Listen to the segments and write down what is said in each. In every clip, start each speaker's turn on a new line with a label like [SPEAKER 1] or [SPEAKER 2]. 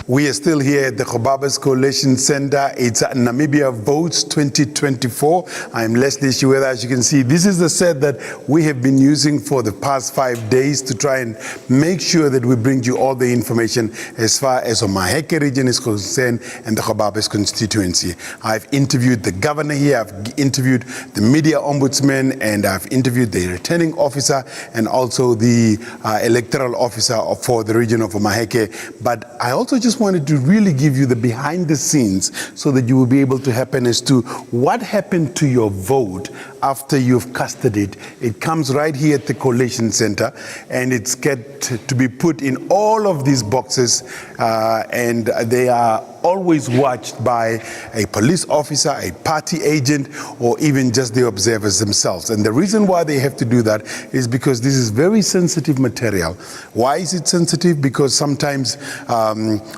[SPEAKER 1] We are still here at the Kobabas Coalition Center. It's Namibia Votes 2024. I'm Leslie Shiweda. As you can see, this is the set that we have been using for the past 5 days to try and make sure that we bring you all the information as far as Omahake region is concerned and the Kobabas constituency. I've interviewed the governor here, I've interviewed the media ombudsman, and I've interviewed the returning officer and also the electoral officer for the region of Omahake. But I also just wanted to really give you the behind the scenes so that you will be able to happen as to what happened to your vote after you've casted it. It comes right here at the collation center, and it's get to be put in all of these boxes, and they are always watched by a police officer, a party agent, or even just the observers themselves. And the reason why they have to do that is because this is very sensitive material. Why is it sensitive? Because sometimes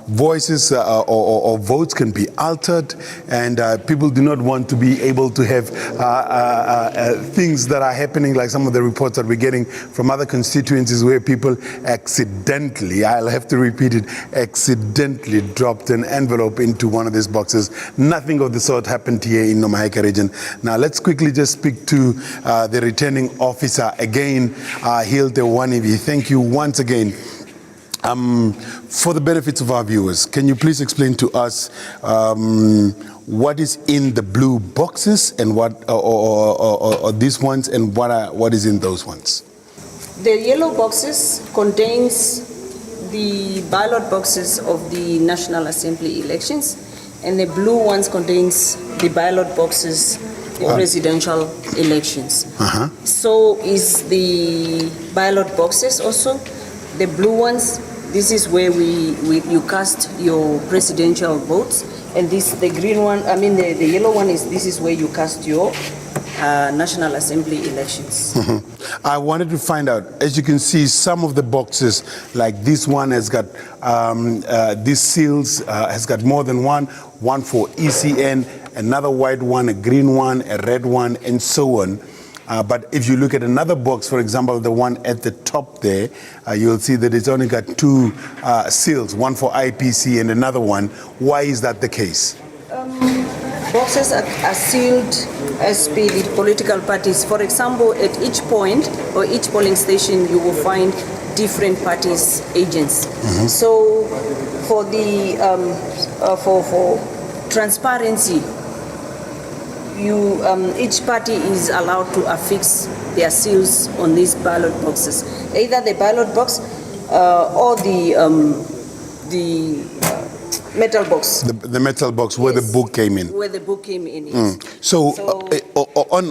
[SPEAKER 1] voices or votes can be altered, and people do not want to be able to have things that are happening, like some of the reports that we're getting from other constituencies where people accidentally, I'll have to repeat it, accidentally dropped an envelope into one of these boxes. Nothing of the sort happened here in Omahake region. Now let's quickly just speak to the returning officer again, Hilde Wanivi. Thank you once again. For the benefits of our viewers, can you please explain to us what is in the blue boxes and what or these ones, and what is in those ones?
[SPEAKER 2] The yellow boxes contains the ballot boxes of the National Assembly elections, and the blue ones contains the ballot boxes for presidential elections. So is the ballot boxes also the blue ones. This is where you cast your presidential votes, and the green one, the yellow one this is where you cast your National Assembly elections.
[SPEAKER 1] I wanted to find out, as you can see, some of the boxes, like this one has got these seals, has got more than one for ECN, another white one, a green one, a red one, and so on. But if you look at another box, for example, the one at the top there, you'll see that it's only got two seals, one for IPC and another one. Why is that the case?
[SPEAKER 2] Boxes are sealed as per the political parties. For example, at each point or each polling station, you will find different parties' agents. So for the for transparency, each party is allowed to affix their seals on these ballot boxes, either the ballot box or the metal box.
[SPEAKER 1] The metal box, where the book came in.
[SPEAKER 2] Where the book came in. Yes.
[SPEAKER 1] So on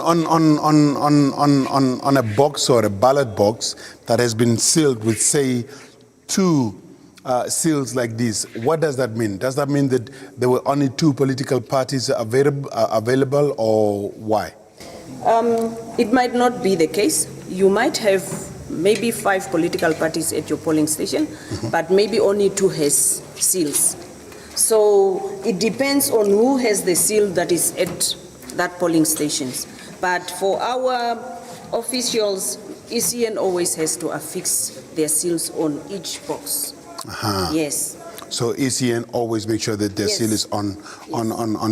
[SPEAKER 1] a box or a ballot box that has been sealed with, say, two seals like this, what does that mean? Does that mean that there were only two political parties available, or why?
[SPEAKER 2] It might not be the case. You might have maybe 5 political parties at your polling station, but maybe only 2 has seals. So it depends on who has the seal that is at that polling stations. But for our officials, ECN always has to affix their seals on each box. Yes.
[SPEAKER 1] So ECN always make sure that their seal is on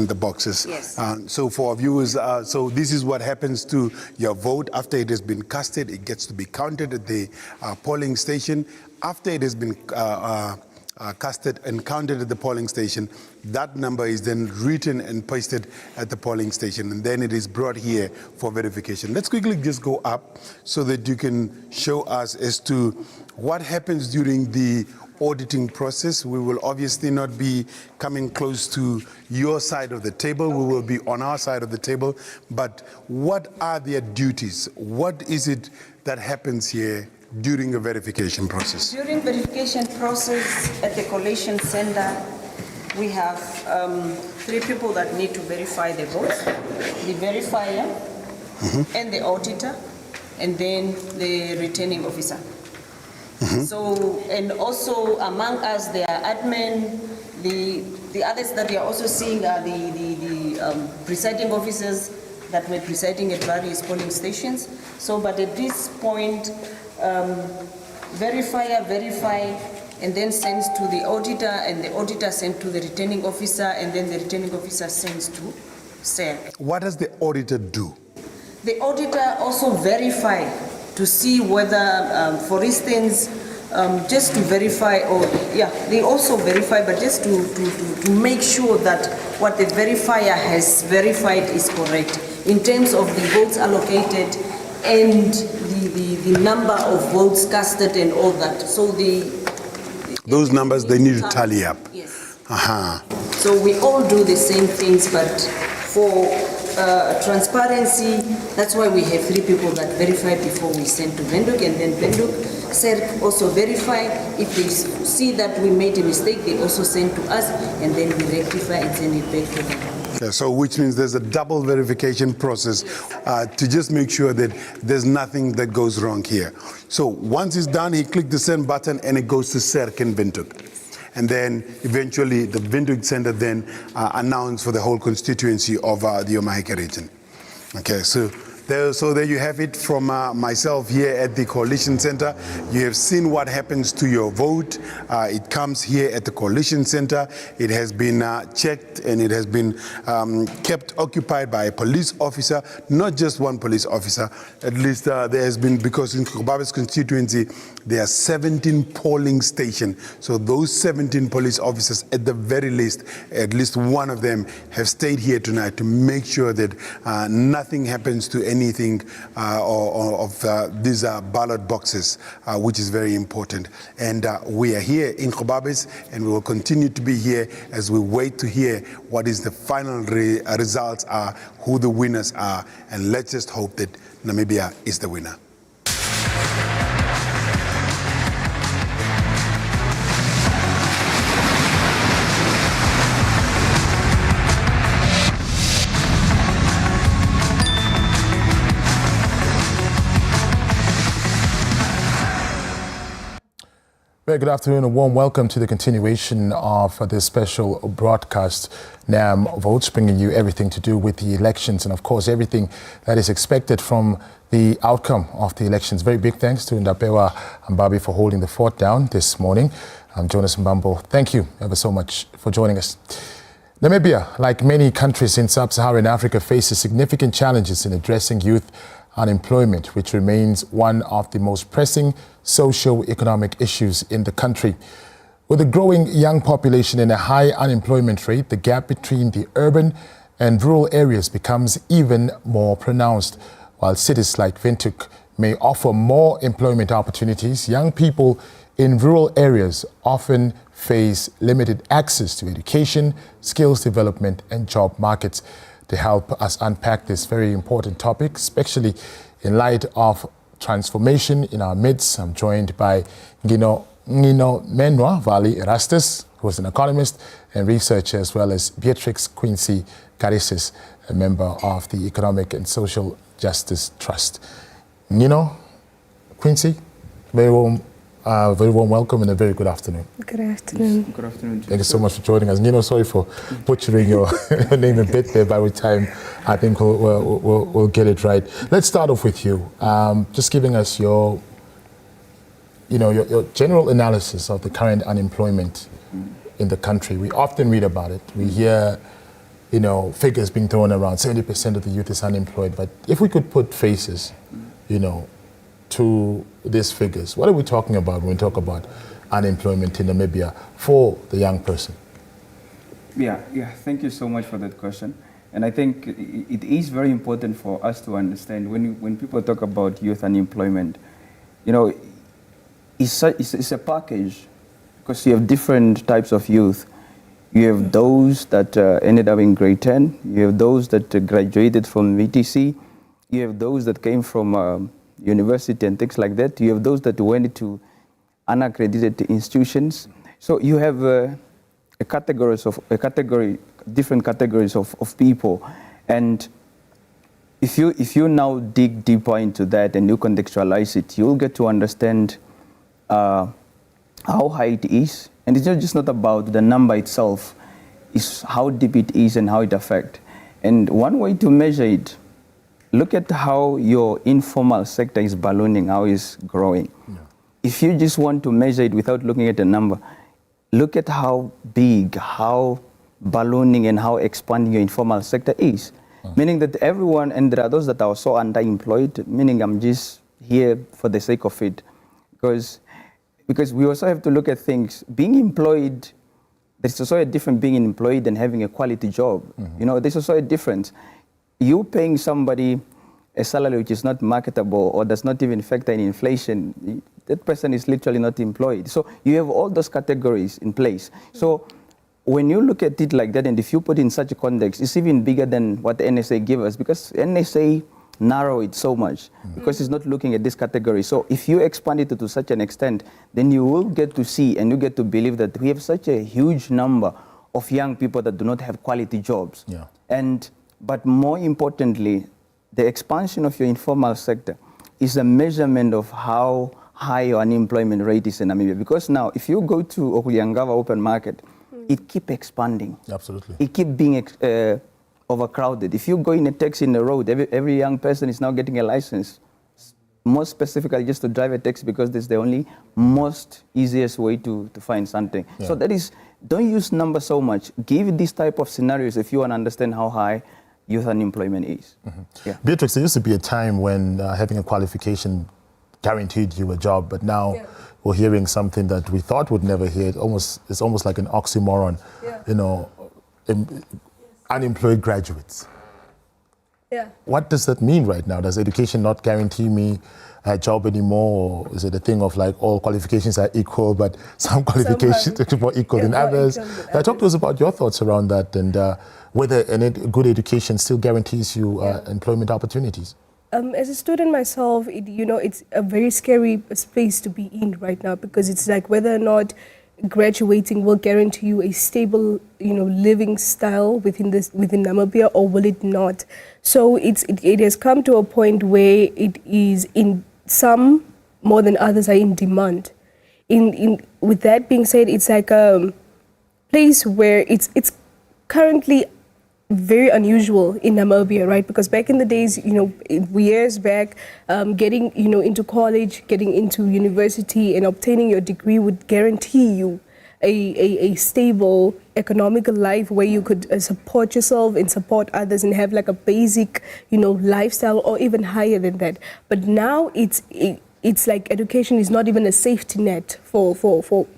[SPEAKER 1] the boxes.
[SPEAKER 2] Yes.
[SPEAKER 1] So for our viewers, so this is what happens to your vote after it has been casted. It gets to be counted at the polling station. After it has been casted and counted at the polling station, that number is then written and pasted at the polling station, and then it is brought here for verification. Let's quickly just go up so that you can show us as to what happens during the auditing process. We will obviously not be coming close to your side of the table. We will be on our side of the table. But what are their duties? What is it that happens here during a verification process?
[SPEAKER 2] During verification process at the collation center, we have 3 people that need to verify the votes: the verifier, and the auditor, and then the returning officer. So, and also among us, there are admin. The others that we are also seeing are the presiding officers that were presiding at various polling stations. So, but at this point, verifier verify and then sends to the auditor, and the auditor sends to the returning officer, and then the returning officer sends to SEL.
[SPEAKER 1] What does the auditor do?
[SPEAKER 2] The auditor also verify to see whether, for instance, just to verify, they also verify, but just to make sure that what the verifier has verified is correct in terms of the votes allocated and the number of votes casted and all that. So
[SPEAKER 1] those numbers, they need to tally up.
[SPEAKER 2] Yes.
[SPEAKER 1] Uh-huh.
[SPEAKER 2] So we all do the same things, but for transparency. That's why we have 3 people that verify before we send to Windhoek, and then Windhoek CERC also verify. If they see that we made a mistake, they also send to us, and then we rectify and send it back to them.
[SPEAKER 1] Okay, so which means there's a double verification process to just make sure that there's nothing that goes wrong here. So once it's done, he clicked the send button and it goes to CERC in Windhoek. And then eventually the Windhoek Center then announced for the whole constituency of the Omahake region. Okay, so there you have it from myself here at the Coalition Center. You have seen what happens to your vote. It comes here at the Coalition Center. It has been checked and it has been kept occupied by a police officer, not just one police officer. At least there has been, because in Kobabe's constituency, there are 17 polling stations. So those 17 police officers, at the very least, at least one of them have stayed here tonight to make sure that nothing happens to anything of these ballot boxes, which is very important. And we are here in Kobabes, and we will continue to be here as we wait to hear what is the final results are, who the winners are, and let's just hope that Namibia is the winner.
[SPEAKER 3] Very good afternoon, a warm welcome to the continuation of this special broadcast, NAM Votes, bringing you everything to do with the elections and, of course, everything that is expected from the outcome of the elections. Very big thanks to Ndapewa Mbabi for holding the fort down this morning. I'm Jonas Mbambo. Thank you ever so much for joining us. Namibia, like many countries in sub-Saharan Africa, faces significant challenges in addressing youth unemployment, which remains one of the most pressing socio-economic issues in the country. With a growing young population and a high unemployment rate, the gap between the urban and rural areas becomes even more pronounced. While cities like Windhoek may offer more employment opportunities, young people in rural areas often face limited access to education, skills development, and job markets. To help us unpack this very important topic, especially in light of transformation in our midst, I'm joined by Ngino Menwa Vali Erastus, who is an economist and researcher, as well as Beatrix Quincy Carices, a member of the Economic and Social Justice Trust. Ngino, Quincy, very warm welcome and a very good afternoon.
[SPEAKER 4] Good afternoon.
[SPEAKER 5] Good afternoon.
[SPEAKER 3] Thank you so much for joining us. Nino, sorry for butchering your name a bit there, by the time I think we'll get it right. Let's start off with you. Just giving us your general analysis of the current unemployment in the country. We often read about it. We hear, figures being thrown around, 70% of the youth is unemployed. But if we could put faces, to these figures, what are we talking about when we talk about unemployment in Namibia for the young person?
[SPEAKER 5] Yeah, thank you so much for that question. And I think it is very important for us to understand when people talk about youth unemployment, it's a package, because you have different types of youth. You have those that ended up in grade 10, you have those that graduated from VTC, you have those that came from university and things like that. You have those that went to unaccredited institutions. So you have different categories of people. And if you now dig deeper into that and you contextualize it, you'll get to understand how high it is. And it's just not about the number itself, it's how deep it is and how it affects. And one way to measure it, look at how your informal sector is ballooning, how it's growing. Yeah. If you just want to measure it without looking at a number, look at how big, how ballooning and how expanding your informal sector is. Meaning that everyone, and there are those that are so underemployed, meaning I'm just here for the sake of it. Because we also have to look at things. Being employed, there's also a difference being employed and having a quality job. Mm-hmm. There's also a difference. You paying somebody a salary which is not marketable or does not even factor in inflation, that person is literally not employed. So you have all those categories in place. So when you look at it like that, and if you put it in such a context, it's even bigger than what the NSA give us, because NSA narrow it so much, because it's not looking at this category. So if you expand it to such an extent, then you will get to see and you get to believe that we have such a huge number of young people that do not have quality jobs.
[SPEAKER 3] Yeah.
[SPEAKER 5] But more importantly, the expansion of your informal sector is a measurement of how high your unemployment rate is in Namibia. Because now, if you go to Okuyangava open market, it keeps expanding.
[SPEAKER 3] Absolutely.
[SPEAKER 5] It keeps being overcrowded. If you go in a taxi in the road, every young person is now getting a license, more specifically just to drive a taxi, because that's the only most easiest way to find something.
[SPEAKER 3] Yeah.
[SPEAKER 5] So that is, don't use numbers so much. Give these type of scenarios if you want to understand how high youth unemployment is. Yeah.
[SPEAKER 3] Beatrix, there used to be a time when having a qualification guaranteed you a job, but now we're hearing something that we thought would never hear. It's almost like an oxymoron, you know, unemployed graduates.
[SPEAKER 4] Yeah.
[SPEAKER 3] What does that mean right now? Does education not guarantee me a job anymore? Or is it a thing of like all qualifications are equal, but some qualifications are more equal than others? Talk to us about your thoughts around that, and whether a good education still guarantees you employment opportunities.
[SPEAKER 4] As a student myself, it's a very scary space to be in right now, because it's like whether or not graduating will guarantee you a stable, living style within Namibia, or will it not? So it has come to a point where it is, in some more than others are in demand. With that being said, it's like a place where it's currently very unusual in Namibia, right? Because back in the days, years back, getting, into college, getting into university and obtaining your degree would guarantee you a stable economical life where you could support yourself and support others and have like a basic, lifestyle, or even higher than that. But now it's like education is not even a safety net for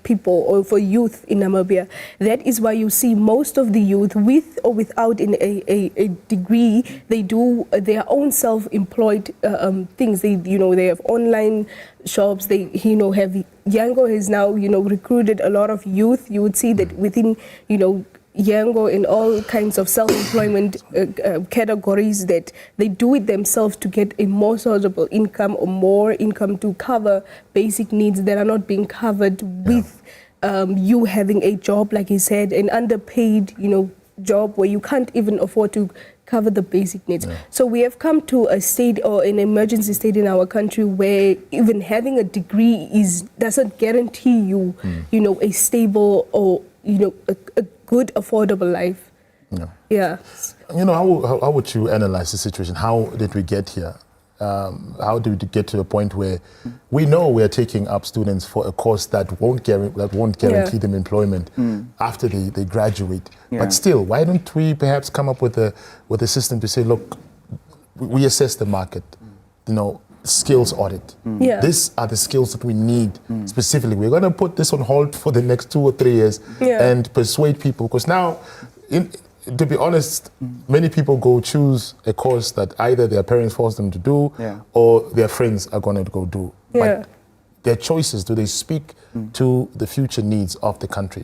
[SPEAKER 4] people or for youth in Namibia. That is why you see most of the youth, with or without a degree, they do their own self-employed things. They have online shops. They have Yango has now recruited a lot of youth. You would see that within Yango in all kinds of self-employment categories, that they do it themselves to get a more sizable income or more income to cover basic needs that are not being covered with you having a job, like he said, an underpaid job where you can't even afford to cover the basic needs. So we have come to a state, or an emergency state in our country, where even having a degree doesn't guarantee you a stable or a good, affordable life. Yeah.
[SPEAKER 3] How would you analyze the situation? How did we get here? How did we get to a point where we know we're taking up students for a course that won't guarantee them employment after they graduate? But still, why don't we perhaps come up with a system to say, look, we assess the market, skills audit. These are the skills that we need specifically. We're going to put this on hold for the next 2 or 3 years and persuade people, because now, to be honest, many people choose a course that either their parents force them to do or their friends are going to go do. But their choices, do they speak to the future needs of the country?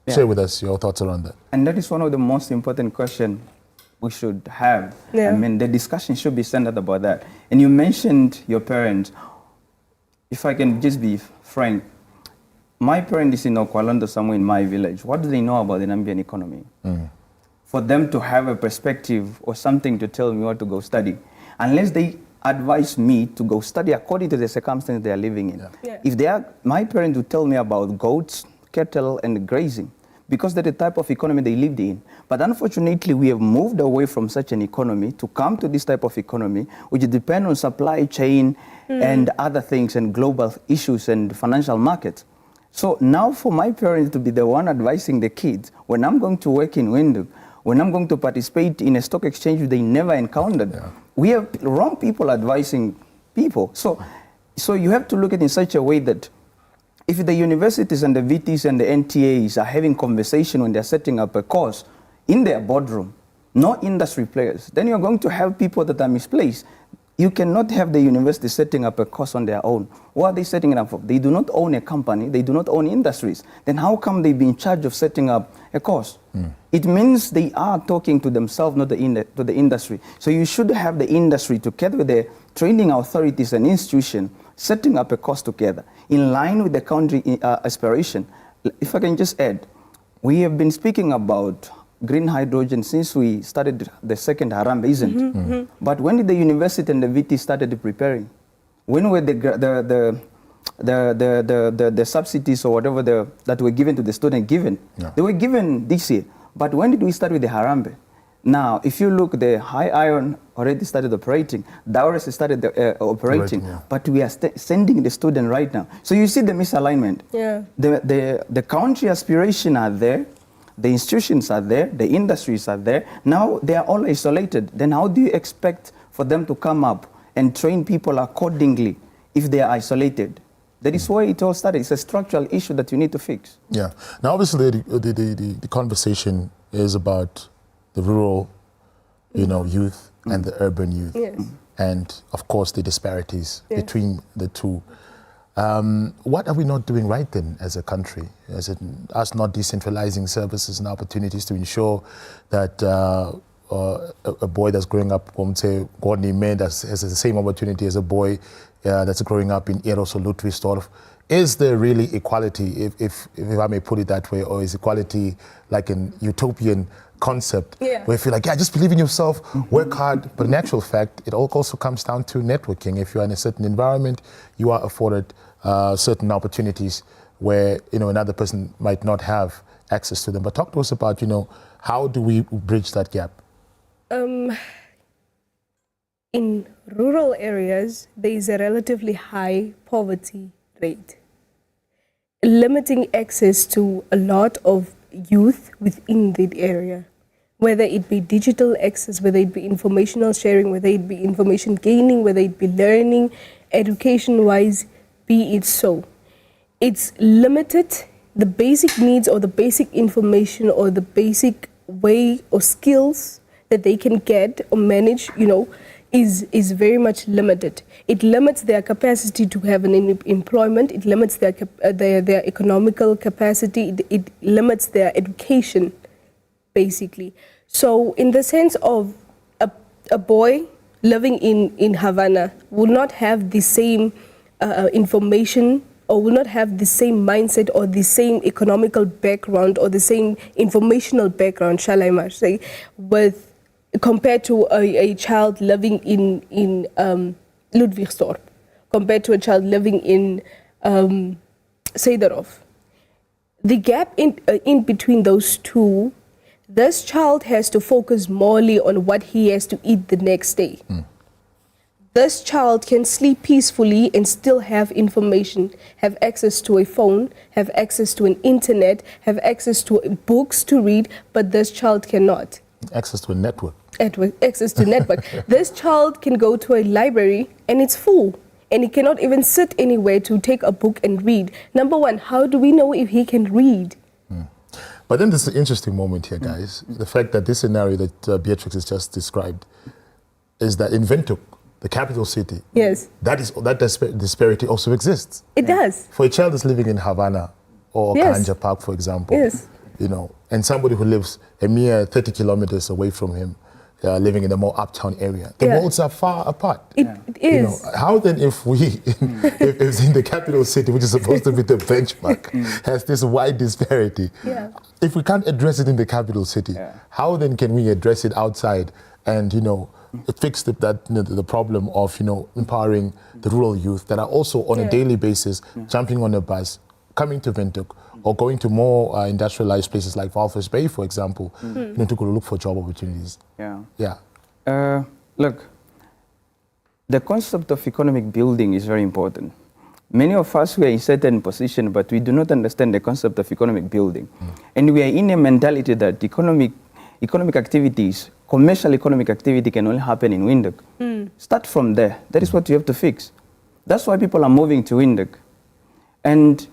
[SPEAKER 3] Share with us your thoughts around that.
[SPEAKER 5] And that is one of the most important questions we should have. I mean, the discussion should be centered about that. And you mentioned your parents. If I can just be frank, my parents is in Okwalando, somewhere in my village. What do they know about the Namibian economy? For them to have a perspective or something to tell me what to go study, unless they advise me to go study according to the circumstances they are living in. If my parents would tell me about goats, cattle, and grazing, because that's the type of economy they lived in. But unfortunately, we have moved away from such an economy to come to this type of economy, which depend on supply chain and other things, and global issues and financial markets. So now for my parents to be the one advising the kids, when I'm going to work in Windhoek, when I'm going to participate in a stock exchange they never encountered, we have wrong people advising people. So you have to look at it in such a way that if the universities and the VTs and the NTAs are having conversation when they're setting up a course in their boardroom, no industry players, then you're going to have people that are misplaced. You cannot have the university setting up a course on their own. What are they setting it up for? They do not own a company. They do not own industries. Then how come they be in charge of setting up a course? It means they are talking to themselves, not to the industry. So you should have the industry together with the training authorities and institutions setting up a course together in line with the country aspiration. If I can just add, we have been speaking about green hydrogen since we started the second Harambe, isn't it? But when did the university and the VT started preparing? When were the subsidies or whatever that were given to the student given?
[SPEAKER 3] Yeah.
[SPEAKER 5] They were given this year. But when did we start with the Harambe? Now, if you look, the high iron already started operating. Dowries started operating.
[SPEAKER 3] Yeah.
[SPEAKER 5] But we are sending the student right now. So you see the misalignment.
[SPEAKER 4] Yeah.
[SPEAKER 5] The country aspiration are there. The institutions are there, the industries are there. Now they are all isolated. Then how do you expect for them to come up and train people accordingly if they are isolated? That is why it all started. It's a structural issue that you need to fix.
[SPEAKER 3] Yeah. Now, obviously, the conversation is about the rural, youth and the urban youth.
[SPEAKER 4] Yes.
[SPEAKER 3] And, of course, the disparities
[SPEAKER 4] Yes.
[SPEAKER 3] between the two. What are we not doing right then as a country? Is it us not decentralizing services and opportunities to ensure that a boy that's growing up, has the same opportunity as a boy that's growing up in Eros or Ludwigsdorf? Is there really equality, if I may put it that way, or is equality like an utopian concept where you feel like, just believe in yourself, work hard, but in actual fact, it all also comes down to networking. If you're in a certain environment, you are afforded certain opportunities where, another person might not have access to them. But talk to us about, how do we bridge that gap?
[SPEAKER 4] In rural areas, there is a relatively high poverty rate, limiting access to a lot of youth within that area, whether it be digital access, whether it be informational sharing, whether it be information gaining, whether it be learning, education-wise, be it so. It's limited. The basic needs or the basic information or the basic way or skills that they can get or manage, is very much limited. It limits their capacity to have an employment. It limits their economical capacity. It limits their education, basically. So in the sense of a boy living in Havana will not have the same information or will not have the same mindset or the same economical background or the same informational background, shall I say, compared to a child living in Ludwigsdorp, compared to a child living in Sederhof. The gap in between those two, this child has to focus morely on what he has to eat the next day. This child can sleep peacefully and still have information, have access to a phone, have access to an internet, have access to books to read, but this child cannot.
[SPEAKER 3] Access to a network.
[SPEAKER 4] Access to network. This child can go to a library and it's full, and he cannot even sit anywhere to take a book and read. Number one, how do we know if he can read?
[SPEAKER 3] But then there's an interesting moment here, guys. The fact that this scenario that Beatrix has just described is that in Windhoek, the capital city, that disparity also exists.
[SPEAKER 4] It does.
[SPEAKER 3] For a child that's living in Havana or Karanja Park, for example, and somebody who lives a mere 30 kilometers away from him, living in a more uptown area, the worlds are far apart.
[SPEAKER 4] It is.
[SPEAKER 3] How then, if if in the capital city, which is supposed to be the benchmark, has this wide disparity, if we can't address it in the capital city, how then can we address it outside and fix the problem of empowering the rural youth that are also on a daily basis jumping on a bus, coming to Windhoek, or going to more industrialized places like Walvis Bay, for example, to go look for job opportunities.
[SPEAKER 5] Look, the concept of economic building is very important. Many of us, we are in certain position, but we do not understand the concept of economic building. And we are in a mentality that economic activities, commercial economic activity can only happen in Windhoek. Start from there. That is what you have to fix. That's why people are moving to Windhoek. And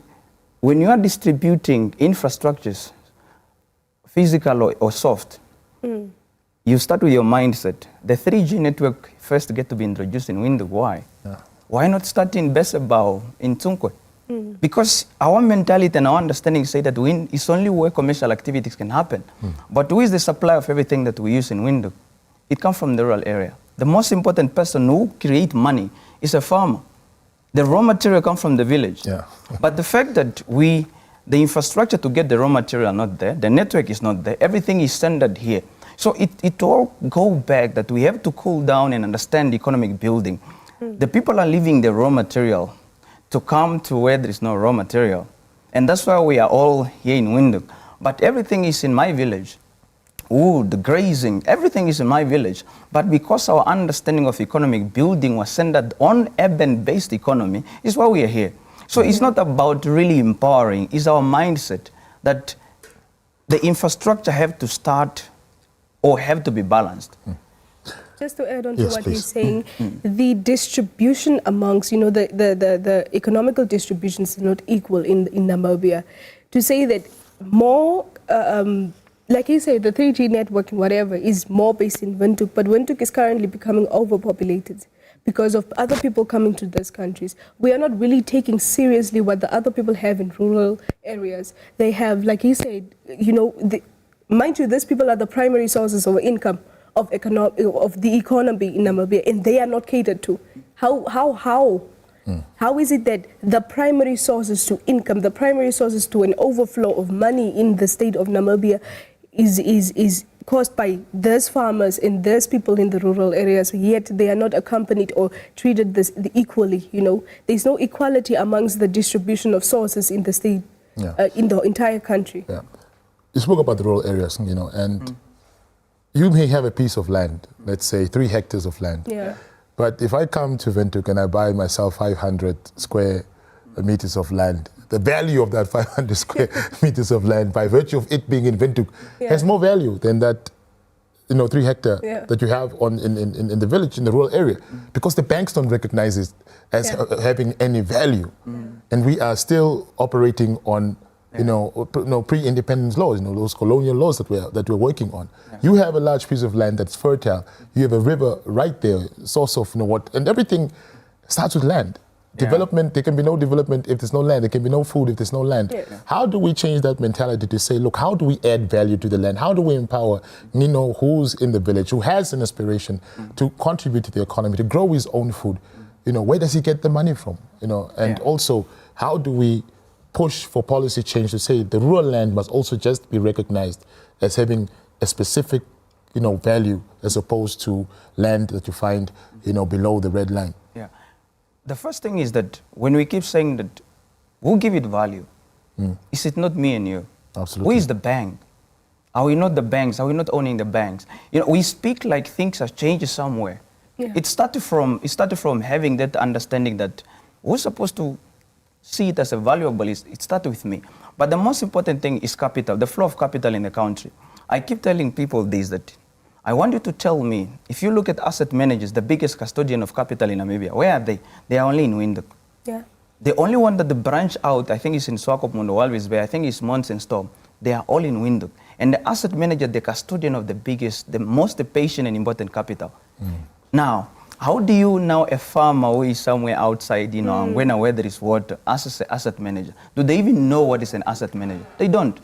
[SPEAKER 5] when you are distributing infrastructures, physical or soft, you start with your mindset. The 3G network first get to be introduced in Windhoek. Why?
[SPEAKER 3] Yeah.
[SPEAKER 5] Why not start in Besebao, in Tsunkwe? Because our mentality and our understanding say that wind is only where commercial activities can happen. But who is the supply of everything that we use in Windhoek? It comes from the rural area. The most important person who create money is a farmer. The raw material comes from the village.
[SPEAKER 3] Yeah.
[SPEAKER 5] But the fact that the infrastructure to get the raw material are not there, the network is not there, everything is centered here. So it all go back that we have to cool down and understand economic building. The people are leaving the raw material to come to where there is no raw material. And that's why we are all here in Windhoek. But everything is in my village. Ooh, the grazing, everything is in my village. But because our understanding of economic building was centered on urban-based economy, is why we are here. So it's not about really empowering, it's our mindset that the infrastructure have to start or have to be balanced.
[SPEAKER 4] Just to add on to
[SPEAKER 3] Yes,
[SPEAKER 4] what
[SPEAKER 3] please.
[SPEAKER 4] he's saying, the distribution amongst, the economical distribution is not equal in Namibia. To say that more, like you say, the 3G network and whatever is more based in Windhoek, but Windhoek is currently becoming overpopulated because of other people coming to these countries. We are not really taking seriously what the other people have in rural areas. They have, like he said, mind you, these people are the primary sources of income of the economy in Namibia, and they are not catered to. How is it that the primary sources to income, the primary sources to an overflow of money in the state of Namibia is caused by those farmers and those people in the rural areas, yet they are not accompanied or treated equally, There's no equality amongst the distribution of sources in the state, in the entire country.
[SPEAKER 3] Yeah. You spoke about the rural areas, and you may have a piece of land, let's say 3 hectares of land.
[SPEAKER 4] Yeah.
[SPEAKER 3] But if I come to Windhoek and I buy myself 500 square meters of land, the value of that 500 square meters of land, by virtue of it being in Windhoek, has more value than that 3 hectare that you have in the village, in the rural area, because the banks don't recognize it as having any value. And we are still operating on pre-independence laws, those colonial laws that we're working on. You have a large piece of land that's fertile. You have a river right there, source of and everything starts with land. Development, there can be no development if there's no land. There can be no food if there's no land. How do we change that mentality to say, look, how do we add value to the land? How do we empower who's in the village, who has an aspiration to contribute to the economy, to grow his own food? Where does he get the money from? And also, how do we push for policy change to say the rural land must also just be recognized as having a specific, value, as opposed to land that you find, below the red line?
[SPEAKER 5] Yeah. The first thing is that when we keep saying that we'll give it value, is it not me and you?
[SPEAKER 3] Absolutely.
[SPEAKER 5] Who is the bank? Are we not the banks? Are we not owning the banks? We speak like things have changed somewhere.
[SPEAKER 4] Yeah.
[SPEAKER 5] It started from having that understanding that we're supposed to see it as a valuable. It started with me. But the most important thing is capital, the flow of capital in the country. I keep telling people this, that I want you to tell me, if you look at asset managers, the biggest custodian of capital in Namibia, where are they? They are only in Windhoek.
[SPEAKER 4] Yeah.
[SPEAKER 5] The only one that the branch out, I think is in Swakopmund, Walvis Bay, I think it's Mons and Storm. They are all in Windhoek. And the asset manager, the custodian of the biggest, the most patient and important capital. Now, how do you now, a farmer who is somewhere outside, where there is water, as an asset manager, do they even know what is an asset manager? They don't.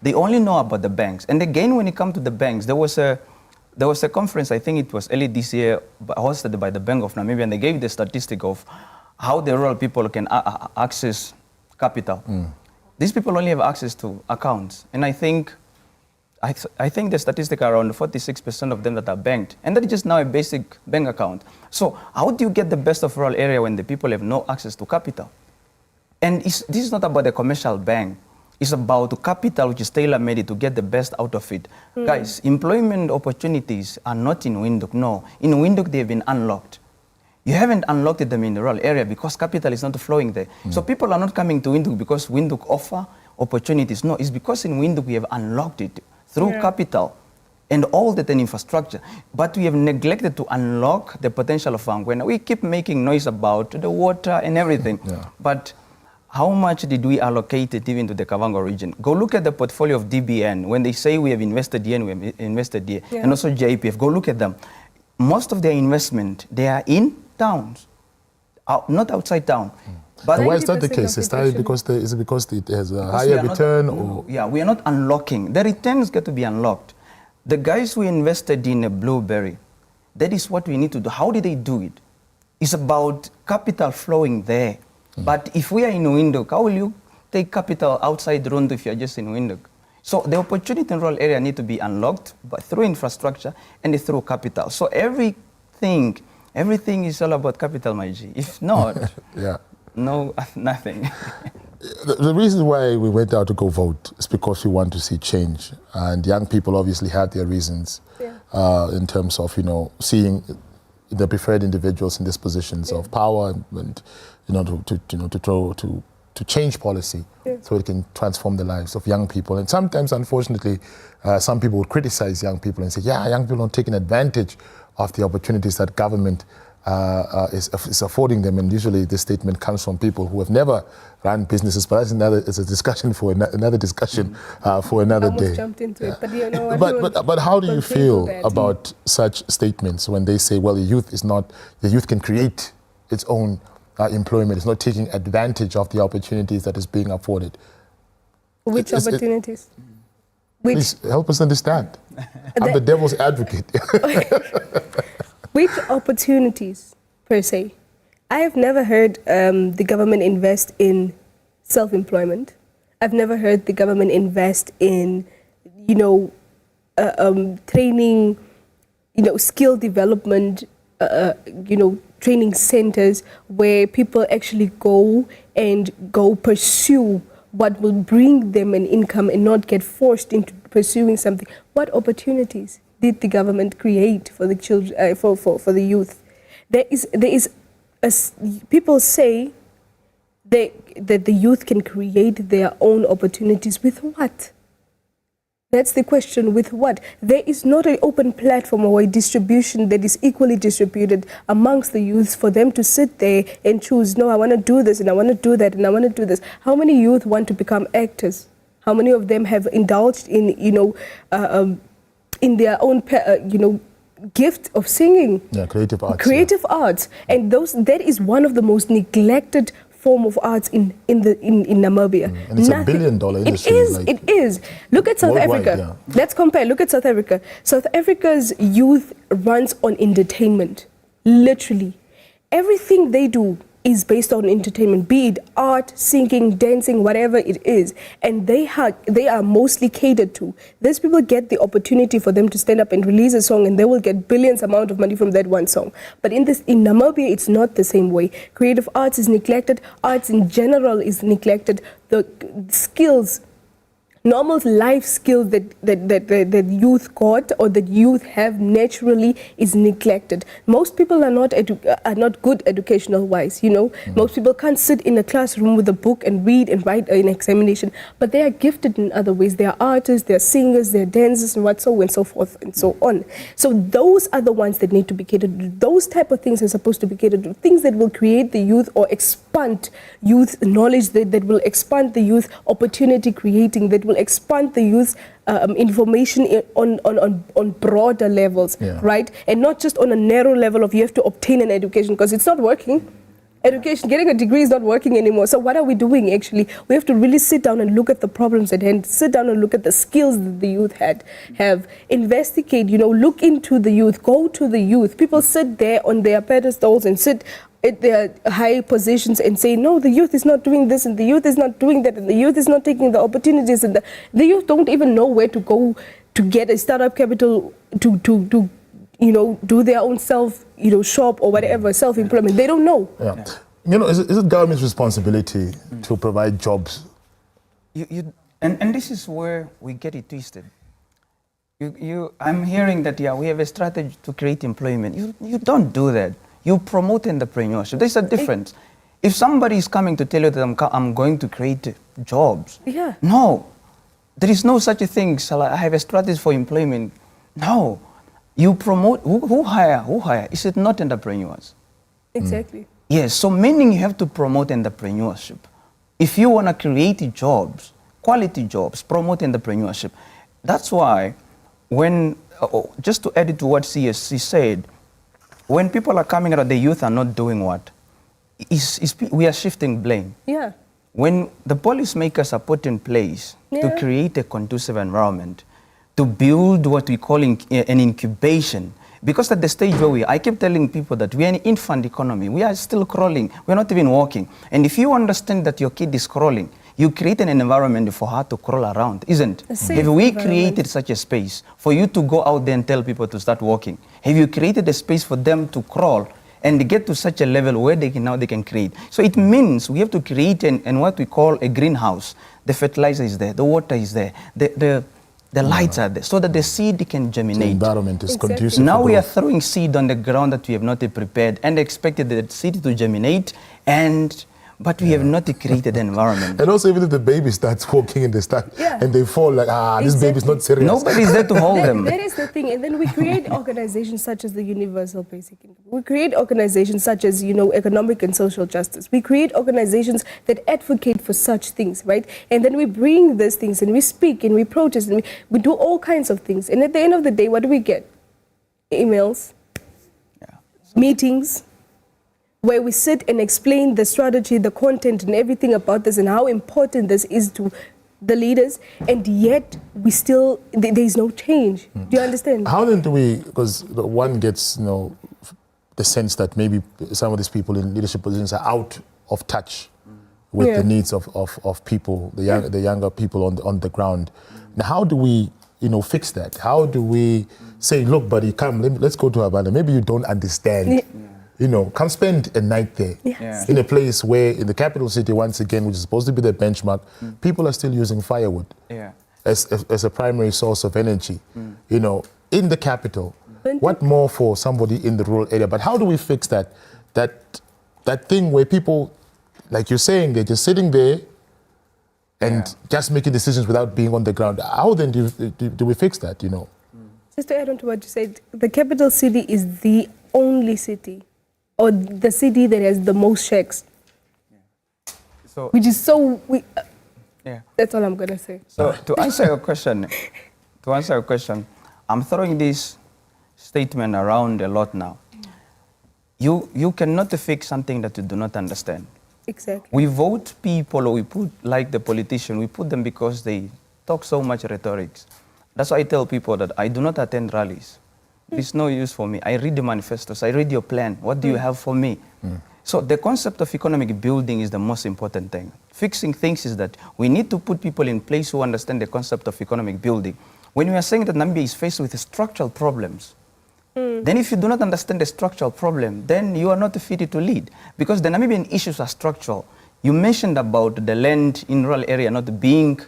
[SPEAKER 5] They only know about the banks. And again, when it comes to the banks, there was a conference, I think it was early this year, hosted by the Bank of Namibia, and they gave the statistic of how the rural people can access capital. These people only have access to accounts. And I think the statistic are around 46% of them that are banked. And that is just now a basic bank account. So how do you get the best of rural area when the people have no access to capital? And this is not about a commercial bank. It's about capital which is tailor-made to get the best out of it. Guys, employment opportunities are not in Windhoek, no. In Windhoek, they have been unlocked. You haven't unlocked them in the rural area because capital is not flowing there. So people are not coming to Windhoek because Windhoek offer opportunities. No, it's because in Windhoek we have unlocked it through capital and all that and infrastructure. But we have neglected to unlock the potential of Angwena. We keep making noise about the water and everything. But how much did we allocate it even to the Kavango region? Go look at the portfolio of DBN. When they say we have invested here and we have invested here, and also JPF, go look at them. Most of their investment, they are in towns, not outside town.
[SPEAKER 3] But why is that the case? Is it because it has a higher return? Or?
[SPEAKER 5] Yeah, we are not unlocking. The returns get to be unlocked. The guys who invested in a Blueberry, that is what we need to do. How did they do it? It's about capital flowing there. But if we are in Windhoek, how will you take capital outside Rondo if you are just in Windhoek? So the opportunity in rural area need to be unlocked but through infrastructure and through capital. So everything is all about capital, my G. If not, no, nothing.
[SPEAKER 3] The reason why we went out to go vote is because we want to see change. And young people obviously have their reasons in terms of, seeing the preferred individuals in these positions of power and to change policy so it can transform the lives of young people. And sometimes, unfortunately, some people will criticize young people and say, young people don't take advantage of the opportunities that government is affording them. And usually this statement comes from people who have never run businesses, but it's a discussion for another discussion for another day.
[SPEAKER 4] Jumped into it, but you know what?
[SPEAKER 3] But how do you feel about such statements when they say, well, the youth can create its own employment, it's not taking advantage of the opportunities that is being afforded?
[SPEAKER 4] Which opportunities?
[SPEAKER 3] Please help us understand. I'm the devil's advocate.
[SPEAKER 4] Which opportunities, per se? I have never heard the government invest in self-employment. I've never heard the government invest in, training, skill development, training centers where people actually go pursue what will bring them an income and not get forced into pursuing something. What opportunities did the government create for the children, for the youth? People say that the youth can create their own opportunities with what? That's the question, with what? There is not an open platform or a distribution that is equally distributed amongst the youths for them to sit there and choose, no, I want to do this and I want to do that and I want to do this. How many youth want to become actors? How many of them have indulged in, in their own, gift of singing?
[SPEAKER 3] Yeah, creative arts.
[SPEAKER 4] Creative arts. And that is one of the most neglected form of arts in Namibia.
[SPEAKER 3] And it's $1 billion industry.
[SPEAKER 4] It is. Look at South Africa.
[SPEAKER 3] Yeah.
[SPEAKER 4] Let's compare. Look at South Africa. South Africa's youth runs on entertainment. Literally. Everything they do is based on entertainment, be it art, singing, dancing, whatever it is. And they are mostly catered to. These people get the opportunity for them to stand up and release a song, and they will get billions amount of money from that one song. But in Namibia, it's not the same way. Creative arts is neglected. Arts in general is neglected. The skills, normal life skills that youth got or that youth have naturally is neglected. Most people are not good educational wise, Most people can't sit in a classroom with a book and read and write an examination, but they are gifted in other ways. They are artists, they are singers, they are dancers, and so forth and so on. So those are the ones that need to be catered to. Those type of things are supposed to be catered to. Things that will create the youth or expand youth knowledge, that will expand the youth opportunity creating, that will expand the youth information on broader levels, right? And not just on a narrow level of you have to obtain an education, because it's not working. Education, getting a degree is not working anymore. So what are we doing actually? We have to really sit down and look at the problems at hand, sit down and look at the skills that the youth have, investigate, look into the youth, go to the youth. People sit there on their pedestals and sit at their high positions and say, no, the youth is not doing this and the youth is not doing that and the youth is not taking the opportunities, and the youth don't even know where to go to get a startup capital to do their own shop or whatever, self-employment. They don't know.
[SPEAKER 3] Yeah. Is it government's responsibility to provide jobs?
[SPEAKER 5] And this is where we get it twisted. I'm hearing that, we have a strategy to create employment. You don't do that. You promote entrepreneurship. There's a difference. If somebody is coming to tell you that I'm going to create jobs, no, there is no such a thing. Shall I have a strategy for employment? No. You promote, who hire? Is it not entrepreneurs?
[SPEAKER 4] Exactly.
[SPEAKER 5] Yes, so meaning you have to promote entrepreneurship. if you want to create jobs, quality jobs, promote entrepreneurship. That's why when, just to add it to what CSC said, when people are coming out, the youth are not doing what? We are shifting blame.
[SPEAKER 4] Yeah.
[SPEAKER 5] When the policymakers are put in place to create a conducive environment, to build what we call an incubation, because at the stage where I keep telling people that we are an infant economy, we are still crawling, we're not even walking. And if you understand that your kid is crawling, you create an environment for her to crawl around, isn't it? Have we created such a space for you to go out there and tell people to start walking? Have you created a space for them to crawl and get to such a level where they can create? So it means we have to create and what we call a greenhouse. The fertilizer is there, the water is there, the lights are there, so that the seed can germinate.
[SPEAKER 3] The environment is conducive.
[SPEAKER 5] Now we are throwing seed on the ground that we have not prepared and expected the seed to germinate, but we have not created an environment.
[SPEAKER 3] And also, even if the baby starts walking and they and they fall, like, this baby's not serious.
[SPEAKER 5] Nobody's there to hold them.
[SPEAKER 4] That is the thing. And then we create organizations such as the Universal Basic Income. We create organizations such as, economic and social justice. We create organizations that advocate for such things, right? And then we bring these things and we speak and we protest and we do all kinds of things. And at the end of the day, what do we get? Emails, meetings, where we sit and explain the strategy, the content, and everything about this and how important this is to the leaders, and yet we still, there is no change. Do you understand?
[SPEAKER 3] How then do we, because one gets, the sense that maybe some of these people in leadership positions are out of touch with the needs of people, the younger people on the ground. Now, how do we, fix that? How do we say, look, buddy, come, let's go to Havana. Maybe you don't understand. Come spend a night there in a place where, in the capital city, once again, which is supposed to be the benchmark, people are still using firewood as a primary source of energy. In the capital, what more for somebody in the rural area? But how do we fix that thing where people, like you're saying, they're just sitting there and just making decisions without being on the ground? How then do we fix that?
[SPEAKER 4] Just to add on to what you said, the capital city is the only city, or the city that has the most shacks,
[SPEAKER 5] so,
[SPEAKER 4] which is so. That's all I'm gonna say.
[SPEAKER 5] So to answer your question, I'm throwing this statement around a lot now. You cannot fix something that you do not understand.
[SPEAKER 4] Exactly.
[SPEAKER 5] We vote people, or we put, like the politician, we put them because they talk so much rhetorics. That's why I tell people that I do not attend rallies. It's no use for me. I read the manifestos, I read your plan. What do you have for me? So the concept of economic building is the most important thing. Fixing things is that we need to put people in place who understand the concept of economic building. When we are saying that Namibia is faced with structural problems, then if you do not understand the structural problem, then you are not fit to lead. Because the Namibian issues are structural. You mentioned about the land in rural area not being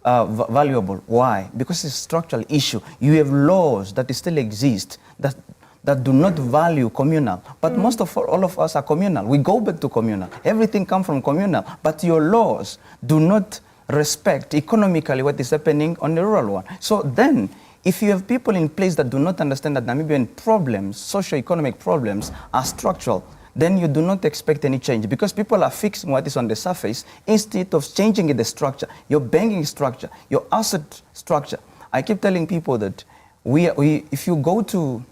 [SPEAKER 5] valuable. Why? Because it's a structural issue. You have laws that still exist that do not value communal. But most of all of us are communal. We go back to communal. Everything comes from communal. But your laws do not respect economically what is happening on the rural one. So then, if you have people in place that do not understand that Namibian problems, socio-economic problems, are structural, then you do not expect any change, because people are fixing what is on the surface instead of changing the structure, your banking structure, your asset structure. I keep telling people that if you go to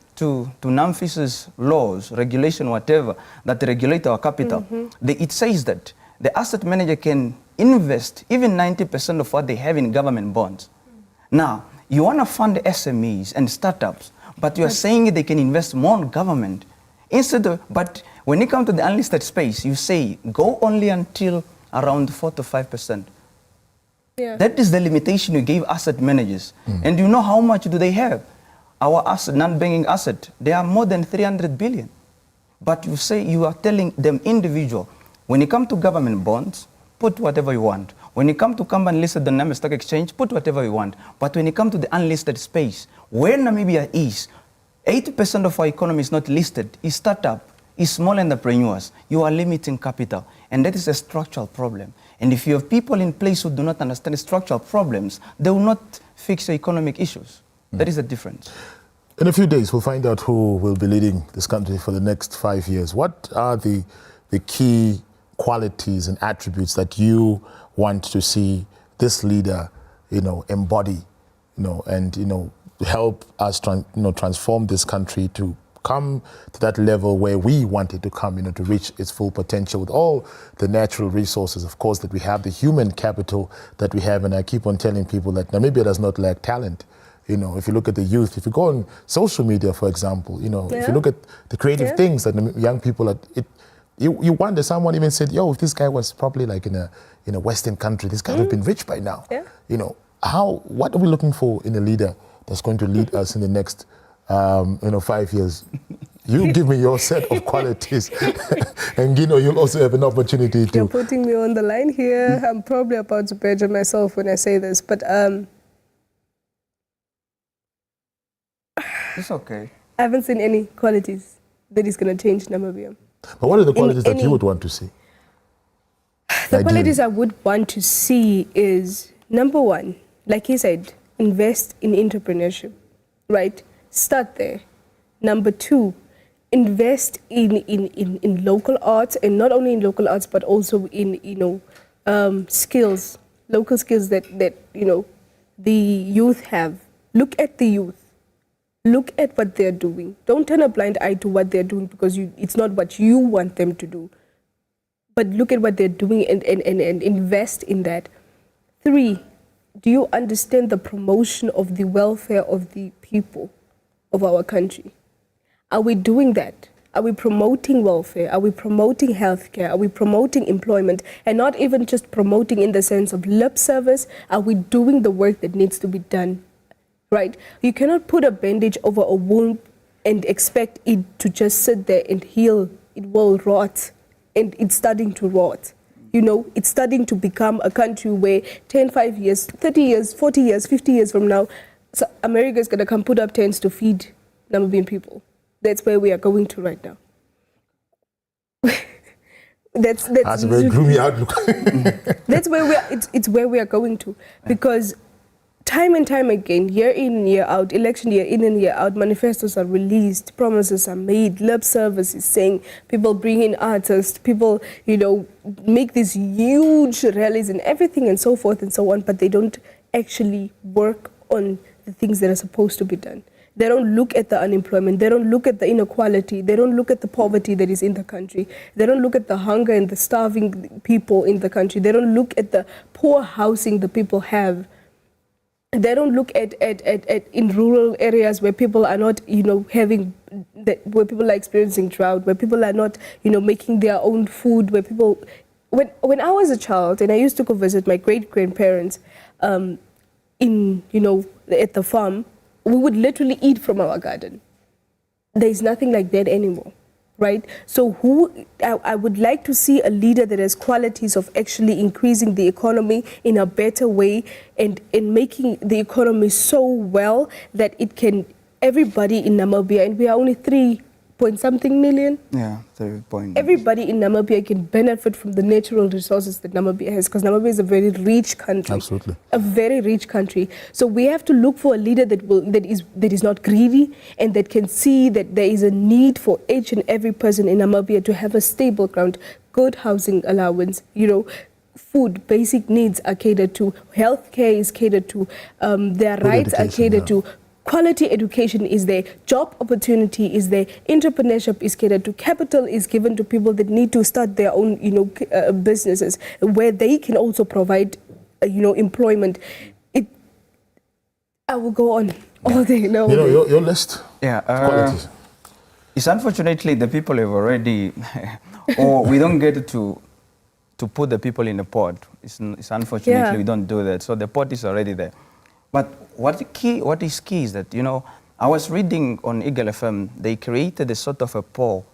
[SPEAKER 5] NAMFIS's laws, regulation, whatever, that regulate our capital, it says that the asset manager can invest even 90% of what they have in government bonds. Now, you want to fund SMEs and startups, but you are saying they can invest more in government. But when it comes to the unlisted space, you say go only until around 4 to 5%. That is the limitation you gave asset managers. And you know how much do they have? Our asset, non-banking asset, they are more than 300 billion. But you say you are telling them individual, when it comes to government bonds, put whatever you want. When it comes to company listed on the Namibian Stock Exchange, put whatever you want. But when it comes to the unlisted space, where Namibia is, 80% of our economy is not listed, is startup, is small entrepreneurs. You are limiting capital, and that is a structural problem. And if you have people in place who do not understand the structural problems, they will not fix the economic issues. That is the difference.
[SPEAKER 3] In a few days, we'll find out who will be leading this country for the next 5 years. What are the key qualities and attributes that you want to see this leader, embody, and, help us, transform this country to come to that level where we want it to come, to reach its full potential with all the natural resources, of course, that we have, the human capital that we have. And I keep on telling people that Namibia does not lack talent. If you look at the youth, if you go on social media, for example, if you look at the creative things that young people are, you wonder, someone even said, if this guy was probably like in a Western country, this guy would have been rich by now. What are we looking for in a leader that's going to lead us in the next 5 years? You give me your set of qualities, and you'll also have an opportunity to.
[SPEAKER 4] You're putting me on the line here. I'm probably about to perjure myself when I say this, but
[SPEAKER 5] it's okay.
[SPEAKER 4] I haven't seen any qualities that is going to change Namibia.
[SPEAKER 3] But what are the qualities that you would want to see?
[SPEAKER 4] The qualities I would want to see is, number one, like you said, invest in entrepreneurship, right? Start there. Number two, invest in local arts, and not only in local arts, but also in, skills, local skills that the youth have. Look at the youth. Look at what they're doing. Don't turn a blind eye to what they're doing because it's not what you want them to do. But look at what they're doing and invest in that. Three, do you understand the promotion of the welfare of the people of our country? Are we doing that? Are we promoting welfare? Are we promoting healthcare? Are we promoting employment? And not even just promoting in the sense of lip service. Are we doing the work that needs to be done? Right? You cannot put a bandage over a wound and expect it to just sit there and heal. It will rot, and it's starting to rot. It's starting to become a country where 10, 5 years, 30 years, 40 years, 50 years from now, America is going to come put up tents to feed Namibian people. That's where we are going to right now. That's
[SPEAKER 3] a very gloomy outlook.
[SPEAKER 4] That's where it's where we are going to, because time and time again, year in and year out, election year in and year out, manifestos are released, promises are made, lip service is saying, people bring in artists, people, make these huge rallies and everything and so forth and so on, but they don't actually work on the things that are supposed to be done. They don't look at the unemployment, they don't look at the inequality, they don't look at the poverty that is in the country, they don't look at the hunger and the starving people in the country, they don't look at the poor housing the people have. They don't look at in rural areas where people are not, where people are experiencing drought, where people are not, making their own food, where people, when I was a child and I used to go visit my great-grandparents at the farm, we would literally eat from our garden. There's nothing like that anymore. Right? So I would like to see a leader that has qualities of actually increasing the economy in a better way and in making the economy so well that it can, everybody in Namibia, and we are only 3-point-something million.
[SPEAKER 5] Yeah, 3 point.
[SPEAKER 4] Everybody in Namibia can benefit from the natural resources that Namibia has, because Namibia is a very rich country.
[SPEAKER 3] Absolutely.
[SPEAKER 4] A very rich country. So we have to look for a leader that is not greedy and that can see that there is a need for each and every person in Namibia to have a stable ground, good housing allowance, food, basic needs are catered to, healthcare is catered to, their rights are catered to. Quality education is there, job opportunity is there, entrepreneurship is catered to, capital is given to people that need to start their own, businesses where they can also provide, employment. I will go on all day.
[SPEAKER 3] Your list.
[SPEAKER 5] Yeah.
[SPEAKER 3] Qualities.
[SPEAKER 5] It's unfortunately the people have already, or we don't get to put the people in the pot. It's unfortunately we don't do that. So the pot is already there. But what is key is that, I was reading on Eagle FM, they created a sort of a poll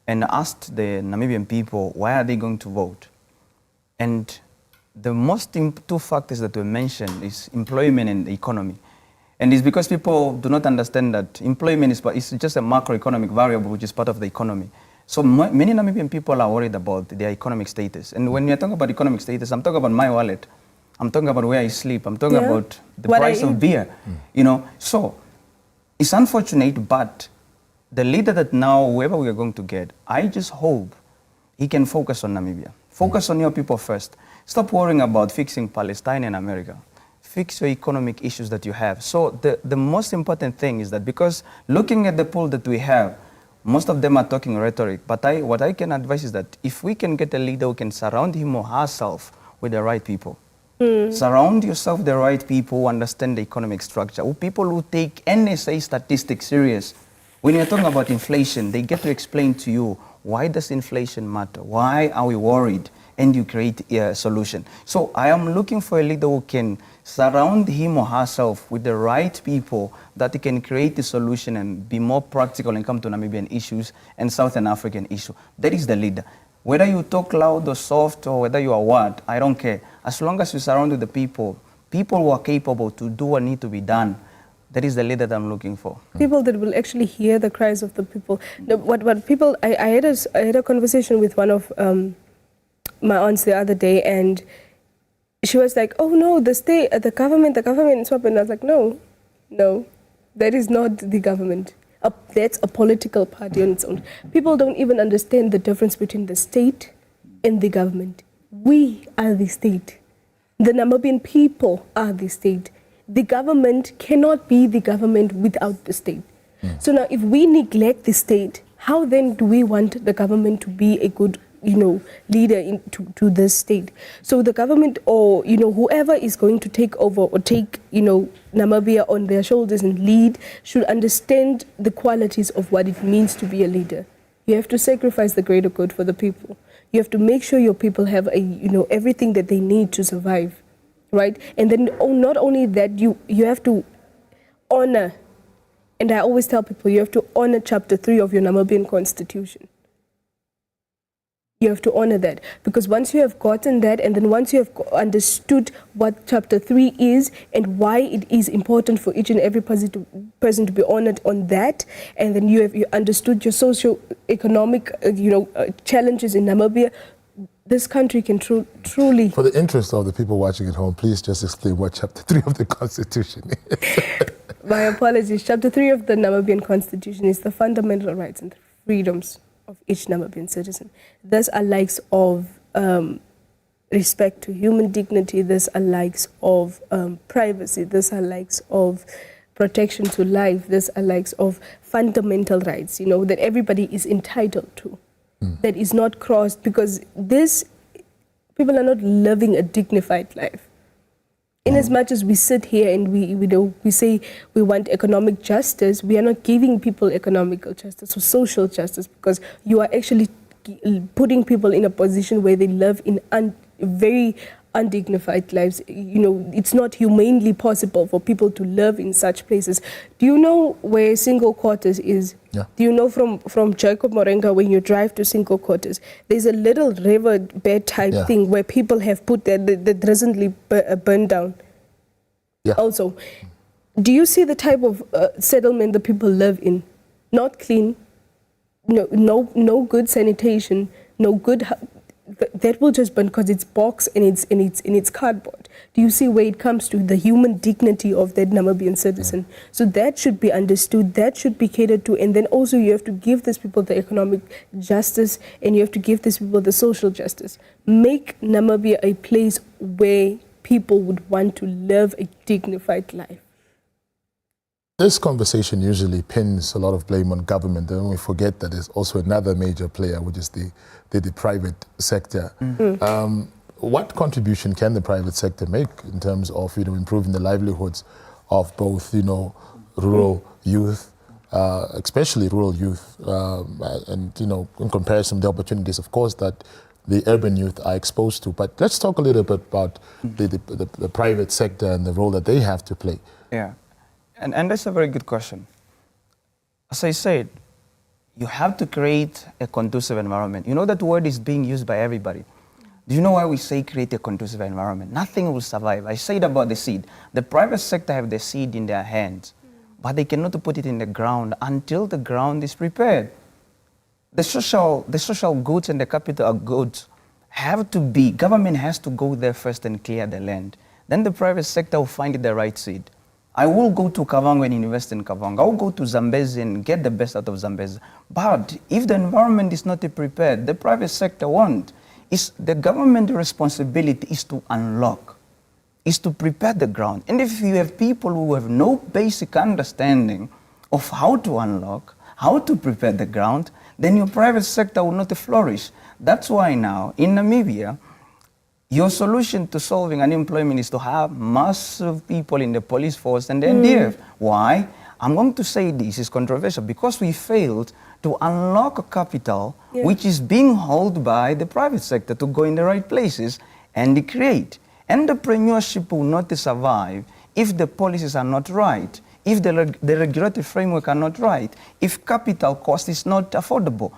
[SPEAKER 5] and asked the Namibian people, why are they going to vote? And the most two factors that were mentioned is employment and the economy. And it's because people do not understand that employment is just a macroeconomic variable, which is part of the economy. So many Namibian people are worried about their economic status. And when you're talking about economic status, I'm talking about my wallet. I'm talking about where I sleep. I'm talking about the price of beer. So it's unfortunate, but the leader that now, whoever we are going to get, I just hope he can focus on Namibia. Focus on your people first. Stop worrying about fixing Palestine and America. Fix your economic issues that you have. So the most important thing is that, because looking at the pool that we have, most of them are talking rhetoric, but what I can advise is that if we can get a leader who can surround him or herself with the right people, surround yourself with the right people who understand the economic structure, who people who take NSA statistics serious. When you're talking about inflation, they get to explain to you, why does inflation matter? Why are we worried? And you create a solution. So I am looking for a leader who can surround him or herself with the right people that can create a solution and be more practical and come to Namibian issues and Southern African issue. That is the leader. Whether you talk loud or soft or whether you are what, I don't care. As long as you surround with the people who are capable to do what needs to be done, that is the leader that I'm looking for.
[SPEAKER 4] People that will actually hear the cries of the people. What people, I had a conversation with one of my aunts the other day, and she was like, oh no, the government is swap. And I was like, no, that is not the government. That's a political party on its own. People don't even understand the difference between the state and the government. We are the state. The Namibian people are the state. The government cannot be the government without the state. So now if we neglect the state, how then do we want the government to be a good leader to this state? So the government, or whoever is going to take over or take Namibia on their shoulders and lead, should understand the qualities of what it means to be a leader. You have to sacrifice the greater good for the people. You have to make sure your people have everything that they need to survive, right? And then not only that, you have to honor, and I always tell people, you have to honor Chapter 3 of your Namibian Constitution. You have to honor that, because once you have gotten that, and then once you have understood what Chapter 3 is and why it is important for each and every person to be honored on that, and then you understood your socio-economic challenges in Namibia, this country can truly...
[SPEAKER 3] For the interest of the people watching at home, please just explain what Chapter 3 of the Constitution is.
[SPEAKER 4] My apologies. Chapter 3 of the Namibian Constitution is the fundamental rights and freedoms of each Namibian citizen. These are likes of respect to human dignity. These are likes of privacy. These are likes of protection to life. These are likes of fundamental rights, that everybody is entitled to. That is not crossed, because people are not living a dignified life. In as much as we sit here and we say we want economic justice, we are not giving people economical justice or social justice, because you are actually putting people in a position where they live in very undignified lives. It's not humanely possible for people to live in such places. Do you know where single quarters is? Yeah. Do you know from Jacob Morenga, when you drive to single quarters, there's a little river bed type thing where people have put that recently burned down? Yeah. Also, do you see the type of settlement the people live in? Not clean, no good sanitation, no good... That will just burn because it's box and it's cardboard. Do you see where it comes to the human dignity of that Namibian citizen? So that should be understood, that should be catered to, and then also you have to give these people the economic justice, and you have to give these people the social justice. Make Namibia a place where people would want to live a dignified life.
[SPEAKER 3] This conversation usually pins a lot of blame on government, and we forget that there's also another major player, which is the private sector. What contribution can the private sector make in terms of improving the livelihoods of both rural youth, especially rural youth, and in comparison the opportunities, of course, that the urban youth are exposed to? But let's talk a little bit about the private sector and the role that they have to play.
[SPEAKER 5] Yeah. And that's a very good question. As I said, you have to create a conducive environment. That word is being used by everybody. Do you know why we say create a conducive environment? Nothing will survive. I said about the seed. The private sector have the seed in their hands, but they cannot put it in the ground until the ground is prepared. The social goods and the capital goods have to be, government has to go there first and clear the land. Then the private sector will find the right seed. I will go to Kavango and invest in Kavango. I will go to Zambezi and get the best out of Zambezi. But if the environment is not prepared, the private sector won't. Is the government responsibility is to unlock, is to prepare the ground. And if you have people who have no basic understanding of how to unlock, how to prepare the ground, then your private sector will not flourish. That's why now in Namibia, your solution to solving unemployment is to have massive people in the police force and the NDF. Why? I'm going to say this is controversial because we failed to unlock a capital which is being held by the private sector to go in the right places and create. Entrepreneurship will not survive if the policies are not right, if the regulatory framework are not right, if capital cost is not affordable.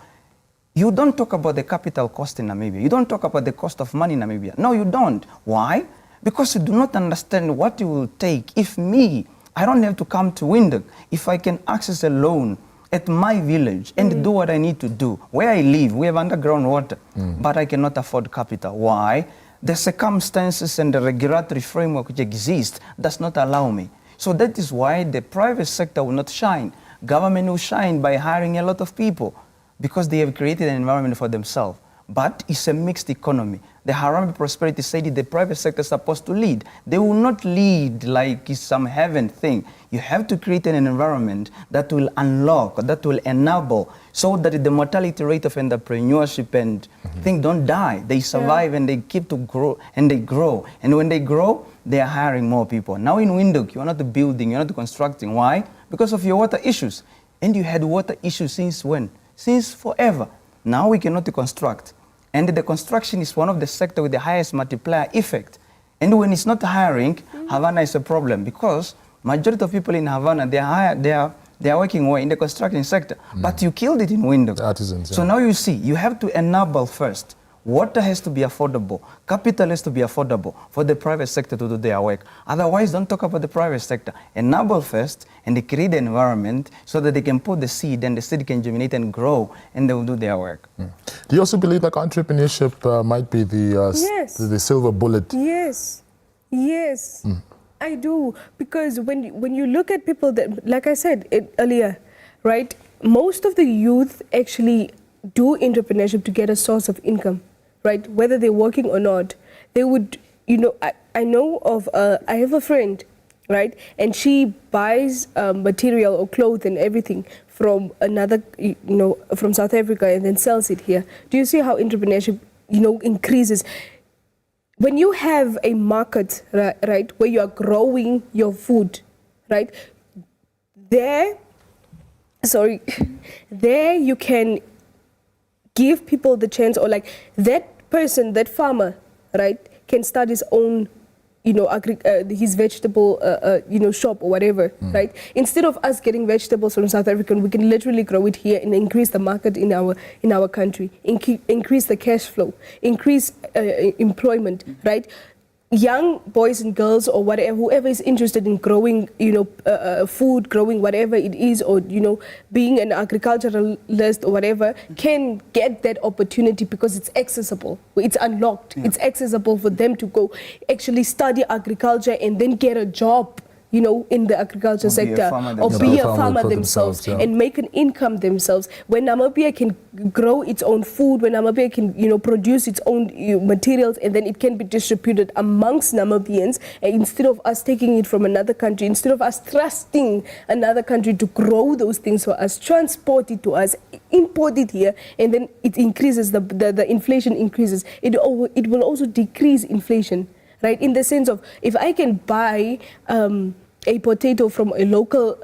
[SPEAKER 5] You don't talk about the capital cost in Namibia. You don't talk about the cost of money in Namibia. No, you don't. Why? Because you do not understand what it will take. If I don't have to come to Windhoek, if I can access a loan at my village and do what I need to do. Where I live, we have underground water, but I cannot afford capital. Why? The circumstances and the regulatory framework which exist does not allow me. So that is why the private sector will not shine. Government will shine by hiring a lot of people because they have created an environment for themselves. But it's a mixed economy. The Harambee Prosperity said that the private sector is supposed to lead. They will not lead like it's some heaven thing. You have to create an environment that will unlock, that will enable, so that the mortality rate of entrepreneurship and things don't die. They survive and they keep to grow and they grow. And when they grow, they are hiring more people. Now in Windhoek, you're not building, you're not constructing. Why? Because of your water issues. And you had water issues since when? Since forever. Now we cannot construct. And the construction is one of the sectors with the highest multiplier effect. And when it's not hiring, Havana is a problem because majority of people in Havana, they are working in the construction sector. But you killed it in Windhoek.
[SPEAKER 3] Artisans,
[SPEAKER 5] So now you see, you have to enable first. Water has to be affordable. Capital has to be affordable for the private sector to do their work. Otherwise, don't talk about the private sector. Enable first and they create the environment so that they can put the seed and the seed can germinate and grow and they will do their work.
[SPEAKER 3] Do you also believe like entrepreneurship might be the silver bullet?
[SPEAKER 4] Yes, yes, I do. Because when you look at people that, like I said earlier, right, most of the youth actually do entrepreneurship to get a source of income, right? Whether they're working or not, they would, I know of, I have a friend, right? And she buys material or clothes and everything from another, from South Africa and then sells it here. Do you see how entrepreneurship, increases? When you have a market, right, where you are growing your food, right, there you can give people the chance, or like that person, that farmer, right, can start his own, his vegetable, shop or whatever, right? Instead of us getting vegetables from South Africa, we can literally grow it here and increase the market in our country, increase the cash flow, increase employment, right? Young boys and girls or whatever, whoever is interested in growing, food, growing whatever it is, or, being an agriculturalist or whatever, can get that opportunity because it's accessible. It's unlocked. It's accessible for them to go actually study agriculture and then get a job, in the agriculture sector, or be a farmer themselves and make an income themselves. When Namibia can grow its own food, when Namibia can, produce its own materials, and then it can be distributed amongst Namibians, and instead of us taking it from another country, instead of us trusting another country to grow those things for us, transport it to us, import it here, and then it increases, the inflation increases. It will also decrease inflation, right? In the sense of, if I can buy a potato from a local,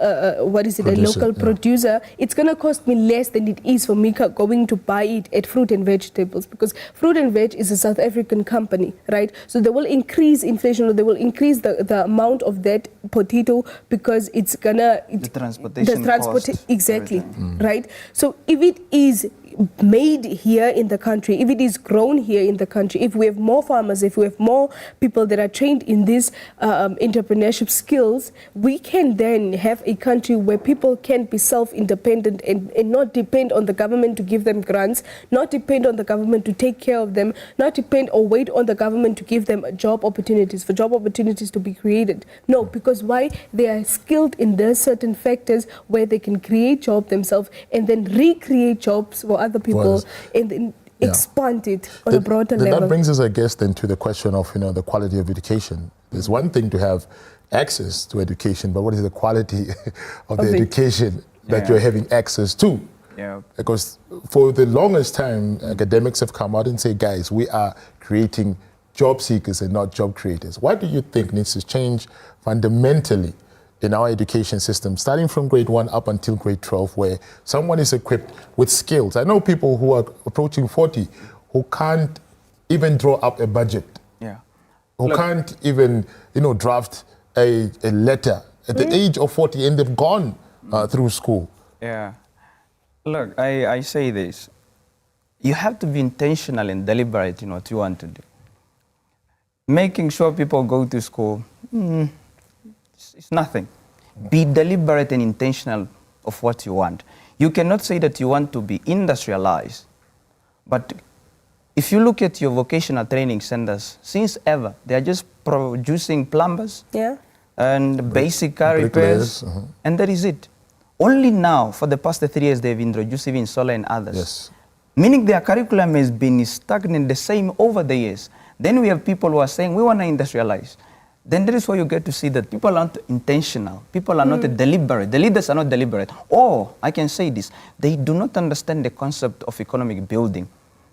[SPEAKER 4] producer, it's going to cost me less than it is for me going to buy it at Fruit and Vegetables, because Fruit and Veg is a South African company, right? So they will increase inflation, or they will increase the amount of that potato because it's gonna...
[SPEAKER 5] The transportation cost.
[SPEAKER 4] Exactly, right? So if it is made here in the country, if it is grown here in the country, if we have more farmers, if we have more people that are trained in these entrepreneurship skills, we can then have a country where people can be self-independent and not depend on the government to give them grants, not depend on the government to take care of them, not depend or wait on the government to give them job opportunities, for job opportunities to be created. No, because why? They are skilled in those certain factors where they can create jobs themselves and then recreate jobs for other people, and expand it on a broader
[SPEAKER 3] Then
[SPEAKER 4] level.
[SPEAKER 3] that brings us, I guess, then to the question of, the quality of education. There's one thing to have access to education, but what is the quality of the
[SPEAKER 4] it.
[SPEAKER 3] education that
[SPEAKER 5] Yeah.
[SPEAKER 3] you're having access to?
[SPEAKER 5] Yeah.
[SPEAKER 3] Because for the longest time, academics have come out and say, guys, we are creating job seekers and not job creators. What do you think needs to change fundamentally in our education system, starting from grade 1 up until grade 12, where someone is equipped with skills? I know people who are approaching 40 who can't even draw up a budget,
[SPEAKER 5] Yeah.
[SPEAKER 3] who can't even, draft a letter at the age of 40, and they've gone through school.
[SPEAKER 5] Yeah. Look, I say this. You have to be intentional and deliberate in what you want to do. Making sure people go to school, it's nothing. Be deliberate and intentional of what you want. You cannot say that you want to be industrialized, but if you look at your vocational training centers, since ever, they are just producing plumbers and basic car repairs, and that is it. Only now, for the past 3 years, they've introduced even solar and others.
[SPEAKER 3] Yes.
[SPEAKER 5] Meaning their curriculum has been stagnant the same over the years. Then we have people who are saying, we want to industrialize. Then that is where you get to see that people aren't intentional. People are not deliberate. The leaders are not deliberate. Or, I can say this, they do not understand the concept of economic building.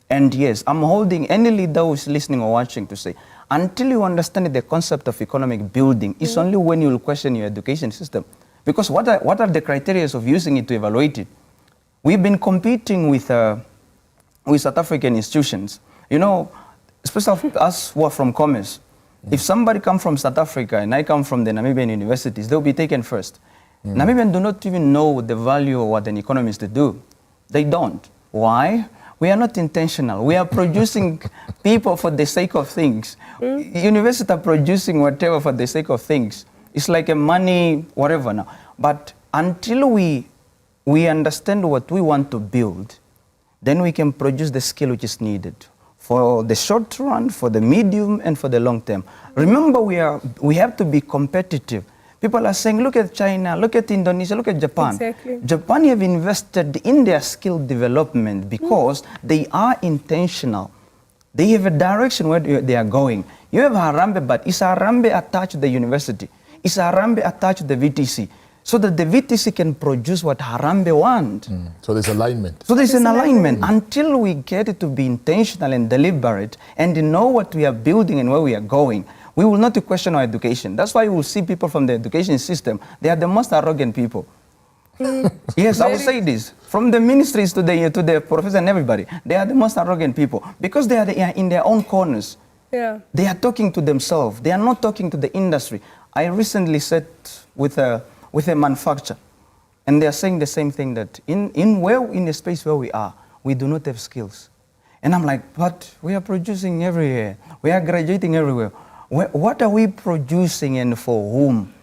[SPEAKER 5] And yes, I'm holding any leader who is listening or watching to say, until you understand the concept of economic building, it's only when you will question your education system. Because what are the criteria of using it to evaluate it? We've been competing with South African institutions. Especially us who are from commerce. If somebody comes from South Africa and I come from the Namibian universities, they'll be taken first. Namibians do not even know the value of what an economist do. They don't. Why? We are not intentional. We are producing people for the sake of things. Universities are producing whatever for the sake of things. It's like a money, whatever now. But until we understand what we want to build, then we can produce the skill which is needed for the short run, for the medium, and for the long term. Remember, we have to be competitive. People are saying, look at China, look at Indonesia, look at Japan.
[SPEAKER 4] Exactly.
[SPEAKER 5] Japan have invested in their skill development because they are intentional. They have a direction where they are going. You have Harambee, but is Harambee attached to the university? Is Harambee attached to the VTC? So that the VTC can produce what Harambee want.
[SPEAKER 3] So there's alignment.
[SPEAKER 5] So there's an alignment. Until we get it to be intentional and deliberate and know what we are building and where we are going, we will not question our education. That's why you will see people from the education system, they are the most arrogant people. Yes, I will say this. From the ministries to the professor and everybody, they are the most arrogant people because they are in their own corners.
[SPEAKER 4] Yeah.
[SPEAKER 5] They are talking to themselves. They are not talking to the industry. I recently sat with a manufacturer, and they are saying the same thing, that in the space where we are, we do not have skills. And I'm like, but we are producing everywhere. We are graduating everywhere. What are we producing and for whom?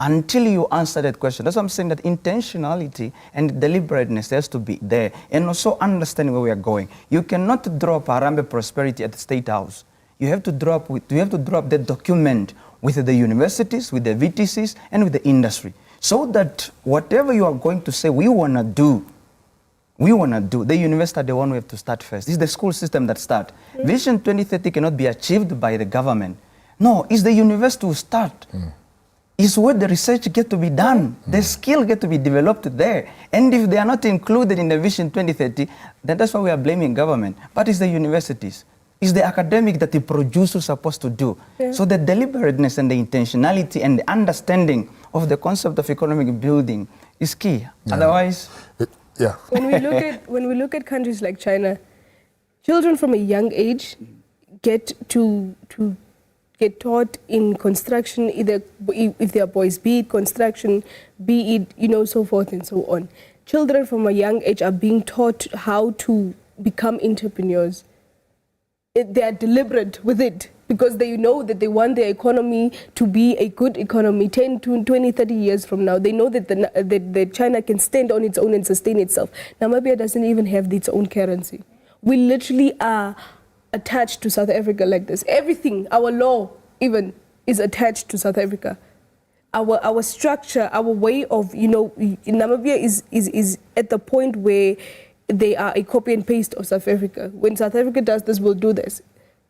[SPEAKER 5] Until you answer that question. That's why I'm saying that intentionality and deliberateness has to be there, and also understanding where we are going. You cannot drop Harambee prosperity at the State House. You have to drop the document with the universities, with the VTCs, and with the industry, so that whatever you are going to say we want to do, the university are the one we have to start first. It's the school system that start. Vision 2030 cannot be achieved by the government. No, it's the university who start. It's where the research get to be done. The skill get to be developed there. And if they are not included in the Vision 2030, then that's why we are blaming government. But it's the universities. It's the academic that the producer is supposed to do. So the deliberateness and the intentionality and the understanding of the concept of economic building is key. Otherwise,
[SPEAKER 4] When we look at countries like China, children from a young age get taught in construction, either if they are boys, be it construction, be it so forth and so on. Children from a young age are being taught how to become entrepreneurs. They are deliberate with it because they know that they want their economy to be a good economy 10, 20, 30 years from now. They know that that China can stand on its own and sustain itself. Namibia doesn't even have its own currency. We literally are attached to South Africa like this. Everything, our law even, is attached to South Africa. Our structure, our way of, Namibia is at the point where they are a copy and paste of South Africa. When South Africa does this, we'll do this.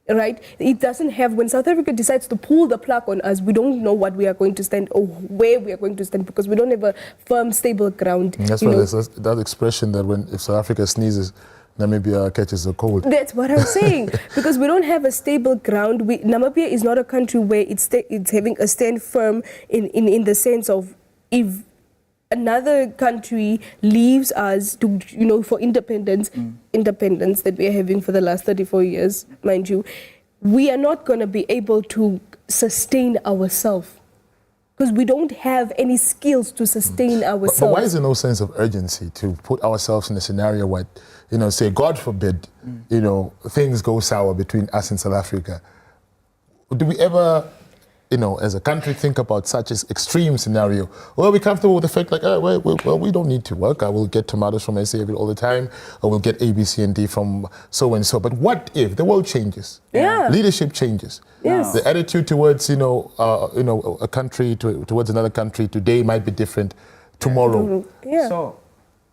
[SPEAKER 4] Right? It doesn't have, when South Africa decides to pull the plug on us, we don't know what we are going to stand or where we are going to stand because we don't have a firm, stable ground.
[SPEAKER 3] And that's why there's that expression that if South Africa sneezes, Namibia catches a cold.
[SPEAKER 4] That's what I'm saying. Because we don't have a stable ground. Namibia is not a country where it's having a stand firm in the sense of if another country leaves us to, for independence that we are having for the last 34 years, mind you, we are not going to be able to sustain ourselves because we don't have any skills to sustain ourselves.
[SPEAKER 3] But why is there no sense of urgency to put ourselves in a scenario where, say, God forbid, things go sour between us and South Africa? Do we ever, as a country, think about such an extreme scenario? Or are we comfortable with the fact like, well, we don't need to work. I will get tomatoes from SA all the time, or we'll get A, B, C, and D from so and so. But what if the world changes?
[SPEAKER 4] Yeah.
[SPEAKER 3] Leadership changes.
[SPEAKER 4] Yes.
[SPEAKER 3] The attitude towards, a country towards another country today might be different tomorrow.
[SPEAKER 4] Yeah.
[SPEAKER 5] So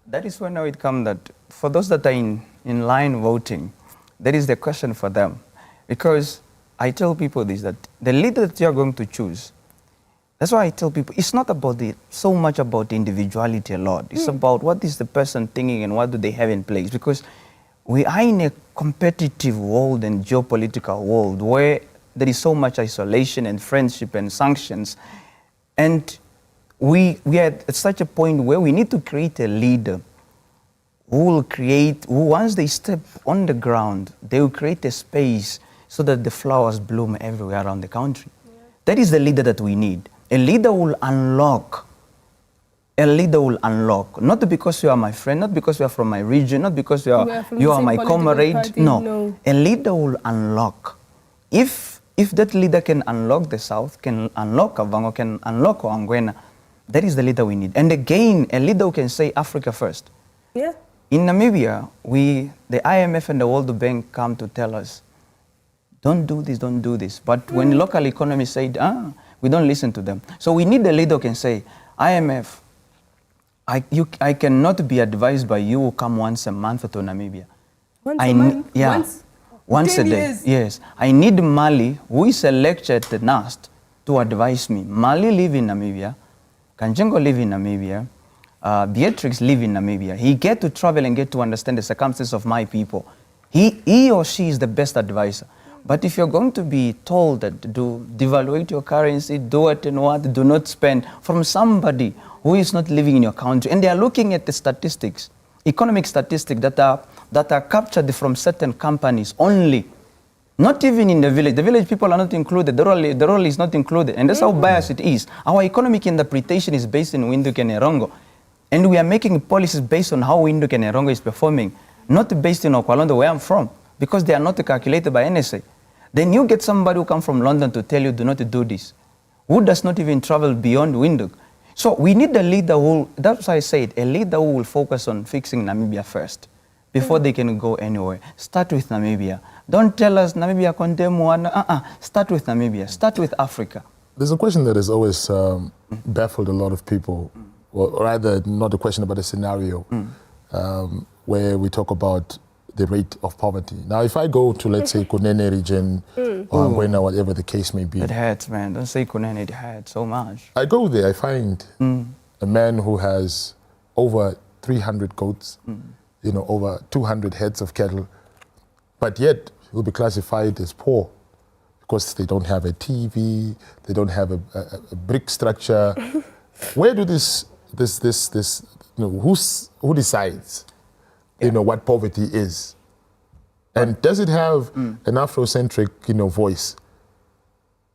[SPEAKER 5] that is when now it comes that for those that are in line voting, that is the question for them. Because I tell people this, that the leader that you are going to choose, that's why I tell people, it's not about so much about the individuality a lot. It's about what is the person thinking and what do they have in place. Because we are in a competitive world and geopolitical world where there is so much isolation and friendship and sanctions. And we are at such a point where we need to create a leader who once they step on the ground, they will create a space so that the flowers bloom everywhere around the country. Yeah. That is the leader that we need. A leader will unlock. Not because you are my friend, not because you are from my region, not because you are my comrade. No. A leader will unlock. If that leader can unlock the South, can unlock Kavango, can unlock Angwena, that is the leader we need. And again, a leader who can say Africa first.
[SPEAKER 4] Yeah.
[SPEAKER 5] In Namibia, the IMF and the World Bank come to tell us, don't do this. But when local economies say, we don't listen to them. So we need a leader who can say, IMF, I cannot be advised by you who come once a month to Namibia.
[SPEAKER 4] Once a month?
[SPEAKER 5] Yeah. Once a day.
[SPEAKER 4] Years.
[SPEAKER 5] Yes. I need Mali, who is a lecturer at the NAST, to advise me. Mali live in Namibia. Kanjengo live in Namibia. Beatrix live in Namibia. He get to travel and get to understand the circumstances of my people. He or she is the best advisor. But if you're going to be told that devaluate your currency, do it and what, do not spend, from somebody who is not living in your country, and they are looking at the statistics, economic statistics that are captured from certain companies only, not even in the village. The village people are not included. The rural is not included, and that's how biased it is. Our economic interpretation is based in Windhoek and Erongo, and we are making policies based on how Windhoek and Erongo is performing, not based in Okwalondo, where I'm from, because they are not calculated by NSA. Then you get somebody who comes from London to tell you do not do this, who does not even travel beyond Windhoek. So we need a leader that's why I said, a leader who will focus on fixing Namibia first, before they can go anywhere. Start with Namibia. Don't tell us Namibia condemn one. Start with Namibia. Start with Africa.
[SPEAKER 3] There's a question that has always baffled a lot of people, or rather not a question but a scenario, where we talk about the rate of poverty. Now, if I go to, let's say, Kunene region, or Angwena, whatever the case may be.
[SPEAKER 5] It hurts, man. Don't say Kunene, it hurts so much.
[SPEAKER 3] I go there, I find a man who has over 300 goats, over 200 heads of cattle, but yet he'll be classified as poor because they don't have a TV, they don't have a brick structure. Where do who decides? What poverty is, and does it have an Afrocentric, voice?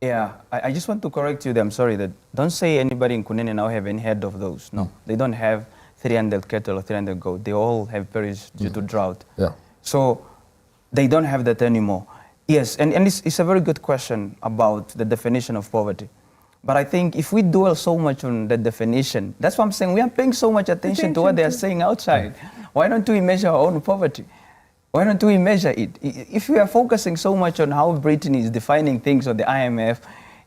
[SPEAKER 5] Yeah, I just want to correct you there. I'm sorry that don't say anybody in Kunene now have any head of those. No, they don't have 300 cattle or 300 goat. They all have perished due to drought.
[SPEAKER 3] Yeah.
[SPEAKER 5] So they don't have that anymore. Yes, and it's a very good question about the definition of poverty. But I think if we dwell so much on the definition, that's what I'm saying. We are paying so much attention to what they are saying outside. Why don't we measure our own poverty? Why don't we measure it? If we are focusing so much on how Britain is defining things or the IMF,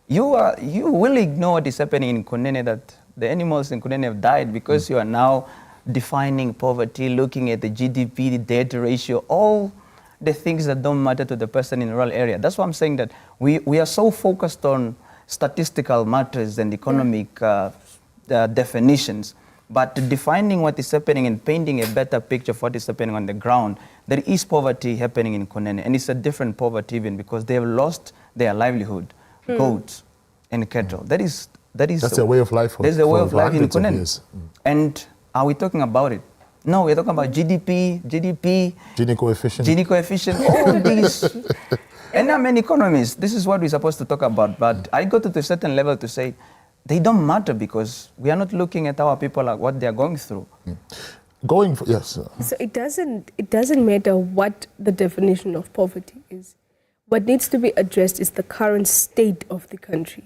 [SPEAKER 5] you will ignore what is happening in Kunene, that the animals in Kunene have died because you are now defining poverty, looking at the GDP, the debt ratio, all the things that don't matter to the person in the rural area. That's why I'm saying that we are so focused on statistical matters and economic definitions, but defining what is happening and painting a better picture of what is happening on the ground. There is poverty happening in Kunene, and it's a different poverty even because they have lost their livelihood, goats and cattle. That's
[SPEAKER 3] a way of life.
[SPEAKER 5] There's a way of life in Kunene. And are we talking about it? No, we're talking about GDP, Gini coefficient, all these. And I'm an economist. This is what we're supposed to talk about. But I go to a certain level to say, they don't matter because we are not looking at our people like what they are going through.
[SPEAKER 3] Yes.
[SPEAKER 4] So it doesn't matter what the definition of poverty is. What needs to be addressed is the current state of the country,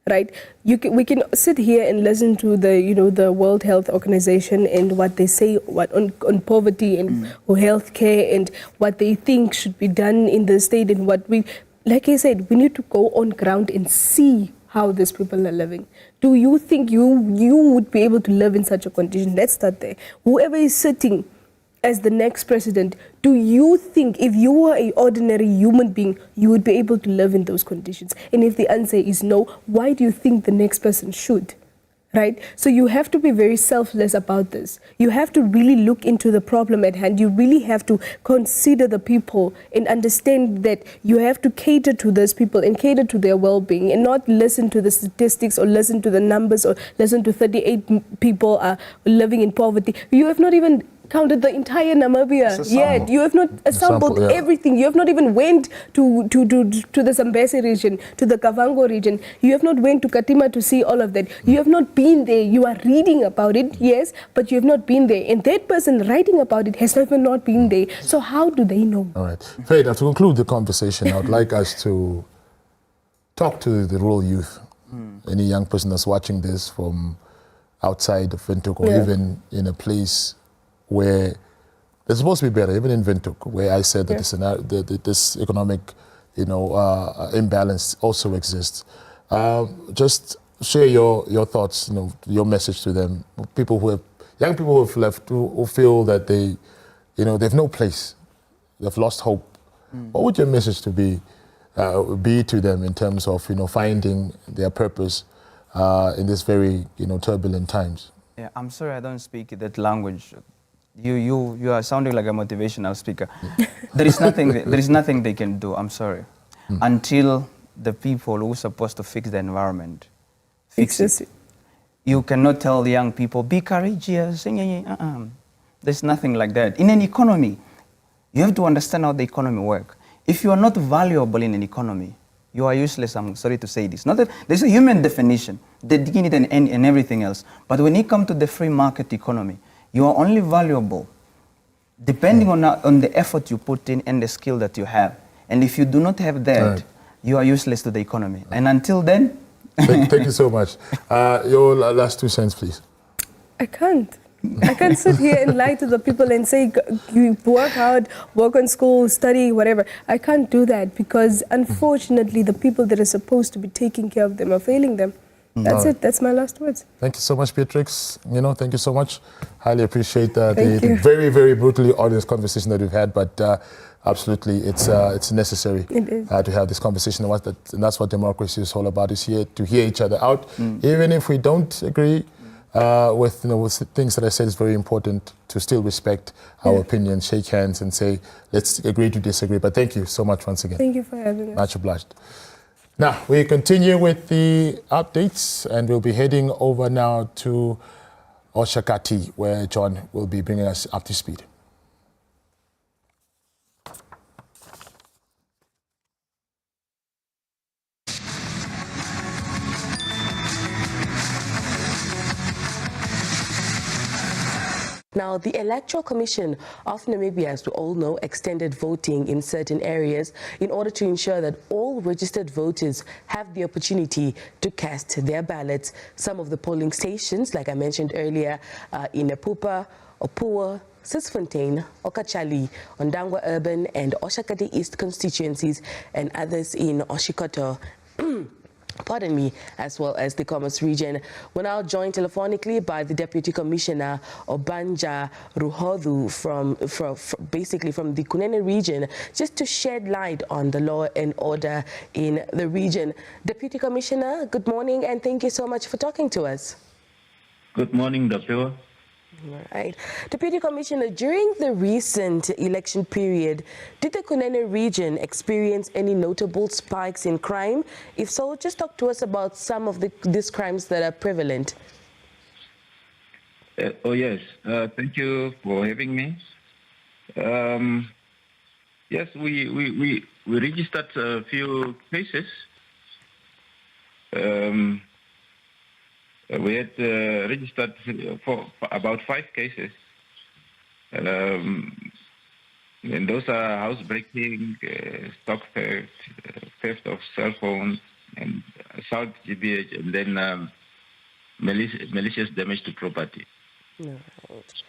[SPEAKER 4] right? We can sit here and listen to the World Health Organization and what they say on poverty and healthcare and what they think should be done in the state and like I said, we need to go on ground and see how these people are living. Do you think you would be able to live in such a condition? Let's start there. Whoever is sitting as the next president, do you think if you were an ordinary human being, you would be able to live in those conditions? And if the answer is no, why do you think the next person should? Right? So you have to be very selfless about this. You have to really look into the problem at hand. You really have to consider the people and understand that you have to cater to those people and cater to their well-being and not listen to the statistics or listen to the numbers or listen to 38 people living in poverty. You have not even counted the entire Namibia yet. You have not assembled everything. You have not even went to the Zambezi region, to the Kavango region. You have not went to Katima to see all of that. You have not been there. You are reading about it, yes, but you have not been there. And that person writing about it has even not been there. So how do they know?
[SPEAKER 3] All right. Faith, to conclude the conversation, I would like us to talk to the rural youth. Any young person that's watching this from outside of Windhoek or even in a place where it's supposed to be better, even in Windhoek, where I said that this economic, imbalance also exists. Just share your thoughts, your message to them. Young people who have left, who feel that they have no place, they've lost hope. What would your message be to them in terms of finding their purpose in this very turbulent times?
[SPEAKER 5] Yeah, I'm sorry I don't speak that language. You are sounding like a motivational speaker. There is nothing they can do, I'm sorry, until the people who are supposed to fix the environment fix it. You cannot tell the young people, be courageous. There's nothing like that. In an economy, you have to understand how the economy works. If you are not valuable in an economy, you are useless. I'm sorry to say this. Not that there's a human definition, the dignity and everything else. But when it comes to the free market economy, you are only valuable depending on the effort you put in and the skill that you have. And if you do not have that, you are useless to the economy. And until then...
[SPEAKER 3] Thank you so much. Your last 2 cents, please.
[SPEAKER 4] I can't sit here and lie to the people and say, you work hard, work on school, study, whatever. I can't do that because, unfortunately, the people that are supposed to be taking care of them are failing them. That's it. That's my last words.
[SPEAKER 3] Thank you so much, Beatrix. Thank you so much. Highly appreciate the very, very brutally honest conversation that we've had, but absolutely, it's necessary to have this conversation. And that's what democracy is all about, is here to hear each other out. Even if we don't agree with the things that I said, it's very important to still respect our opinions, shake hands and say, let's agree to disagree. But thank you so much once again.
[SPEAKER 4] Thank you for having us.
[SPEAKER 3] Much obliged. Now, we continue with the updates and we'll be heading over now to Oshakati, where John will be bringing us up to speed.
[SPEAKER 6] Now, the Electoral Commission of Namibia, as we all know, extended voting in certain areas in order to ensure that all registered voters have the opportunity to cast their ballots. Some of the polling stations, like I mentioned earlier, in Epupa, Opua, Sisfontein, Okachali, Ondangwa Urban and Oshakati East constituencies, and others in Oshikoto. as well as the Commerce region. We're now joined telephonically by the Deputy Commissioner Obanja Ruhodhu from the Kunene region, just to shed light on the law and order in the region. Deputy Commissioner, good morning, and thank you so much for talking to us.
[SPEAKER 7] Good morning, Dr.
[SPEAKER 6] All right. Deputy Commissioner, during the recent election period, did the Kunene region experience any notable spikes in crime? If so, just talk to us about some of these crimes that are prevalent.
[SPEAKER 7] Oh, yes. Thank you for having me. Yes, we registered a few cases. We had registered for about 5 cases. And those are housebreaking, stock theft of cell phones, and assault GBH, and then malicious damage to property.
[SPEAKER 6] Right.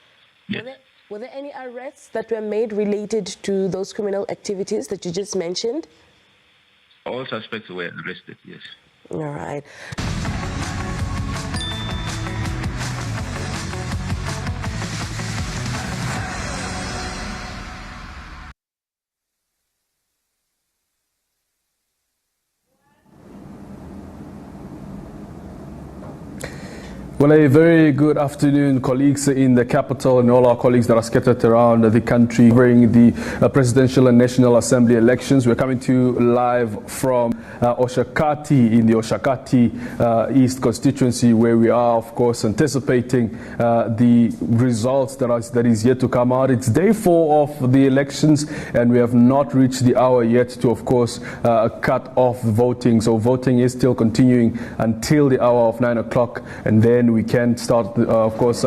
[SPEAKER 7] Yes.
[SPEAKER 6] Were there any arrests that were made related to those criminal activities that you just mentioned?
[SPEAKER 7] All suspects were arrested, yes.
[SPEAKER 6] All right.
[SPEAKER 8] Well, a very good afternoon, colleagues in the capital and all our colleagues that are scattered around the country covering the presidential and national assembly elections. We're coming to you live from Oshakati in the Oshakati East constituency, where we are, of course, anticipating the results that is yet to come out. It's day 4 of the elections, and we have not reached the hour yet to, of course, cut off voting. So voting is still continuing until the hour of 9 o'clock, and then we can start, of course,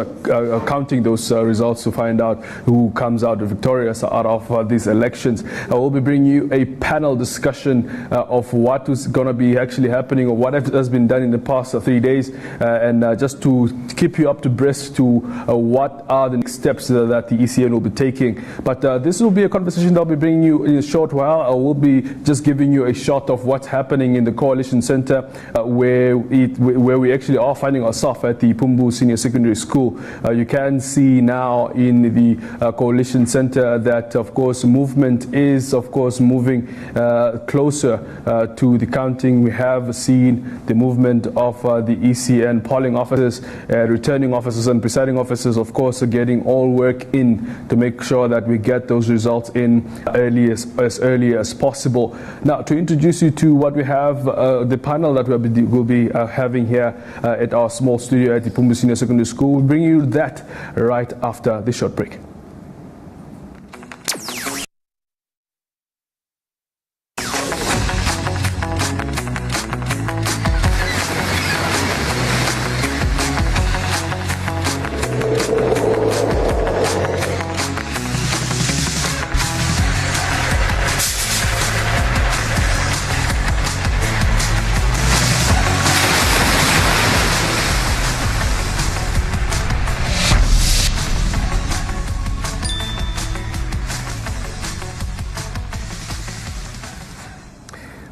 [SPEAKER 8] counting those results to find out who comes out victorious out of these elections. I will be bringing you a panel discussion of what is going to be actually happening, or what has been done in the past 3 days, and just to keep you up to breast to what are the next steps that the ECN will be taking. But this will be a conversation that I'll be bringing you in a short while. I will be just giving you a shot of what's happening in the Coalition Center, where we actually are finding ourselves at the Pumbu Senior Secondary School. You can see now in the Coalition Center that, of course, movement is, of course, moving closer to the counting. We have seen the movement of the ECN polling officers, returning officers and presiding officers, of course, getting all work in to make sure that we get those results in as early as possible. Now, to introduce you to what we have, the panel that we'll be having here at our small studio at the Pumbu Senior Secondary School. We'll bring you that right after this short break.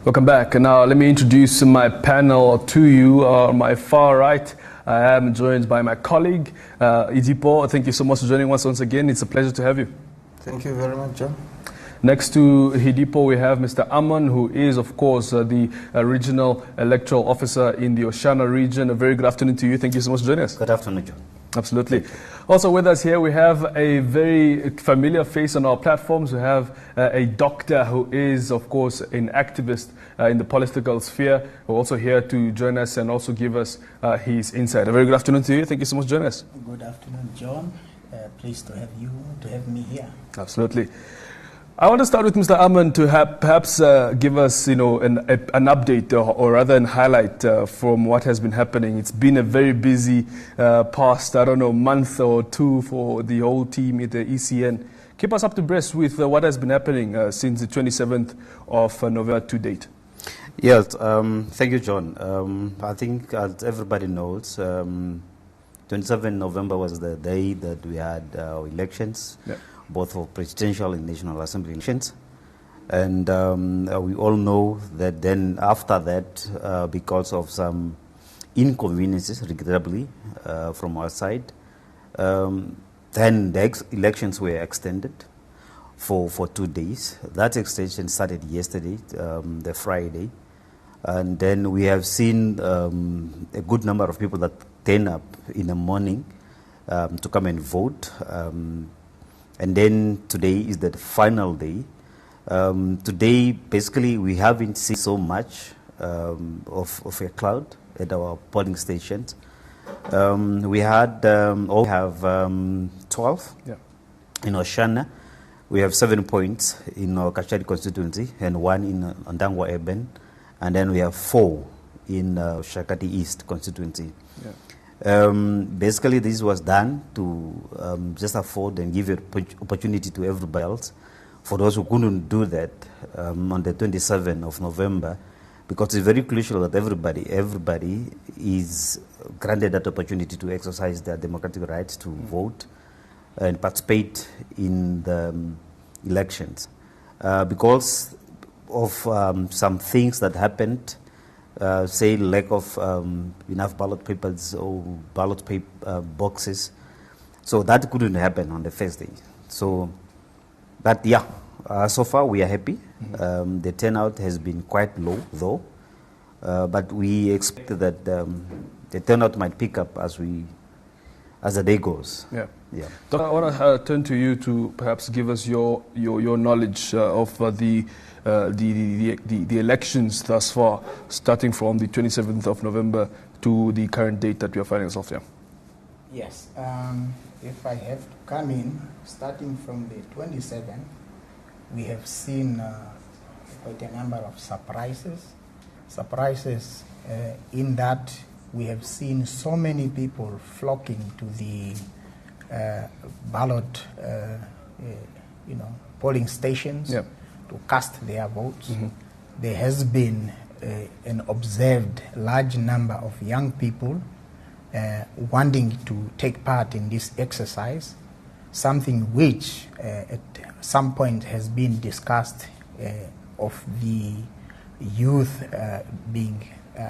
[SPEAKER 8] Welcome back. Now, let me introduce my panel to you. On my far right, I am joined by my colleague, Idipo. Thank you so much for joining us once again. It's a pleasure to have you.
[SPEAKER 9] Thank you very much, John.
[SPEAKER 8] Next to Hidipo, we have Mr. Aman, who is, of course, the regional electoral officer in the Oshana region. A very good afternoon to you. Thank you so much for joining us.
[SPEAKER 9] Good afternoon, John.
[SPEAKER 8] Absolutely. Also with us here, we have a very familiar face on our platforms. We have a doctor who is, of course, an activist in the political sphere, who are also here to join us and also give us his insight. A very good afternoon to you. Thank you so much for joining us.
[SPEAKER 9] Good afternoon, John. Pleased to have me here.
[SPEAKER 8] Absolutely. I want to start with Mr. Aman to perhaps give us, an update or rather an highlight from what has been happening. It's been a very busy past, month or two for the whole team at the ECN. Keep us up to breast with what has been happening since the 27th of November to date.
[SPEAKER 9] Yes, thank you, John. I think, as everybody knows, 27 November was the day that we had elections. Yeah. Both for presidential and national assembly elections. And we all know that then after that, because of some inconveniences, regrettably, from our side, then the elections were extended for 2 days. That extension started yesterday, the Friday. And then we have seen a good number of people that turn up in the morning to come and vote. And then today is the final day. Today, basically, we haven't seen so much of a crowd at our polling stations. We have 12 in Oshana. We have 7 points in our Kashari constituency and 1 in Ndangwa Urban. And then we have 4 in Shakati East constituency. Basically, this was done to just afford and give an opportunity to everybody else. For those who couldn't do that on the 27th of November, because it's very crucial that everybody is granted that opportunity to exercise their democratic rights to vote and participate in the elections. Because of some things that happened, say lack of enough ballot papers or ballot boxes, so that couldn't happen on the first day. So, but yeah, so far we are happy. The turnout has been quite low though, but we expect that the turnout might pick up as the day goes.
[SPEAKER 8] Yeah.
[SPEAKER 9] Yeah.
[SPEAKER 8] Doctor, I want to turn to you to perhaps give us your knowledge of the elections thus far, starting from the 27th of November to the current date that we are finding ourselves here.
[SPEAKER 10] Yes. If I have to come in, starting from the 27th, we have seen quite a number of surprises. Surprises in that we have seen so many people flocking to the ballot, polling stations to cast their votes. There has been an observed large number of young people wanting to take part in this exercise, something which at some point has been discussed of the youth being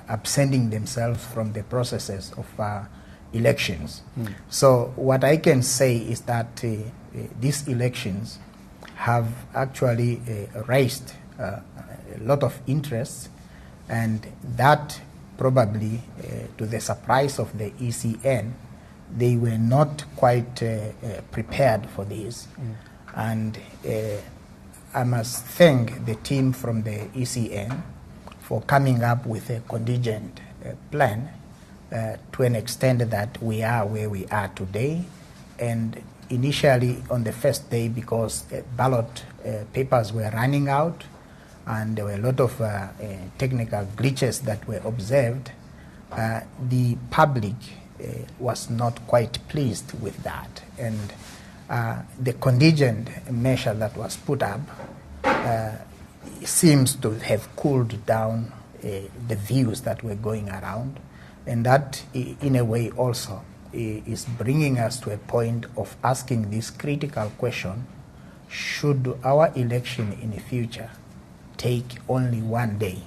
[SPEAKER 10] absenting themselves from the processes of elections. So what I can say is that these elections have actually raised a lot of interest, and that probably to the surprise of the ECN, they were not quite prepared for this. And I must thank the team from the ECN for coming up with a contingent plan to an extent that we are where we are today. And initially on the first day, because ballot papers were running out and there were a lot of technical glitches that were observed, the public was not quite pleased with that. And the contingent measure that was put up seems to have cooled down the views that were going around, and that in a way also is bringing us to a point of asking this critical question: should our election in the future take only 1 day?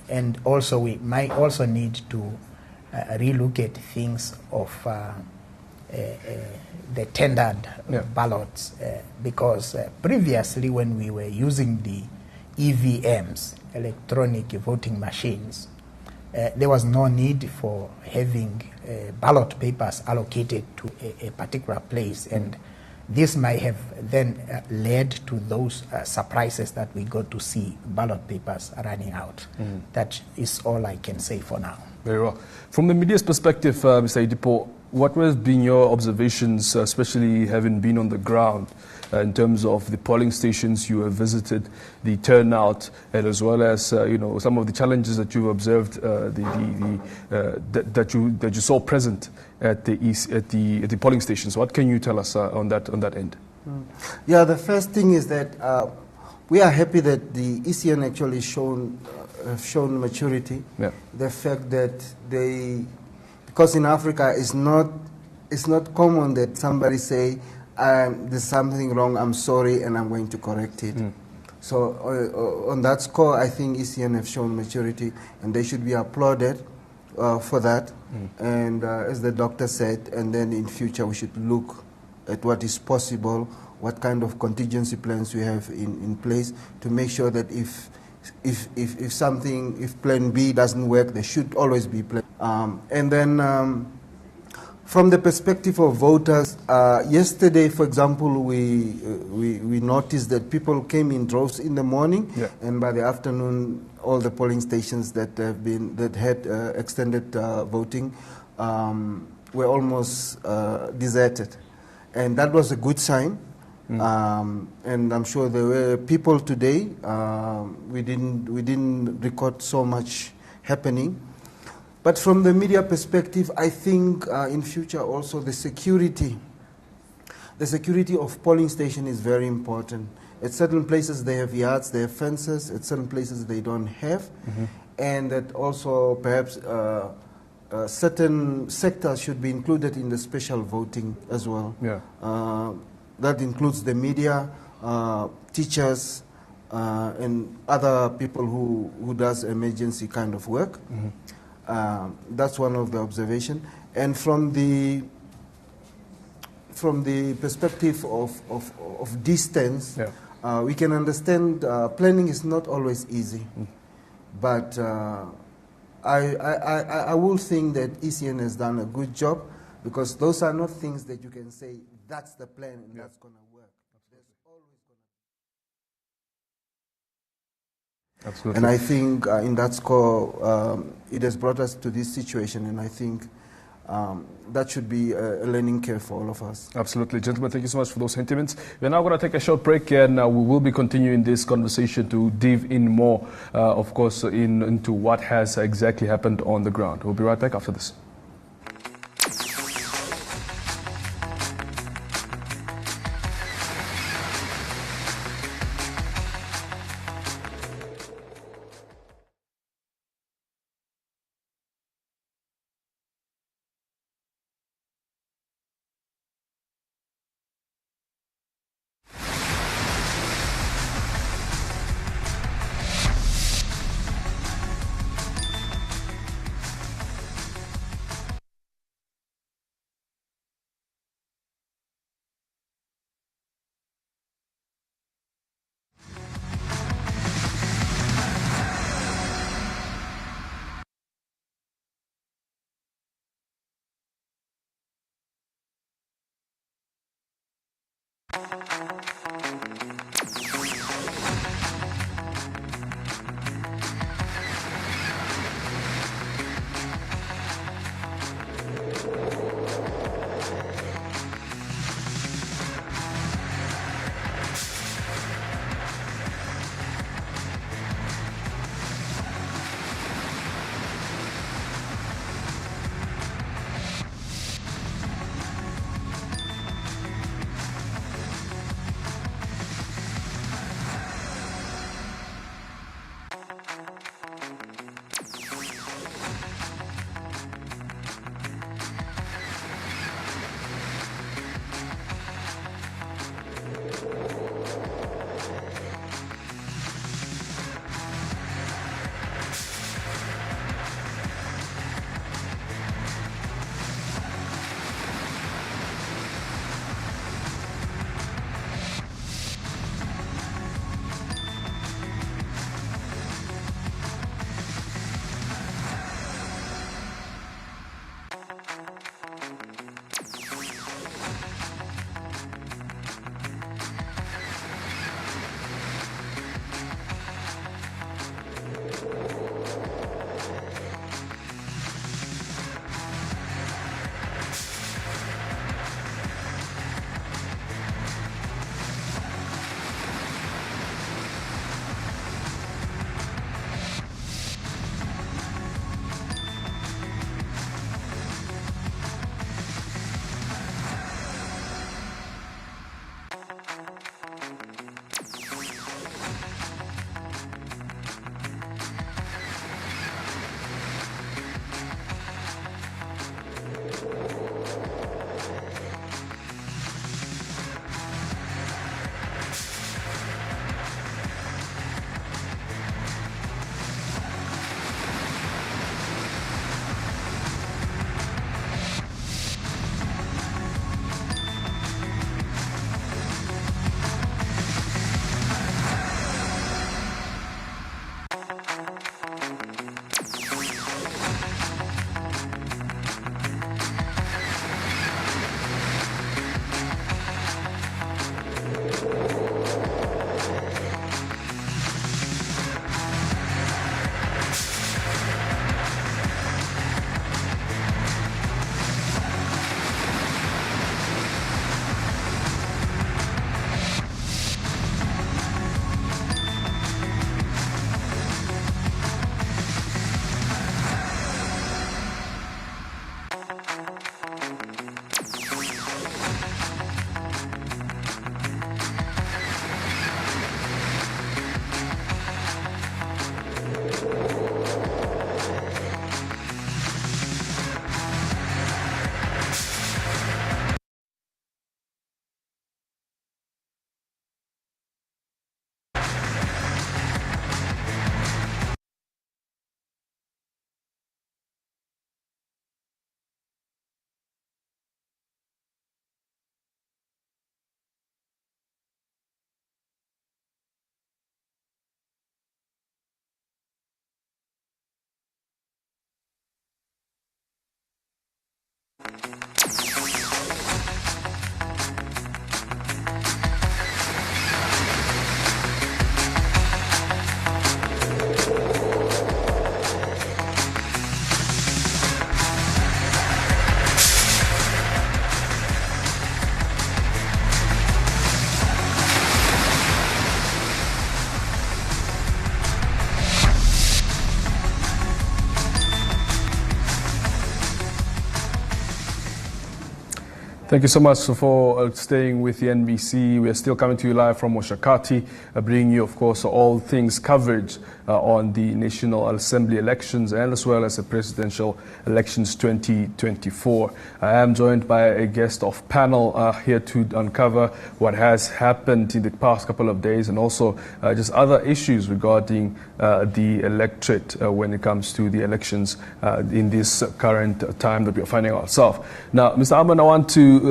[SPEAKER 10] And also we might also need to relook at things of the tendered ballots, because previously when we were using the EVMs, electronic voting machines, there was no need for having ballot papers allocated to a particular place, and this might have then led to those surprises that we got to see ballot papers running out. That is all I can say for now.
[SPEAKER 8] Very well. From the media's perspective, Mr. Idipo, what have been your observations, especially having been on the ground, in terms of the polling stations you have visited, the turnout, and as well as some of the challenges that you've observed, that you saw present at the polling stations? What can you tell us on that end?
[SPEAKER 11] Yeah, the first thing is that we are happy that the ECN actually have shown maturity.
[SPEAKER 8] Yeah.
[SPEAKER 11] The fact that because in Africa it's not common that somebody say there's something wrong, I'm sorry, and I'm going to correct it. So on that score, I think ECN have shown maturity, and they should be applauded for that. And as the doctor said, and then in future we should look at what is possible, what kind of contingency plans we have in place to make sure that if plan B doesn't work, there should always be plan. And then from the perspective of voters, yesterday, for example, we noticed that people came in droves in the morning, and by the afternoon, all the polling stations that had extended voting were almost deserted, and that was a good sign. And I'm sure there were people today. We didn't record so much happening. But from the media perspective, I think in future also the security of polling station is very important. At certain places they have yards, they have fences. At certain places they don't have. And that also perhaps certain sectors should be included in the special voting as well. That includes the media, teachers, and other people who does emergency kind of work. That's one of the observation. And from the perspective of distance, we can understand planning is not always easy. But I will think that ECN has done a good job, because those are not things that you can say, that's the plan and that's going to work. There's always going to.
[SPEAKER 8] Absolutely.
[SPEAKER 11] And I think in that score, it has brought us to this situation, and I think that should be a learning curve for all of us.
[SPEAKER 8] Absolutely. Gentlemen, thank you so much for those sentiments. We're now going to take a short break, and we will be continuing this conversation to dive in more, of course, into what has exactly happened on the ground. We'll be right back after this. Thank you so much for staying with the NBC. We are still coming to you live from Oshakati, bringing you, of course, all things coverage on the National Assembly elections and as well as the presidential elections 2024. I am joined by a guest of panel here to uncover what has happened in the past couple of days and also just other issues regarding the electorate when it comes to the elections in this current time that we are finding ourselves. Now, Mr. Aman, I want to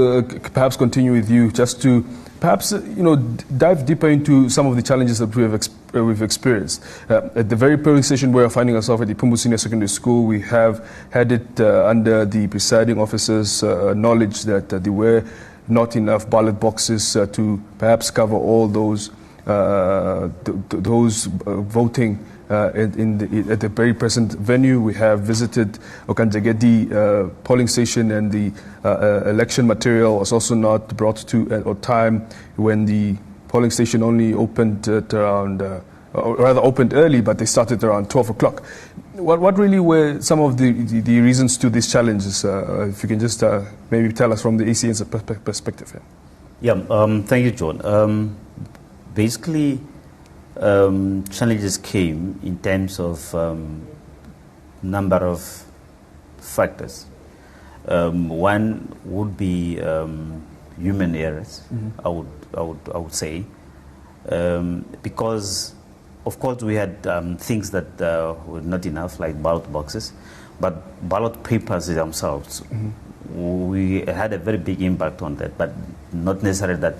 [SPEAKER 8] perhaps continue with you just to perhaps dive deeper into some of the challenges that we've experienced. At the very polling station where we're finding ourselves at the Pumbu Senior Secondary School, we have had it under the presiding officer's knowledge that there were not enough ballot boxes to perhaps cover all those voting at the very present venue. We have visited Okanjagedi polling station, and the election material was also not brought to a time when the polling station only opened at around, or rather opened early, but they started around 12 o'clock. What really were some of the reasons to these challenges? If you can just maybe tell us from the ACN's perspective.
[SPEAKER 9] Thank you, John. Basically, challenges came in terms of number of factors. One would be human errors. I would say, because of course we had things that were not enough, like ballot boxes, but ballot papers themselves. We had a very big impact on that, but not necessarily that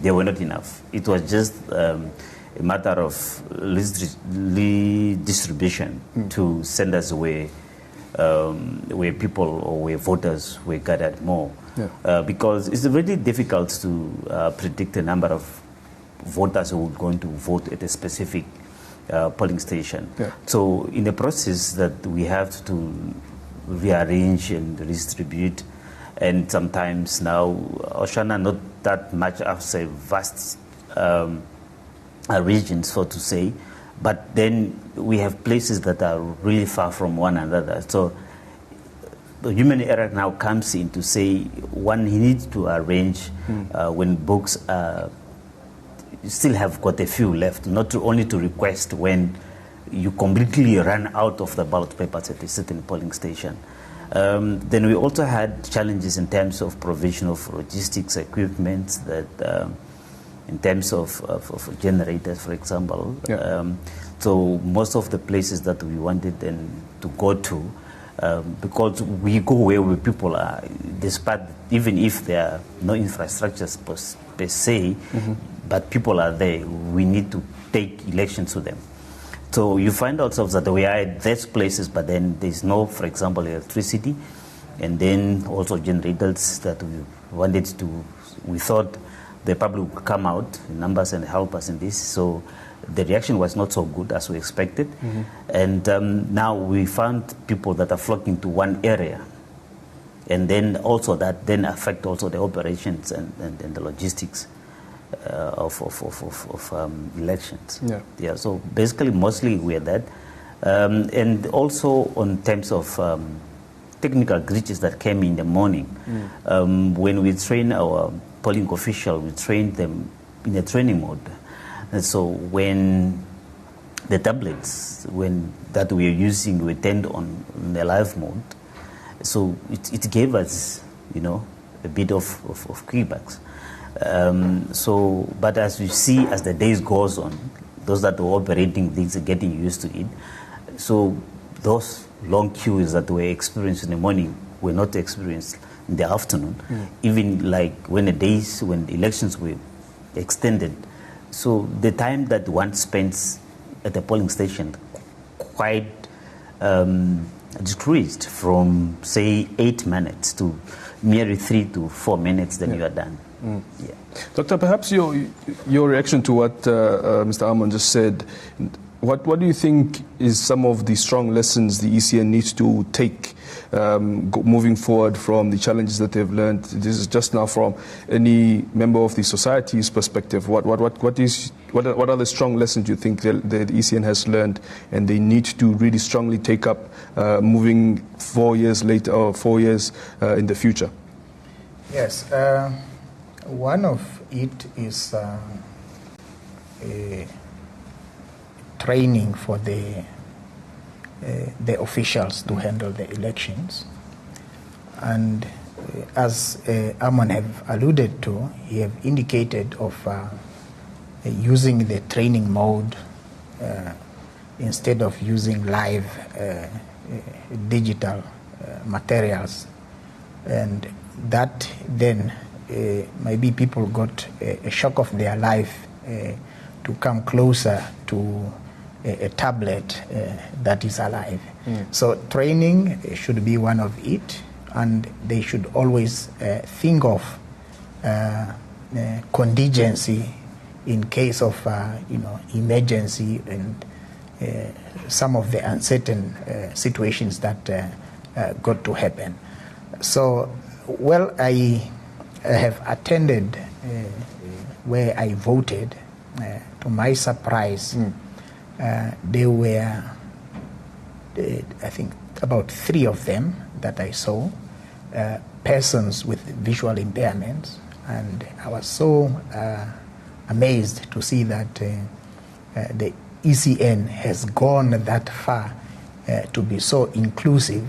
[SPEAKER 9] they were not enough. It was just a matter of distribution to send us away where people or where voters were gathered more. Because it's really difficult to predict the number of voters who are going to vote at a specific polling station. So in the process that we have to rearrange and redistribute, and sometimes now Oshana not that much as a vast region, so to say, but then we have places that are really far from one another. So the human error now comes in to say one needs to arrange when books still have got a few left, not only to request when you completely run out of the ballot papers at a certain polling station. Then we also had challenges in terms of provision of logistics equipment, that in terms of generators, for example. So most of the places that we wanted them to go to, because we go where people are, despite even if there are no infrastructures per se, but people are there, we need to take elections to them. So you find ourselves that we are at these places, but then there's no, for example, electricity, and then also generators that we wanted to, we thought they probably would come out in numbers and help us in this. So the reaction was not so good as we expected. And now we found people that are flocking to one area. And then also that then affect also the operations and the logistics of elections. So basically mostly we are that. And also on terms of technical glitches that came in the morning. When we train our polling official, we train them in a training mode. And so when the tablets that we are using were turned on the live mode, so it gave us, a bit of kickbacks. But as we see, as the days goes on, those that were operating things are getting used to it. So those long queues that were experienced in the morning were not experienced in the afternoon. Even like when the elections were extended. So the time that one spends at the polling station quite decreased from, say, 8 minutes to merely 3 to 4 minutes, then you are done.
[SPEAKER 8] Doctor, perhaps your reaction to what Mr. Amon just said, what do you think is some of the strong lessons the ECN needs to take moving forward from the challenges that they've learned? This is just now from any member of the society's perspective. What are the strong lessons you think the ECN has learned and they need to really strongly take up moving 4 years later or 4 years in the future?
[SPEAKER 10] Yes, one of it is training for the officials to handle the elections. And as Amon have alluded to, he have indicated of using the training mode instead of using live digital materials. And that then maybe people got a shock of their life to come closer to a tablet that is alive. So training should be one of it, and they should always think of contingency in case of emergency and some of the uncertain situations that got to happen. So, well, I have attended where I voted. To my surprise, there were, I think, about 3 of them that I saw, persons with visual impairments, and I was so amazed to see that the ECN has gone that far to be so inclusive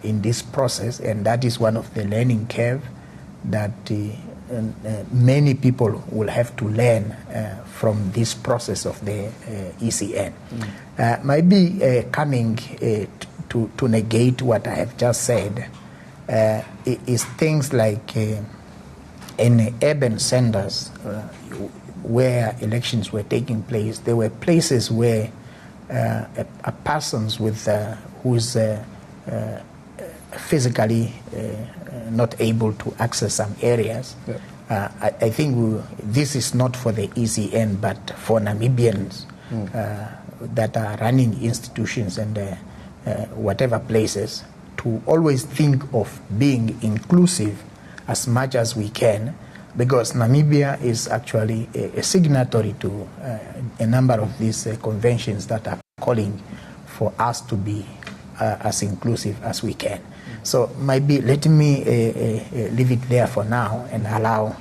[SPEAKER 10] in this process, and that is one of the learning curve that many people will have to learn from this process of the ECN. Maybe coming to negate what I have just said is things like in urban centers where elections were taking place, there were places where a persons with who's physically not able to access some areas. I think this is not for the ECN, but for Namibians that are running institutions and whatever places, to always think of being inclusive as much as we can, because Namibia is actually a signatory to a number of these conventions that are calling for us to be as inclusive as we can. So maybe let me leave it there for now and allow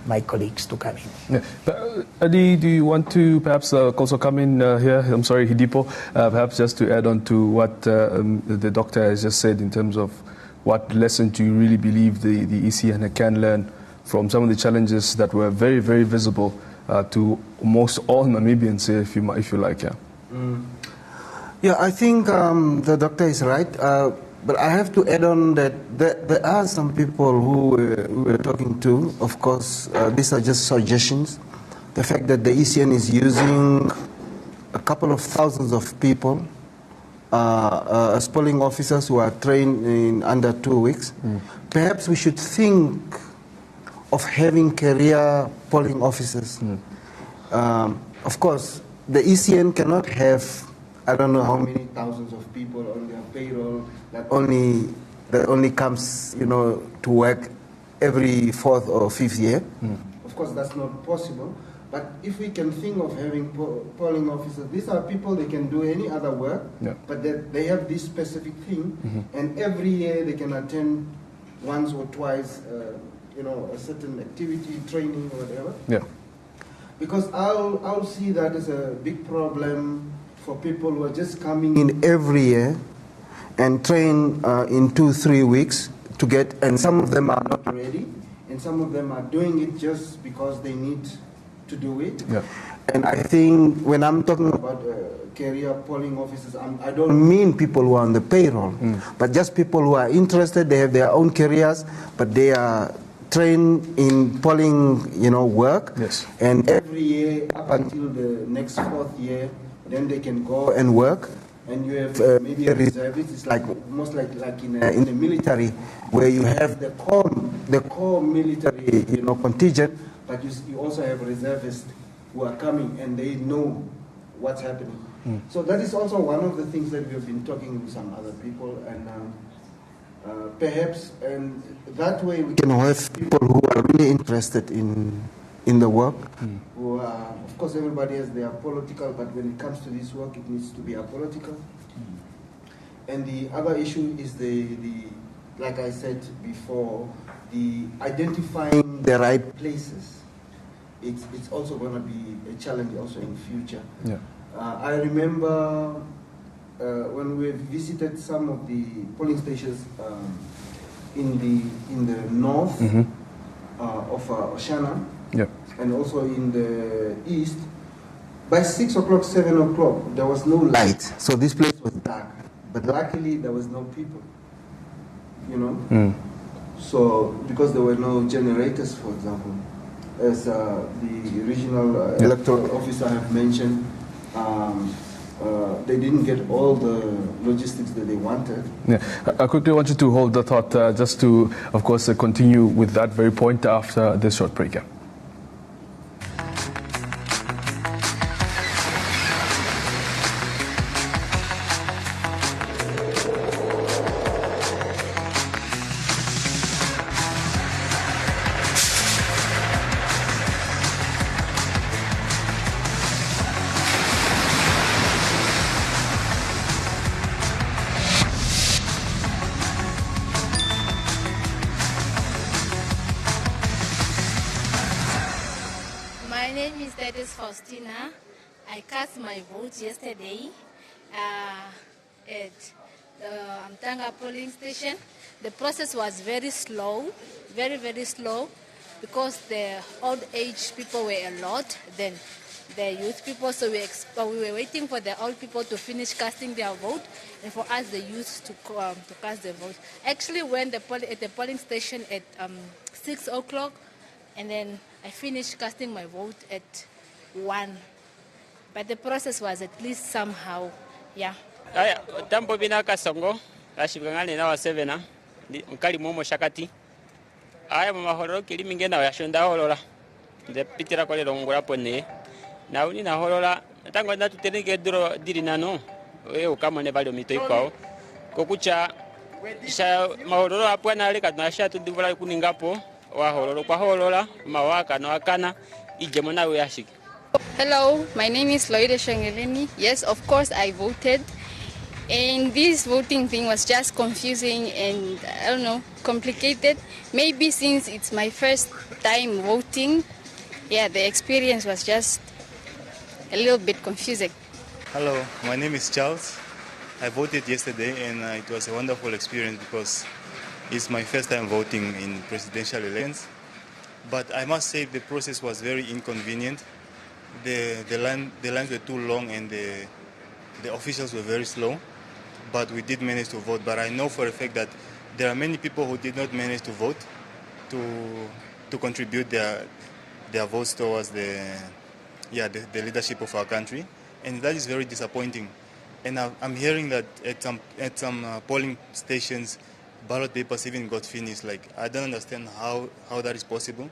[SPEAKER 10] my colleagues to come in.
[SPEAKER 8] Yeah. Adi, do you want to perhaps also come in here? I'm sorry, Hidipo, perhaps just to add on to what the doctor has just said in terms of what lessons do you really believe the ECN can learn from some of the challenges that were very, very visible to most all Namibians, if you like. Yeah.
[SPEAKER 11] Yeah, I think the doctor is right. But I have to add on that there are some people who we were talking to. Of course, these are just suggestions. The fact that the ECN is using a couple of thousands of people as polling officers who are trained in under 2 weeks. Perhaps we should think of having career polling officers. Of course, the ECN cannot have, I don't know how many thousands of people on their payroll that only comes, to work every 4th or 5th year. Of course, that's not possible. But if we can think of having polling officers, these are people, they can do any other work, but they have this specific thing, and every year they can attend once or twice, a certain activity, training, or whatever.
[SPEAKER 8] Yeah.
[SPEAKER 11] Because I'll see that as a big problem for people who are just coming in every year and train in 2-3 weeks to get, and some of them are not ready, and some of them are doing it just because they need to do it.
[SPEAKER 8] Yeah.
[SPEAKER 11] And I think when I'm talking about career polling officers, I don't mean people who are on the payroll, but just people who are interested, they have their own careers, but they are trained in polling, work.
[SPEAKER 8] Yes.
[SPEAKER 11] And every year up until the next 4th year, then they can go and work. And you have maybe a reservist. It's like almost like in the military, where you have the core military, contingent, but you also have reservists who are coming and they know what's happening. So that is also one of the things that we have been talking with some other people, and perhaps, and that way we can have people who are really interested in the work. Who are, of course, everybody has their political, but when it comes to this work, it needs to be apolitical. And the other issue is the like I said before, the identifying the right places, it's also going to be a challenge also in future.
[SPEAKER 8] Yeah.
[SPEAKER 11] I remember when we visited some of the polling stations in the north of Oshana, and also in the east. By 6 o'clock, 7 o'clock, there was no light, so this place was dark. But luckily, there was no people. You know, so because there were no generators, for example, as the regional electoral officer have mentioned. They didn't get all the logistics that they wanted.
[SPEAKER 8] Yeah. I quickly want you to hold the thought just to, of course, continue with that very point after this short break. Yeah.
[SPEAKER 12] Faustina. I cast my vote yesterday at the Amtanga polling station. The process was very slow, very, very slow, because the old age people were a lot, then the youth people, so we were waiting for the old people to finish casting their vote, and for us, the youth, to cast the vote. Actually, went at the polling station at 6 o'clock, and then I finished casting my vote at 1. But the process was at least somehow, yeah.
[SPEAKER 13] Aya, tambo bina kasongo, kashibangane na wa 7 mkali momo shakati. Aya mama hororo kili mingena wa shonda holola. Nde pitira kwa lelo ngora pone. Na uni na holola, tango na tutenike duro diri nano. Ukamone bali mito ikwao. Kokucha sha mahororo hapo na leka tunasha tudivula kuningapo wa hororo kwa holola mawaka na wakana ijemona uyashiki.
[SPEAKER 14] Hello, my name is Loida Shangelini. Yes, of course I voted. And this voting thing was just confusing and, I don't know, complicated. Maybe since it's my first time voting, yeah, the experience was just a little bit confusing.
[SPEAKER 15] Hello, my name is Charles. I voted yesterday and it was a wonderful experience because it's my first time voting in presidential elections. But I must say the process was very inconvenient. The lines were too long and the officials were very slow, but we did manage to vote. But I know for a fact that there are many people who did not manage to vote to contribute their votes towards the leadership of our country, and that is very disappointing. And I'm hearing that at some polling stations, ballot papers even got finished. Like, I don't understand how that is possible.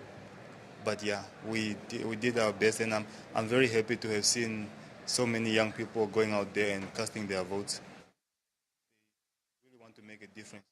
[SPEAKER 15] But yeah, we did our best, and I'm very happy to have seen so many young people going out there and casting their votes. They really want to make a difference.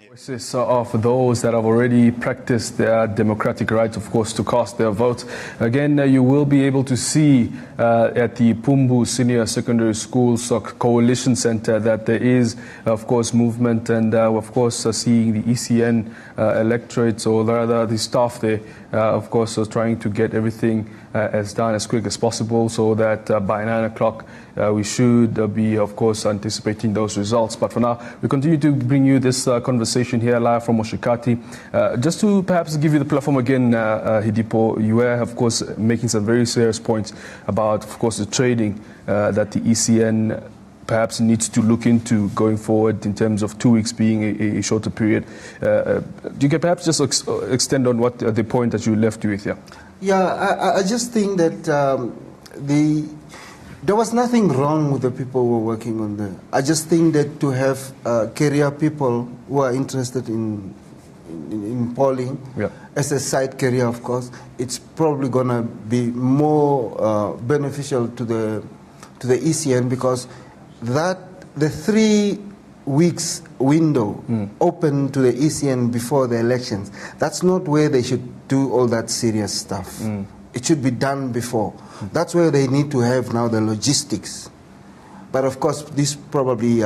[SPEAKER 8] Voices of those that have already practiced their democratic rights, of course, to cast their vote. Again, you will be able to see at the Pumbu Senior Secondary School Coalition Center that there is, of course, movement, and of course, seeing the ECN electorates, or rather the staff there, of course, trying to get everything as done as quick as possible, so that by 9 o'clock we should be, of course, anticipating those results. But for now, we continue to bring you this conversation here live from Oshikati. Just to perhaps give you the platform again, Hidipo, you were, of course, making some very serious points about, of course, the trading that the ECN perhaps needs to look into going forward in terms of 2 weeks being a shorter period. You can perhaps just extend on what the point that you left with here.
[SPEAKER 11] Yeah, I just think that there was nothing wrong with the people who were working on there. I just think that to have career people who are interested in polling as a side career, of course, it's probably going to be more beneficial to the ECN, because the 3 weeks window open to the ECN before the elections, that's not where they should do all that serious stuff. It should be done before. That's where they need to have now the logistics. But of course, this probably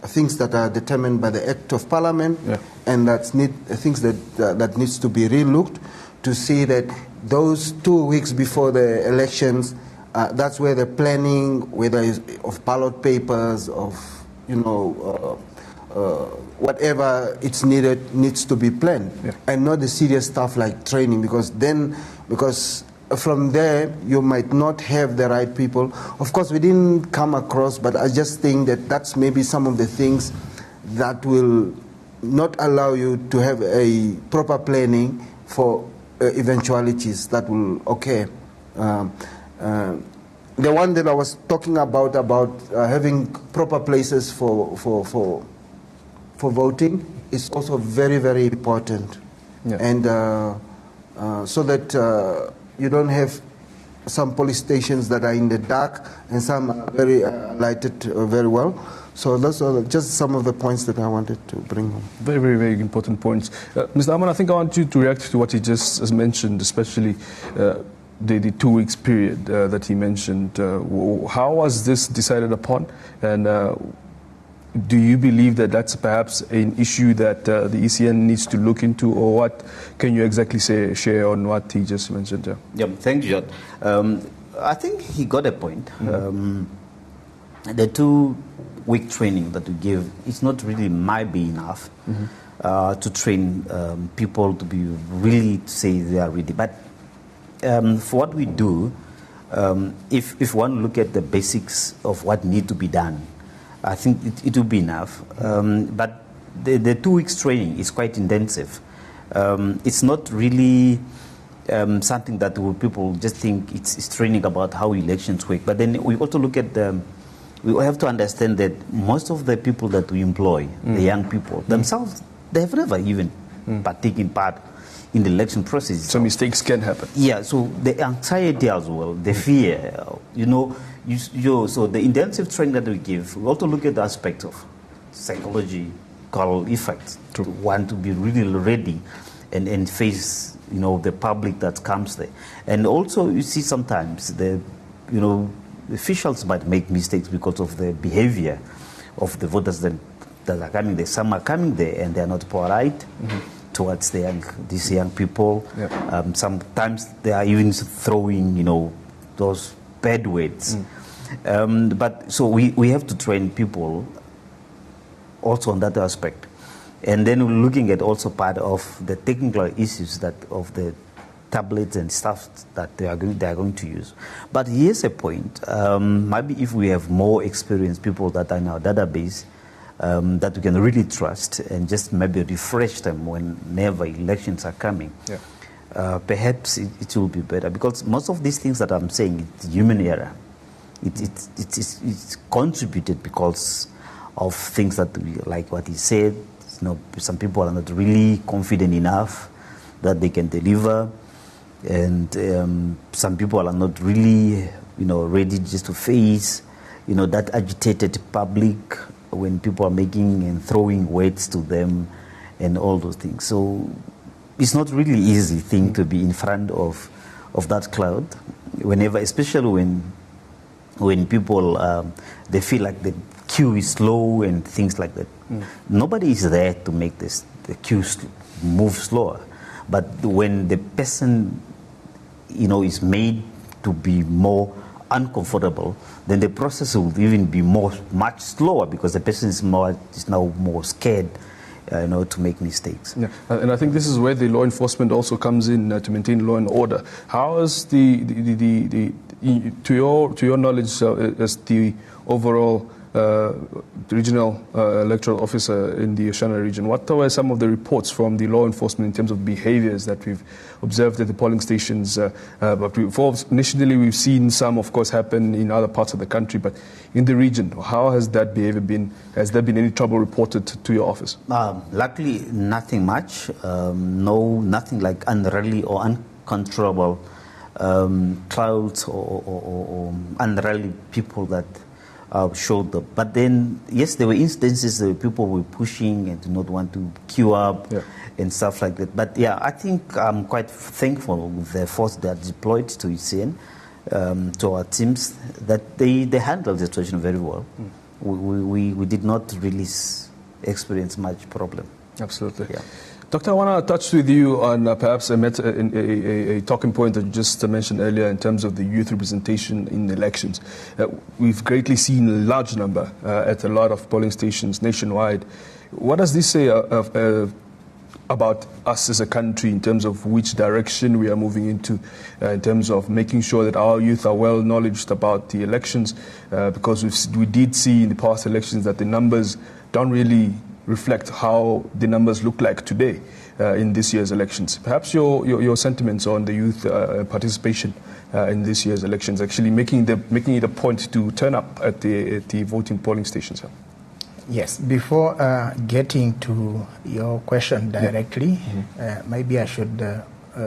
[SPEAKER 11] things that are determined by the Act of Parliament, and things that needs to be relooked to see that those 2 weeks before the elections, that's where the planning, whether it's of ballot papers, of whatever it's needed, needs to be planned, and not the serious stuff like training, because from there you might not have the right people. Of course, we didn't come across, but I just think that that's maybe some of the things that will not allow you to have a proper planning for eventualities that will occur. The one that I was talking about having proper places for voting is also very, very important, and so that you don't have some police stations that are in the dark and some are very lighted very well. So those are just some of the points that I wanted to bring home.
[SPEAKER 8] Very, very, very important points. Mr. Aman, I think I want you to react to what he just has mentioned, especially the 2 weeks period that he mentioned. How was this decided upon? And do you believe that that's perhaps an issue that the ECN needs to look into, or what can you exactly share on what he just mentioned?
[SPEAKER 9] Yeah, thank you, John. I think he got a point. The 2-week training that we give, it's not really might be enough to train people to be really to say they are ready. But for what we do, if one look at the basics of what need to be done, I think it will be enough. But the 2 weeks training is quite intensive. It's not really something that people just think it's training about how elections work. But then we also look at we have to understand that most of the people that we employ, the young people themselves, they have never even taken part in the election process.
[SPEAKER 8] So mistakes can happen.
[SPEAKER 9] Yeah, so the anxiety as well, the fear, so the intensive training that we give, we also look at the aspect of psychological effects to want to be really ready and face, the public that comes there. And also you see sometimes the officials might make mistakes because of the behavior of the voters that are coming there. Some are coming there and they are not polite towards these young people. Sometimes they are even throwing, those bad words. But so we have to train people also on that aspect. And then we're looking at also part of the technical issues of the tablets and stuff that they are going to use. But here's a point. Maybe if we have more experienced people that are in our database, that we can really trust and just maybe refresh them whenever elections are coming, perhaps it will be better. Because most of these things that I'm saying, it's human error. It's contributed because of things that like what he said. Some people are not really confident enough that they can deliver, and some people are not really, ready just to face, that agitated public when people are making and throwing words to them and all those things. So it's not really easy thing to be in front of that crowd, especially when people they feel like the queue is slow and things like that. Nobody is there to make the queue move slower. But when the person, is made to be more uncomfortable, then the process will even be much slower because the person is now more scared, to make mistakes.
[SPEAKER 8] Yeah, and I think this is where the law enforcement also comes in to maintain law and order. How is to your knowledge, as the overall regional electoral officer in the Oshana region, what were some of the reports from the law enforcement in terms of behaviors that we've observed at the polling stations? Initially, we've seen some, of course, happen in other parts of the country, but in the region, how has that behavior been? Has there been any trouble reported to your office?
[SPEAKER 9] Luckily, nothing much. Nothing like unruly or uncontrollable crowds or unruly people that showed up. But then, yes, there were instances where people were pushing and did not want to queue up and stuff like that. But yeah, I think I'm quite thankful with the force that deployed to ECN, to our teams, that they handled the situation very well. we did not really experience much problem.
[SPEAKER 8] Absolutely.
[SPEAKER 9] Yeah.
[SPEAKER 8] Doctor, I want to touch with you on perhaps a talking point that you just mentioned earlier in terms of the youth representation in elections. We've greatly seen a large number at a lot of polling stations nationwide. What does this say about us as a country in terms of which direction we are moving into, in terms of making sure that our youth are well knowledgeable about the elections? Because we did see in the past elections that the numbers don't really reflect how the numbers look like today in this year's elections. Perhaps your sentiments on the youth participation in this year's elections, actually making it a point to turn up at the voting polling stations.
[SPEAKER 10] Yes, before getting to your question directly, maybe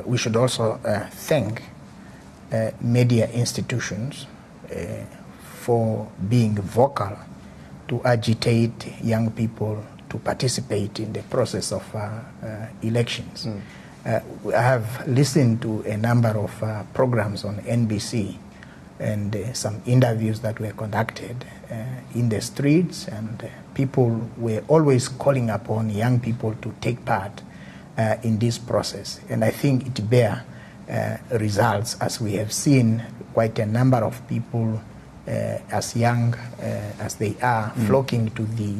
[SPEAKER 10] we should also thank media institutions for being vocal to agitate young people to participate in the process of elections. I have listened to a number of programs on NBC and some interviews that were conducted in the streets, and people were always calling upon young people to take part in this process. And I think it bears results, as we have seen quite a number of people as young as they are flocking to the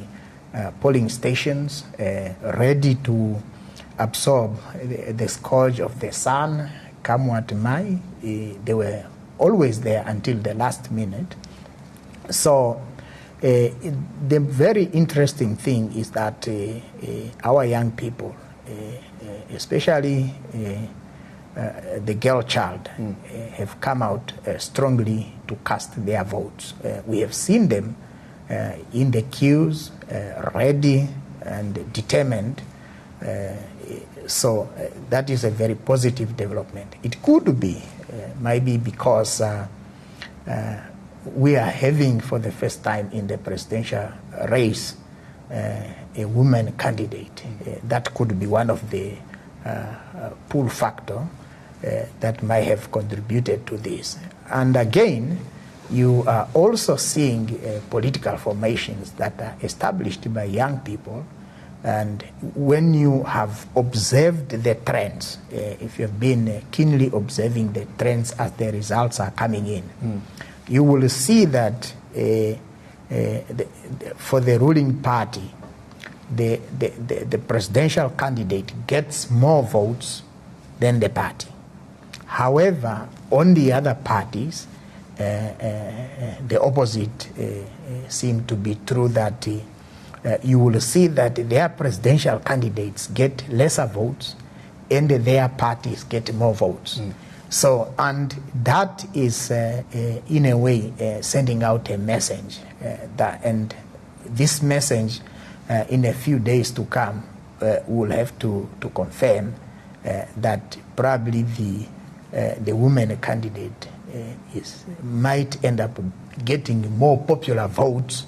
[SPEAKER 10] polling stations, ready to absorb the scourge of the sun, come what may. They were always there until the last minute. So the very interesting thing is that our young people, especially the girl child, have come out strongly to cast their votes. We have seen them in the queues, ready and determined. So that is a very positive development. It could be maybe because we are having for the first time in the presidential race a woman candidate. That could be one of the pull factor that might have contributed to this. And again, you are also seeing political formations that are established by young people. And when you have observed the trends, if you have been keenly observing the trends as the results are coming in, you will see that for the ruling party, the presidential candidate gets more votes than the party. However, on the other parties, the opposite seem to be true, that you will see that their presidential candidates get lesser votes and their parties get more votes. So, and that is in a way sending out a message, and this message in a few days to come will have to confirm that probably the woman candidate might end up getting more popular votes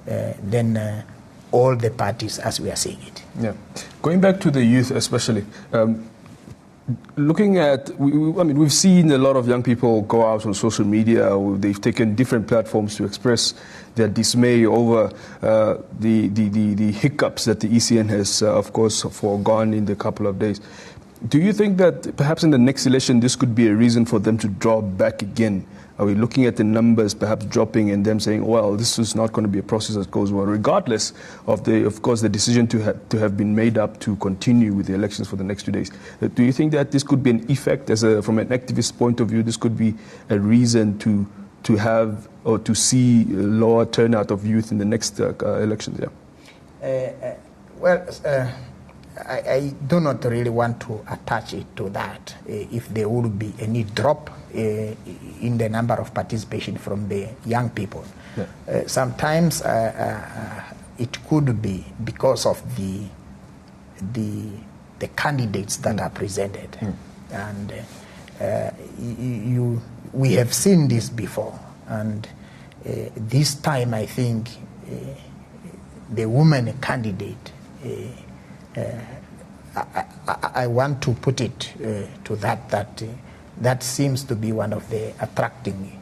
[SPEAKER 10] than all the parties as we are seeing it.
[SPEAKER 8] Yeah. Going back to the youth especially, looking at, we've seen a lot of young people go out on social media. They've taken different platforms to express their dismay over the hiccups that the ECN has, of course, foregone in the couple of days. Do you think that perhaps in the next election this could be a reason for them to draw back again? Are we looking at the numbers perhaps dropping and them saying, well, this is not going to be a process that goes well, regardless of the decision to have been made up to continue with the elections for the next 2 days? Do you think that this could be an effect, from an activist point of view, this could be a reason to have or to see a lower turnout of youth in the next elections?
[SPEAKER 10] Yeah. I do not really want to attach it to that, if there will be any drop in the number of participation from the young people. Yeah. Sometimes it could be because of the candidates that are presented. And we have seen this before. And this time I think the woman candidate, I want to put it to that seems to be one of the attracting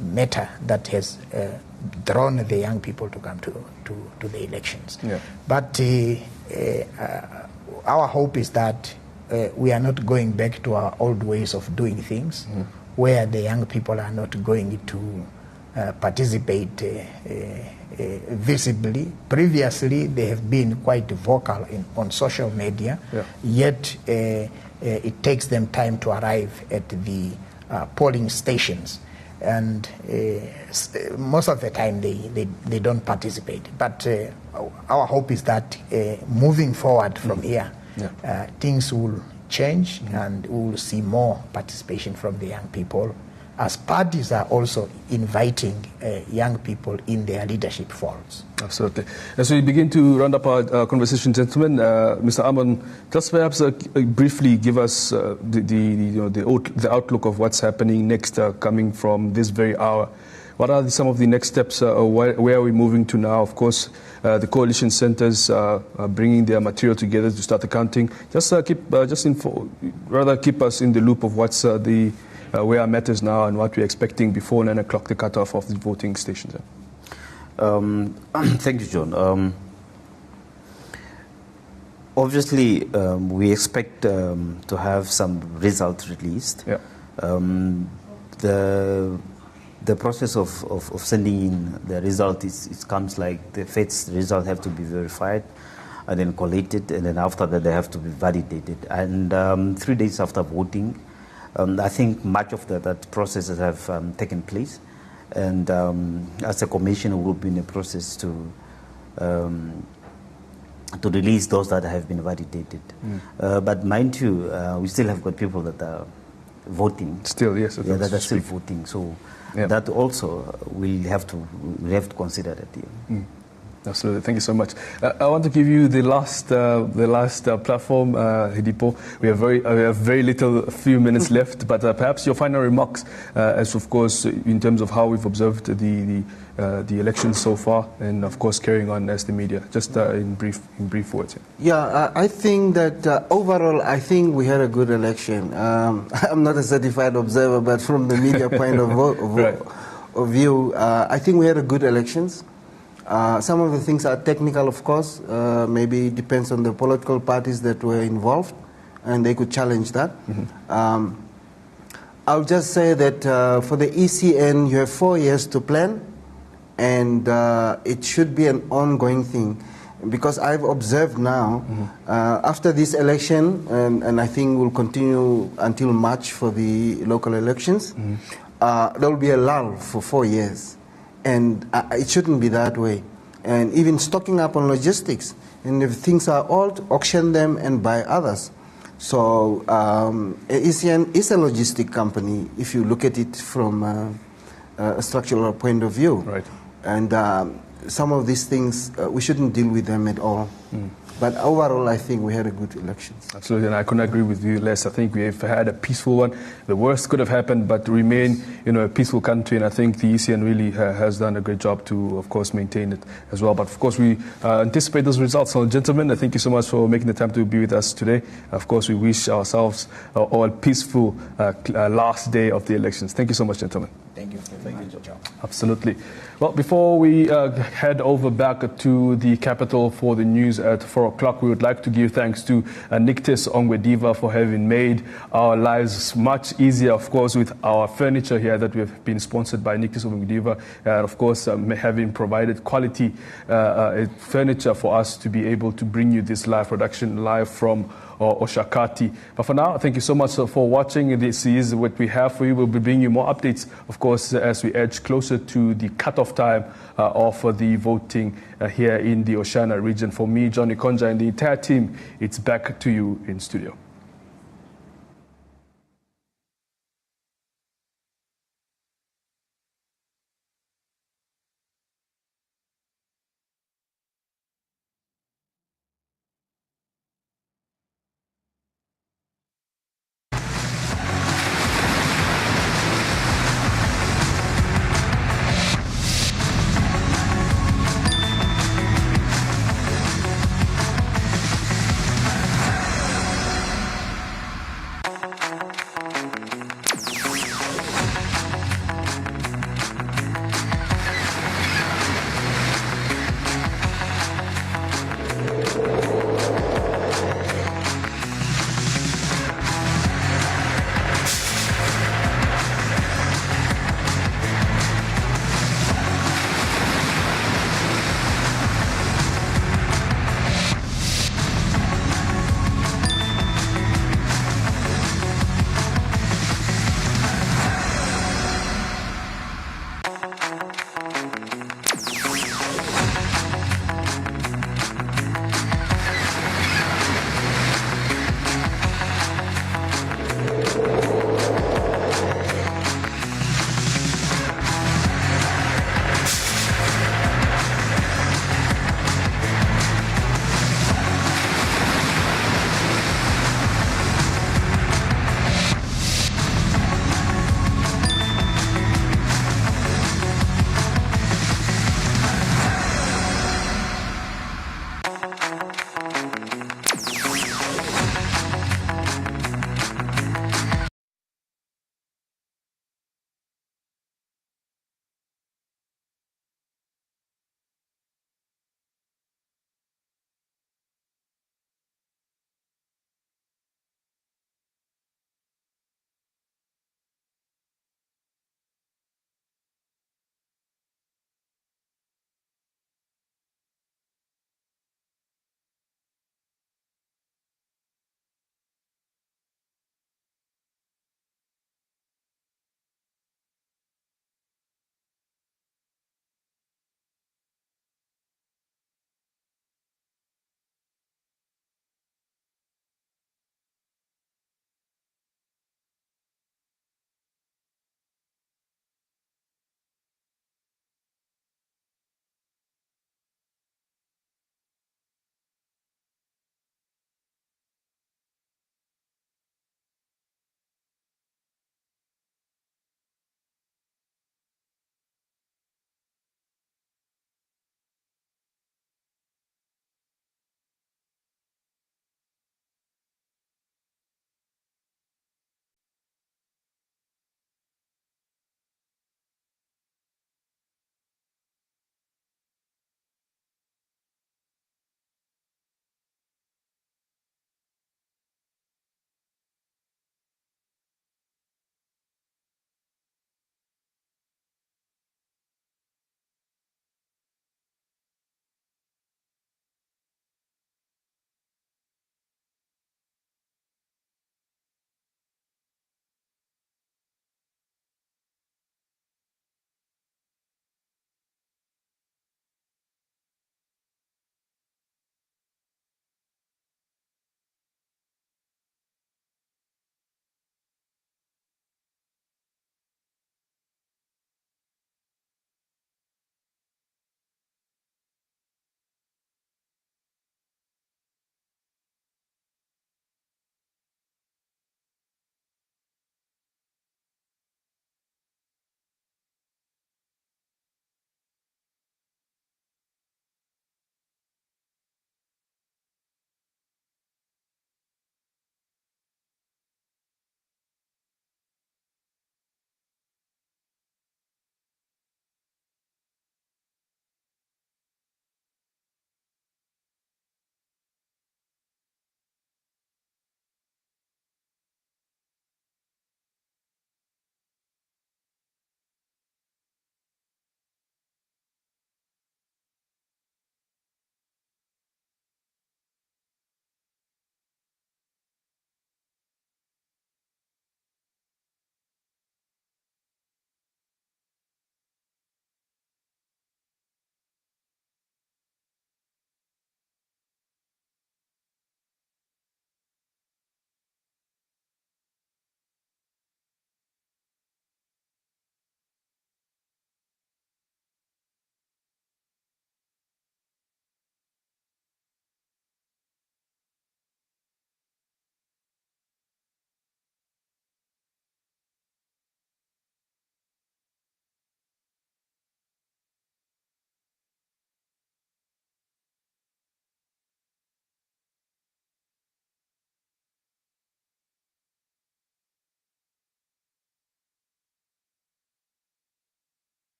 [SPEAKER 10] matter that has drawn the young people to come to the elections.
[SPEAKER 8] Yeah.
[SPEAKER 10] But our hope is that we are not going back to our old ways of doing things, where the young people are not going to participate visibly. Previously, they have been quite vocal on social media, yet it takes them time to arrive at the polling stations. And most of the time they don't participate. But our hope is that moving forward from here, things will change and we will see more participation from the young people, as parties are also inviting young people in their leadership forums.
[SPEAKER 8] Absolutely. As we begin to round up our conversation, gentlemen, Mr. Amon, just perhaps briefly give us the outlook of what's happening next, coming from this very hour. What are some of the next steps? Where are we moving to now? Of course, the coalition centers are bringing their material together to start the counting. Just keep us in the loop of what's where our matters now and what we're expecting before 9 o'clock, the cutoff of the voting stations.
[SPEAKER 9] Thank you, John. Obviously, we expect to have some results released.
[SPEAKER 8] Yeah.
[SPEAKER 9] The process of sending in the result it comes like the FET's result have to be verified and then collated, and then after that they have to be validated. And 3 days after voting, I think much of that processes have taken place, and as a commission we will be in a process to release those that have been validated. But mind you, we still have got people that are voting.
[SPEAKER 8] Still, yes.
[SPEAKER 9] That are still voting. So that also we'll have to consider that.
[SPEAKER 8] Absolutely. Thank you so much. I want to give you the last platform, Hidipo. We have very little, few minutes left, but perhaps your final remarks, as of course, in terms of how we've observed the elections so far, and of course carrying on as the media, just in brief words.
[SPEAKER 11] I think that overall, I think we had a good election. I'm not a certified observer, but from the media point of view, I think we had a good elections. Some of the things are technical, of course. Maybe it depends on the political parties that were involved, and they could challenge that. I'll just say that for the ECN, you have 4 years to plan, and it should be an ongoing thing. Because I've observed now, after this election, and I think will continue until March for the local elections, there will be a lull for 4 years. And it shouldn't be that way. And even stocking up on logistics. And if things are old, auction them and buy others. So ECN is a logistic company if you look at it from a structural point of view.
[SPEAKER 8] Right.
[SPEAKER 11] And some of these things, we shouldn't deal with them at all. But overall, I think we had a good election.
[SPEAKER 8] Absolutely, and I couldn't agree with you less. I think we've had a peaceful one. The worst could have happened, but to remain, a peaceful country, and I think the ECN really has done a great job to, of course, maintain it as well. But of course, we anticipate those results. So, gentlemen, thank you so much for making the time to be with us today. Of course, we wish ourselves all a peaceful last day of the elections. Thank you so much, gentlemen.
[SPEAKER 10] Thank you very much, John.
[SPEAKER 8] Absolutely. Well, before we head over back to the capital for the news at 4 o'clock, we would like to give thanks to Nictus Ongwediva for having made our lives much easier, of course, with our furniture here that we have been sponsored by Nictus Ongwediva, and of course, having provided quality furniture for us to be able to bring you this live production live from Oshakati. But for now, thank you so much for watching. This is what we have for you. We'll be bringing you more updates, of course, as we edge closer to the cutoff time of the voting here in the Oshana region. For me, Johnny Konja, and the entire team, it's back to you in studio.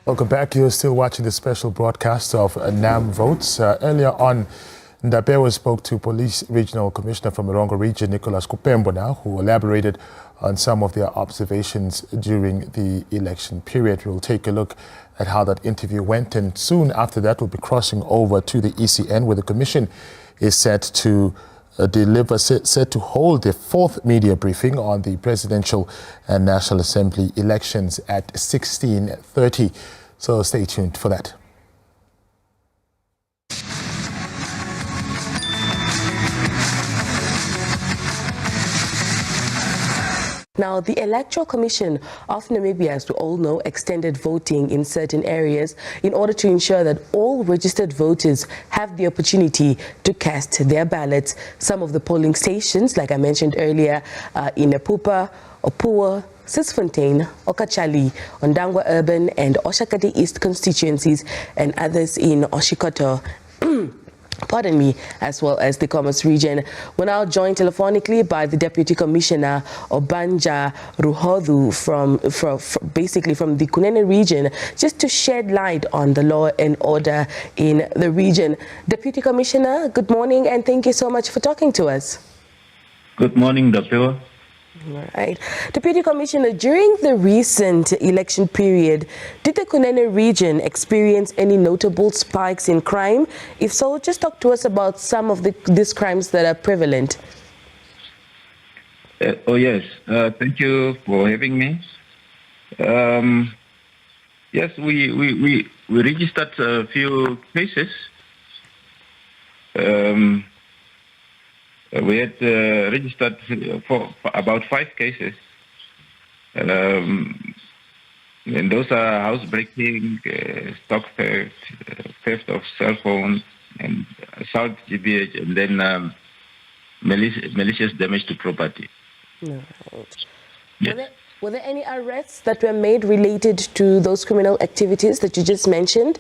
[SPEAKER 3] Welcome back. You're still watching the special broadcast of NAM Votes. Earlier on, Ndapewa spoke to Police Regional Commissioner from Erongo Region, Nicholas Kupembo, who elaborated on some of their observations during the election period. We'll take a look at how that interview went, and soon after that, we'll be crossing over to the ECN, where the Commission is set to set to hold their fourth media briefing on the presidential and National Assembly elections at 16:30. So stay tuned for that.
[SPEAKER 6] Now, the Electoral Commission of Namibia, as we all know, extended voting in certain areas in order to ensure that all registered voters have the opportunity to cast their ballots. Some of the polling stations, like I mentioned earlier, in Epupa, Opua, Sisfontein, Okachali, Ondangwa Urban and Oshakati East constituencies, and others in Oshikoto, pardon me, as well as the Commerce region. We're now joined telephonically by the Deputy Commissioner Obanja Ruhodhu from basically from the Kunene region, just to shed light on the law and order in the region. Deputy Commissioner, good morning and thank you so much for talking to us.
[SPEAKER 7] Good morning, Dr.
[SPEAKER 6] All right. Deputy Commissioner, during the recent election period, did the Kunene region experience any notable spikes in crime? If so, just talk to us about some of these crimes that are prevalent.
[SPEAKER 7] Oh, yes. Thank you for having me. Yes, we registered a few cases. We had registered for about 5 cases. And those are housebreaking, stock theft of cell phones, and assault GBH, and then malicious damage to property.
[SPEAKER 6] No.
[SPEAKER 7] Yes.
[SPEAKER 6] Were there any arrests that were made related to those criminal activities that you just mentioned?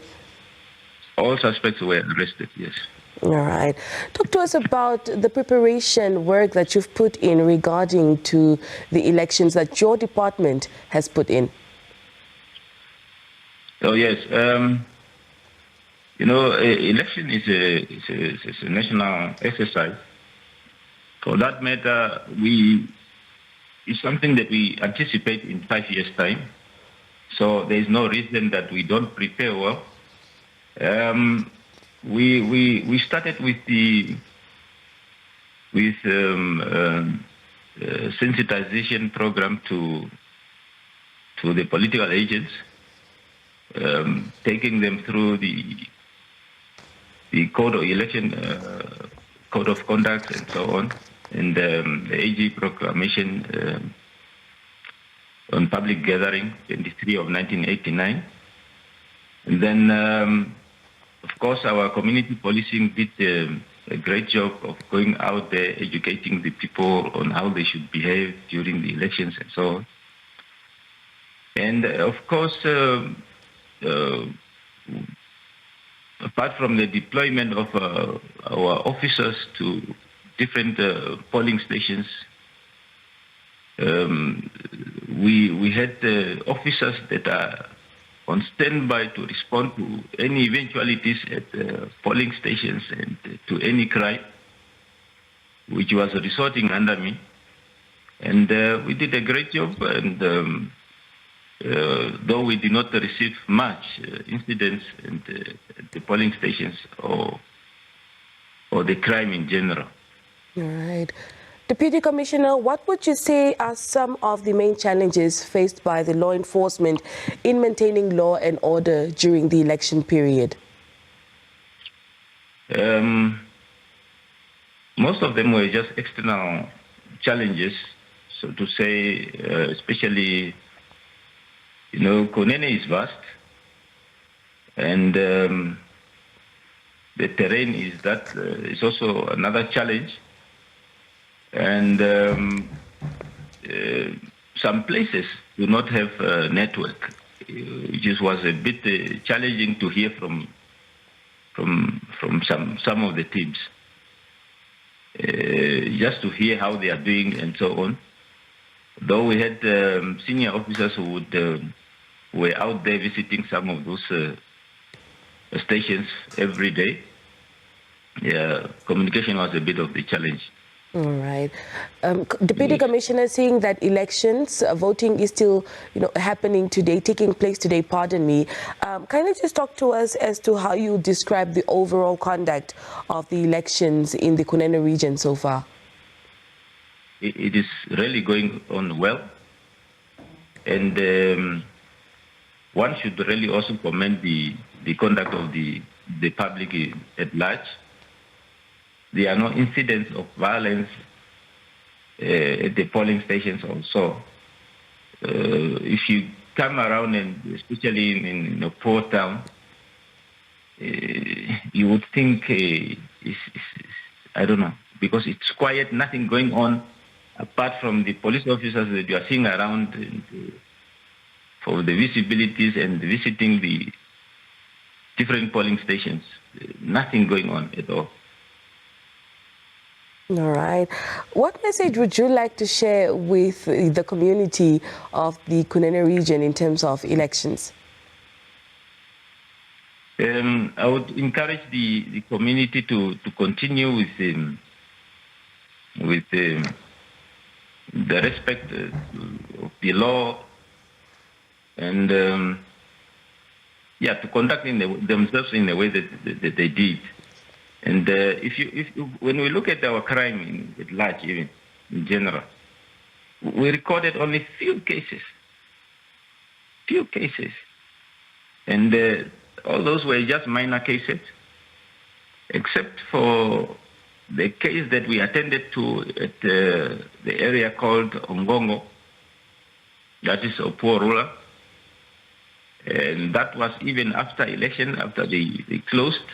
[SPEAKER 7] All suspects were arrested, yes.
[SPEAKER 6] All right. Talk to us about the preparation work that you've put in regarding to the elections that your department has put in.
[SPEAKER 7] Oh, yes. You know, election is a national exercise. For that matter, it's something that we anticipate in 5 years' time. So there is no reason that we don't prepare well. We started with sensitization program to the political agents, taking them through the code of election, code of conduct, and so on, and the AG proclamation on public gathering, 23 of 1989. And then, of course, our community policing did a great job of going out there, educating the people on how they should behave during the elections and so on. And of course, apart from the deployment of our officers to different polling stations, we had officers that are on standby to respond to any eventualities at polling stations and to any crime which was resorting under me. And we did a great job, and though we did not receive much incidents at the polling stations or the crime in general.
[SPEAKER 6] All right. Deputy Commissioner, what would you say are some of the main challenges faced by the law enforcement in maintaining law and order during the election period?
[SPEAKER 7] Most of them were just external challenges, so to say, especially, you know, Kunene is vast, and the terrain is also another challenge. And some places do not have a network, which was a bit challenging to hear from some of the teams, just to hear how they are doing and so on. Though we had senior officers who were out there visiting some of those stations every day, communication was a bit of the challenge.
[SPEAKER 6] All right. Deputy Commissioner, seeing that elections, voting is still, happening today, taking place today, pardon me. Can you just talk to us as to how you describe the overall conduct of the elections in the Kunene region so far?
[SPEAKER 7] It is really going on well. And one should really also commend the conduct of the public at large. There are no incidents of violence at the polling stations also. If you come around, and especially in a poor town, you would think, I don't know, because it's quiet, nothing going on, apart from the police officers that you are seeing around for the visibilities and visiting the different polling stations. Nothing going on at all.
[SPEAKER 6] All right. What message would you like to share with the community of the Kunene region in terms of elections?
[SPEAKER 7] I would encourage the community to continue with the respect of the law, and to conduct themselves in the way that they did. And when we look at our crime at large, even in general, we recorded only few cases, and all those were just minor cases, except for the case that we attended to at the area called Ongongo, that is Opuorula, and that was even after election, after they closed.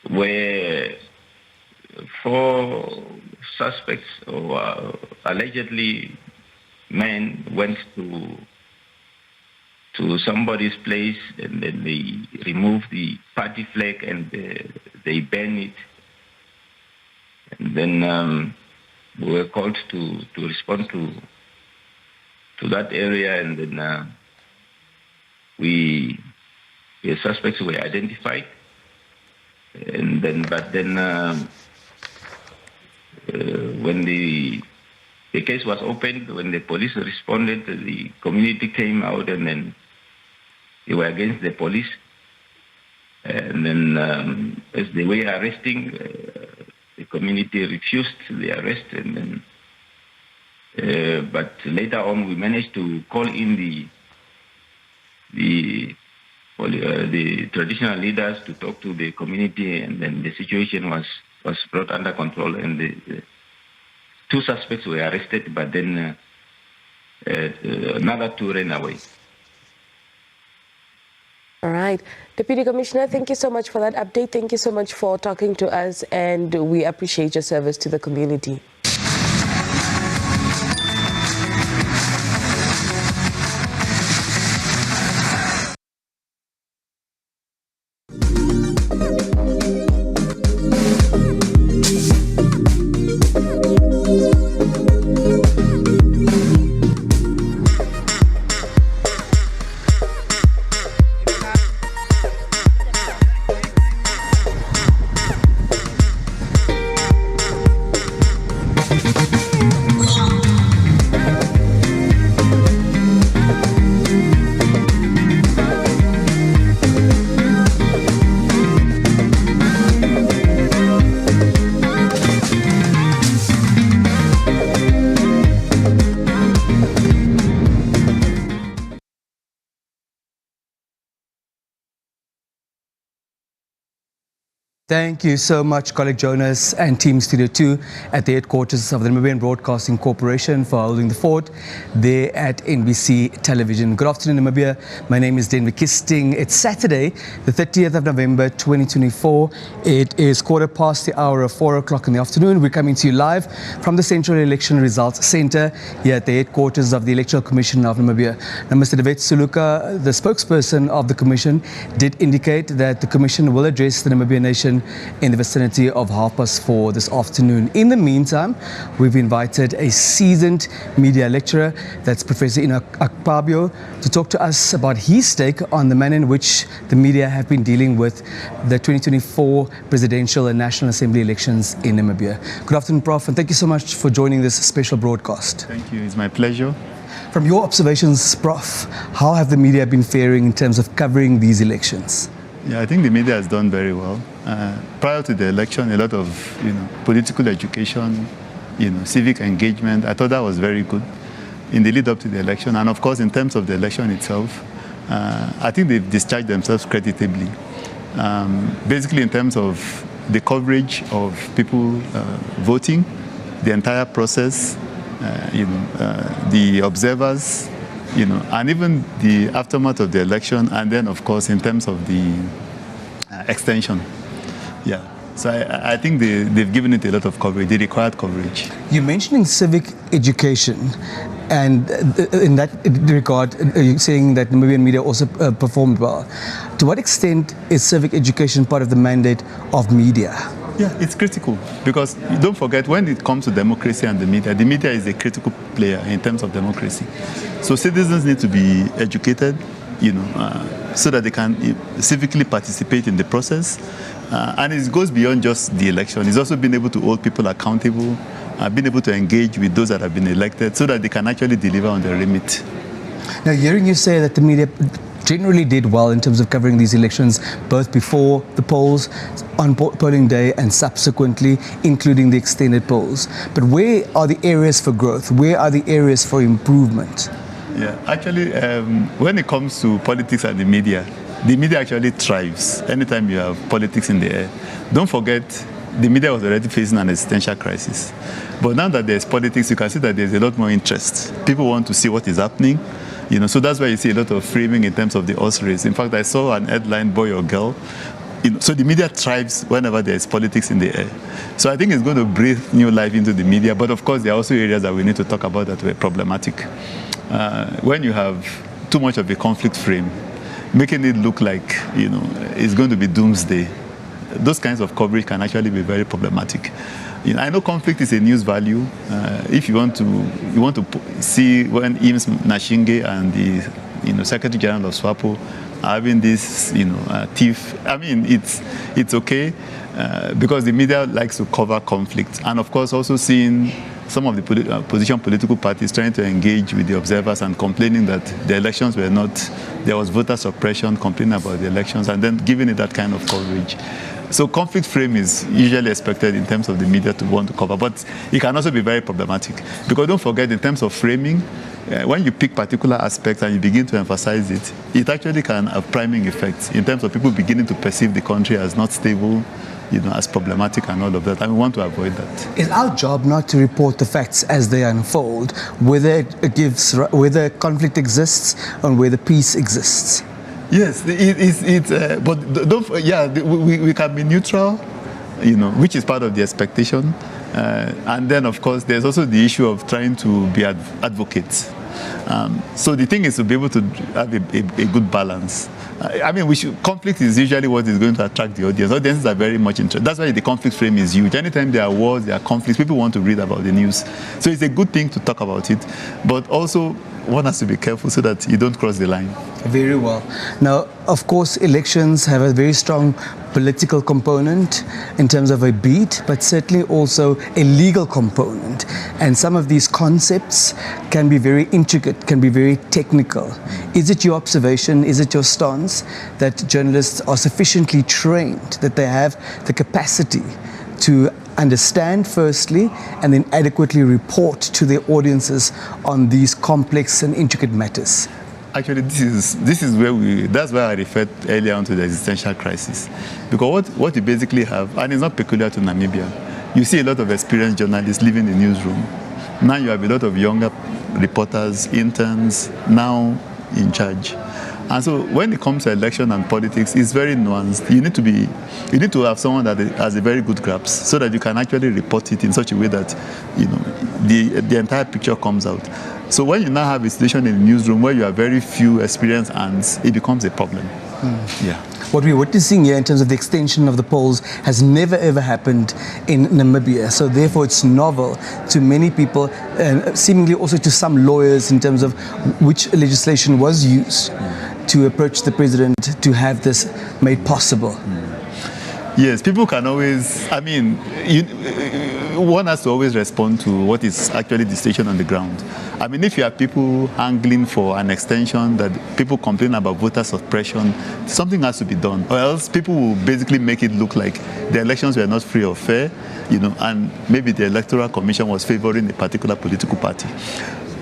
[SPEAKER 7] Where 4 suspects or allegedly men went to somebody's place, and then they removed the party flag and they banned it. And then we were called to respond to that area, and then the suspects were identified, and then when the case was opened, when the police responded, the community came out, and then they were against the police. And then as they were arresting, the community refused the arrest, and then but later on we managed to call in the traditional leaders to talk to the community, and then the situation was brought under control, and the two suspects were arrested, but then another two ran away.
[SPEAKER 6] All right. Deputy Commissioner, thank you so much for that update. Thank you so much for talking to us, and we appreciate your service to the community.
[SPEAKER 16] Thank you so much, colleague Jonas and Team Studio 2 at the headquarters of the Namibian Broadcasting Corporation for holding the fort there at NBC Television. Good afternoon, Namibia. My name is Denver Kisting. It's Saturday, the 30th of November, 2024. It is 4 o'clock in the afternoon. We're coming to you live from the Central Election Results Center here at the headquarters of the Electoral Commission of Namibia. Now, Mr. David Suluka, the spokesperson of the Commission, did indicate that the Commission will address the Namibian nation in the vicinity of 4:30 this afternoon. In the meantime, we've invited a seasoned media lecturer, that's Professor Enoch Akpabio, to talk to us about his take on the manner in which the media have been dealing with the 2024 presidential and National Assembly elections in Namibia. Good afternoon, Prof, and thank you so much for joining this special broadcast.
[SPEAKER 17] Thank you, it's my pleasure.
[SPEAKER 16] From your observations, Prof, how have the media been faring in terms of covering these elections?
[SPEAKER 17] Yeah, I think the media has done very well. Prior to the election, a lot of political education, civic engagement. I thought that was very good in the lead up to the election, and of course, in terms of the election itself, I think they've discharged themselves creditably. Basically, in terms of the coverage of people voting, the entire process, the observers. And even the aftermath of the election, and then, of course, in terms of the extension. Yeah. So I think they've given it a lot of coverage, the required coverage.
[SPEAKER 16] You're mentioning civic education, and in that regard, you're saying that Namibian media also performed well. To what extent is civic education part of the mandate of media?
[SPEAKER 17] Yeah, it's critical, because don't forget, when it comes to democracy and the media is a critical player in terms of democracy. So citizens need to be educated, so that they can civically participate in the process. And it goes beyond just the election. It's also been able to hold people accountable, being able to engage with those that have been elected so that they can actually deliver on their remit.
[SPEAKER 16] Now, hearing you say that the media generally did well in terms of covering these elections, both before the polls, on polling day, and subsequently, including the extended polls. But where are the areas for growth? Where are the areas for improvement?
[SPEAKER 17] Yeah, actually, when it comes to politics and the media actually thrives anytime you have politics in the air. Don't forget, the media was already facing an existential crisis. But now that there's politics, you can see that there's a lot more interest. People want to see what is happening. So that's why you see a lot of framing in terms of the horse race. In fact, I saw an headline, boy or girl. So the media thrives whenever there's politics in the air. So I think it's going to breathe new life into the media. But of course, there are also areas that we need to talk about that were problematic. When you have too much of a conflict frame, making it look like, it's going to be doomsday, those kinds of coverage can actually be very problematic. I know conflict is a news value. If you want to see when Eames Nashinge and the Secretary General of SWAPO having this, tiff. I mean, it's okay because the media likes to cover conflict, and of course also seeing some of the opposition political parties trying to engage with the observers and complaining that the elections were not, there was voter suppression, complaining about the elections, and then giving it that kind of coverage. So conflict frame is usually expected in terms of the media to want to cover, but it can also be very problematic because don't forget, in terms of framing, when you pick particular aspects and you begin to emphasize it, it actually can have priming effects in terms of people beginning to perceive the country as not stable, as problematic and all of that, and we want to avoid that.
[SPEAKER 16] It's our job not to report the facts as they unfold, whether conflict exists or whether peace exists.
[SPEAKER 17] Yes, but we can be neutral, which is part of the expectation. And then, of course, there's also the issue of trying to be advocates. So the thing is to be able to have a good balance. Conflict is usually what is going to attract the audience. Audiences are very much interested. That's why the conflict frame is huge. Anytime there are wars, there are conflicts, people want to read about the news. So it's a good thing to talk about it, but also one has to be careful so that you don't cross the line.
[SPEAKER 16] Very well. Now, of course, elections have a very strong political component in terms of a beat, but certainly also a legal component. And some of these concepts can be very intricate, can be very technical. Is it your observation, is it your stance that journalists are sufficiently trained, that they have the capacity to understand firstly and then adequately report to their audiences on these complex and intricate matters?
[SPEAKER 17] Actually, this is where that's why I referred earlier on to the existential crisis. Because what you basically have, and it's not peculiar to Namibia, you see a lot of experienced journalists leaving the newsroom. Now you have a lot of younger reporters, interns, now in charge. And so when it comes to election and politics, it's very nuanced. You need to have someone that has a very good grasp so that you can actually report it in such a way that the entire picture comes out. So when you now have a situation in the newsroom where you have very few experienced hands, it becomes a problem. Yeah.
[SPEAKER 16] What we're witnessing here in terms of the extension of the polls has never ever happened in Namibia. So therefore it's novel to many people and seemingly also to some lawyers in terms of which legislation was used to approach the president to have this made possible.
[SPEAKER 17] Yes, people can always, one has to always respond to what is actually the situation on the ground. If you have people angling for an extension, that people complain about voter suppression, something has to be done. Or else people will basically make it look like the elections were not free or fair, and maybe the Electoral Commission was favoring a particular political party.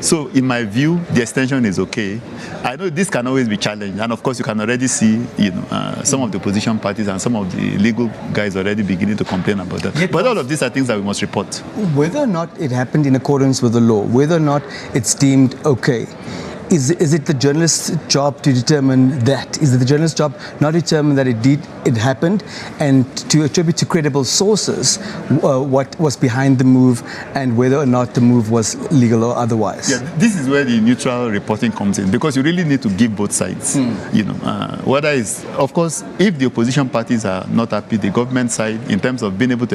[SPEAKER 17] So in my view, the extension is okay. I know this can always be challenged, and of course you can already see, some of the opposition parties and some of the legal guys already beginning to complain about that. But all of these are things that we must report.
[SPEAKER 16] Whether or not it happened in accordance with the law, whether or not it's deemed okay, is it the journalist's job to determine that? Is it the journalist's job not to determine that it happened and to attribute to credible sources what was behind the move and whether or not the move was legal or otherwise?
[SPEAKER 17] Yeah, this is where the neutral reporting comes in, because you really need to give both sides. Whether it's, of course, if the opposition parties are not happy, the government side, in terms of being able to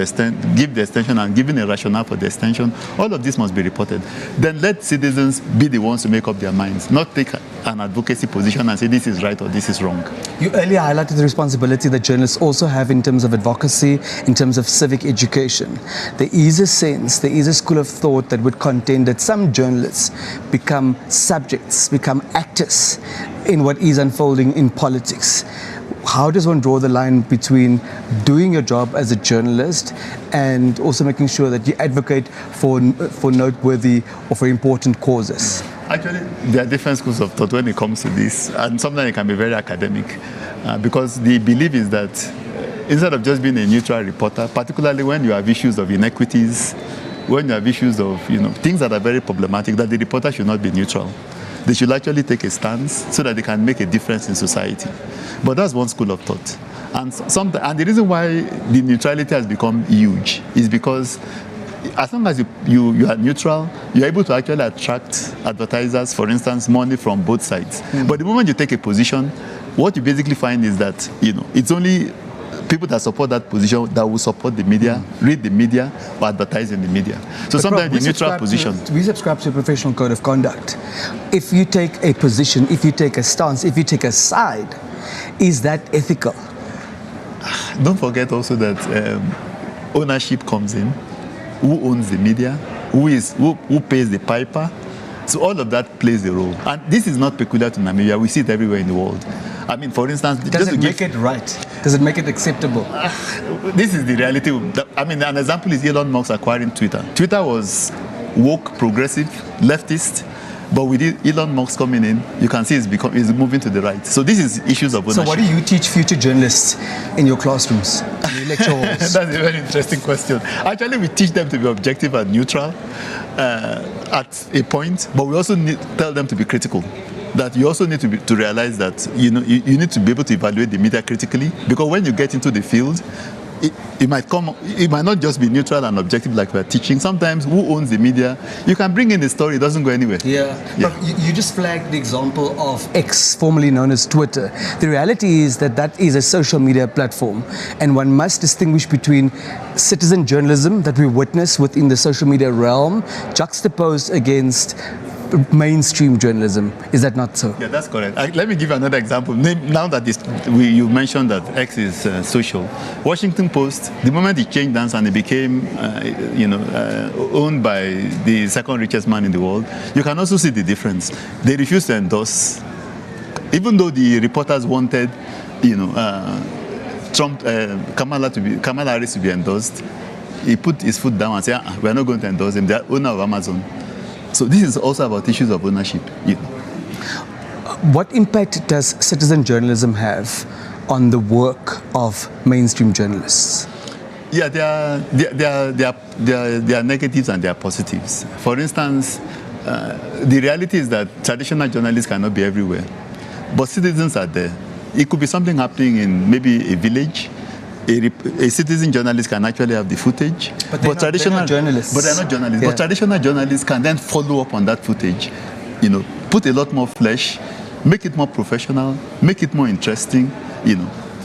[SPEAKER 17] give the extension and giving a rationale for the extension, all of this must be reported. Then let citizens be the ones to make up their minds, not take an advocacy position and say this is right or this is wrong.
[SPEAKER 16] You earlier highlighted the responsibility that journalists also have in terms of advocacy, in terms of civic education. There is a school of thought that would contend that some journalists become subjects, become actors in what is unfolding in politics. How does one draw the line between doing your job as a journalist and also making sure that you advocate for noteworthy or for important causes?
[SPEAKER 17] Actually, there are different schools of thought when it comes to this, and sometimes it can be very academic, because the belief is that instead of just being a neutral reporter, particularly when you have issues of inequities, when you have issues of things that are very problematic, that the reporter should not be neutral. They should actually take a stance so that they can make a difference in society. But that's one school of thought. And the reason why the neutrality has become huge is because as long as you are neutral, you're able to actually attract advertisers, for instance, money from both sides. But the moment you take a position, what you basically find is that it's only people that support that position that will support the media, read the media, or advertise in the media. So
[SPEAKER 16] But
[SPEAKER 17] sometimes
[SPEAKER 16] Prof,
[SPEAKER 17] the neutral position.
[SPEAKER 16] We subscribe to a professional code of conduct. If you take a position, if you take a stance, if you take a side, is that ethical?
[SPEAKER 17] Don't forget also that ownership comes in. Who owns the media? Who pays the piper? So all of that plays a role. And this is not peculiar to Namibia. We see it everywhere in the world. I mean, for instance,
[SPEAKER 16] Does it make it right? Does it make it acceptable?
[SPEAKER 17] This is the reality. I mean, an example is Elon Musk acquiring Twitter. Twitter was woke, progressive, leftist, but with Elon Musk coming in, you can see it's moving to the right. So this is issues of ownership.
[SPEAKER 16] So what do you teach future journalists in your classrooms, in your lecture halls?
[SPEAKER 17] That's a very interesting question. Actually, we teach them to be objective and neutral at a point, but we also tell them to be critical. That you also need to realize that you need to be able to evaluate the media critically, because when you get into the field, it might not just be neutral and objective like we're teaching. Sometimes who owns the media, you can bring in the story, it doesn't go anywhere.
[SPEAKER 16] Yeah. You just flagged the example of X, formerly known as Twitter. The reality is that is a social media platform, and one must distinguish between citizen journalism that we witness within the social media realm juxtaposed against mainstream journalism. Is that not so?
[SPEAKER 17] Yeah, that's correct. Let me give you another example. Now that you mentioned that X is social, Washington Post, the moment it changed hands and it became, owned by the second richest man in the world, you can also see the difference. They refused to endorse, even though the reporters wanted, Kamala Harris to be endorsed. He put his foot down and said, "We're not going to endorse him. They're owner of Amazon." So this is also about issues of ownership.
[SPEAKER 16] What impact does citizen journalism have on the work of mainstream journalists?
[SPEAKER 17] Yeah, there are negatives and there are positives. For instance, the reality is that traditional journalists cannot be everywhere, but citizens are there. It could be something happening in maybe a village. A citizen journalist can actually have the footage,
[SPEAKER 16] but they're not journalists.
[SPEAKER 17] But they're not journalists.
[SPEAKER 16] Yeah.
[SPEAKER 17] But traditional journalists can then follow up on that footage, put a lot more flesh, make it more professional, make it more interesting,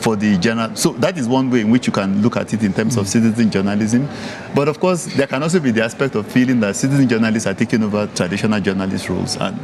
[SPEAKER 17] for the general. So that is one way in which you can look at it in terms of citizen journalism. But of course, there can also be the aspect of feeling that citizen journalists are taking over traditional journalist roles, and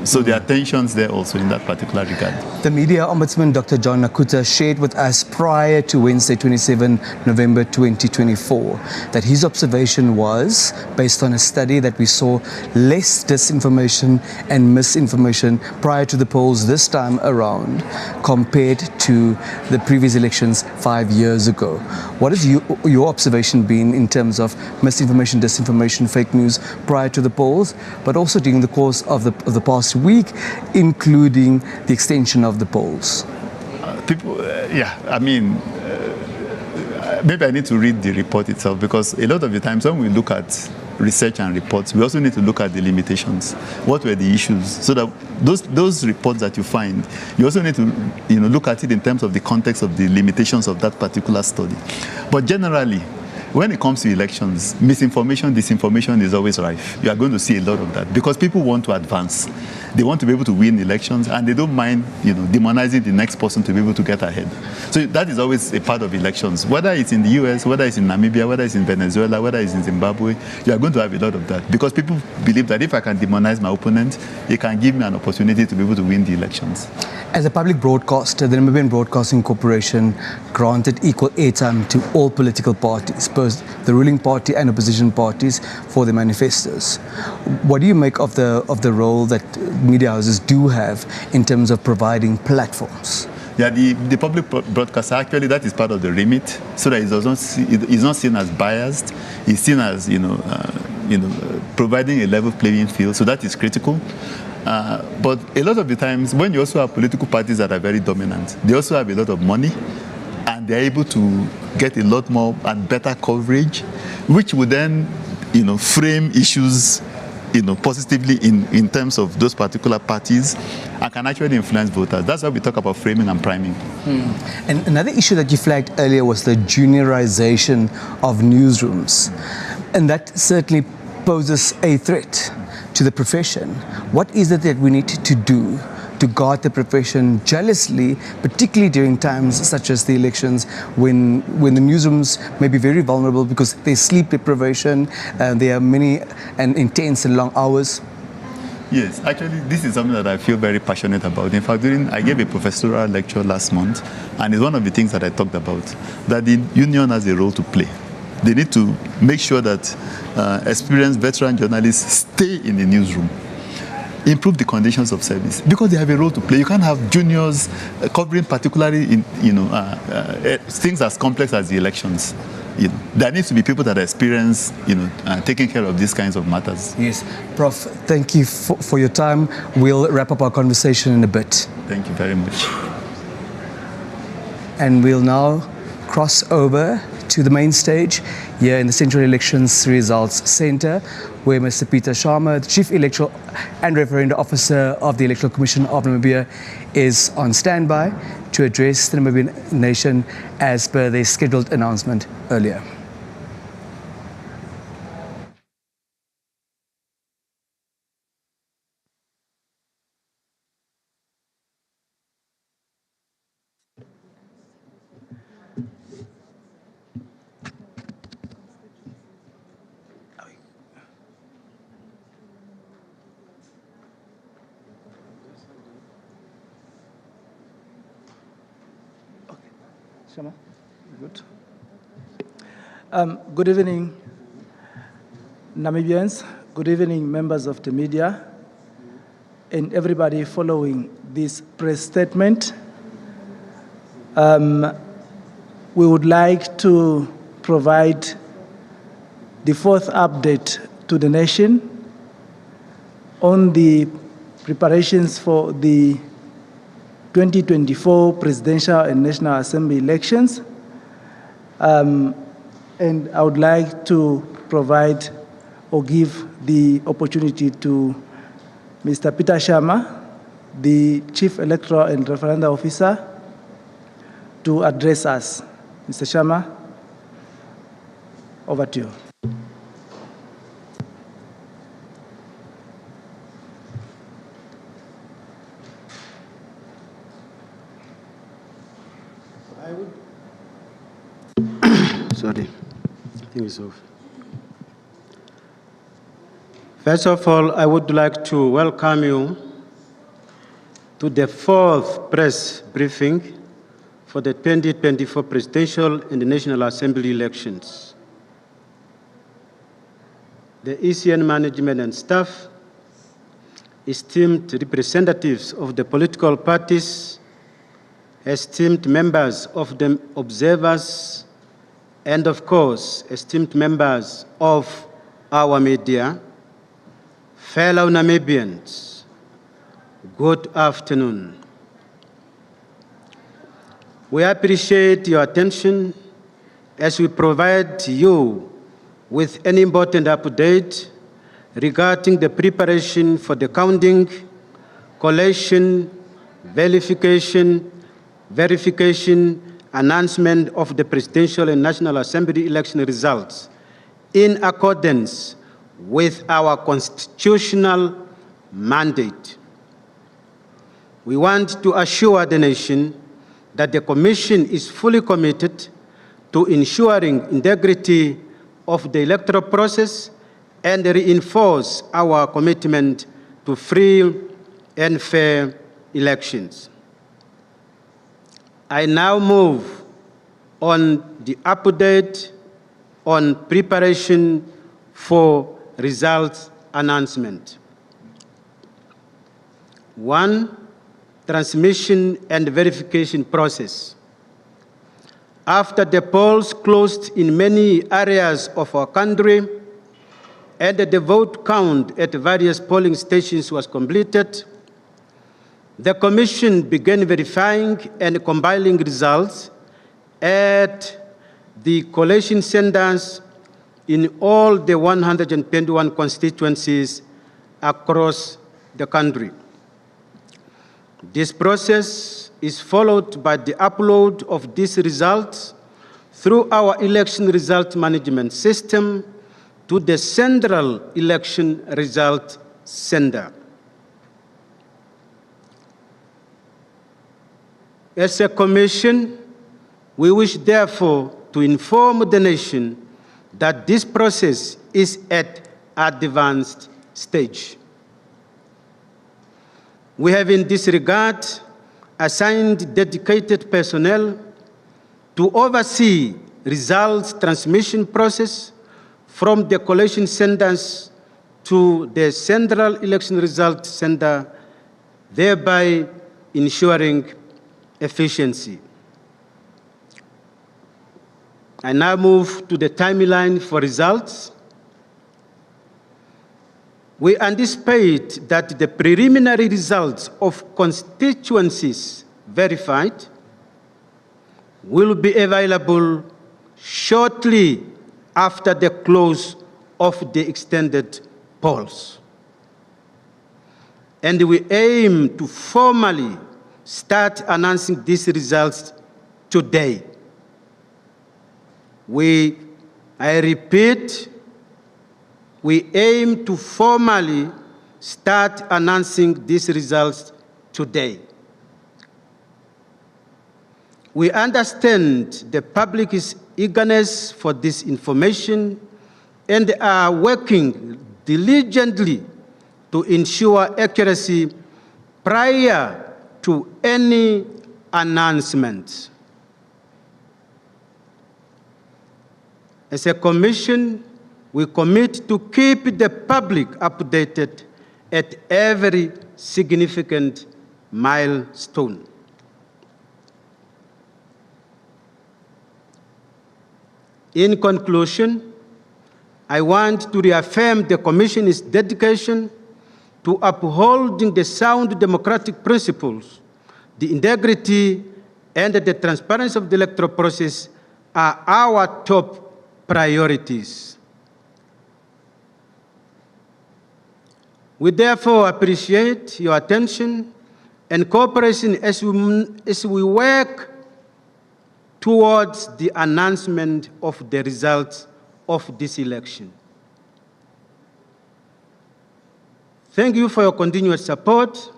[SPEAKER 17] so there are tensions there also in that particular regard.
[SPEAKER 16] The Media Ombudsman, Dr. John Nakuta, shared with us prior to Wednesday, 27 November 2024, that his observation was, based on a study, that we saw less disinformation and misinformation prior to the polls this time around compared to the previous elections 5 years ago. What has your observation been in terms of misinformation, disinformation, fake news prior to the polls, but also during the course of the past week, including the extension of the polls?
[SPEAKER 17] Maybe I need to read the report itself, because a lot of the times when we look at research and reports, we also need to look at the limitations. What were the issues? So that those reports that you find, you also need to look at it in terms of the context of the limitations of that particular study. But generally, when it comes to elections, misinformation, disinformation is always rife. You are going to see a lot of that because people want to advance. They want to be able to win elections, and they don't mind, demonizing the next person to be able to get ahead. So that is always a part of elections. Whether it's in the US, whether it's in Namibia, whether it's in Venezuela, whether it's in Zimbabwe, you are going to have a lot of that because people believe that if I can demonize my opponent, it can give me an opportunity to be able to win the elections.
[SPEAKER 16] As a public broadcaster, the Namibian Broadcasting Corporation granted equal airtime to all political parties, both the ruling party and opposition parties, for the manifestos. What do you make of the role that media houses do have in terms of providing platforms?
[SPEAKER 17] Yeah, the public broadcaster, actually, that is part of the remit, so that it's not seen as biased. It's seen as providing a level playing field. So that is critical. But a lot of the times, when you also have political parties that are very dominant, they also have a lot of money, and they're able to get a lot more and better coverage, which would then, frame issues, positively in terms of those particular parties, and can actually influence voters. That's why we talk about framing and priming.
[SPEAKER 16] And another issue that you flagged earlier was the juniorization of newsrooms, and that certainly poses a threat to the profession. What is it that we need to do to guard the profession jealously, particularly during times such as the elections, when the newsrooms may be very vulnerable because there's sleep deprivation, there are many and intense and long hours?
[SPEAKER 17] Yes, actually, this is something that I feel very passionate about. In fact, I gave a professorial lecture last month, and it's one of the things that I talked about, that the union has a role to play. They need to make sure that experienced veteran journalists stay in the newsroom, improve the conditions of service, because they have a role to play. You can't have juniors covering particularly in things as complex as the elections. There needs to be people that are experienced, taking care of these kinds of matters.
[SPEAKER 16] Yes, Prof, thank you for your time. We'll wrap up our conversation in a bit.
[SPEAKER 17] Thank you very much.
[SPEAKER 16] And we'll now cross over to the main stage here in the Central Elections Results Centre, where Mr. Peter Sharma, the Chief Electoral and Referendum Officer of the Electoral Commission of Namibia, is on standby to address the Namibian nation as per their scheduled announcement earlier.
[SPEAKER 18] Shama, good. Good evening, Namibians. Good evening, members of the media, and everybody following this press statement. We would like to provide the fourth update to the nation on the preparations for the 2024 Presidential and National Assembly elections. And I would like to provide or give the opportunity to Mr. Peter Sharma, the Chief Electoral and Referendum Officer, to address us. Mr. Sharma, over to you.
[SPEAKER 19] Sorry, I think it's off. First of all, I would like to welcome you to the fourth press briefing for the 2024 Presidential and the National Assembly elections. The ECN management and staff, esteemed representatives of the political parties, esteemed members of the observers, and of course, esteemed members of our media, fellow Namibians, good afternoon. We appreciate your attention as we provide you with an important update regarding the preparation for the counting, collation, verification, announcement of the Presidential and National Assembly election results in accordance with our constitutional mandate. We want to assure the nation that the Commission is fully committed to ensuring integrity of the electoral process and reinforce our commitment to free and fair elections. I now move on the update on preparation for results announcement. 1, transmission and verification process. After the polls closed in many areas of our country and the vote count at various polling stations was completed, the Commission began verifying and compiling results at the collation centers in all the 121 constituencies across the country. This process is followed by the upload of these results through our election result management system to the Central Election Result Center. As a commission, we wish therefore to inform the nation that this process is at advanced stage. We have in this regard assigned dedicated personnel to oversee results transmission process from the collation centers to the Central Election Results Center, thereby ensuring efficiency. I now move to the timeline for results. We anticipate that the preliminary results of constituencies verified will be available shortly after the close of the extended polls. And we aim to formally start announcing these results today. I repeat, we aim to formally start announcing these results today. We understand the public's eagerness for this information and are working diligently to ensure accuracy prior to any announcement. As a commission, we commit to keep the public updated at every significant milestone. In conclusion, I want to reaffirm the Commission's dedication to upholding the sound democratic principles. The integrity and the transparency of the electoral process are our top priorities. We therefore appreciate your attention and cooperation as we work towards the announcement of the results of this election. Thank you for your continued support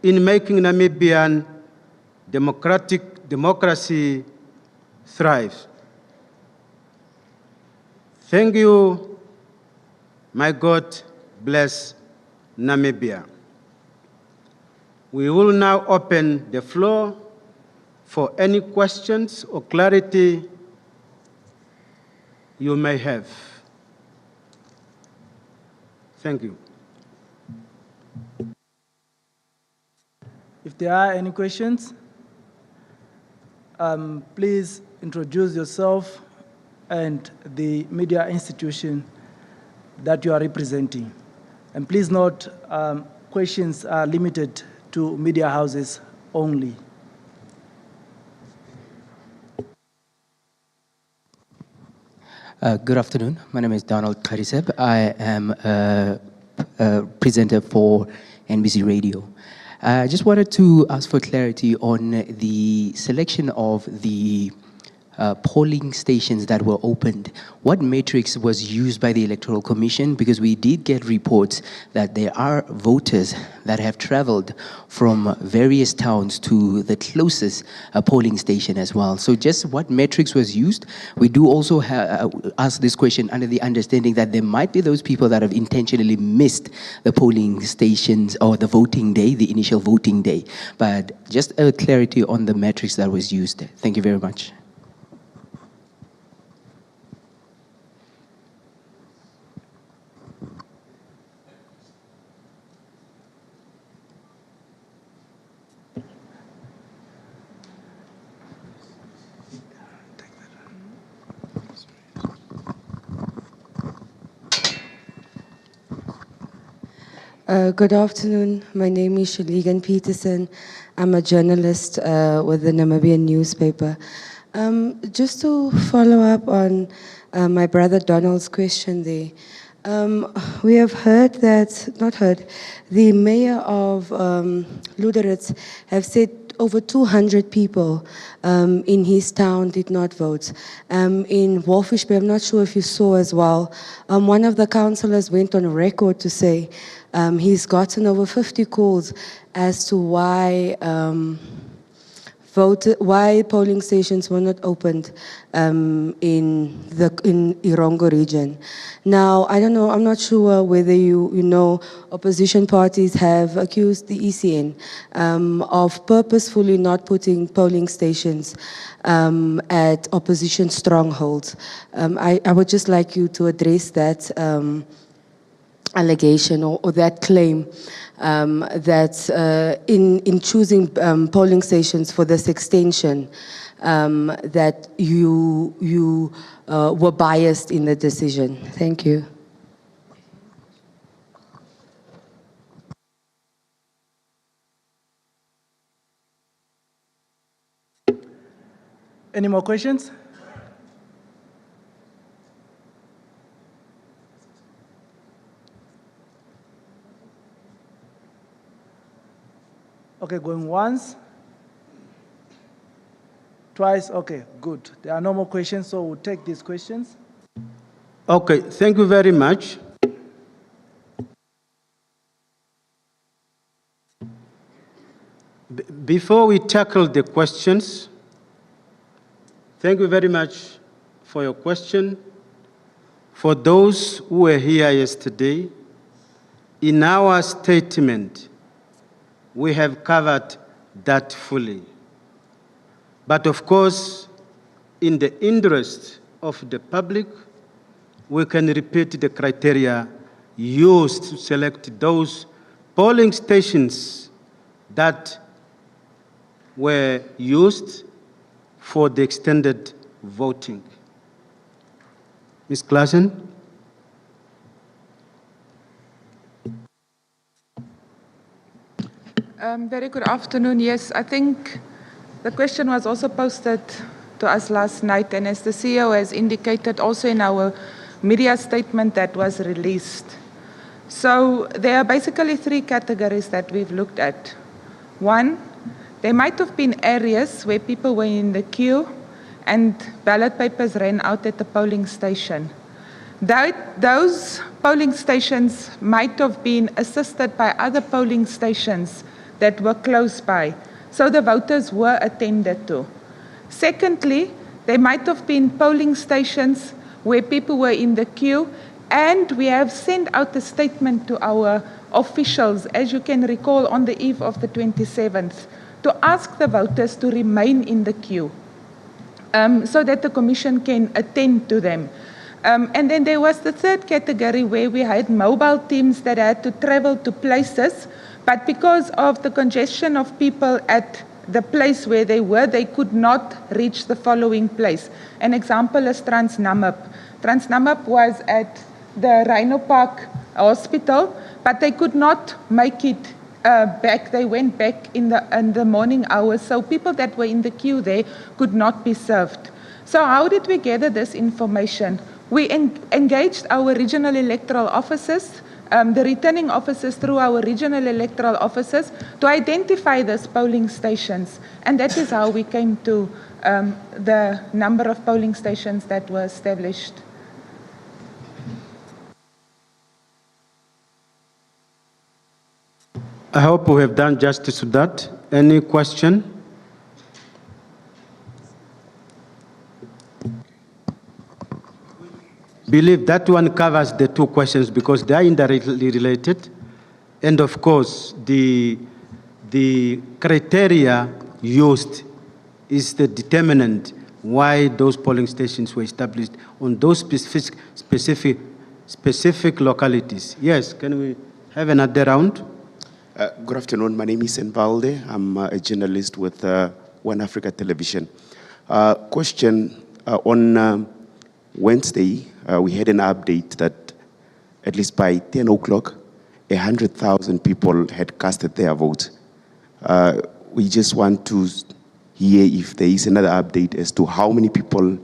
[SPEAKER 19] in making Namibian democracy thrive. Thank you. May God bless Namibia. We will now open the floor for any questions or clarity you may have. Thank you.
[SPEAKER 18] If there are any questions, please introduce yourself and the media institution that you are representing. And please note, questions are limited to media houses only.
[SPEAKER 20] Good afternoon. My name is Donald Kariseb. I am a presenter for NBC Radio. I just wanted to ask for clarity on the selection of the polling stations that were opened. What matrix was used by the Electoral Commission? Because we did get reports that there are voters that have traveled from various towns to the closest polling station as well. So just what matrix was used? We do also ask this question under the understanding that there might be those people that have intentionally missed the polling stations or the voting day, the initial voting day. But just a clarity on the matrix that was used. Thank you very much.
[SPEAKER 21] Good afternoon. My name is Shaligan Peterson. I'm a journalist with the Namibian newspaper. Just to follow up on my brother Donald's question there, we have heard the mayor of Luderitz have said over 200 people in his town did not vote. In Wolfish Bay, I'm not sure if you saw as well, one of the councillors went on record to say he's gotten over 50 calls as to why why polling stations were not opened in Irongo region. Now, I don't know, I'm not sure whether you know, opposition parties have accused the ECN of purposefully not putting polling stations at opposition strongholds. I would just like you to address that allegation or that claim that in choosing polling stations for this extension, that you were biased in the decision. Thank you.
[SPEAKER 18] Any more questions? Okay, going once. Twice, okay, good. There are no more questions, so we'll take these questions.
[SPEAKER 19] Okay, thank you very much. Before we tackle the questions, thank you very much for your question. For those who were here yesterday, in our statement, we have covered that fully. But of course, in the interest of the public, we can repeat the criteria used to select those polling stations that were used for the extended voting. Ms. Klassen?
[SPEAKER 2] Very good afternoon. Yes, I think the question was also posted to us last night, and as the CEO has indicated also in our media statement that was released. So there are basically three categories that we've looked at. One, there might have been areas where people were in the queue and ballot papers ran out at the polling station. Those polling stations might have been assisted by other polling stations that were close by, so the voters were attended to. Secondly, there might have been polling stations where people were in the queue, and we have sent out a statement to our officials, as you can recall, on the eve of the 27th, to ask the voters to remain in the queue so that the Commission can attend to them. And then there was the third category where we had mobile teams that had to travel to places, but because of the congestion of people at the place where they were, they could not reach the following place. An example is Transnamib. Transnamib was at the Rhino Park Hospital, but they could not make it back. They went back in the morning hours, so people that were in the queue there could not be served. So how did we gather this information? We engaged our regional electoral officers, the returning officers through our regional electoral officers to identify these polling stations. And that is how we came to the number of polling stations that were established.
[SPEAKER 19] I hope we have done justice to that. Any question? Believe that one covers the two questions because they are indirectly related. And of course, the criteria used is the determinant why those polling stations were established on those specific localities. Yes, can we have another round?
[SPEAKER 22] Good afternoon. My name is Nvalde. I'm a journalist with One Africa Television. Question on Wednesday, we had an update that at least by 10 o'clock, 100,000 people had casted their vote. We just want to hear if there is another update as to how many people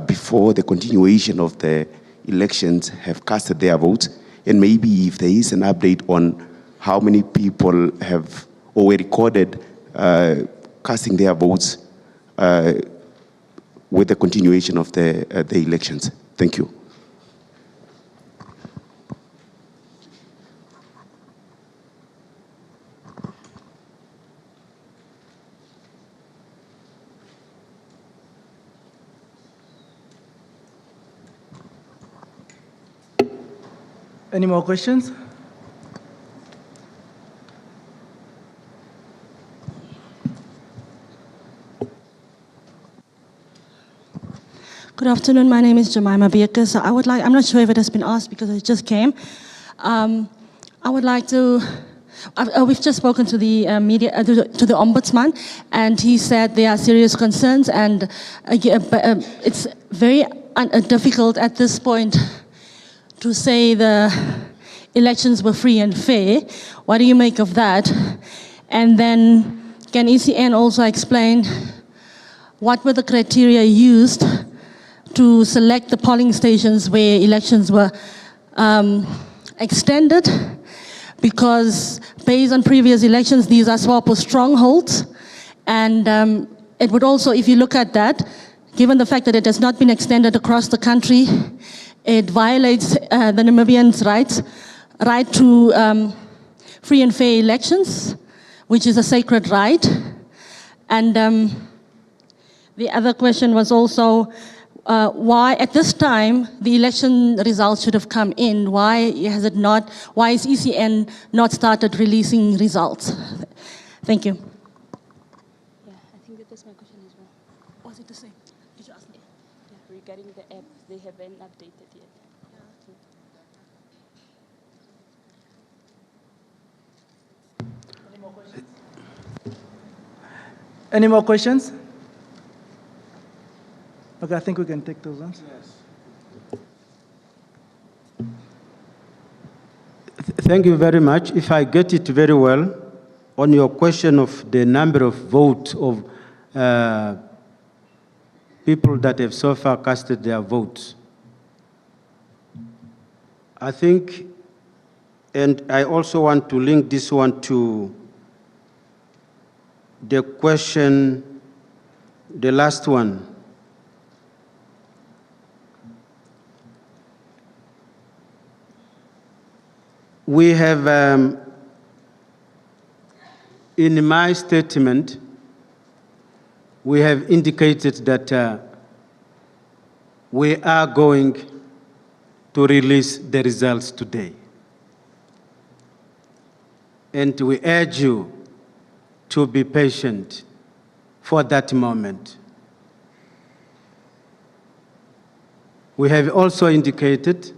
[SPEAKER 22] before the continuation of the elections have casted their votes, and maybe if there is an update on how many people have or were recorded casting their votes with the continuation of the elections. Thank you.
[SPEAKER 18] Any more questions?
[SPEAKER 1] Good afternoon. My name is Jemima Baker. So I'm not sure if it has been asked because it just came. I would like to, we've just spoken to the media, to the Ombudsman, and he said there are serious concerns, and it's very difficult at this point to say the elections were free and fair. What do you make of that? And then can ECN also explain what were the criteria used to select the polling stations where elections were extended? Because based on previous elections, these are SWAPO strongholds. And it would also, if you look at that, given the fact that it has not been extended across the country, it violates the Namibians' right to free and fair elections, which is a sacred right. And the other question was also, why at this time the election results should have come in? Why is ECN not started releasing results? Thank you.
[SPEAKER 5] Yeah, I think that is my question as well.
[SPEAKER 1] Was it the same? Did you ask me?
[SPEAKER 5] Yeah, regarding the app, they haven't updated yet.
[SPEAKER 18] Any more questions? Okay, I think we can take those ones.
[SPEAKER 19] Thank you very much. If I get it very well, on your question of the number of votes of people that have so far casted their votes, I think, and I also want to link this one to the question, the last one. We have, in my statement, we have indicated that we are going to release the results today. And we urge you to be patient for that moment. We have also indicated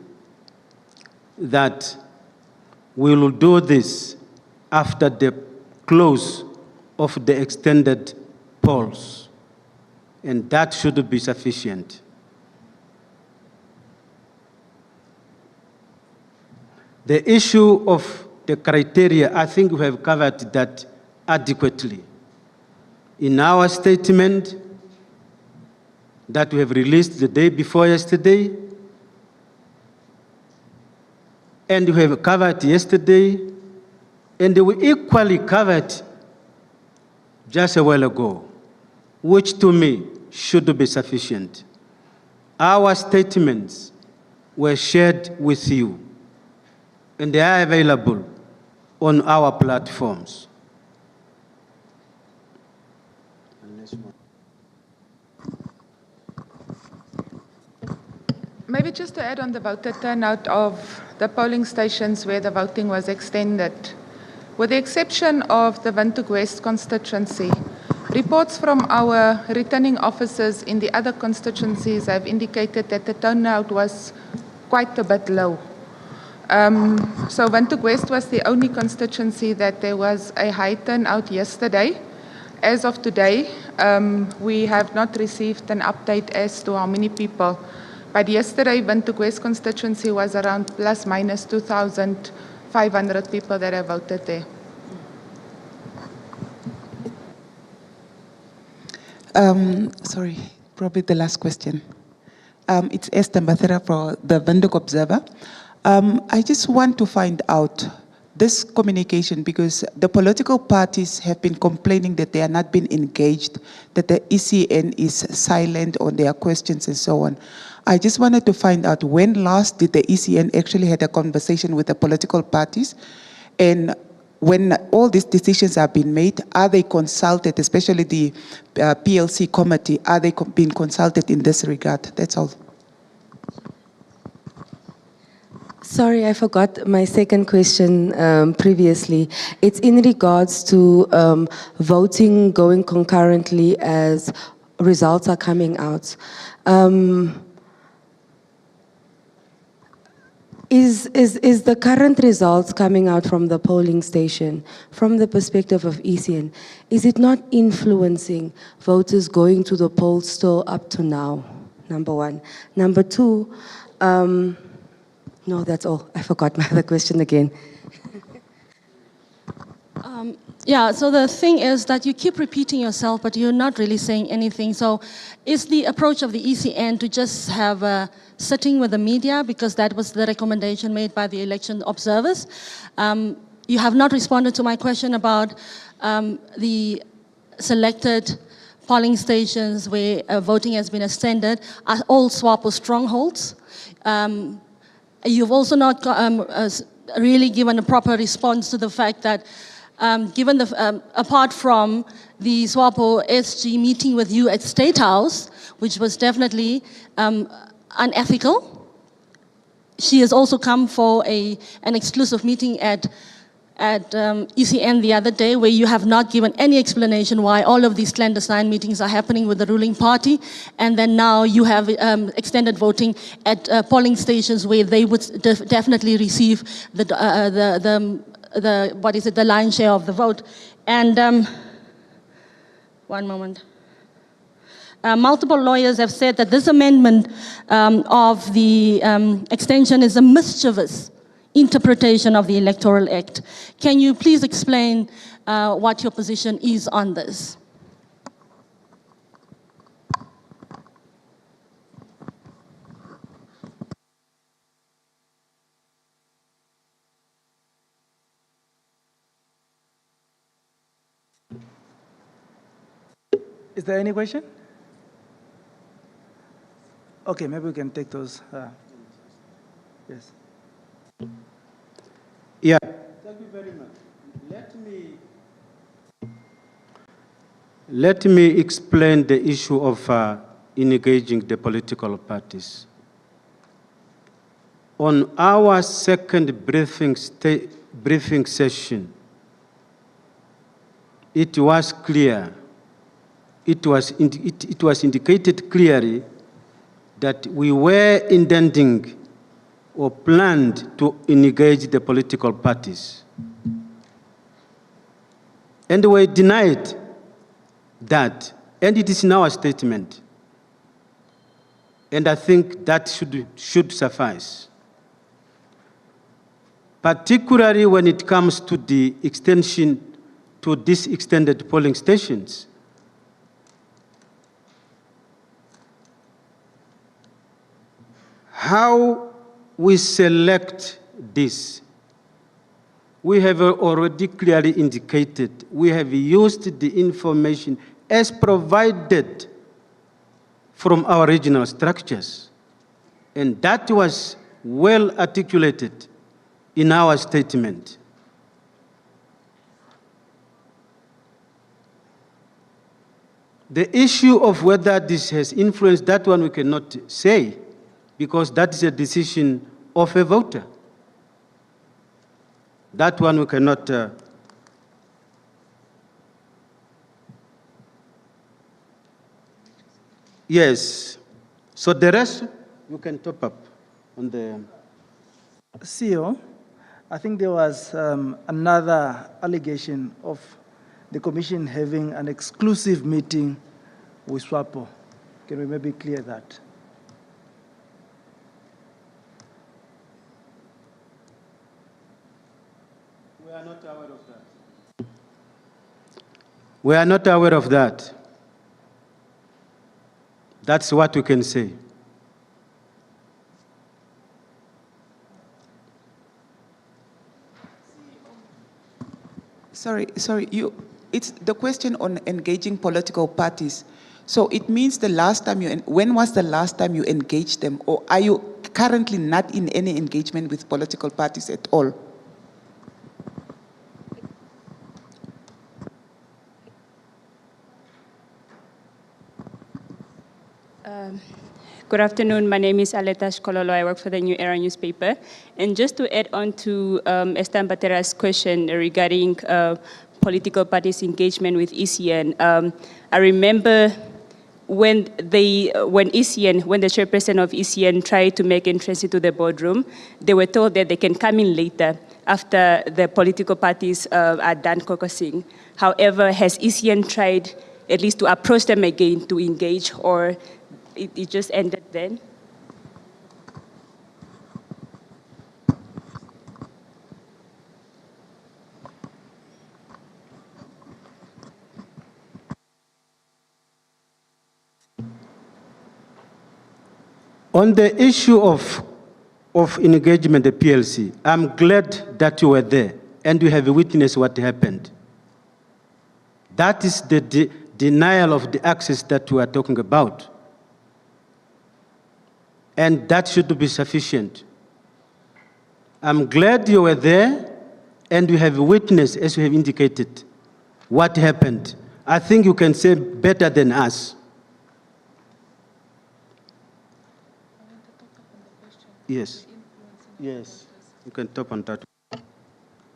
[SPEAKER 19] that we will do this after the close of the extended polls, and that should be sufficient. The issue of the criteria, I think we have covered that adequately. In our statement that we have released the day before yesterday, and we have covered yesterday, and we equally covered just a while ago, which to me should be sufficient. Our statements were shared with you, and they are available on our platforms.
[SPEAKER 2] Maybe just to add on the voter turnout of the polling stations where the voting was extended. With the exception of the Windhoek West constituency, reports from our returning officers in the other constituencies have indicated that the turnout was quite a bit low. So Windhoek West was the only constituency that there was a high turnout yesterday. As of today, we have not received an update as to how many people. But yesterday, Windhoek West constituency was around plus minus 2,500 people that have voted there.
[SPEAKER 23] Sorry, probably the last question. It's Esther Mbathera for the Windhoek Observer. I just want to find out this communication because the political parties have been complaining that they are not being engaged, that the ECN is silent on their questions and so on. I just wanted to find out when last did the ECN actually had a conversation with the political parties, and when all these decisions are being made, are they consulted, especially the PLC committee, are they being consulted in this regard? That's all.
[SPEAKER 21] Sorry, I forgot my second question previously. It's in regards to voting going concurrently as results are coming out. Is the current results coming out from the polling station, from the perspective of ECN, is it not influencing voters going to the polls still up to now? Number one. Number two, no, that's all. I forgot my other question again.
[SPEAKER 1] Yeah, so the thing is that you keep repeating yourself, but you're not really saying anything. So is the approach of the ECN to just have a sitting with the media, because that was the recommendation made by the election observers? You have not responded to my question about the selected polling stations where voting has been extended are all SWAPO strongholds. You've also not really given a proper response to the fact that given the, apart from the SWAPO SG meeting with you at State House, which was definitely unethical, she has also come for an exclusive meeting at ECN the other day, where you have not given any explanation why all of these clandestine meetings are happening with the ruling party, and then now you have extended voting at polling stations where they would definitely receive the lion's share of the vote. And one moment. Multiple lawyers have said that this amendment of the extension is a mischievous interpretation of the Electoral Act. Can you please explain what your position is on this?
[SPEAKER 18] Is there any question? Okay, maybe we can take those. Yes.
[SPEAKER 19] Yeah. Thank you very much. Let me explain the issue of engaging the political parties. On our second briefing session, it was clear, it was indicated clearly that we were intending or planned to engage the political parties. And we denied that, and it is in our statement. And I think that should suffice. Particularly when it comes to the extension to these extended polling stations. How we select this, we have already clearly indicated. We have used the information as provided from our regional structures. And that was well articulated in our statement. The issue of whether this has influenced, that one we cannot say, because that is a decision of a voter. That one we cannot. Yes. So the rest, you can top up on the.
[SPEAKER 18] CEO, I think there was another allegation of the Commission having an exclusive meeting with SWAPO. Can we maybe clear that?
[SPEAKER 19] We are not aware of that. We are not aware of that. That's what we can say.
[SPEAKER 23] Sorry, it's the question on engaging political parties. So it means the last time when was the last time you engaged them, or are you currently not in any engagement with political parties at all?
[SPEAKER 5] Good afternoon. My name is Aleta Shkololo. I work for the New Era newspaper. And just to add on to Esther Mbatera's question regarding political parties' engagement with ECN, I remember when the chairperson of ECN tried to make entrance into the boardroom, they were told that they can come in later after the political parties are done caucusing. However, has ECN tried at least to approach them again to engage, or it just ended then?
[SPEAKER 19] On the issue of engagement, the PLC, I'm glad that you were there and you have witnessed what happened. That is the denial of the access that we are talking about. And that should be sufficient. I'm glad you were there and you have witnessed, as you have indicated, what happened. I think you can say better than us. Yes. Yes, you can top on that.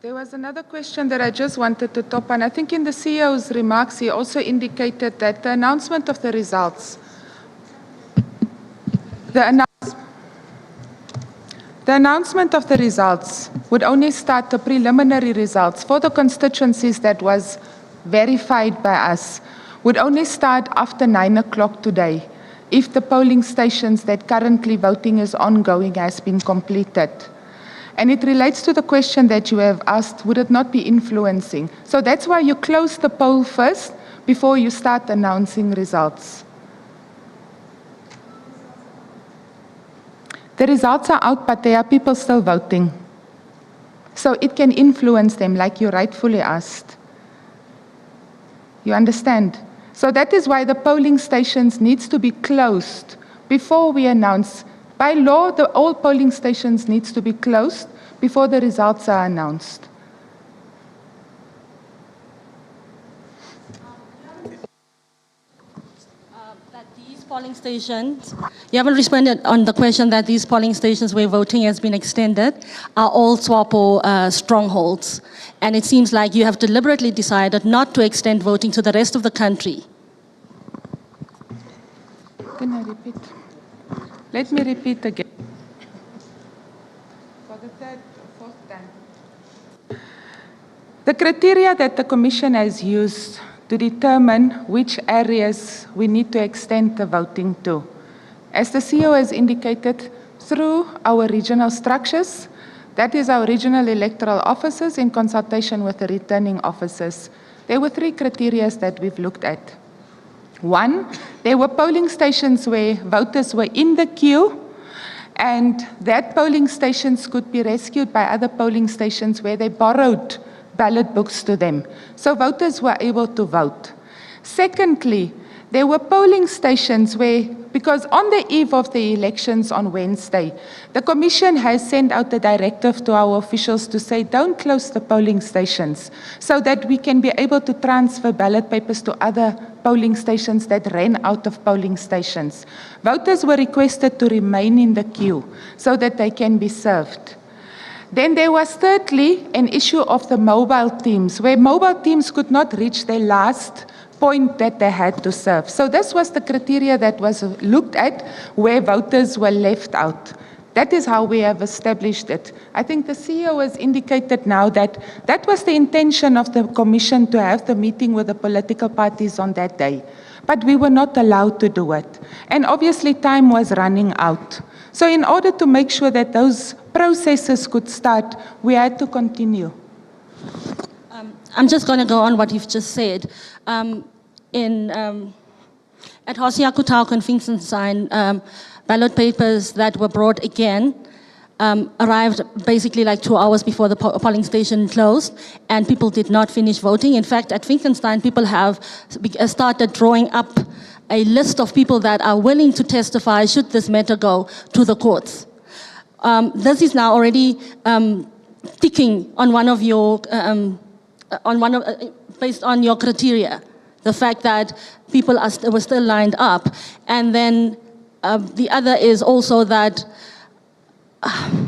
[SPEAKER 2] There was another question that I just wanted to top on. I think in the CEO's remarks, he also indicated that the announcement of the results, the announcement of the results would only start the preliminary results for the constituencies that was verified by us, would only start after 9 o'clock today, if the polling stations that currently voting is ongoing has been completed. And it relates to the question that you have asked, would it not be influencing? So that's why you close the poll first before you start announcing results. The results are out, but there are people still voting. So it can influence them, like you rightfully asked. You understand? So that is why the polling stations needs to be closed before we announce. By law, all polling stations needs to be closed before the results are announced.
[SPEAKER 1] That these polling stations, you haven't responded on the question that these polling stations where voting has been extended are all SWAPO strongholds. And it seems like you have deliberately decided not to extend voting to the rest of the country.
[SPEAKER 2] Can I repeat? Let me repeat again. For the third or fourth time. The criteria that the Commission has used to determine which areas we need to extend the voting to. As the CEO has indicated, through our regional structures, that is our regional electoral officers in consultation with the returning officers. There were 3 criteria that we've looked at. 1, there were polling stations where voters were in the queue, and that polling stations could be rescued by other polling stations where they borrowed ballot books to them. So voters were able to vote. Secondly, there were polling stations where, because on the eve of the elections on Wednesday, the Commission has sent out a directive to our officials to say, don't close the polling stations, so that we can be able to transfer ballot papers to other polling stations that ran out of polling stations. Voters were requested to remain in the queue so that they can be served. Then there was thirdly an issue of the mobile teams, where mobile teams could not reach their last point that they had to serve. So this was the criteria that was looked at where voters were left out. That is how we have established it. I think the CEO has indicated now that that was the intention of the Commission, to have the meeting with the political parties on that day. But we were not allowed to do it. And obviously time was running out. So in order to make sure that those processes could start, we had to continue.
[SPEAKER 1] I'm just going to go on what you've just said. At Hosiakutau and Finkenstein, ballot papers that were brought again arrived basically like 2 hours before the polling station closed, and people did not finish voting. In fact, at Finkenstein, people have started drawing up a list of people that are willing to testify should this matter go to the courts. This is now already ticking on one of your, based on your criteria, the fact that people were still lined up, and then The other is also that,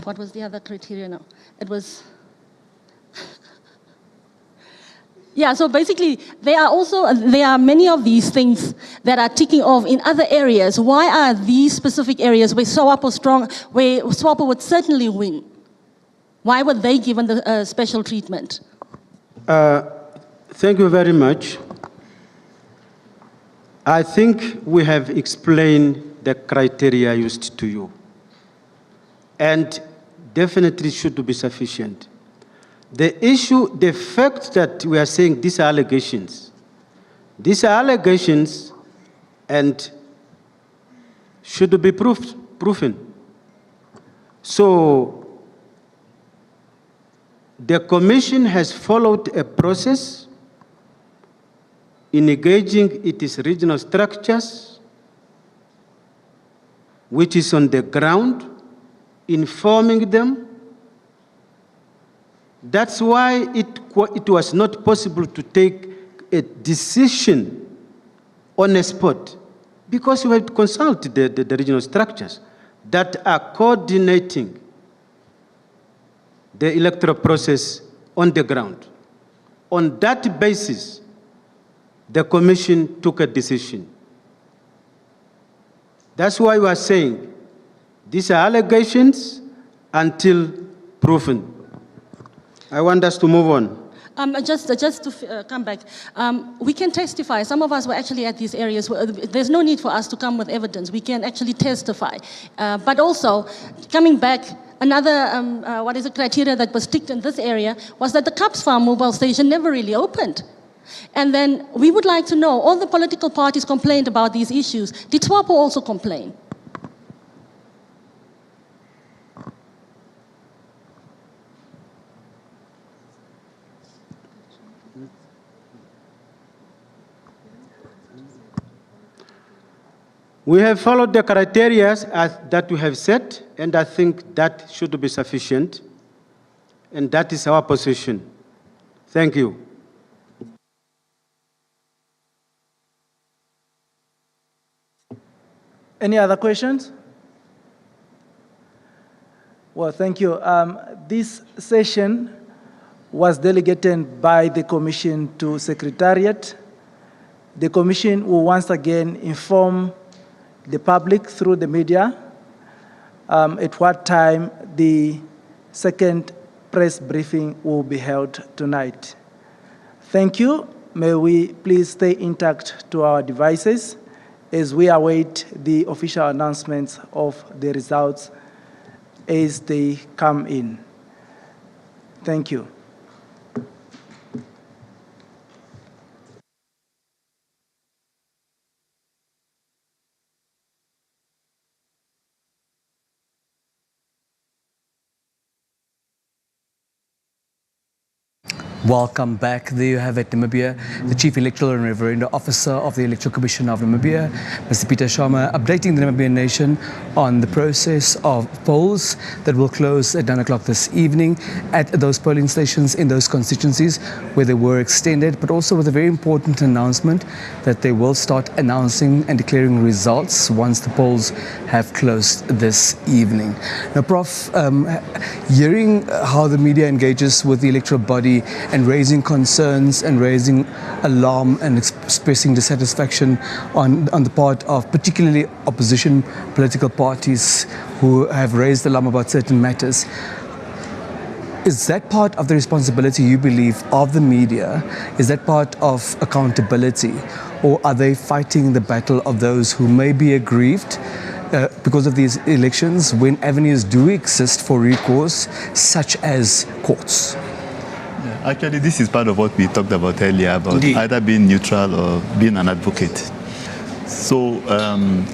[SPEAKER 1] what was the other criteria now? It was, yeah, so basically there are many of these things that are ticking off in other areas. Why are these specific areas where SWAPO would certainly win? Why were they given the special treatment?
[SPEAKER 19] Thank you very much. I think we have explained the criteria used to you, and definitely should be sufficient. The issue, the fact that we are saying these are allegations and should be proven. So the Commission has followed a process in engaging its regional structures, which is on the ground, informing them. That's why it was not possible to take a decision on a spot, because we have to consult the regional structures that are coordinating the electoral process on the ground. On that basis, the Commission took a decision. That's why we are saying these are allegations until proven. I want us to move on.
[SPEAKER 1] Just to come back, we can testify. Some of us were actually at these areas. There's no need for us to come with evidence. We can actually testify. But also, coming back, another criteria that was ticked in this area was that the Caps Farm mobile station never really opened. And then we would like to know, all the political parties complained about these issues. Did SWAPO also complain?
[SPEAKER 19] We have followed the criteria that we have set, and I think that should be sufficient, and that is our position. Thank you.
[SPEAKER 18] Any other questions? Well, thank you. This session was delegated by the Commission to Secretariat. The Commission will once again inform the public through the media at what time the second press briefing will be held tonight. Thank you. May we please stay intact to our devices as we await the official announcements of the results as they come in. Thank you.
[SPEAKER 16] Welcome back. There you have it, Namibia. The Chief Electoral and Referendum Officer of the Electoral Commission of Namibia, Mr. Peter Sharma, updating the Namibian nation on the process of polls that will close at 9 o'clock this evening at those polling stations in those constituencies where they were extended, but also with a very important announcement that they will start announcing and declaring results once the polls have closed this evening. Now, Prof, hearing how the media engages with the electoral body and raising concerns and raising alarm and expressing dissatisfaction on the part of particularly opposition political parties who have raised alarm about certain matters. Is that part of the responsibility, you believe, of the media? Is that part of accountability? Or are they fighting the battle of those who may be aggrieved because of these elections when avenues do exist for recourse, such as courts?
[SPEAKER 17] Actually, this is part of what we talked about earlier, about
[SPEAKER 16] Indeed.
[SPEAKER 17] either being neutral or being an advocate. So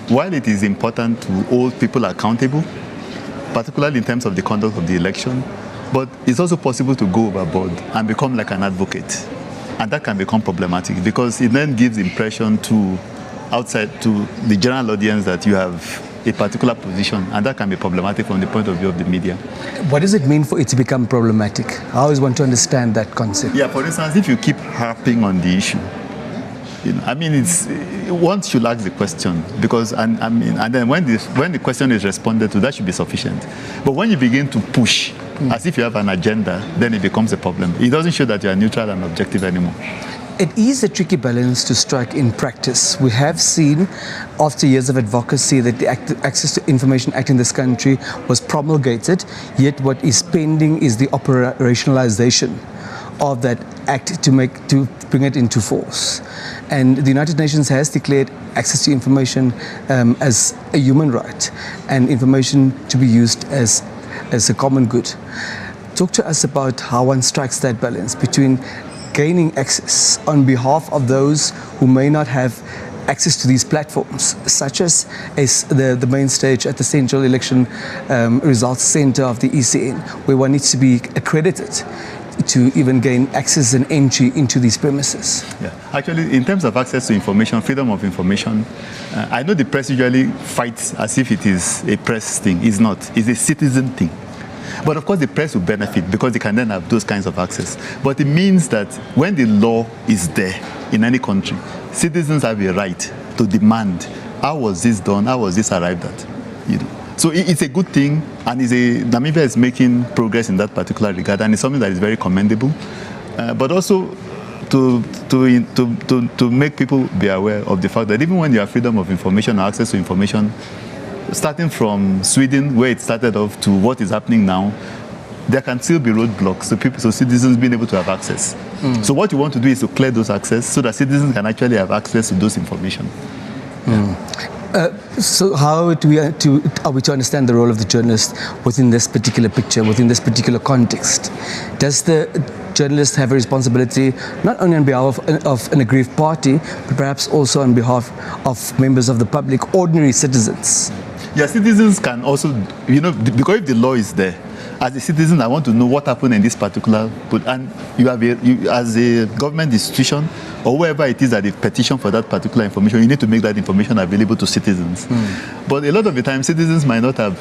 [SPEAKER 17] while it is important to hold people accountable, particularly in terms of the conduct of the election, but it's also possible to go overboard and become like an advocate. And that can become problematic because it then gives impression to outside, to the general audience, that you have a particular position, and that can be problematic from the point of view of the media.
[SPEAKER 16] What does it mean for it to become problematic? How is one to understand that concept?
[SPEAKER 17] Yeah, for instance, if you keep harping on the issue, You know, I mean, it's one should ask the question because, and then when the question is responded to, that should be sufficient. But when you begin to push as if you have an agenda, then it becomes a problem. It doesn't show that you are neutral and objective anymore.
[SPEAKER 16] It is a tricky balance to strike in practice. We have seen, after years of advocacy, that the Access to Information Act in this country was promulgated, yet what is pending is the operationalization of that act to bring it into force. And the United Nations has declared access to information as a human right and information to be used as a common good. Talk to us about how one strikes that balance between gaining access on behalf of those who may not have access to these platforms, such as the main stage at the Central Election Results Center of the ECN, where one needs to be accredited to even gain access and entry into these premises.
[SPEAKER 17] Yeah, actually, in terms of access to information, freedom of information, I know the press usually fights as if it is a press thing. It's not. It's a citizen thing. But of course, the press will benefit because they can then have those kinds of access. But it means that when the law is there in any country, citizens have a right to demand, how was this done? How was this arrived at? You know. So it's a good thing, and Namibia is making progress in that particular regard, and it's something that is very commendable. But also to make people be aware of the fact that even when you have freedom of information or access to information, starting from Sweden, where it started off, to what is happening now, there can still be roadblocks to people, so citizens being able to have access. So what you want to do is to clear those access so that citizens can actually have access to those information.
[SPEAKER 16] So how are we to understand the role of the journalist within this particular picture, within this particular context? Does the journalist have a responsibility not only on behalf of an aggrieved party, but perhaps also on behalf of members of the public, ordinary citizens?
[SPEAKER 17] Yeah, citizens can also, because if the law is there, as a citizen, I want to know what happened in this particular, and you as a government institution or whoever it is that they petition for that particular information, you need to make that information available to citizens. But a lot of the time, citizens might not have,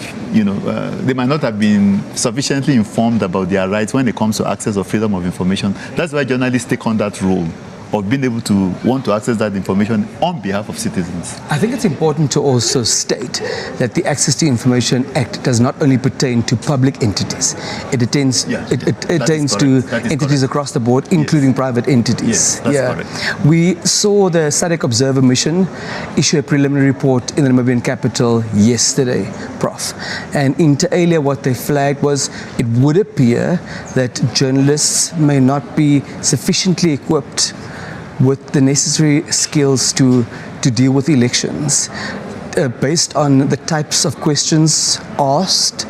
[SPEAKER 17] they might not have been sufficiently informed about their rights when it comes to access or freedom of information. That's why journalists take on that role of being able to want to access that information on behalf of citizens.
[SPEAKER 16] I think it's important to also state that the Access to Information Act does not only pertain to public entities. It attains to entities across the board, including private entities.
[SPEAKER 17] Yes, that's correct.
[SPEAKER 16] We saw the SADC Observer Mission issue a preliminary report in the Namibian capital yesterday, Prof. And inter alia, what they flagged was it would appear that journalists may not be sufficiently equipped with the necessary skills to deal with elections, based on the types of questions asked,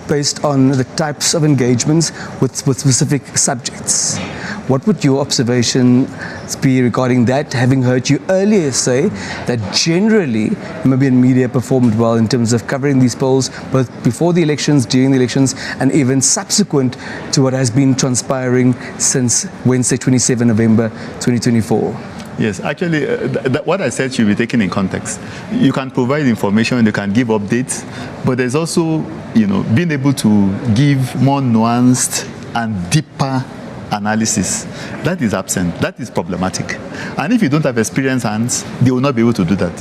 [SPEAKER 16] based on the types of engagements with specific subjects. What would your observations be regarding that, having heard you earlier say that generally Namibian media performed well in terms of covering these polls, both before the elections, during the elections, and even subsequent to what has been transpiring since Wednesday, 27 November 2024?
[SPEAKER 17] Yes, actually, what I said should be taken in context. You can provide information, you can give updates, but there's also, being able to give more nuanced and deeper analysis. That is absent. That is problematic. And if you don't have experienced hands, they will not be able to do that.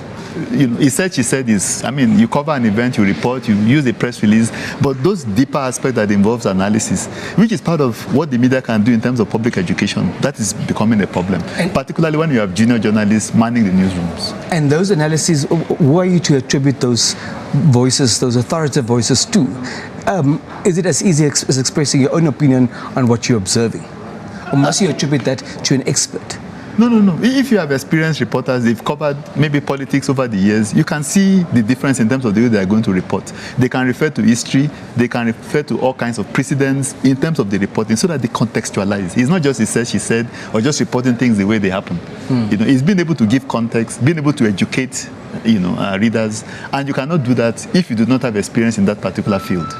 [SPEAKER 17] He said, you cover an event, you report, you use a press release, but those deeper aspects that involves analysis, which is part of what the media can do in terms of public education, that is becoming a problem, particularly when you have junior journalists manning the newsrooms.
[SPEAKER 16] And those analyses, who are you to attribute those voices, those authoritative voices to? Is it as easy as expressing your own opinion on what you're observing? Or must you attribute that to an expert?
[SPEAKER 17] No. If you have experienced reporters, they've covered maybe politics over the years, you can see the difference in terms of the way they are going to report. They can refer to history, they can refer to all kinds of precedents in terms of the reporting so that they contextualize. It's not just he said, she said, or just reporting things the way they happen. It's being able to give context, being able to educate readers, and you cannot do that if you do not have experience in that particular field.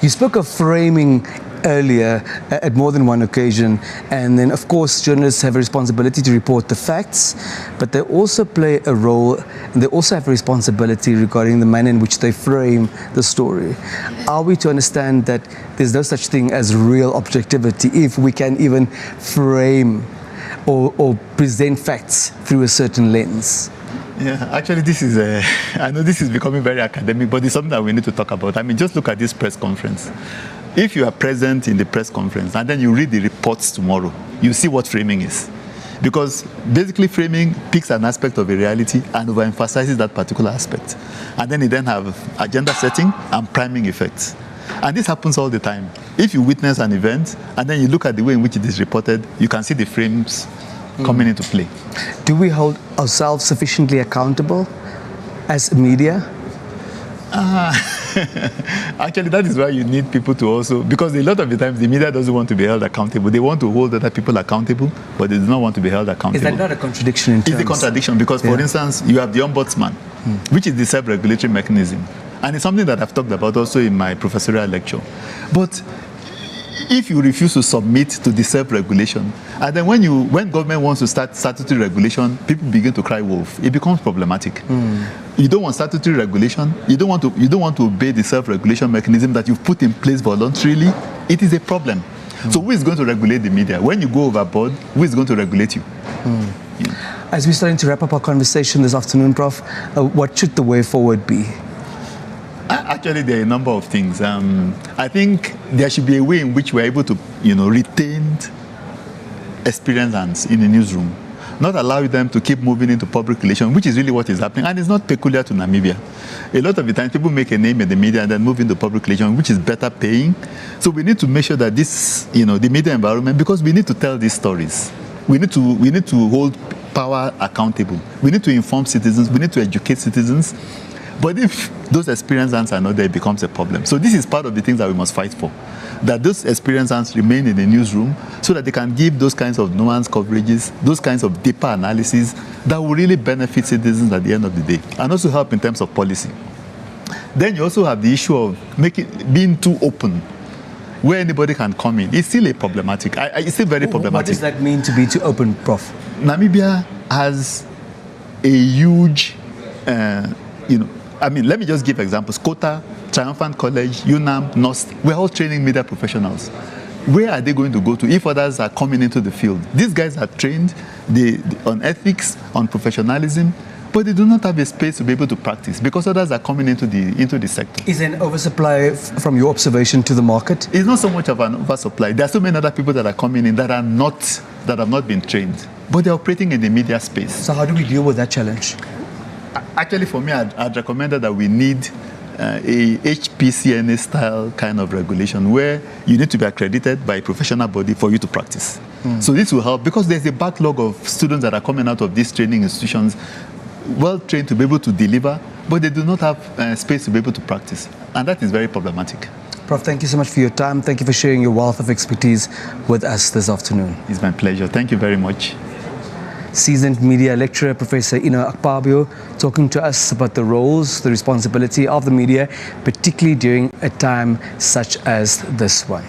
[SPEAKER 16] You spoke of framing earlier at more than one occasion, and then of course journalists have a responsibility to report the facts, but they also play a role and they also have a responsibility regarding the manner in which they frame the story. Are we to understand that there's no such thing as real objectivity if we can even frame or present facts through a certain lens?
[SPEAKER 17] Yeah, actually, this is I know this is becoming very academic, but it's something that we need to talk about. I mean, just look at this press conference. If you are present in the press conference and then you read the reports tomorrow, you see what framing is. Because basically framing picks an aspect of a reality and overemphasizes that particular aspect. And then it then have agenda setting and priming effects. And this happens all the time. If you witness an event and then you look at the way in which it is reported, you can see the frames coming into play.
[SPEAKER 16] Do we hold ourselves sufficiently accountable as media?
[SPEAKER 17] Actually, that is why you need people to also, because a lot of the times the media doesn't want to be held accountable. They want to hold other people accountable, but they do not want to be held accountable.
[SPEAKER 16] Is that not a contradiction in terms?
[SPEAKER 17] It's a contradiction because, for instance, you have the ombudsman, which is the self-regulatory mechanism. And it's something that I've talked about also in my professorial lecture. But if you refuse to submit to the self-regulation, and then when government wants to start statutory regulation, people begin to cry wolf. It becomes problematic. You don't want statutory regulation. You don't want to obey the self-regulation mechanism that you've put in place voluntarily. It is a problem. So who is going to regulate the media? When you go overboard, who is going to regulate you?
[SPEAKER 16] As we're starting to wrap up our conversation this afternoon, Prof, what should the way forward be?
[SPEAKER 17] Actually, there are a number of things. I think there should be a way in which we're able to, retain experienced hands in the newsroom, not allow them to keep moving into public relations, which is really what is happening. And it's not peculiar to Namibia. A lot of the time, people make a name in the media and then move into public relations, which is better paying. So we need to make sure that this, the media environment, because we need to tell these stories. We need to hold power accountable. We need to inform citizens. We need to educate citizens. But if those experienced hands are not there, it becomes a problem. So this is part of the things that we must fight for. That those experienced hands remain in the newsroom so that they can give those kinds of nuanced coverages, those kinds of deeper analysis that will really benefit citizens at the end of the day and also help in terms of policy. Then you also have the issue of being too open, where anybody can come in. It's still problematic. It's still very problematic.
[SPEAKER 16] What does that mean to be too open, Prof?
[SPEAKER 17] Namibia has a huge, let me just give examples. Kota, Triumphant College, UNAM, NOST, we're all training media professionals. Where are they going to go to if others are coming into the field? These guys are trained on ethics, on professionalism, but they do not have a space to be able to practice because others are coming into the sector.
[SPEAKER 16] Is there an oversupply from your observation to the market?
[SPEAKER 17] It's not so much of an oversupply. There are so many other people that are coming in that have not been trained, but they're operating in the media space.
[SPEAKER 16] So how do we deal with that challenge?
[SPEAKER 17] Actually, for me, I'd recommended that we need a HPCNA style kind of regulation where you need to be accredited by a professional body for you to practice. So this will help because there's a backlog of students that are coming out of these training institutions, well trained to be able to deliver, but they do not have space to be able to practice. And that is very problematic.
[SPEAKER 16] Prof, thank you so much for your time. Thank you for sharing your wealth of expertise with us this afternoon.
[SPEAKER 17] It's my pleasure. Thank you very much.
[SPEAKER 16] Seasoned media lecturer, Professor Ina Akpabio, talking to us about the roles, the responsibility of the media, particularly during a time such as this one.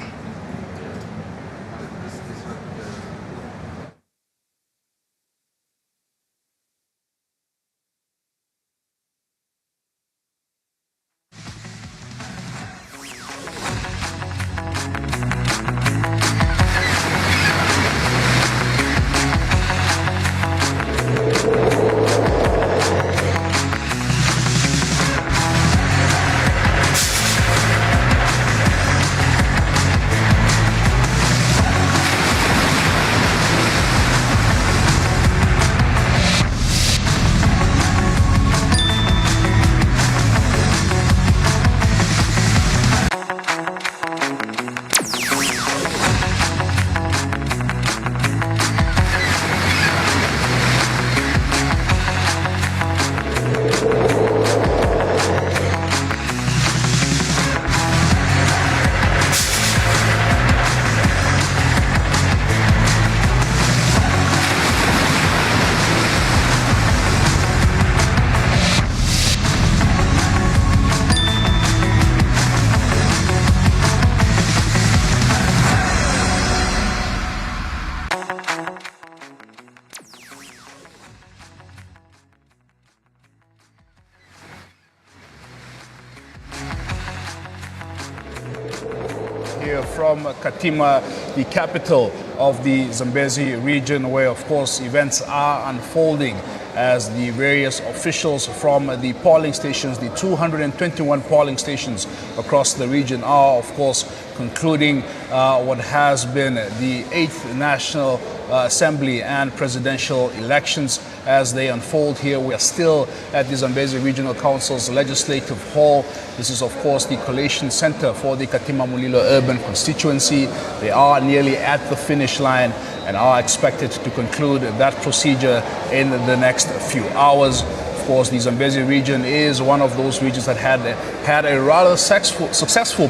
[SPEAKER 4] From Katima, the capital
[SPEAKER 8] of the Zambezi region, where of course events are unfolding as the various officials from the polling stations, the 221 polling stations across the region, are of course concluding what has been the 8th National Assembly and presidential elections as they unfold here. We are still at the Zambezi Regional Council's Legislative Hall. This is, of course, the collation center for the Katima Mulilo urban constituency. They are nearly at the finish line and are expected to conclude that procedure in the next few hours. Of course, the Zambezi region is one of those regions that had a rather successful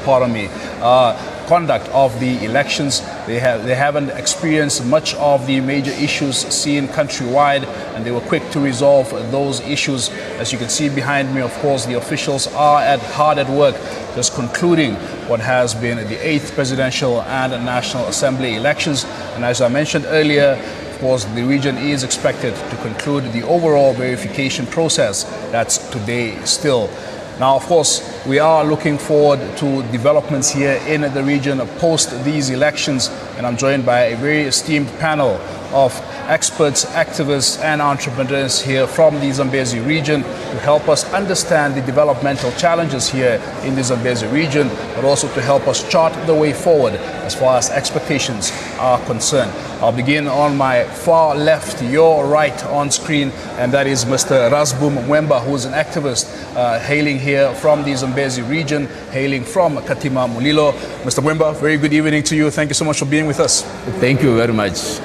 [SPEAKER 8] conduct of the elections. They haven't experienced much of the major issues seen countrywide, and they were quick to resolve those issues. As you can see behind me, of course, the officials are hard at work, just concluding what has been the 8th presidential and National Assembly elections. And as I mentioned earlier, of course, the region is expected to conclude the overall verification process. That's today still. Now, of course, we are looking forward to developments here in the region post these elections, and I'm joined by a very esteemed panel of experts, activists, and entrepreneurs here from the Zambezi region to help us understand the developmental challenges here in the Zambezi region, but also to help us chart the way forward as far as expectations are concerned. I'll begin on my far left, your right on screen, and that is Mr. Rasbum Mwemba, who is an activist hailing here from the Zambezi region, hailing from Katima Mulilo. Mr. Mwemba, very good evening to you. Thank you so much for being with us.
[SPEAKER 4] Thank you very much.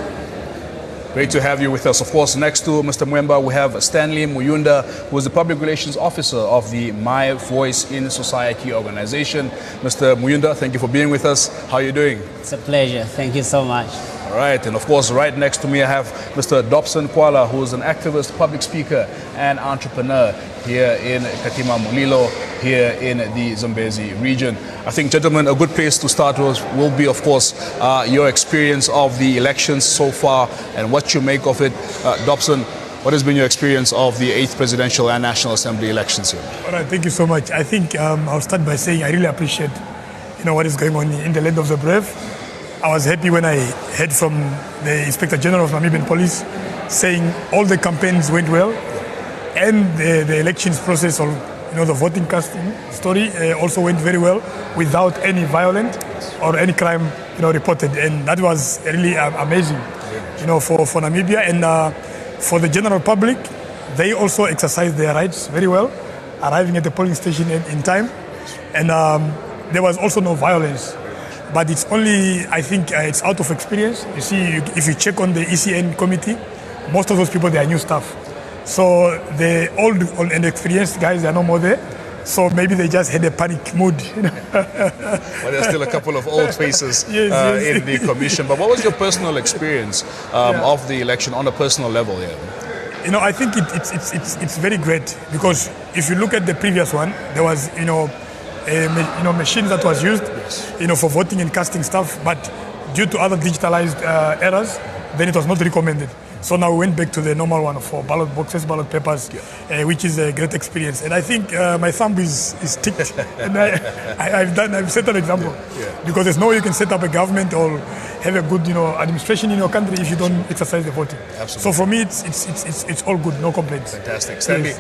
[SPEAKER 8] Great to have you with us. Of course, next to Mr. Mwemba, we have Stanley Muyunda, who is the Public Relations Officer of the My Voice in Society organization. Mr. Muyunda, thank you for being with us. How are you doing?
[SPEAKER 4] It's a pleasure. Thank you so much.
[SPEAKER 8] All right, and of course, right next to me, I have Mr. Dobson Kwala, who is an activist, public speaker, and entrepreneur here in Katima Mulilo, here in the Zambezi region. I think, gentlemen, a good place to start will be, of course, your experience of the elections so far and what you make of it. Dobson, what has been your experience of the 8th Presidential and National Assembly elections here?
[SPEAKER 12] All right, thank you so much. I think I'll start by saying I really appreciate, what is going on in the land of the brave. I was happy when I heard from the Inspector General of Namibian Police saying all the campaigns went well, and the elections process, or the voting casting story also went very well without any violence or any crime reported, and that was really amazing for Namibia. And for the general public, they also exercised their rights very well, arriving at the polling station in time, and there was also no violence. But it's only, I think, it's out of experience. You see, if you check on the ECN committee, most of those people, they are new staff. So the old and experienced guys, they are no more there. So maybe they just had a panic mood.
[SPEAKER 8] Well, there's still a couple of old faces in the commission. But what was your personal experience of the election on a personal level here?
[SPEAKER 12] I think it's very great, because if you look at the previous one, there was, machines that was used, for voting and casting stuff, but due to other digitalized errors, then it was not recommended. So now we went back to the normal one for ballot boxes, ballot papers, which is a great experience. And I think my thumb is ticked. And I've set an example, because there's no way you can set up a government or have a good, administration in your country if you don't exercise the voting.
[SPEAKER 8] Absolutely.
[SPEAKER 12] So for me, it's all good, no complaints.
[SPEAKER 8] Fantastic. Stanley,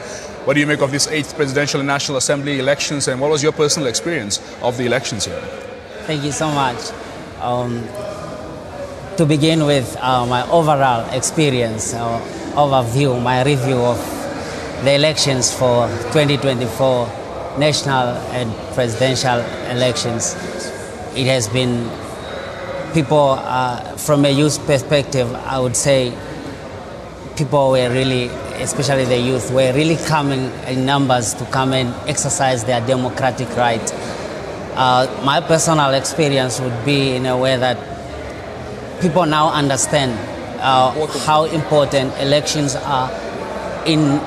[SPEAKER 8] what do you make of this 8th Presidential and National Assembly elections, and what was your personal experience of the elections here?
[SPEAKER 4] Thank you so much. To begin with, my overall experience, overview, my review of the elections for 2024 national and presidential elections. It has been, people, from a youth perspective, I would say people were really, especially the youth, were really coming in numbers to come and exercise their democratic right. My personal experience would be in a way that people now understand how important elections are in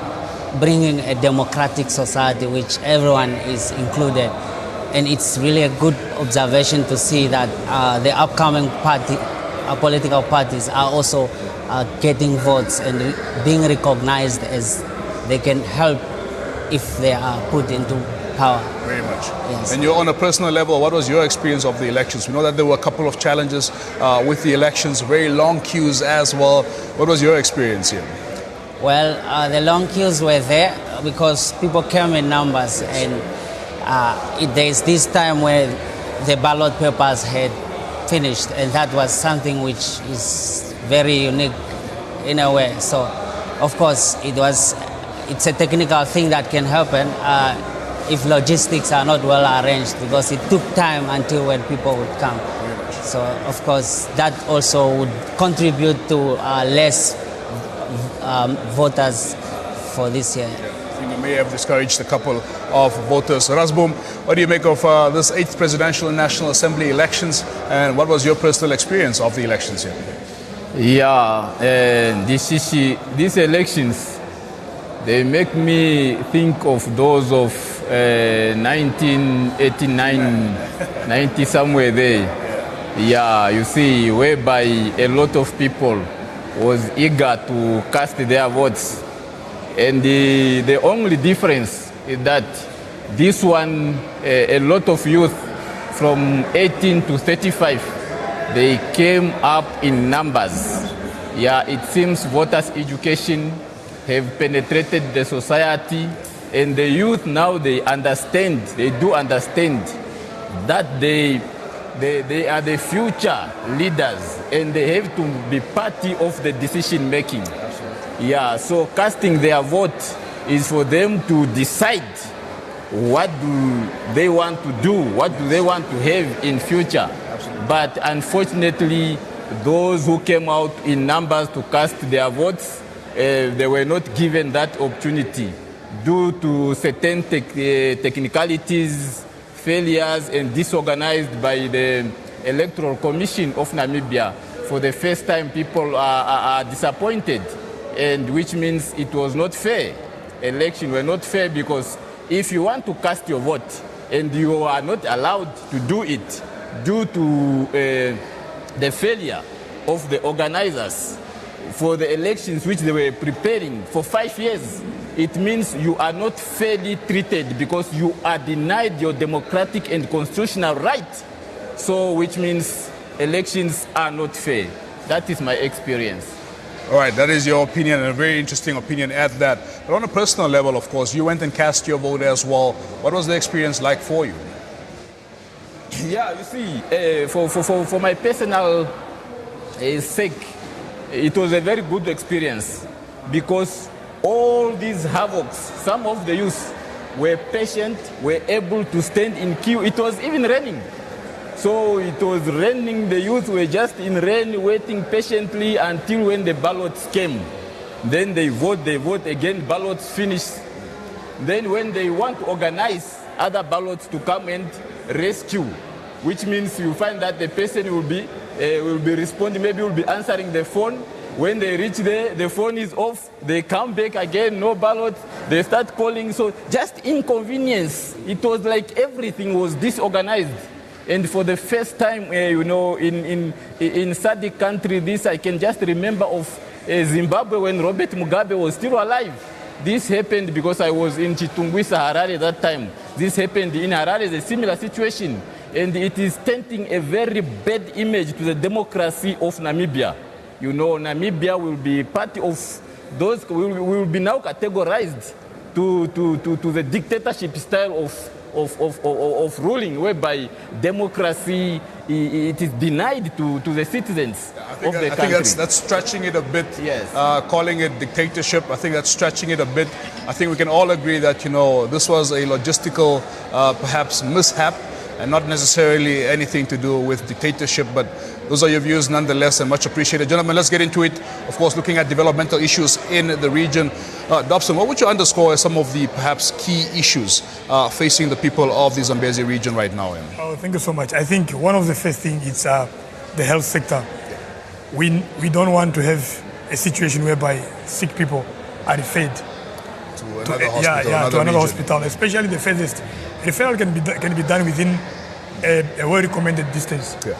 [SPEAKER 4] bringing a democratic society which everyone is included. And it's really a good observation to see that the upcoming political parties are also getting votes and being recognized as they can help if they are put into power.
[SPEAKER 13] Very much.
[SPEAKER 4] Yes.
[SPEAKER 13] And you're on a personal level, what was your experience of the elections? We know that there were a couple of challenges with the elections, very long queues as well. What was your experience here?
[SPEAKER 4] Well, the long queues were there because people came in numbers, and there's this time where the ballot papers had finished, and that was something which is very unique in a way. So, of course, it's a technical thing that can happen if logistics are not well arranged, because it took time until when people would come. So, of course, that also would contribute to less voters for this year.
[SPEAKER 13] I think you may have discouraged a couple of voters. Rasboom, what do you make of this 8th Presidential and National Assembly elections, and what was your personal experience of the elections here?
[SPEAKER 14] Yeah, these elections, they make me think of those of 1989, 90, somewhere there. Yeah, you see, whereby a lot of people was eager to cast their votes. And the only difference is that this one, a lot of youth from 18 to 35, they came up in numbers. Yeah, it seems voters' education have penetrated the society, and the youth now, they do understand that they are the future leaders, and they have to be party of the decision making. Yeah, so casting their vote is for them to decide what do they want to do, what do they want to have in future. But unfortunately, those who came out in numbers to cast their votes, they were not given that opportunity due to certain technicalities, failures, and disorganized by the Electoral Commission of Namibia. For the first time, people are disappointed, and which means it was not fair. Elections were not fair, because if you want to cast your vote and you are not allowed to do it due to the failure of the organizers for the elections which they were preparing for 5 years, it means you are not fairly treated, because you are denied your democratic and constitutional right. So, which means elections are not fair. That is my experience.
[SPEAKER 13] All right, that is your opinion, and a very interesting opinion at that. But on a personal level, of course, you went and cast your vote as well. What was the experience like for you?
[SPEAKER 14] Yeah, you see, for my personal sake, it was a very good experience, because all these havocs, some of the youth were patient, were able to stand in queue. It was even raining. So it was raining, the youth were just in rain, waiting patiently until when the ballots came. Then they vote again, ballots finished. Then when they want to organize other ballots to come and rescue, which means you find that the person will be responding, maybe will be answering the phone. When they reach there, the phone is off, they come back again, no ballots, they start calling. So just inconvenience. It was like everything was disorganized. And for the first time, in SADC country, this I can just remember of Zimbabwe when Robert Mugabe was still alive. This happened because I was in Chitungwisa, Harare that time. This happened in Harare, a similar situation. And it is tainting a very bad image to the democracy of Namibia. Namibia will be part of those, will be now categorized to the dictatorship style of ruling, whereby democracy it is denied to the citizens of the country.
[SPEAKER 13] I think that's stretching it a bit.
[SPEAKER 14] Yes.
[SPEAKER 13] Calling it dictatorship, I think that's stretching it a bit. I think we can all agree that this was a logistical perhaps mishap, and not necessarily anything to do with dictatorship, but those are your views nonetheless, and much appreciated. Gentlemen, let's get into it. Of course, looking at developmental issues in the region. Dobson, what would you underscore as some of the perhaps key issues facing the people of the Zambezi region right now?
[SPEAKER 12] Oh, thank you so much. I think one of the first things is the health sector. We don't want to have a situation whereby sick people are referred
[SPEAKER 13] to another
[SPEAKER 12] hospital, especially the furthest. Referral can be done within a well-recommended distance.
[SPEAKER 13] Yeah.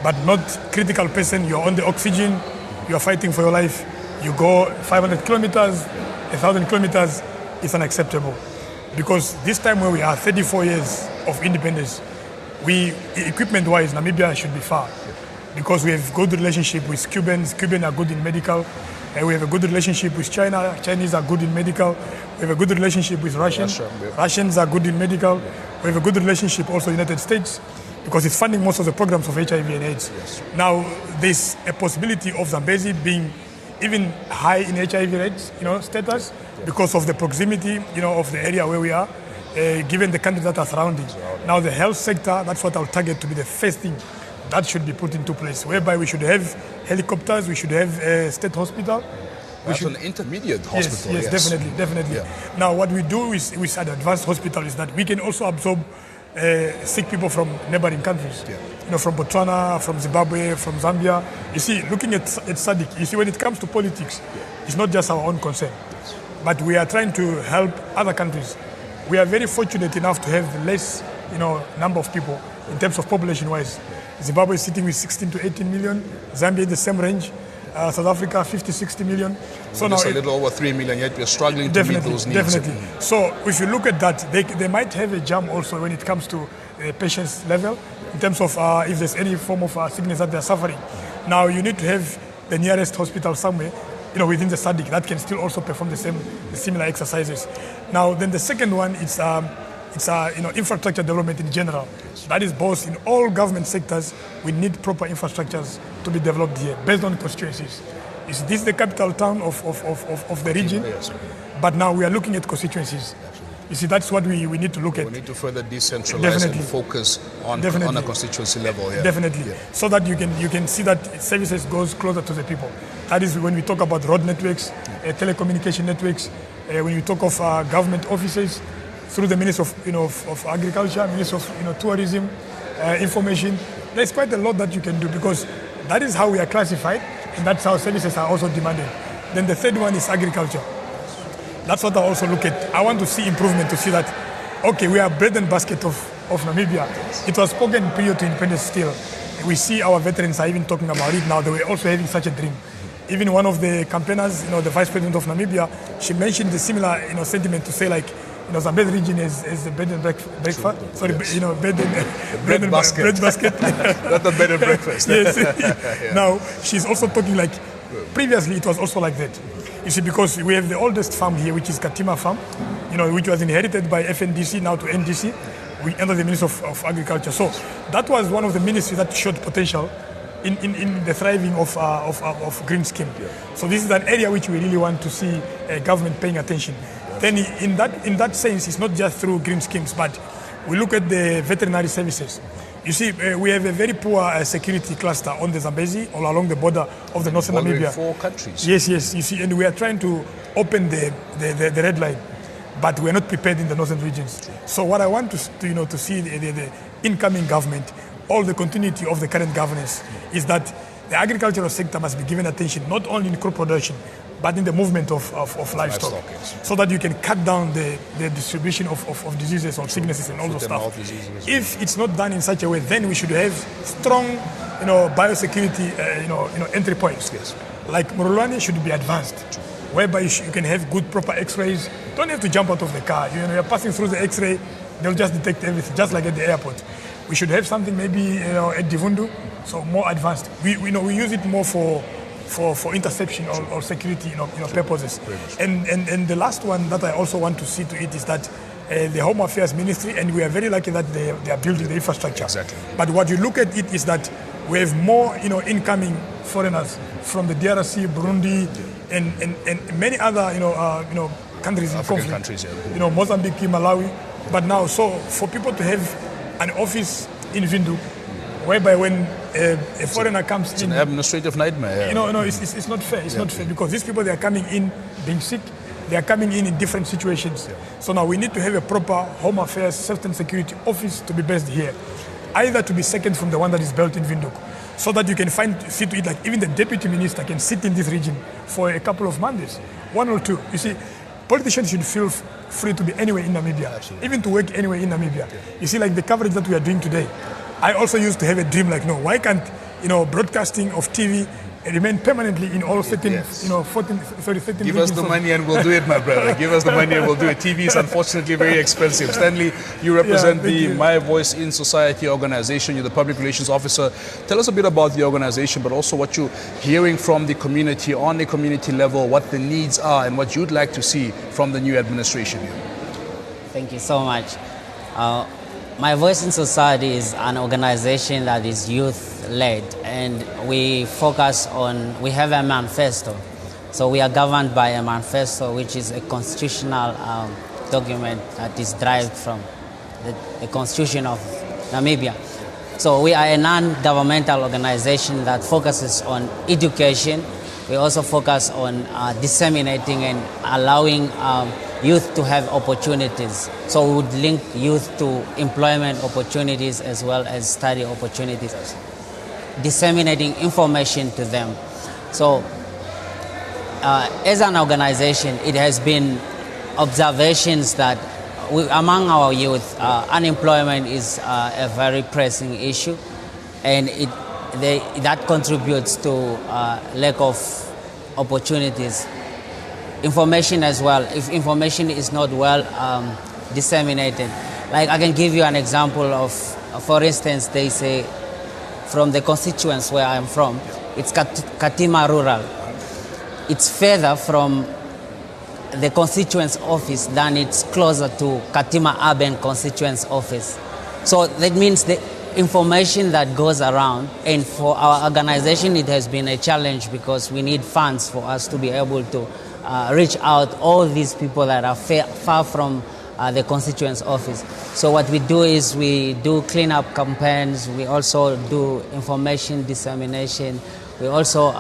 [SPEAKER 12] But not critical person, you're on the oxygen, you're fighting for your life, you go 500 kilometers, 1,000 kilometers, it's unacceptable. Because this time where we are 34 years of independence, equipment-wise, Namibia should be far. Because we have good relationship with Cubans. Cubans are good in medical. We have a good relationship with China. Chinese are good in medical. We have a good relationship with Russians. Russians are good in medical. We have a good relationship also with the United States because it's funding most of the programs of HIV and AIDS. Now, there's a possibility of Zambezi being even high in HIV rates, status because of the proximity, of the area where we are, given the countries that are surrounding. Now, the health sector, that's what I'll target to be the first thing that should be put into place, whereby we should have helicopters, we should have a state hospital.
[SPEAKER 13] We should an intermediate hospital.
[SPEAKER 12] Yes, definitely. Yeah. Now, what we do with an advanced hospital is that we can also absorb sick people from neighboring countries. From Botswana, from Zimbabwe, from Zambia. You see, looking at SADC, you see, when it comes to politics, it's not just our own concern, but we are trying to help other countries. We are very fortunate enough to have less, number of people in terms of population-wise. Zimbabwe is sitting with 16 to 18 million. Zambia in the same range. South Africa, 50, 60 million.
[SPEAKER 13] So now a little over 3 million, yet we're struggling to meet those needs.
[SPEAKER 12] Definitely. So if you look at that, they might have a jump also when it comes to patients level, in terms of if there's any form of sickness that they're suffering. Now you need to have the nearest hospital somewhere, within the SADC that can still also perform the similar exercises. Now then the second one is infrastructure development in general. That is both in all government sectors. We need proper infrastructures to be developed here based on constituencies. Is this the capital town of the region? But now we are looking at constituencies. You see, that's what we need to look at.
[SPEAKER 13] We need to further decentralize and focus on a constituency level. Yeah.
[SPEAKER 12] Definitely. Yeah. So that you can see that services goes closer to the people. That is when we talk about road networks, telecommunication networks, when we talk of government offices, through the Ministry of Agriculture, Ministry of Tourism, Information. There's quite a lot that you can do because that is how we are classified and that's how services are also demanded. Then the third one is agriculture. That's what I also look at. I want to see improvement to see that, okay, we are bread and basket of Namibia. It was spoken prior to independence still. We see our veterans are even talking about it now. They were also having such a dream. Even one of the campaigners, the Vice President of Namibia, she mentioned the similar sentiment to say like, Zambezi region is the bed and breakfast. Sorry, bread and basket. Bread basket.
[SPEAKER 13] Not the bed and breakfast.
[SPEAKER 12] Yes. Yeah. Now she's also talking like previously it was also like that. You see, because we have the oldest farm here, which is Katima Farm, which was inherited by FNDC now to NDC. We entered the Ministry of Agriculture. So that was one of the ministries that showed potential in the thriving of green scheme. Yeah. So this is an area which we really want to see government paying attention. Then in that sense, it's not just through green schemes, but we look at the veterinary services. You see, we have a very poor security cluster on the Zambezi, all along the border of the northern Namibia.
[SPEAKER 13] 4 countries.
[SPEAKER 12] Yes, you see, and we are trying to open the red line, but we are not prepared in the northern regions. So what I want to see the incoming government, all the continuity of the current governance, is that the agricultural sector must be given attention, not only in crop production, but in the movement of livestock, so that you can cut down the distribution of diseases or sicknesses and all those stuff. If it's not done in such a way, then we should have strong, biosecurity, entry points. Yes. Like Morolwane should be advanced, whereby you can have good, proper X-rays. Don't have to jump out of the car. You're passing through the X-ray, they'll just detect everything, just like at the airport. We should have something maybe at Divundu, so more advanced. We use it more for interception or security purposes. And the last one that I also want to see to it is that the Home Affairs Ministry, and we are very lucky that they are building the infrastructure.
[SPEAKER 13] Exactly.
[SPEAKER 12] But what you look at it is that we have more incoming foreigners from the DRC, Burundi, and many other countries in conflict.
[SPEAKER 13] Countries, yeah.
[SPEAKER 12] Mozambique, Malawi. But now, so for people to have an office in Windhoek, whereby when a foreigner comes
[SPEAKER 13] it's
[SPEAKER 12] in...
[SPEAKER 13] an administrative nightmare. Yeah.
[SPEAKER 12] It's not fair. It's not fair because these people, they are coming in being sick. They are coming in different situations. Yeah. So now we need to have a proper Home Affairs, Safety and Security office to be based here. Either to be second from the one that is built in Windhoek, so that you can see to it like even the deputy minister can sit in this region for a couple of Mondays, 1 or 2. You see, politicians should feel free to be anywhere in Namibia, Absolutely. Even to work anywhere in Namibia. Yeah. You see, like the coverage that we are doing today, I also used to have a dream like, no, why can't broadcasting of TV remain permanently in all certain,
[SPEAKER 13] Yes.
[SPEAKER 12] 13
[SPEAKER 13] Give us the money and we'll do it, my brother. Give us the money and we'll do it. TV is unfortunately very expensive. Stanley, you represent the My Voice in Society organization. You're the public relations officer. Tell us a bit about the organization, but also what you're hearing from the community on the community level, what the needs are and what you'd like to see from the new administration.
[SPEAKER 4] Thank you so much. My Voice in Society is an organization that is youth-led, and we focus on, we have a manifesto. So we are governed by a manifesto, which is a constitutional document that is derived from the Constitution of Namibia. So we are a non-governmental organization that focuses on education. We also focus on disseminating and allowing youth to have opportunities. So we would link youth to employment opportunities as well as study opportunities, disseminating information to them. So as an organization, it has been observations that among our youth, unemployment is a very pressing issue, and that contributes to lack of opportunities. Information as well. If information is not well disseminated, like I can give you an example of, for instance, they say from the constituents where I'm from, it's Katima Rural. It's further from the constituents office than it's closer to Katima Urban constituents office. So that means the information that goes around, and for our organization it has been a challenge because we need funds for us to be able to reach out all these people that are far from the constituents office. So what we do is we do cleanup campaigns, we also do information dissemination, we also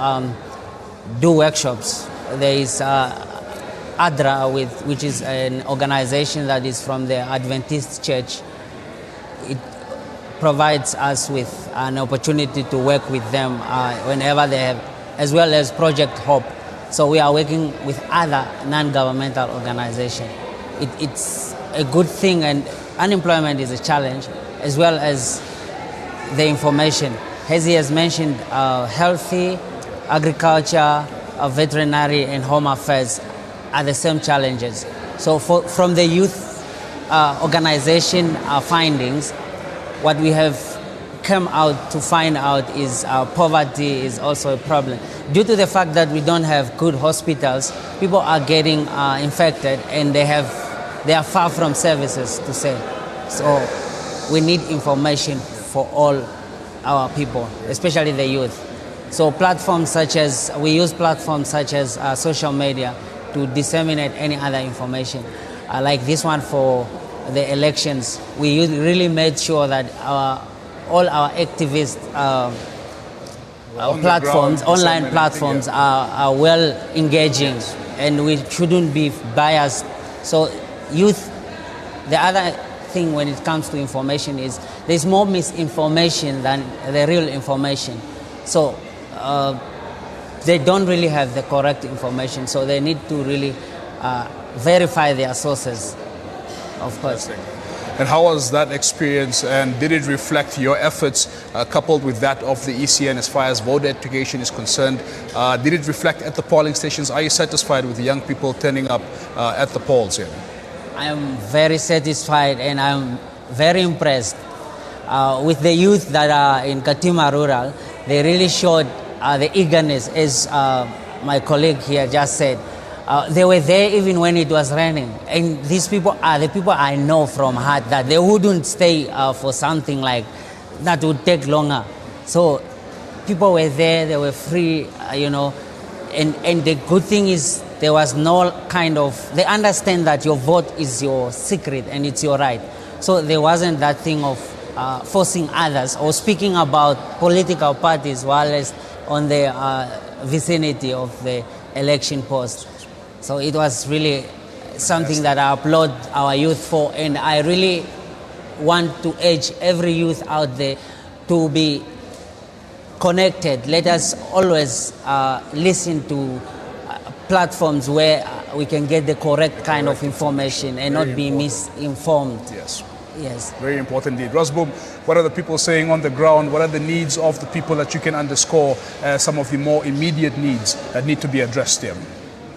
[SPEAKER 4] do workshops. There is ADRA, which is an organization that is from the Adventist Church. It provides us with an opportunity to work with them whenever they have, as well as Project Hope. So we are working with other non-governmental organizations. It's a good thing, and unemployment is a challenge, as well as the information. As he has mentioned, healthy, agriculture, veterinary, and home affairs are the same challenges. So from the youth organization findings, what we have come out to find out is poverty is also a problem. Due to the fact that we don't have good hospitals, people are getting infected, and they are far from services to say. So we need information for all our people, especially the youth. So platforms such as, we use platforms such as social media to disseminate any other information. Like this one for the elections, we really made sure that all our activist platforms, online platforms are well engaging, and we shouldn't be biased. So youth, the other thing when it comes to information is there's more misinformation than the real information. So they don't really have the correct information, so they need to really verify their sources, of course.
[SPEAKER 13] And how was that experience, and did it reflect your efforts coupled with that of the ECN as far as voter education is concerned? Did it reflect at the polling stations? Are you satisfied with the young people turning up at the polls here?
[SPEAKER 4] I am very satisfied, and I'm very impressed with the youth that are in Katima Rural. They really showed the eagerness, as my colleague here just said. They were there even when it was raining. And these people are the people I know from heart, that they wouldn't stay for something like that would take longer. So people were there, they were free, and the good thing is there was no kind of, they understand that your vote is your secret and it's your right. So there wasn't that thing of forcing others or speaking about political parties while on the vicinity of the election post. So it was really something that I applaud our youth for, and I really want to urge every youth out there to be connected. Let us always listen to platforms where we can get the correct kind of information and not be misinformed.
[SPEAKER 13] Yes.
[SPEAKER 4] Yes.
[SPEAKER 13] Very important indeed. Rasboom, what are the people saying on the ground? What are the needs of the people that you can underscore some of the more immediate needs that need to be addressed here?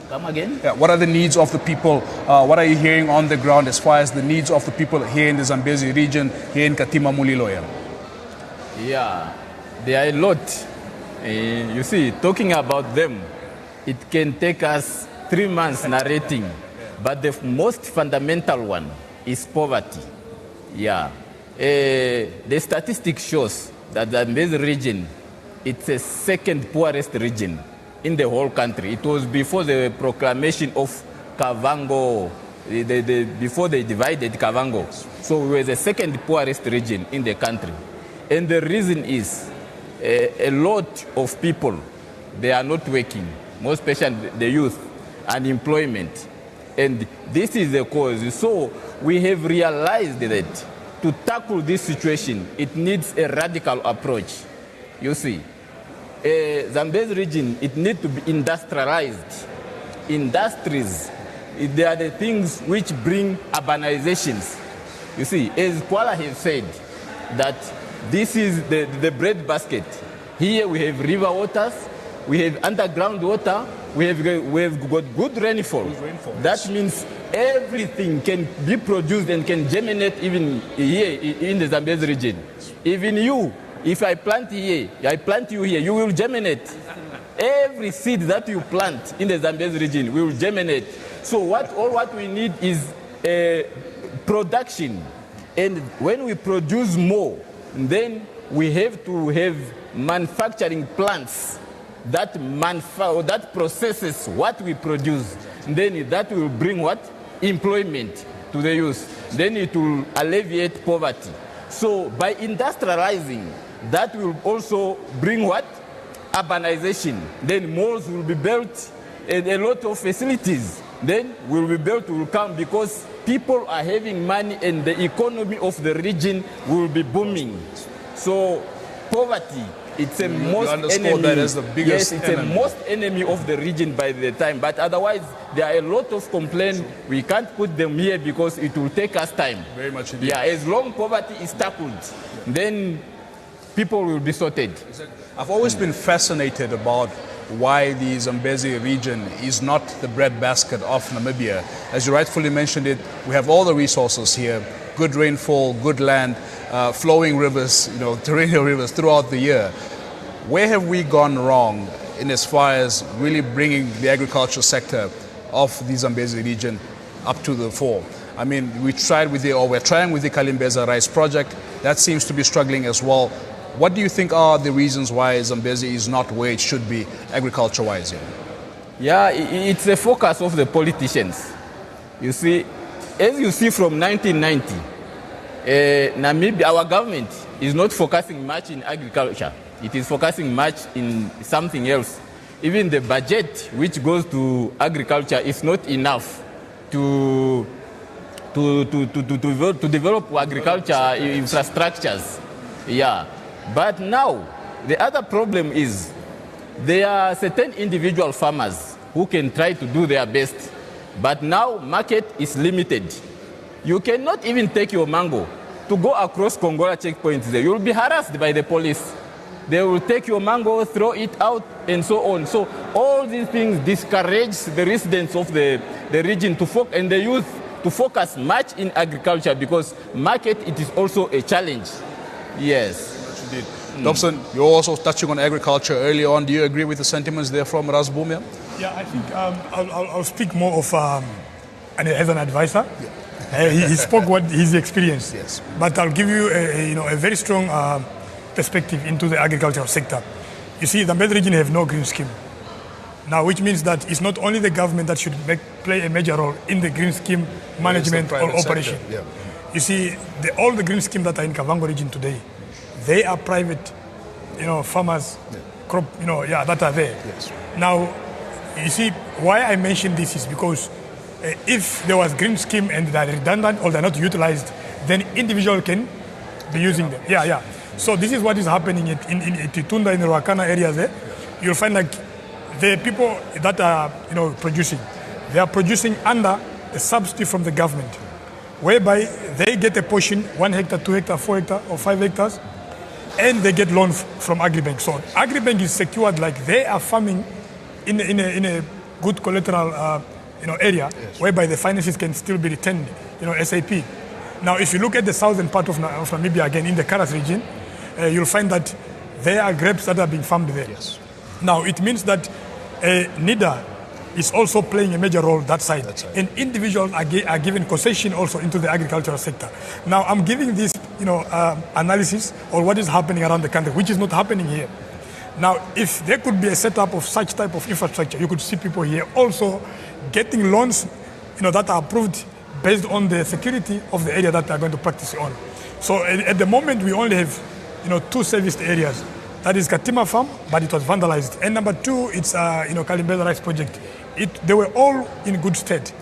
[SPEAKER 14] Come again?
[SPEAKER 13] Yeah, what are the needs of the people? What are you hearing on the ground as far as the needs of the people here in the Zambezi region, here in Katima Muliloya?
[SPEAKER 14] Yeah, there are a lot. You see, talking about them, it can take us 3 months narrating. But the most fundamental one is poverty. Yeah. The statistic shows that the Zambezi region, it's the second poorest region in the whole country. It was before the proclamation of Kavango, before they divided Kavango. So we were the second poorest region in the country. And the reason is a lot of people, they are not working, most especially the youth, unemployment. And this is the cause. So we have realized that to tackle this situation, it needs a radical approach. You see, Zambezi region, it needs to be industrialized. Industries, they are the things which bring urbanizations. You see, as Kuala has said, that this is the breadbasket. Here we have river waters, we have underground water, we have got good rainfall. That means everything can be produced and can germinate even here in the Zambezi region. Even you, if I plant here, I plant you here, you will germinate. Every seed that you plant in the Zambezi region will germinate. So all what we need is production. And when we produce more, then we have to have manufacturing plants that processes what we produce. Then that will bring what? Employment to the youth. Then it will alleviate poverty. So by industrializing, that will also bring what? Urbanization. Then malls will be built and a lot of facilities then will be built, will come because people are having money and the economy of the region will be booming. So poverty, it's a most enemy.
[SPEAKER 13] That as the biggest
[SPEAKER 14] yes, it's
[SPEAKER 13] enemy.
[SPEAKER 14] a most enemy of the region by the time. But otherwise, there are a lot of complaints. We can't put them here because it will take us time.
[SPEAKER 13] Very much indeed.
[SPEAKER 14] Yeah, as long poverty is tackled, then people will be sorted.
[SPEAKER 13] I've always been fascinated about why the Zambezi region is not the breadbasket of Namibia. As you rightfully mentioned it, we have all the resources here, good rainfall, good land, flowing rivers, perennial rivers throughout the year. Where have we gone wrong in as far as really bringing the agriculture sector of the Zambezi region up to the fore? I mean, we're trying with the Kalimbeza rice project. That seems to be struggling as well. What do you think are the reasons why Zambezi is not where it should be agriculture-wise here?
[SPEAKER 14] Yeah, it's the focus of the politicians. You see, as you see from 1990, Namibia, our government is not focusing much in agriculture. It is focusing much in something else. Even the budget which goes to agriculture is not enough to develop agriculture infrastructures. Yeah. But now, the other problem is there are certain individual farmers who can try to do their best. But now, market is limited. You cannot even take your mango to go across Kongola checkpoints there. You'll be harassed by the police. They will take your mango, throw it out, and so on. So all these things discourage the residents of the region and the youth to focus much in agriculture because market, it is also a challenge. Yes.
[SPEAKER 13] Indeed. Dobson, you're also touching on agriculture early on. Do you agree with the sentiments there from Rasboom?
[SPEAKER 12] Yeah, I think I'll speak more of as an advisor. Yeah. He spoke what his experience.
[SPEAKER 13] Yes.
[SPEAKER 12] But I'll give you a very strong perspective into the agricultural sector. You see, the Zambezi region have no green scheme. Now, which means that it's not only the government that should play a major role in the green scheme management or operation.
[SPEAKER 13] Yeah.
[SPEAKER 12] You see, all the green schemes that are in Kavango region today, they are private, farmers, crop, that are there.
[SPEAKER 13] Yes.
[SPEAKER 12] Now, you see, why I mention this is because if there was green scheme and they are redundant or they're not utilized, then individual can be using them. Yeah. So this is what is happening in Titunda, in the Ruakana areas there. You'll find like the people that are, producing, they are producing under a subsidy from the government, whereby they get a portion, 1 hectare, 2 hectare, 4 hectare, or 5 hectares, and they get loans from Agribank. So Agribank is secured like they are farming in a good collateral area, whereby the finances can still be returned, SAP. Now, if you look at the southern part of Namibia, again, in the Karas region, you'll find that there are grapes that are being farmed there. Yes. Now, it means that NIDA is also playing a major role that side. And individuals are given concession also into the agricultural sector. Now, I'm giving this, analysis or what is happening around the country, which is not happening here. Now, if there could be a setup of such type of infrastructure, you could see people here also getting loans, that are approved based on the security of the area that they are going to practice on. So at the moment, we only have, 2 serviced areas. That is Katima Farm, but it was vandalized. And number 2, it's, Kalimbeza Rice Project. They were all in good state,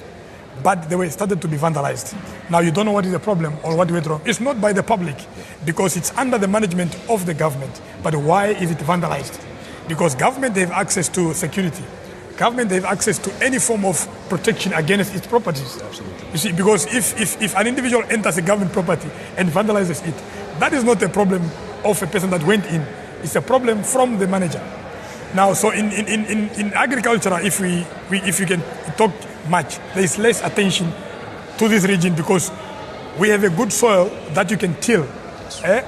[SPEAKER 12] but they were started to be vandalized. Now you don't know what is the problem or what went wrong. It's not by the public, because it's under the management of the government. But why is it vandalized? Because government, they have access to security. Government, they have access to any form of protection against its properties. Absolutely. You see, because if an individual enters a government property and vandalizes it, that is not a problem of a person that went in. It's a problem from the manager. Now, so in agriculture, if you can talk much, there is less attention to this region because we have a good soil that you can till,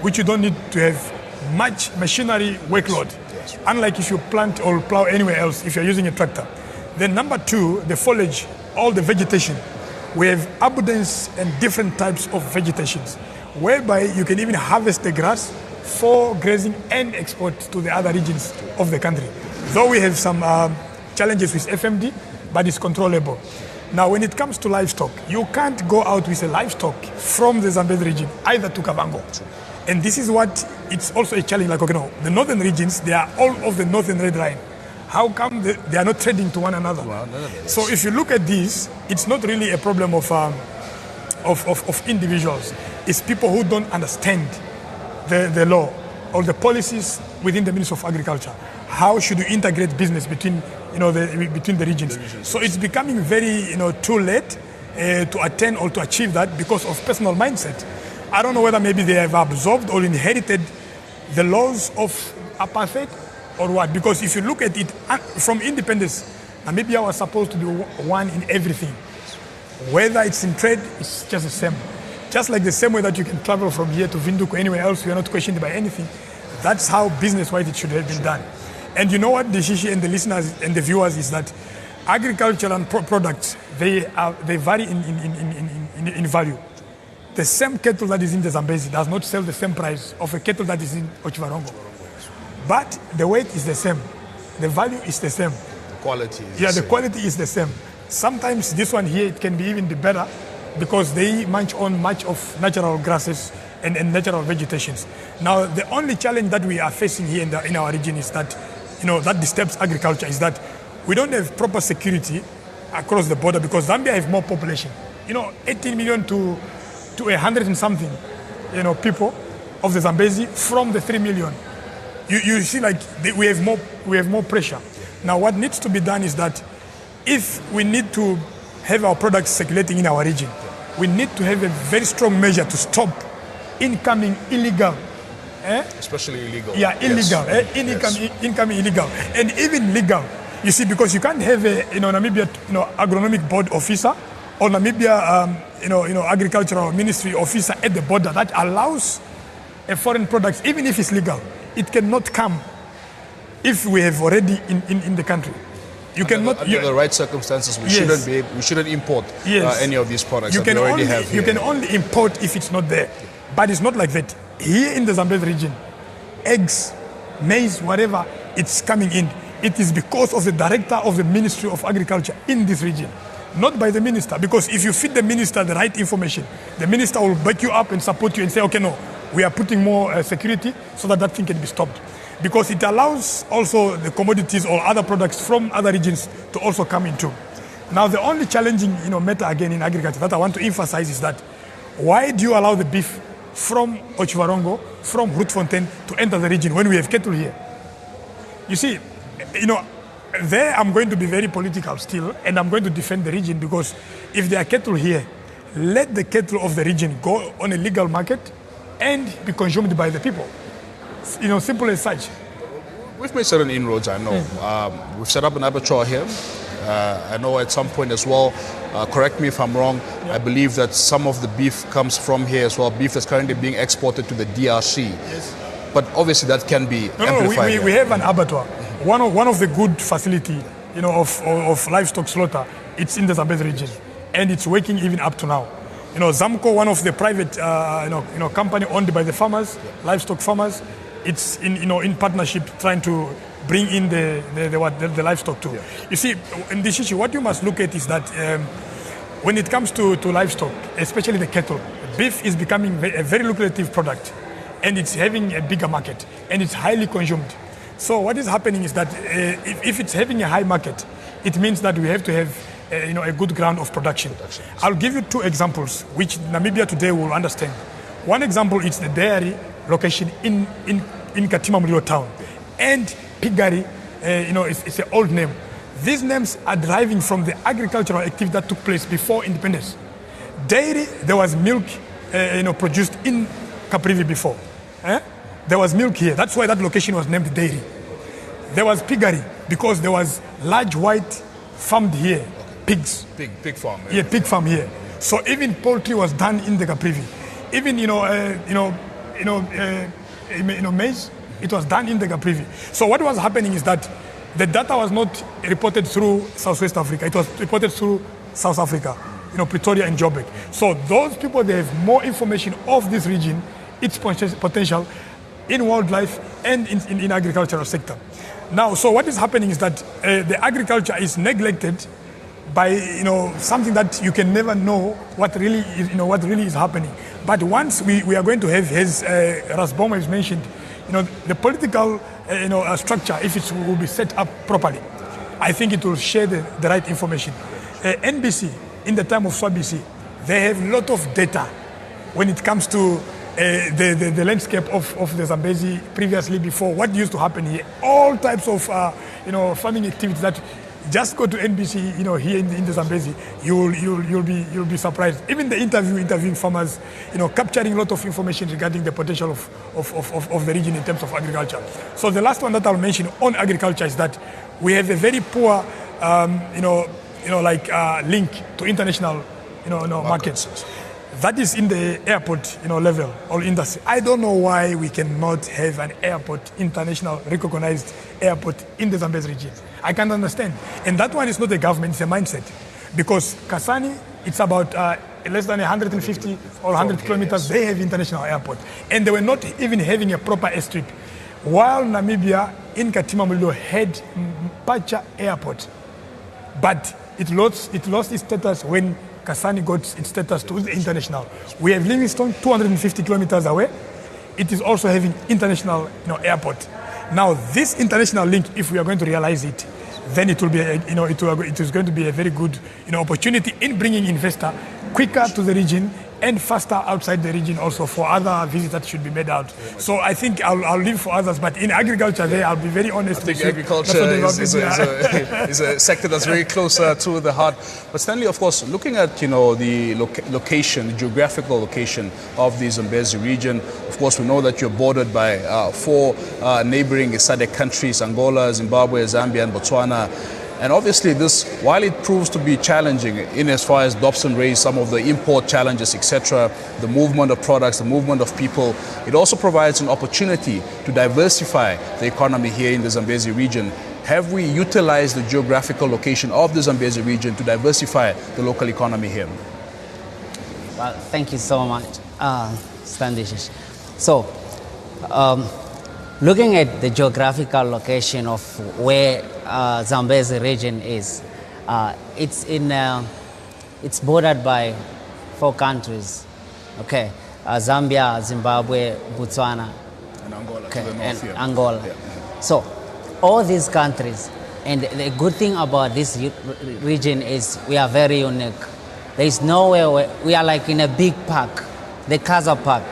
[SPEAKER 12] which you don't need to have much machinery workload. Unlike if you plant or plow anywhere else, if you're using a tractor. Then number 2, the foliage, all the vegetation. We have abundance and different types of vegetations, whereby you can even harvest the grass for grazing and export to the other regions of the country. Though we have some challenges with FMD, but it's controllable. Now, when it comes to livestock, you can't go out with a livestock from the Zambezi region, either to Kavango. And this is what, it's also a challenge, like, the northern regions, they are all of the northern red line. How come they are not trading to one another? So if you look at this, it's not really a problem of individuals. It's people who don't understand the law or the policies within the Ministry of Agriculture. How should you integrate business between, between the regions? So it's becoming very, too late to attain or to achieve that because of personal mindset. I don't know whether maybe they have absorbed or inherited the laws of apartheid or what. Because if you look at it from independence, Namibia was supposed to be one in everything. Whether it's in trade, it's just the same. Just like the same way that you can travel from here to Windhoek or anywhere else, you are not questioned by anything. That's how business-wise it should have been done. And you know what, the Shishi and the listeners and the viewers, is that agriculture and products, they vary in value. The same kettle that is in the Zambezi does not sell the same price of a kettle that is in Ochivarongo. But the weight is the same. The value is the same.
[SPEAKER 13] The quality is
[SPEAKER 12] the same. Quality is the same. Sometimes this one here, it can be even better because they munch on much of natural grasses and natural vegetations. Now, the only challenge that we are facing here in our region is that, that disturbs agriculture, is that we don't have proper security across the border because Zambia has more population. 18 million to 100 and something, people of the Zambezi from the 3 million. You see, like we have more pressure. Now, what needs to be done is that if we need to have our products circulating in our region, we need to have a very strong measure to stop incoming illegal.
[SPEAKER 13] Especially illegal.
[SPEAKER 12] Yeah, illegal. Yes. Incoming illegal. And even legal. You see, because you can't have a Namibia agronomic board officer or Namibia agricultural ministry officer at the border that allows a foreign product, even if it's legal, it cannot come if we have already in the country. You cannot.
[SPEAKER 13] Under the right circumstances, we shouldn't import any of these products
[SPEAKER 12] you
[SPEAKER 13] that we already have here.
[SPEAKER 12] You can only import if it's not there. But it's not like that. Here in the Zambezi region, eggs, maize, whatever, it's coming in. It is because of the director of the Ministry of Agriculture in this region, not by the minister. Because if you feed the minister the right information, the minister will back you up and support you and say, okay, no, we are putting more security so that thing can be stopped. Because it allows also the commodities or other products from other regions to also come into. Now, the only challenging matter again in agriculture that I want to emphasize is that why do you allow the beef from Ochivarongo, from Grootfontein to enter the region when we have cattle here? You see, there I'm going to be very political still, and I'm going to defend the region because if there are cattle here, let the cattle of the region go on a legal market and be consumed by the people. Simple as such.
[SPEAKER 13] We've made certain inroads, I know. We've set up an abattoir here. I know at some point as well, correct me if I'm wrong, I believe that some of the beef comes from here as well, beef that's currently being exported to the DRC.
[SPEAKER 12] Yes.
[SPEAKER 13] But obviously that can be amplified.
[SPEAKER 12] We have an abattoir. One of the good facility, of livestock slaughter, it's in the Zambezi region, and it's working even up to now. Zamco, one of the private, company owned by the farmers, livestock farmers, it's in partnership trying to bring in the livestock too. You see, in this issue, what you must look at is that when it comes to livestock, especially the cattle, beef is becoming a very lucrative product, and it's having a bigger market, and it's highly consumed. So what is happening is that if it's having a high market, it means that we have to have a good ground of production. I'll give you two examples which Namibia today will understand. One example is the dairy location in Katima Mulilo town, and piggery, it's an old name. These names are deriving from the agricultural activity that took place before independence. Dairy, there was milk, produced in Caprivi before. There was milk here. That's why that location was named Dairy. There was piggery because there was large white farmed here, pigs.
[SPEAKER 13] Pig farm.
[SPEAKER 12] Yeah, pig farm here. So even poultry was done in the Caprivi. Even maize, it was done in the Caprivi. So what was happening is that the data was not reported through Southwest Africa. It was reported through South Africa, Pretoria and Joburg. So those people, they have more information of this region, its potential in wildlife and in agricultural sector. Now, so what is happening is that the agriculture is neglected by something that you can never know what really is happening. But once we are going to have, as Rasboma has mentioned, the political structure, if it will be set up properly, I think it will share the right information. NBC, in the time of SWABC, they have a lot of data when it comes to the landscape of the Zambezi previously, before, what used to happen here, all types of farming activities that just go to NBC, here in the Zambezi, you'll be surprised. Even the interviewing farmers, capturing a lot of information regarding the potential of the region in terms of agriculture. So the last one that I'll mention on agriculture is that we have a very poor, link to international, markets. That is in the airport, level or industry. I don't know why we cannot have an airport, international recognized airport in the Zambezi region. I can't understand. And that one is not a government, it's a mindset. Because Kasani, it's about less than 150 or 100 kilometers, they have international airport. And they were not even having a proper airstrip. While Namibia in Katima Mulilo had Pacha Airport. But it lost its status when Kasani got its status to the international. We have Livingstone 250 kilometers away. It is also having international airport. Now this international link, if we are going to realize it, then it will be it is going to be a very good opportunity in bringing investor quicker to the region and faster outside the region also for other visits that should be made out. So I think I'll leave for others, but in agriculture there, I'll be very honest with you.
[SPEAKER 13] I think agriculture is a sector that's very close to the heart. But Stanley, of course, looking at the location, the geographical location of the Zambezi region, of course we know that you're bordered by 4 neighboring SADC countries, Angola, Zimbabwe, Zambia and Botswana. And obviously this, while it proves to be challenging in as far as Dobson raised some of the import challenges, etc., the movement of products, the movement of people, it also provides an opportunity to diversify the economy here in the Zambezi region. Have we utilized the geographical location of the Zambezi region to diversify the local economy here?
[SPEAKER 4] Well, thank you so much, Standish. So, looking at the geographical location of where Zambezi region is, it's bordered by 4 countries. Okay, Zambia, Zimbabwe, Botswana,
[SPEAKER 13] and Angola.
[SPEAKER 4] Okay,
[SPEAKER 13] To the north,
[SPEAKER 4] and Angola. Yeah. So, all these countries, and the good thing about this region is we are very unique. There is nowhere where we are like in a big park, the Casa Park,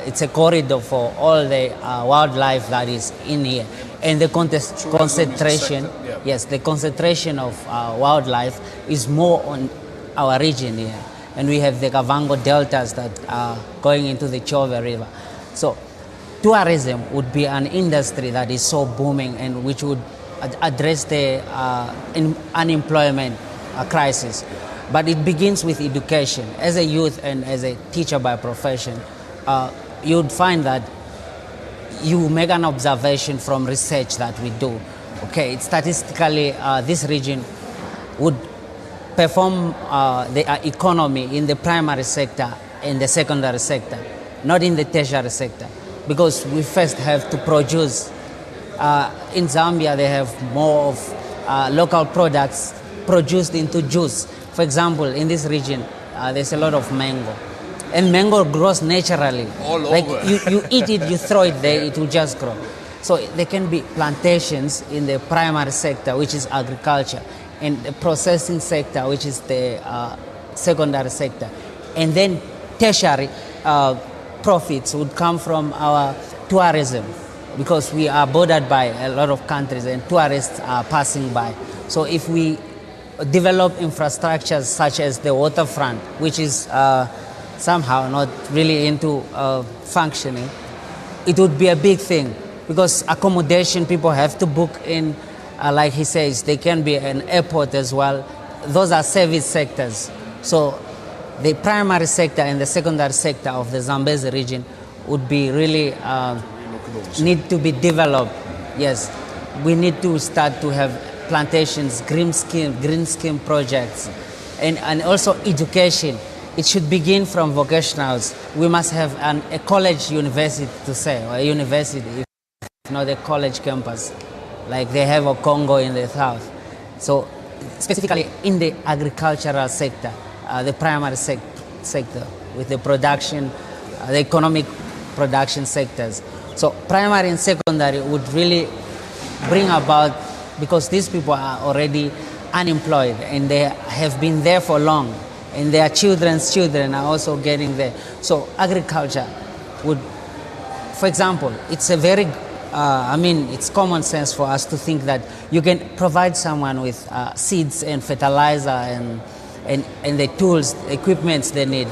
[SPEAKER 4] it's a corridor for all the wildlife that is in here. And the concentration, yes, the concentration of wildlife is more our region here. And we have the Kavango deltas that are going into the Chove River. So tourism would be an industry that is so booming and which would address the unemployment crisis. But it begins with education. As a youth and as a teacher by profession, you'd find that you make an observation from research that we do. Okay, statistically, this region would perform the economy in the primary sector and the secondary sector, not in the tertiary sector, because we first have to produce. In Zambia, they have more of local products produced into juice. For example, in this region, there's a lot of mango. And mango grows naturally.
[SPEAKER 13] All
[SPEAKER 4] like
[SPEAKER 13] over.
[SPEAKER 4] You eat it, you throw it there, it will just grow. So there can be plantations in the primary sector, which is agriculture, and the processing sector, which is the secondary sector. And then tertiary profits would come from our tourism, because we are bordered by a lot of countries and tourists are passing by. So if we develop infrastructures such as the waterfront, which is somehow not really into functioning, it would be a big thing, because accommodation, people have to book in, like he says, there can be an airport as well. Those are service sectors. So the primary sector and the secondary sector of the Zambezi region would be really need to be developed. Yes, we need to start to have plantations, green scheme projects, and also education. It should begin from vocationals. We must have a college university to say, or a university, if not a college campus, like they have a Congo in the south. So specifically in the agricultural sector, the primary sector, with the production, the economic production sectors. So primary and secondary would really bring about, because these people are already unemployed and they have been there for long, and their children's children are also getting there. So agriculture would, for example, it's a very, it's common sense for us to think that you can provide someone with seeds and fertilizer and the tools, equipments they need,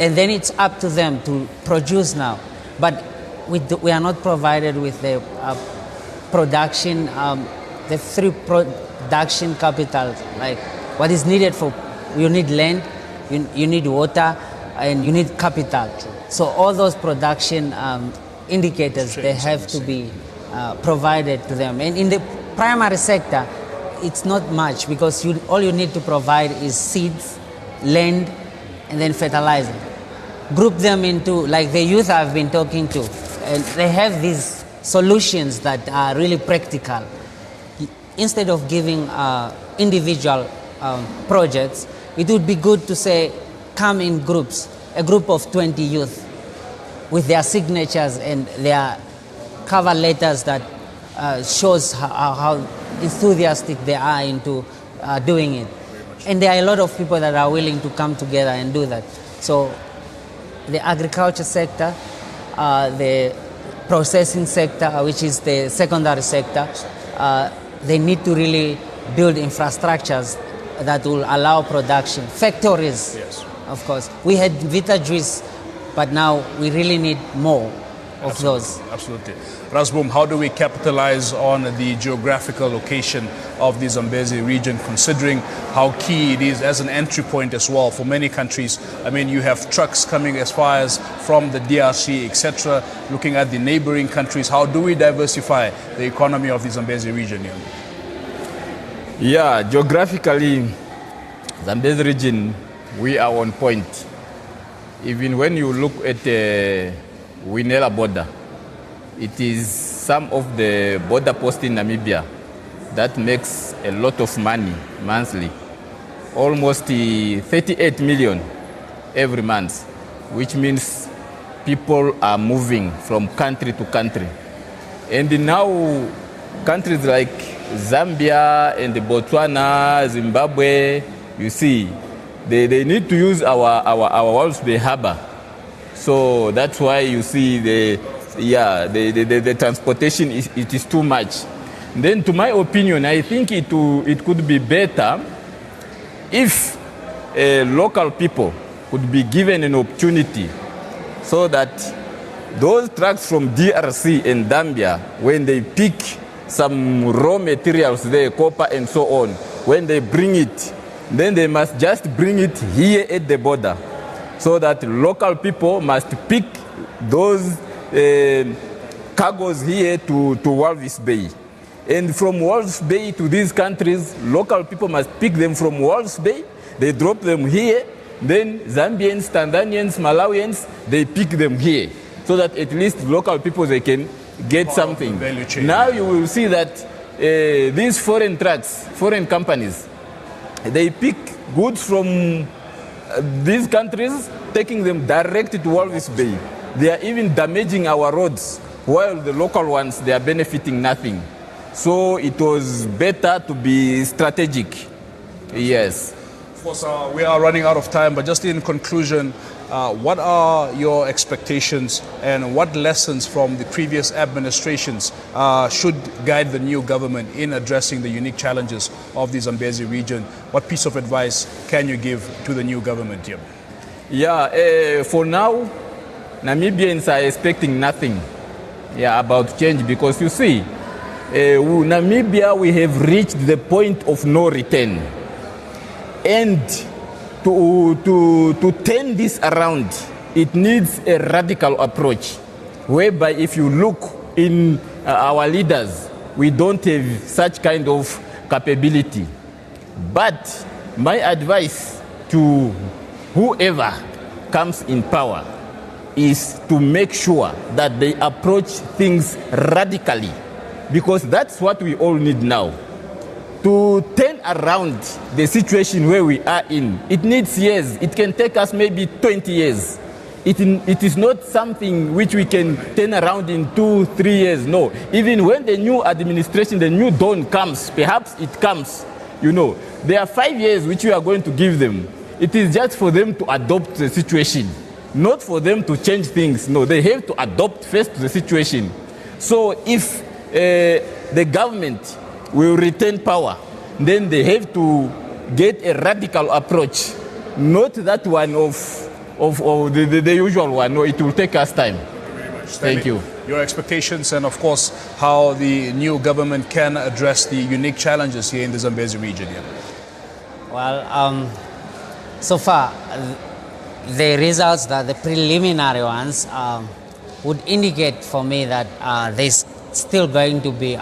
[SPEAKER 4] and then it's up to them to produce now. But we are not provided with the production, the three production capital, like what is needed for. You need land, you need water, and you need capital. So all those production indicators, they have to be provided to them. And in the primary sector, it's not much, because all you need to provide is seeds, land, and then fertilizer. Group them into, like the youth I've been talking to, and they have these solutions that are really practical. Instead of giving individual projects, it would be good to say, come in groups, a group of 20 youth with their signatures and their cover letters that shows how enthusiastic they are into doing it. And there are a lot of people that are willing to come together and do that. So the agriculture sector, the processing sector, which is the secondary sector, they need to really build infrastructures that will allow production. Factories,
[SPEAKER 13] yes,
[SPEAKER 4] of course. We had Vita Juice, but now we really need more of those.
[SPEAKER 13] Absolutely. Rasboom, how do we capitalize on the geographical location of the Zambezi region, considering how key it is as an entry point as well for many countries? I mean, you have trucks coming as far as from the DRC, etc., looking at the neighboring countries. How do we diversify the economy of the Zambezi region?
[SPEAKER 14] Yeah, geographically, Zambezi region, we are on point. Even when you look at the Winela border, it is some of the border posts in Namibia that makes a lot of money monthly, almost 38 million every month, which means people are moving from country to country. And now countries like Zambia and Botswana, Zimbabwe, you see, they need to use our Walvis Bay harbor. So that's why you see the transportation it is too much. Then, to my opinion, I think it could be better if local people could be given an opportunity so that those trucks from DRC and Zambia, when they pick some raw materials there, copper and so on, when they bring it, then they must just bring it here at the border, so that local people must pick those cargoes here to Walvis Bay. And from Walvis Bay to these countries, local people must pick them from Walvis Bay, they drop them here, then Zambians, Tanzanians, Malawians, they pick them here, so that at least local people, they can get something. Now you will see that these foreign trucks, foreign companies, they pick goods from these countries, taking them direct to Walvis Bay. They are even damaging our roads, while the local ones, they are benefiting nothing. So it was better to be strategic. Yes.
[SPEAKER 13] Of course, we are running out of time, but just in conclusion, what are your expectations and what lessons from the previous administrations should guide the new government in addressing the unique challenges of the Zambezi region? What piece of advice can you give to the new government here?
[SPEAKER 14] Yeah, for now, Namibians are expecting nothing about change, because you see, Namibia, we have reached the point of no return. And to turn this around, it needs a radical approach, whereby if you look in our leaders, we don't have such kind of capability. But my advice to whoever comes in power is to make sure that they approach things radically, because that's what we all need now. To turn around the situation where we are in, it needs years. It can take us maybe 20 years. It is not something which we can turn around in 2-3 years. No. Even when the new administration, the new dawn comes, perhaps it comes, there are 5 years which we are going to give them. It is just for them to adopt the situation, not for them to change things. No, they have to adopt first the situation. So if the government will retain power, then they have to get a radical approach, not that one of the usual one. No, it will take us time. Thank you.
[SPEAKER 13] Your expectations and, of course, how the new government can address the unique challenges here in the Zambezi region.
[SPEAKER 4] Well, so far, the results, the preliminary ones, would indicate for me that there's still going to be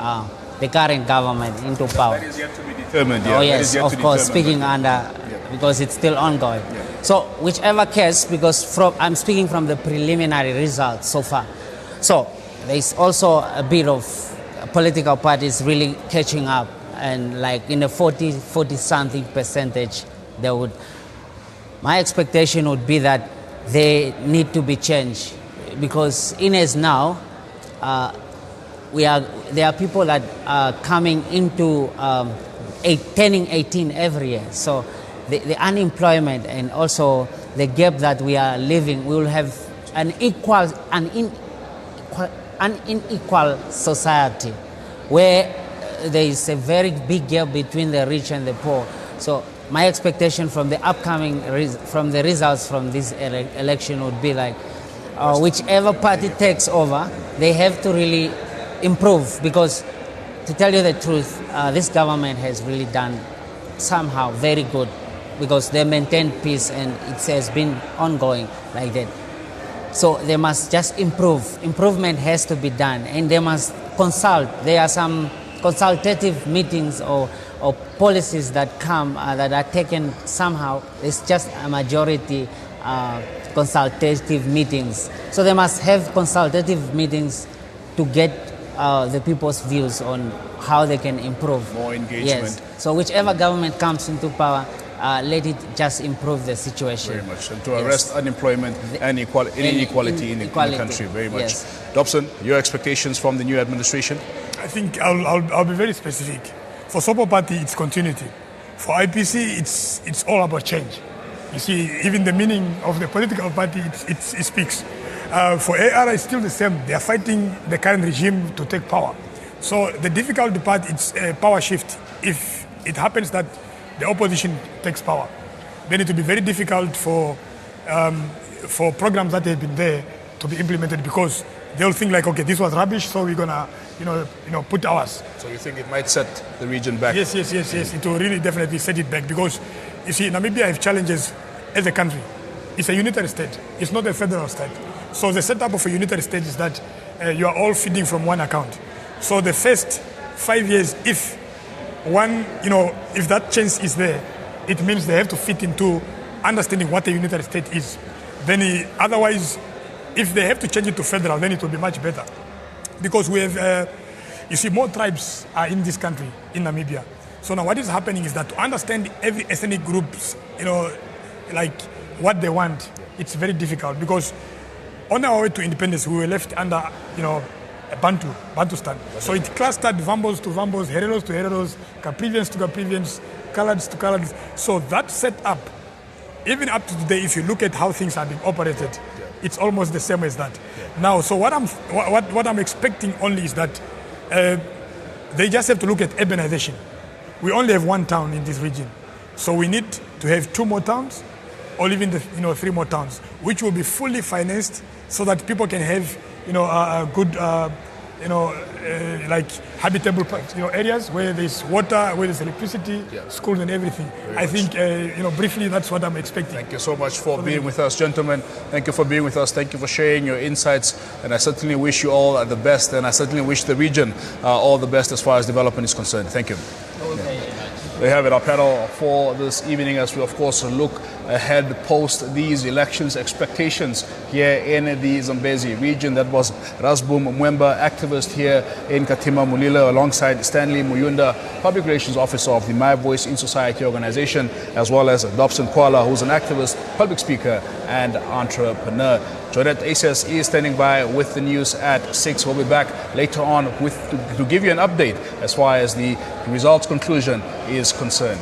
[SPEAKER 4] the current government into power.
[SPEAKER 13] That is yet to be determined.
[SPEAKER 4] Oh yes, of course, speaking under, because it's still ongoing. So whichever case, because I'm speaking from the preliminary results so far. So there's also a bit of political parties really catching up, and like in the 40-something percentage, they would. My expectation would be that they need to be changed, because in as now, there are people that are coming into turning 18 every year. So the unemployment and also the gap that we are living, we will have an unequal society where there is a very big gap between the rich and the poor. So my expectation from the upcoming, from the results from this election would be like, whichever party takes over, they have to really improve, because to tell you the truth, this government has really done somehow very good, because they maintained peace and it has been ongoing like that. So they must just improve. Improvement has to be done, and they must consult. There are some consultative meetings or policies that come that are taken somehow. It's just a majority consultative meetings. So they must have consultative meetings to get the people's views on how they can improve.
[SPEAKER 13] More engagement.
[SPEAKER 4] Yes. So whichever government comes into power, let it just improve the situation.
[SPEAKER 13] Very much. And to arrest unemployment and inequality in the country. Very much.
[SPEAKER 4] Yes.
[SPEAKER 13] Dobson, your expectations from the new administration?
[SPEAKER 12] I think I'll be very specific. For Sopo Party, it's continuity. For IPC, it's all about change. You see, even the meaning of the political party, it speaks. For AR, it's still the same. They are fighting the current regime to take power. So the difficult part, it's a power shift if it happens that the opposition takes power. then it will be very difficult for programs that have been there to be implemented, because they'll think like, okay, this was rubbish, so we're gonna, put ours.
[SPEAKER 13] So you think it might set the region back?
[SPEAKER 12] Yes. It will really definitely set it back, because you see, Namibia has challenges as a country. It's a unitary state. It's not a federal state. So the setup of a unitary state is that you are all feeding from one account. So the first 5 years, if that change is there, it means they have to fit into understanding what a unitary state is. Then otherwise, if they have to change it to federal, then it will be much better. Because we have, more tribes are in this country, in Namibia. So now what is happening is that to understand every ethnic groups, like what they want, it's very difficult, because on our way to independence, we were left under, Bantustan. So it clustered Vambos to Vambos, Hereros to Hereros, Caprivians to Caprivians, Coloureds to Coloureds. So that set up, even up to today, if you look at how things are being operated, it's almost the same as that. Now, so what I'm expecting only is that they just have to look at urbanization. We only have one town in this region, so we need to have 2 more towns, or even 3 more towns, which will be fully financed, so that people can have a good like habitable areas where there's water, where there's electricity, schools and everything. I think briefly that's what I'm expecting.
[SPEAKER 13] Thank you so much for being with us, gentlemen. Thank you for being with us. Thank you for sharing your insights, and I certainly wish you all the best, and I certainly wish the region all the best as far as development is concerned. Thank you. We have it, our panel for this evening, as we of course look ahead post these elections. Expectations here in the Zambezi region. That was Rasbum Mwemba, activist here in Katima Mulilo, alongside Stanley Muyunda, Public Relations Officer of the My Voice in Society organization, as well as Dobson Kwala, who's an activist, public speaker and entrepreneur. Jodet Aces is standing by with the news at 6. We'll be back later on to give you an update as far as the results conclusion is concerned.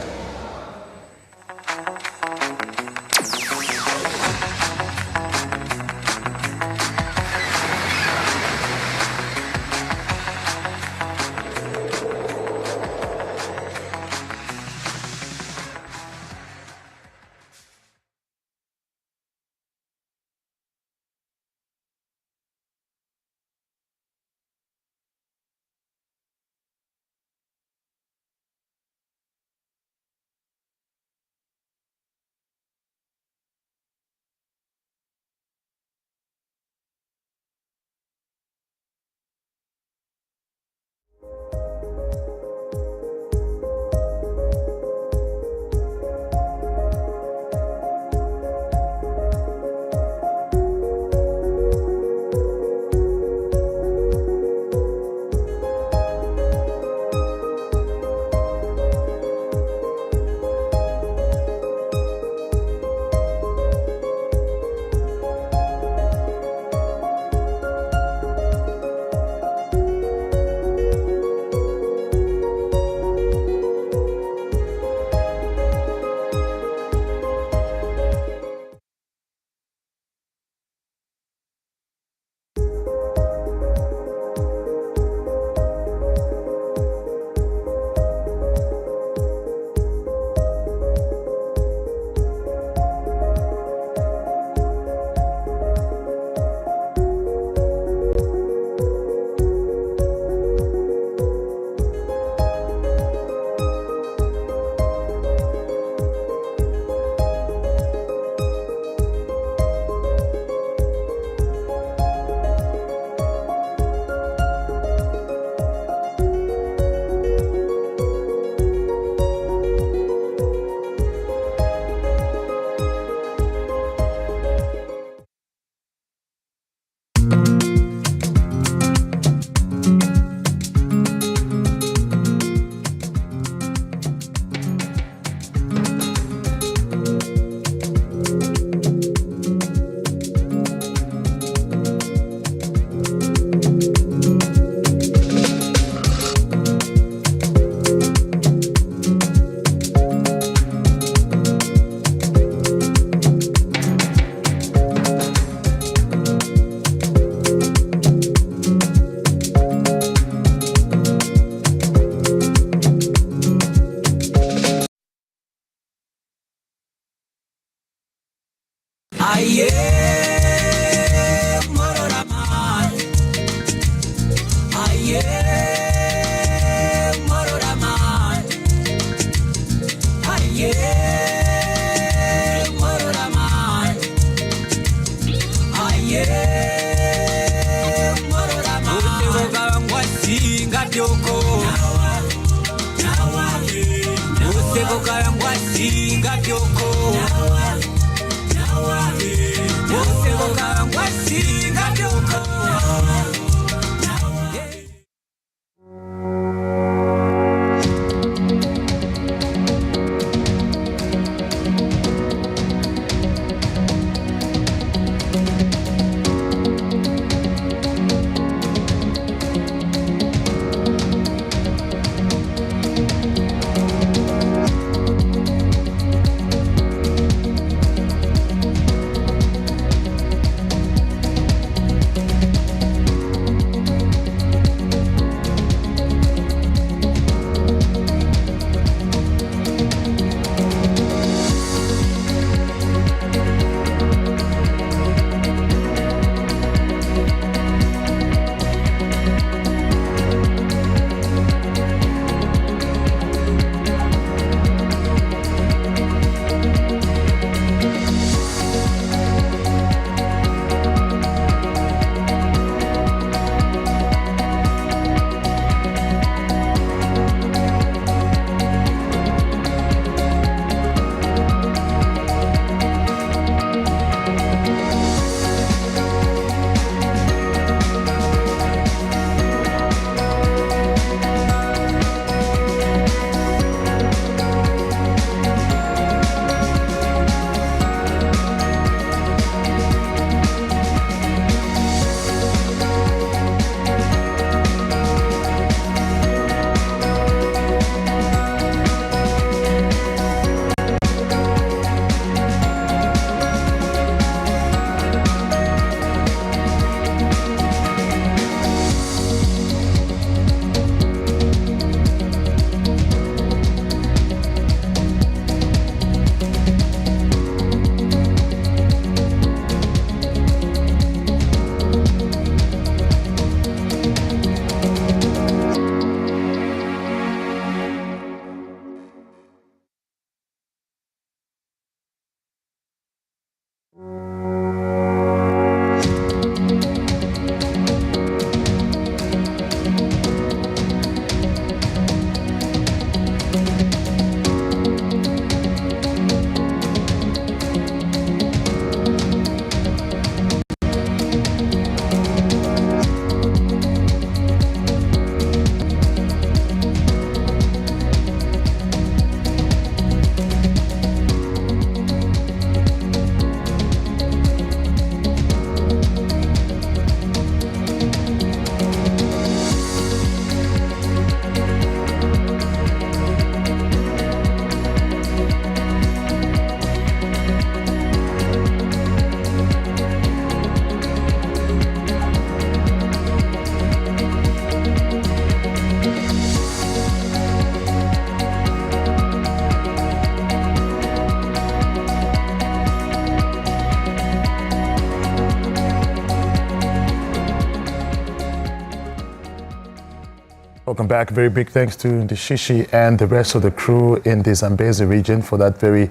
[SPEAKER 3] Welcome back. Very big thanks to Ndishishi and the rest of the crew in the Zambezi region for that very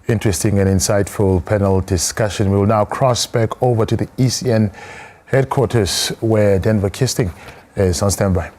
[SPEAKER 3] interesting and insightful panel discussion. We will now cross back over to the ECN headquarters where Denver Kisting is on standby.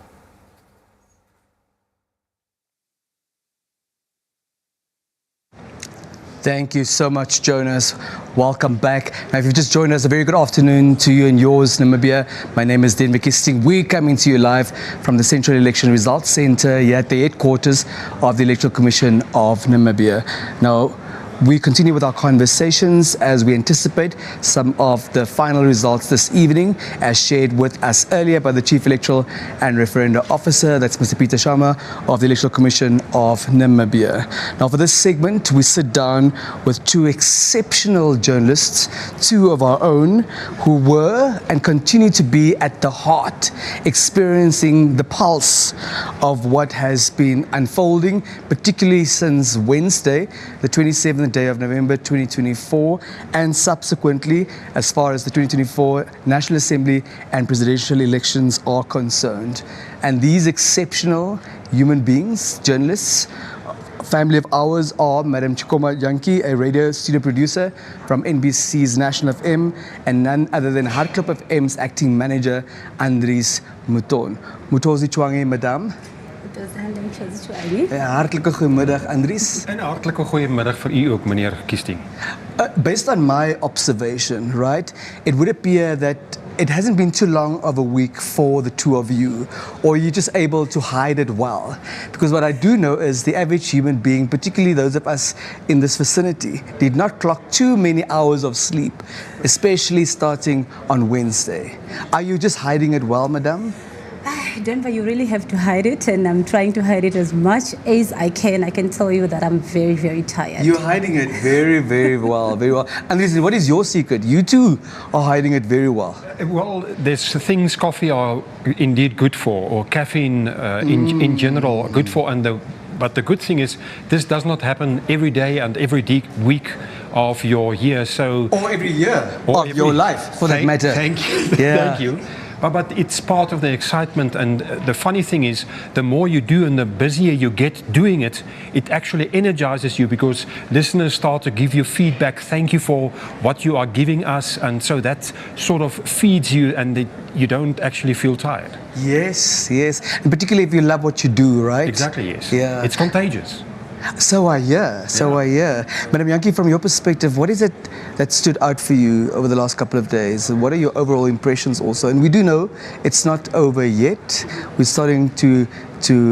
[SPEAKER 16] Thank you so much, Jonas. Welcome back. Now, if you've just joined us, a very good afternoon to you and yours, Namibia. My name is Denver Kisting. We're coming to you live from the Central Election Results Center here at the headquarters of the Electoral Commission of Namibia. Now, we continue with our conversations as we anticipate some of the final results this evening, as shared with us earlier by the Chief Electoral and Referenda Officer, that's Mr. Peter Sharma of the Electoral Commission of Namibia. Now, for this segment, we sit down with two exceptional journalists, two of our own, who were and continue to be at the heart, experiencing the pulse of what has been unfolding, particularly since Wednesday, the 27th day of November 2024, and subsequently as far as the 2024 National Assembly and presidential elections are concerned. And these exceptional human beings, journalists, family of ours are Madam Chikoma Yankee, a radio studio producer from NBC's National FM, and none other than Hartklop FM's acting manager, Andries Mouton. Mutozi Chwange, Madame. Hartelijke goedemiddag, Andries.
[SPEAKER 9] En hartelijke goedemiddag voor u ook, meneer Kisting.
[SPEAKER 16] Based on my observation, right, it would appear that it hasn't been too long of a week for the two of you, or you're just able to hide it well. Because what I do know is the average human being, particularly those of us in this vicinity, did not clock too many hours of sleep, especially starting on Wednesday. Are you just hiding it well, Madame?
[SPEAKER 11] Denver, you really have to hide it, and I'm trying to hide it as much as I can. I can tell you that I'm very, very tired.
[SPEAKER 16] You're hiding it very, very well, very well. And listen, what is your secret? You too are hiding it very well.
[SPEAKER 9] Well, there's things coffee are indeed good for, or caffeine in general are good for, but the good thing is this does not happen every day and every week of your year. So
[SPEAKER 16] or every year of your life, for that matter.
[SPEAKER 9] Thank you.
[SPEAKER 16] Yeah.
[SPEAKER 9] Thank you. But it's part of the excitement, and the funny thing is, the more you do and the busier you get doing it, it actually energizes you, because listeners start to give you feedback. Thank you for what you are giving us, and so that sort of feeds you, and you don't actually feel tired.
[SPEAKER 16] Yes, yes, and particularly if you love what you do, right?
[SPEAKER 9] Exactly, yes.
[SPEAKER 16] Yeah.
[SPEAKER 9] It's contagious.
[SPEAKER 16] So I hear, so I hear. Madam Yankee, from your perspective, what is it that stood out for you over the last couple of days? What are your overall impressions also? And we do know it's not over yet. We're starting to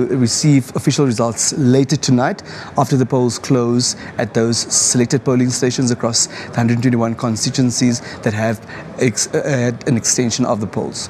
[SPEAKER 16] receive official results later tonight after the polls close at those selected polling stations across the 121 constituencies that have had an extension of the polls.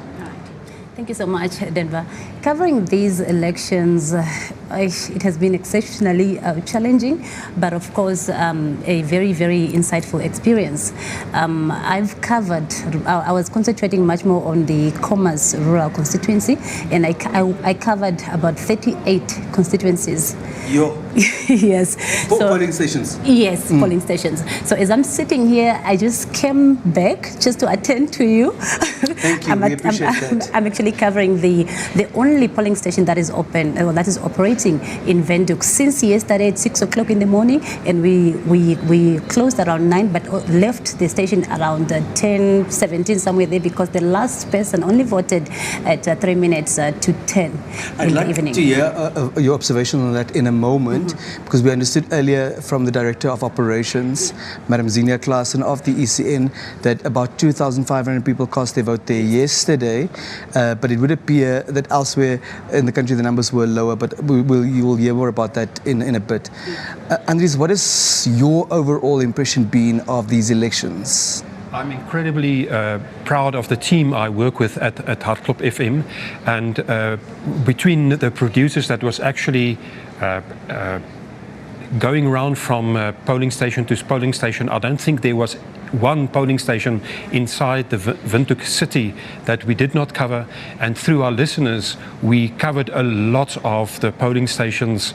[SPEAKER 11] Thank you so much, Denver. Covering these elections, it has been exceptionally challenging, but of course a very, very insightful experience. I've covered, I was concentrating much more on the Commerce rural constituency, and I covered about 38 constituencies. Yes.
[SPEAKER 16] Polling stations?
[SPEAKER 11] Yes, polling stations. So as I'm sitting here, I just came back just to attend to you.
[SPEAKER 16] Thank you, we appreciate that.
[SPEAKER 11] I'm actually covering the only polling station that is open, that is operating in Windhoek since yesterday at 6 o'clock in the morning, and we closed around 9, but left the station around 10, 17, somewhere there, because the last person only voted at 3 minutes to 10 in the evening.
[SPEAKER 16] I'd like to hear your observation on that in a moment, because we understood earlier from the Director of Operations, Madam Zinia Klaassen of the ECN, that about 2,500 people cast their vote there yesterday, but it would appear that elsewhere in the country the numbers were lower, but you will hear more about that in a bit. Andries, what has your overall impression been of these elections?
[SPEAKER 9] I'm incredibly proud of the team I work with at Hartklop FM, and between the producers that was actually going around from polling station to polling station, I don't think there was one polling station inside the Windhoek city that we did not cover, and through our listeners we covered a lot of the polling stations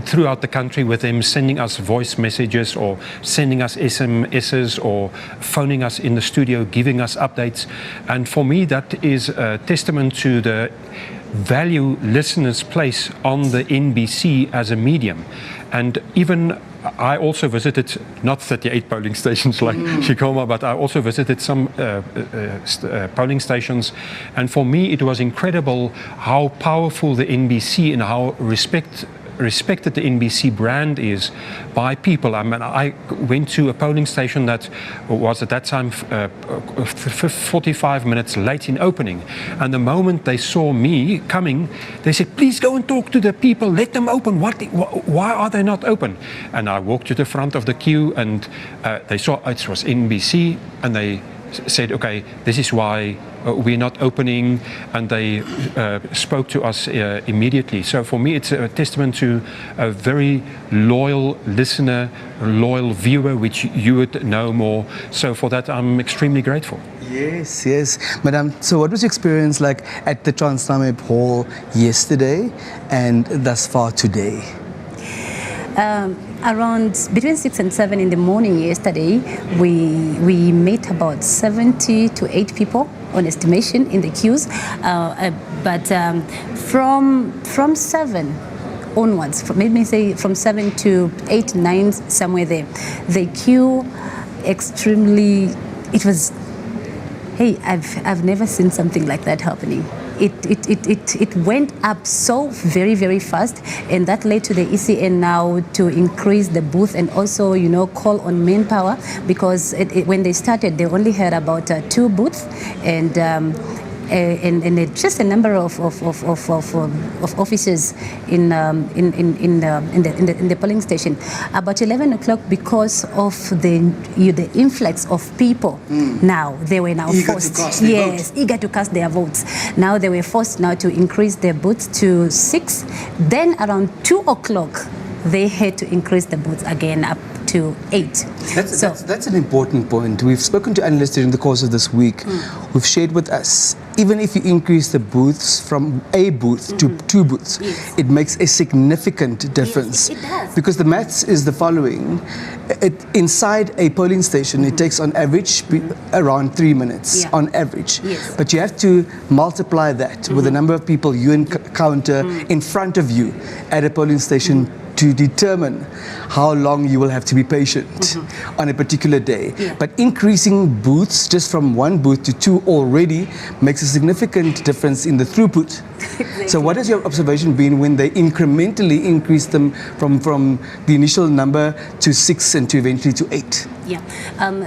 [SPEAKER 9] throughout the country, with them sending us voice messages or sending us SMSs or phoning us in the studio, giving us updates. And for me that is a testament to the value listeners place on the NBC as a medium. And even I also visited, not 38 polling stations like Shikoma, but I also visited some polling stations. And for me, it was incredible how powerful the NBC and how respected the NBC brand is by people. I mean, I went to a polling station that was at that time 45 minutes late in opening. And the moment they saw me coming, they said, please go and talk to the people, let them open. Why are they not open? And I walked to the front of the queue and they saw it was NBC and they said, okay, this is why we're not opening, and they spoke to us immediately. So for me, it's a testament to a very loyal listener, a loyal viewer, which you would know more. So for that, I'm extremely grateful.
[SPEAKER 16] Yes, yes. Madam, so what was your experience like at the Transnamib Hall yesterday and thus far today?
[SPEAKER 11] Around between 6 and 7 in the morning yesterday, we met about 70 to 8 people on estimation in the queues. But from 7 onwards, maybe say from 7 to 8, 9, somewhere there, the queue extremely, it was, hey, I've never seen something like that happening. It went up so very, very fast, and that led to the ECN now to increase the booth and also, you know, call on manpower, because when they started, they only had about 2 booths and just a number of officers in the polling station. About 11 o'clock, because of the influx of people, now they were now forced, eager to cast their votes. Now they were forced now to increase their booths to 6. Then around 2 o'clock, they had to increase the booths again up to 8.
[SPEAKER 16] That's an important point. We've spoken to analysts during the course of this week who've shared with us, even if you increase the booths from a booth to 2 booths, it makes a significant difference.
[SPEAKER 11] Yes, it does.
[SPEAKER 16] Because the maths is the following. Inside a polling station, it takes on average around 3 minutes, on average.
[SPEAKER 11] Yes.
[SPEAKER 16] But you have to multiply that with the number of people you encounter in front of you at a polling station to determine how long you will have to be patient on a particular day. But increasing booths just from 1 booth to 2 already makes a significant difference in the throughput. Exactly. So what has your observation been when they incrementally increase them from the initial number to 6 and to eventually to 8?
[SPEAKER 11] Yeah,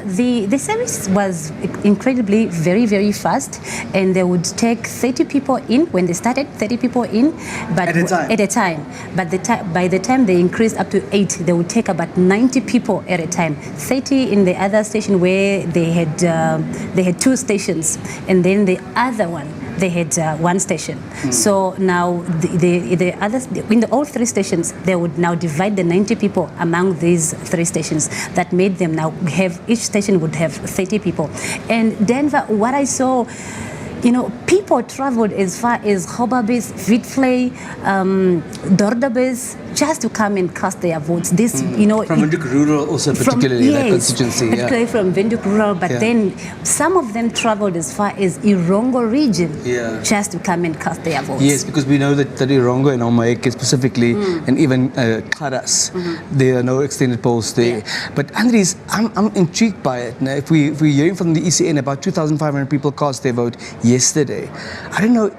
[SPEAKER 11] the service was incredibly very, very fast, and they would take 30 people in when they started, 30 people in, but at a time. But by the time they increased up to 8, they would take about 90 people at a time. 30 in the other station where they had 2 stations, and then the other one, they had 1 station. So now the others, in all 3 stations, they would now divide the 90 people among these 3 stations. That made them now have, each station would have 30 people. And Denver, what I saw, you know, people traveled as far as Hobabis, Witvlei, Dordabes, just to come and cast their votes. This, you know,
[SPEAKER 16] from Windhoek Rural also, particularly that constituency.
[SPEAKER 11] Particularly from Windhoek Rural, but then some of them traveled as far as Irongo region, just to come and cast their votes.
[SPEAKER 16] Yes, because we know that Irongo and Omahake specifically, and even Karas, there are no extended polls there. But Andries, I'm intrigued by it. Now, if we're hearing from the ECN, about 2,500 people cast their vote yesterday. I don't know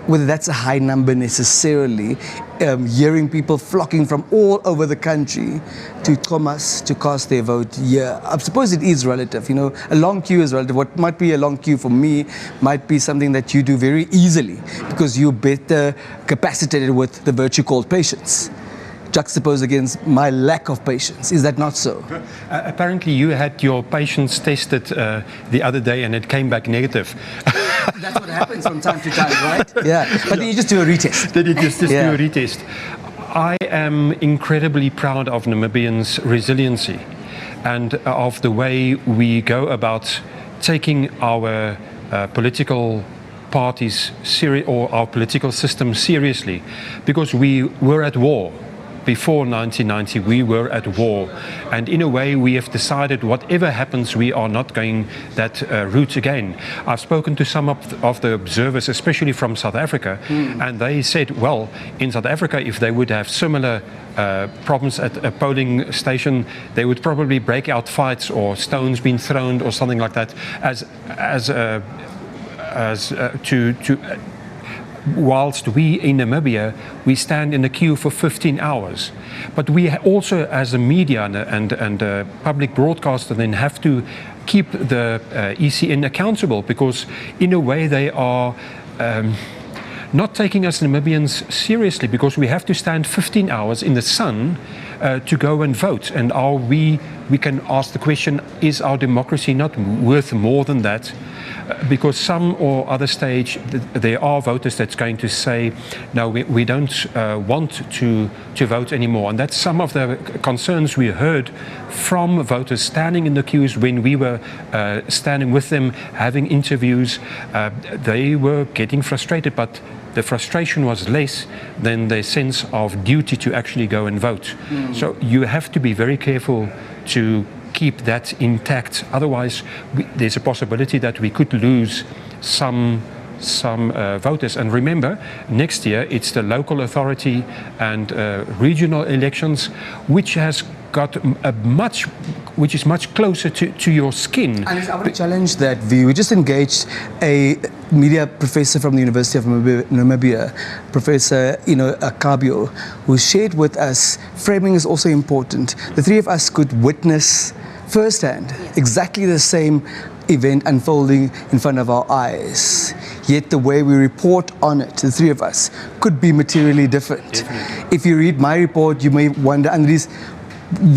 [SPEAKER 16] whether that's a high number necessarily, hearing people flocking from all over the country to Thomas to cast their vote here. I suppose it is relative, you know, a long queue is relative. What might be a long queue for me might be something that you do very easily because you're better capacitated with the virtue called patience. Juxtaposed against my lack of patience. Is that not so?
[SPEAKER 9] Apparently you had your patience tested the other day and it came back negative.
[SPEAKER 16] That's what happens from time to time, right? Yeah, but then you just do a retest.
[SPEAKER 9] Then you just do a retest. I am incredibly proud of Namibians' resiliency and of the way we go about taking our political parties or our political system seriously, because we were at war before 1990 we were at war, and in a way we have decided whatever happens we are not going that route again. I've spoken to some of the observers, especially from South Africa, and they said, well, in South Africa if they would have similar problems at a polling station, they would probably break out fights or stones being thrown or something like that, whilst we in Namibia, we stand in the queue for 15 hours. But we also, as a media and public broadcaster, then have to keep the ECN accountable, because in a way they are not taking us Namibians seriously, because we have to stand 15 hours in the sun to go and vote. And we can ask the question, is our democracy not worth more than that? Because some or other stage there are voters that's going to say, no, we don't want to vote anymore. And that's some of the concerns we heard from voters standing in the queues when we were standing with them, having interviews. They were getting frustrated, but the frustration was less than their sense of duty to actually go and vote. So you have to be very careful to keep that intact. Otherwise, there's a possibility that we could lose some voters. And remember, next year it's the local authority and regional elections, which has got which is much closer to your skin.
[SPEAKER 16] And I want to challenge that view. We just engaged a media professor from the University of Namibia, Professor Akabio, who shared with us, framing is also important. The three of us could witness firsthand exactly the same event unfolding in front of our eyes. Yet the way we report on it, the three of us, could be materially different.
[SPEAKER 9] Definitely.
[SPEAKER 16] If you read my report, you may wonder, Andries,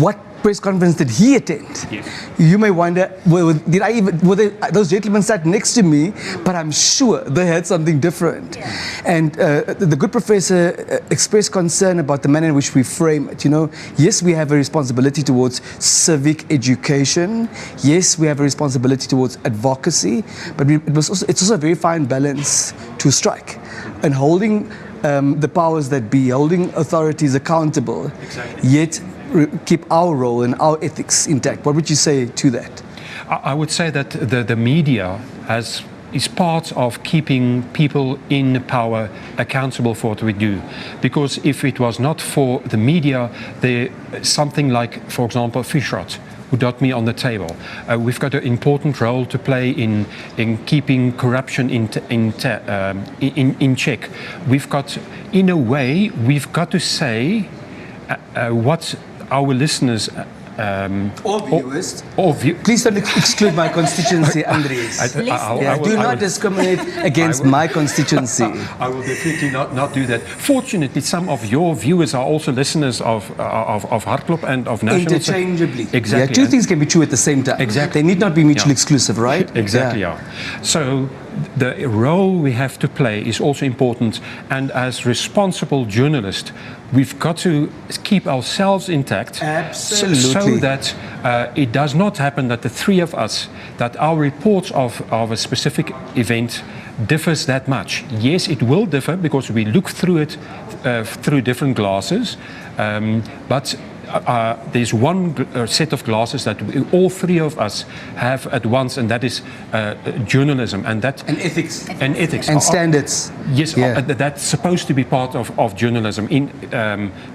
[SPEAKER 16] what press conference did he attend?
[SPEAKER 9] Yes.
[SPEAKER 16] You may wonder, were those gentlemen sat next to me, but I'm sure they had something different. Yeah. And the good professor expressed concern about the manner in which we frame it. Yes, we have a responsibility towards civic education. Yes, we have a responsibility towards advocacy, but it's also a very fine balance to strike. And holding the powers that be, holding authorities accountable, exactly. Yet keep our role and our ethics intact. What would you say to that?
[SPEAKER 9] I would say that the media is part of keeping people in power accountable for what we do. Because if it was not for the media, something like, for example, Fishrot would not be on the table. We've got an important role to play in keeping corruption in check. We've got, in a way, we've got to say what our listeners
[SPEAKER 16] or viewers. Please don't exclude my constituency, Andries. Do not discriminate against my constituency.
[SPEAKER 9] I will definitely not do that. Fortunately, some of your viewers are also listeners of Hartklop and of National.
[SPEAKER 16] Interchangeably.
[SPEAKER 9] Exactly.
[SPEAKER 16] Yeah, two things can be true at the same time.
[SPEAKER 9] Exactly.
[SPEAKER 16] They need not be mutually exclusive, right?
[SPEAKER 9] Exactly. Yeah. So the role we have to play is also important, and as responsible journalists, we've got to keep ourselves intact.
[SPEAKER 16] Absolutely.
[SPEAKER 9] So that it does not happen that the three of us, that our reports of a specific event differs that much. Yes, it will differ because we look through it through different glasses, but there's one set of glasses that all three of us have at once, and that is journalism and
[SPEAKER 16] ethics
[SPEAKER 9] and
[SPEAKER 16] standards.
[SPEAKER 9] Yes, that's supposed to be part of journalism,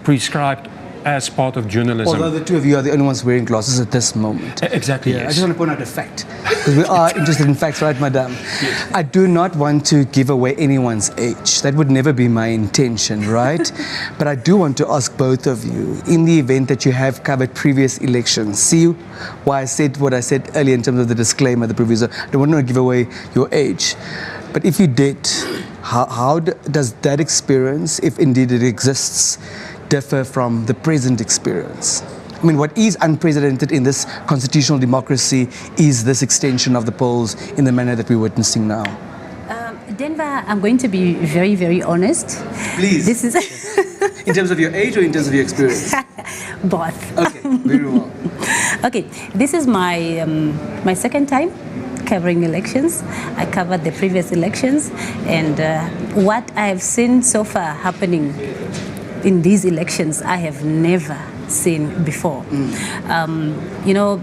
[SPEAKER 9] prescribed as part of journalism.
[SPEAKER 16] Although the two of you are the only ones wearing glasses at this moment.
[SPEAKER 9] Exactly.
[SPEAKER 16] Yeah,
[SPEAKER 9] yes.
[SPEAKER 16] I just want to point out a fact, because we are interested in facts, right, madam?
[SPEAKER 9] Yes.
[SPEAKER 16] I do not want to give away anyone's age. That would never be my intention, right? But I do want to ask both of you, in the event that you have covered previous elections, see why I said what I said earlier in terms of the disclaimer, the proviso. I don't want to give away your age. But if you did, how does that experience, if indeed it exists, differ from the present experience? I mean, what is unprecedented in this constitutional democracy is this extension of the polls in the manner that we're witnessing now.
[SPEAKER 11] Denver, I'm going to be very, very honest.
[SPEAKER 16] Please.
[SPEAKER 11] This is
[SPEAKER 16] in terms of your age or in terms of your experience?
[SPEAKER 11] Both.
[SPEAKER 16] Okay, very well.
[SPEAKER 11] Okay, this is my my second time covering elections. I covered the previous elections, and what I have seen so far happening in these elections I have never seen before. You know,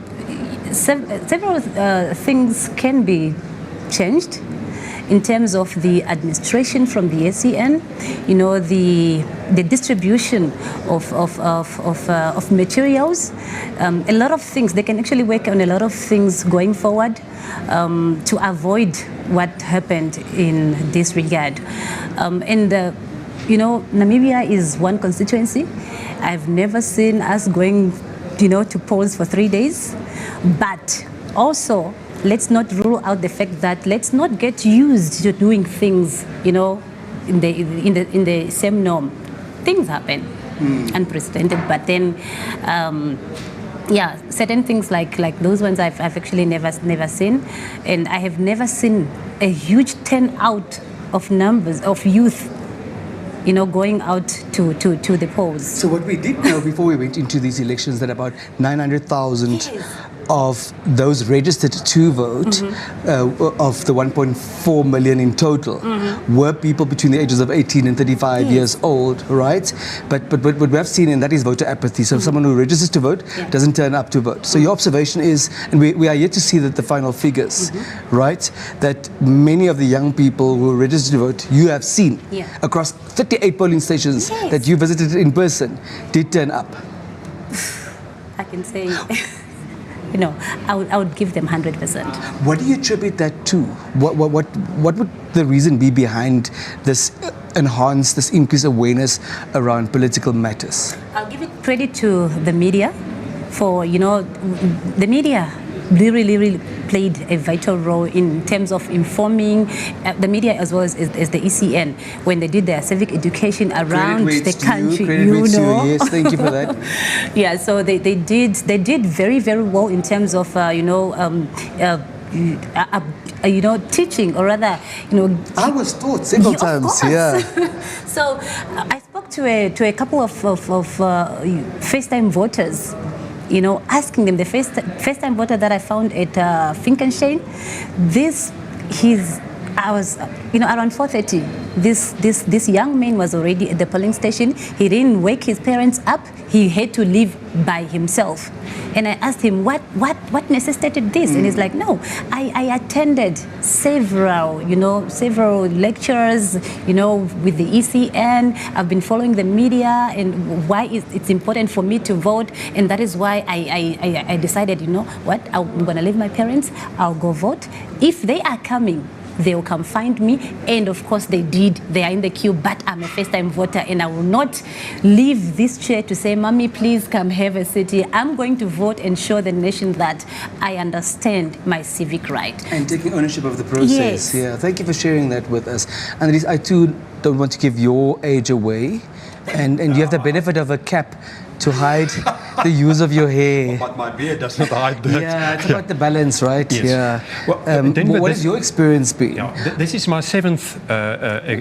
[SPEAKER 11] several things can be changed in terms of the administration from the SEN, you know, the distribution of materials, a lot of things. They can actually work on a lot of things going forward to avoid what happened in this regard. You know, Namibia is one constituency. I've never seen us going, you know, to polls for 3 days, but also let's not rule out the fact that let's not get used to doing things, you know, in the same norm. Things happen, unprecedented, but then, yeah, certain things like those ones I've actually never seen, and I have never seen a huge turnout of numbers of youth, you know, going out to the polls.
[SPEAKER 16] So what we did know before we went into these elections that about 900,000 of those registered to vote, of the 1.4 million in total, were people between the ages of 18 and 35 years old, right? But what we have seen, and that is voter apathy. So someone who registers to vote doesn't turn up to vote. So your observation is, and we are yet to see the final figures, right? That many of the young people who registered to vote, you have seen across 38 polling stations that you visited in person, did turn up.
[SPEAKER 11] I can say, you know, I would give them 100%.
[SPEAKER 16] What do you attribute that to? What would the reason be behind this this increased awareness around political matters?
[SPEAKER 11] I'll give it credit to the media for, you know, the media really played a vital role in terms of informing the media as well as the ECN when they did their civic education around the country. You know,
[SPEAKER 16] yes, thank you for that.
[SPEAKER 11] Yeah, so they did very well in terms of you know, teaching, or rather, you know,
[SPEAKER 16] I was taught several times. Yeah.
[SPEAKER 11] So I spoke to a couple of first-time voters, you know, asking them, the first-time voter that I found at Finkenstein, I was, you know, around 4:30. This young man was already at the polling station. He didn't wake his parents up. He had to leave by himself. And I asked him, what necessitated this? And he's like, no, I attended several lectures, you know, with the ECN. I've been following the media and why it's important for me to vote. And that is why I decided, you know what, I'm going to leave my parents. I'll go vote. If they are coming, they will come find me, and of course they did. They are in the queue, but I'm a first-time voter, and I will not leave this chair to say, "Mommy, please come have a seat here." I'm going to vote and show the nation that I understand my civic right.
[SPEAKER 16] And taking ownership of the process.
[SPEAKER 11] Yes.
[SPEAKER 16] Yeah, thank you for sharing that with us. Annelies, I too don't want to give your age away, and you have the benefit of a cap to hide the use of your hair.
[SPEAKER 9] But my beard does not hide that.
[SPEAKER 16] Yeah, it's about the balance, right?
[SPEAKER 9] Yes.
[SPEAKER 16] Yeah.
[SPEAKER 9] Well,
[SPEAKER 16] what has your experience been?
[SPEAKER 9] Yeah, this is my 7th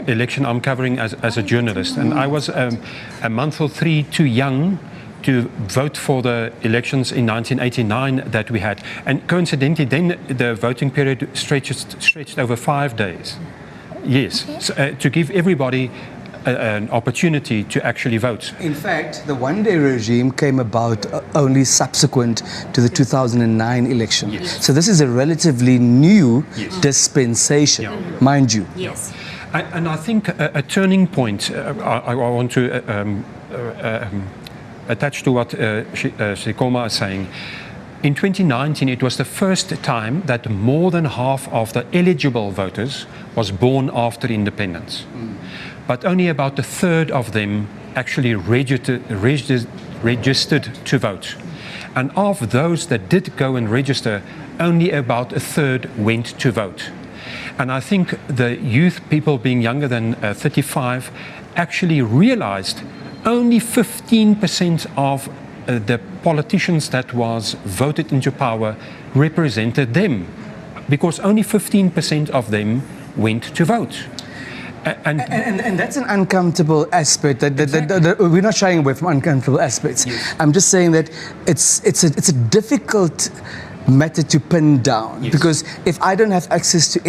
[SPEAKER 9] election I'm covering as a journalist, and I was a month or 3 too young to vote for the elections in 1989 that we had. And coincidentally, then the voting period stretched over 5 days. Yes, so, to give everybody an opportunity to actually vote.
[SPEAKER 16] In fact, the one-day regime came about only subsequent to the 2009 election.
[SPEAKER 9] Yes.
[SPEAKER 16] So this is a relatively new dispensation, mind you.
[SPEAKER 11] Yes.
[SPEAKER 9] And I think a turning point, I want to attach to what Sekoma is saying. In 2019, it was the first time that more than half of the eligible voters was born after independence. But only about a third of them actually registered to vote. And of those that did go and register, only about a third went to vote. And I think the youth, people being younger than 35, actually realized only 15% of the politicians that was voted into power represented them, because only 15% of them went to vote.
[SPEAKER 16] And that's an uncomfortable aspect. That we're not shying away from uncomfortable aspects. Yes. I'm just saying that it's a difficult matter to pin down, because if I don't have access to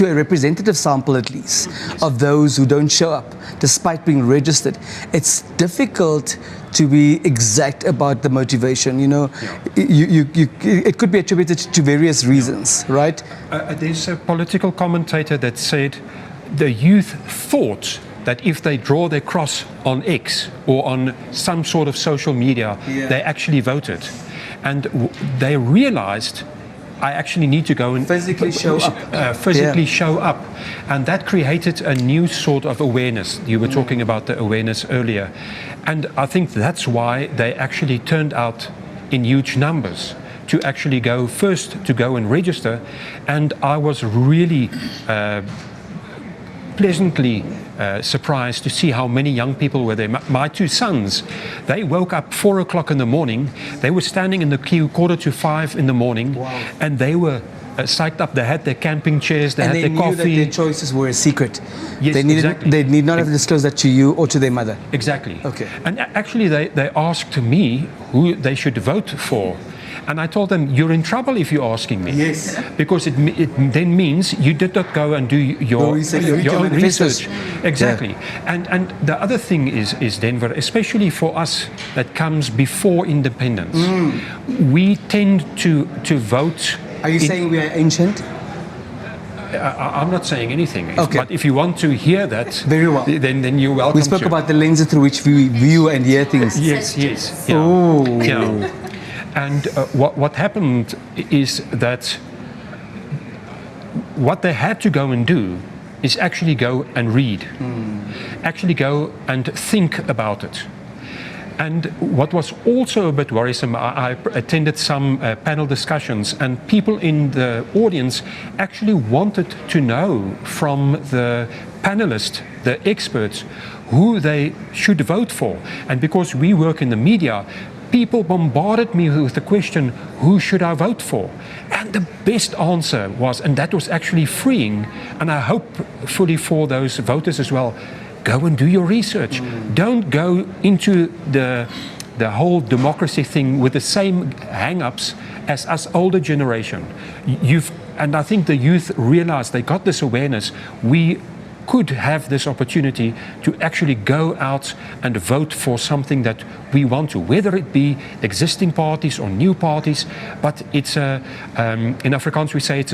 [SPEAKER 16] a representative sample at least of those who don't show up despite being registered, it's difficult to be exact about the motivation. You know, it could be attributed to various reasons, right?
[SPEAKER 9] There's a political commentator that said the youth thought that if they draw their cross on X or on some sort of social media, they actually voted. And they realized, I actually need to go and
[SPEAKER 16] physically show up.
[SPEAKER 9] Show up. And that created a new sort of awareness. You were talking about the awareness earlier. And I think that's why they actually turned out in huge numbers to actually go first, to go and register. And I was really pleasantly surprised to see how many young people were there. My two sons, they woke up 4 o'clock in the morning. They were standing in the queue 4:45 in the morning, and they were psyched up. They had their camping chairs, they had their coffee.
[SPEAKER 16] And they knew that their choices were a secret.
[SPEAKER 9] Yes, exactly.
[SPEAKER 16] They need not have disclosed that to you or to their mother.
[SPEAKER 9] Exactly.
[SPEAKER 16] Okay.
[SPEAKER 9] And actually they asked me who they should vote for. And I told them, you're in trouble if you're asking me.
[SPEAKER 16] Yes.
[SPEAKER 9] Because it then means you did not go and do your own research. Exactly. And the other thing is Denver, especially for us that comes before independence, we tend to vote.
[SPEAKER 16] Are you saying we are ancient?
[SPEAKER 9] I'm not saying anything.
[SPEAKER 16] Okay.
[SPEAKER 9] But if you want to hear that,
[SPEAKER 16] very well.
[SPEAKER 9] Then you're welcome.
[SPEAKER 16] We spoke about the lenses through which we view and hear things.
[SPEAKER 9] Yes. Yeah.
[SPEAKER 16] Oh.
[SPEAKER 9] Yeah. And what happened is that what they had to go and do is actually go and read, actually go and think about it. And what was also a bit worrisome, I attended some panel discussions, and people in the audience actually wanted to know from the panelists, the experts, who they should vote for. And because we work in the media, people bombarded me with the question, who should I vote for? And the best answer was, and that was actually freeing, and I hope fully for those voters as well, go and do your research. Don't go into the whole democracy thing with the same hang-ups as us older generation. And I think the youth realized, they got this awareness, we could have this opportunity to actually go out and vote for something that we want to, whether it be existing parties or new parties. But it's in Afrikaans we say it's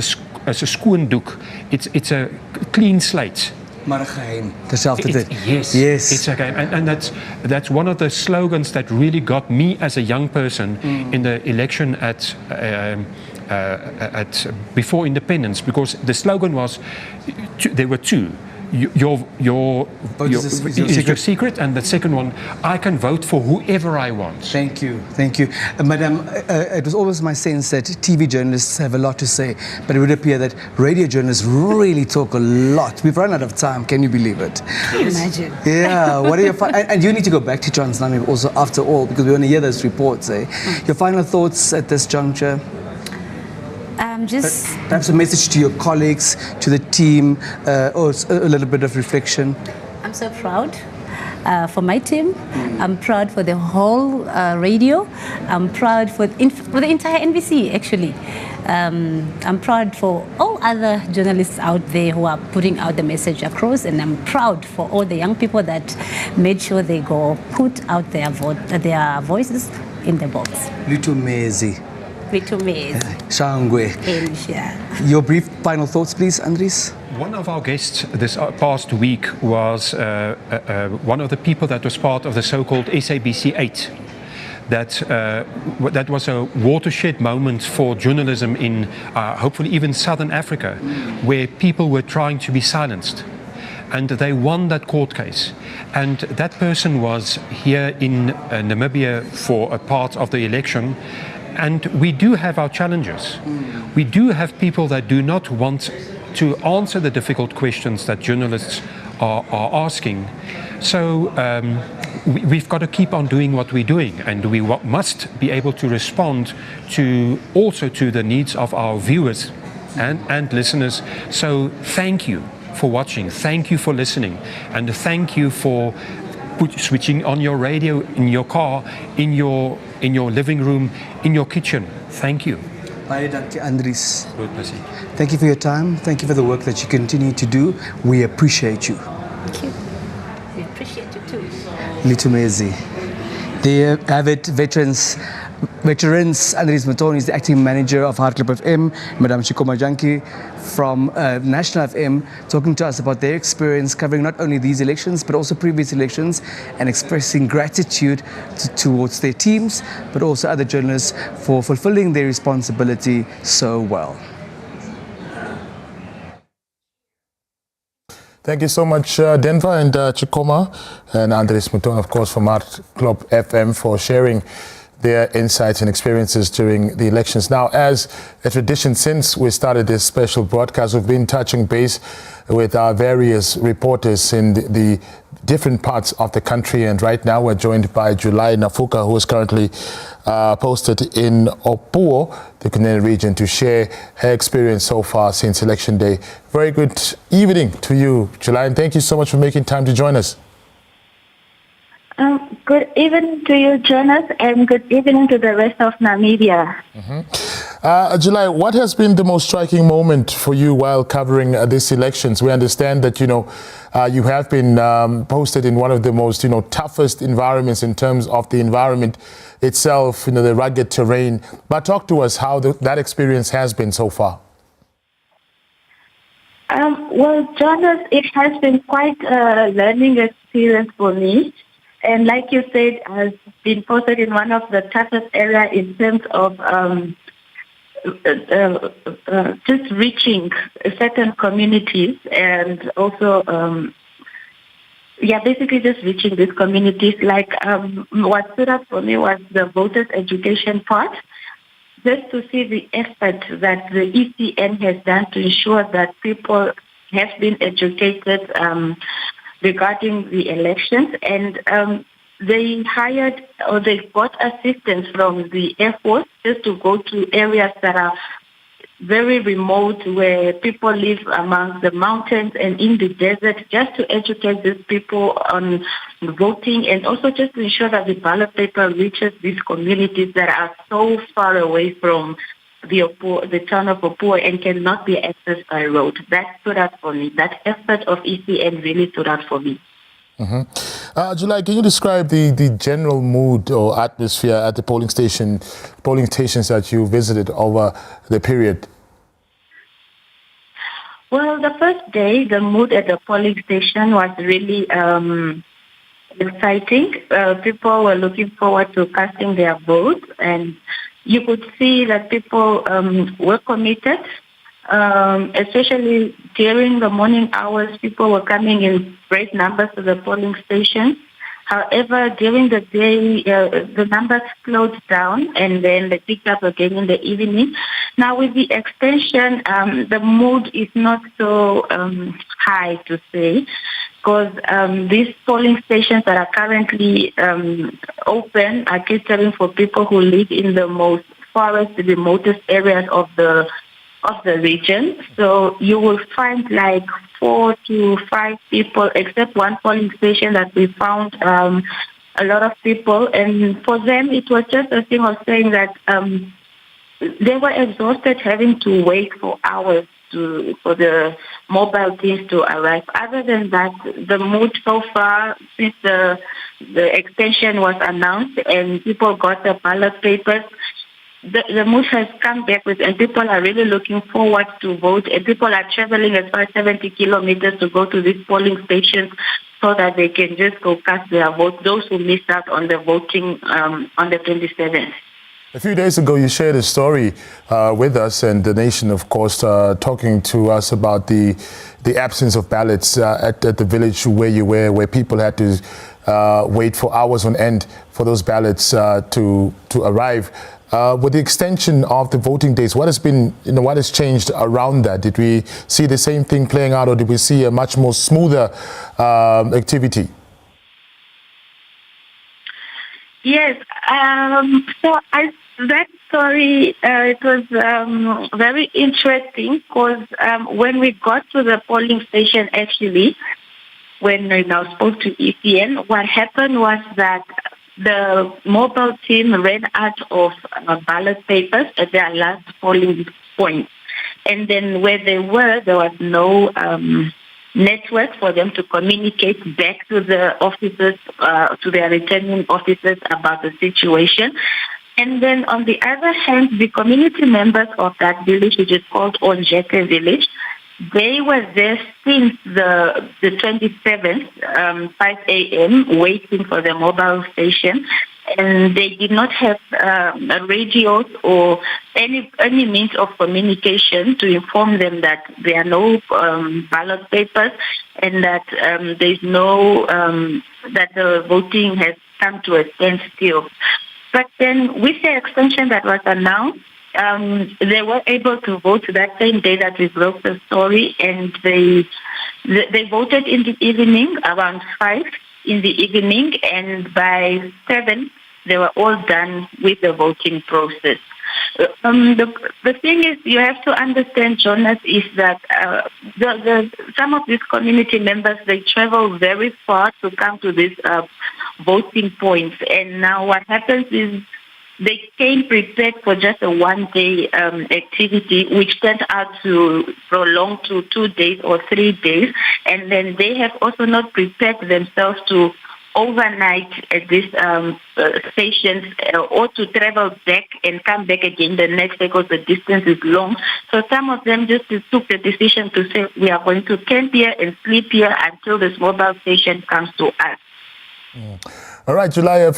[SPEAKER 9] a skoon doek. It's a clean slate.
[SPEAKER 16] Maar geheim, terzelfde.
[SPEAKER 9] Yes, it's okay. And that's one of the slogans that really got me as a young person in the election at before independence, because the slogan was, there were two. Your secret, and the second one, I can vote for whoever I want.
[SPEAKER 16] Thank you. Madam, it was always my sense that TV journalists have a lot to say, but it would appear that radio journalists really talk a lot. We've run out of time, can you believe it?
[SPEAKER 11] Imagine.
[SPEAKER 16] Yeah, what are your and you need to go back to Transnamib also after all, because we want to hear those reports. Your final thoughts at this juncture?
[SPEAKER 11] Just
[SPEAKER 16] perhaps a message to your colleagues, to the team, or a little bit of reflection.
[SPEAKER 11] I'm so proud for my team. I'm proud for the whole radio. I'm proud for the entire NBC, actually. I'm proud for all other journalists out there who are putting out the message across, and I'm proud for all the young people that made sure they go put out their voices in the box.
[SPEAKER 16] Lutumezi.
[SPEAKER 11] Shangwe.
[SPEAKER 16] Your brief final thoughts, please, Andries.
[SPEAKER 9] One of our guests this past week was one of the people that was part of the so-called SABC 8. That was a watershed moment for journalism in hopefully even Southern Africa, where people were trying to be silenced. And they won that court case. And that person was here in Namibia for a part of the election. And we do have our challenges. We do have people that do not want to answer the difficult questions that journalists are asking. So we've got to keep on doing what we're doing, and we must be able to respond also to the needs of our viewers and listeners. So thank you for watching, thank you for listening, and thank you for switching on your radio in your car, in your living room, in your kitchen. Thank you.
[SPEAKER 16] Baie dankie, Andries. Thank you for your time. Thank you for the work that you continue to do. We appreciate you.
[SPEAKER 11] Thank you. We appreciate you too.
[SPEAKER 16] Litumezi. There have it, veterans, Andries Matoni is the acting manager of Hartlip FM, Madam Chikoma Janki from National FM, talking to us about their experience covering not only these elections but also previous elections and expressing gratitude towards their teams but also other journalists for fulfilling their responsibility so well.
[SPEAKER 3] Thank you so much, Denver and Chikoma, and Andries Mouton, of course, from Art Club FM for sharing their insights and experiences during the elections. Now, as a tradition, since we started this special broadcast, we've been touching base with our various reporters in the different parts of the country. And right now we're joined by July Nafuka, who is currently posted in Opuo, the Canadian region, to share her experience so far since election day. Very good evening to you, July, and thank you so much for making time to join us.
[SPEAKER 7] Good evening to you, Jonas, and good evening to the rest of Namibia.
[SPEAKER 3] July, what has been the most striking moment for you while covering these elections? We understand that, you have been posted in one of the most, toughest environments in terms of the environment itself, the rugged terrain. But talk to us how that experience has been so far.
[SPEAKER 7] Well, Jonas, it has been quite a learning experience for me. And like you said, I've been posted in one of the toughest areas in terms of just reaching certain communities and also, basically just reaching these communities. Like what stood out for me was the voters' education part, just to see the effort that the ECN has done to ensure that people have been educated regarding the elections, and they hired or they got assistance from the Air Force just to go to areas that are very remote, where people live among the mountains and in the desert, just to educate these people on voting and also just to ensure that the ballot paper reaches these communities that are so far away from the town of Opuo and cannot be accessed by road. That stood out for me. That effort of ECN really stood out for me.
[SPEAKER 3] July, can you describe the general mood or atmosphere at the polling stations that you visited over the period?
[SPEAKER 7] Well, the first day, the mood at the polling station was really exciting. People were looking forward to casting their vote, and you could see that people were committed, especially during the morning hours. People were coming in great numbers to the polling station. However, during the day, the numbers slowed down and then they picked up again in the evening. Now, with the extension, the mood is not so high, to say, because these polling stations that are currently open are catering for people who live in the most forest, the remotest areas of the region. So you will find like 4 to 5 people, except one polling station that we found a lot of people. And for them, it was just a thing of saying that they were exhausted having to wait for hours for the mobile teams to arrive. Other than that, the mood so far, since the extension was announced and people got the ballot papers, the mood has come back with, and people are really looking forward to vote, and people are traveling as far as 70 kilometers to go to these polling stations so that they can just go cast their vote, those who missed out on the voting on the 27th.
[SPEAKER 3] A few days ago, you shared a story with us and the nation, of course, talking to us about the absence of ballots at the village where you were, where people had to wait for hours on end for those ballots to arrive. With the extension of the voting days, what has been, what has changed around that? Did we see the same thing playing out, or did we see a much more smoother activity?
[SPEAKER 7] Yes. That story, it was very interesting because when we got to the polling station, actually, when we now spoke to ECN, what happened was that the mobile team ran out of ballot papers at their last polling point. And then where they were, there was no network for them to communicate back to the officers, to their returning officers about the situation. And then on the other hand, the community members of that village, which is called Omahake village, they were there since the 27th, 5 a.m., waiting for the mobile station. And they did not have radios or any means of communication to inform them that there are no ballot papers and that there's no, that the voting has come to a standstill. But then with the extension that was announced, they were able to vote that same day that we broke the story, and they voted in the evening, around 5 in the evening, and by 7, they were all done with the voting process. The thing is, you have to understand, Jonas, is that some of these community members, they travel very far to come to these voting points. And now what happens is they came prepared for just a one-day activity, which turned out to prolong to 2 days or 3 days. And then they have also not prepared themselves to overnight at these stations or to travel back and come back again the next day because the distance is long. So some of them just took the decision to say, we are going to camp here and sleep here until this mobile station comes to us.
[SPEAKER 3] All right, July,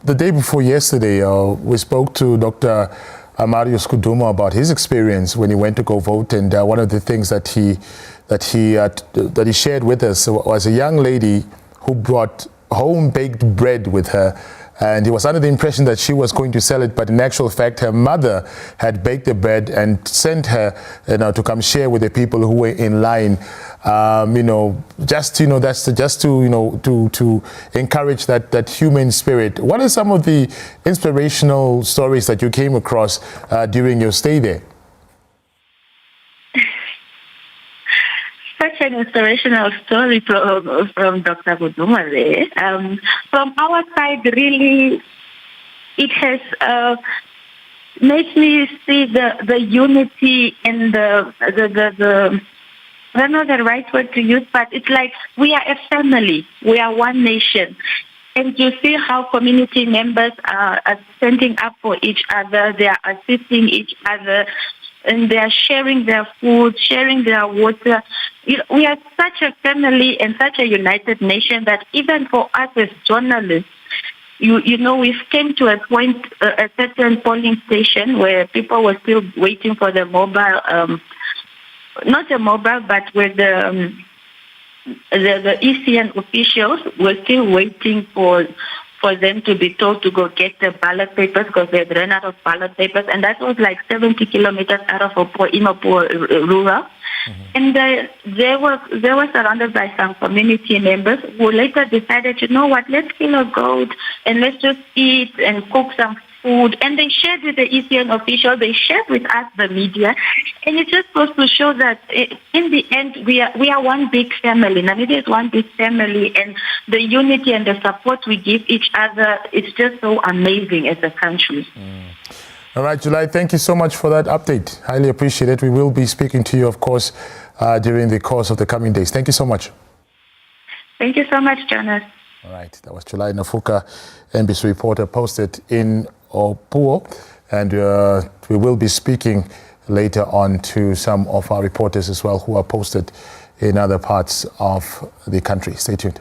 [SPEAKER 3] the day before yesterday, we spoke to Dr. Marius Kudumo about his experience when he went to go vote, and one of the things that he shared with us was a young lady who brought home-baked bread with her, and he was under the impression that she was going to sell it, but in actual fact her mother had baked the bread and sent her to come share with the people who were in line. To encourage that human spirit. What are some of the inspirational stories that you came across during your stay there?
[SPEAKER 7] Such an inspirational story from Dr. Buduma there. From our side, really, it has made me see the unity and the I don't know the right word to use, but it's like we are a family. We are one nation. And you see how community members are standing up for each other. They are assisting each other. And they are sharing their food, sharing their water. We are such a family and such a united nation that even for us as journalists, we've came to a point, a certain polling station where people were still waiting for the mobile, not a mobile, but where the ECN officials were still waiting for them to be told to go get the ballot papers because they had run out of ballot papers, and that was like 70 kilometers out of Imapur rural. Mm-hmm. And they were surrounded by some community members who later decided, you know what, let's kill a goat and let's just eat and cook some food. And they shared with the ECN official, they shared with us, the media, and it just goes to show that in the end we are one big family. Namibia is one big family, and the unity and the support we give each other, it's just so amazing as a country.
[SPEAKER 3] All right, July, thank you so much for that update. Highly appreciate it. We will be speaking to you, of course, during the course of the coming days. Thank you so much.
[SPEAKER 7] Thank you so much, Jonas.
[SPEAKER 3] All right, that was July Nafuka, NBC reporter, posted in Opuo, and we will be speaking later on to some of our reporters as well who are posted in other parts of the country. Stay tuned.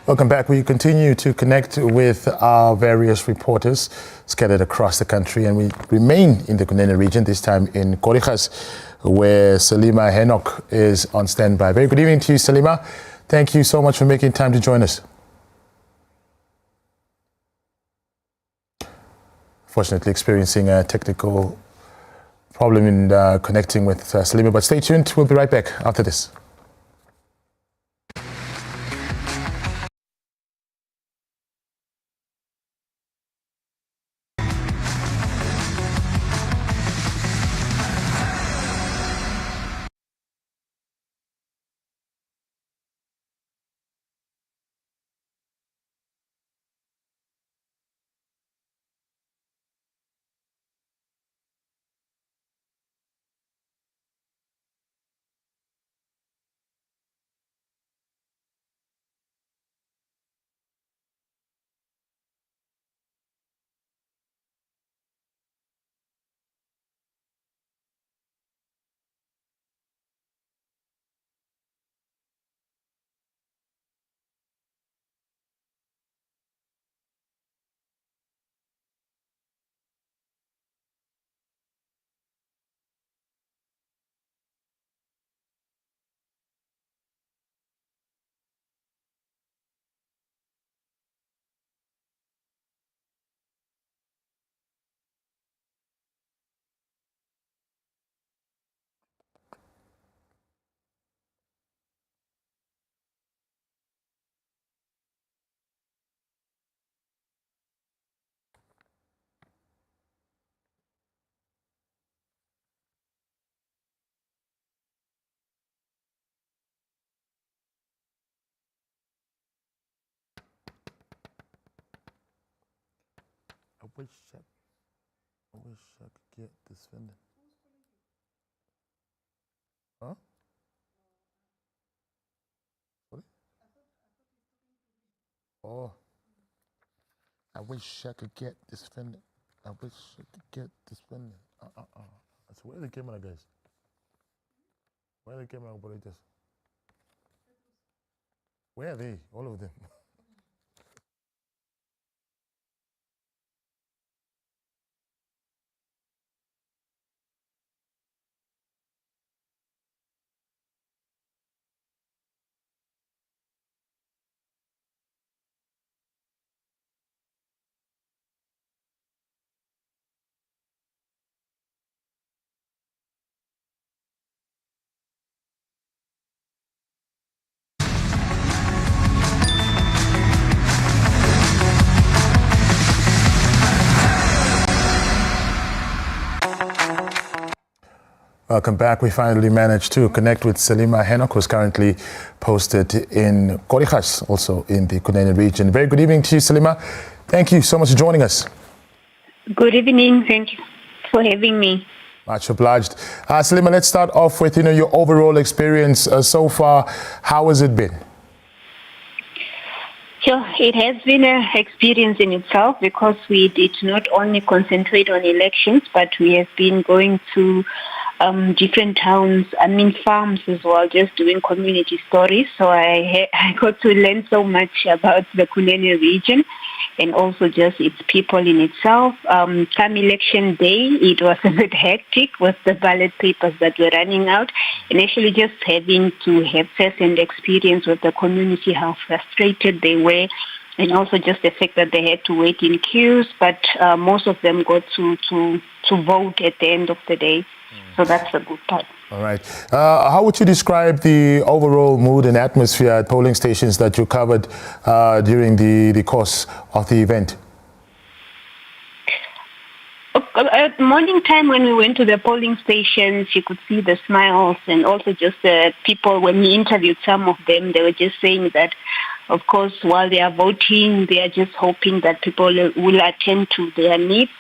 [SPEAKER 3] Welcome back. We continue to connect with our various reporters scattered across the country, and we remain in the Kunene region, this time in Korigas, where Salima Henok is on standby. Very good evening to you, Salima. Thank you so much for making time to join us. Fortunately, experiencing a technical problem in connecting with Salima, but stay tuned. We'll be right back after this. I wish I could get this vendor. Huh? What? Oh. I wish I could get this vendor. I wish I could get this vendor. That's where the camera guys. Where the camera operators? Where are they? All of them. Welcome back. We finally managed to connect with Salima Henok, who's currently posted in Korigas, also in the Kunene region. Very good evening to you, Salima. Thank you so much for joining us.
[SPEAKER 6] Good evening. Thank you for having me.
[SPEAKER 3] Much obliged. Salima, let's start off with your overall experience so far. How has it been?
[SPEAKER 6] Sure. It has been an experience in itself because we did not only concentrate on elections, but we have been going to different towns, farms as well, just doing community stories. So I got to learn so much about the Kunene region and also just its people in itself. Come election day, it was a bit hectic with the ballot papers that were running out, and actually just having to have first-hand experience with the community, how frustrated they were, and also just the fact that they had to wait in queues, but most of them got to vote at the end of the day. So that's the good part.
[SPEAKER 3] All right. How would you describe the overall mood and atmosphere at polling stations that you covered during the course of the event?
[SPEAKER 6] At morning time when we went to the polling stations, you could see the smiles and also just the people, when we interviewed some of them, they were just saying that, of course, while they are voting, they are just hoping that people will attend to their needs.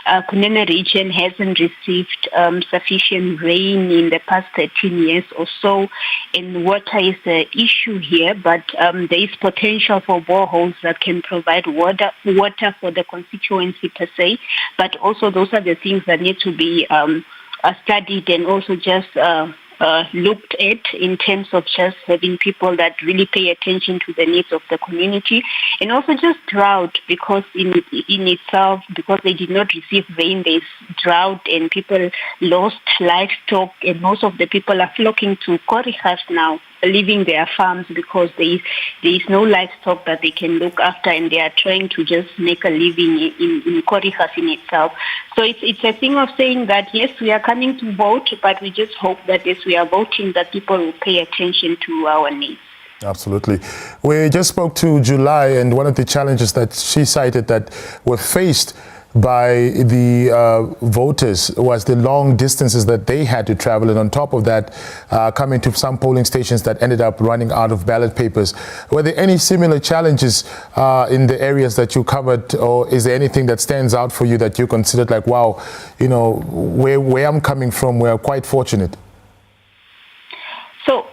[SPEAKER 6] Kunene region hasn't received sufficient rain in the past 13 years or so, and water is the issue here, but there is potential for boreholes that can provide water for the constituency per se, but also those are the things that need to be studied and also just looked at in terms of just having people that really pay attention to the needs of the community, and also just drought, because in itself, because they did not receive rain, there's drought and people lost livestock, and most of the people are flocking to Korihas now, leaving their farms because there is no livestock that they can look after, and they are trying to just make a living in Korihas in itself. So it's a thing of saying that, yes, we are coming to vote, but we just hope that as we are voting, that people will pay attention to our needs.
[SPEAKER 3] Absolutely. We just spoke to July, and one of the challenges that she cited that were faced by the voters was the long distances that they had to travel, and on top of that, coming to some polling stations that ended up running out of ballot papers. Were there any similar challenges in the areas that you covered, or is there anything that stands out for you that you considered like, wow, you know, where I'm coming from, we're quite fortunate?
[SPEAKER 6] So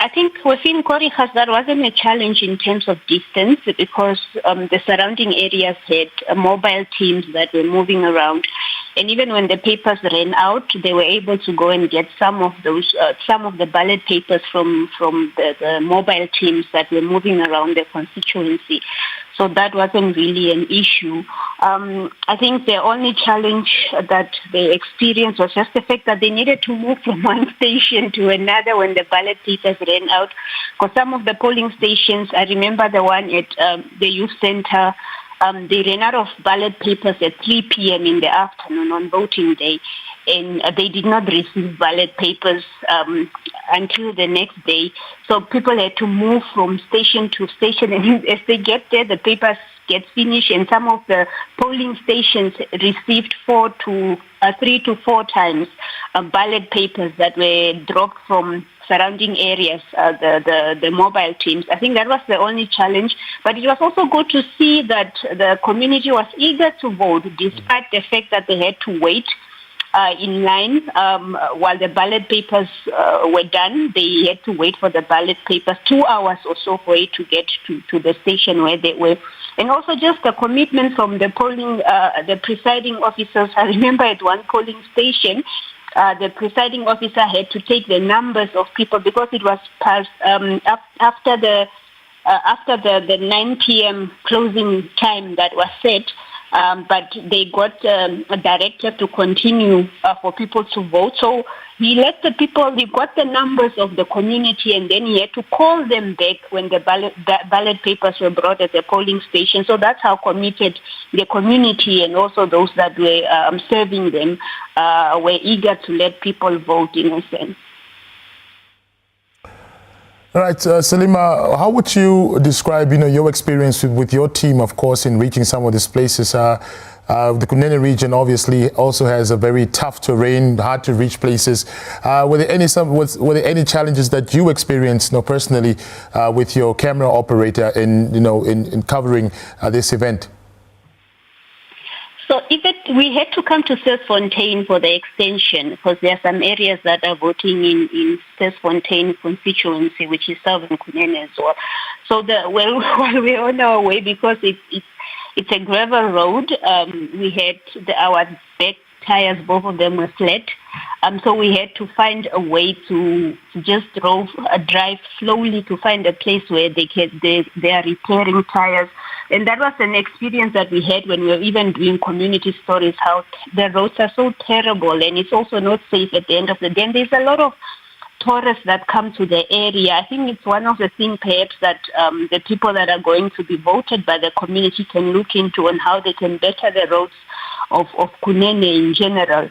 [SPEAKER 6] I think within Korihas, that wasn't a challenge in terms of distance, because the surrounding areas had mobile teams that were moving around. And even when the papers ran out, they were able to go and get some of the ballot papers from the mobile teams that were moving around the constituency. So that wasn't really an issue. I think the only challenge that they experienced was just the fact that they needed to move from one station to another when the ballot papers ran out. Because some of the polling stations, I remember the one at the youth center, they ran out of ballot papers at 3 p.m. in the afternoon on voting day, and they did not receive ballot papers until the next day. So people had to move from station to station, and as they get there, the papers get finished, and some of the polling stations received 3 to 4 times ballot papers that were dropped from surrounding areas, the mobile teams. I think that was the only challenge, but it was also good to see that the community was eager to vote, despite the fact that they had to wait in line while the ballot papers were done. They had to wait for the ballot papers 2 hours or so for it to get to the station where they were. And also just the commitment from the presiding officers. I remember at one polling station, the presiding officer had to take the numbers of people because it was past after the 9 p.m. closing time that was set. But they got a directive to continue for people to vote. So he let the people, he got the numbers of the community, and then he had to call them back when the ballot papers were brought at the polling station. So that's how committed the community and also those that were serving them were eager to let people vote, in a sense.
[SPEAKER 3] All right, Salima, how would you describe, your experience with your team, of course, in reaching some of these places? The Kunene region obviously also has a very tough terrain, hard to reach places. Were there any challenges that you experienced, personally, with your camera operator in covering this event?
[SPEAKER 6] So we had to come to Fontaine for the extension, because there are some areas that are voting in Fontaine constituency, which is Southern Kunene as well. So while we're on our way, because it's a gravel road, we had our back tires, both of them were flat. So we had to find a way to just drive slowly to find a place where they are repairing tires. And that was an experience that we had when we were even doing community stories, how the roads are so terrible, and it's also not safe at the end of the day. And there's a lot of tourists that come to the area. I think it's one of the things perhaps that the people that are going to be voted by the community can look into, on how they can better the roads of Kunene in general.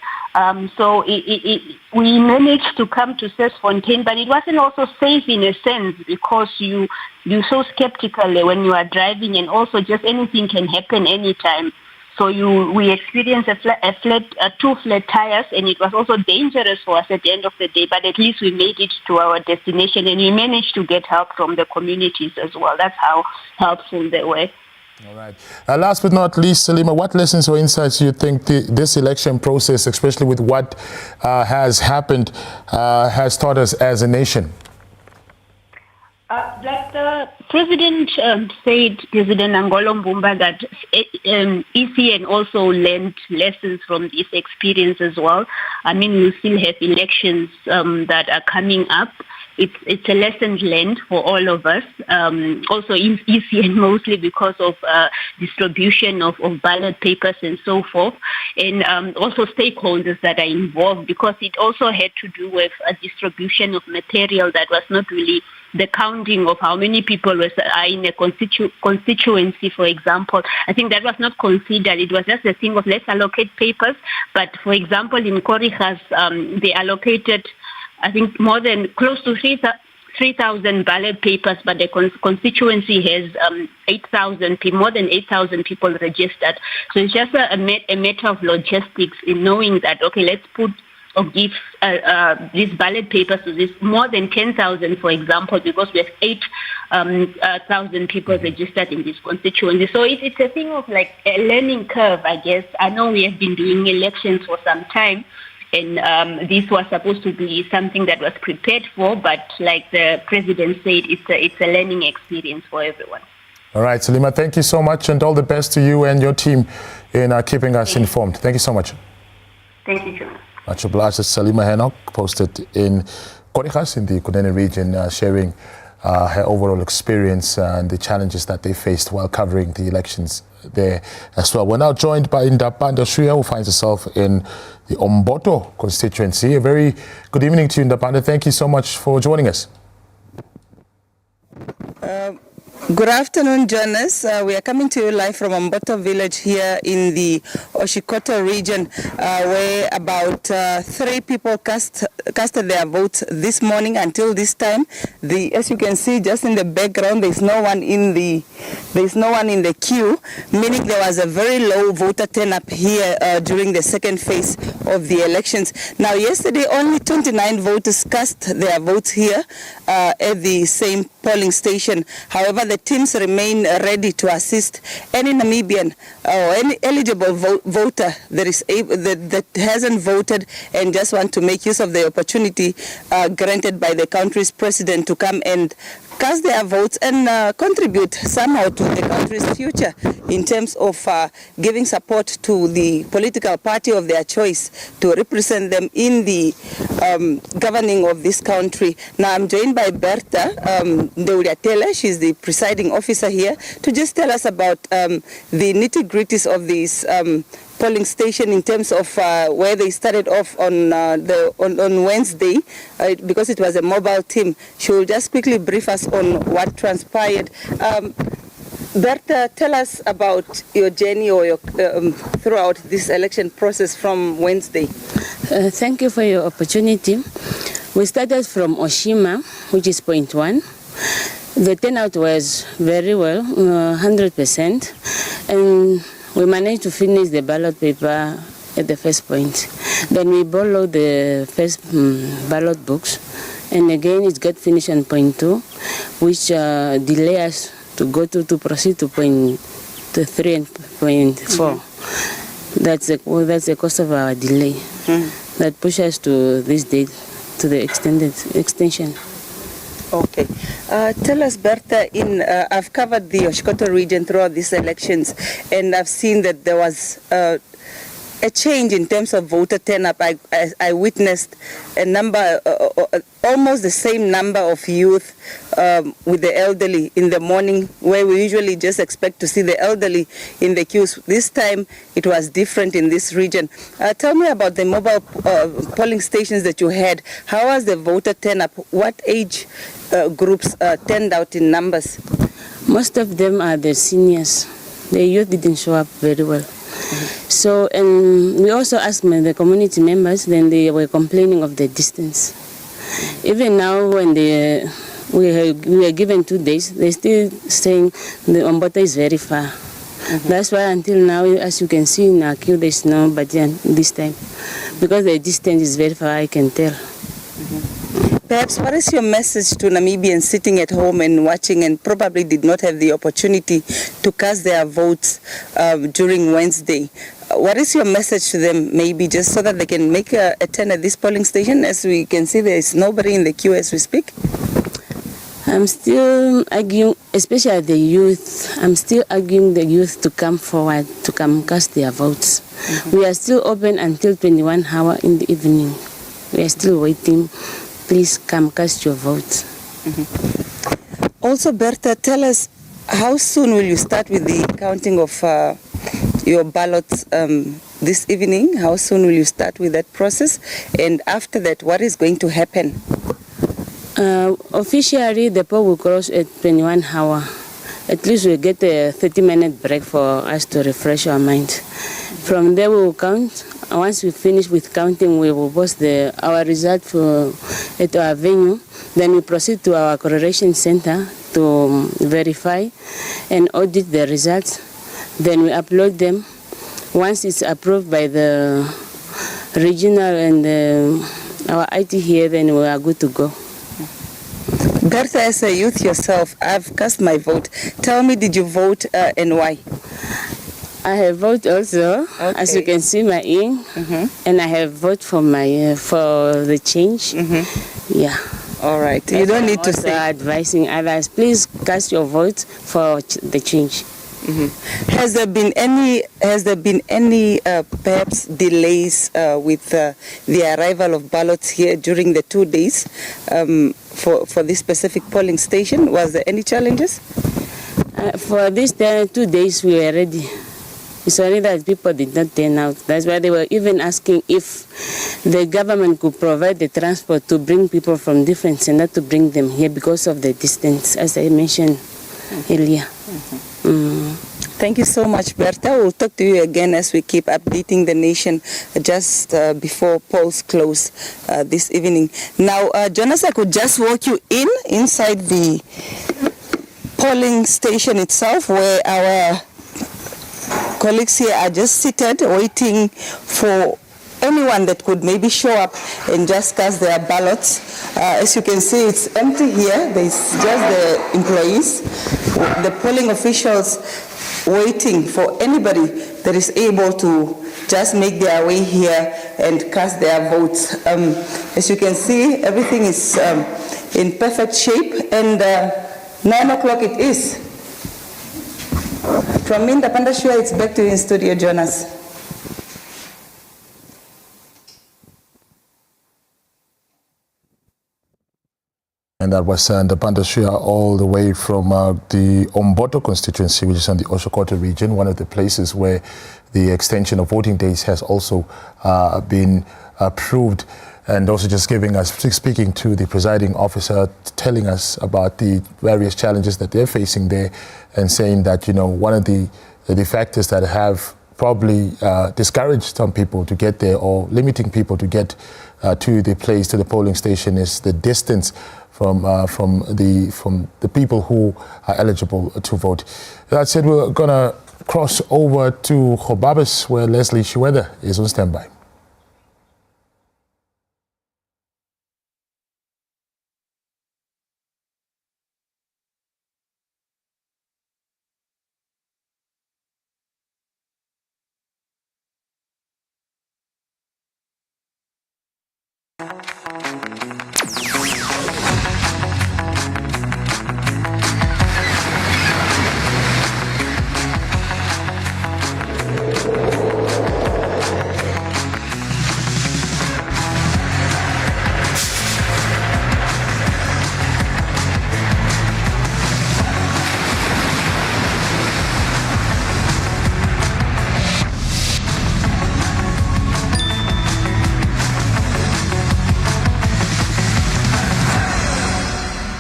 [SPEAKER 6] So we managed to come to Fontaine, but it wasn't also safe in a sense, because you're so skeptical when you are driving, and also just anything can happen anytime. So we experienced two flat tires, and it was also dangerous for us at the end of the day, but at least we made it to our destination, and we managed to get help from the communities as well. That's how helpful they were.
[SPEAKER 3] All right. Last but not least, Salima, what lessons or insights do you think this election process, especially with what has happened, has taught us as a nation?
[SPEAKER 6] Black The President said, President Angolo Mbumba, that ECN also learned lessons from this experience as well. I mean, we still have elections that are coming up. It's a lesson learned for all of us. Also in ECN mostly because of distribution of ballot papers and so forth, and also stakeholders that are involved, because it also had to do with a distribution of material that was not really the counting of how many people are in a constituency, for example. I think that was not considered. It was just a thing of let's allocate papers. But for example, in Korigas, they allocated, I think, more than close to 3,000 ballot papers, but the constituency has 8,000 people, more than 8,000 people registered. So it's just a matter of logistics in knowing that, okay, let's put or give these ballot papers to this more than 10,000, for example, because we have 8,000 people registered in this constituency. So it's a thing of like a learning curve, I guess. I know we have been doing elections for some time, and this was supposed to be something that was prepared for, but like the president said, it's a learning experience for everyone.
[SPEAKER 3] All right, Salima, thank you so much, and all the best to you and your team in keeping us informed. Thank you so much.
[SPEAKER 6] Thank you, John.
[SPEAKER 3] Much obliged. Salima Henok, posted in Korigas in the Kunene region, sharing her overall experience and the challenges that they faced while covering the elections there as well. We're now joined by Ndapanda Shuya, who finds herself in the Omboto constituency. A very good evening to you, Ndapanda. Thank you so much for joining us.
[SPEAKER 10] Good afternoon, Jonas. We are coming to you live from Omboto village here in the Oshikoto region, where about 3 people casted their votes this morning until this time. As you can see, just in the background, there's no one in the queue, meaning there was a very low voter turnout here during the second phase of the elections. Now, yesterday, only 29 voters cast their votes here at the same polling station. However, the teams remain ready to assist any Namibian or any eligible voter that hasn't voted and just want to make use of the opportunity granted by the country's president to come and cast their votes and contribute somehow to the country's future in terms of giving support to the political party of their choice to represent them in the governing of this country. Now I'm joined by Bertha Ndeuliatela. She's the presiding officer here, to just tell us about the nitty-gritties of this polling station in terms of where they started off on Wednesday, because it was a mobile team. She will just quickly brief us on what transpired. Bertha, tell us about your journey or your throughout this election process from Wednesday.
[SPEAKER 15] Thank you for your opportunity. We started from Oshima, which is point 1. The turnout was very well, 100%, and we managed to finish the ballot paper at the first point. Then we borrowed the first ballot books, and again it got finished on point 2, which delay us to proceed to point 3 and point 4. That's the cost of our delay. That pushed us to this date, to the extension.
[SPEAKER 10] Okay. Tell us, Bertha, I've covered the Oshikoto region throughout these elections, and I've seen that there was a change in terms of voter turnout. I witnessed a number, almost the same number of youth with the elderly in the morning, where we usually just expect to see the elderly in the queues. This time it was different in this region. Tell me about the mobile polling stations that you had. How was the voter turnout? What age groups turned out in numbers?
[SPEAKER 15] Most of them are the seniors. The youth didn't show up very well. So, and we also asked the community members, then they were complaining of the distance. Even now, when we were given 2 days, they're still saying the Omboto is very far. That's why until now, as you can see in our queue, there's nobody this time. Because the distance is very far, I can tell.
[SPEAKER 10] Perhaps what is your message to Namibians sitting at home and watching and probably did not have the opportunity to cast their votes during Wednesday? What is your message to them, maybe just so that they can make a turn at this polling station? As we can see, there is nobody in the queue as we speak.
[SPEAKER 15] I'm still arguing, especially the youth, I'm still arguing the youth to come forward, to come cast their votes. We are still open until 21 hours in the evening. We are still waiting. Please come cast your votes.
[SPEAKER 10] Also, Bertha, tell us, how soon will you start with the counting of your ballots this evening? How soon will you start with that process? And after that, what is going to happen?
[SPEAKER 15] Officially, the poll will close at 21 hours. At least we'll get a 30-minute break for us to refresh our mind. From there, we will count. Once we finish with counting, we will post our result at our venue. Then we proceed to our correlation center to verify and audit the results. Then we upload them. Once it's approved by the regional and our IT here, then we are good to go.
[SPEAKER 10] Bertha, as a youth yourself, I've cast my vote. Tell me, did you vote and why?
[SPEAKER 15] I have voted also, as you can see my ink, and I have voted for the change. Yeah.
[SPEAKER 10] All right. You don't need to say.
[SPEAKER 15] Advising others, please cast your vote for the change.
[SPEAKER 10] Has there been any perhaps delays with the arrival of ballots here during the 2 days for this specific polling station? Was there any challenges?
[SPEAKER 15] For these 2 days, we were ready. It's only that people did not turn out. That's why they were even asking if the government could provide the transport to bring people from different centers to bring them here because of the distance, as I mentioned earlier.
[SPEAKER 10] Thank you so much, Bertha. We'll talk to you again as we keep updating the nation just before polls close this evening. Now, Jonas, I could just walk you inside the polling station itself, where our colleagues here are just seated waiting for anyone that could maybe show up and just cast their ballots. As you can see, it's empty here. There's just the employees, the polling officials waiting for anybody that is able to just make their way here and cast their votes. As you can see, everything is in perfect shape, and 9 o'clock it is. From me, Ndapandashua, it's back to you in studio, Jonas.
[SPEAKER 3] And that was Ndapandashua all the way from the Omboto constituency, which is in the Oshikoto region, one of the places where the extension of voting days has also been approved. And also just speaking to the presiding officer, telling us about the various challenges that they're facing there, and saying that, one of the factors that have probably discouraged some people to get there, or limiting people to get to the polling station, is the distance from the people who are eligible to vote. That said, we're going to cross over to Khobabis, where Leslie Shiweda is on standby.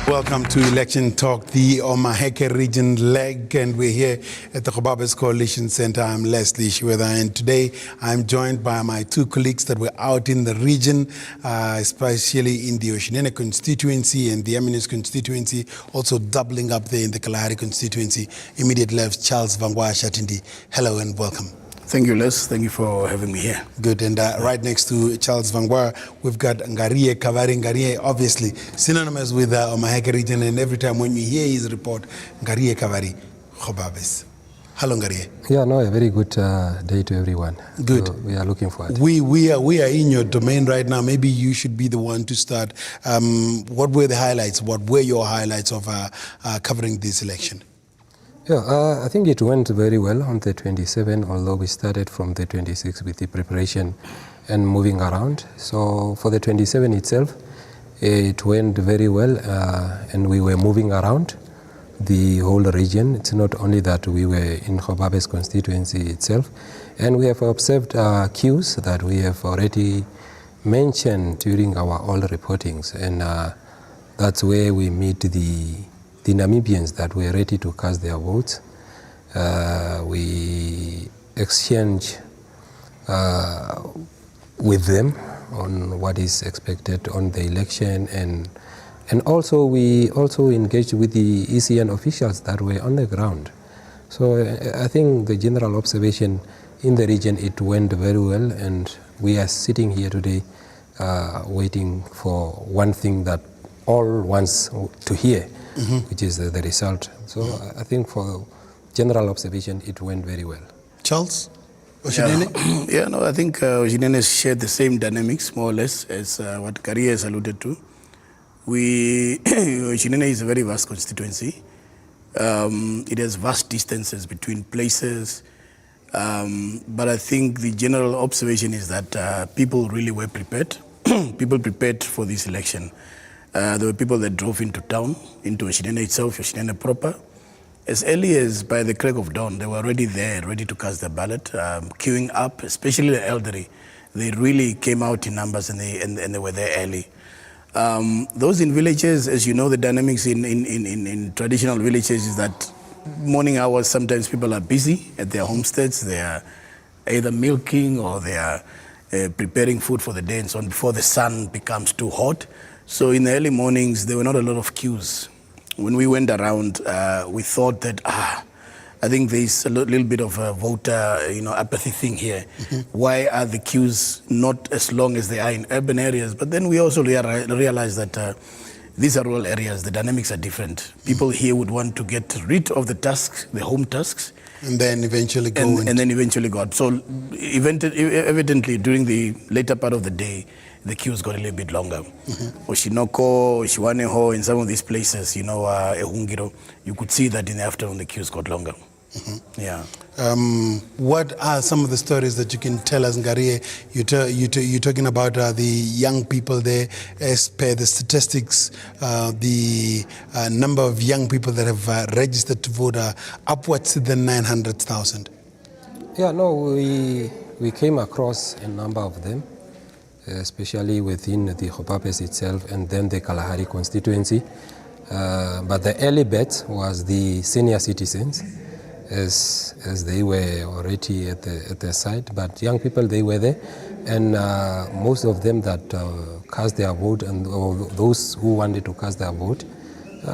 [SPEAKER 20] Welcome to Election Talk, the Omahake region leg, and we're here at the Khobabis Coalition Center. I'm Leslie Shiweda, and today I'm joined by my two colleagues that were out in the region, especially in the Oshinene constituency and the Eminence constituency, also doubling up there in the Kalahari constituency. Immediate left, Charles Vangwa Shatindi. Hello and welcome.
[SPEAKER 21] Thank you, Les. Thank you for having me here.
[SPEAKER 20] Good. And right next to Charles Vangwa, we've got Ngariye Kavari. Ngariye, obviously, synonymous with the Omahake region, and every time when you hear his report, Ngariye Kavari, Khobabis. Hello, Ngarie.
[SPEAKER 5] Yeah, no, a very good day to everyone.
[SPEAKER 20] Good.
[SPEAKER 5] So we are looking forward.
[SPEAKER 20] We are in your domain right now. Maybe you should be the one to start. What were the highlights? What were your highlights of covering this election?
[SPEAKER 5] Yeah, I think it went very well on the 27th, although we started from the 26th with the preparation and moving around. So for the 27th itself, it went very well, and we were moving around the whole region. It's not only that we were in Khobabe's constituency itself, and we have observed queues that we have already mentioned during our all reportings, and that's where we meet the Namibians that were ready to cast their votes. We exchange with them on what is expected on the election, and also we also engaged with the ECN officials that were on the ground. So I think the general observation in the region, it went very well, and we are sitting here today waiting for one thing that all wants to hear, which is the result. So I think for general observation, it went very well.
[SPEAKER 20] Charles?
[SPEAKER 21] Yeah, no, I think Oshinene shared the same dynamics, more or less, as what Ngarie has alluded to. Oshinene is a very vast constituency. It has vast distances between places, but I think the general observation is that people really were prepared. People prepared for this election. There were people that drove into town, into Oshinene itself, Oshinene proper. As early as by the crack of dawn, they were already there, ready to cast their ballot, queuing up, especially the elderly. They really came out in numbers, and they were there early. Those in villages, as you know, the dynamics in traditional villages is that morning hours, sometimes people are busy at their homesteads. They are either milking or they are preparing food for the day and so on before the sun becomes too hot. So in the early mornings, there were not a lot of queues. When we went around, we thought that, I think there's a little bit of a voter, apathy thing here. Why are the queues not as long as they are in urban areas? But then we also realized that these are rural areas. The dynamics are different. People here would want to get rid of the tasks, the home tasks,
[SPEAKER 20] and then eventually go
[SPEAKER 21] and then eventually go out. So evidently, during the later part of the day, the queues got a little bit longer. Oshinoko, Oshiwaneho, in some of these places, Ehungiro, you could see that in the afternoon the queues got longer. Yeah.
[SPEAKER 20] What are some of the stories that you can tell us, Ngarie? You're talking about the young people there. As per the statistics, the number of young people that have registered to vote are upwards than 900,000.
[SPEAKER 5] Yeah, no, we came across a number of them, especially within the Khobabes itself and then the Kalahari constituency. But the early bet was the senior citizens, as they were already at the site. But young people, they were there, and most of them that cast their vote, and those who wanted to cast their vote,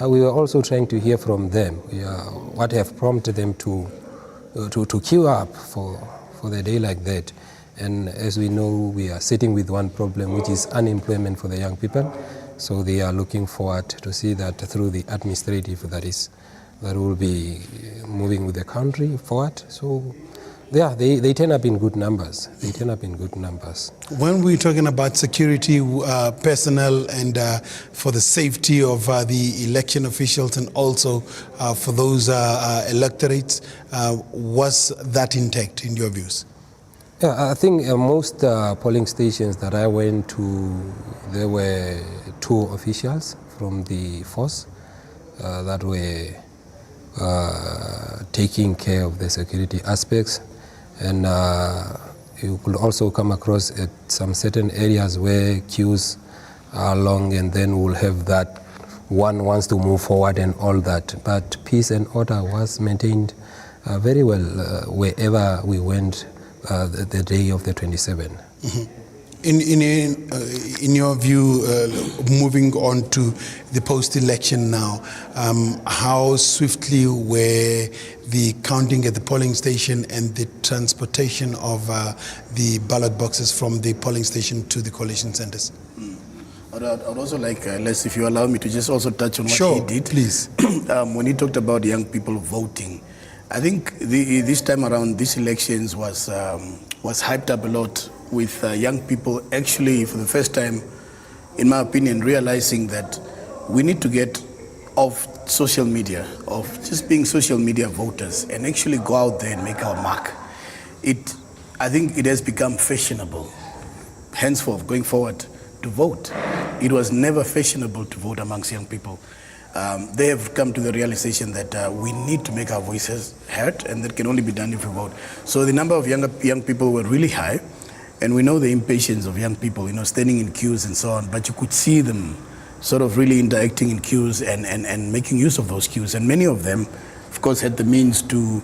[SPEAKER 5] we were also trying to hear from them what have prompted them to queue up for the day like that. And as we know, we are sitting with one problem, which is unemployment for the young people. So they are looking forward to see that through the administrative that will be moving with the country forward. So yeah, they turn up in good numbers.
[SPEAKER 20] When we're talking about security personnel and for the safety of the election officials and also for those electorates, was that intact in your views?
[SPEAKER 5] Yeah, I think most polling stations that I went to, there were 2 officials from the force that were taking care of the security aspects. And you could also come across at some certain areas where queues are long, and then we'll have that one wants to move forward and all that. But peace and order was maintained very well wherever we went the day of the 27th.
[SPEAKER 20] In your view, moving on to the post-election now, how swiftly were the counting at the polling station and the transportation of the ballot boxes from the polling station to the collation centers?
[SPEAKER 21] I'd also like, Les, if you allow me to just also touch on what
[SPEAKER 20] he
[SPEAKER 21] did.
[SPEAKER 20] Please.
[SPEAKER 21] When he talked about young people voting, I think this time around, these elections was hyped up a lot with young people actually, for the first time, in my opinion, realizing that we need to get off social media, of just being social media voters, and actually go out there and make our mark. I think it has become fashionable, henceforth, going forward, to vote. It was never fashionable to vote amongst young people. They have come to the realization that we need to make our voices heard, and that can only be done if we vote. So the number of young people were really high, and we know the impatience of young people, standing in queues and so on, but you could see them sort of really interacting in queues and making use of those queues. And many of them, of course, had the means to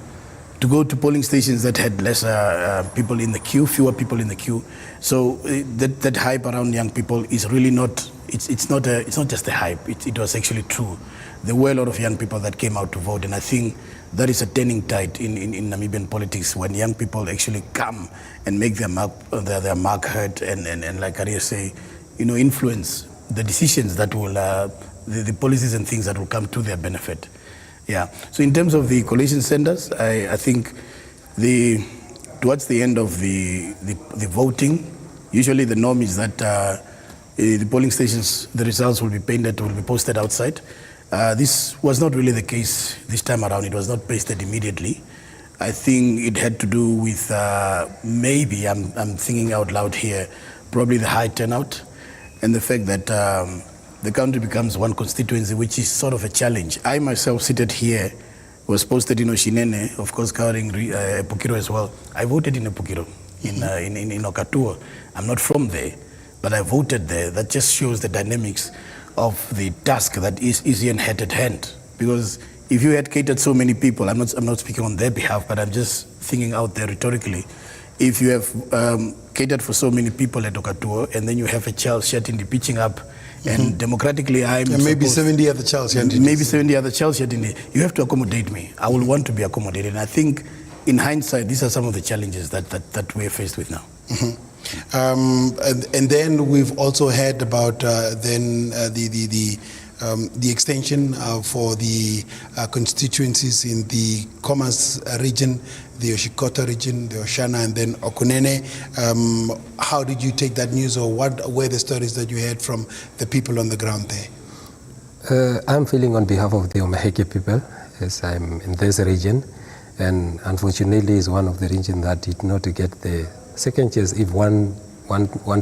[SPEAKER 21] go to polling stations that had lesser people in the queue, fewer people in the queue. So that hype around young people is really not, it's not just a hype, it was actually true. There were a lot of young people that came out to vote, and I think that is a turning tide in Namibian politics, when young people actually come and make their mark heard and like Arya say, influence the decisions that will, the policies and things that will come to their benefit. Yeah. So in terms of the collation centers, I think towards the end of the voting, usually the norm is that the polling stations, the results will be posted outside. This was not really the case this time around. It was not pasted immediately. I think it had to do with maybe, I'm thinking out loud here, probably the high turnout and the fact that the country becomes one constituency, which is sort of a challenge. I myself seated here, was posted in Oshinene, of course covering Epukiro as well. I voted in Epukiro, in Okatuo. I'm not from there, but I voted there. That just shows the dynamics of the task that is ECN had at hand. Because if you had catered so many people, I'm not speaking on their behalf, but I'm just thinking out there rhetorically. If you have catered for so many people at Okatuo, and then you have a child Shatindi pitching up, and democratically and
[SPEAKER 20] maybe 70 other child Shatindi.
[SPEAKER 21] Maybe 70 other child Shatindi. You have to accommodate me. I will want to be accommodated. And I think, in hindsight, these are some of the challenges that we're faced with now.
[SPEAKER 20] And then we've also heard about the extension for the constituencies in the Commerce region, the Oshikoto region, the Oshana, and then Okunene. How did you take that news, or what were the stories that you heard from the people on the ground there?
[SPEAKER 5] I'm feeling on behalf of the Omahake people, as I'm in this region, and unfortunately is one of the regions that did not get the second chance, if one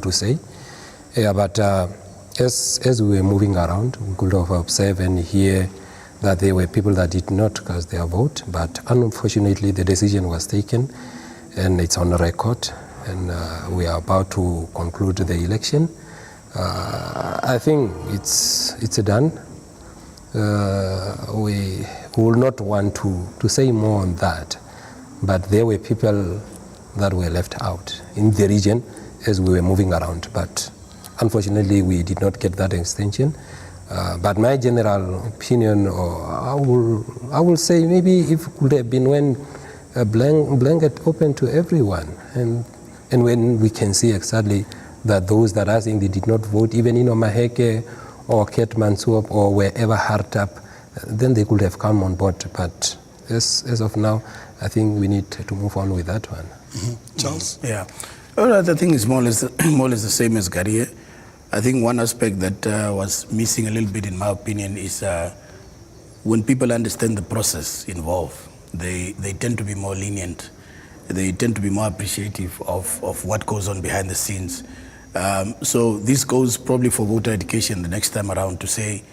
[SPEAKER 5] to say. But as we were moving around, we could have observed and hear that there were people that did not cast their vote, but unfortunately the decision was taken and it's on record, and we are about to conclude the election. I think it's done. We will not want to say more on that, but there were people that were left out in the region as we were moving around, but unfortunately we did not get that extension. But my general opinion, or I will say maybe if it could have been when a blanket open to everyone, and when we can see exactly that those that I think they did not vote, even in Omahake or Ketmanswap or wherever hard up, then they could have come on board. But as of now, I think we need to move on with that one.
[SPEAKER 20] Charles?
[SPEAKER 21] Yeah. Well, I think it's more or less the same as Garie. I think one aspect that was missing a little bit, in my opinion, is when people understand the process involved, they tend to be more lenient. They tend to be more appreciative of what goes on behind the scenes. So this goes probably for voter education the next time around, to say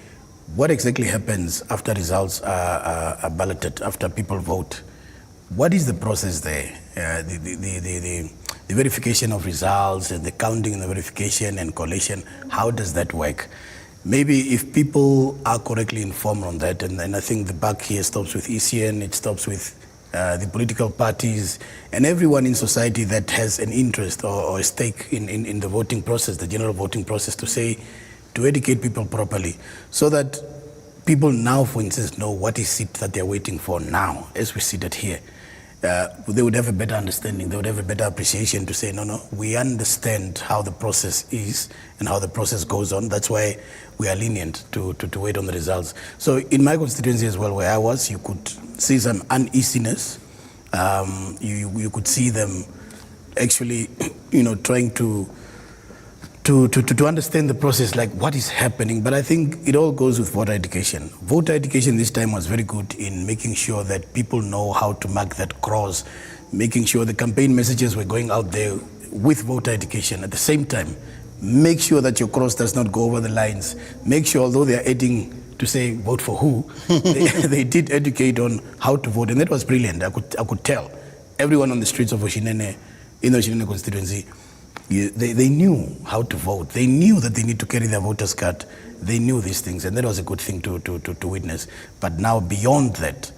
[SPEAKER 21] what exactly happens after results are balloted, after people vote. What is the process there? The verification of results and the counting and the verification and collation, how does that work? Maybe if people are correctly informed on that, and I think the buck here stops with ECN, it stops with the political parties and everyone in society that has an interest or a stake in the voting process, the general voting process, to educate people properly, so that people now, for instance, know what is it that they're waiting for now as we sit here. they would have a better understanding, they would have a better appreciation to say, no, we understand how the process is and how the process goes on. That's why we are lenient to wait on the results. So in my constituency as well, where I was, you could see some uneasiness. You could see them actually, trying to understand the process, like what is happening. But I think it all goes with voter education. Voter education this time was very good in making sure that people know how to mark that cross, making sure the campaign messages were going out there with voter education. At the same time, make sure that your cross does not go over the lines. Make sure, although they are adding to say vote for who, they did educate on how to vote, and that was brilliant. I could tell everyone on the streets of Oshinene, in the Oshinene constituency, they knew how to vote. They knew that they need to carry their voter's card. They knew these things, and that was a good thing to witness. But now, beyond that,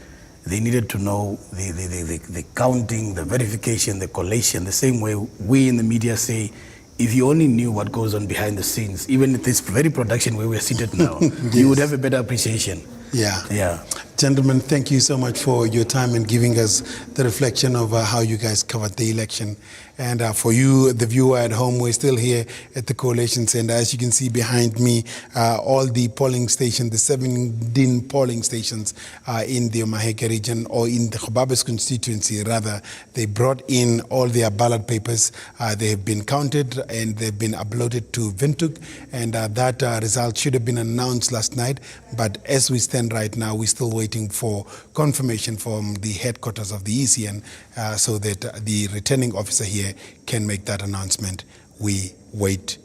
[SPEAKER 21] they needed to know the counting, the verification, the collation, the same way we in the media say, if you only knew what goes on behind the scenes, even at this very production where we're seated now, yes, you would have a better appreciation. Yeah.
[SPEAKER 20] Gentlemen, thank you so much for your time and giving us the reflection of how you guys covered the election. And for you, the viewer at home, we're still here at the Coalition Center. As you can see behind me, all the polling stations, the 17 polling stations in the Omahake region, or in the Khobabes constituency rather, they brought in all their ballot papers. They have been counted and they've been uploaded to Windhoek, and that result should have been announced last night. But as we stand right now, we're still waiting for confirmation from the headquarters of the ECN so that the returning officer here can make that announcement. We wait.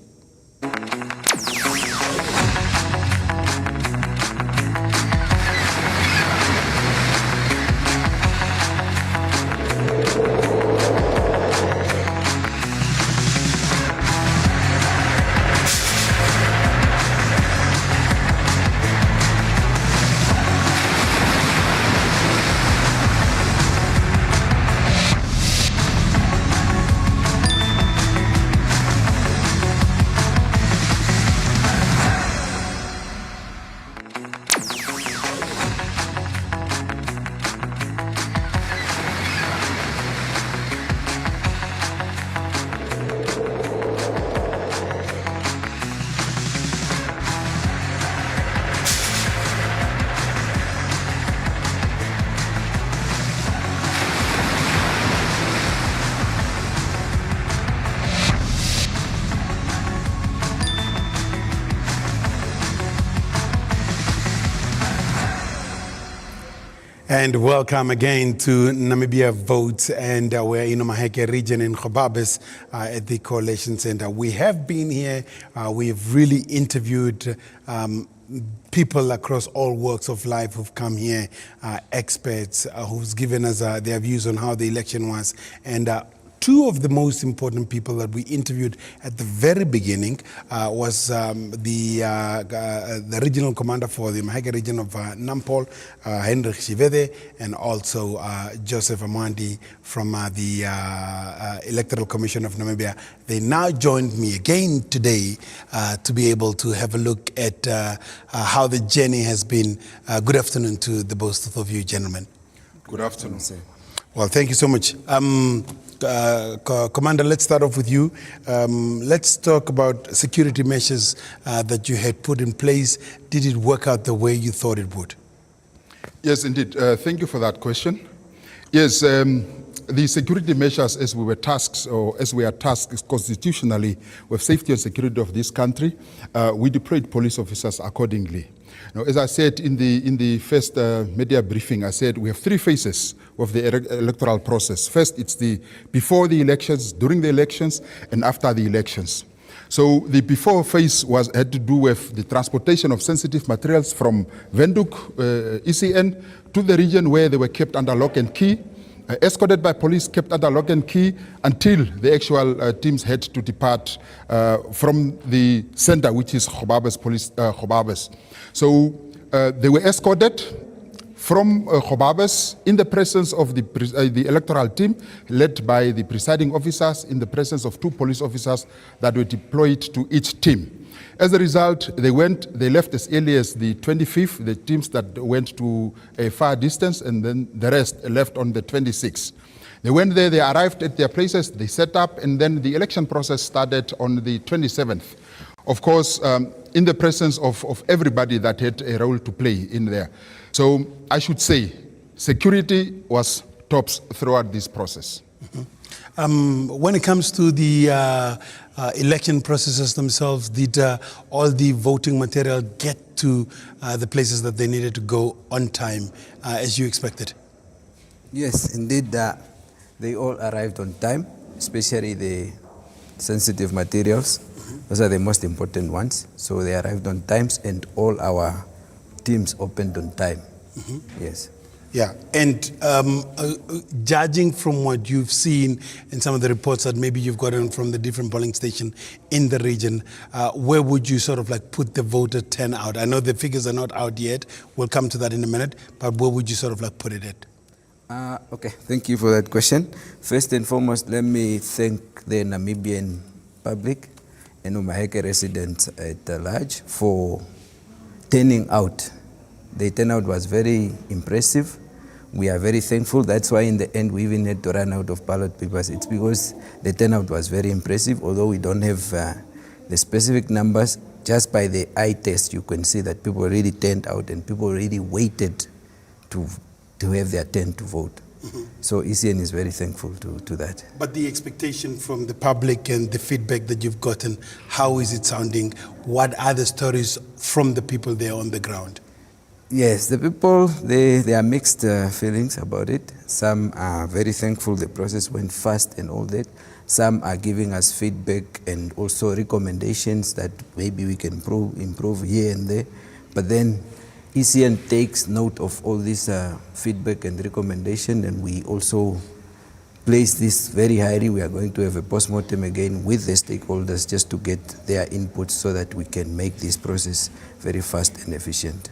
[SPEAKER 20] And welcome again to Namibia Votes, and we're in Omahake region in Khobabes at the Coalition Center. We have been here, we've really interviewed people across all walks of life who've come here, experts who've given us their views on how the election was. And two of the most important people that we interviewed at the very beginning was the regional commander for the Omahake region of Nampol, Hendrik Shivede, and also Joseph Amwandi from the Electoral Commission of Namibia. They now joined me again today to be able to have a look at how the journey has been. Good afternoon to the both of you, gentlemen.
[SPEAKER 2] Good afternoon, sir.
[SPEAKER 20] Well, thank you so much. Commander, let's start off with you. Let's talk about security measures that you had put in place. Did it work out the way you thought it would?
[SPEAKER 2] Yes, indeed. Thank you for that question. Yes, the security measures, as we were tasked, or as we are tasked constitutionally with safety and security of this country, we deployed police officers accordingly. Now, as I said in the first media briefing, I said we have three phases of the electoral process. First, it's the before the elections, during the elections, and after the elections. So the before phase had to do with the transportation of sensitive materials from Windhoek, ECN, to the region where they were kept under lock and key, escorted by police, kept under lock and key until the actual teams had to depart from the center, which is Khobabes Police, Khobabes. So they were escorted from Khobabes in the presence of the electoral team, led by the presiding officers, in the presence of two police officers that were deployed to each team. As a result, they left as early as the 25th, the teams that went to a far distance, and then the rest left on the 26th. They went there, they arrived at their places, they set up, and then the election process started on the 27th. Of course, in the presence of everybody that had a role to play in there. So I should say, security was tops throughout this process.
[SPEAKER 20] When it comes to the election processes themselves, did all the voting material get to the places that they needed to go on time, as you expected?
[SPEAKER 1] Yes, indeed, they all arrived on time, especially the sensitive materials. Those are the most important ones. So they arrived on time, and all our teams opened on time. Yes.
[SPEAKER 20] Yeah, and judging from what you've seen in some of the reports that maybe you've gotten from the different polling stations in the region, where would you sort of like put the voter turnout? I know the figures are not out yet. We'll come to that in a minute, but where would you sort of like put it at?
[SPEAKER 1] Okay, thank you for that question. First and foremost, let me thank the Namibian public and Omahake residents at large for turning out. The turnout was very impressive. We are very thankful. That's why in the end we even had to run out of ballot papers. It's because the turnout was very impressive. Although we don't have the specific numbers, just by the eye test you can see that people really turned out and people really waited to have their turn to vote. So ECN is very thankful to that.
[SPEAKER 20] But the expectation from the public and the feedback that you've gotten, how is it sounding? What are the stories from the people there on the ground?
[SPEAKER 1] Yes, the people, they are mixed feelings about it. Some are very thankful the process went fast and all that. Some are giving us feedback and also recommendations that maybe we can improve here and there. But then ECN takes note of all this feedback and recommendation, and we also place this very highly. We are going to have a post-mortem again with the stakeholders just to get their input so that we can make this process very fast and efficient.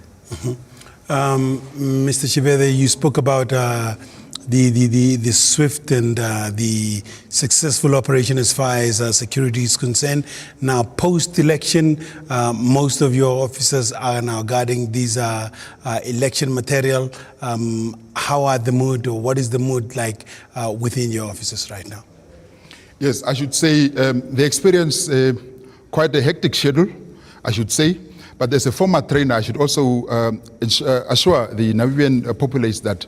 [SPEAKER 20] Mr. Chibede, you spoke about the swift and the successful operation as far as security is concerned. Now, post-election, most of your officers are now guarding these election material. How are the mood, or what is the mood like within your offices right now?
[SPEAKER 2] Yes, I should say they experience quite a hectic schedule, I should say. But as a former trainer, I should also assure the Namibian populace that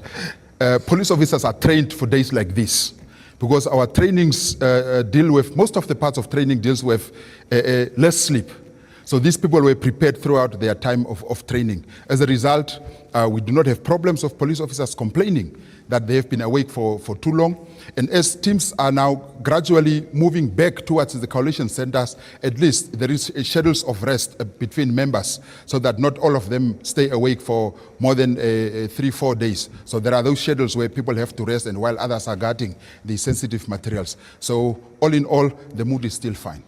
[SPEAKER 2] police officers are trained for days like this, because our trainings deal with, most of the parts of training deals with less sleep. So these people were prepared throughout their time of training. As a result, we do not have problems of police officers complaining that they have been awake for too long. And as teams are now gradually moving back towards the coalition centers, at least there is schedules of rest between members so that not all of them stay awake for more than 3-4 days. So there are those schedules where people have to rest and while others are guarding the sensitive materials. So all in all, the mood is still fine.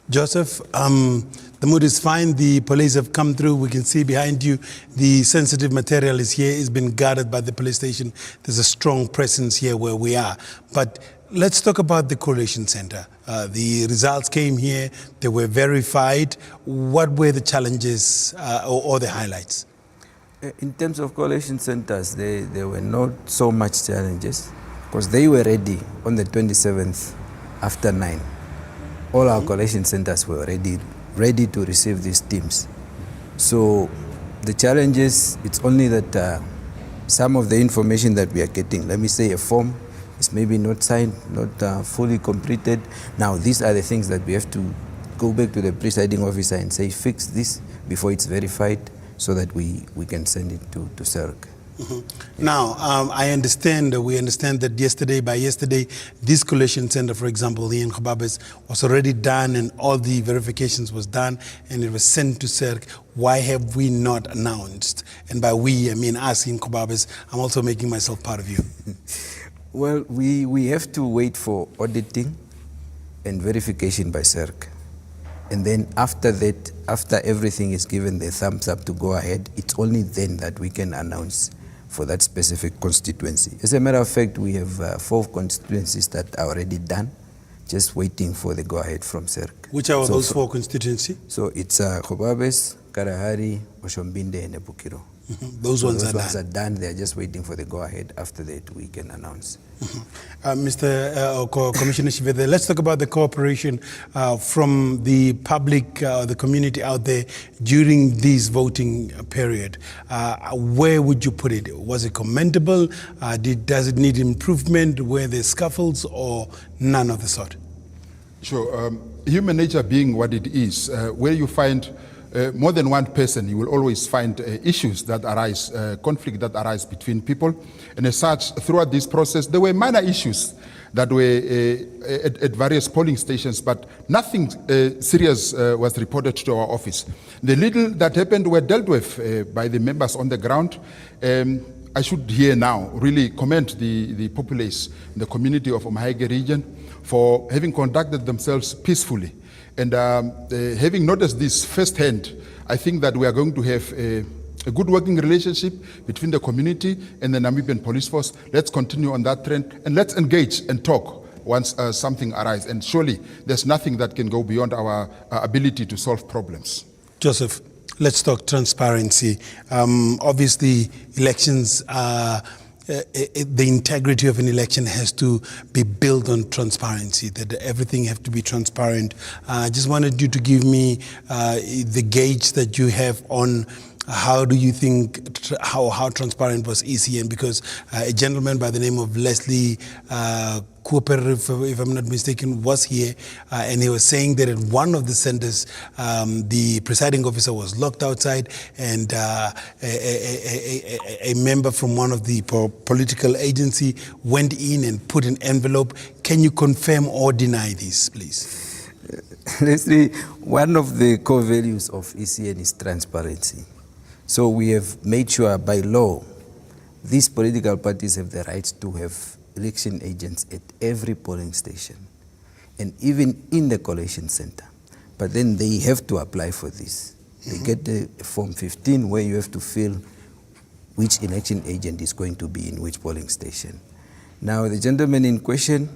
[SPEAKER 20] Joseph, the mood is fine. The police have come through. We can see behind you the sensitive material is here. It's been guarded by the police station. There's a strong presence here where we are. But let's talk about the coalition center. The results came here. They were verified. What were the challenges or the highlights?
[SPEAKER 1] In terms of coalition centers, there were not so much challenges because they were ready on the 27th after 9. All our coalition centers were ready to receive these teams. So the challenges, it's only that some of the information that we are getting, let me say a form is maybe not signed, not fully completed. Now these are the things that we have to go back to the presiding officer and say, fix this before it's verified so that we can send it to CERC.
[SPEAKER 20] Now, we understand that by yesterday, this coalition center, for example, here in Khababes, was already done and all the verifications was done and it was sent to CERC. Why have we not announced? And by we, I mean us in Khababes. I'm also making myself part of you.
[SPEAKER 1] Well, we have to wait for auditing and verification by CERC. And then after that, after everything is given the thumbs up to go ahead, it's only then that we can announce for that specific constituency. As a matter of fact, we have 4 constituencies that are already done. just waiting for the go-ahead from CERC.
[SPEAKER 20] Which are those 4 constituencies?
[SPEAKER 1] So it's Khobabes, Karahari, Oshombinde, and Ebukiro.
[SPEAKER 20] Those ones are
[SPEAKER 1] done. They're just waiting for the go-ahead. After that, we can announce.
[SPEAKER 20] Commissioner Shivede, let's talk about the cooperation from the public, the community out there during this voting period. Where would you put it? Was it commendable? Does it need improvement? Were there scuffles or none of the sort?
[SPEAKER 2] Sure. Human nature being what it is, where you find more than one person, you will always find issues that arise, conflict that arise between people. And as such, throughout this process, there were minor issues that were at various polling stations, but nothing serious was reported to our office. The little that happened were dealt with by the members on the ground. I should here now really commend the populace, the community of Omahake region for having conducted themselves peacefully. And having noticed this firsthand, I think that we are going to have a good working relationship between the community and the Namibian police force. Let's continue on that trend and let's engage and talk once something arises. And surely there's nothing that can go beyond our ability to solve problems.
[SPEAKER 20] Joseph, let's talk transparency. Obviously, elections are the integrity of an election has to be built on transparency, that everything has to be transparent. I just wanted you to give me the gauge that you have on how do you think, how transparent was ECN? Because a gentleman by the name of Leslie Cooper, if I'm not mistaken, was here, and he was saying that at one of the centers, the presiding officer was locked outside, and a member from one of the political agency went in and put an envelope. Can you confirm or deny this, please?
[SPEAKER 1] Leslie, one of the core values of ECN is transparency. So we have made sure by law, these political parties have the right to have election agents at every polling station and even in the collation center. But then they have to apply for this. They get the Form 15 where you have to fill which election agent is going to be in which polling station. Now the gentleman in question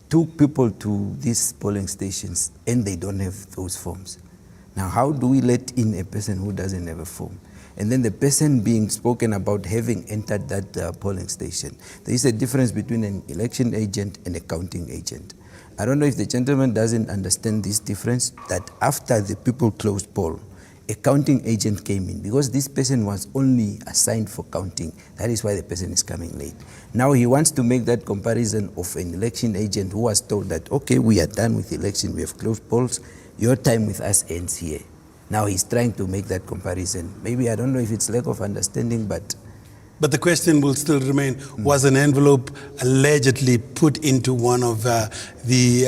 [SPEAKER 1] took people to these polling stations and they don't have those forms. Now how do we let in a person who doesn't have a form? And then the person being spoken about having entered that polling station. There is a difference between an election agent and a counting agent. I don't know if the gentleman doesn't understand this difference, that after the people closed poll, a counting agent came in because this person was only assigned for counting. That is why the person is coming late. Now he wants to make that comparison of an election agent who was told that, okay, we are done with the election, we have closed polls, your time with us ends here. Now he's trying to make that comparison. Maybe I don't know if it's lack of understanding, but
[SPEAKER 20] the question will still remain, was an envelope allegedly put into one of the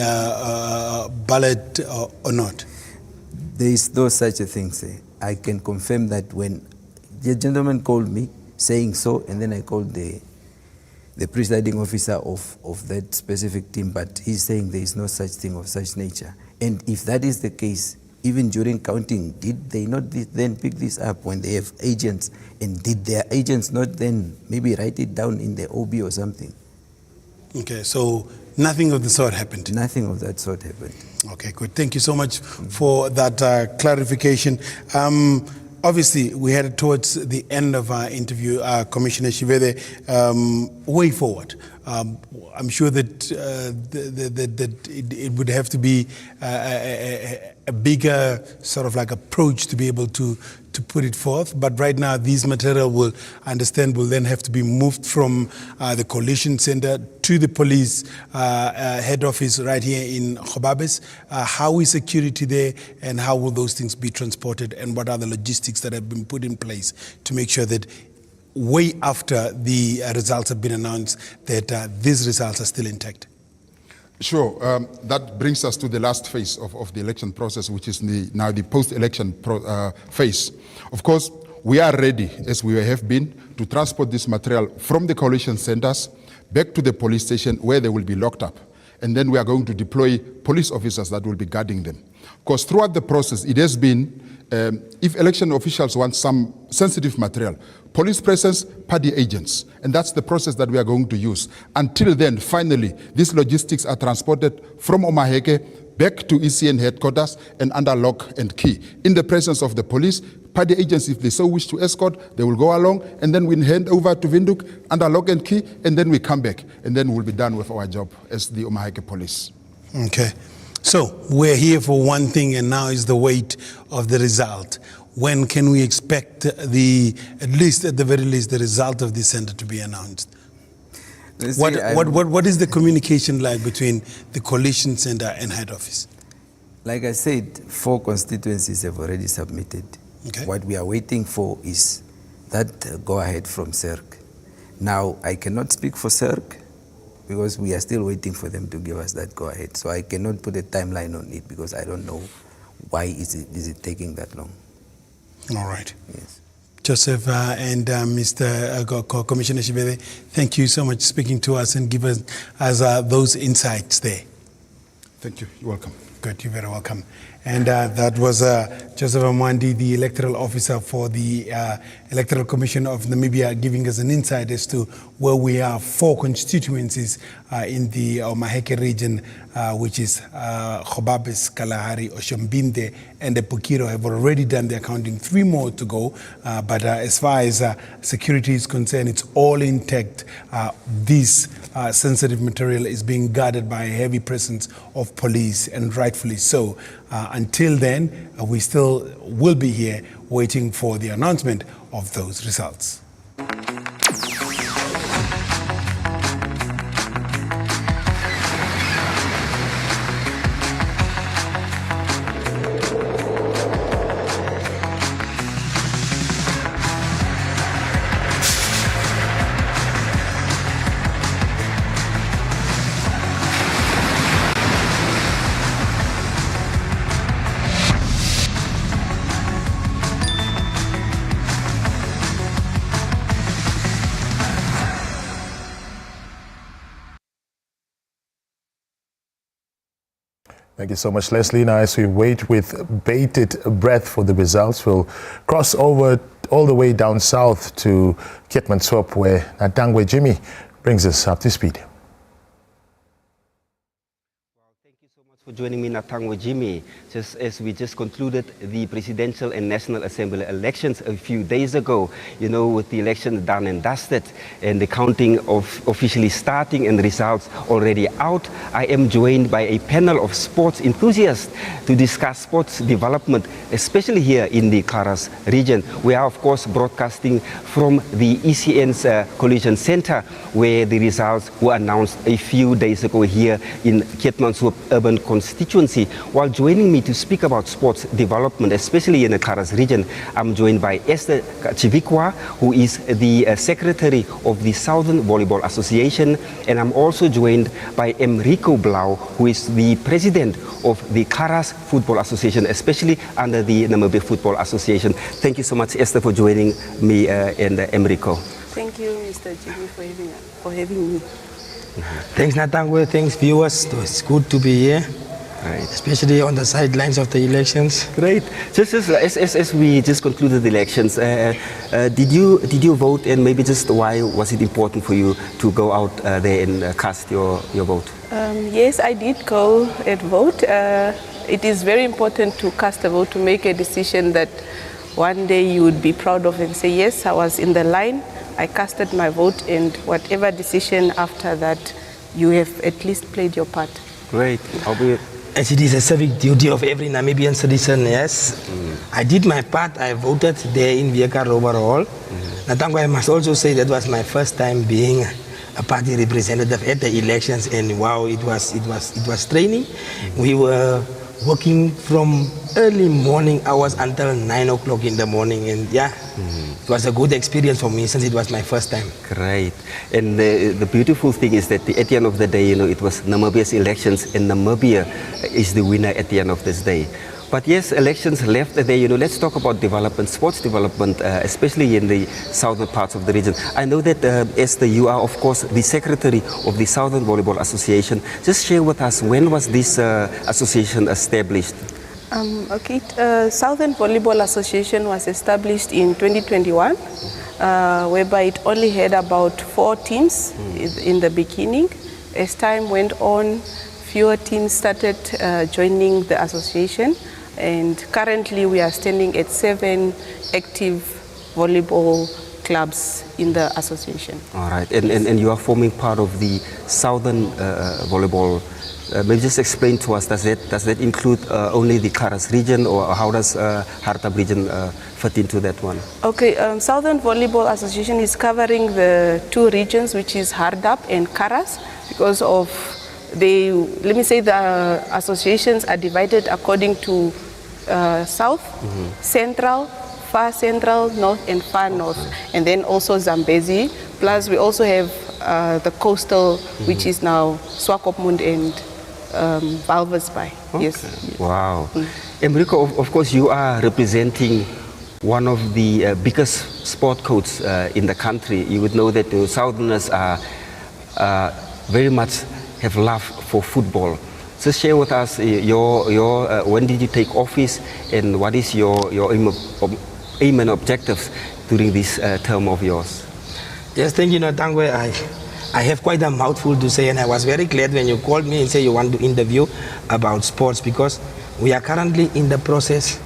[SPEAKER 20] ballot or not?
[SPEAKER 1] There is no such a thing, say. I can confirm that when the gentleman called me saying so, and then I called the presiding officer of that specific team, but he's saying there is no such thing of such nature. And if that is the case, even during counting, did they not then pick this up when they have agents? And did their agents not then maybe write it down in the OB or something?
[SPEAKER 20] Okay, so nothing of the sort happened?
[SPEAKER 1] Nothing of that sort happened.
[SPEAKER 20] Okay, good. Thank you so much for that clarification. Obviously, we headed towards the end of our interview. Commissioner Shivede, way forward. I'm sure that it would have to be a bigger sort of like approach to be able to put it forth. But right now, these material will then have to be moved from the coalition center to the police head office right here in Khobabes. How is security there, and how will those things be transported, and what are the logistics that have been put in place to make sure that way after the results have been announced, that these results are still intact?
[SPEAKER 2] Sure. That brings us to the last phase of the election process, which is now the post-election phase. Of course, we are ready, as we have been, to transport this material from the coalition centers back to the police station where they will be locked up. And then we are going to deploy police officers that will be guarding them. Because throughout the process, it has been, if election officials want some sensitive material, police presence, party agents. And that's the process that we are going to use. Until then, finally, these logistics are transported from Omahake back to ECN headquarters and under lock and key. In the presence of the police, party agents, if they so wish to escort, they will go along, and then we hand over to Windhoek under lock and key, and then we come back, and then we'll be done with our job as the Omahake police.
[SPEAKER 20] Okay. So we're here for one thing, and now is the wait of the result. When can we expect at the very least, the result of this center to be announced? What is the communication like between the coalition center and head office?
[SPEAKER 1] Like I said, 4 constituencies have already submitted.
[SPEAKER 20] Okay.
[SPEAKER 1] What we are waiting for is that go-ahead from CERC. Now, I cannot speak for CERC because we are still waiting for them to give us that go-ahead. So I cannot put a timeline on it because I don't know why is it taking that long.
[SPEAKER 20] All right.
[SPEAKER 1] Yes.
[SPEAKER 20] Joseph and Mr. Commissioner Shibere, thank you so much for speaking to us and giving us those insights there.
[SPEAKER 2] Thank you. You're welcome.
[SPEAKER 20] Good. You're very welcome. And that was Joseph Amwandi, the electoral officer for the Electoral Commission of Namibia, giving us an insight as to where we are. 4 constituencies in the Omahake region, which is Khobabes, Kalahari, Oshombinde, and the Pukiro have already done their counting. 3 more to go. But as far as security is concerned, it's all intact. This sensitive material is being guarded by a heavy presence of police, and rightfully so. Until then, we still will be here waiting for the announcement of those results.
[SPEAKER 3] Thank you so much, Leslie. Now, as we wait with bated breath for the results, we'll cross over all the way down south to Keetmanshoop, where Natangwe Jimmy brings us up to speed.
[SPEAKER 19] For joining me, Natangwe Jimmy. Just as we just concluded the presidential and national assembly elections a few days ago, you know, with the elections done and dusted and the counting of officially starting and the results already out, I am joined by a panel of sports enthusiasts to discuss sports development, especially here in the Karas region. We are, of course, broadcasting from the ECN's Collision Center, where the results were announced a few days ago here in Keetmanshoop urban constituency. While joining me to speak about sports development, especially in the Karas region, I'm joined by Esther Chivikwa, who is the secretary of the Southern Volleyball Association, and I'm also joined by Enrico Blau, who is the president of the Karas Football Association, especially under the Namibia Football Association. Thank you so much, Esther, for joining me and Enrico.
[SPEAKER 22] Thank you, Mr. Jimmy, for having me.
[SPEAKER 23] Thanks, Natangwe. Thanks, viewers. It's good to be here.
[SPEAKER 19] Right.
[SPEAKER 23] Especially on the sidelines of the elections.
[SPEAKER 19] Great. Just as we just concluded the elections, did you vote, and maybe just why was it important for you to go out there and cast your vote?
[SPEAKER 22] Yes, I did go and vote. It is very important to cast a vote to make a decision that one day you would be proud of and say, yes, I was in the line, I casted my vote, and whatever decision after that, you have at least played your part.
[SPEAKER 19] Great.
[SPEAKER 23] As it is a civic duty of every Namibian citizen, yes. I did my part. I voted there in Vieka Rover Hall. Natangwe, I must also say that was my first time being a party representative at the elections, and wow, it was training. We were working from early morning hours until 9 o'clock in the morning, and yeah, it was a good experience for me since it was my first time.
[SPEAKER 19] Great. And the beautiful thing is that at the end of the day, you know, it was Namibia's elections, and Namibia is the winner at the end of this day. But yes, elections left there. Let's talk about development, sports development, especially in the southern parts of the region. I know that Esther, you are of course the secretary of the Southern Volleyball Association. Just share with us, when was this association established?
[SPEAKER 22] Southern Volleyball Association was established in 2021, whereby it only had about 4 teams in the beginning. As time went on, fewer teams started joining the association, and currently we are standing at 7 active volleyball clubs in the association.
[SPEAKER 19] All right, and you are forming part of the Southern Volleyball. Maybe just explain to us, does that include only the Karas region, or how does Hardap region fit into that one?
[SPEAKER 22] Okay, Southern Volleyball Association is covering the 2 regions, which is Hardap and Karas, because of let me say the associations are divided according to South, Central, Far Central, North and Far North, and then also Zambezi. Plus we also have the coastal, which is now Swakopmund and Walvisby.
[SPEAKER 19] Okay.
[SPEAKER 22] Yes.
[SPEAKER 19] Wow. Enrico, of course you are representing one of the biggest sport codes in the country. You would know that the Southerners are very much have love for football. So share with us your when did you take office, and what is your aim and objectives during this term of yours?
[SPEAKER 23] Yes, thank you, Natangwe. I have quite a mouthful to say, and I was very glad when you called me and said you want to interview about sports, because we are currently in the process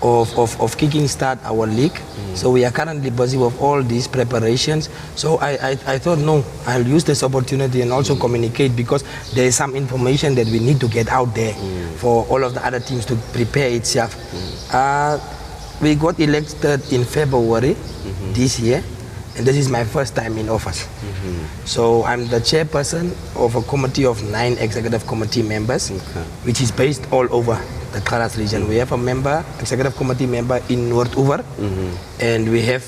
[SPEAKER 23] of kicking start our league. So we are currently busy with all these preparations. So I thought, no, I'll use this opportunity and also communicate, because there is some information that we need to get out there for all of the other teams to prepare itself. We got elected in February this year, and this is my first time in office. So I'm the chairperson of a committee of 9 executive committee members, which is based all over the Karas region. We have a executive committee member in North Over, and we have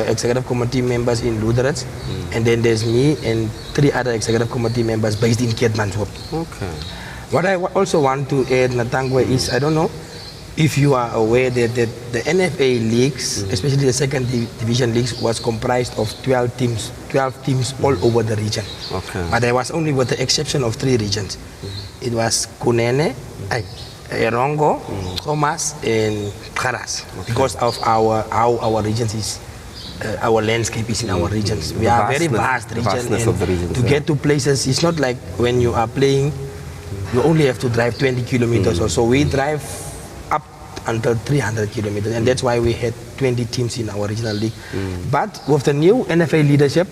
[SPEAKER 23] executive committee members in Luderitz, and then there's me and 3 other executive committee members based in Keetmanshoop.
[SPEAKER 19] Okay.
[SPEAKER 23] What I also want to add, Natangwe, is I don't know if you are aware that the NFA leagues, especially the second division leagues, was comprised of 12 teams all over the region.
[SPEAKER 19] Okay.
[SPEAKER 23] But there was only with the exception of 3 regions. It was Kunene, Erongo, Thomas, and Karas, because of how our regions is. Our landscape is in our regions. We are a very vast region, and to get to places, it's not like when you are playing, you only have to drive 20 kilometers or so. We drive up until 300 kilometers, and that's why we had 20 teams in our regional league. But with the new NFA leadership,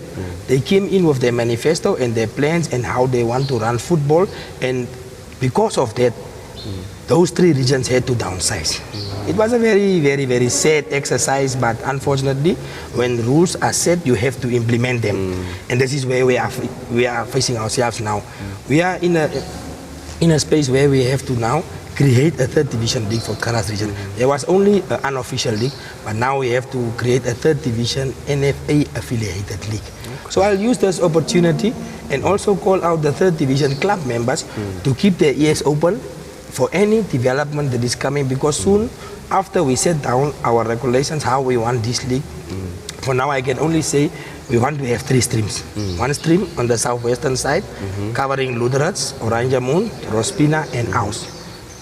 [SPEAKER 23] they came in with their manifesto and their plans and how they want to run football, and because of that, those 3 regions had to downsize. It was a very, very, very sad exercise, but unfortunately, when rules are set, you have to implement them. And this is where we are facing ourselves now. We are in a space where we have to now create a 3rd division league for Karas region. There was only an unofficial league, but now we have to create a 3rd division NFA affiliated league. So I'll use this opportunity and also call out the 3rd division club members to keep their ears open for any development that is coming, because soon after we set down our regulations how we want this league, for now I can only say we want to have 3 streams. 1 stream on the southwestern side, covering Luderitz, Oranjemund, Rospina and Aus.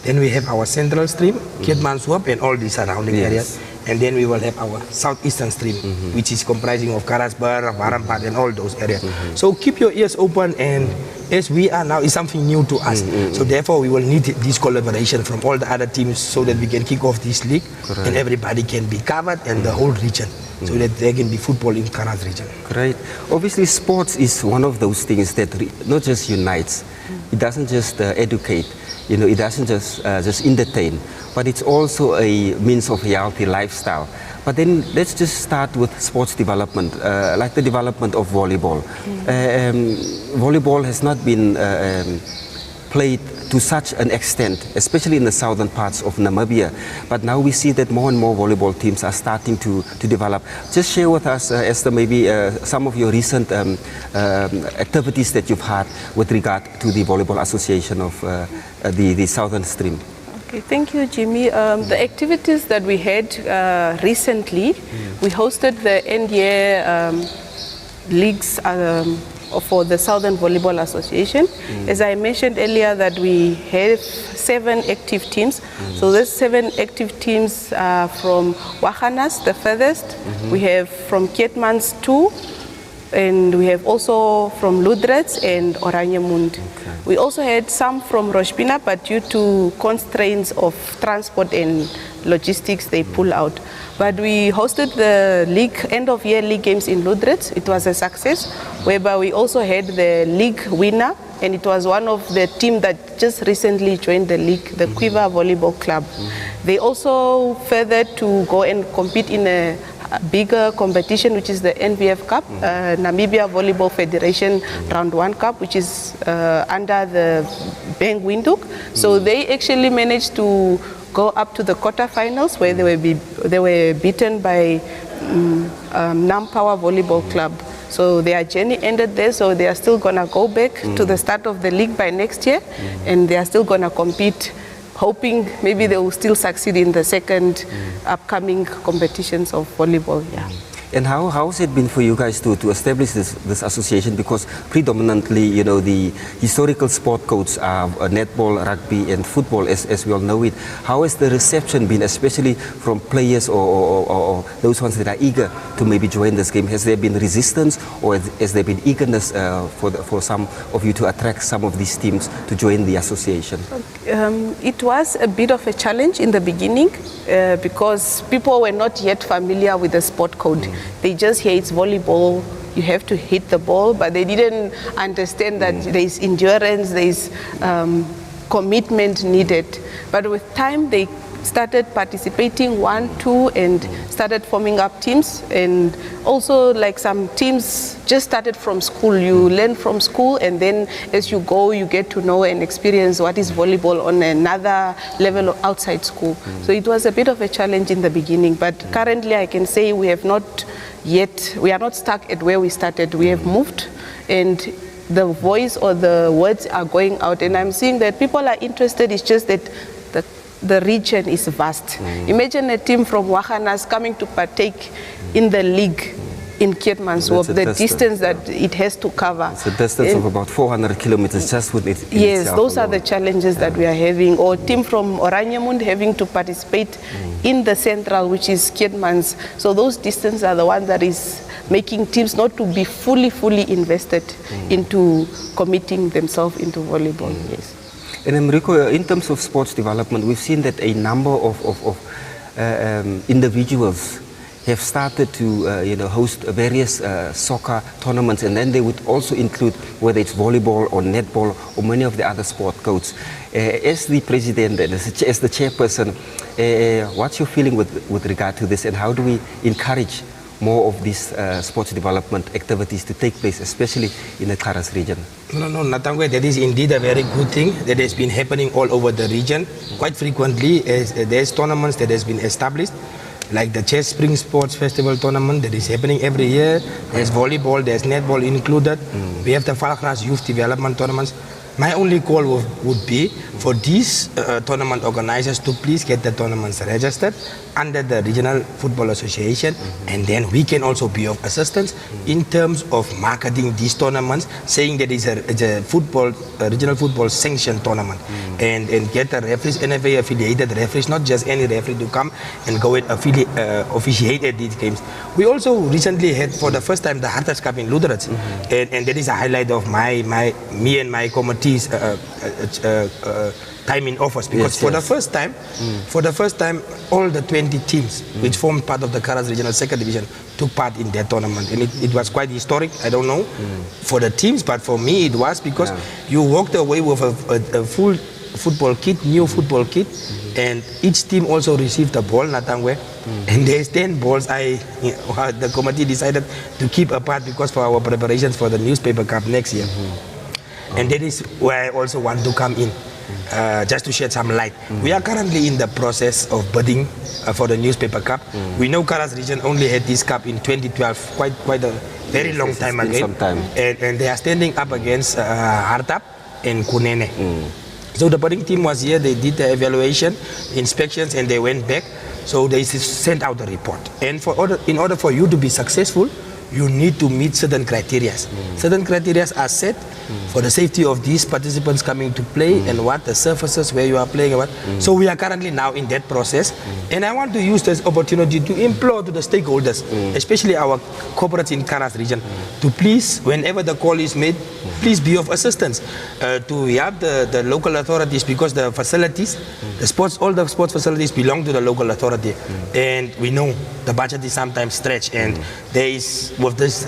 [SPEAKER 23] Then we have our central stream, Keetmanshoop and all the surrounding areas. And then we will have our southeastern stream, which is comprising of Karasburg, Varampat and all those areas. So keep your ears open, and as we are now, it's something new to us. So therefore we will need this collaboration from all the other teams so that we can kick off this league and everybody can be covered, and the whole region, so that there can be football in Karas region.
[SPEAKER 19] Great. Obviously sports is one of those things that not just unites, it doesn't just educate, it doesn't just entertain, but it's also a means of healthy lifestyle. But then let's just start with sports development, like the development of volleyball. Volleyball has not been played to such an extent, especially in the southern parts of Namibia. But now we see that more and more volleyball teams are starting to develop. Just share with us, Esther, maybe some of your recent activities that you've had with regard to the Volleyball Association of the Southern Stream.
[SPEAKER 22] Okay, thank you, Jimmy. The activities that we had recently, we hosted the end year leagues for the Southern Volleyball Association. As I mentioned earlier, that we have 7 active teams. So those 7 active teams are from Wahanas, the furthest. We have from Keetmans 2, and we have also from Ludrets and Oranjemund. We also had some from Roshpina, but due to constraints of transport and logistics, they pull out. But we hosted the league, end of year league games in Ludrets. It was a success, whereby we also had the league winner, and it was one of the team that just recently joined the league, the Quiver Volleyball Club. They also further to go and compete in a bigger competition, which is the NVF Cup, Namibia Volleyball Federation Round 1 Cup, which is under the Bang Windhoek. So they actually managed to go up to the quarterfinals, where they were beaten by Nampower Volleyball Club. So their journey ended there, so they are still going to go back to the start of the league by next year, and they are still going to compete, hoping maybe they will still succeed in the second upcoming competitions of volleyball. Yeah.
[SPEAKER 19] And how has it been for you guys to establish this association? Because predominantly, you know, the historical sport codes are netball, rugby, and football, as we all know it. How has the reception been, especially from players or those ones that are eager to maybe join this game? Has there been resistance, or has there been eagerness for some of you to attract some of these teams to join the association?
[SPEAKER 22] It was a bit of a challenge in the beginning because people were not yet familiar with the sport code. They just hear it's volleyball, you have to hit the ball, but they didn't understand that there's endurance, there's commitment needed. But with time, they started participating 1, 2, and started forming up teams. And also, like, some teams just started from school. You learn from school, and then as you go, you get to know and experience what is volleyball on another level outside school. So it was a bit of a challenge in the beginning, but currently I can say we are not stuck at where we started. We have moved, and the voice or the words are going out, and I'm seeing that people are interested. It's just that the region is vast. Imagine a team from Wahanas coming to partake in the league in Keetmanshoop, the distance that it has to cover.
[SPEAKER 19] It's a distance of about 400 kilometers just with it.
[SPEAKER 22] Yes, those are the challenges that we are having. Or team from Oranjemund having to participate in the central, which is Keetmans. So those distances are the ones that is making teams not to be fully invested into committing themselves into volleyball. Yes.
[SPEAKER 19] And Enrico, in terms of sports development, we've seen that a number of individuals have started to host various soccer tournaments, and then they would also include whether it's volleyball or netball or many of the other sport codes. As the president, as the chairperson, what's your feeling with regard to this, and how do we encourage more of these sports development activities to take place, especially in the Karas region?
[SPEAKER 23] No, Natangwe, that is indeed a very good thing that has been happening all over the region. Quite frequently, there's tournaments that has been established, like the Chess Spring Sports Festival tournament that is happening every year. There's volleyball, there's netball included. We have the Valgras Youth Development tournaments. My only call would be for these tournament organizers to please get the tournaments registered under the Regional Football Association, and then we can also be of assistance in terms of marketing these tournaments, saying that it's a regional football sanctioned tournament, and get the referees, NFA affiliated referees, not just any referee to come and go and officiate at these games. We also recently had for the first time the Hartas Cup in Ludrets, and that is a highlight of me and my committee's time in office, because for the first time, all the 20 teams which formed part of the Karas Regional Second Division took part in that tournament, and it was quite historic. I don't know for the teams, but for me it was, because you walked away with a full football kit, new football kit, and each team also received a ball, Natangwe, and there's 10 balls. The committee decided to keep apart because for our preparations for the newspaper cup next year, and that is where I also want to come in. Just to shed some light. We are currently in the process of bidding for the newspaper cup. We know Karas region only had this cup in 2012, quite a very long time ago. And they are standing up against Hartap and Kunene. So the boarding team was here, they did the evaluation, inspections, and they went back. So they sent out a report. And in order for you to be successful, you need to meet certain criteria. Certain criteria are set for the safety of these participants coming to play and what the surfaces where you are playing. So we are currently now in that process. And I want to use this opportunity to implore to the stakeholders, especially our corporates in Karas region, to please, whenever the call is made, please be of assistance to help the local authorities, because the facilities, all the sports facilities belong to the local authority. And we know the budget is sometimes stretched, and there is, with this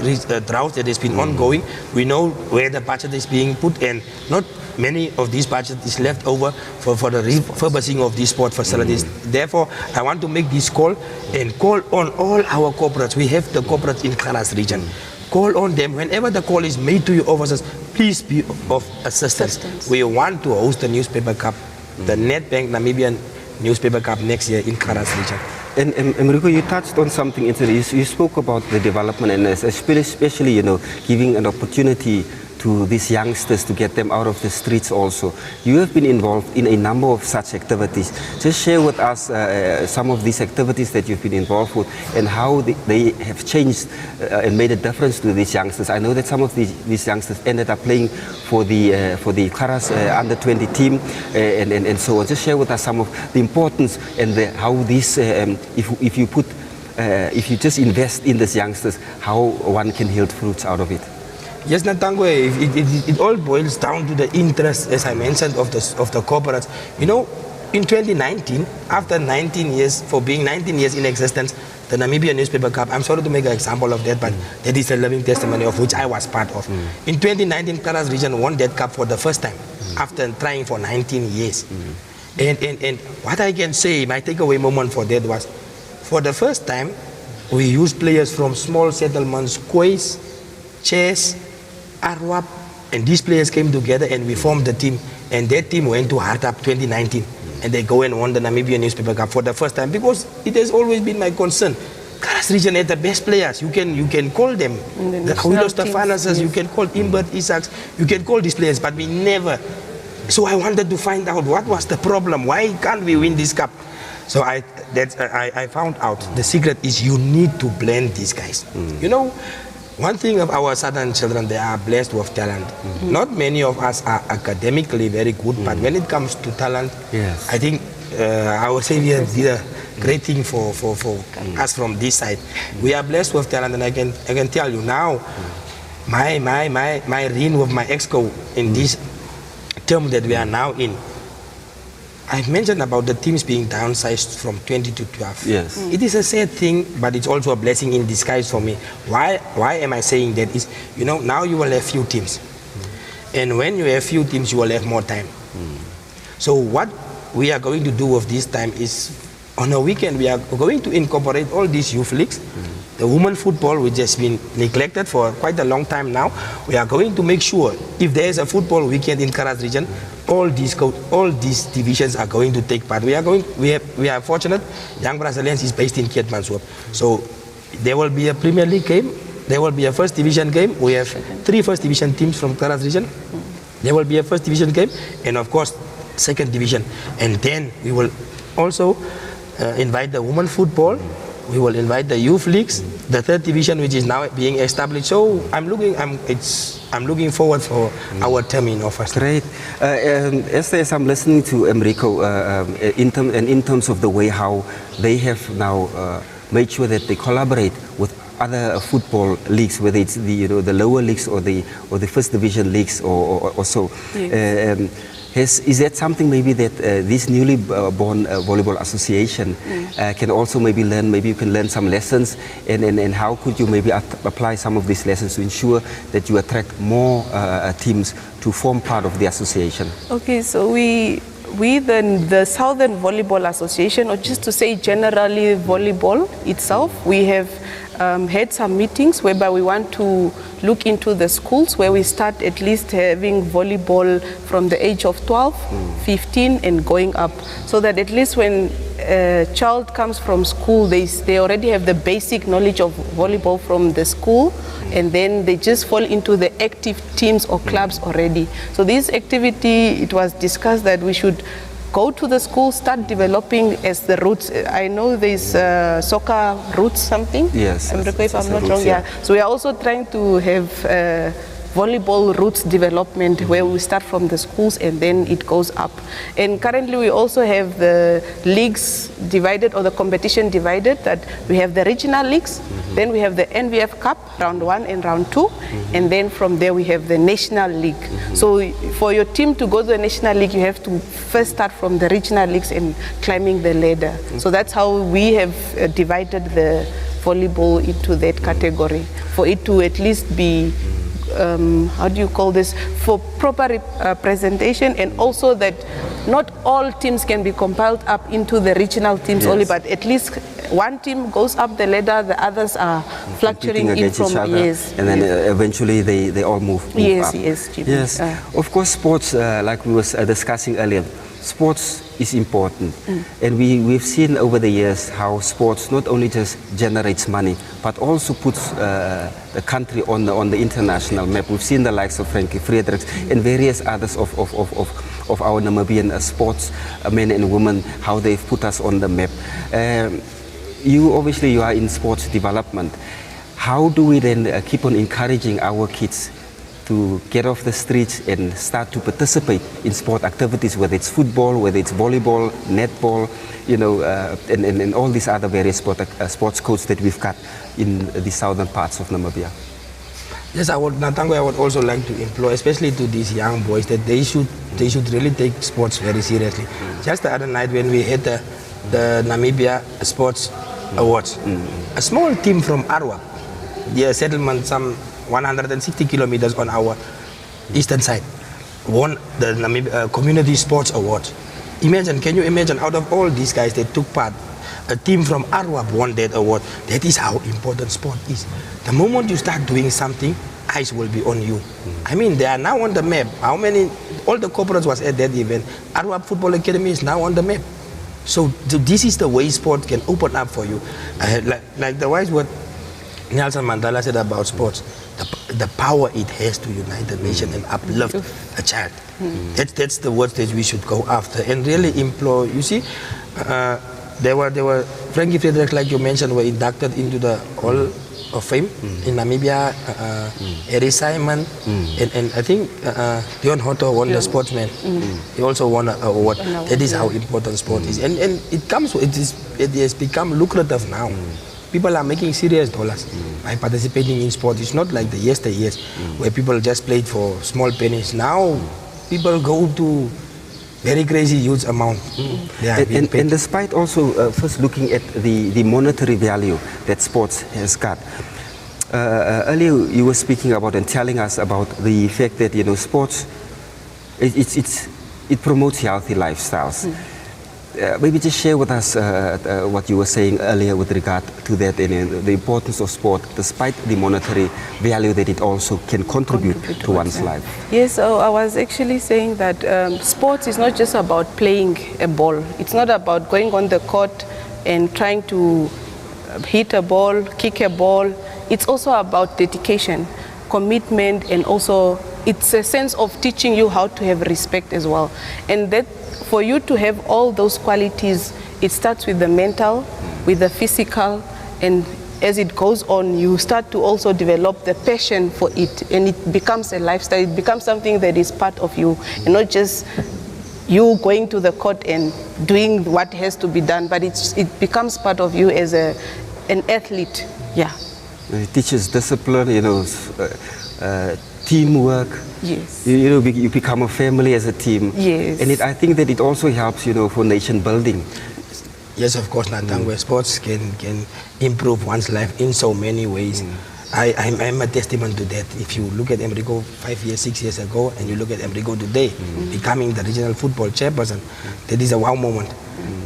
[SPEAKER 23] drought that has been ongoing, we know where the budget is being put, and not many of these budget is left over for the refurbishing of these sport facilities. Therefore, I want to make this call and call on all our corporates. We have the corporates in Karas region. Call on them whenever the call is made to your officers. Please be of assistance. We want to host the newspaper cup, the Nedbank Namibian newspaper cup next year in Karas region.
[SPEAKER 19] And Enrico, you touched on something interesting. You spoke about the development, and especially, you know, giving an opportunity to these youngsters to get them out of the streets also. You have been involved in a number of such activities. Just share with us some of these activities that you've been involved with and how they have changed and made a difference to these youngsters. I know that some of these youngsters ended up playing for the Karas under-20 team and so on. Just share with us some of the importance and how this, if you just invest in these youngsters, how one can yield fruits out of it.
[SPEAKER 23] Yes, Natangwe, it all boils down to the interest, as I mentioned, of the corporates. You know, in 2019, after 19 years, for being 19 years in existence, the Namibian Newspaper Cup, I'm sorry to make an example of that, but that is a living testimony of which I was part of. In 2019, Karas region won that cup for the first time, after trying for 19 years. And what I can say, my takeaway moment for that was, for the first time, we used players from small settlements, Kwes, Chess, Arwap, and these players came together and we formed the team, and that team went to Hartap 2019 and they go and won the Namibian Newspaper Cup for the first time, because it has always been my concern. Karas region had the best players. You can call them the Huilo Stefanas's, you can call Imbert Isaacs, you can call these players, but we never. So I wanted to find out what was the problem. Why can't we win this cup? So I found out the secret is you need to blend these guys. You know, one thing of our southern children, they are blessed with talent. Not many of us are academically very good, but when it comes to talent, I think our Savior did a great thing for us from this side. We are blessed with talent, and I can tell you now, my reign with my exco in this term that we are now in, I've mentioned about the teams being downsized from 20 to 12.
[SPEAKER 19] Yes.
[SPEAKER 23] It is a sad thing, but it's also a blessing in disguise for me. Why am I saying that? Is, you know, now you will have few teams. And when you have few teams, you will have more time. So what we are going to do with this time is, on a weekend, we are going to incorporate all these youth leagues. The women football, which has been neglected for quite a long time now, we are going to make sure if there is a football weekend in Karas region, all these divisions are going to take part. We are fortunate. Young Brazilians is based in Keetmanshoop. So there will be a Premier League game. There will be a first division game. We have 3 first division teams from Karas region. There will be a first division game, and of course, second division. And then we will also invite the women football. We will invite the youth leagues, the 3rd division, which is now being established. So I'm looking forward for our term in office.
[SPEAKER 19] Great. As I'm listening to Enrico, in terms of the way how they have now made sure that they collaborate with other football leagues, whether it's the lower leagues or the first division leagues or so. Yes. Is that something maybe that this newly born volleyball association can also maybe learn? Maybe you can learn some lessons, and how could you maybe apply some of these lessons to ensure that you attract more teams to form part of the association?
[SPEAKER 22] Okay, so we the Southern Volleyball Association, or just to say generally volleyball itself, we have had some meetings whereby we want to look into the schools where we start at least having volleyball from the age of 12, 15 and going up, so that at least when a child comes from school, they already have the basic knowledge of volleyball from the school, and then they just fall into the active teams or clubs already. So this activity, it was discussed that we should go to the school, start developing as the roots. I know there's soccer roots something.
[SPEAKER 19] Yes.
[SPEAKER 22] If I'm not wrong, yeah. So we are also trying to have volleyball roots development where we start from the schools and then it goes up. And currently we also have the leagues divided, or the competition divided, that we have the regional leagues, then we have the NVF Cup, round 1 and round 2, and then from there we have the national league. So for your team to go to the national league, you have to first start from the regional leagues and climbing the ladder. So that's how we have divided the volleyball into that category, for it to at least be how do you call this, for proper representation, and also that not all teams can be compiled up into the regional teams only, but at least one team goes up the ladder, the others are fluctuating in from years.
[SPEAKER 19] And then eventually they all move up.
[SPEAKER 22] Yes.
[SPEAKER 19] Of course, sports, like we were discussing earlier, sports is important. And we've seen over the years how sports not only just generates money, but also puts the country on the international map. We've seen the likes of Frankie Fredericks and various others of our Namibian sports men and women, how they've put us on the map. You are in sports development. How do we then keep on encouraging our kids to get off the streets and start to participate in sport activities, whether it's football, whether it's volleyball, netball, and all these other various sports codes that we've got in the southern parts of Namibia?
[SPEAKER 23] Yes, I would also like to employ, especially to these young boys, that they should really take sports very seriously. Just the other night when we had the Namibia Sports Awards, a small team from Arua, their settlement some 160 kilometers on our eastern side, won the Namibia Community Sports Award. Can you imagine, out of all these guys that took part, a team from Arua won that award. That is how important sport is. The moment you start doing something, eyes will be on you. I mean, they are now on the map. All the corporates was at that event. Arua Football Academy is now on the map. So this is the way sport can open up for you. Like the wise word Nelson Mandela said about sports, the power it has to unite the nation and uplift a child. That's the words that we should go after and really employ. You see, there were Frankie Fredericks, like you mentioned, were inducted into the Hall of Fame in Namibia. Eddie Simon and I think Dion Hotto won the sportsman. He also won an award. That is how important sport is, and it has become lucrative now. People are making serious dollars by participating in sport. It's not like the yesteryears where people just played for small pennies. Now people go to very crazy huge amount.
[SPEAKER 19] And despite also first looking at the monetary value that sports has got, earlier you were speaking about and telling us about the fact that sports it promotes healthy lifestyles. Maybe just share with us what you were saying earlier with regard to that and the importance of sport, despite the monetary value that it also can contribute to one's life.
[SPEAKER 22] Yes, so I was actually saying that sports is not just about playing a ball. It's not about going on the court and trying to hit a ball, kick a ball. It's also about dedication, commitment, and also it's a sense of teaching you how to have respect as well. And that for you to have all those qualities, it starts with the mental, with the physical, and as it goes on, you start to also develop the passion for it, and it becomes a lifestyle. It becomes something that is part of you, and not just you going to the court and doing what has to be done, but it becomes part of you as an athlete. Yeah.
[SPEAKER 19] It teaches discipline, teamwork.
[SPEAKER 22] Yes.
[SPEAKER 19] You become a family as a team.
[SPEAKER 22] Yes.
[SPEAKER 19] And I think that it also helps, for nation building.
[SPEAKER 23] Yes, of course, where sports can improve one's life in so many ways. I'm a testament to that. If you look at Emrico 6 years ago, and you look at Emrico today, becoming the regional football chairperson, that is a wow moment.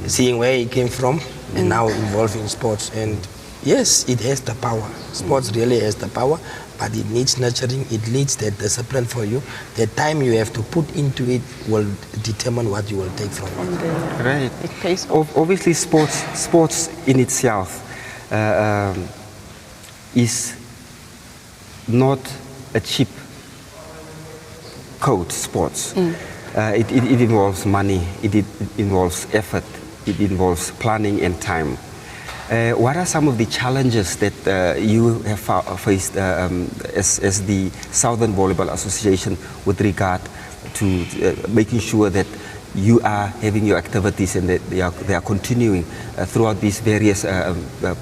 [SPEAKER 23] Seeing where he came from and now involved in sports. And Yes, it has the power. Sports really has the power, but it needs nurturing, it needs that discipline for you. The time you have to put into it will determine what you will take from it.
[SPEAKER 19] Right.
[SPEAKER 22] It pays off.
[SPEAKER 19] Obviously, sports in itself is not a cheap code, sports. It involves money, it involves effort, it involves planning and time. What are some of the challenges that you have faced as the Southern Volleyball Association with regard to making sure that you are having your activities and that they are continuing throughout these various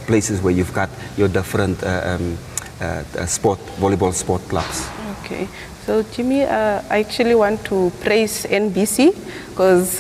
[SPEAKER 19] places where you've got your different volleyball sport clubs?
[SPEAKER 22] Okay, so Jimmy, I actually want to praise NBC because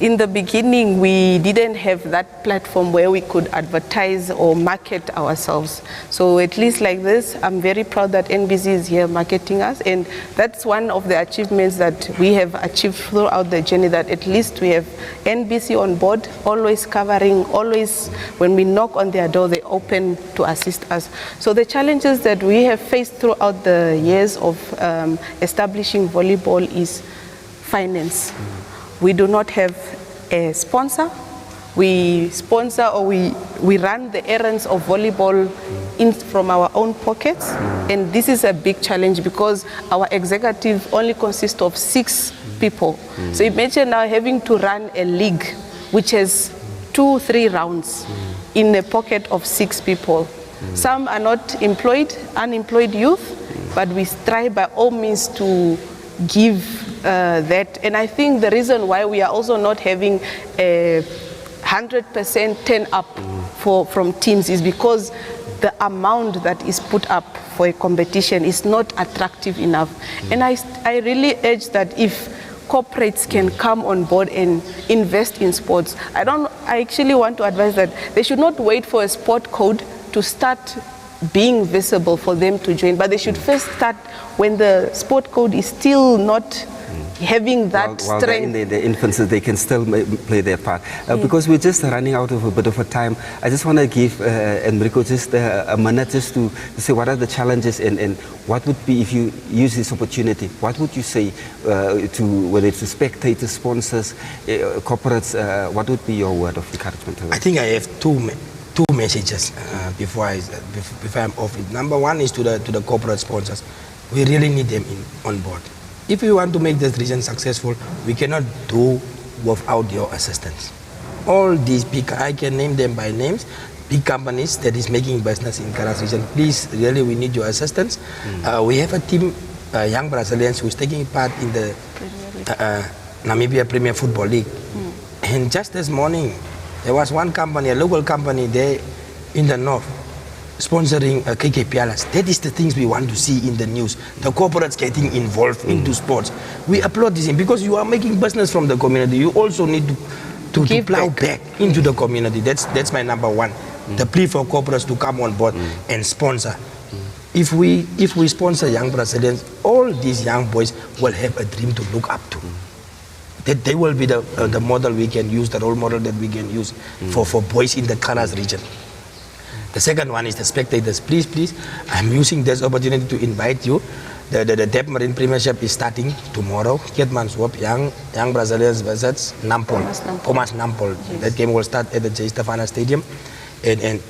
[SPEAKER 22] in the beginning we didn't have that platform where we could advertise or market ourselves. So at least like this, I'm very proud that NBC is here marketing us, and that's one of the achievements that we have achieved throughout the journey, that at least we have NBC on board, always covering, always when we knock on their door, they open to assist us. So the challenges that we have faced throughout the years of establishing volleyball is finance. We do not have a sponsor. We sponsor or we run the errands of volleyball from our own pockets, and this is a big challenge because our executive only consists of 6 people. So imagine now having to run a league which has 2-3 rounds in a pocket of 6 people. Some are not employed, unemployed youth, but we strive by all means to give that. And I think the reason why we are also not having a 100% turn up from teams is because the amount that is put up for a competition is not attractive enough. And I really urge that if corporates can come on board and invest in sports, I actually want to advise that they should not wait for a sport code to start being visible for them to join, but they should first start when the sport code is still not having that
[SPEAKER 19] while
[SPEAKER 22] strength.
[SPEAKER 19] they're in their infancy, they can still play their part. Because we're just running out of a bit of a time, I just want to give Enrico just a minute just to say what are the challenges and what would be, if you use this opportunity, what would you say to, whether it's to spectators, sponsors, corporates, what would be your word of encouragement?
[SPEAKER 23] I think I have two messages before I'm off it. Number one is to the corporate sponsors. We really need them on board. If we want to make this region successful, we cannot do without your assistance. All these big, I can name them by names, big companies that is making business in Karas region, please, really, we need your assistance. We have a team, young Brazilians, who is taking part in the Namibia Premier Football League. And just this morning, there was one company, a local company there in the north, sponsoring KK Pialas. That is the things we want to see in the news. The corporates getting involved into sports. We applaud this because you are making business from the community. You also need to plow back into the community. That's my number one. The plea for corporates to come on board and sponsor. If we sponsor young Brazilians, all these young boys will have a dream to look up to. That they will be the model we can use, the role model that we can use for boys in the Karas region. The second one is the spectators. Please, I'm using this opportunity to invite you. The Deb Marine Premiership is starting tomorrow. Ketmanswap, young Brazilians versus Nampol. Thomas Nampol. Yes. That game will start at the J. Stefana Stadium. And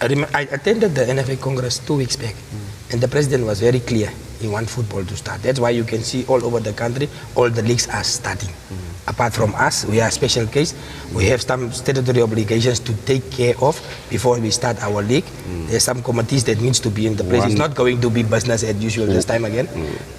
[SPEAKER 23] I attended the NFA Congress 2 weeks back. And the president was very clear. He wants football to start. That's why you can see all over the country, all the leagues are starting. Apart from us, we are a special case. We have some statutory obligations to take care of before we start our league. There's some committees that needs to be in the place. It's not going to be business as usual this time again.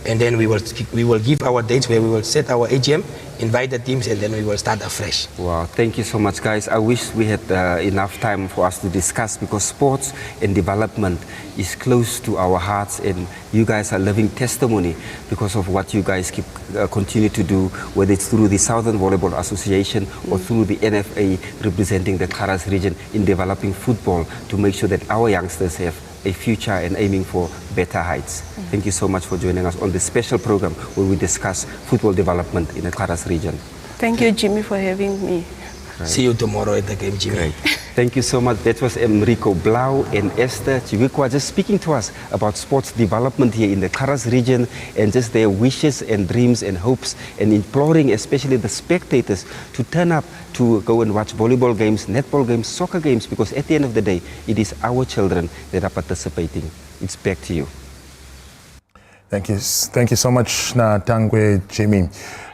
[SPEAKER 23] And then we will give our dates where we will set our AGM, invite the teams, and then we will start afresh.
[SPEAKER 19] Wow, thank you so much, guys. I wish we had enough time for us to discuss, because sports and development is close to our hearts, and you guys are living testimony because of what you guys continue to do, whether it's through the Southern Volleyball Association or through the NFA representing the Karas region in developing football to make sure that our youngsters have a future and aiming for better heights. Thank you so much for joining us on this special program where we discuss football development in the Karas region.
[SPEAKER 22] Thank you, Jimmy, for having me.
[SPEAKER 23] See you tomorrow at the game, Jimmy.
[SPEAKER 19] Great. Thank you so much. That was Enrico Blau and Esther Chiwikwa just speaking to us about sports development here in the Karas region and just their wishes and dreams and hopes, and imploring especially the spectators to turn up to go and watch volleyball games, netball games, soccer games, because at the end of the day, it is our children that are participating. It's back to you.
[SPEAKER 3] Thank you so much, Tangwe Jimmy.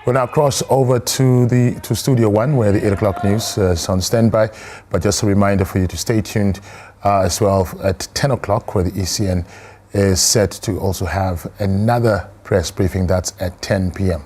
[SPEAKER 3] We'll now cross over to Studio 1, where the 8 o'clock news is on standby. But just a reminder for you to stay tuned as well at 10 o'clock, where the ECN is set to also have another press briefing. That's at 10 p.m.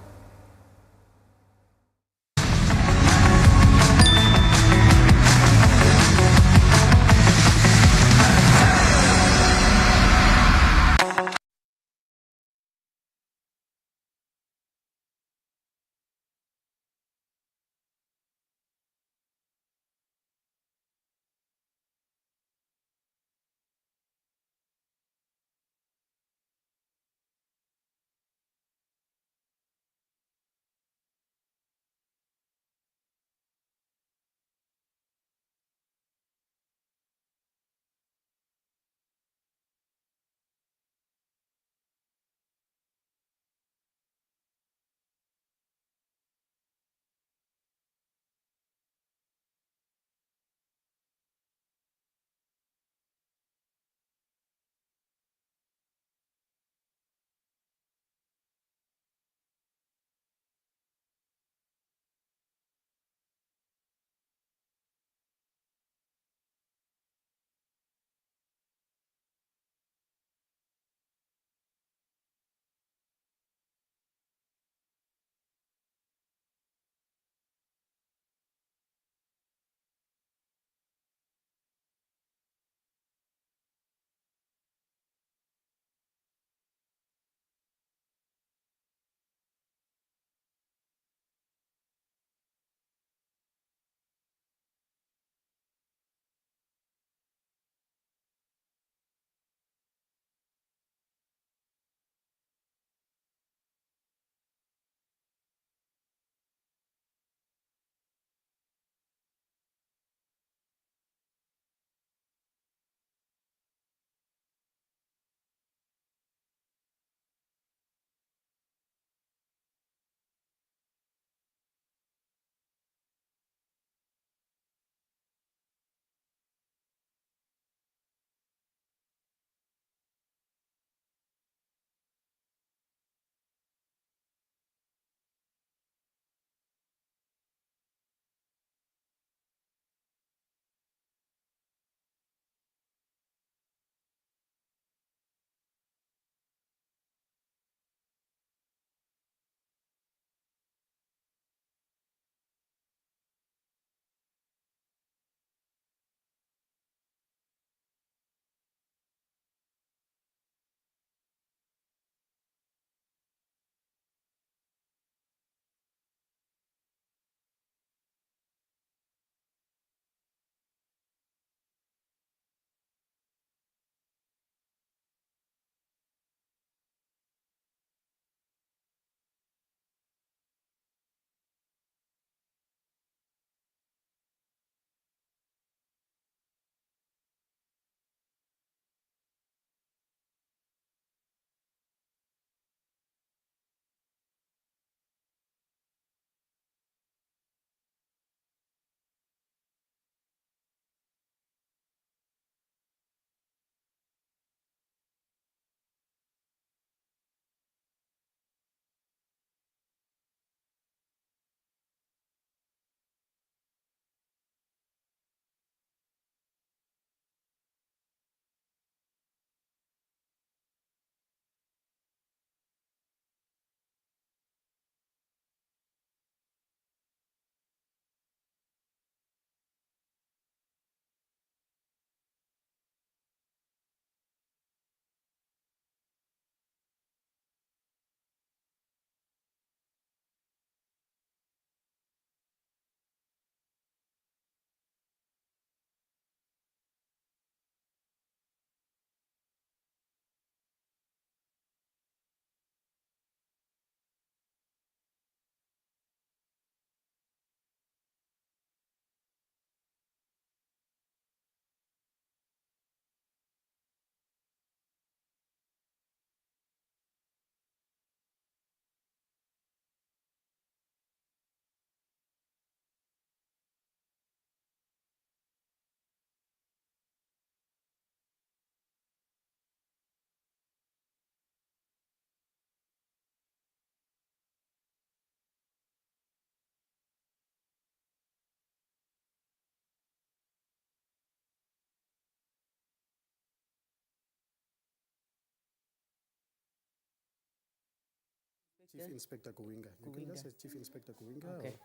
[SPEAKER 8] Chief Inspector Kuwinga. You can just say Chief Inspector Kuwinga.
[SPEAKER 17] Okay.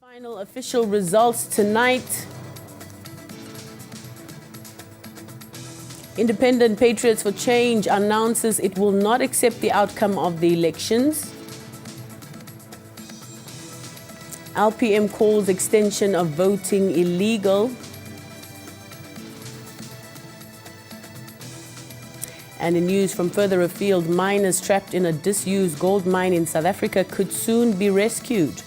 [SPEAKER 17] Final official results tonight. Independent Patriots for Change announces it will not accept the outcome of the elections. LPM calls extension of voting illegal. And in news from further afield, miners trapped in a disused gold mine in South Africa could soon be rescued.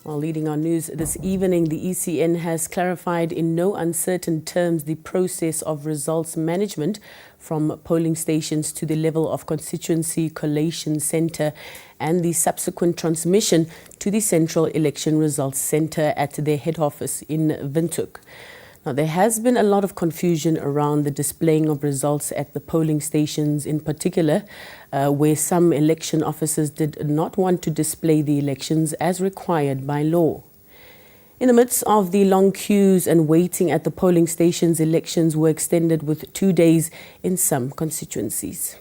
[SPEAKER 17] While leading our news this evening, the ECN has clarified in no uncertain terms the process of results management from polling stations to the level of constituency collation centre and the subsequent transmission to the Central Election Results Centre at their head office in Windhoek. Now, there has been a lot of confusion around the displaying of results at the polling stations in particular, where some election officers did not want to display the elections as required by law. In the midst of the long queues and waiting at the polling stations, elections were extended with 2 days in some constituencies.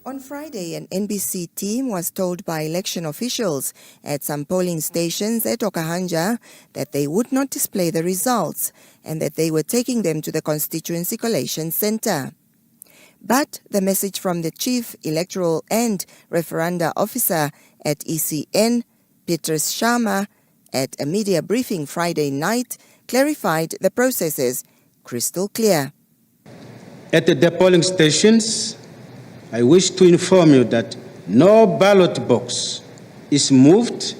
[SPEAKER 18] On Friday, an NBC team was told by election officials at some polling stations at Okahanja that they would not display the results and that they were taking them to the Constituency Collation Centre. But the message from the Chief Electoral and Referenda Officer at ECN, Petrus Sharma, at a media briefing Friday night, clarified the processes crystal clear.
[SPEAKER 24] At the polling stations, I wish to inform you that no ballot box is moved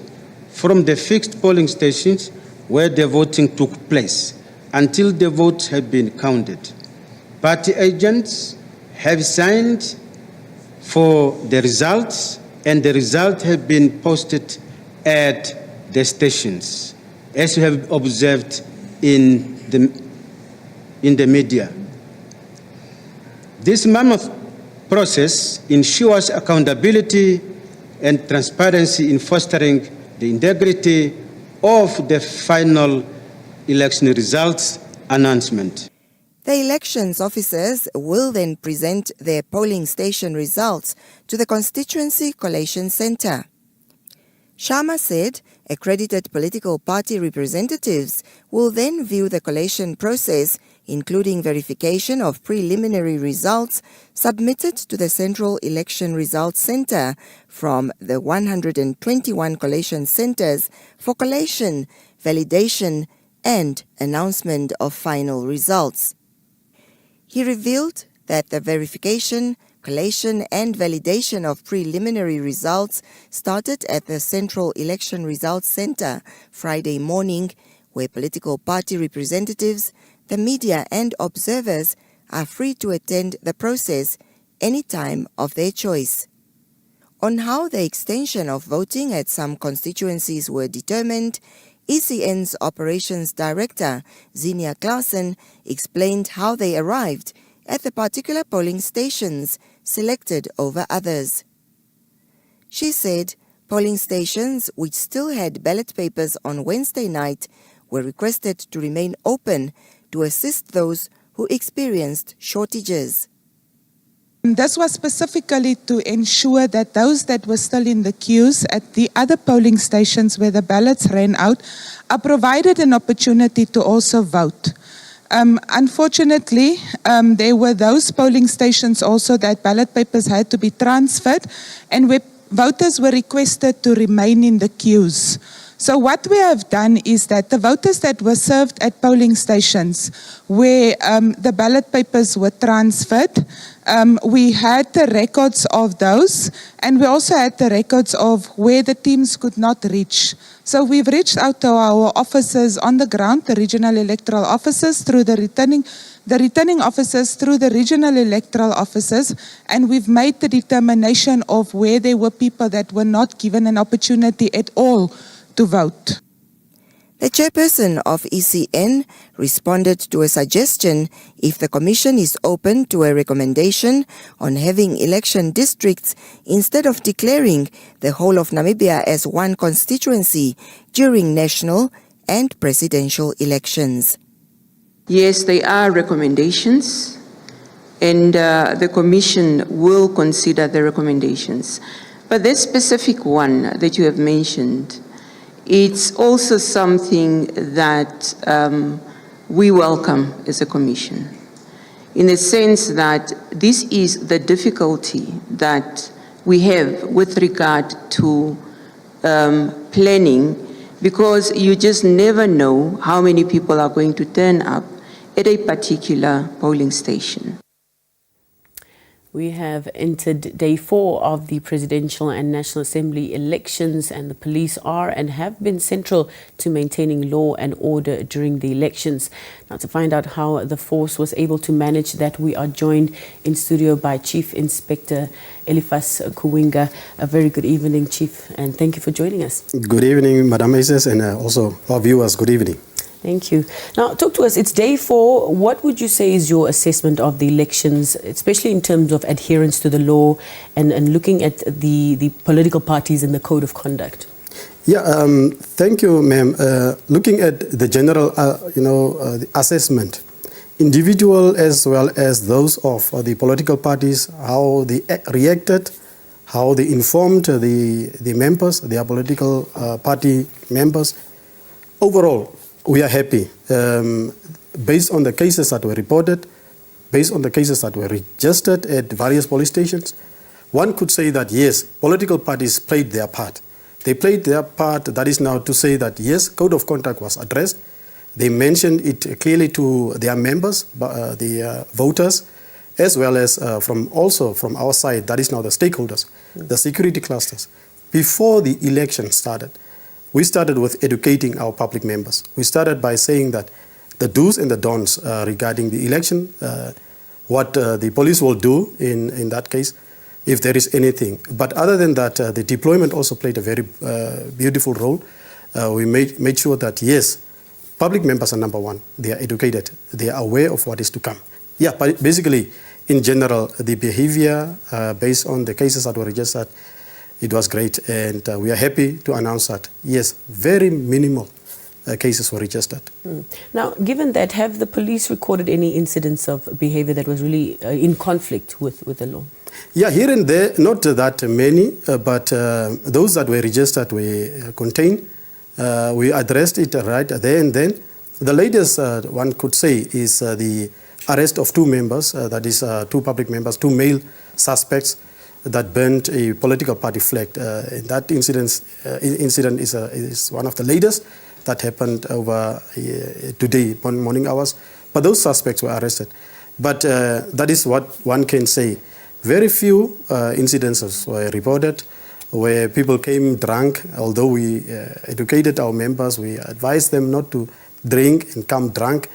[SPEAKER 24] from the fixed polling stations where the voting took place until the votes have been counted. Party agents have signed for the results, and the results have been posted at the stations, as you have observed in the media. This mammoth process ensures accountability and transparency in fostering the integrity of the final election results announcement.
[SPEAKER 18] The elections officers will then present their polling station results to the Constituency Collation Centre. Sharma said accredited political party representatives will then view the collation process, including verification of preliminary results submitted to the Central Election Results Centre from the 121 collation centres for collation, validation and announcement of final results. He revealed that the verification, collation and validation of preliminary results started at the Central Election Results Center Friday morning, where political party representatives, the media and observers are free to attend the process any time of their choice. On how the extension of voting at some constituencies were determined, ECN's Operations Director, Zinia Klaassen, explained how they arrived at the particular polling stations selected over others. She said polling stations which still had ballot papers on Wednesday night were requested to remain open to assist those who experienced shortages.
[SPEAKER 4] This was specifically to ensure that those that were still in the queues at the other polling stations where the ballots ran out are provided an opportunity to also vote. Unfortunately, there were those polling stations also that ballot papers had to be transferred and where voters were requested to remain in the queues. So what we have done is that the voters that were served at polling stations where the ballot papers were transferred, we had the records of those, and we also had the records of where the teams could not reach. So we've reached out to our officers on the ground, the regional electoral officers, through the returning officers, through the regional electoral officers, and we've made the determination of where there were people that were not given an opportunity at all to vote.
[SPEAKER 18] The chairperson of ECN responded to a suggestion if the Commission is open to a recommendation on having election districts instead of declaring the whole of Namibia as one constituency during national and presidential elections.
[SPEAKER 12] Yes, there are recommendations, and the Commission will consider the recommendations. But this specific one that you have mentioned, it's also something that we welcome as a Commission, in the sense that this is the difficulty that we have with regard to planning, because you just never know how many people are going to turn up at a particular polling station.
[SPEAKER 17] We have entered day 4 of the Presidential and National Assembly elections, and the police are and have been central to maintaining law and order during the elections. Now, to find out how the force was able to manage that, we are joined in studio by Chief Inspector Eliphas Kuwinga. A very good evening, Chief, and thank you for joining us.
[SPEAKER 8] Good evening, Madam Isis, and also our viewers, good evening.
[SPEAKER 17] Thank you. Now, talk to us. It's day 4. What would you say is your assessment of the elections, especially in terms of adherence to the law and looking at the political parties and the code of conduct?
[SPEAKER 8] Yeah, thank you, ma'am. Looking at the general, the assessment, individual as well as those of the political parties, how they reacted, how they informed the members, their political party members. Overall, we are happy. Based on the cases that were reported, based on the cases that were registered at various police stations, one could say that yes, political parties played their part. They played their part, that is now to say that yes, code of conduct was addressed. They mentioned it clearly to their members, the voters, as well as from our side, that is now the stakeholders, the security clusters. Before the election started, we started with educating our public members. We started by saying that the do's and the don'ts regarding the election, what the police will do in that case, if there is anything. But other than that, the deployment also played a very beautiful role. We made sure that, yes, public members are number one. They are educated. They are aware of what is to come. Yeah, but basically, in general, the behavior based on the cases that were registered, it was great, and we are happy to announce that, yes, very minimal cases were registered.
[SPEAKER 17] Now, given that, have the police recorded any incidents of behavior that was really in conflict with the law?
[SPEAKER 8] Yeah, here and there, not that many, but those that were registered were contained. We addressed it right there and then. The latest, one could say, is the arrest of 2 members, that is 2 public members, 2 male suspects, that burnt a political party flag. That incident is one of the latest, that happened over today, morning hours. But those suspects were arrested. But that is what one can say. Very few incidences were reported where people came drunk. Although we educated our members, we advised them not to drink and come drunk.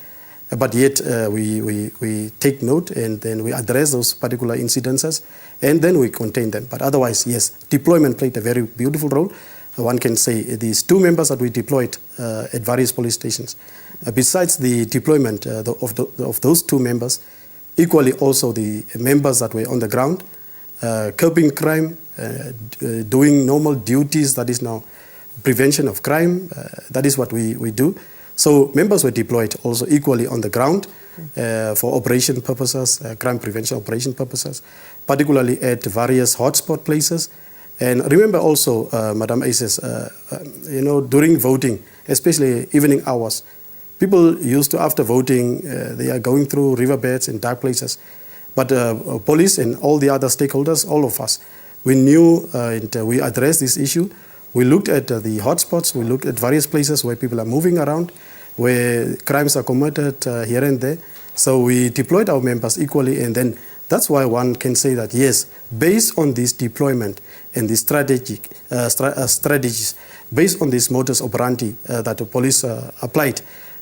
[SPEAKER 8] But yet we take note and then we address those particular incidences and then we contain them. But otherwise, yes, deployment played a very beautiful role. One can say these 2 members that we deployed at various police stations. Besides the deployment of those 2 members, equally also the members that were on the ground, curbing crime, doing normal duties, that is now prevention of crime, that is what we do. So members were deployed also equally on the ground for operation purposes, crime prevention operation purposes, particularly at various hotspot places. And remember also, Madam Aces, during voting, especially evening hours, people used to, after voting, they are going through riverbeds and dark places. But police and all the other stakeholders, all of us, we knew and we addressed this issue. We looked at the hotspots, we looked at various places where people are moving around, where crimes are committed here and there. So we deployed our members equally, and then that's why one can say that, yes, based on this deployment and the strategies, based on this modus operandi that the police applied,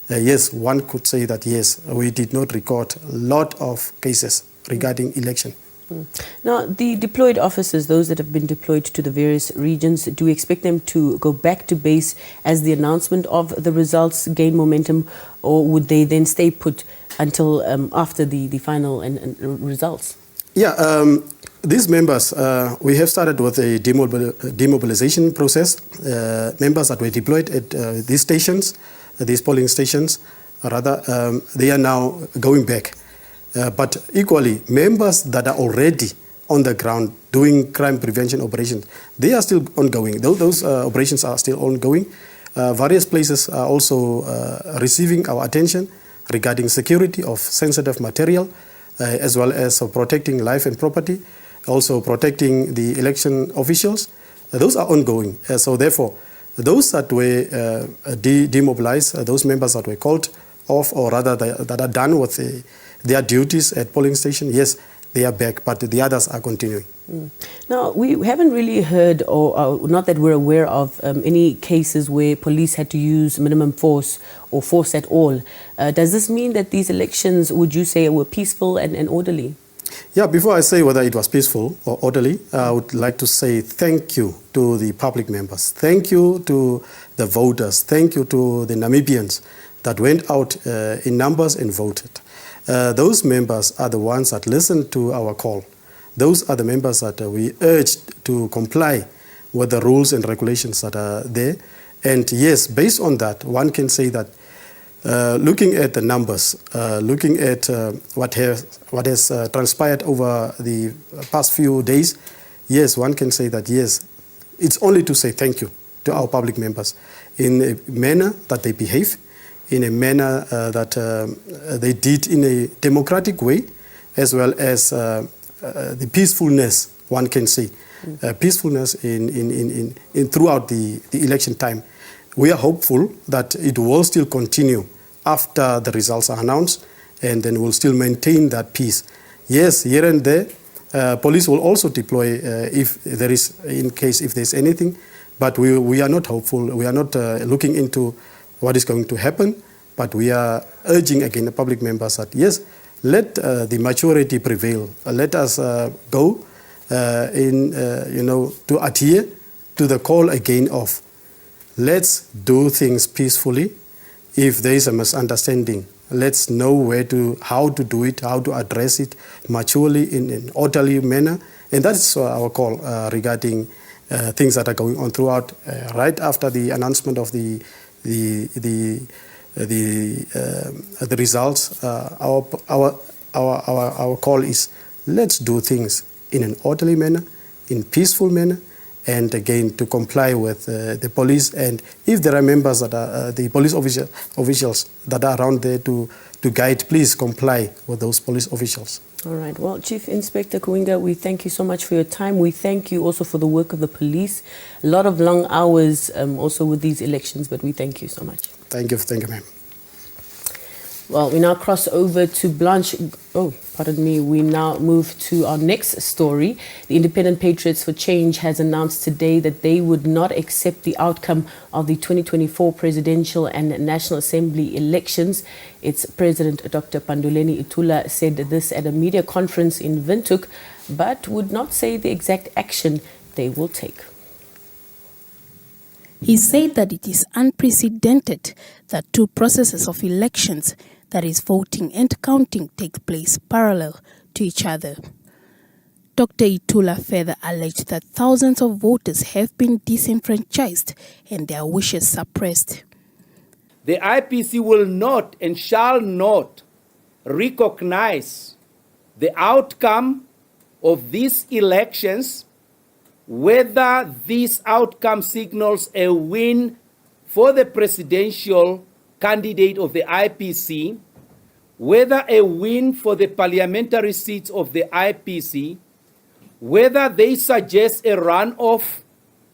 [SPEAKER 8] yes, one could say that, yes, we did not record a lot of cases regarding election.
[SPEAKER 17] Now, the deployed officers, those that have been deployed to the various regions, do we expect them to go back to base as the announcement of the results gain momentum, or would they then stay put until after the final and results? Yeah,
[SPEAKER 8] these members, we have started with a demobilization process. Members that were deployed at these stations, these polling stations, rather, they are now going back. But equally, members that are already on the ground doing crime prevention operations, they are still ongoing. Those operations are still ongoing. Various places are also receiving our attention regarding security of sensitive material, as well as protecting life and property, also protecting the election officials. Those are ongoing. So therefore, those that were demobilized, those members that were called off, or rather that are done with their duties at polling station, yes, they are back, but the others are continuing.
[SPEAKER 17] Now, we haven't really heard, or not that we're aware of, any cases where police had to use minimum force or force at all. Does this mean that these elections, would you say, were peaceful and orderly?
[SPEAKER 8] Yeah, before I say whether it was peaceful or orderly, I would like to say thank you to the public members. Thank you to the voters. Thank you to the Namibians that went out in numbers and voted. Those members are the ones that listened to our call. Those are the members that we urged to comply with the rules and regulations that are there. And yes, based on that, one can say that looking at the numbers, looking at what has transpired over the past few days, yes, one can say that, yes, it's only to say thank you to our public members in a manner that they behave, in a manner that they did in a democratic way, as well as the peacefulness, one can say, peacefulness in throughout the election time. We are hopeful that it will still continue after the results are announced, and then we'll still maintain that peace. Yes, here and there, police will also deploy if there is, in case if there's anything, but we are not hopeful. We are not looking into what is going to happen, but we are urging again the public members that yes, let the maturity prevail. Let us go to adhere to the call again of let's do things peacefully. If there is a misunderstanding, let's know how to do it, how to address it maturely in an orderly manner, and that's our call regarding things that are going on throughout. Right after the announcement of the results, our call is let's do things in an orderly manner, in peaceful manner, and again to comply with the police. And if there are members that are the police officials that are around there to guide, please comply with those police officials.
[SPEAKER 17] All right. Well, Chief Inspector Kuinga, we thank you so much for your time. We thank you also for the work of the police. A lot of long hours also with these elections, but we thank you so much.
[SPEAKER 8] Thank you, ma'am.
[SPEAKER 17] Well, we now cross over to Blanche. Oh, pardon me. We now move to our next story. The Independent Patriots for Change has announced today that they would not accept the outcome of the 2024 presidential and National Assembly elections. Its president, Dr. Panduleni Itula, said this at a media conference in Windhoek, but would not say the exact action they will take.
[SPEAKER 9] He said that it is unprecedented that two processes of elections, that is voting and counting, take place parallel to each other. Dr. Itula further alleged that thousands of voters have been disenfranchised and their wishes suppressed.
[SPEAKER 11] The IPC will not and shall not recognize the outcome of these elections, whether this outcome signals a win for the presidential candidate of the IPC, whether a win for the parliamentary seats of the IPC, whether they suggest a runoff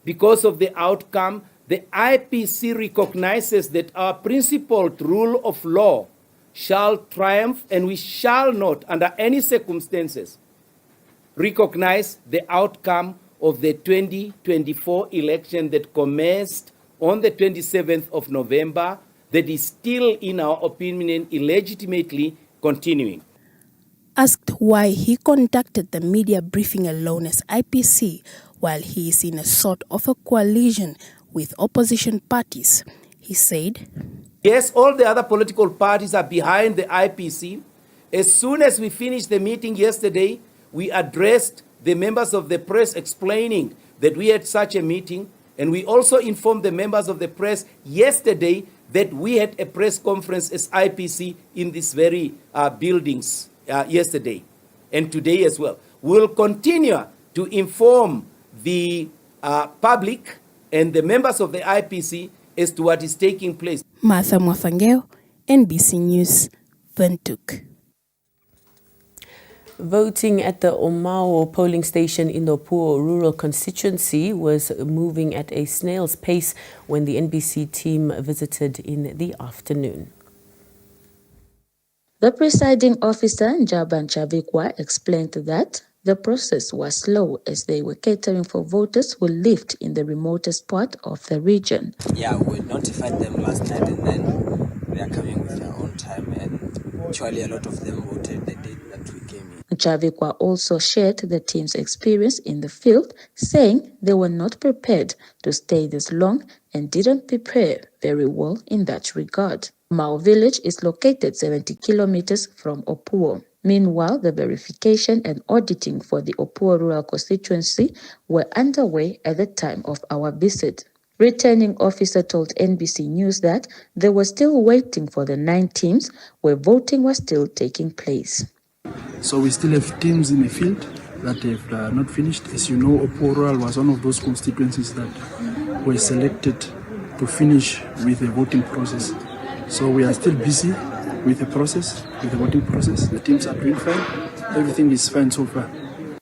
[SPEAKER 11] because of the outcome. The IPC recognizes that our principled rule of law shall triumph, and we shall not, under any circumstances, recognize the outcome of the 2024 election that commenced on the 27th of November, that is still, in our opinion, illegitimately continuing.
[SPEAKER 9] Asked why he conducted the media briefing alone as IPC while he is in a sort of a coalition with opposition parties, he said,
[SPEAKER 11] yes, all the other political parties are behind the IPC. As soon as we finished the meeting yesterday, we addressed the members of the press explaining that we had such a meeting, and we also informed the members of the press yesterday that we had a press conference as IPC in these very buildings yesterday and today as well. We'll continue to inform the public and the members of the IPC as to what is taking place.
[SPEAKER 9] Martha Mwafangeo, NBC News, Windhoek.
[SPEAKER 17] Voting at the Omahake polling station in the Opuwo rural constituency was moving at a snail's pace when the NBC team visited in the afternoon.
[SPEAKER 13] The presiding officer, Njaban Chavikwa, explained that the process was slow as they were catering for voters who lived in the remotest part of the region.
[SPEAKER 14] Yeah, we notified them last night and then they are coming with their own time, and actually a lot of them voted the day that we came in.
[SPEAKER 13] Chavikwa also shared the team's experience in the field, saying they were not prepared to stay this long and didn't prepare very well in that regard. Mao village is located 70 kilometers from Opuwo. Meanwhile, the verification and auditing for the Opuwo rural constituency were underway at the time of our visit. Returning officer told NBC News that they were still waiting for the 9 teams where voting was still taking place.
[SPEAKER 25] So we still have teams in the field that have not finished. As you know, Opuwo rural was one of those constituencies that were selected to finish with the voting process. So we are still busy with the process, with the voting process. The teams are doing fine. Everything is fine so far.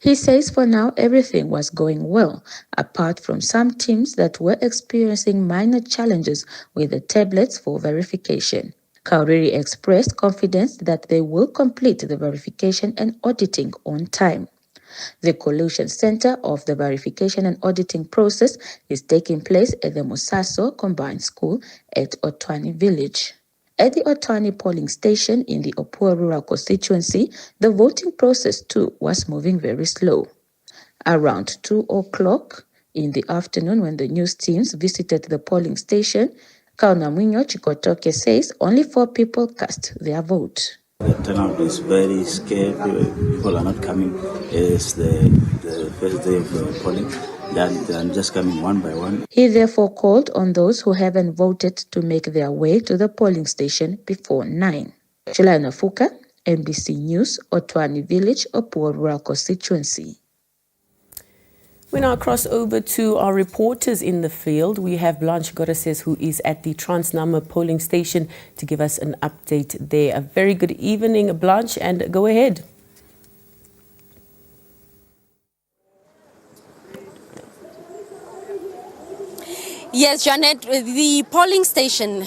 [SPEAKER 13] He says for now everything was going well, apart from some teams that were experiencing minor challenges with the tablets for verification. Kauriri expressed confidence that they will complete the verification and auditing on time. The Collusion Center of the verification and auditing process is taking place at the Musaso Combined School at Otwani Village. At the Otwani polling station in the Opuwo rural constituency, the voting process too was moving very slow. Around 2 o'clock in the afternoon, when the news teams visited the polling station, Kaunamwinyo Chikotoke says only 4 people cast their vote.
[SPEAKER 26] The turnout is very scarce. People are not coming as the first day of the polling. They're just coming one by one.
[SPEAKER 13] He therefore called on those who haven't voted to make their way to the polling station before 9. July Nafuka, NBC News, Otwani Village, Opuwo rural constituency.
[SPEAKER 17] We now cross over to our reporters in the field. We have Blanche Gorases, who is at the Transnama polling station, to give us an update there. A very good evening, Blanche, and go ahead.
[SPEAKER 5] Yes, Janet, the polling station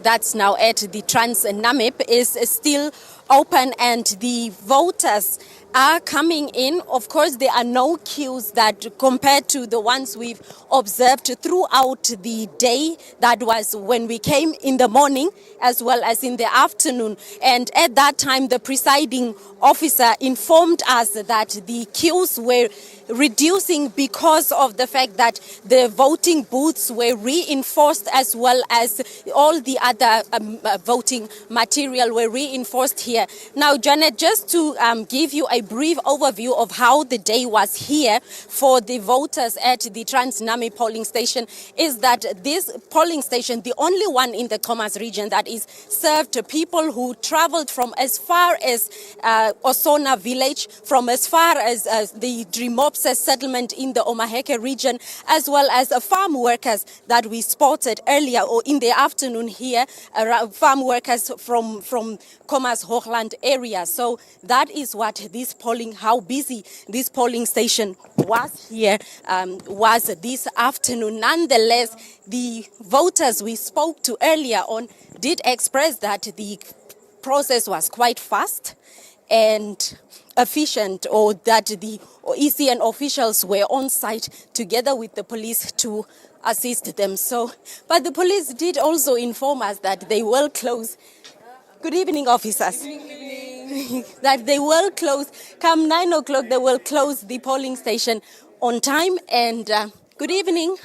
[SPEAKER 5] that's now at the Trans-Namib is still open and the voters are coming in. Of course, there are no queues that compared to the ones we've observed throughout the day. That was when we came in the morning as well as in the afternoon. And at that time, the presiding officer informed us that the queues were reducing because of the fact that the voting booths were reinforced as well as all the other voting material were reinforced here. Now, Janet, just to give you a brief overview of how the day was here for the voters at the Trans-Namib polling station is that this polling station, the only one in the Khomas region that is served to people who traveled from as far as Osona village, from as far as the Drimopse settlement in the Omahake region, as well as farm workers that we spotted earlier or in the afternoon here, farm workers from Khomas Hoogland area. So that is what this polling, how busy this polling station was here, was this afternoon. Nonetheless, the voters we spoke to earlier on did express that the process was quite fast and efficient, or that the ECN officials were on site together with the police to assist them. So, but the police did also inform us that they will close. Good evening, officers. Good evening. That they will close, come 9 o'clock, they will close the polling station on time. And good evening.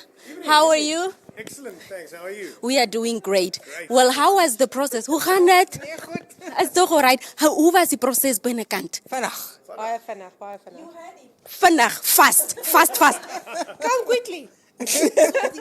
[SPEAKER 5] How are you?
[SPEAKER 6] Excellent, thanks. How are you?
[SPEAKER 5] We are doing great. Well, how was the process? Hoe gaan dit? Is toch alright? Hoe was die proses binnekant?
[SPEAKER 7] Vinnig. Baie vinnig, baie vinnig.
[SPEAKER 5] Vinnig, fast.
[SPEAKER 7] Come quickly.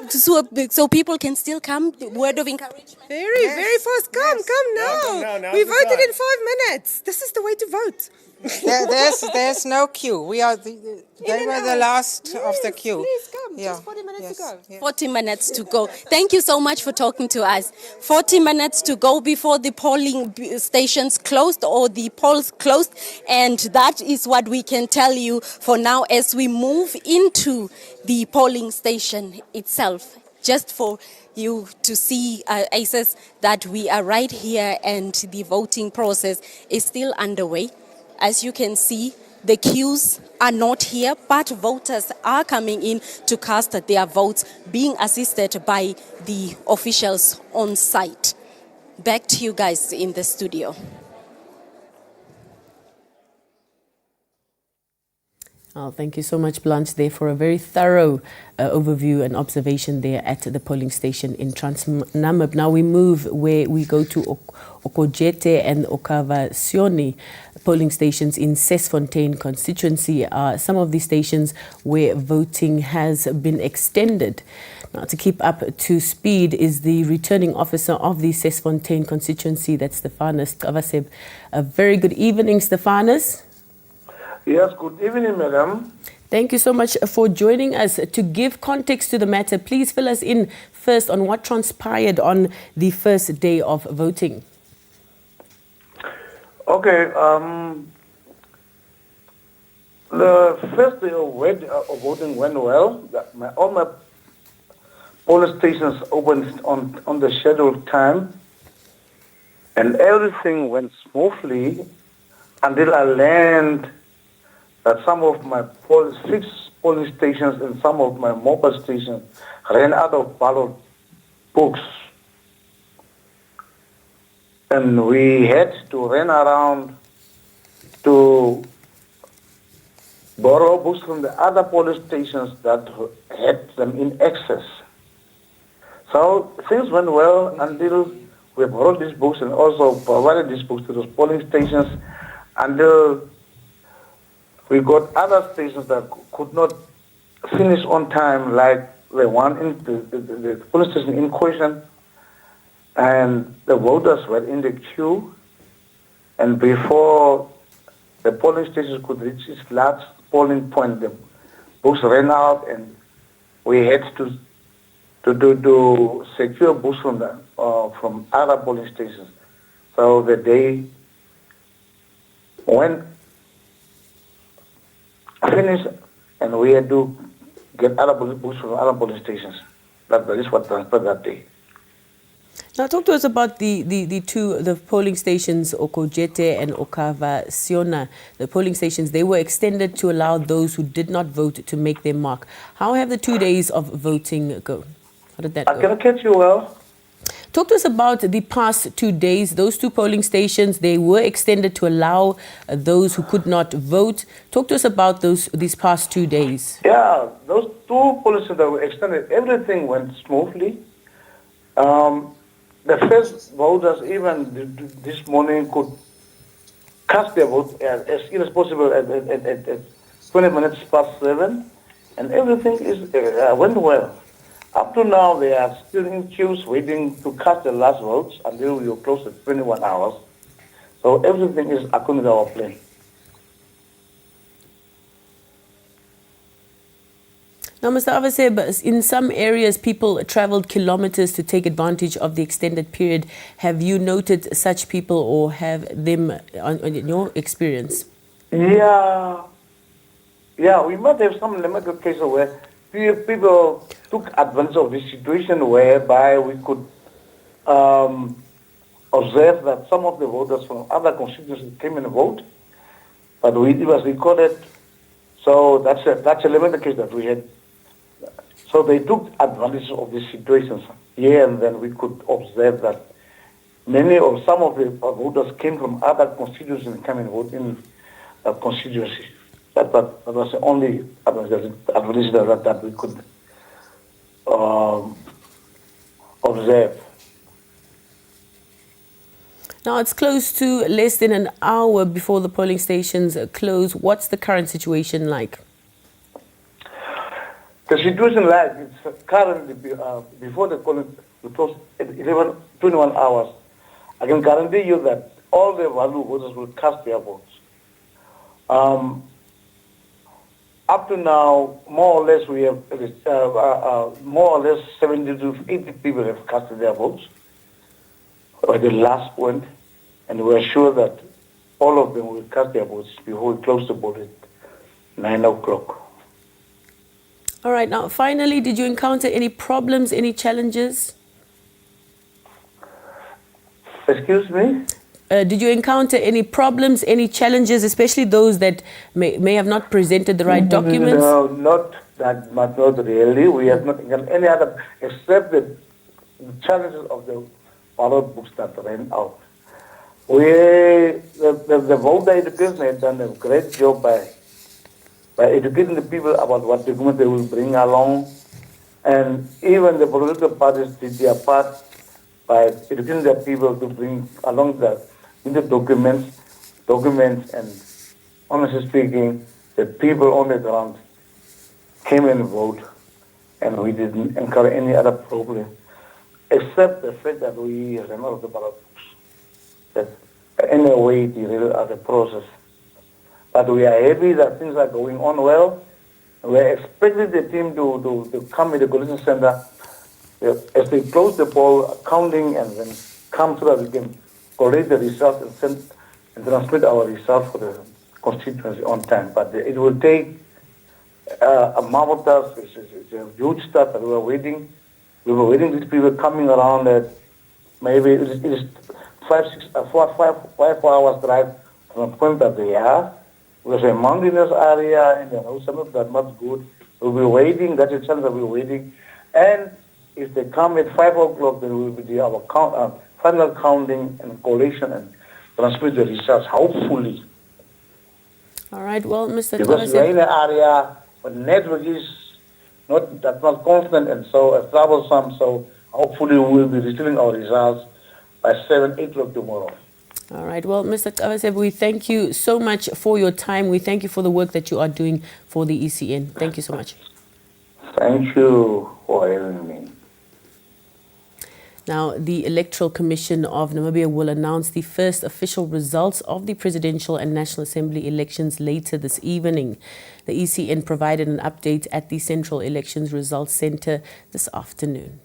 [SPEAKER 5] So people can still come. Word of encouragement.
[SPEAKER 7] Very fast. Come now. We voted in 5 minutes. This is the way to vote. There's no queue. They were the last of the queue. Please come. Just 40 minutes to go.
[SPEAKER 5] Yeah. 40 minutes to go. Thank you so much for talking to us. 40 minutes to go before the polling stations closed or the polls closed. And that is what we can tell you for now as we move into the polling station itself. Just for you to see, ACES, that we are right here and the voting process is still underway. As you can see, the queues are not here, but voters are coming in to cast their votes, being assisted by the officials on site. Back to you guys in the studio.
[SPEAKER 17] Oh, thank you so much, Blanche, there for a very thorough overview and observation there at the polling station in Trans-Namib. Now we move where we go to Okojete and Okavasioni polling stations in Sesfontein constituency. Some of these stations where voting has been extended. Now, to keep up to speed is the returning officer of the Sesfontein constituency, that's Stephanus Kavaseb. A very good evening, Stephanus.
[SPEAKER 10] Yes, good evening, madam.
[SPEAKER 17] Thank you so much for joining us. To give context to the matter, please fill us in first on what transpired on the first day of voting.
[SPEAKER 10] Okay, the first day of voting went well. All my polling stations opened on the scheduled time, and everything went smoothly until I learned that some of my 6 polling stations and some of my mobile stations ran out of ballot books. And we had to run around to borrow books from the other polling stations that had them in excess. So things went well until we borrowed these books and also provided these books to those polling stations until we got other stations that could not finish on time, like the one in the police station in question, and the voters were in the queue, and before the polling stations could reach its last polling point, the books ran out, and we had to secure books from other polling stations. So the day went finished, and we had to get other books from other polling stations. That is what transpired that day.
[SPEAKER 17] Now, talk to us about the polling stations, Okojete and Okava Siona. The polling stations, they were extended to allow those who did not vote to make their mark. How have the 2 days of voting go? How did that go?
[SPEAKER 10] Can I catch you well?
[SPEAKER 17] Talk to us about the past 2 days. Those two polling stations, they were extended to allow those who could not vote. Talk to us about these past 2 days.
[SPEAKER 10] Yeah, those two polling stations that were extended, everything went smoothly. The first voters, even this morning, could cast their vote as soon as possible at 20 minutes past 7, and everything went well. Up to now, they are still in queues waiting to cast the last votes until we are close at 21 hours. So everything is according to our plan.
[SPEAKER 17] Now, Mr. Avaseb, in some areas, people traveled kilometers to take advantage of the extended period. Have you noted such people or have them in your experience?
[SPEAKER 10] Yeah, we might have some limited cases where people took advantage of this situation whereby we could observe that some of the voters from other constituencies came and vote, but it was recorded. So that's a limited case that we had. So they took advantage of these situations here, and then we could observe that some of the voters came from other constituencies and came and vote in a constituency. That was the only advantage that we could observe.
[SPEAKER 17] Now, it's close to less than an hour before the polling stations close. What's the current situation like?
[SPEAKER 10] The situation it's currently before the polling close at 21 hours. I can guarantee you that all the value voters will cast their votes. Up to now, more or less, we have more or less 70 to 80 people have cast their votes at the last point, and we are sure that all of them will cast their votes before we close the vote at 9 o'clock.
[SPEAKER 17] All right. Now, finally, did you encounter any problems, any challenges?
[SPEAKER 10] Excuse me?
[SPEAKER 17] Did you encounter any problems, any challenges, especially those that may have not presented the right documents?
[SPEAKER 10] No, not that much, not really. We have not encountered any other, except the challenges of the ballot books that ran out. The voter education has done a great job by educating the people about what documents they will bring along, and even the political parties did their part by educating their people to bring along the documents, and honestly speaking, the people on the ground came and voted, and we didn't encounter any other problem, except the fact that we ran out of the ballot books. That in a way derailed the process. But we are happy that things are going on well. We are expecting the team to come in the collection center as they close the poll, counting, and then come so that we can collect the results and send and transmit our results for the constituency on time. But it will take a marvelous task. It's a huge task that we are waiting. We were waiting these people coming around at maybe it is 4 hours drive from the point that they are. It was a mountainous area, and it's not that much good. We'll be waiting. That's a chance that we're waiting. And if they come at 5 o'clock, then we will do our final counting and collation and transmit the results, hopefully.
[SPEAKER 17] All right. Well, Mr.
[SPEAKER 10] Because we're in an area where network is not constant and so troublesome. So hopefully we will be receiving our results by 7, 8 o'clock tomorrow.
[SPEAKER 17] All right. Well, Mr. Kavaseb, we thank you so much for your time. We thank you for the work that you are doing for the ECN. Thank you so much.
[SPEAKER 10] Thank you for having me.
[SPEAKER 17] Now, the Electoral Commission of Namibia will announce the first official results of the Presidential and National Assembly elections later this evening. The ECN provided an update at the Central Elections Results Centre this afternoon.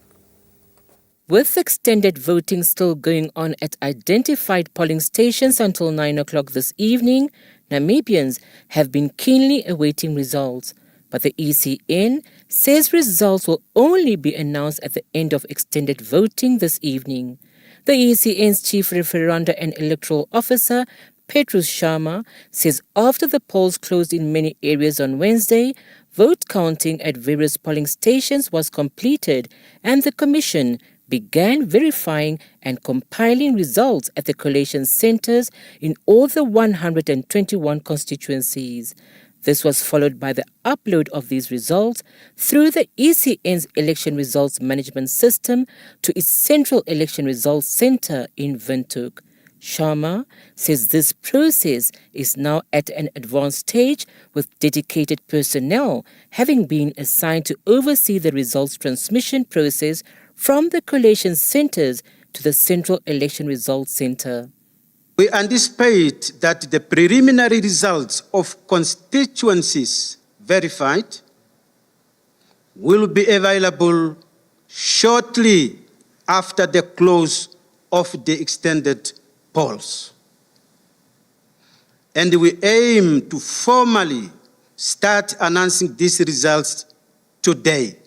[SPEAKER 13] With extended voting still going on at identified polling stations until 9 o'clock this evening, Namibians have been keenly awaiting results.
[SPEAKER 1] but the ECN says results will only be announced at the end of extended voting this evening. The ECN's Chief Referenda and Electoral Officer, Petrus Sharma, says after the polls closed in many areas on Wednesday, vote counting at various polling stations was completed and the Commission began verifying and compiling results at the collation centres in all the 121 constituencies. This was followed by the upload of these results through the ECN's Election Results Management System to its Central Election Results Centre in Windhoek. Sharma says this process is now at an advanced stage with dedicated personnel having been assigned to oversee the results transmission process from the collation centres to the Central Election Results Centre.
[SPEAKER 24] We anticipate that the preliminary results of constituencies verified will be available shortly after the close of the extended polls. And we aim to formally start announcing these results today.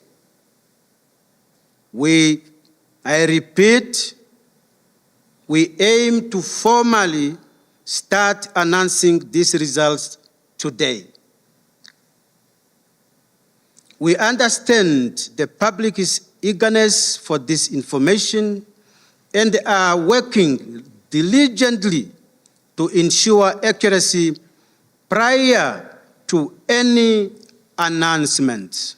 [SPEAKER 24] I repeat, we aim to formally start announcing these results today. We understand the public's eagerness for this information and are working diligently to ensure accuracy prior to any announcement.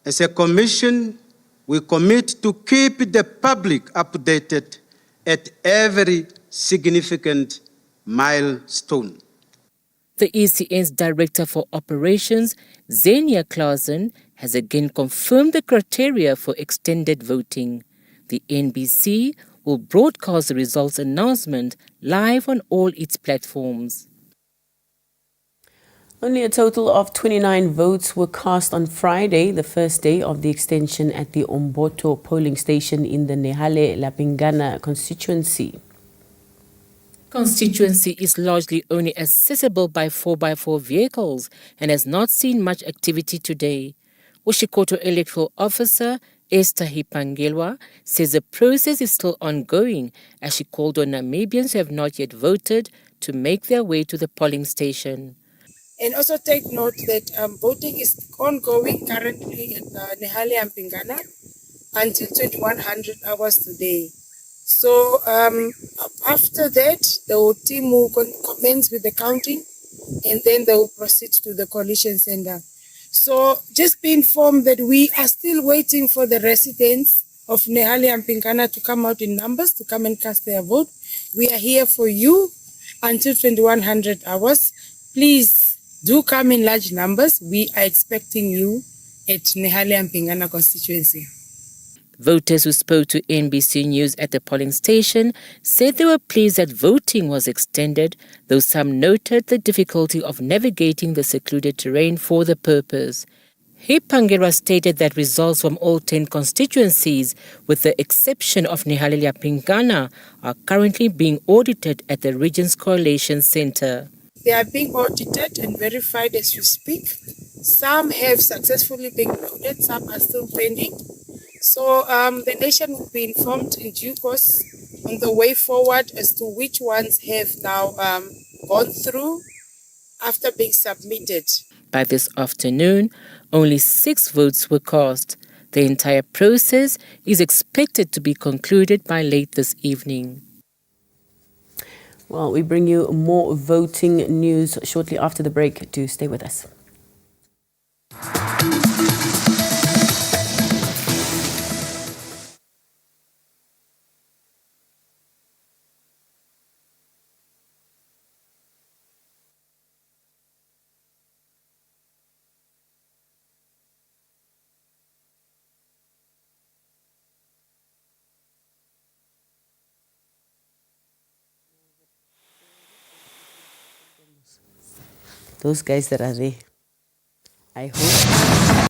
[SPEAKER 24] As a Commission, we commit to keep the public updated at every significant milestone.
[SPEAKER 1] The ECN's Director for Operations, Xenia Clausen, has again confirmed the criteria for extended voting. The NBC will broadcast the results announcement live on all its platforms.
[SPEAKER 17] Only a total of 29 votes were cast on Friday, the first day of the extension at the Omboto polling station in the Nehale-Lapingana constituency.
[SPEAKER 1] Constituency is largely only accessible by 4x4 vehicles and has not seen much activity today. Oshikoto Electoral Officer Esther Hipangelwa says the process is still ongoing as she called on Namibians who have not yet voted to make their way to the polling station.
[SPEAKER 2] And also take note that voting is ongoing currently at Nehale and Pingana until 2100 hours today. So after that, the team will commence with the counting and then they will proceed to the collation center. So just be informed that we are still waiting for the residents of Nehale and Pingana to come out in numbers to come and cast their vote. We are here for you until 2100 hours. Please do come in large numbers. We are expecting you at Nehale and Pingana constituency.
[SPEAKER 1] Voters who spoke to NBC News at the polling station said they were pleased that voting was extended, though some noted the difficulty of navigating the secluded terrain for the purpose. Hipangera stated that results from all 10 constituencies, with the exception of Nehale-Lapingana, are currently being audited at the region's Coalition Centre.
[SPEAKER 2] They are being audited and verified as you speak. Some have successfully been loaded, some are still pending. So the nation will be informed in due course on the way forward as to which ones have now gone through after being submitted.
[SPEAKER 1] By this afternoon, only 6 votes were cast. The entire process is expected to be concluded by late this evening.
[SPEAKER 17] Well, we bring you more voting news shortly after the break. Do stay with us. Those guys that are there, I hope.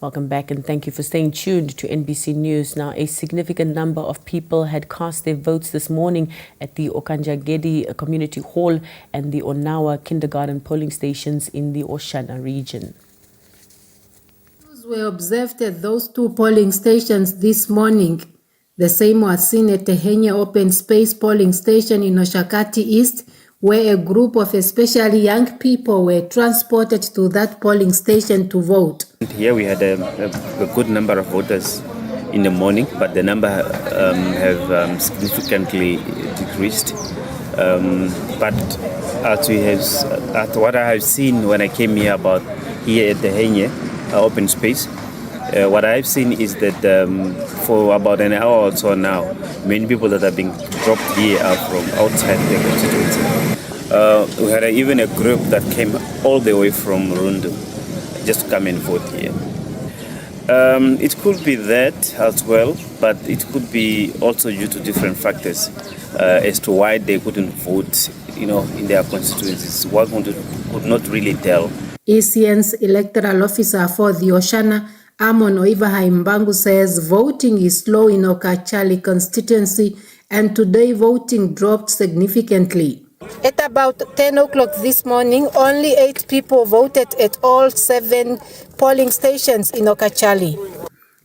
[SPEAKER 17] Welcome back and thank you for staying tuned to NBC News. Now, a significant number of people had cast their votes this morning at the Okanjagedi Community Hall and the Onawa Kindergarten polling stations in the Oshana region.
[SPEAKER 6] Were observed at those two polling stations this morning. The same was seen at the Tehenya Open Space polling station in Oshakati East, where a group of especially young people were transported to that polling station to vote.
[SPEAKER 15] Here we had a good number of voters in the morning, but the number have significantly decreased. But at what I have seen when I came here here at the Tehenya Open Space, what I've seen is that for about an hour or so now, many people that are being dropped here are from outside the constituency. We had even a group that came all the way from Rundu just to come and vote here. It could be that as well, but it could be also due to different factors as to why they couldn't vote, in their constituencies. One could not really tell.
[SPEAKER 6] ECN's electoral officer for the Oshana, Amon Oivahaimbangu, says voting is slow in Okachali constituency and today voting dropped significantly. At about 10 o'clock this morning, only 8 people voted at all 7 polling stations in Okachali.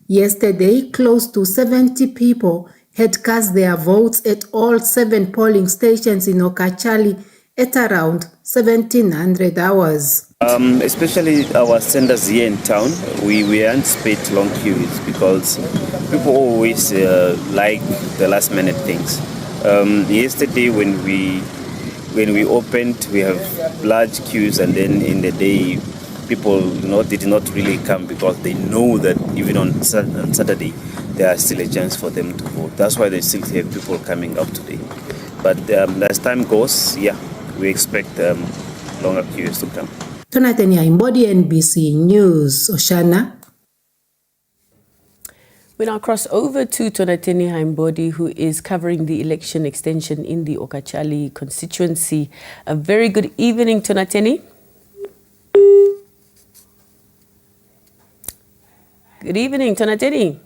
[SPEAKER 6] Yesterday, close to 70 people had cast their votes at all 7 polling stations in Okachali at around 1700 hours.
[SPEAKER 15] Especially our centers here in town, we anticipate long queues because people always like the last minute things. Yesterday when we opened, we have large queues, and then in the day people did not really come because they know that even on Saturday there are still a chance for them to vote. That's why they still have people coming up today. But as time goes, we expect longer queues to come.
[SPEAKER 6] Tonateni Aimbodi, NBC News, Oshana.
[SPEAKER 17] We now cross over to Tonateni Haimbodi, who is covering the election extension in the Okachali constituency. A very good evening, Tonateni. Good evening, Tonateni.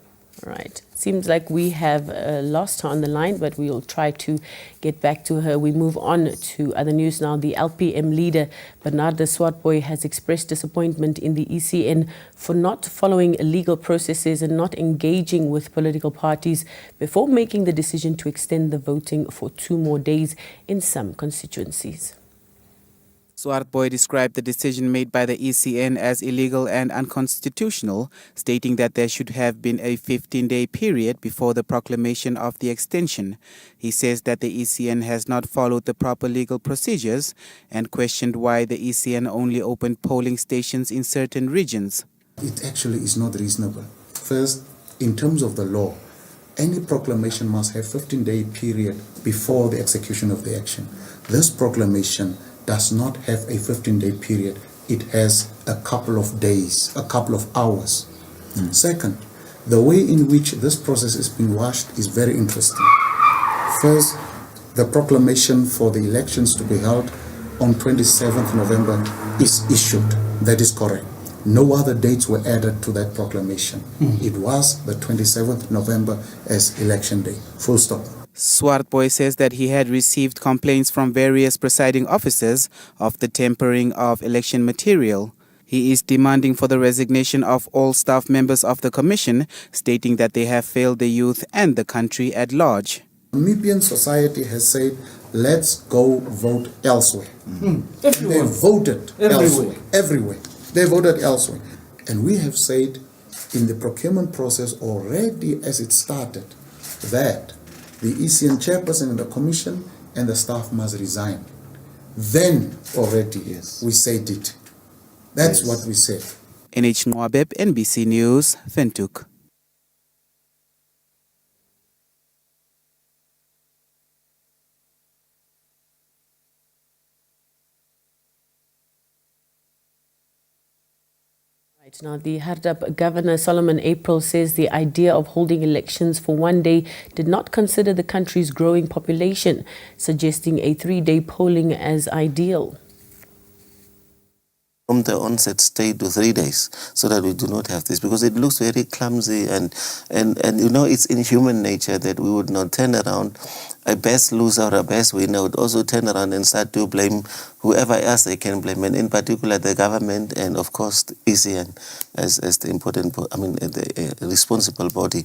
[SPEAKER 17] All right. Seems like we have lost her on the line, but we'll try to get back to her. We move on to other news now. The LPM leader, Bernarda Swartboy, has expressed disappointment in the ECN for not following legal processes and not engaging with political parties before making the decision to extend the voting for 2 more days in some constituencies.
[SPEAKER 16] Swartboy described the decision made by the ECN as illegal and unconstitutional, stating that there should have been a 15-day period before the proclamation of the extension. He says that the ECN has not followed the proper legal procedures and questioned why the ECN only opened polling stations in certain regions.
[SPEAKER 20] It actually is not reasonable. First, in terms of the law, any proclamation must have 15-day period before the execution of the action. This proclamation does not have a 15-day period. It has a couple of days, a couple of hours. Second, the way in which this process is being washed is very interesting. First, the proclamation for the elections to be held on 27th November is issued. That is correct. No other dates were added to that proclamation. It was the 27th November as election day. Full stop.
[SPEAKER 16] Swartboy says that he had received complaints from various presiding officers of the tampering of election material. He is demanding for the resignation of all staff members of the commission, stating that they have failed the youth and the country at large.
[SPEAKER 20] Namibian society has said, let's go vote elsewhere. They voted elsewhere. Everywhere. They voted elsewhere. And we have said in the procurement process already as it started that the ECN chairperson and the commission and the staff must resign. Then already we said it. That's what we said.
[SPEAKER 16] NH Nwabeb, NBC News, Windhoek.
[SPEAKER 17] Now, the Hardap Governor Solomon April says the idea of holding elections for 1 day did not consider the country's growing population, suggesting a 3-day polling as ideal.
[SPEAKER 3] from the onset stay to 3 days so that we do not have this, because it looks very clumsy and it's in human nature that we would not turn around. A best loser or a best winner would also turn around and start to blame whoever else they can blame, and in particular the government and of course the ECN as the important, the responsible body.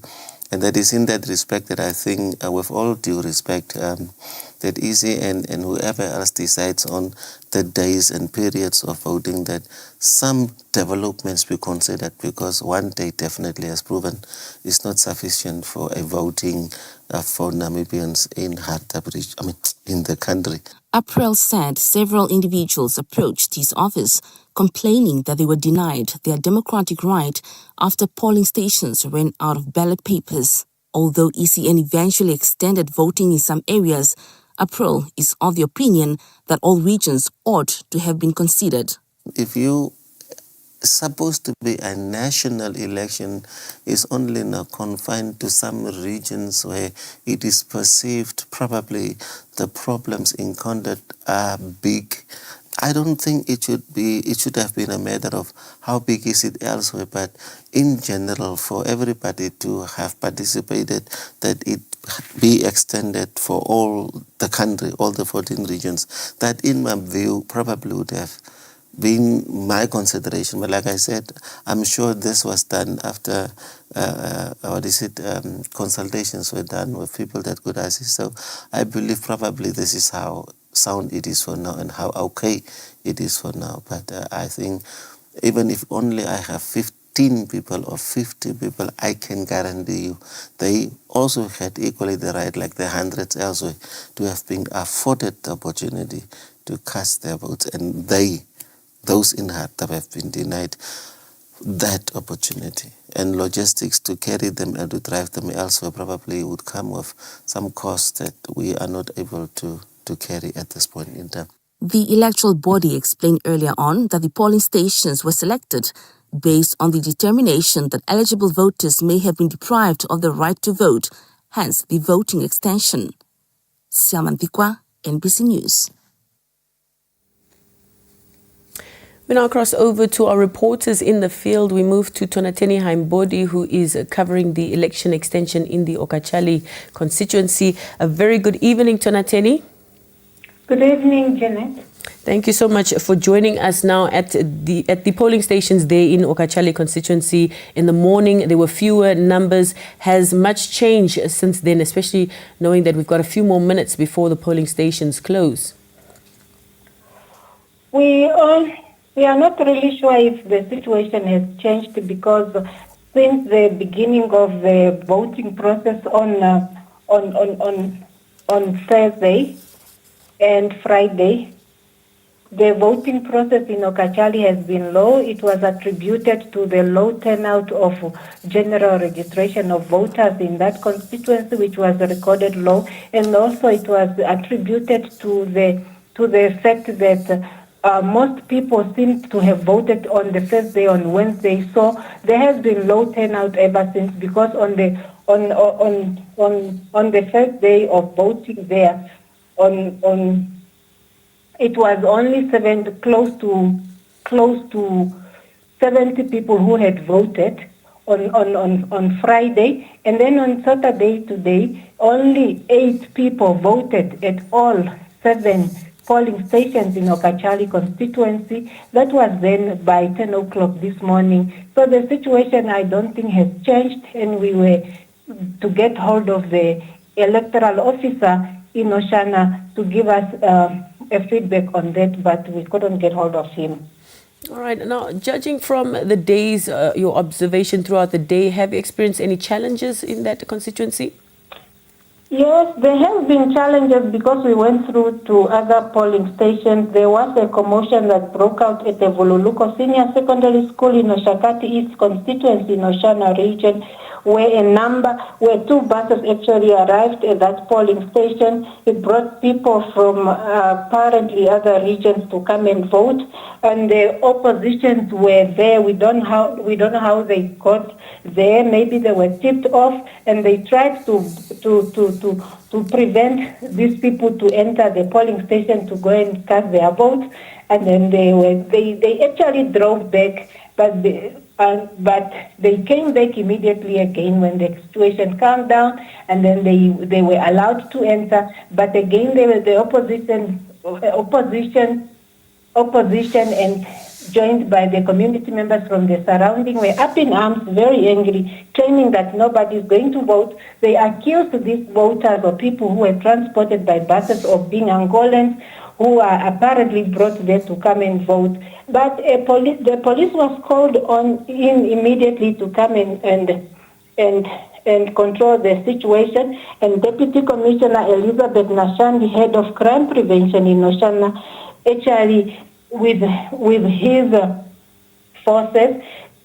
[SPEAKER 3] And that is in that respect that I think, with all due respect, that ECN and whoever else decides on the days and periods of voting, that some developments be considered, because one day definitely has proven is not sufficient for a voting for Namibians in in the country.
[SPEAKER 4] April said several individuals approached his office complaining that they were denied their democratic right after polling stations ran out of ballot papers. Although ECN eventually extended voting in some areas, April is of the opinion that all regions ought to have been considered.
[SPEAKER 3] If you supposed to be a national election is only now confined to some regions where it is perceived probably the problems encountered are big. I don't think it should have been a matter of how big is it elsewhere, but in general for everybody to have participated, that it be extended for all the country, all the 14 regions. That in my view probably would have been my consideration, but like I said, I'm sure this was done after consultations were done with people that could assist. So I believe probably this is how sound it is for now and how okay it is for now. But I think even if only I have 15 people or 50 people, I can guarantee you they also had equally the right, like the hundreds elsewhere, to have been afforded the opportunity to cast their votes, and those in Hartab have been denied that opportunity. And logistics to carry them and to drive them elsewhere probably would come with some cost that we are not able to carry at this point in time.
[SPEAKER 4] The electoral body explained earlier on that the polling stations were selected based on the determination that eligible voters may have been deprived of the right to vote, hence the voting extension. Siamantikwa, NBC News.
[SPEAKER 17] We now cross over to our reporters in the field. We move to Tonateni Haimbodi, who is covering the election extension in the Okachali constituency. A very good evening, Tonateni.
[SPEAKER 19] Good evening, Janet.
[SPEAKER 17] Thank you so much for joining us now at the polling stations there in Okachali constituency. In the morning, there were fewer numbers. Has much changed since then, especially knowing that we've got a few more minutes before the polling stations close?
[SPEAKER 19] We are not really sure if the situation has changed, because since the beginning of the voting process on Thursday and Friday, the voting process in Okachali has been low. It was attributed to the low turnout of general registration of voters in that constituency, which was recorded low, and also it was attributed to the fact that most people seem to have voted on the first day on Wednesday, so there has been low turnout ever since. Because on the first day of voting there, it was only close to 70 people who had voted on Friday, and then on Saturday today, only 8 people voted at all 7 polling stations in Okachali constituency. That was then by 10 o'clock this morning. So the situation, I don't think, has changed, and we were to get hold of the electoral officer in Oshana to give us a feedback on that, but we couldn't get hold of him.
[SPEAKER 17] All right. Now, judging from the days, your observation throughout the day, have you experienced any challenges in that constituency?
[SPEAKER 19] Yes, there have been challenges because we went through to other polling stations. There was a commotion that broke out at the Voluluko Senior Secondary School in Oshakati East constituency in Oshana region, where 2 buses actually arrived at that polling station. It brought people from apparently other regions to come and vote, and the oppositions were there. We don't know how they got there. Maybe they were tipped off, and they tried to to prevent these people to enter the polling station to go and cast their votes. And then they actually drove back, but they came back immediately again when the situation calmed down, and then they were allowed to enter. But again, the opposition and joined by the community members from the surrounding were up in arms, very angry, claiming that nobody is going to vote. They accused these voters or people who were transported by buses of being Angolans who are apparently brought there to come and vote. But the police was called in immediately to come and control the situation. And Deputy Commissioner Elizabeth Nashandi, head of crime prevention in Oshana, actually with his forces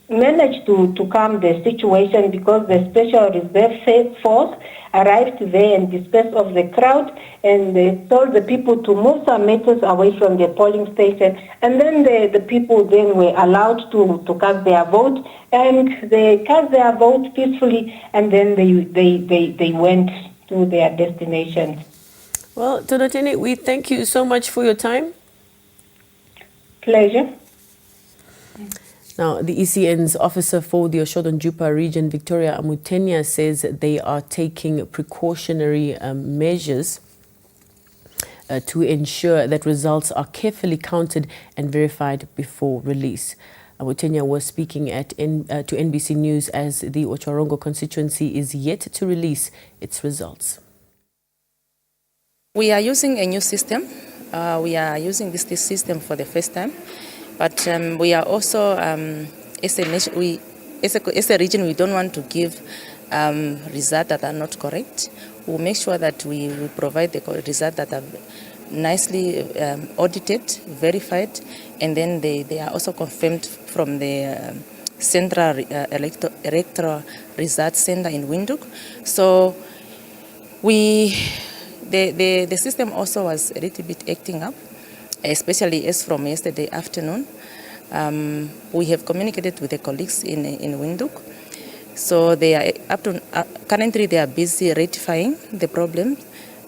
[SPEAKER 19] managed to calm the situation, because the Special Reserve Force arrived there and dispersed of the crowd, and they told the people to move some meters away from the polling station. And then the people then were allowed to cast their vote, and they cast their vote peacefully, and then they went to their destination.
[SPEAKER 17] Well, Donatini, we thank you so much for your time.
[SPEAKER 19] Pleasure.
[SPEAKER 17] Now, the ECN's officer for the Oshodon-Jupa region, Victoria Amutenya, says they are taking precautionary measures to ensure that results are carefully counted and verified before release. Amutenya was speaking to NBC News as the Ocharongo constituency is yet to release its results.
[SPEAKER 8] We are using a new system. We are using this system for the first time. But we are also, as a region, we don't want to give results that are not correct. We'll make sure that we will provide the results that are nicely audited, verified, and then they are also confirmed from the Central Electoral Results Center in Windhoek. So the system also was a little bit acting up, especially as from yesterday afternoon. We have communicated with the colleagues in Windhoek. So they are currently they are busy rectifying the problem,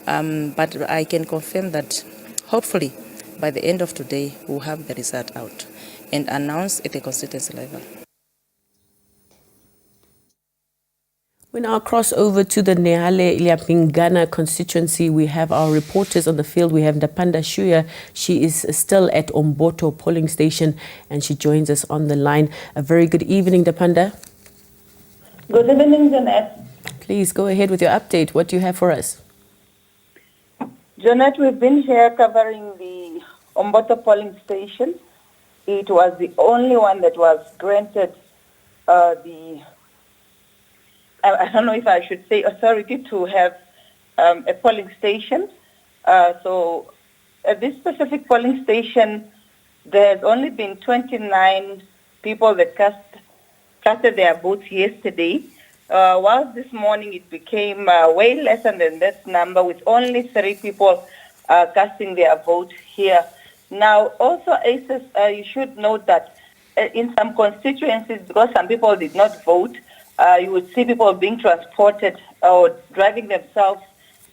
[SPEAKER 8] but I can confirm that hopefully by the end of today we'll have the result out and announce at the constituency level.
[SPEAKER 17] We now cross over to the Nehale-Iliapingana constituency. We have our reporters on the field. We have Dapanda Shuya. She is still at Omboto polling station and she joins us on the line. A very good evening, Dapanda.
[SPEAKER 12] Good evening, Jeanette.
[SPEAKER 17] Please go ahead with your update. What do you have for us?
[SPEAKER 12] Jeanette, we've been here covering the Omboto polling station. It was the only one that was granted I don't know if I should say authority to have a polling station. So at this specific polling station, there's only been 29 people that casted their votes yesterday. Whilst this morning it became way less than that number, with only 3 people casting their vote here. Now, also, ACES, you should note that in some constituencies, because some people did not vote, you would see people being transported or driving themselves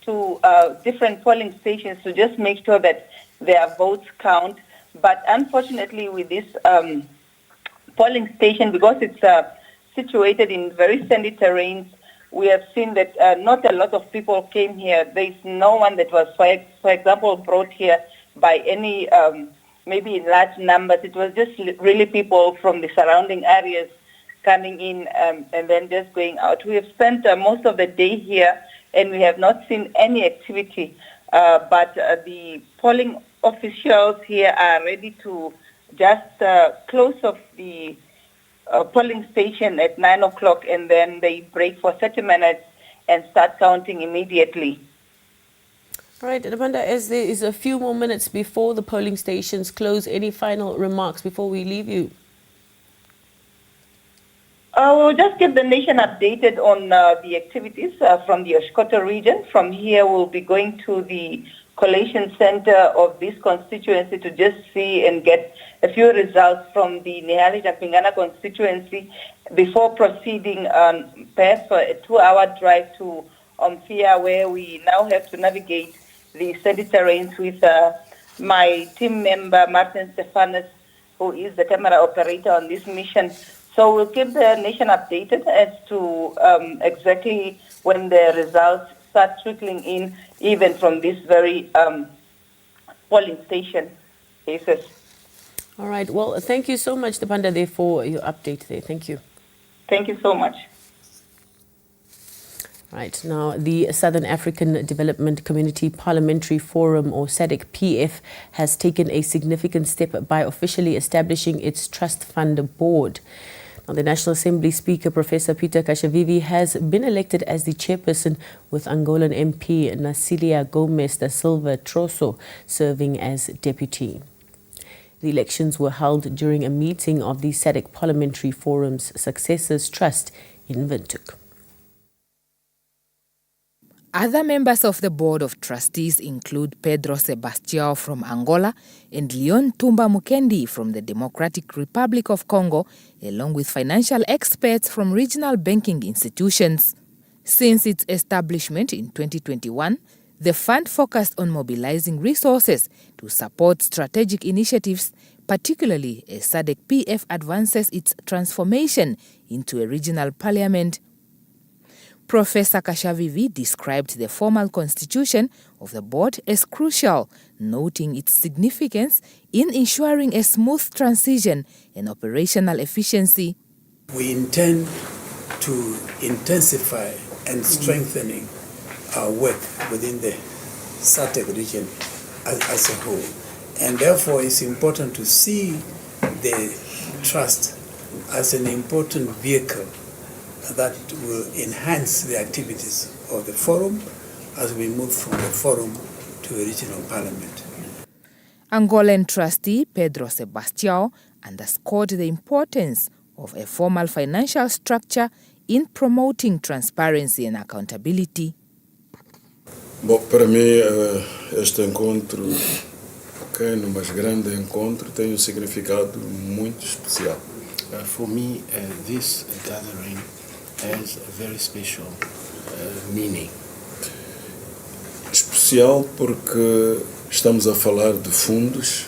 [SPEAKER 12] to different polling stations to just make sure that their votes count. But unfortunately, with this polling station, because it's situated in very sandy terrains, we have seen that not a lot of people came here. There is no one that was, for example, brought here by any, maybe in large numbers. It was just really people from the surrounding areas coming in and then just going out. We have spent most of the day here and we have not seen any activity, but the polling officials here are ready to just close off the polling station at 9 o'clock and then they break for 30 minutes and start counting immediately.
[SPEAKER 17] All right, Amanda, as there is a few more minutes before the polling stations close, any final remarks before we leave you?
[SPEAKER 12] We'll just keep the nation updated on the activities from the Oshkoto region. From here, we'll be going to the collation center of this constituency to just see and get a few results from the Nehale-Iliapingana constituency before proceeding perhaps for a 2-hour drive to Omphia, where we now have to navigate the sandy terrains with my team member, Martin Stefanos, who is the camera operator on this mission. So we'll keep the nation updated as to exactly when the results start trickling in, even from this very polling station cases.
[SPEAKER 17] All right. Well, thank you so much, Depanda, there for your update there. Thank you.
[SPEAKER 12] Thank you so much.
[SPEAKER 17] Right. Now, the Southern African Development Community Parliamentary Forum, or SADC-PF, has taken a significant step by officially establishing its trust fund board. Now, the National Assembly Speaker, Professor Peter Kashavivi, has been elected as the chairperson, with Angolan MP Nasilia Gomes da Silva Trosso serving as deputy. The elections were held during a meeting of the SADC Parliamentary Forum's Successors Trust in Windhoek.
[SPEAKER 9] Other members of the Board of Trustees include Pedro Sebastião from Angola and Leon Tumba Mukendi from the Democratic Republic of Congo, along with financial experts from regional banking institutions. Since its establishment in 2021, the fund focused on mobilizing resources to support strategic initiatives, particularly as SADC-PF advances its transformation into a regional parliament. Professor Kashavivi described the formal constitution of the board as crucial, noting its significance in ensuring a smooth transition and operational efficiency.
[SPEAKER 11] We intend to intensify and strengthening our work within the SADC region as a whole. And therefore, it's important to see the trust as an important vehicle that will enhance the activities of the forum as we move from the forum to a regional parliament.
[SPEAKER 9] Angolan trustee Pedro Sebastião underscored the importance of a formal financial structure in promoting transparency and accountability.
[SPEAKER 18] Bom, para mim, este encontro, pequeno, mas grande encontro, tem significado muito especial.
[SPEAKER 21] For me, this gathering has a very special meaning.
[SPEAKER 18] Especial porque estamos a falar de fundos.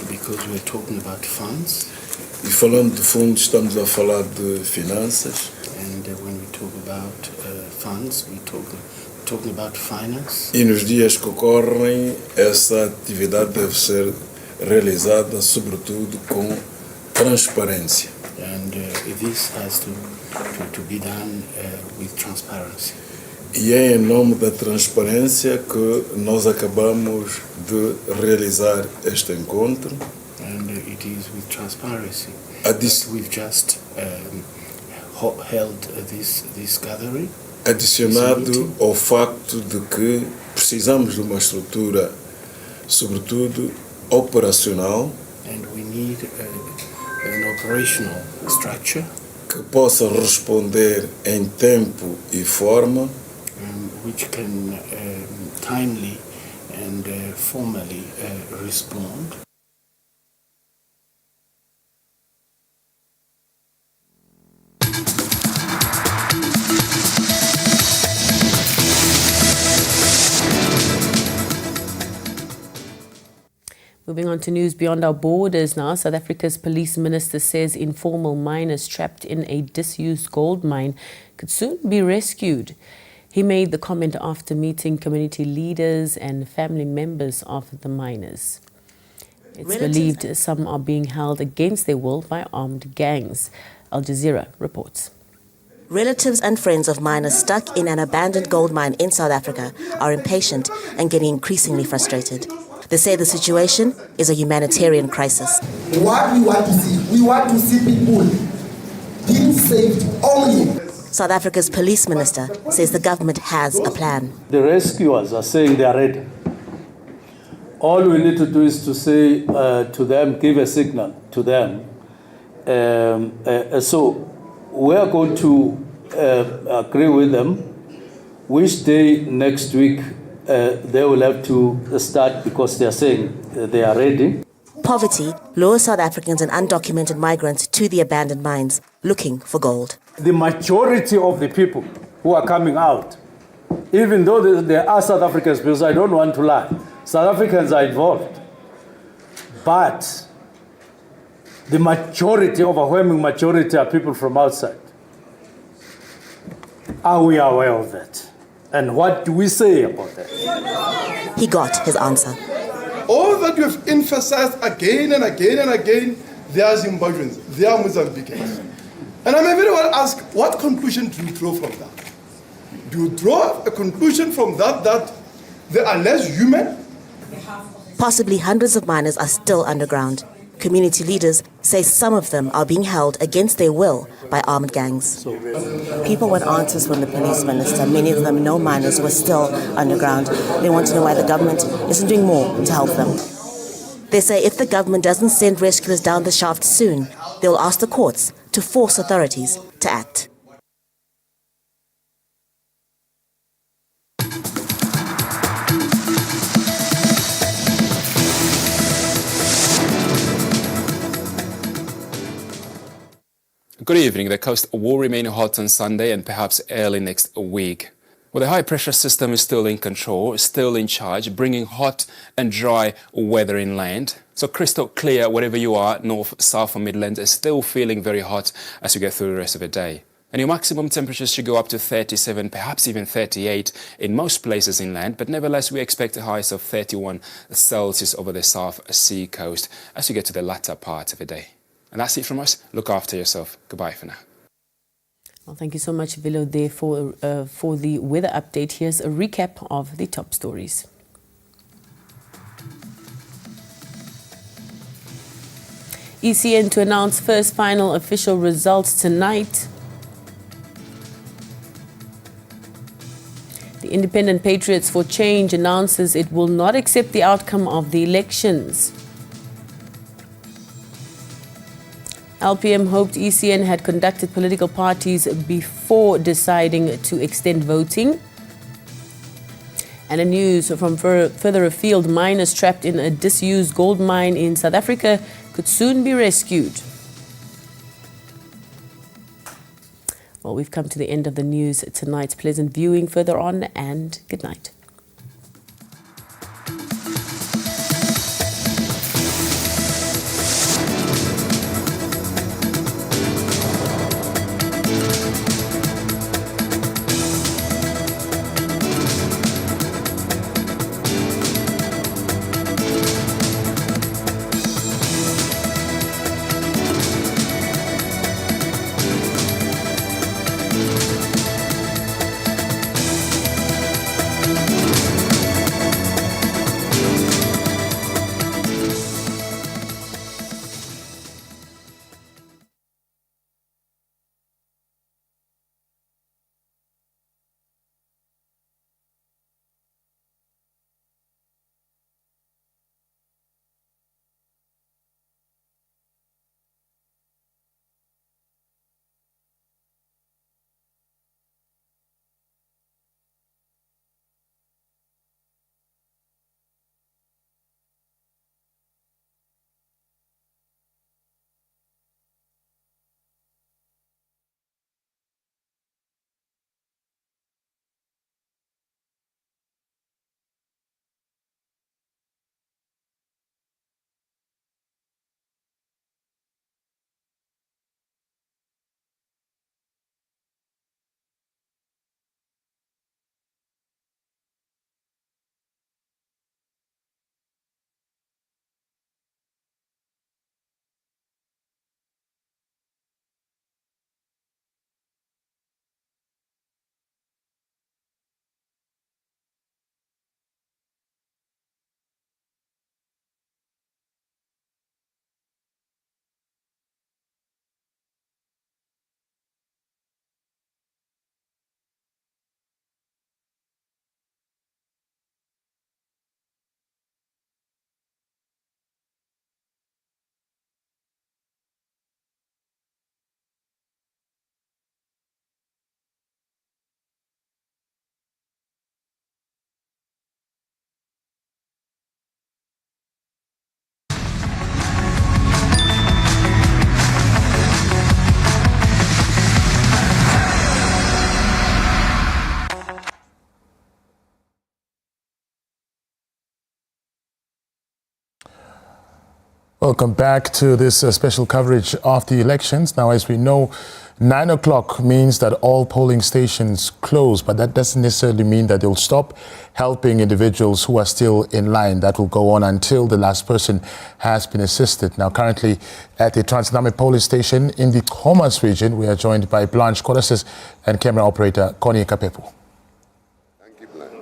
[SPEAKER 21] Because we're talking about funds.
[SPEAKER 18] E falando de fundos, estamos a falar de finanças.
[SPEAKER 21] And when we talk about funds, we're talking about finance.
[SPEAKER 18] E nos dias que ocorrem, essa atividade deve ser realizada, sobretudo, com transparência.
[SPEAKER 21] And this has to be done with transparency.
[SPEAKER 18] E é em nome da transparência que nós acabamos de realizar este encontro.
[SPEAKER 21] And it is with transparency that we've just held this gathering.
[SPEAKER 18] Adicionado ao facto de que precisamos de uma estrutura, sobretudo operacional,
[SPEAKER 21] and we need an operational structure
[SPEAKER 18] que possa responder em tempo e forma,
[SPEAKER 21] which can timely and formally respond.
[SPEAKER 17] Moving on to news beyond our borders now, South Africa's police minister says informal miners trapped in a disused gold mine could soon be rescued. He made the comment after meeting community leaders and family members of the miners. It's believed some are being held against their will by armed gangs. Al Jazeera reports.
[SPEAKER 22] Relatives and friends of miners stuck in an abandoned gold mine in South Africa are impatient and getting increasingly frustrated. They say the situation is a humanitarian crisis.
[SPEAKER 23] What we want to see people being saved only.
[SPEAKER 22] South Africa's police minister says the government has a plan.
[SPEAKER 27] The rescuers are saying they are ready. All we need to do is to say to them, give a signal to them. So we are going to agree with them which day next week they will have to start, because they are saying they are ready.
[SPEAKER 22] Poverty lures South Africans and undocumented migrants to the abandoned mines looking for gold.
[SPEAKER 27] The majority of the people who are coming out Even though there are South Africans, because I don't want to lie, South Africans are involved. But the majority, overwhelming majority, are people from outside. Are we aware of that? And what do we say about that?
[SPEAKER 22] He got his answer.
[SPEAKER 5] All that you have emphasized again and again and again, they are Zimbabweans, they are Mozambicans. And I may very well ask, what conclusion do you draw from that? Do you draw a conclusion from that they are less human?
[SPEAKER 22] Possibly hundreds of miners are still underground. Community leaders say some of them are being held against their will by armed gangs. People want answers from the police minister. Many of them know miners who are still underground. They want to know why the government isn't doing more to help them. They say if the government doesn't send rescuers down the shaft soon, they will ask the courts to force authorities to act.
[SPEAKER 7] Good evening. The coast will remain hot on Sunday and perhaps early next week. Well, the high-pressure system is still in control, still in charge, bringing hot and dry weather inland. So crystal clear wherever you are, north, south or Midlands, is still feeling very hot as you get through the rest of the day. And your maximum temperatures should go up to 37, perhaps even 38 in most places inland, but nevertheless we expect highs of 31 Celsius over the South Sea coast as you get to the latter part of the day. And that's it from us. Look after yourself. Goodbye for now.
[SPEAKER 17] Well, thank you so much, Vilo, there for the weather update. Here's a recap of the top stories. ECN to announce first final official results tonight. The Independent Patriots for Change announces it will not accept the outcome of the elections. LPM hoped ECN had conducted political parties before deciding to extend voting. And a news from further afield, miners trapped in a disused gold mine in South Africa could soon be rescued. Well, we've come to the end of the news tonight. Pleasant viewing further on and good night.
[SPEAKER 2] Welcome back to this special coverage of the elections. Now, as we know, 9 o'clock means that all polling stations close, but that doesn't necessarily mean that they'll stop helping individuals who are still in line. That will go on until the last person has been assisted. Now, currently at the Transnami polling station in the Khomas region, we are joined by Blanche Korasis and camera operator Connie Kapepu.
[SPEAKER 10] Thank you, Blanche.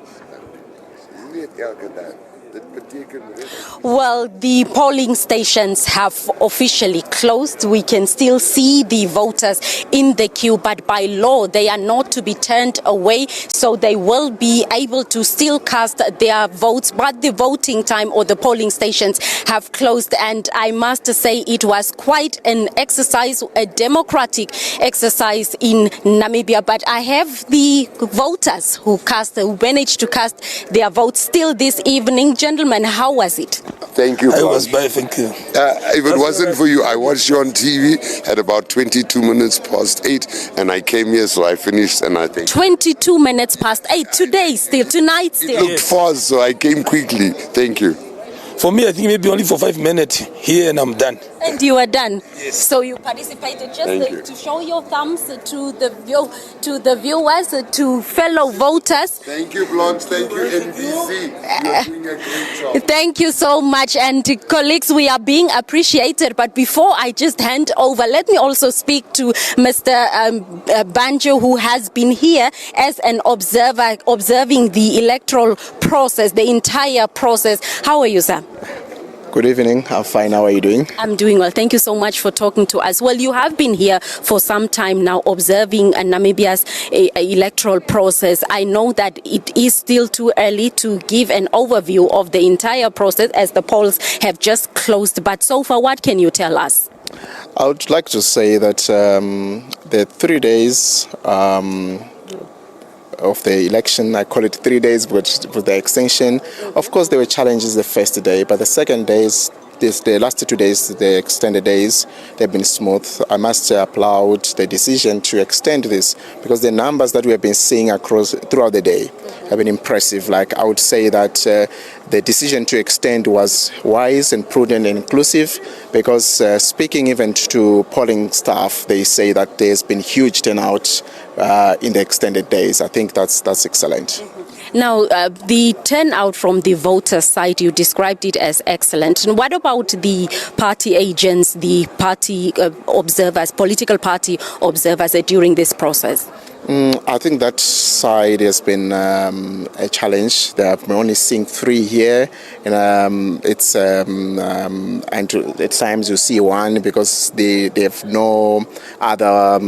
[SPEAKER 13] Well, the polling stations have officially closed. We can still see the voters in the queue, but by law, they are not to be turned away, so they will be able to still cast their votes, but the voting time or the polling stations have closed. And I must say it was quite an exercise, a democratic exercise in Namibia. But I have the voters who managed to cast their votes still this evening. Gentlemen, how was it?
[SPEAKER 10] Thank you.
[SPEAKER 14] I was by, thank you.
[SPEAKER 10] If it wasn't for you, I watched you on TV at about 22 minutes past 8, and I came here, so I finished, and I think
[SPEAKER 13] 22 minutes past 8 today, tonight.
[SPEAKER 10] It looked fast, so I came quickly. Thank you.
[SPEAKER 14] For me, I think maybe only for 5 minutes here, and I'm done.
[SPEAKER 13] And you are done.
[SPEAKER 14] Yes.
[SPEAKER 13] So you participated just to show your thumbs to the viewers, to fellow voters.
[SPEAKER 10] Thank you, Blanche. Thank you, NBC. You are doing a great job.
[SPEAKER 13] Thank you so much, and colleagues, we are being appreciated. But before I just hand over, let me also speak to Mr. Banjo, who has been here as an observer, observing the electoral process, the entire process. How are you, sir?
[SPEAKER 24] Good evening. I'm fine. How are you doing?
[SPEAKER 13] I'm doing well. Thank you so much for talking to us. Well, you have been here for some time now observing Namibia's electoral process. I know that it is still too early to give an overview of the entire process as the polls have just closed. But so far, what can you tell us?
[SPEAKER 24] I would like to say that the 3 days of the election, I call it 3 days with the extension. Of course, there were challenges the first day, but the second days, the last 2 days, the extended days, they've been smooth. I must applaud the decision to extend this, because the numbers that we have been seeing throughout the day have been impressive. Like, I would say that the decision to extend was wise and prudent and inclusive, because speaking even to polling staff, they say that there's been huge turnout in the extended days. I think that's excellent.
[SPEAKER 13] Now, the turnout from the voter side, you described it as excellent. And what about the party agents, the party observers, political party observers during this process?
[SPEAKER 24] I think that side has been a challenge. We're only seeing 3 here, and and at times you see one because they have no other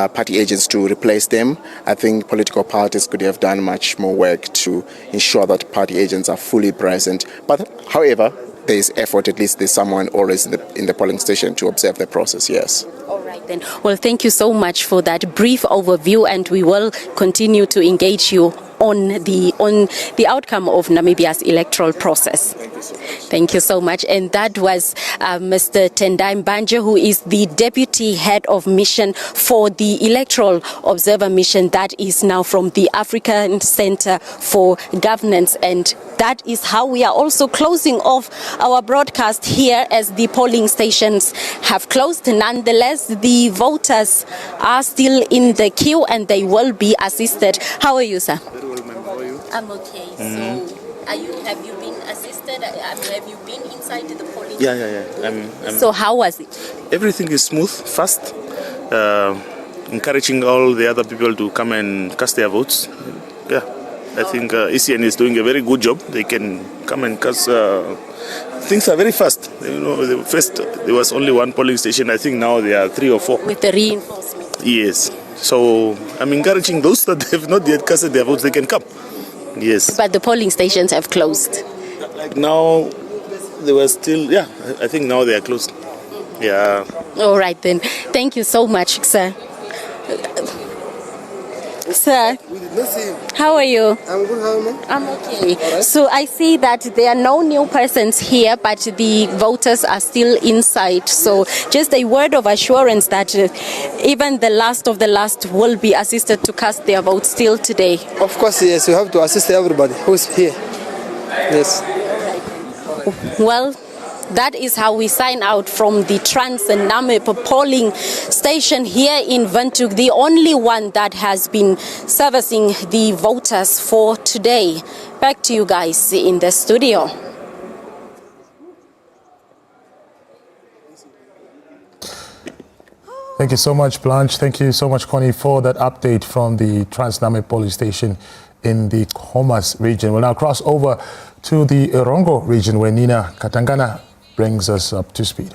[SPEAKER 24] party agents to replace them. I think political parties could have done much more work to ensure that party agents are fully present. But however, there is effort. At least there's someone always in the polling station to observe the process. Yes.
[SPEAKER 13] All right then. Well, thank you so much for that brief overview, and we will continue to engage you on the outcome of Namibia's electoral process.
[SPEAKER 24] Thank you so much.
[SPEAKER 13] Thank you so much. And that was Mr. Tendai Mbanje, who is the Deputy Head of Mission for the Electoral Observer Mission that is now from the African Center for Governance. And that is how we are also closing off our broadcast here, as the polling stations have closed. Nonetheless, the voters are still in the queue and they will be assisted. How are you, sir?
[SPEAKER 24] Very well, ma'am. How are you?
[SPEAKER 13] I'm okay. So, have you been assisted? Have you been inside the polling?
[SPEAKER 24] Yeah.
[SPEAKER 13] So how was it?
[SPEAKER 24] Everything is smooth, fast. Encouraging all the other people to come and cast their votes. Yeah. I think ECN is doing a very good job. They can come and cast. Things are very fast. You know, first there was only one polling station. I think now there are 3 or 4.
[SPEAKER 13] With the reinforcement.
[SPEAKER 24] Yes. So I'm encouraging those that have not yet casted their votes, they can come. Yes.
[SPEAKER 13] But the polling stations have closed.
[SPEAKER 24] Like now, they were still. Yeah, I think now they are closed. Yeah.
[SPEAKER 13] All right then. Thank you so much, sir. Sir, how are you?
[SPEAKER 25] I'm good, how are you?
[SPEAKER 13] I'm okay. Right. So I see that there are no new persons here, but the voters are still inside. So just a word of assurance that even the last of the last will be assisted to cast their votes still today.
[SPEAKER 25] Of course, yes. We have to assist everybody who's here. Yes.
[SPEAKER 13] Well, that is how we sign out from the Trans-Namib polling station here in Windhoek, the only one that has been servicing the voters for today. Back to you guys in the studio.
[SPEAKER 2] Thank you so much, Blanche. Thank you so much, Connie, for that update from the Trans-Namib polling station in the Khomas region. We'll now cross over to the Erongo region, where Nina Katangana brings us up to speed.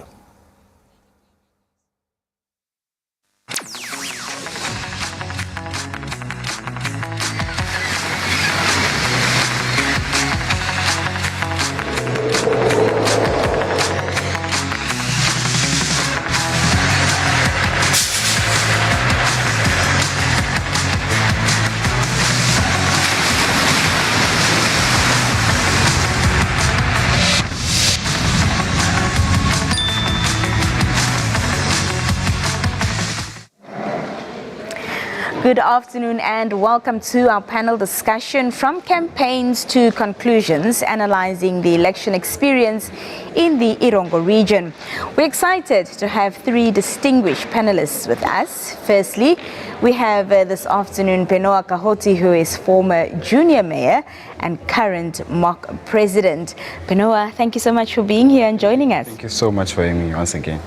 [SPEAKER 1] Good afternoon and welcome to our panel discussion, From Campaigns to Conclusions, analyzing the election experience in the Erongo region. We're excited to have three distinguished panelists with us. Firstly, we have this afternoon Penoa Kahoti, who is former junior mayor and current mock president. Penoa, thank you so much for being here and joining us.
[SPEAKER 3] Thank you so much for having me once again.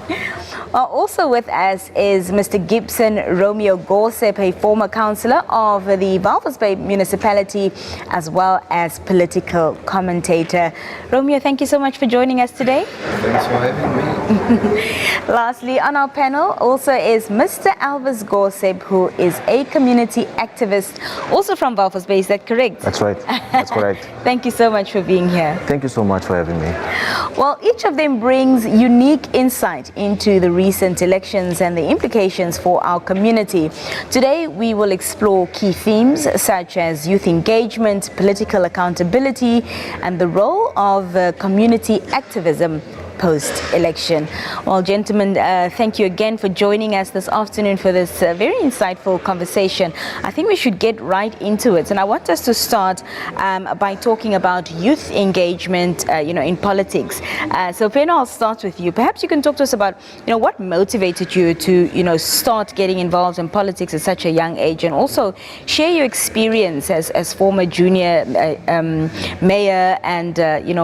[SPEAKER 1] Also with us is Mr. Gibson Romeo Gorsep, a former councillor of the Walvis Bay municipality, as well as political commentator. Romeo, thank you so much for joining us today.
[SPEAKER 3] Thanks for having me.
[SPEAKER 1] Lastly, on our panel also is Mr. Elvis Gorsep, who is a community activist, also from Walvis Bay. Is that correct?
[SPEAKER 3] That's right. That's correct.
[SPEAKER 1] Thank you so much for being here.
[SPEAKER 3] Thank you so much for having me.
[SPEAKER 1] Well, each of them brings unique insight into the recent elections and the implications for our community. Today, we will explore key themes such as youth engagement, political accountability, and the role of community activism post-election. Well, gentlemen, thank you again for joining us this afternoon for this very insightful conversation. I think we should get right into it, and I want us to start by talking about youth engagement, in politics. So, Peno, I'll start with you. Perhaps you can talk to us about, what motivated you to, start getting involved in politics at such a young age, and also share your experience as former junior mayor and,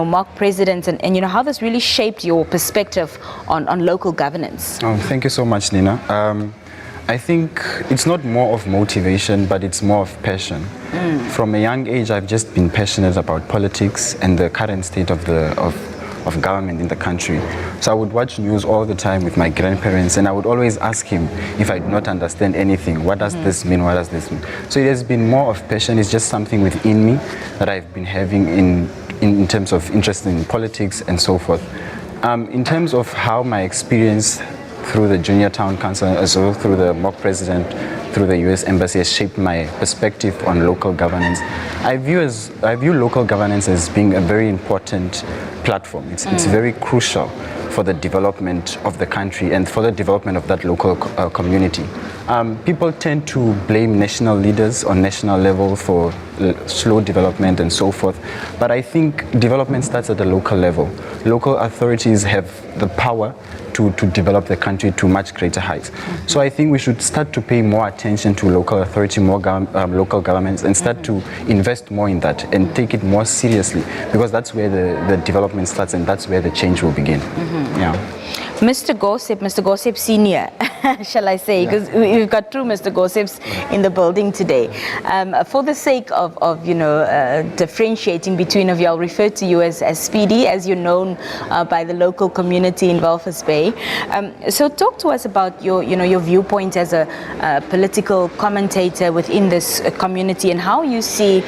[SPEAKER 1] mock president, and how this really shaped your perspective on local governance.
[SPEAKER 3] Oh, thank you so much, Nina. I think it's not more of motivation, but it's more of passion. From a young age, I've just been passionate about politics and the current state of government in the country. So I would watch news all the time with my grandparents, and I would always ask him if I do not understand anything. What does this mean? What does this mean? So it has been more of passion. It's just something within me that I've been having in terms of interest in politics and so forth. In terms of how my experience through the junior town council, as well through the mock president, through the US Embassy, has shaped my perspective on local governance. I view local governance as being a very important platform. It's very crucial for the development of the country and for the development of that local community. People tend to blame national leaders on national level for slow development and so forth, but I think development starts at the local level. Local authorities have the power to develop the country to much greater heights. So I think we should start to pay more attention to local authority, more local governments, and start to invest more in that and take it more seriously, because that's where the development starts and that's where the change will begin. Yeah.
[SPEAKER 1] Mr. Gorsep Senior, shall I say, because we've got two Mr. Gorseps in the building today. For the sake of differentiating between of you, I'll refer to you as Speedy, as you're known by the local community in Walvis Bay. So talk to us about your viewpoint as a political commentator within this community, and how you see,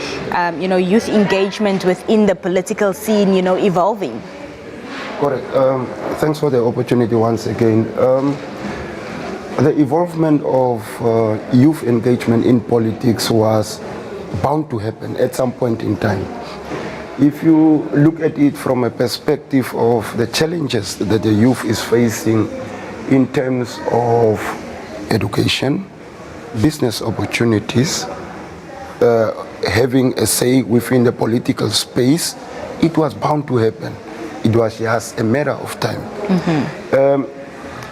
[SPEAKER 1] youth engagement within the political scene, evolving.
[SPEAKER 6] Correct. Thanks for the opportunity once again. The involvement of youth engagement in politics was bound to happen at some point in time. If you look at it from a perspective of the challenges that the youth is facing in terms of education, business opportunities, having a say within the political space, it was bound to happen. it was just a matter of time.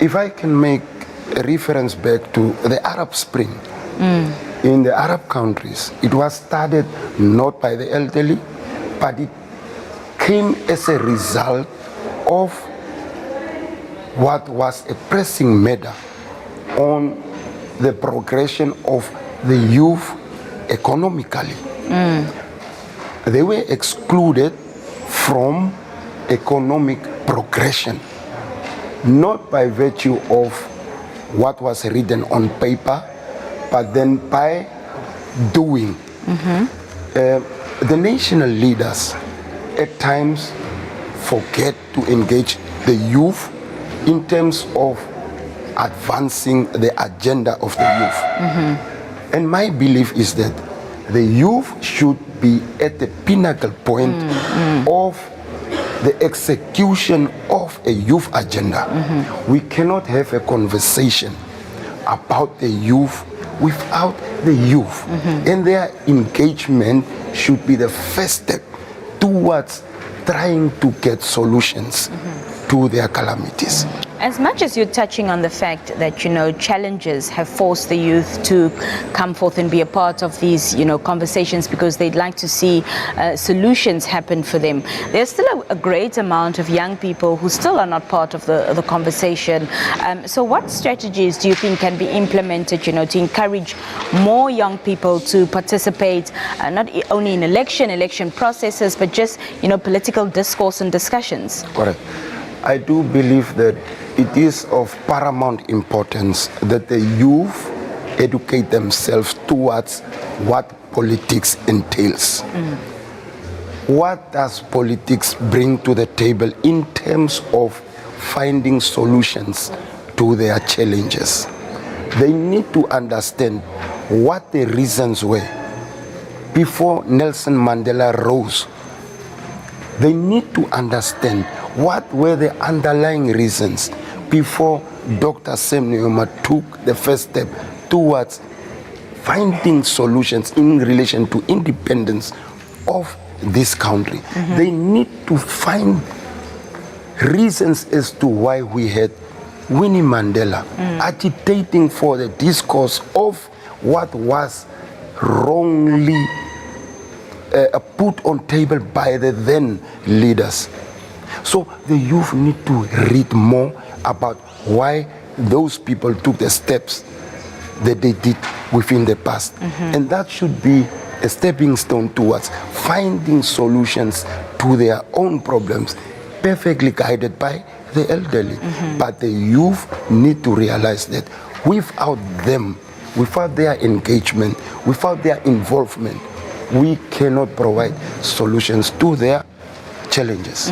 [SPEAKER 6] If I can make a reference back to the Arab Spring, in the Arab countries, it was started not by the elderly, but it came as a result of what was a pressing matter on the progression of the youth economically. They were excluded from economic progression, not by virtue of what was written on paper, but then by doing. The national leaders at times forget to engage the youth in terms of advancing the agenda of the youth. And my belief is that the youth should be at the pinnacle point of the execution of a youth agenda. We cannot have a conversation about the youth without the youth. And their engagement should be the first step towards trying to get solutions to their calamities.
[SPEAKER 1] As much as you're touching on the fact that, challenges have forced the youth to come forth and be a part of these, conversations because they'd like to see solutions happen for them, there's still a great amount of young people who still are not part of the conversation. So what strategies do you think can be implemented, to encourage more young people to participate, not only in election processes, but just, political discourse and discussions?
[SPEAKER 6] Correct. I do believe that it is of paramount importance that the youth educate themselves towards what politics entails. What does politics bring to the table in terms of finding solutions to their challenges? They need to understand what the reasons were before Nelson Mandela rose. They need to understand what were the underlying reasons before Dr. Sam Nujoma took the first step towards finding solutions in relation to independence of this country. They need to find reasons as to why we had Winnie Mandela agitating for the discourse of what was wrongly put on table by the then leaders. So the youth need to read more about why those people took the steps that they did within the past. And that should be a stepping stone towards finding solutions to their own problems, perfectly guided by the elderly. But the youth need to realize that without them, without their engagement, without their involvement, we cannot provide solutions to their challenges.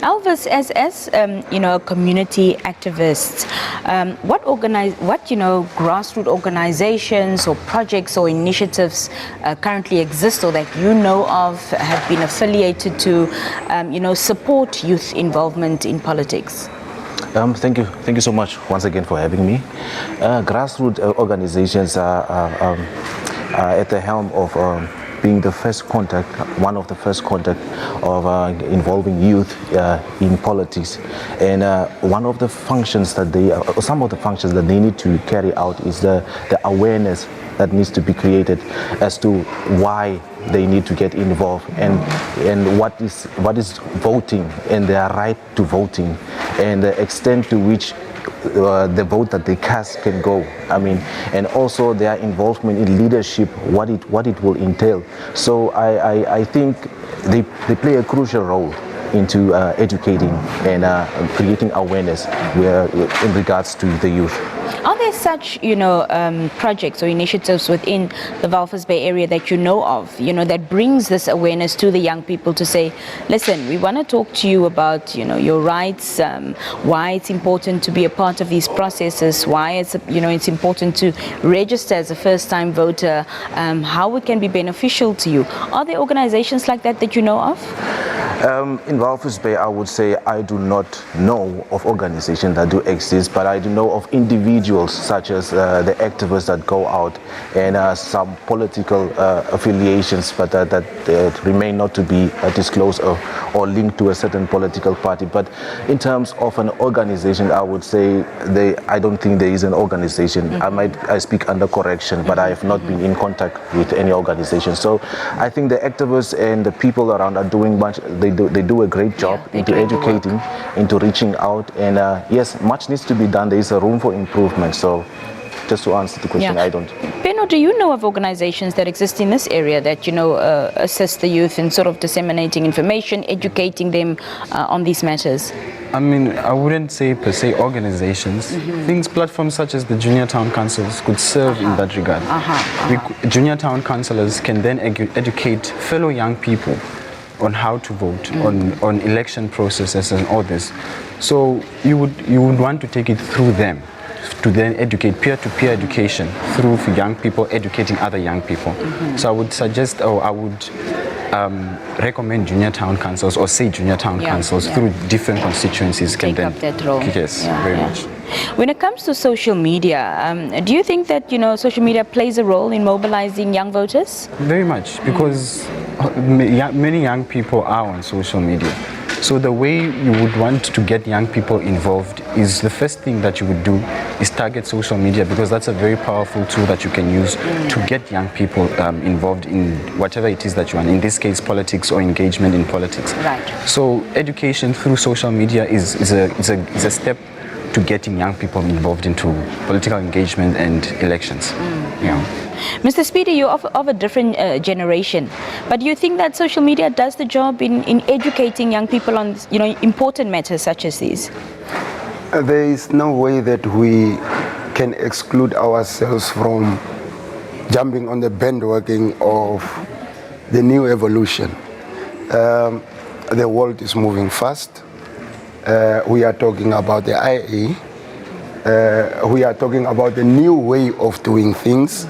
[SPEAKER 1] Elvis, as a community activist, what grassroots organizations or projects or initiatives currently exist or that you know of have been affiliated to support youth involvement in politics?
[SPEAKER 4] Thank you so much once again for having me. Grassroots organizations are at the helm of being the first contact, one of the first contact of involving youth in politics. And one of the functions that some of the functions that they need to carry out is the awareness that needs to be created as to why they need to get involved and what is voting and their right to voting and the extent to which the vote that they cast can go. And also their involvement in leadership, what it will entail. So I think they play a crucial role into educating and creating awareness in regards to the youth.
[SPEAKER 1] Are there such, projects or initiatives within the Walvis Bay area that you know of, that brings this awareness to the young people to say, listen, we want to talk to you about, your rights, why it's important to be a part of these processes, why it's important to register as a first-time voter, how it can be beneficial to you. Are there organizations like that that you know of?
[SPEAKER 4] In Walvis Bay, I would say I do not know of organizations that do exist, but I do know of individuals such as the activists that go out and some political affiliations, but that remain not to be disclosed or linked to a certain political party. But in terms of an organization, I would say I don't think there is an organization. I speak under correction, but I have not been in contact with any organization. So I think the activists and the people around are doing much. They do a great job into educating, into reaching out, and yes, much needs to be done. There is a room for improvement. So just to answer the question, I don't.
[SPEAKER 1] Benno, do you know of organizations that exist in this area that, assist the youth in sort of disseminating information, educating them on these matters?
[SPEAKER 3] I mean, I wouldn't say per se organizations. Things, platforms such as the Junior Town Councils could serve in that regard. Junior Town Councillors can then educate fellow young people on how to vote, on election processes and all this. So you would want to take it through them, to then educate, peer-to-peer education through young people educating other young people. So I would suggest, or I would recommend junior town councils, or say junior town councils through different constituencies can then
[SPEAKER 1] take up that role.
[SPEAKER 3] Yes, very much.
[SPEAKER 1] When it comes to social media, do you think that social media plays a role in mobilizing young voters?
[SPEAKER 3] Very much, because many young people are on social media. So the way you would want to get young people involved is, the first thing that you would do is target social media, because that's a very powerful tool that you can use to get young people involved in whatever it is that you want. In this case, politics or engagement in politics.
[SPEAKER 1] Right.
[SPEAKER 3] So education through social media is a step to getting young people involved into political engagement and elections.
[SPEAKER 1] Mr. Speedy, you're of a different generation, but do you think that social media does the job in educating young people on important matters such as these?
[SPEAKER 6] There is no way that we can exclude ourselves from jumping on the bandwagon of the new evolution. The world is moving fast. We are talking about the IA. We are talking about the new way of doing things,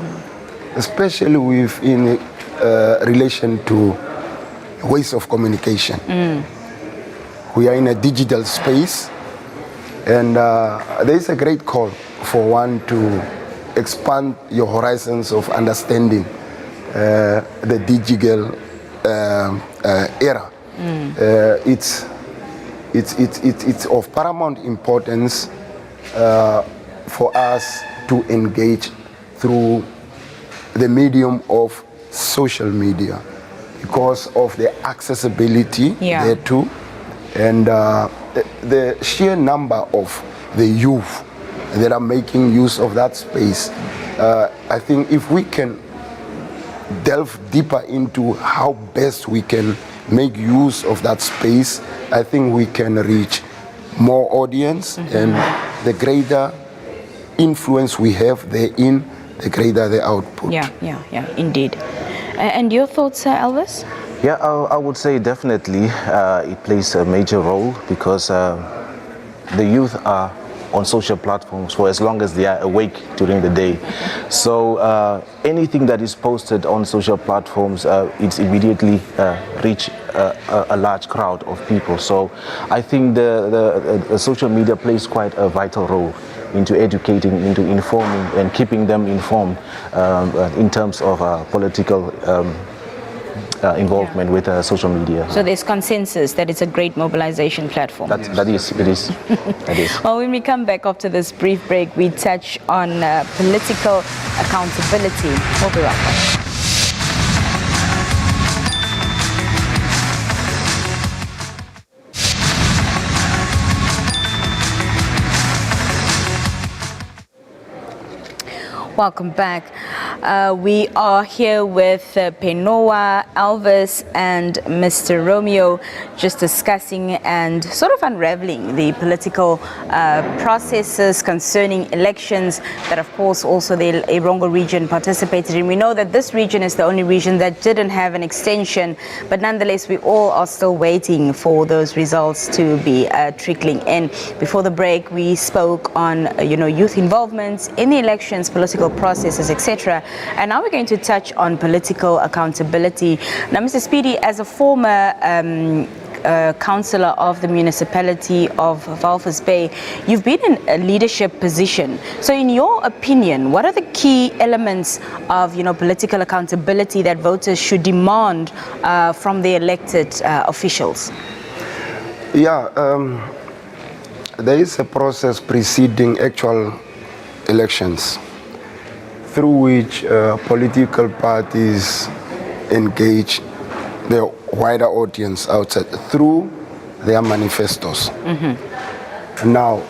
[SPEAKER 6] especially in relation to ways of communication. We are in a digital space, and there is a great call for one to expand your horizons of understanding the digital era. It's of paramount importance for us to engage through the medium of social media because of the accessibility there too, and the sheer number of the youth that are making use of that space. I think if we can delve deeper into how best we can make use of that space, I think we can reach more audience, and the greater influence we have therein, the greater the output.
[SPEAKER 1] Yeah, indeed. And your thoughts, Elvis?
[SPEAKER 4] Yeah, I would say definitely it plays a major role, because the youth are on social platforms for as long as they are awake during the day. So anything that is posted on social platforms, it's immediately reach a large crowd of people. So I think the social media plays quite a vital role into educating, into informing and keeping them informed in terms of political involvement with social media.
[SPEAKER 1] So there's consensus that it's a great mobilization platform.
[SPEAKER 4] It is.
[SPEAKER 1] Well, when we come back after this brief break, we touch on political accountability. We'll be right back. Welcome back. We are here with Penoa, Elvis, and Mr. Romeo, just discussing and sort of unraveling the political processes concerning elections that, of course, also the Erongo region participated in. We know that this region is the only region that didn't have an extension, but nonetheless, we all are still waiting for those results to be trickling in. Before the break, we spoke on, youth involvement in the elections, political processes, etc. And now we're going to touch on political accountability. Now, Mr. Speedy, as a former councillor of the municipality of Walvis Bay. You've been in a leadership position. So in your opinion, what are the key elements of political accountability that voters should demand from the elected officials?
[SPEAKER 6] Yeah, there is a process preceding actual elections through which political parties engage the wider audience outside through their manifestos. Now,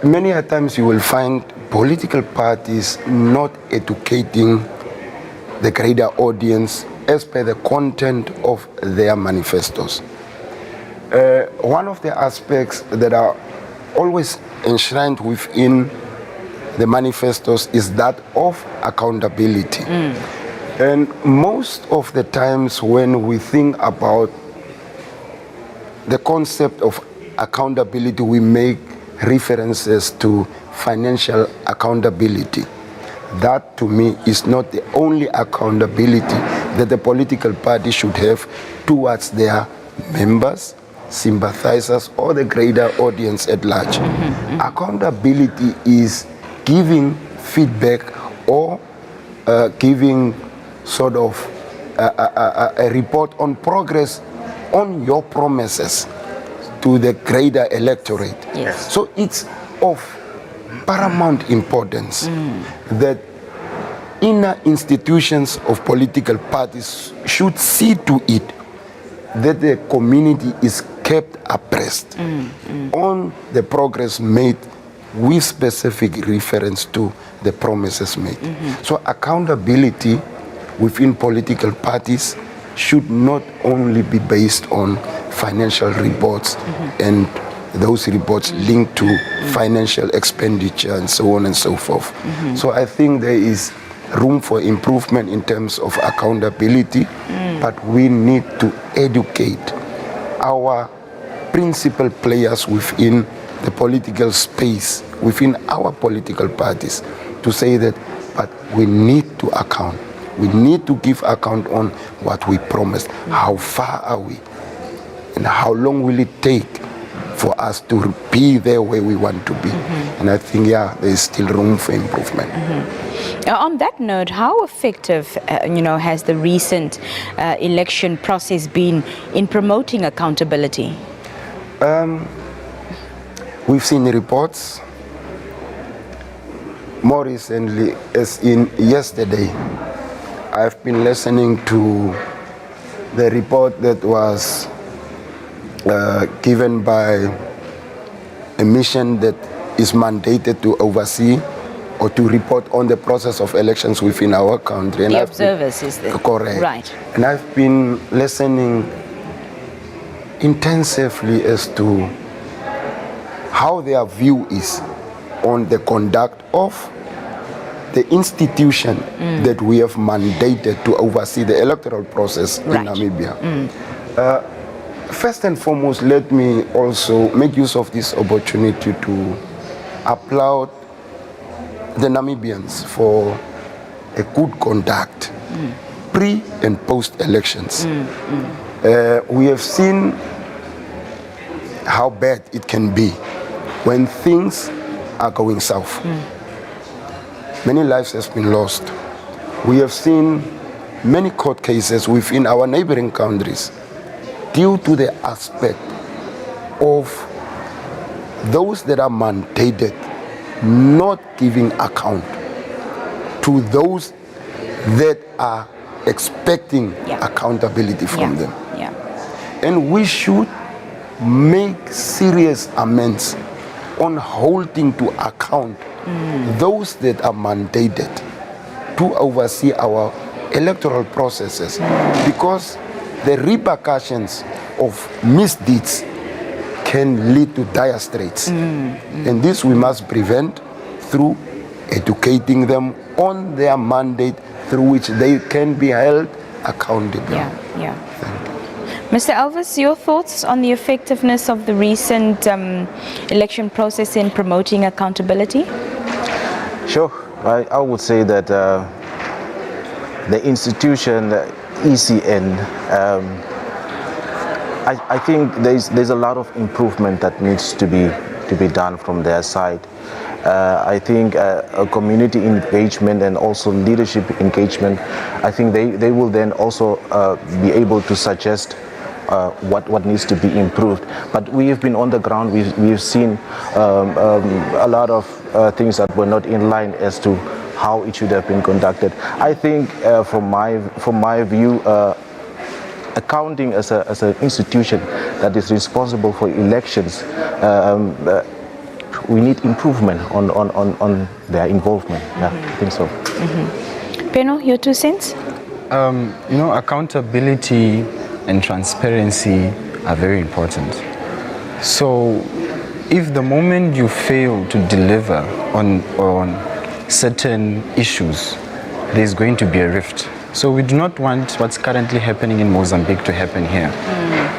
[SPEAKER 6] many a times you will find political parties not educating the greater audience as per the content of their manifestos. One of the aspects that are always enshrined within the manifestos is that of accountability. And most of the times when we think about the concept of accountability, we make references to financial accountability. That to me is not the only accountability that the political party should have towards their members, sympathizers, or the greater audience at large. Accountability is giving feedback or giving sort of a report on progress on your promises to the greater electorate.
[SPEAKER 1] Yes.
[SPEAKER 6] So it's of paramount importance that inner institutions of political parties should see to it that the community is kept abreast on the progress made with specific reference to the promises made. So accountability within political parties should not only be based on financial reports and those reports linked to financial expenditure and so on and so forth. So I think there is room for improvement in terms of accountability, but we need to educate our principal players within the political space, within our political parties, to say that, but we need to account. We need to give account on what we promised. How far are we? And how long will it take for us to be there where we want to be? And I think, yeah, there is still room for improvement.
[SPEAKER 1] On that note, how effective, has the recent election process been in promoting accountability?
[SPEAKER 6] We've seen reports. More recently, as in yesterday, I've been listening to the report that was given by a mission that is mandated to oversee or to report on the process of elections within our country. And
[SPEAKER 1] the observers, is there?
[SPEAKER 6] Correct.
[SPEAKER 1] Right.
[SPEAKER 6] And I've been listening intensively as to how their view is on the conduct of the institution that we have mandated to oversee the electoral process in Namibia. First and foremost, let me also make use of this opportunity to applaud the Namibians for a good conduct pre and post elections. We have seen how bad it can be when things are going south. Many lives have been lost. We have seen many court cases within our neighboring countries due to the aspect of those that are mandated not giving account to those that are expecting accountability from them. And we should make serious amends on holding to account those that are mandated to oversee our electoral processes, because the repercussions of misdeeds can lead to dire straits. And this we must prevent through educating them on their mandate through which they can be held accountable.
[SPEAKER 1] Mr. Elvis, your thoughts on the effectiveness of the recent election process in promoting accountability?
[SPEAKER 4] Sure. I would say that the institution, ECN, I think there's a lot of improvement that needs to be done from their side. I think a community engagement and also leadership engagement, I think they will then also be able to suggest what needs to be improved. But we have been on the ground, we've seen a lot of things that were not in line as to how it should have been conducted. I think from my view, accounting as an institution that is responsible for elections, we need improvement on their involvement. Yeah, I think so.
[SPEAKER 1] Peno, your 2 cents?
[SPEAKER 3] Accountability and transparency are very important. So if the moment you fail to deliver on certain issues, there's going to be a rift. So we do not want what's currently happening in Mozambique to happen here.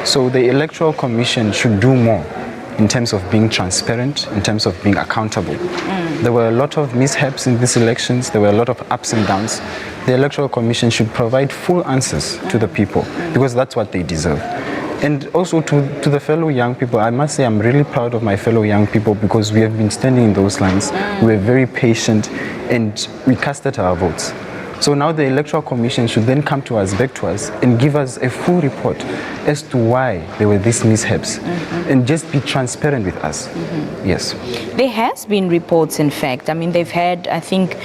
[SPEAKER 3] So the Electoral Commission should do more in terms of being transparent, in terms of being accountable. There were a lot of mishaps in these elections. There were a lot of ups and downs. The Electoral Commission should provide full answers to the people because that's what they deserve. And also to the fellow young people, I must say I'm really proud of my fellow young people because we have been standing in those lines. We were very patient and we casted our votes. So now the Electoral Commission should then come to us, back to us, and give us a full report as to why there were these mishaps, and just be transparent with us. Yes.
[SPEAKER 1] There has been reports, in fact. I mean, they've had, I think,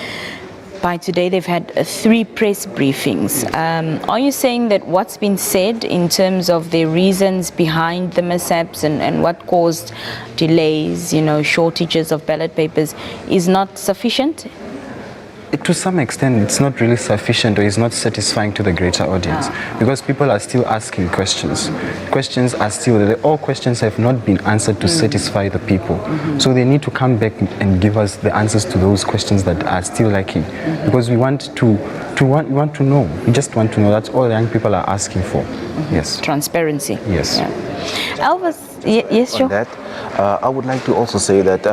[SPEAKER 1] by today they've had 3 press briefings. Are you saying that what's been said in terms of the reasons behind the mishaps and what caused delays, shortages of ballot papers is not sufficient?
[SPEAKER 3] To some extent, it's not really sufficient or it's not satisfying to the greater audience because people are still asking questions. Questions are still, all questions have not been answered to satisfy the people. So they need to come back and give us the answers to those questions that are still lacking because we want to know. We just want to know. That's all young people are asking for. Yes.
[SPEAKER 1] Transparency.
[SPEAKER 3] Yes.
[SPEAKER 1] Yeah. Elvis, yes, sure.
[SPEAKER 4] On that, I would like to also say that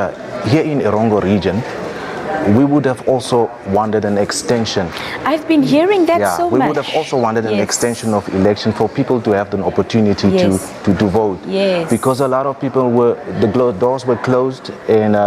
[SPEAKER 4] here in Erongo region, we would have also wanted an extension.
[SPEAKER 1] I've been hearing that so much.
[SPEAKER 4] We would have also wanted an extension of election for people to have the opportunity to vote.
[SPEAKER 1] Yes.
[SPEAKER 4] Because a lot of people the doors were closed and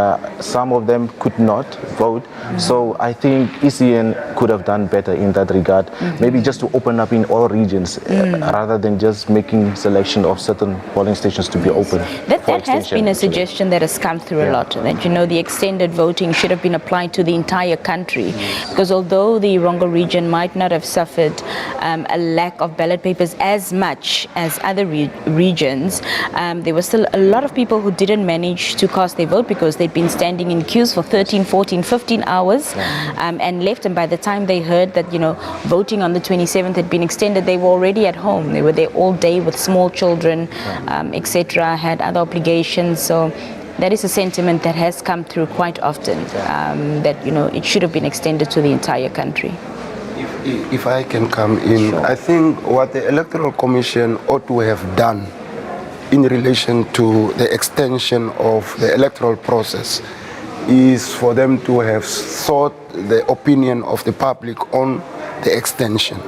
[SPEAKER 4] some of them could not vote. So I think ECN could have done better in that regard. Maybe just to open up in all regions rather than just making selection of certain polling stations to be open.
[SPEAKER 1] That has been a suggestion that has come through a lot, that the extended voting should have been applied to the entire country, because although the Erongo region might not have suffered a lack of ballot papers as much as other regions, there were still a lot of people who didn't manage to cast their vote because they'd been standing in queues for 13, 14, 15 hours and left, and by the time they heard that voting on the 27th had been extended, they were already at home. They were there all day with small children, etc., had other obligations. So that is a sentiment that has come through quite often, that it should have been extended to the entire country.
[SPEAKER 6] If I can come in, I think what the Electoral Commission ought to have done in relation to the extension of the electoral process is for them to have sought the opinion of the public on the extension.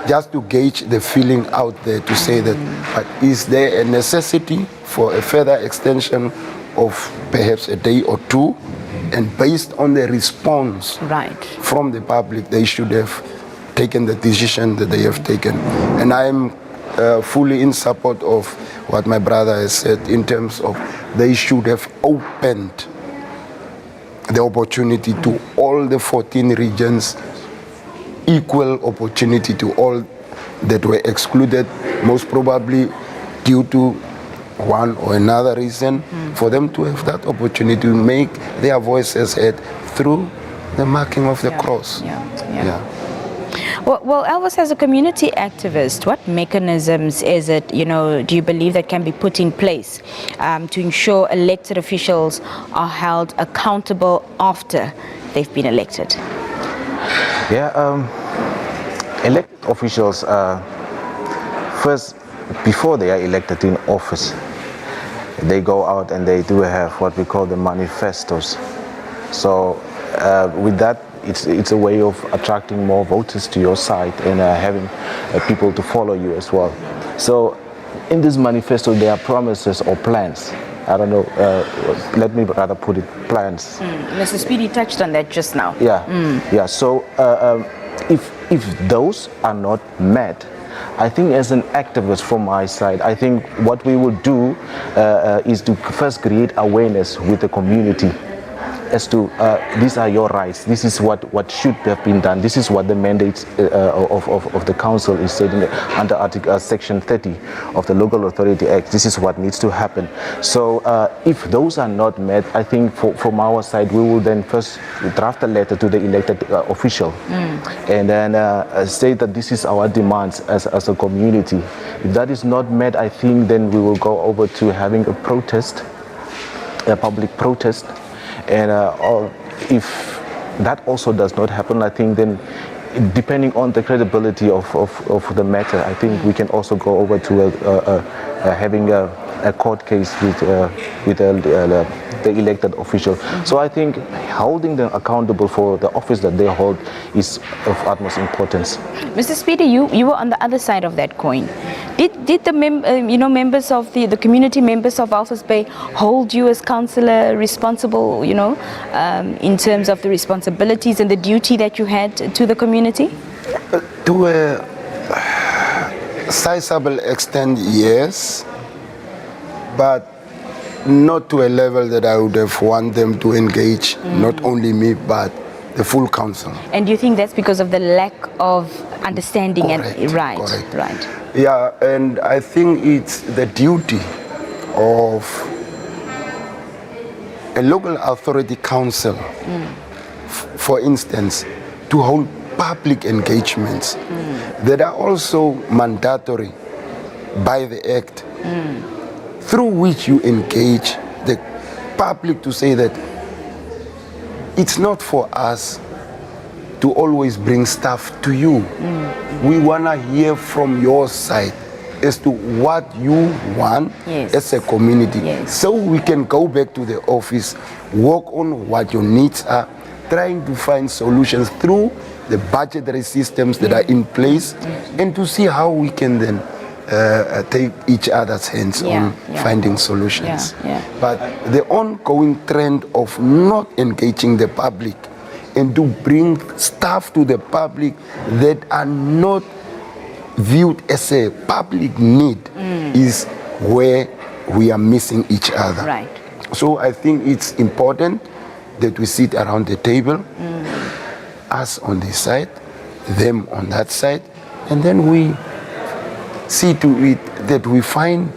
[SPEAKER 6] Just to gauge the feeling out there to say that, but is there a necessity for a further extension of perhaps a day or 2? And based on the response from the public, they should have taken the decision that they have taken. And I am fully in support of what my brother has said in terms of they should have opened the opportunity to all the 14 regions, equal opportunity to all that were excluded, most probably due to one or another reason, for them to have that opportunity to make their voices heard through the marking of the cross.
[SPEAKER 1] Well, Elvis, as a community activist, what mechanisms is it, do you believe that can be put in place to ensure elected officials are held accountable after they've been elected?
[SPEAKER 4] Elected officials, first, before they are elected in office, they go out and they do have what we call the manifestos. So with that, it's a way of attracting more voters to your side and having people to follow you as well. So in this manifesto there are promises or plans. I don't know, let me rather put it, plans.
[SPEAKER 1] Mr. Speedy touched on that just now.
[SPEAKER 4] Yeah, so if those are not met, I think as an activist from my side, I think what we will do is to first create awareness with the community as to these are your rights, this is what should have been done, this is what the mandate of the council is stating under section 30 of the Local Authority Act. This is what needs to happen. So if those are not met, I think from our side we will then first draft a letter to the elected official and then state that this is our demands as a community. If that is not met, I think then we will go over to having a protest, a public protest. And if that also does not happen, I think then, depending on the credibility of the matter, I think we can also go over to having a court case with the elected official. So I think holding them accountable for the office that they hold is of utmost importance.
[SPEAKER 1] Mr. Speedy, you were on the other side of that coin. Did the members of the community members of Walvis Bay hold you as councillor responsible, in terms of the responsibilities and the duty that you had to the community?
[SPEAKER 6] To a sizable extent, yes, but not to a level that I would have want them to engage, not only me, but the full council.
[SPEAKER 1] And do you think that's because of the lack of understanding?
[SPEAKER 6] Correct,
[SPEAKER 1] Right.
[SPEAKER 6] Yeah, and I think it's the duty of a local authority council, for instance, to hold public engagements that are also mandatory by the Act, through which you engage the public to say that it's not for us to always bring stuff to you. We want to hear from your side as to what you want as a community. So we can go back to the office, work on what your needs are, trying to find solutions through the budgetary systems that are in place, and to see how we can then take each other's hands on finding solutions. But the ongoing trend of not engaging the public and to bring stuff to the public that are not viewed as a public need is where we are missing each other.
[SPEAKER 1] Right.
[SPEAKER 6] So I think it's important that we sit around the table, us on this side, them on that side, and then we see to it that we find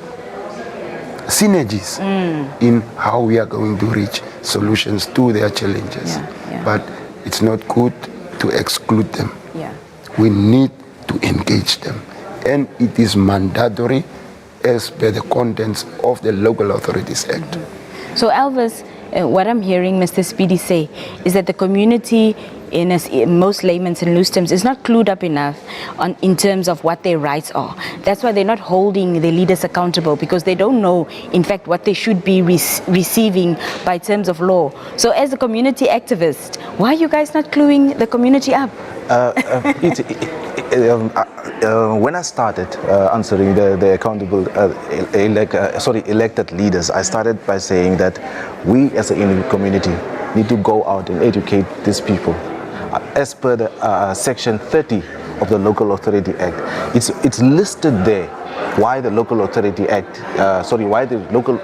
[SPEAKER 6] synergies in how we are going to reach solutions to their challenges. But it's not good to exclude them. We need to engage them, and it is mandatory as per the contents of the Local Authorities Act.
[SPEAKER 1] So Elvis, what I'm hearing Mr. Speedy say is that the community, in most layman's and loose terms, is not clued up enough in terms of what their rights are. That's why they're not holding their leaders accountable, because they don't know, in fact, what they should be receiving by terms of law. So as a community activist, why are you guys not cluing the community up?
[SPEAKER 4] When I started answering the accountable, elected leaders, I started by saying that we as a Inuit community need to go out and educate these people. As per the section 30 of the Local Authority Act, it's listed there why the Local Authority Act,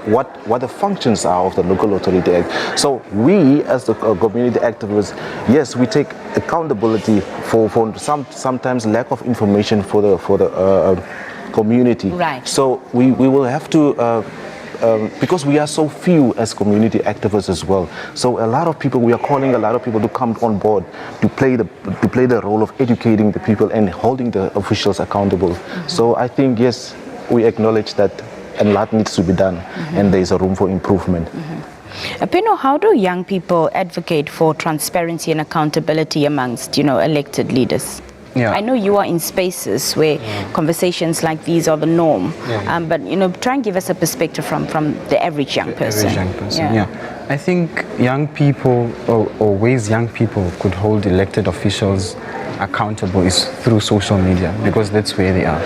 [SPEAKER 4] what the functions are of the Local Authority Act. So we as the community activists, yes, we take accountability for sometimes lack of information for the community.
[SPEAKER 1] Right.
[SPEAKER 4] So we will have to. Because we are so few as community activists as well, so a lot of people, we are calling a lot of people to come on board to play the role of educating the people and holding the officials accountable. So I think, yes, we acknowledge that a lot needs to be done, and there is a room for improvement.
[SPEAKER 1] Pino, how do young people advocate for transparency and accountability amongst, elected leaders? I know you are in spaces where conversations like these are the norm, but try and give us a perspective from the average young person.
[SPEAKER 3] I think young people, or ways young people could hold elected officials accountable, is through social media, because that's where they are.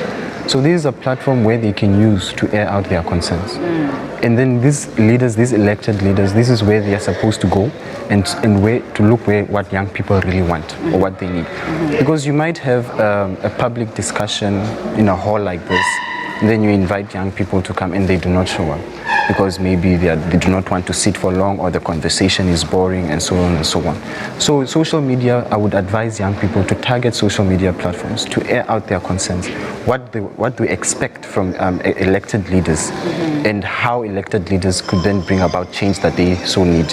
[SPEAKER 3] So this is a platform where they can use to air out their concerns. And then these leaders, these elected leaders, this is where they are supposed to go and where to look what young people really want or what they need. Because you might have a public discussion in a hall like this, and then you invite young people to come and they do not show up because maybe they do not want to sit for long, or the conversation is boring, and so on and so on. So social media, I would advise young people to target social media platforms to air out their concerns, what they expect from elected leaders, and how elected leaders could then bring about change that they so need.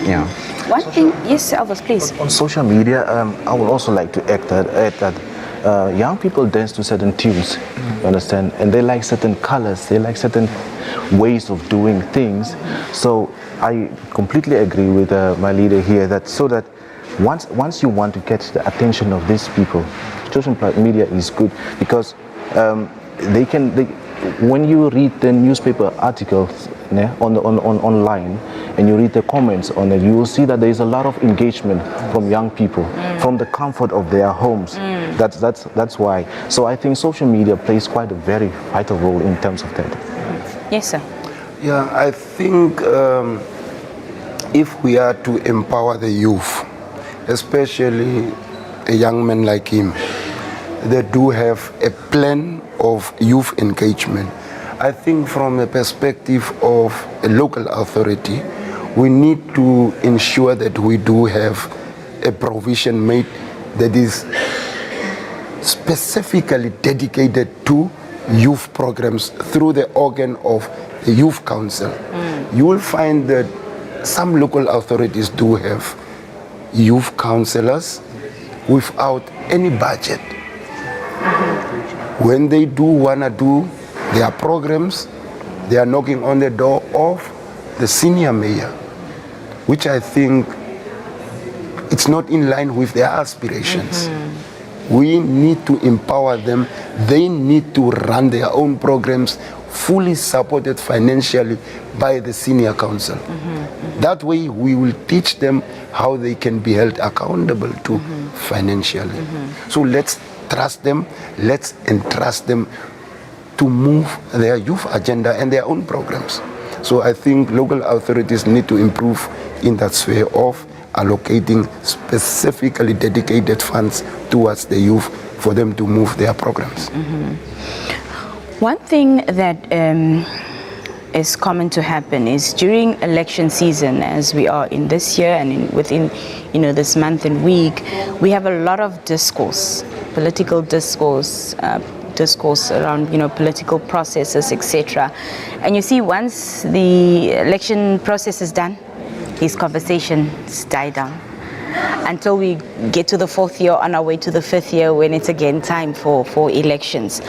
[SPEAKER 3] Yeah.
[SPEAKER 1] One thing, yes, Elvis, please.
[SPEAKER 4] On social media, I would also like to add that young people dance to certain tunes, you understand, and they like certain colors, they like certain ways of doing things. So I completely agree with my leader here that once you want to catch the attention of these people, social media is good because when you read the newspaper articles online and you read the comments on it, you will see that there is a lot of engagement from young people from the comfort of their homes. That's why. So I think social media plays quite a very vital role in terms of that.
[SPEAKER 1] Yes, sir.
[SPEAKER 6] Yeah, I think if we are to empower the youth, especially a young man like him, they do have a plan of youth engagement. I think from a perspective of a local authority, we need to ensure that we do have a provision made that is specifically dedicated to youth programs through the organ of the youth council. You will find that some local authorities do have youth councillors without any budget. When they do want to do their programs, they are knocking on the door of the senior mayor, which I think it's not in line with their aspirations. We need to empower them. They need to run their own programs, fully supported financially by the senior council. That way we will teach them how they can be held accountable to financially. So let's trust them, let's entrust them to move their youth agenda and their own programs. So I think local authorities need to improve in that sphere of allocating specifically dedicated funds towards the youth for them to move their programs.
[SPEAKER 1] One thing that is common to happen is during election season, as we are in this year and within this month and week, we have a lot of discourse, political discourse, discourse around political processes, etc. And you see, once the election process is done, these conversations die down until we get to the fourth year, on our way to the fifth year, when it's again time for elections.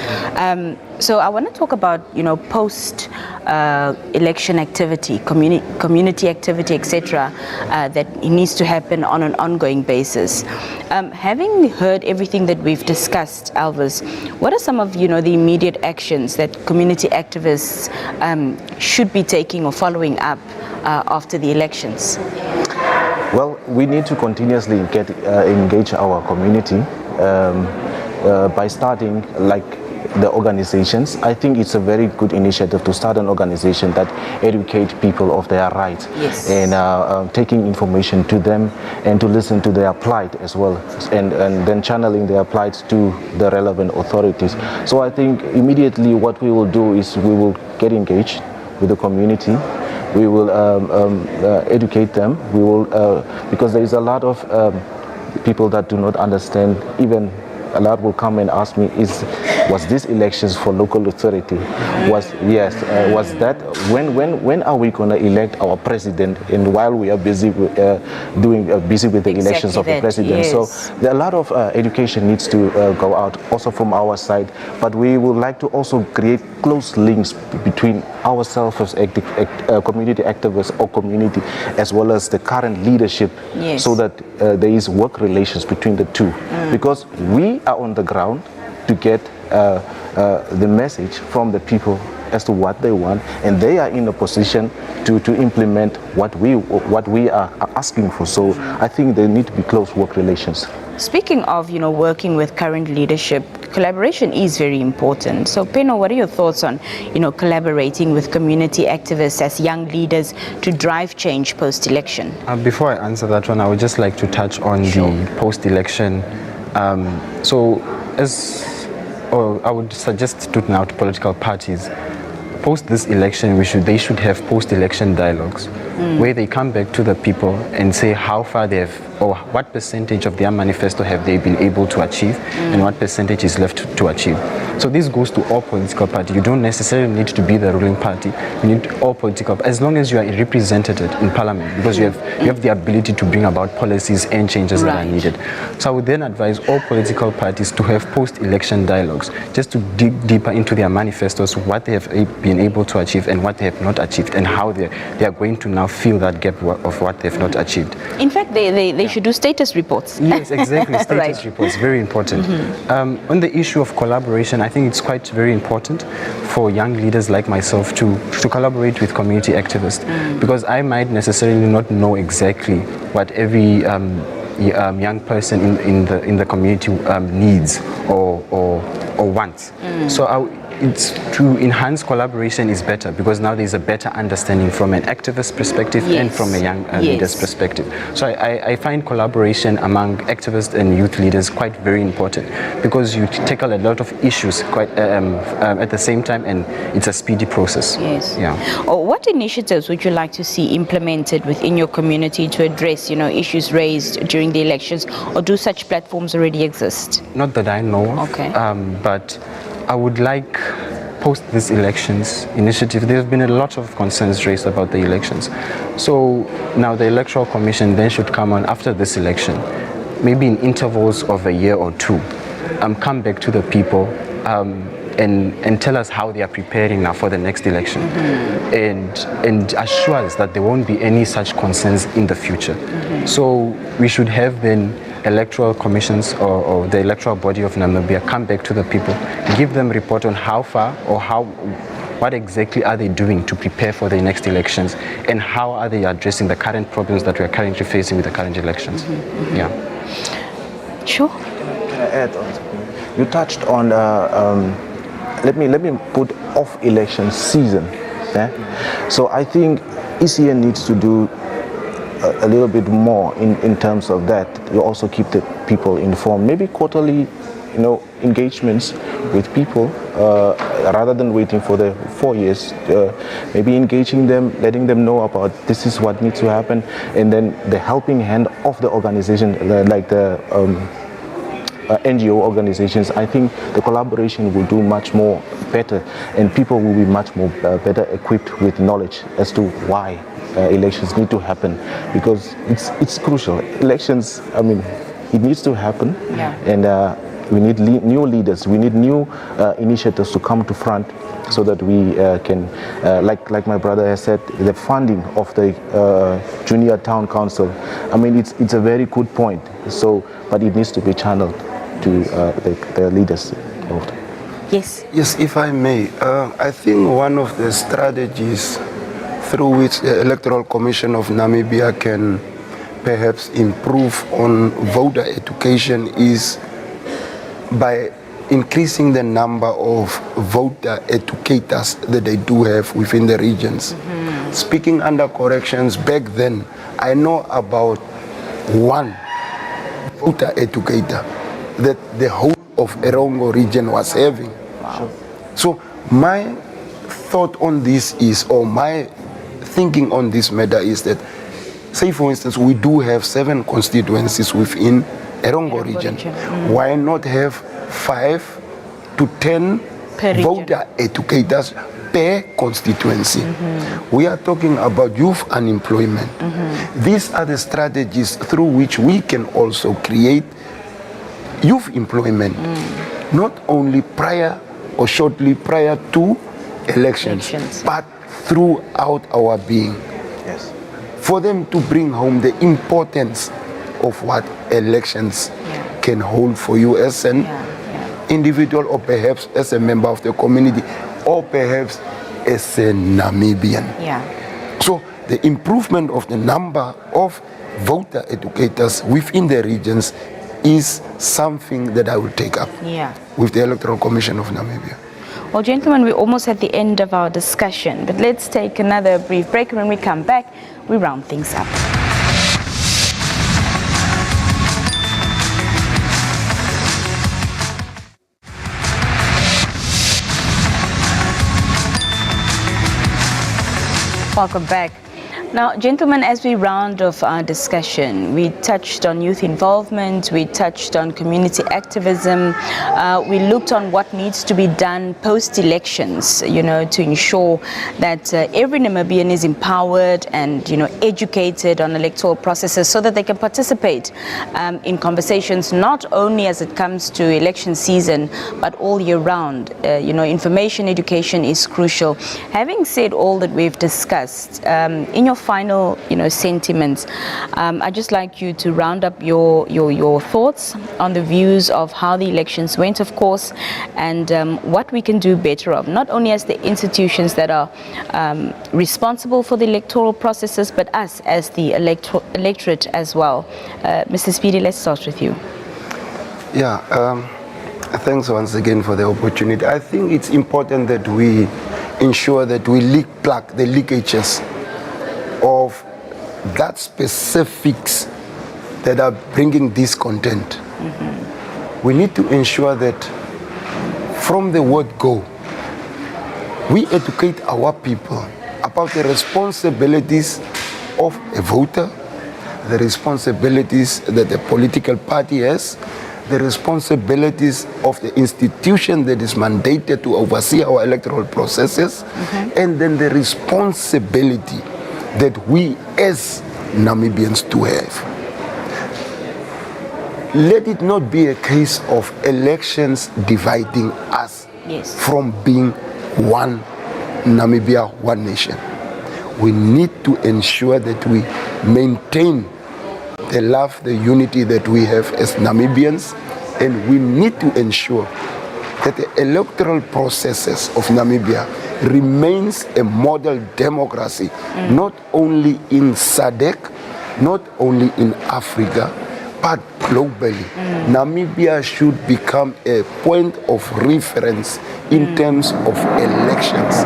[SPEAKER 1] So I want to talk about post election activity, community activity, etc. That needs to happen on an ongoing basis. Having heard everything that we've discussed, Elvis, what are some of the immediate actions that community activists should be taking or following up after the elections?
[SPEAKER 4] Well, we need to continuously engage our community by starting the organizations. I think it's a very good initiative to start an organization that educate people of their rights, and taking information to them and to listen to their plight as well, and then channeling their plight to the relevant authorities. So I think immediately what we will do is we will get engaged with the community. We will educate them. We will because there is a lot of people that do not understand. Even a lot will come and ask me, was this elections for local authority? Was that when are we going to elect our president? And while we are busy with the elections of the president, so there are a lot of education needs to go out also from our side. But we would like to also create close links between ourselves as community activists or community, as well as the current leadership, so that there is work relations between the two, because we are on the ground to get the message from the people as to what they want, and they are in a position to implement what we are asking for. So I think there need to be close work relations.
[SPEAKER 1] Speaking of, working with current leadership, collaboration is very important. So, Peno, what are your thoughts on, collaborating with community activists as young leaders to drive change post-election?
[SPEAKER 3] Before I answer that one, I would just like to touch on the post-election. I would suggest to now to political parties, post this election, they should have post-election dialogues where they come back to the people and say how far they have, or what percentage of their manifesto have they been able to achieve and what percentage is left to achieve. So this goes to all political parties. You don't necessarily need to be the ruling party. You need all political, as long as you are represented in parliament, because you have the ability to bring about policies and changes that are needed. So I would then advise all political parties to have post-election dialogues, just to dig deeper into their manifestos, what they have been able to achieve and what they have not achieved, and how they are going to now fill that gap of what they've not achieved.
[SPEAKER 1] In fact, they should do status reports.
[SPEAKER 3] Yes, exactly. Status reports, very important. On the issue of collaboration, I think it's quite very important for young leaders like myself to collaborate with community activists, because I might necessarily not know exactly what every young person in the community needs or wants. So it's to enhance collaboration is better, because now there's a better understanding from an activist perspective and from a young leader's perspective. So I find collaboration among activists and youth leaders quite very important, because you tackle a lot of issues quite at the same time, and it's a speedy process.
[SPEAKER 1] Yes.
[SPEAKER 3] Yeah.
[SPEAKER 1] What initiatives would you like to see implemented within your community to address, issues raised during the elections, or do such platforms already exist?
[SPEAKER 3] Not that I know of.
[SPEAKER 1] Okay.
[SPEAKER 3] But I would like, post these elections initiative, there have been a lot of concerns raised about the elections. So now the Electoral Commission then should come on after this election, maybe in intervals of a year or two, come back to the people and tell us how they are preparing now for the next election, and assure us that there won't be any such concerns in the future. So we should have then electoral commissions or the electoral body of Namibia come back to the people, give them report on how far or what exactly are they doing to prepare for the next elections, and how are they addressing the current problems that we are currently facing with the current elections. Yeah.
[SPEAKER 1] Sure.
[SPEAKER 4] Can I add on something? You touched on let me put off election season. So I think ECN needs to do a little bit more in terms of that. You also keep the people informed, maybe quarterly, engagements with people, rather than waiting for the 4 years, maybe engaging them, letting them know about this is what needs to happen, and then the helping hand of the organization, like the NGO organizations. I think the collaboration will do much more better, and people will be much more better equipped with knowledge as to why elections need to happen, because it's crucial. Elections, it needs to happen, and we need new leaders, we need new initiatives to come to front, so that we can, like my brother has said, the funding of the junior town council. It's a very good point. So, but it needs to be channeled to the leaders involved.
[SPEAKER 1] Yes.
[SPEAKER 6] Yes, if I may, I think one of the strategies through which the Electoral Commission of Namibia can perhaps improve on voter education is by increasing the number of voter educators that they do have within the regions. Speaking under corrections, back then, I know about one voter educator that the whole of Erongo region was having. Wow. So my thought on this is, or my thinking on this matter is that, say for instance, we do have 7 constituencies within Erongo region. Why not have 5 to 10 voter educators per constituency? We are talking about youth unemployment. These are the strategies through which we can also create youth employment, not only prior or shortly prior to elections, but throughout our being.
[SPEAKER 4] Yes.
[SPEAKER 6] For them to bring home the importance of what elections can hold for you as an individual, or perhaps as a member of the community, or perhaps as a Namibian. So the improvement of the number of voter educators within the regions is something that I will take up with the Electoral Commission of Namibia.
[SPEAKER 1] Well, gentlemen, we're almost at the end of our discussion, but let's take another brief break. When we come back, we round things up. Welcome back. Now, gentlemen, as we round off our discussion, we touched on youth involvement, we touched on community activism, we looked on what needs to be done post-elections, to ensure that every Namibian is empowered and, educated on electoral processes so that they can participate in conversations, not only as it comes to election season, but all year round. Information education is crucial. Having said all that we've discussed, in your final, sentiments, I'd just like you to round up your thoughts on the views of how the elections went, of course, and what we can do better of, not only as the institutions that are responsible for the electoral processes, but us as the electorate as well. Mr. Speedy, let's start with you.
[SPEAKER 6] Yeah, thanks once again for the opportunity. I think it's important that we ensure that we plug the leakages of that specifics that are bringing discontent. We need to ensure that from the word go, we educate our people about the responsibilities of a voter, the responsibilities that the political party has, the responsibilities of the institution that is mandated to oversee our electoral processes, and then the responsibility that we as Namibians do have. Let it not be a case of elections dividing us from being one Namibia, one nation. We need to ensure that we maintain the love, the unity that we have as Namibians, and we need to ensure that the electoral processes of Namibia remains a model democracy, not only in SADC, not only in Africa, but globally. Namibia should become a point of reference in terms of elections.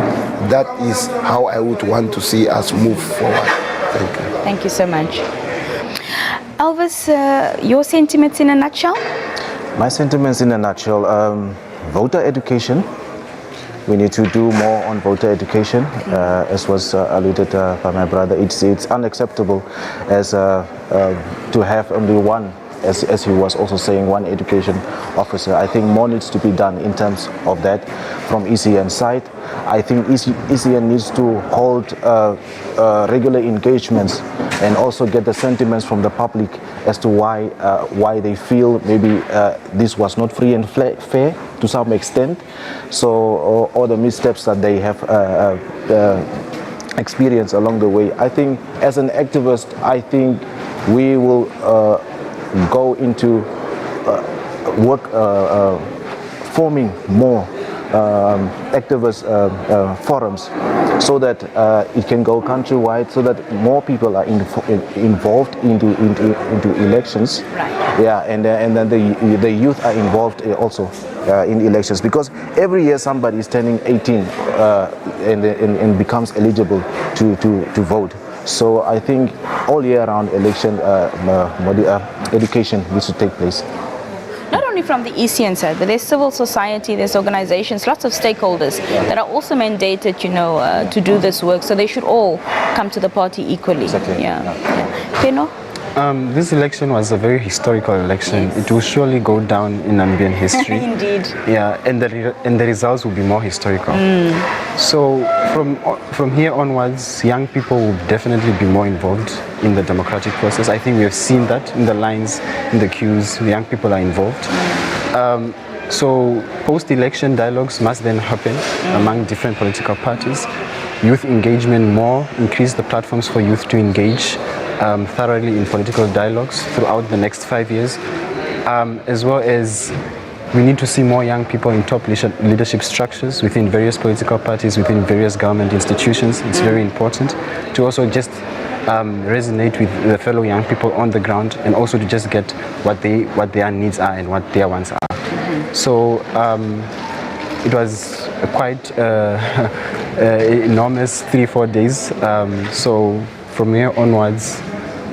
[SPEAKER 6] That is how I would want to see us move forward. Thank you.
[SPEAKER 1] Thank you so much. Elvis, your sentiments in a nutshell?
[SPEAKER 4] My sentiments in a nutshell, voter education. We need to do more on voter education, as was alluded by my brother. It's unacceptable as to have only one, as he was also saying, one education officer. I think more needs to be done in terms of that from ECN side. I think ECN needs to hold regular engagements and also get the sentiments from the public as to why they feel maybe this was not free and fair to some extent. So all the missteps that they have experienced along the way. I think as an activist, I think we will go into work forming more activist forums so that it can go countrywide, so that more people are involved into elections. Yeah, and then the youth are involved also in elections, because every year somebody is turning 18 and becomes eligible to vote. So I think all year round election education needs to take place.
[SPEAKER 1] Not only from the ECN side, but there's civil society, there's organizations, lots of stakeholders that are also mandated, to do this work. So they should all come to the party equally.
[SPEAKER 3] Exactly.
[SPEAKER 1] Peno?
[SPEAKER 3] This election was a very historical election. It will surely go down in Namibian history.
[SPEAKER 1] Indeed.
[SPEAKER 3] Yeah, and the results will be more historical. So from here onwards, young people will definitely be more involved in the democratic process. I think we have seen that in the lines, in the queues, the young people are involved. So post-election dialogues must then happen among different political parties. Youth engagement more, increase the platforms for youth to engage thoroughly in political dialogues throughout the next 5 years, as well as we need to see more young people in top leadership structures within various political parties, within various government institutions. It's very important to also just resonate with the fellow young people on the ground, and also to just get what their needs are and what their wants are. So it was quite enormous 3-4 days. So from here onwards,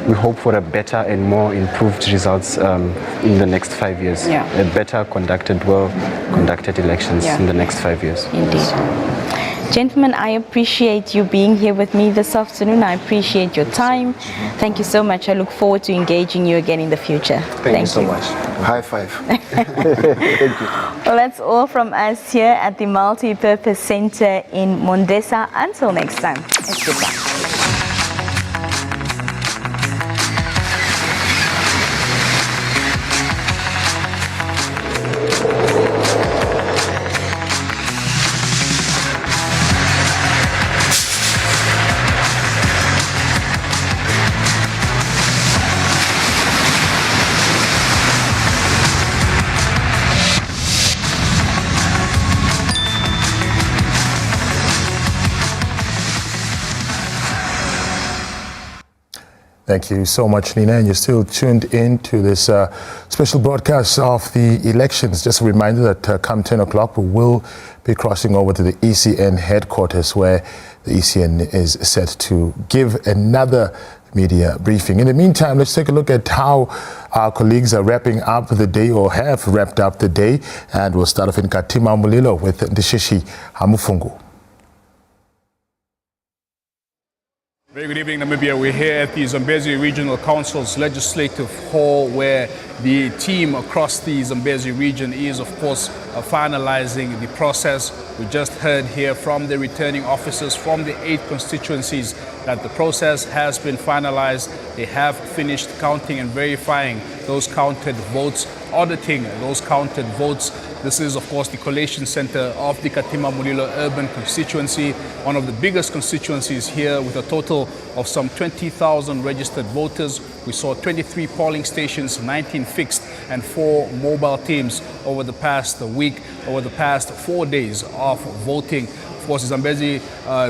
[SPEAKER 3] we hope for a better and more improved results in the next 5 years.
[SPEAKER 1] Yeah.
[SPEAKER 3] A better conducted, well-conducted elections in the next 5 years.
[SPEAKER 1] Indeed. Gentlemen, I appreciate you being here with me this afternoon. I appreciate your time. Thank you so much. I look forward to engaging you again in the future.
[SPEAKER 24] Thank you so much.
[SPEAKER 6] High five.
[SPEAKER 24] Thank you.
[SPEAKER 1] Well, that's all from us here at the Multi-Purpose Center in Mondesa. Until next time, it's goodbye.
[SPEAKER 2] Thank you so much, Nina. And you're still tuned in to this special broadcast of the elections. Just a reminder that come 10 o'clock, we will be crossing over to the ECN headquarters, where the ECN is set to give another media briefing. In the meantime, let's take a look at how our colleagues are wrapping up the day, or have wrapped up the day. And we'll start off in Katima Mulilo with Ndishishi Hamufungu.
[SPEAKER 8] Very good evening, Namibia. We're here at the Zambezi Regional Council's Legislative Hall, where the team across the Zambezi region is, of course, finalizing the process. We just heard here from the returning officers from the 8 constituencies that the process has been finalized. They have finished counting and verifying those counted votes, auditing those counted votes. This is, of course, the collation center of the Katima Mulilo urban constituency, one of the biggest constituencies here, with a total of some 20,000 registered voters. We saw 23 polling stations, 19 fixed, and 4 mobile teams over the past week, over the past 4 days of voting. Of course, the Zambezi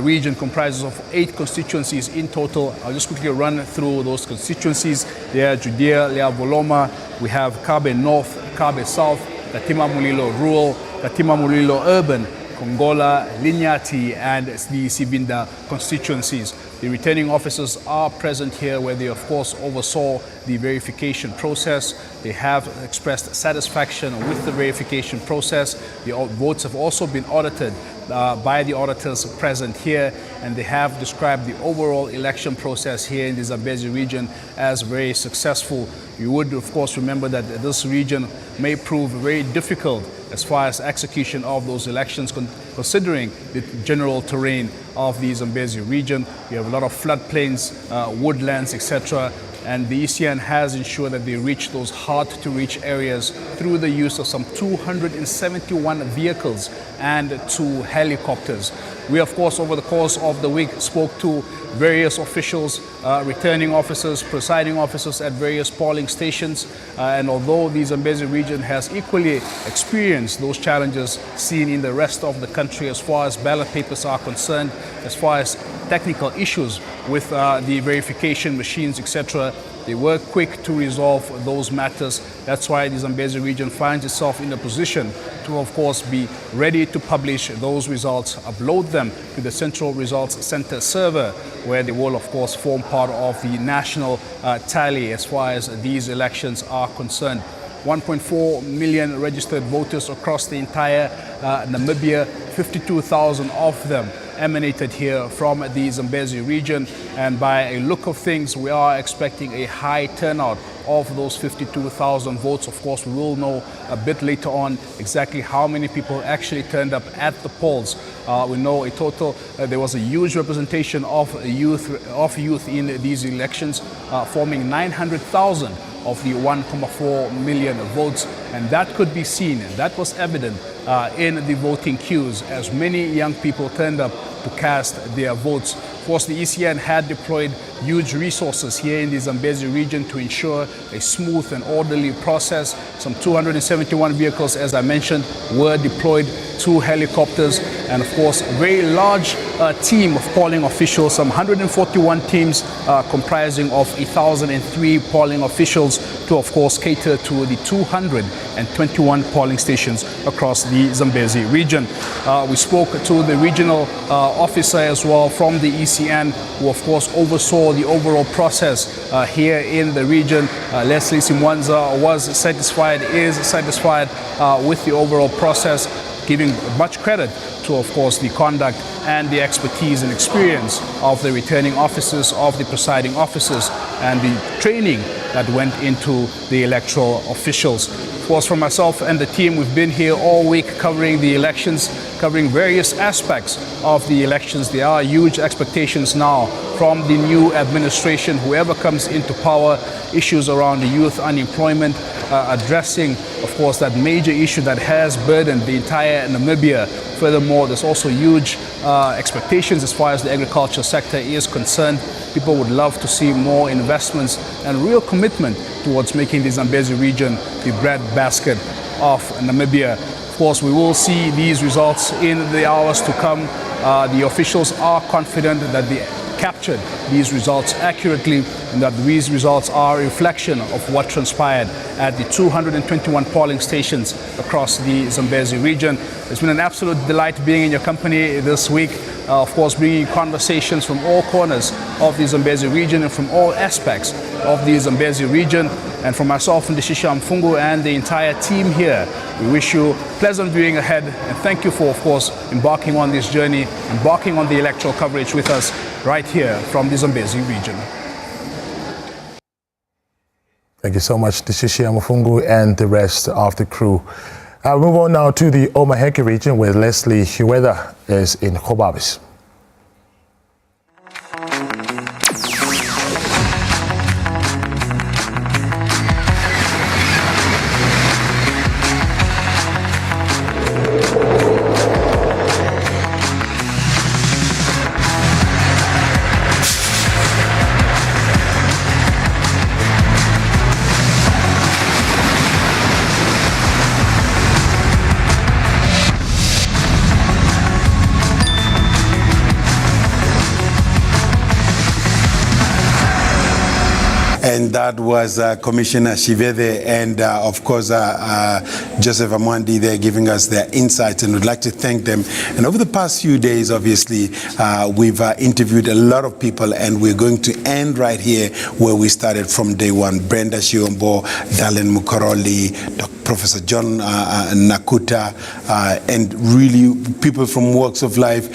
[SPEAKER 8] region comprises of 8 constituencies in total. I'll just quickly run through those constituencies. There are Judea, Lea Voloma, we have Kabe North, Kabe South, Katima Mulilo Rural, Katima Mulilo Urban, Kongola, Linyati, and the Sibinda constituencies. The returning officers are present here, where they, of course, oversaw the verification process. They have expressed satisfaction with the verification process. The votes have also been audited by the auditors present here, and they have described the overall election process here in the Zambezi region as very successful. You would, of course, remember that this region may prove very difficult as far as execution of those elections, considering the general terrain of the Zambezi region. We have a lot of floodplains, woodlands, etc. And the ECN has ensured that they reach those hard-to-reach areas through the use of some 271 vehicles and 2 helicopters. We, of course, over the course of the week, spoke to various officials, returning officers, presiding officers at various polling stations. And although the Zambezi region has equally experienced those challenges seen in the rest of the country as far as ballot papers are concerned, as far as technical issues with the verification machines, etc., they were quick to resolve those matters. That's why the Zambezi region finds itself in a position to, of course, be ready to publish those results, upload them to the Central Results Center server, where they will, of course, form part of the national tally as far as these elections are concerned. 1.4 million registered voters across the entire Namibia, 52,000 of them emanated here from the Zambezi region, and by a look of things, we are expecting a high turnout of those 52,000 votes. Of course, we will know a bit later on exactly how many people actually turned up at the polls. We know a total, there was a huge representation of youth in these elections, forming 900,000 of the 1.4 million votes, and that could be seen, that was evident in the voting queues, as many young people turned up to cast their votes. Of course, the ECN had deployed huge resources here in the Zambezi region to ensure a smooth and orderly process. Some 271 vehicles, as I mentioned, were deployed, 2 helicopters, and of course a very large team of polling officials, some 141 teams comprising of 1,003 polling officials to of course cater to the 221 polling stations across the Zambezi region. We spoke to the regional officer as well from the ECN, who of course oversaw the overall process here in the region. Leslie Simwanza is satisfied with the overall process, giving much credit to, of course, the conduct and the expertise and experience of the returning officers, of the presiding officers, and the training that went into the electoral officials. Of course, for myself and the team, we've been here all week covering the elections, covering various aspects of the elections. There are huge expectations now from the new administration, whoever comes into power, issues around the youth unemployment, addressing, of course, that major issue that has burdened the entire Namibia. Furthermore, there's also huge expectations as far as the agriculture sector is concerned. People would love to see more investments and real commitment towards making the Zambezi region the breadbasket of Namibia. Of course, we will see these results in the hours to come. The officials are confident that they captured these results accurately and that these results are a reflection of what transpired at the 221 polling stations across the Zambezi region. It's been an absolute delight being in your company this week. Of course, bringing conversations from all corners of the Zambezi region and from all aspects of the Zambezi region. And from myself and Ndishisha Mfungu and the entire team here, we wish you pleasant viewing ahead, and thank you for, of course, embarking on this journey, embarking on the electoral coverage with us right here from the Zambezi region.
[SPEAKER 2] Thank you so much, Ndishisha Mfungu and the rest of the crew. I'll move on now to the Omahake region, where Leslie Chiwetha is in Kobabis.
[SPEAKER 11] And that was Commissioner Chiwetha and, of course, Joseph Amwandi. They're giving us their insights, and we'd like to thank them. And over the past few days, obviously, we've interviewed a lot of people, and we're going to end right here where we started from day one. Brenda Shiombo, Dalen Mukoroli, Professor John Nakuta, and really people from walks of life,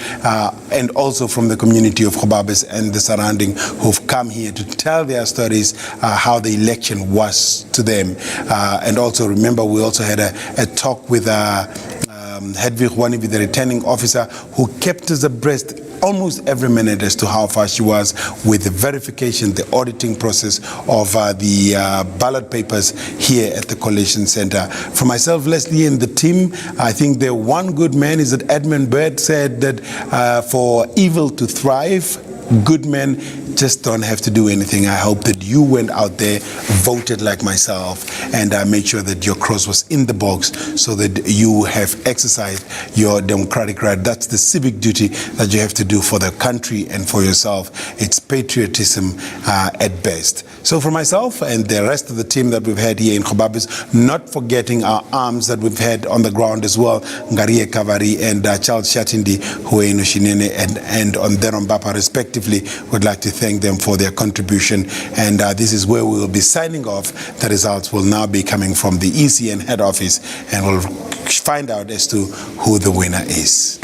[SPEAKER 11] and also from the community of Kobabis and the surrounding, who've come here to tell their stories, how the election was to them. And also remember, we also had a talk with Hedwig Wanivi, the returning officer, who kept us abreast almost every minute as to how far she was with the verification, the auditing process of the ballot papers here at the Collation Center. For myself, Leslie, and the team, I think the one good man is that Edmund Bird said that for evil to thrive, good men just don't have to do anything. I hope that you went out there, voted like myself, and made sure that your cross was in the box so that you have exercised your democratic right. That's the civic duty that you have to do for the country and for yourself. It's patriotism at best. So for myself and the rest of the team that we've had here in Kobabis, not forgetting our arms that we've had on the ground as well, Ngariye Kavari and Charles Shatindi, who are in Ushinene and on Derombapa respectively, would like to thank them for their contribution. And this is where we will be signing off. The results will now be coming from the ECN head office, and we'll find out as to who the winner is.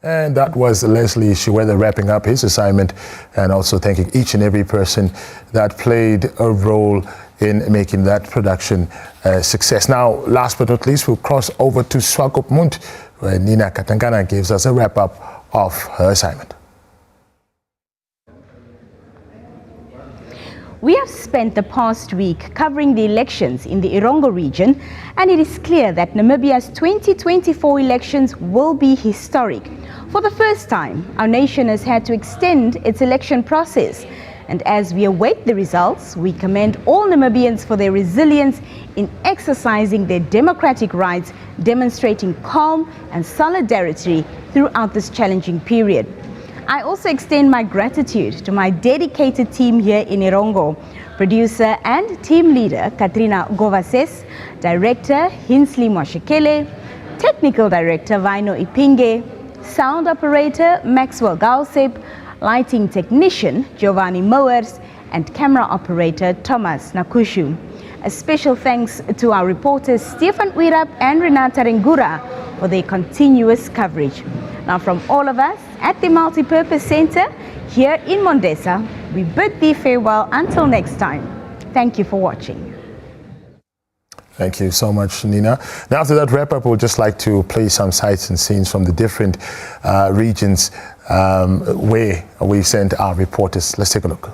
[SPEAKER 2] And that was Leslie Chiwetha wrapping up his assignment and also thanking each and every person that played a role in making that production a success. Now, last but not least, we'll cross over to Swakopmund, where Nina Katangana gives us a wrap-up of her assignment.
[SPEAKER 1] We have spent the past week covering the elections in the Erongo region, and it is clear that Namibia's 2024 elections will be historic. For the first time, our nation has had to extend its election process. And as we await the results, we commend all Namibians for their resilience in exercising their democratic rights, demonstrating calm and solidarity throughout this challenging period. I also extend my gratitude to my dedicated team here in Erongo, producer and team leader Katrina Govases, director Hinsley Mwashikele, technical director Vaino Ipinge, sound operator Maxwell Gausep, lighting technician Giovanni Mowers, and camera operator Thomas Nakushu. A special thanks to our reporters Stefan Wirap and Renata Rengura for their continuous coverage. Now, from all of us at the Multipurpose Center here in Mondesa, we bid thee farewell until next time. Thank you for watching.
[SPEAKER 2] Thank you so much, Nina. Now, after that wrap-up, we'd just like to play some sights and scenes from the different regions where we sent our reporters. Let's take a look.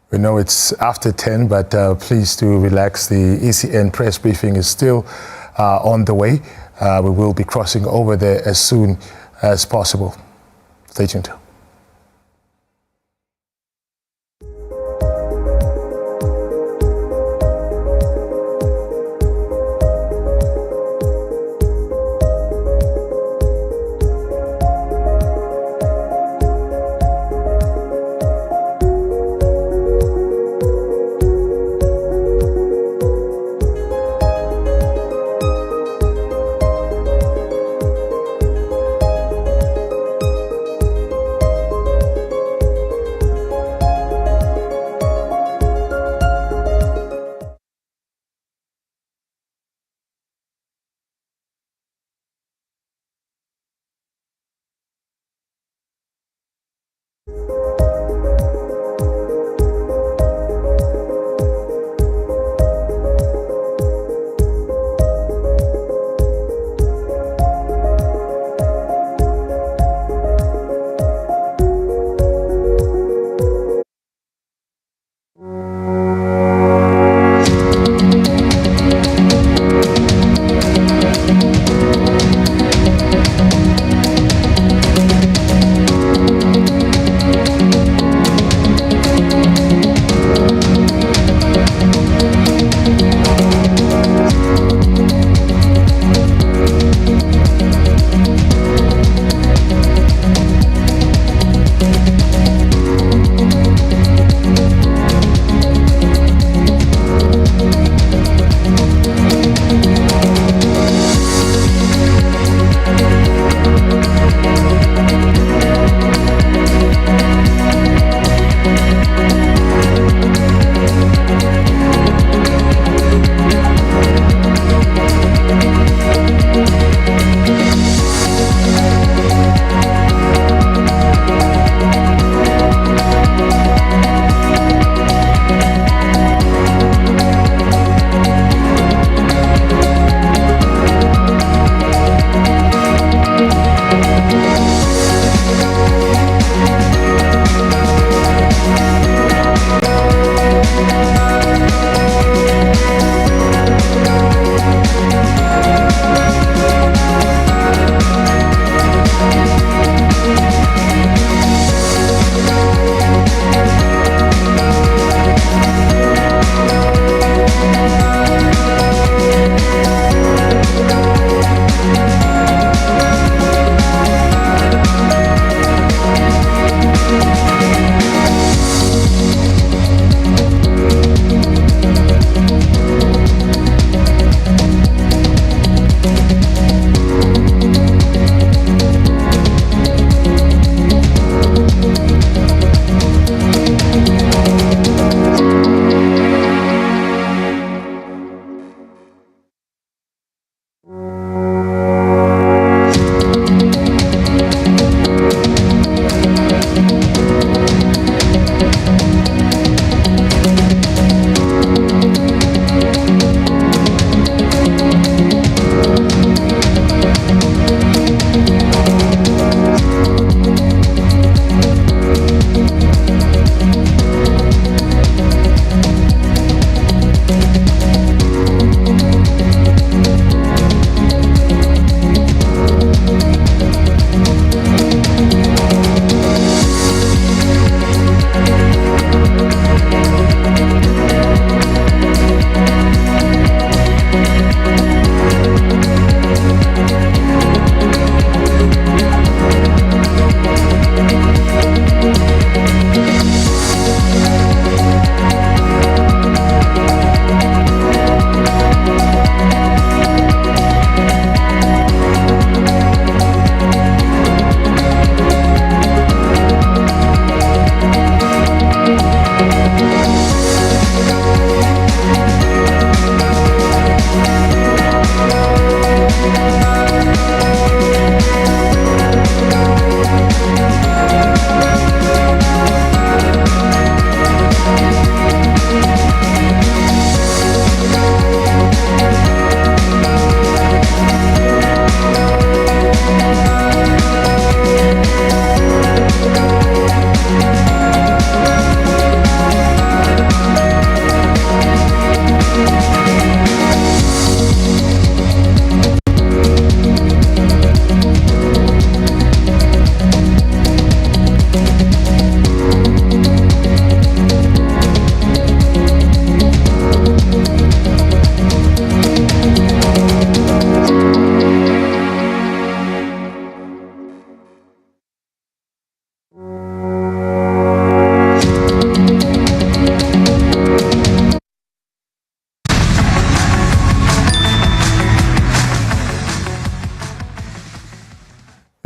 [SPEAKER 2] We know it's after 10, but please do relax. The ECN press briefing is still on the way. We will be crossing over there as soon as possible. Stay tuned.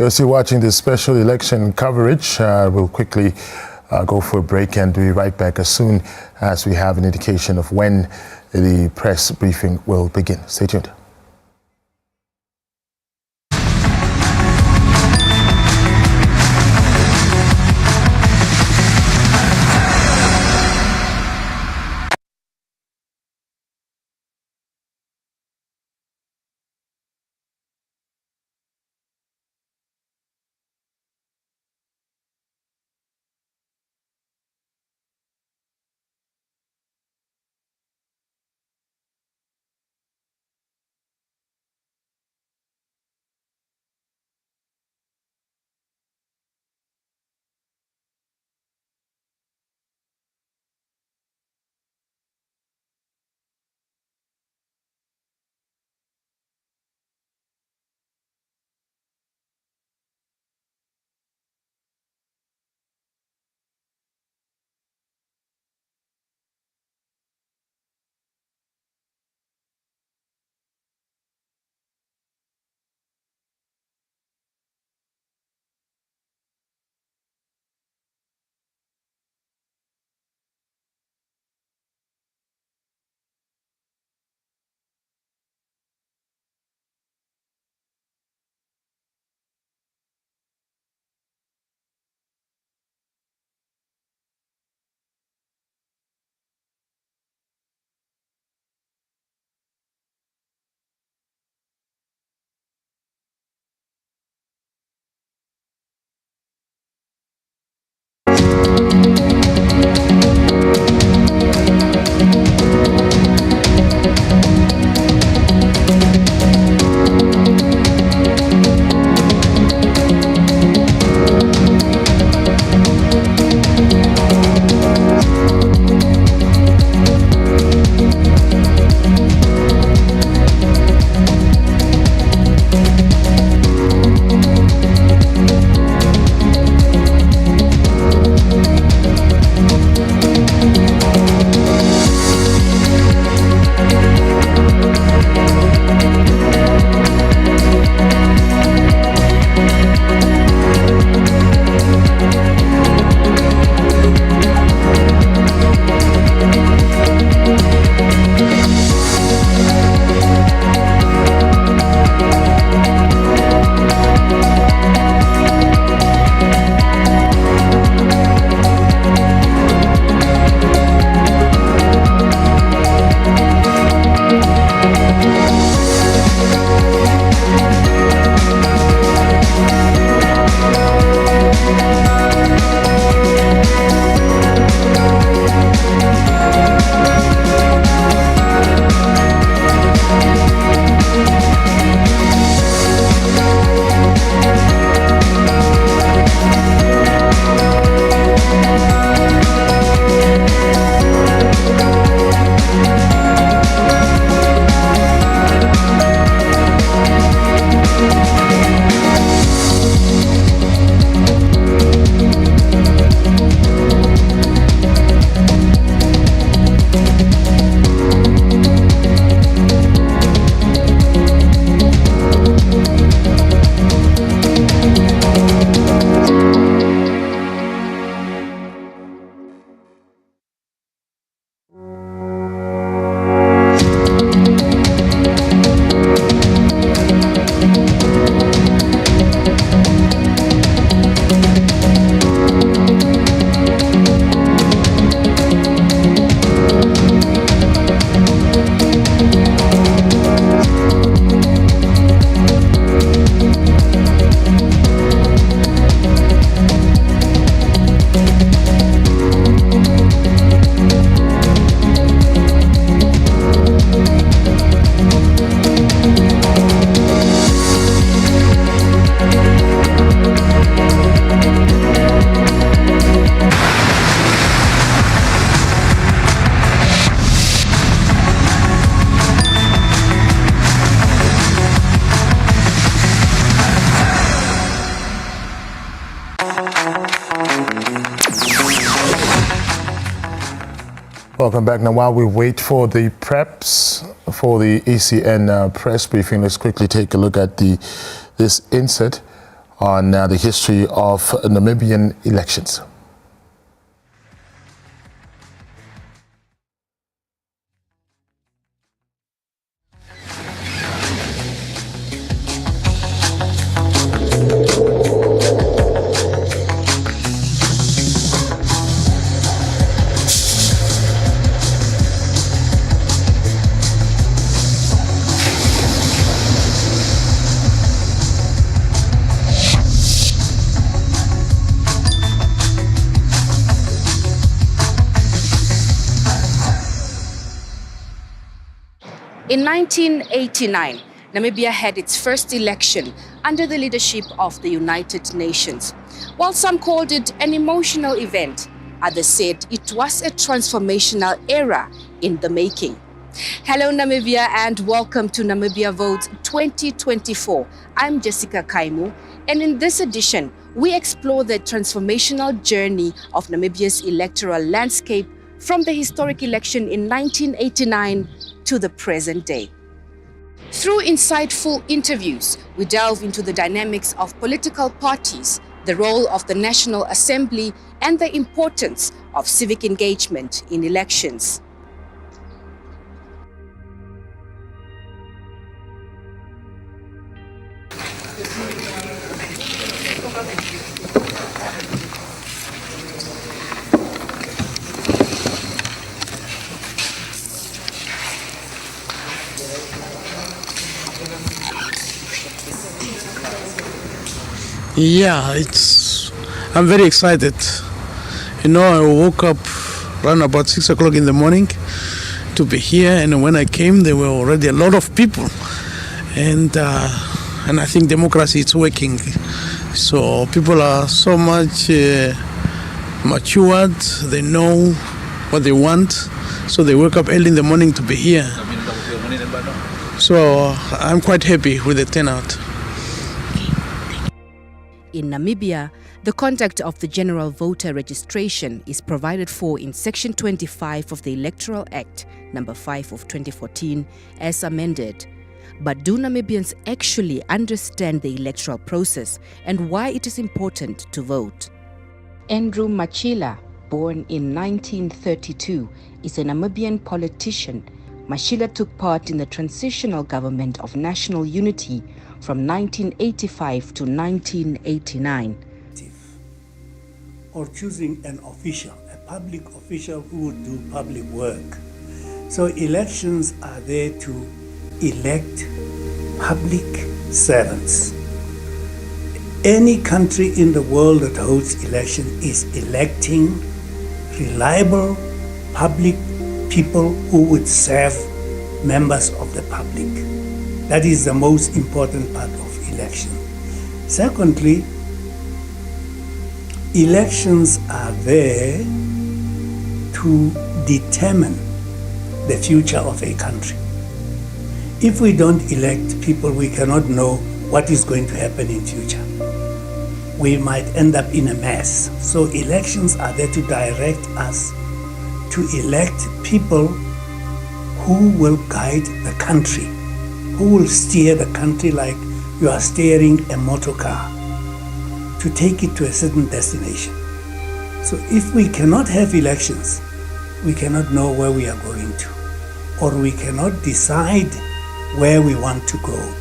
[SPEAKER 2] You're still watching this special election coverage. We'll quickly go for a break and be right back as soon as we have an indication of when the press briefing will begin. Stay tuned. Welcome back. Now, while we wait for the preps for the ECN press briefing, let's quickly take a look at this insert on the history of Namibian elections.
[SPEAKER 9] In 1989, Namibia had its first election under the leadership of the United Nations. While some called it an emotional event, others said it was a transformational era in the making. Hello Namibia and welcome to Namibia Votes 2024. I'm Jessica Kaimu, and in this edition, we explore the transformational journey of Namibia's electoral landscape from the historic election in 1989 to the present day. Through insightful interviews, we delve into the dynamics of political parties, the role of the National Assembly, and the importance of civic engagement in elections.
[SPEAKER 12] Yeah, I'm very excited. You know, I woke up around about 6 o'clock in the morning to be here, and when I came, there were already a lot of people, and I think democracy is working. So people are so much matured. They know what they want, so they wake up early in the morning to be here. So I'm quite happy with the turnout.
[SPEAKER 9] In Namibia, the conduct of the general voter registration is provided for in Section 25 of the Electoral Act, number 5 of 2014, as amended. But do Namibians actually understand the electoral process and why it is important to vote? Andrew Machila, born in 1932, is a Namibian politician. Machila took part in the transitional government of national unity from 1985 to 1989.
[SPEAKER 15] Or choosing an official, a public official who would do public work. So elections are there to elect public servants. Any country in the world that holds election is electing reliable public people who would serve members of the public. That is the most important part of election. Secondly, elections are there to determine the future of a country. If we don't elect people, we cannot know what is going to happen in future. We might end up in a mess. So elections are there to direct us to elect people who will guide the country, who will steer the country like you are steering a motor car to take it to a certain destination. So if we cannot have elections, we cannot know where we are going to, or we cannot decide where we want to go.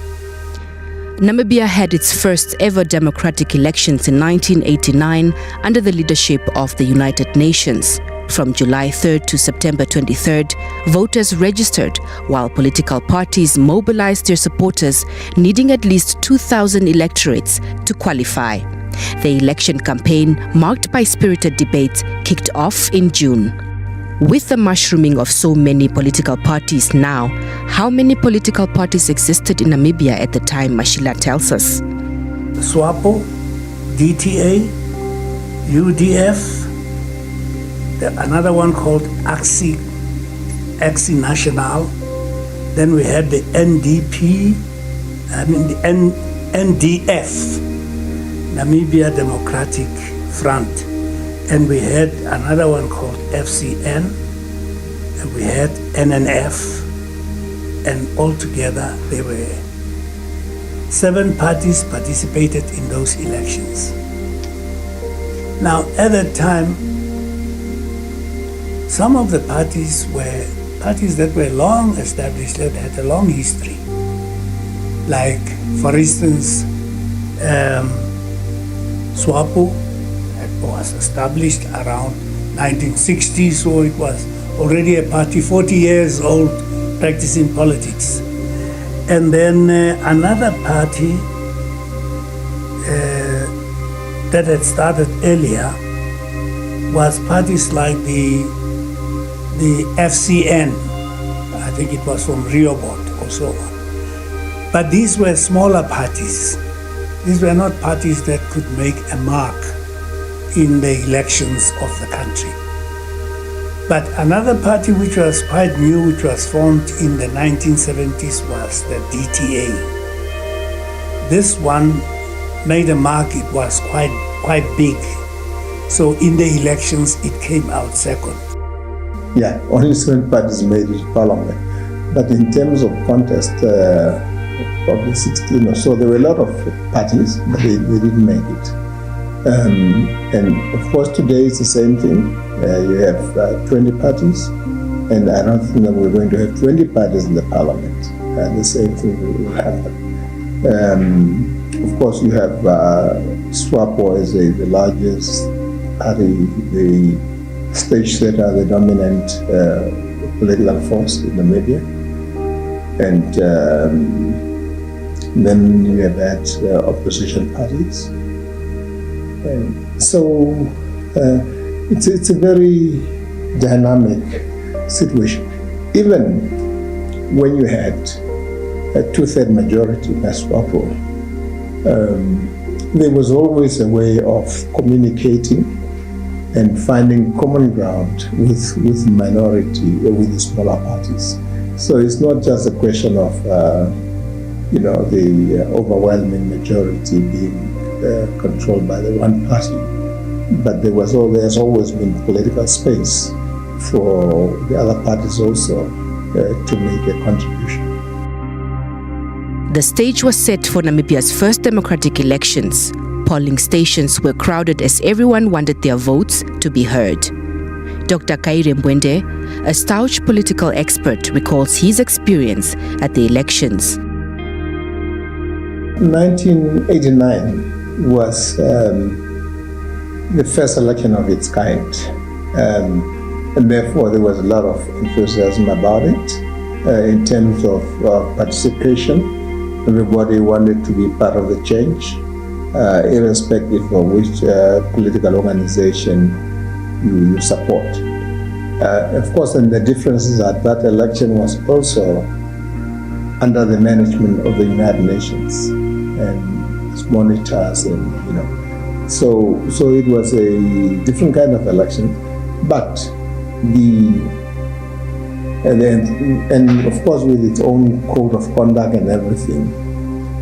[SPEAKER 9] Namibia had its first ever democratic elections in 1989 under the leadership of the United Nations. From July 3rd to September 23rd, voters registered while political parties mobilized their supporters, needing at least 2,000 electorates to qualify. The election campaign, marked by spirited debates, kicked off in June. With the mushrooming of so many political parties now, how many political parties existed in Namibia at the time, Machila tells us?
[SPEAKER 15] SWAPO, DTA, UDF, another one called AXI National. Then we had the NDP, the NDF, Namibia Democratic Front. And we had another one called FCN, and we had NNF, and altogether they were 7 parties participated in those elections. Now, at that time, some of the parties were parties that were long established, that had a long history. Like, for instance, SWAPO was established around 1960, so it was already a party 40 years old practicing politics. And then another party that had started earlier was parties like the FCN. I think it was from Riobot or so on. But these were smaller parties. These were not parties that could make a mark in the elections of the country. But another party which was quite new, which was formed in the 1970s, was the DTA. This one made a mark. It was quite big. So in the elections, it came out second.
[SPEAKER 16] Yeah, only 7 parties made it to parliament. But in terms of contest, probably 16 or so, there were a lot of parties, but they didn't make it. And of course, today it's the same thing. You have 20 parties, and I don't think that we're going to have 20 parties in the parliament. The same thing will happen. Of course, you have SWAPO as the largest party, the stage setter, the dominant political force in Namibia. And then you have had opposition parties. And so it's a very dynamic situation. Even when you had a 2/3 majority by SWAPO, there was always a way of communicating and finding common ground with minority or with the smaller parties. So it's not just a question of the overwhelming majority being controlled by the one party, but there's always been political space for the other parties also to make a contribution.
[SPEAKER 9] The stage was set for Namibia's first democratic elections. Polling stations were crowded as everyone wanted their votes to be heard. Dr. Kaire Mbwende, a staunch political expert, recalls his experience at the elections.
[SPEAKER 16] 1989 was the first election of its kind, and therefore there was a lot of enthusiasm about it in terms of participation. Everybody wanted to be part of the change, irrespective of which political organization you support. Of course, and the difference is that election was also under the management of the United Nations and its monitors, and so it was a different kind of election, but and of course with its own code of conduct and everything.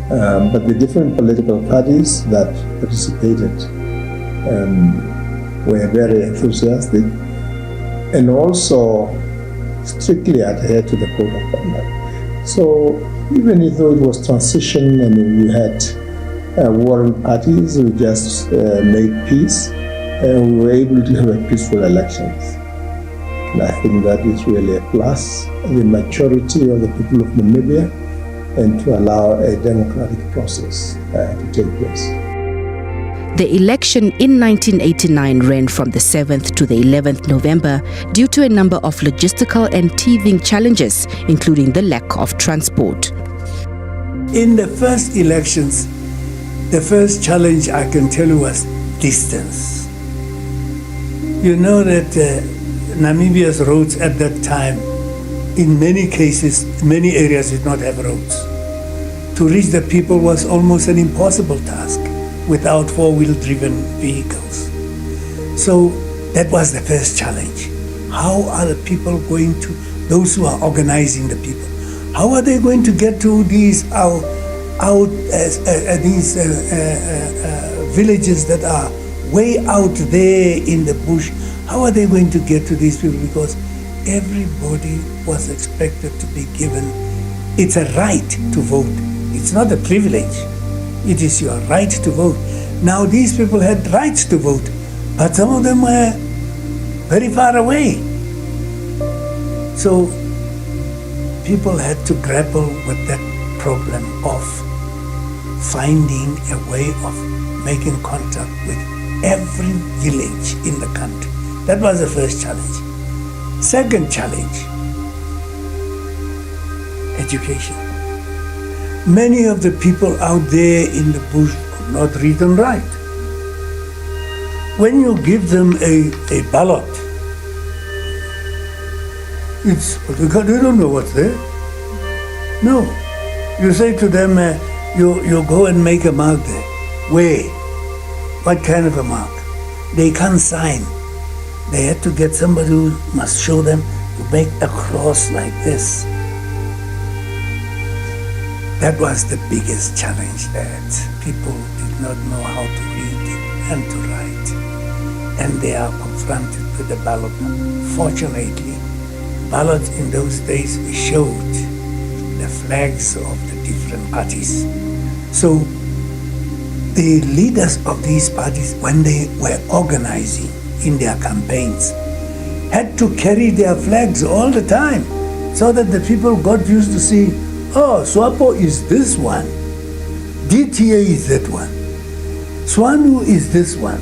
[SPEAKER 16] But the different political parties that participated were very enthusiastic and also strictly adhered to the code of conduct. So even though it was transition and we had warring parties, we just made peace and we were able to have peaceful elections. And I think that is really a plus, the maturity of the people of Namibia, and to allow a democratic process to take place.
[SPEAKER 9] The election in 1989 ran from the 7th to the 11th November due to a number of logistical and teething challenges, including the lack of transport.
[SPEAKER 15] In the first elections, the first challenge I can tell you was distance. You know that Namibia's roads at that time, in many cases, many areas did not have roads. To reach the people was almost an impossible task without four-wheel driven vehicles. So that was the first challenge. How are the people going to, those who are organizing the people, how are they going to get to these villages that are way out there in the bush? How are they going to get to these people? Because everybody was expected to be given, it's a right to vote It's not a privilege. It is your right to vote. Now these people had rights to vote, but some of them were very far away. So people had to grapple with that problem of finding a way of making contact with every village in the country. That was the first challenge. Second challenge, education. Many of the people out there in the bush could not read and write. When you give them a ballot, they don't know what's there. No. You say to them, you go and make a mark there. Where? What kind of a mark? They can't sign. They had to get somebody who must show them to make a cross like this. That was the biggest challenge, that people did not know how to read and to write. And they are confronted with the ballot. Fortunately, ballots in those days showed the flags of the different parties. So the leaders of these parties, when they were organizing in their campaigns, had to carry their flags all the time so that the people got used to see, oh, SWAPO is this one, DTA is that one, SWANU is this one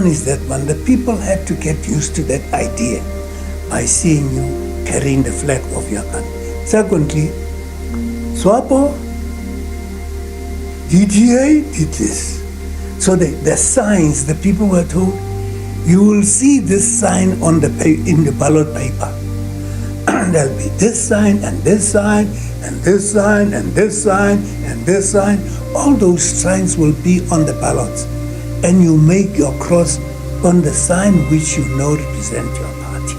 [SPEAKER 15] is that one. The people had to get used to that idea by seeing you carrying the flag of your country. Secondly, SWAPO, DTA did this. So the signs, the people were told, you will see this sign on in the ballot paper. There'll be this sign and this sign and this sign and this sign and this sign. All those signs will be on the ballots. And you make your cross on the sign which you know represent your party.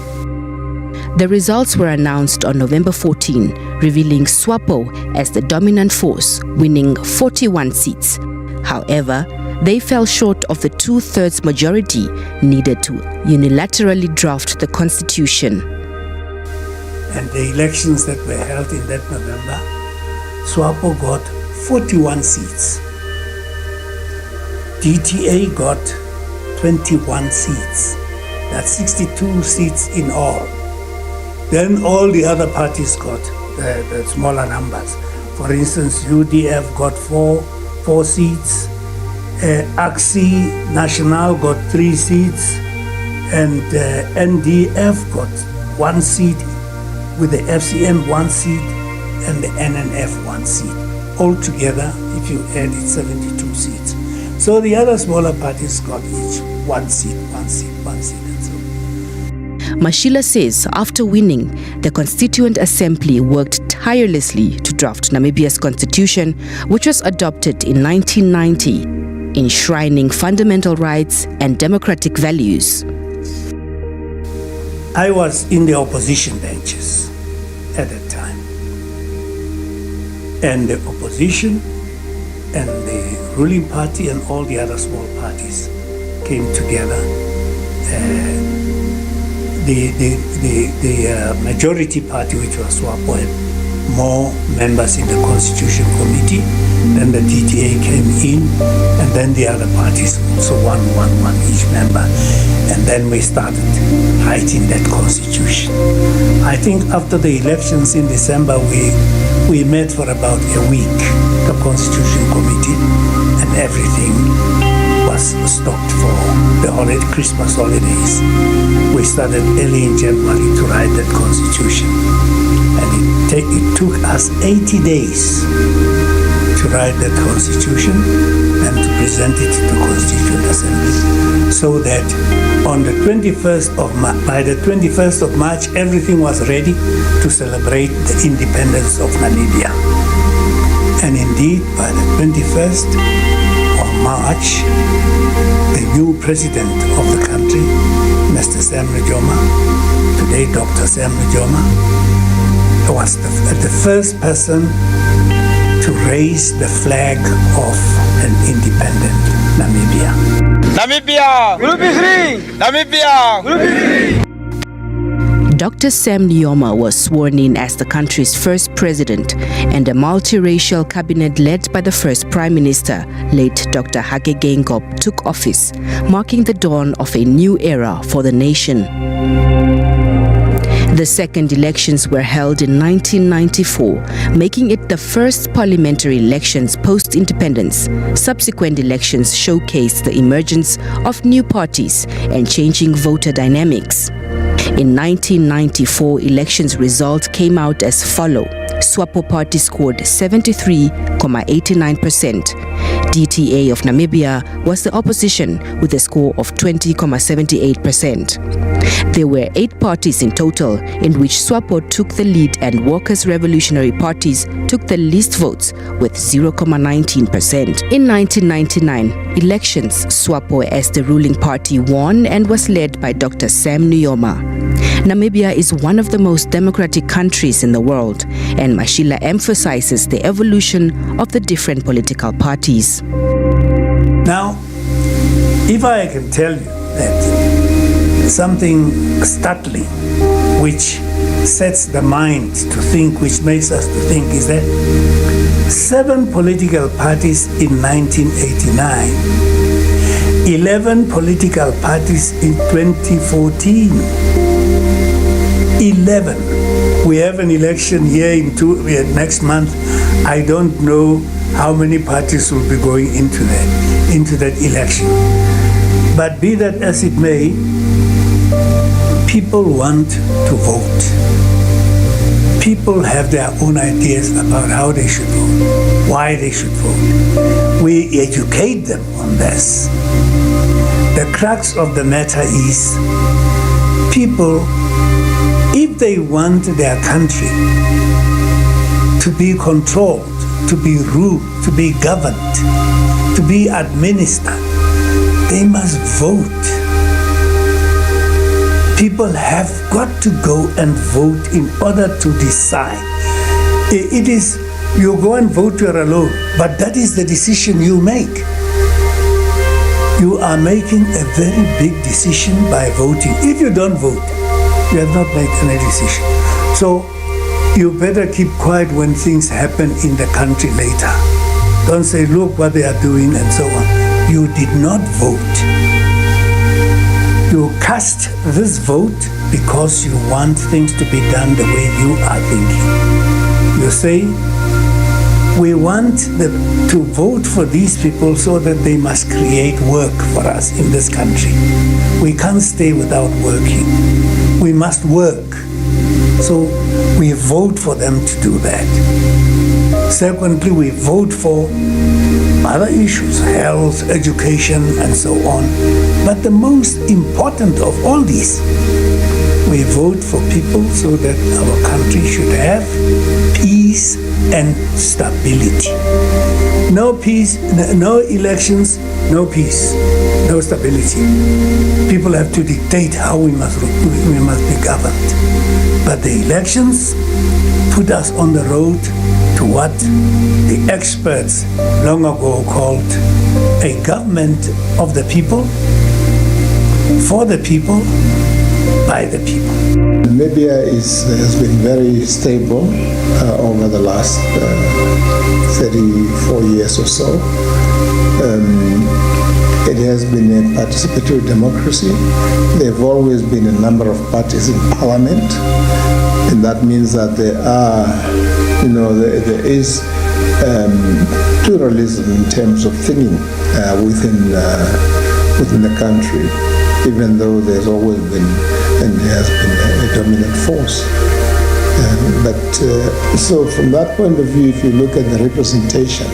[SPEAKER 9] The results were announced on November 14, revealing SWAPO as the dominant force, winning 41 seats. However, they fell short of the 2/3 majority needed to unilaterally draft the constitution.
[SPEAKER 15] And the elections that were held in that November, SWAPO got 41 seats. DTA got 21 seats. That's 62 seats in all. Then all the other parties got the smaller numbers. For instance, UDF got four seats. AXI National got 3 seats. And NDF got 1 seat, with the FCM 1 seat and the NNF 1 seat. Altogether, if you add it, 72 seats. So the other smaller parties got each 1 seat, 1 seat, 1 seat, and so on.
[SPEAKER 9] Mashila says after winning, the Constituent Assembly worked tirelessly to draft Namibia's constitution, which was adopted in 1990, enshrining fundamental rights and democratic values.
[SPEAKER 15] I was in the opposition benches at that time. And the opposition and the ruling party and all the other small parties came together. The majority party, which was SWAPO, had more members in the Constitution Committee. Then the DTA came in, and then the other parties also one each member. And then we started writing that Constitution. I think after the elections in December, we met for about a week, the Constitution Committee, and everything was stopped for the Christmas holidays. We started early in January to write that Constitution. And it took us 80 days to write that Constitution and to present it to the Constituent Assembly, so that on the 21st of by the 21st of March, everything was ready to celebrate the independence of Namibia. And indeed, by the 21st of March, the new president of the country, Mr. Sam Nujoma, today Dr. Sam Nujoma, was the first person to raise the flag of an independent Namibia.
[SPEAKER 18] Namibia will be free! Namibia will be free!
[SPEAKER 9] Dr. Sam Nujoma was sworn in as the country's first president, and a multiracial cabinet led by the first Prime Minister, late Dr. Hage Geingob, took office, marking the dawn of a new era for the nation. The second elections were held in 1994, making it the first parliamentary elections post-independence. Subsequent elections showcased the emergence of new parties and changing voter dynamics. In 1994, elections results came out as follow. SWAPO party scored 73.89%. DTA of Namibia was the opposition with a score of 20.78%. There were 8 parties in total, in which SWAPO took the lead and Workers' Revolutionary Parties took the least votes with 0.19%. In 1999 elections, SWAPO as the ruling party won and was led by Dr. Sam Nujoma. Namibia is one of the most democratic countries in the world, and Mashila emphasizes the evolution of the different political parties.
[SPEAKER 15] Now, if I can tell you that something startling which sets the mind to think, which makes us to think, is that 7 political parties in 1989, 11 political parties in 2014, 11. We have an election here next month. I don't know how many parties will be going into that election. But be that as it may, people want to vote. People have their own ideas about how they should vote, why they should vote. We educate them on this. The crux of the matter is people, if they want their country to be controlled, to be ruled, to be governed, to be administered, they must vote. People have got to go and vote in order to decide. It is, you go and vote, you're alone, but that is the decision you make. You are making a very big decision by voting. If you don't vote, you have not made any decision. So you better keep quiet when things happen in the country later. Don't say, look what they are doing and so on. You did not vote. You cast this vote because you want things to be done the way you are thinking. You say, we want to vote for these people so that they must create work for us in this country. We can't stay without working. We must work. So we vote for them to do that. Secondly, we vote for other issues, health, education, and so on. But the most important of all these, we vote for people so that our country should have peace and stability. No peace, no elections, no peace, no stability. People have to dictate how we must be governed. But the elections put us on the road to what the experts long ago called a government of the people, for the people, by the people.
[SPEAKER 16] Namibia has been very stable over the last 34 years or so. It has been a participatory democracy. There have always been a number of parties in parliament, and that means that there is pluralism in terms of thinking within the country, even though there's always been and has been a dominant force. So from that point of view, if you look at the representation,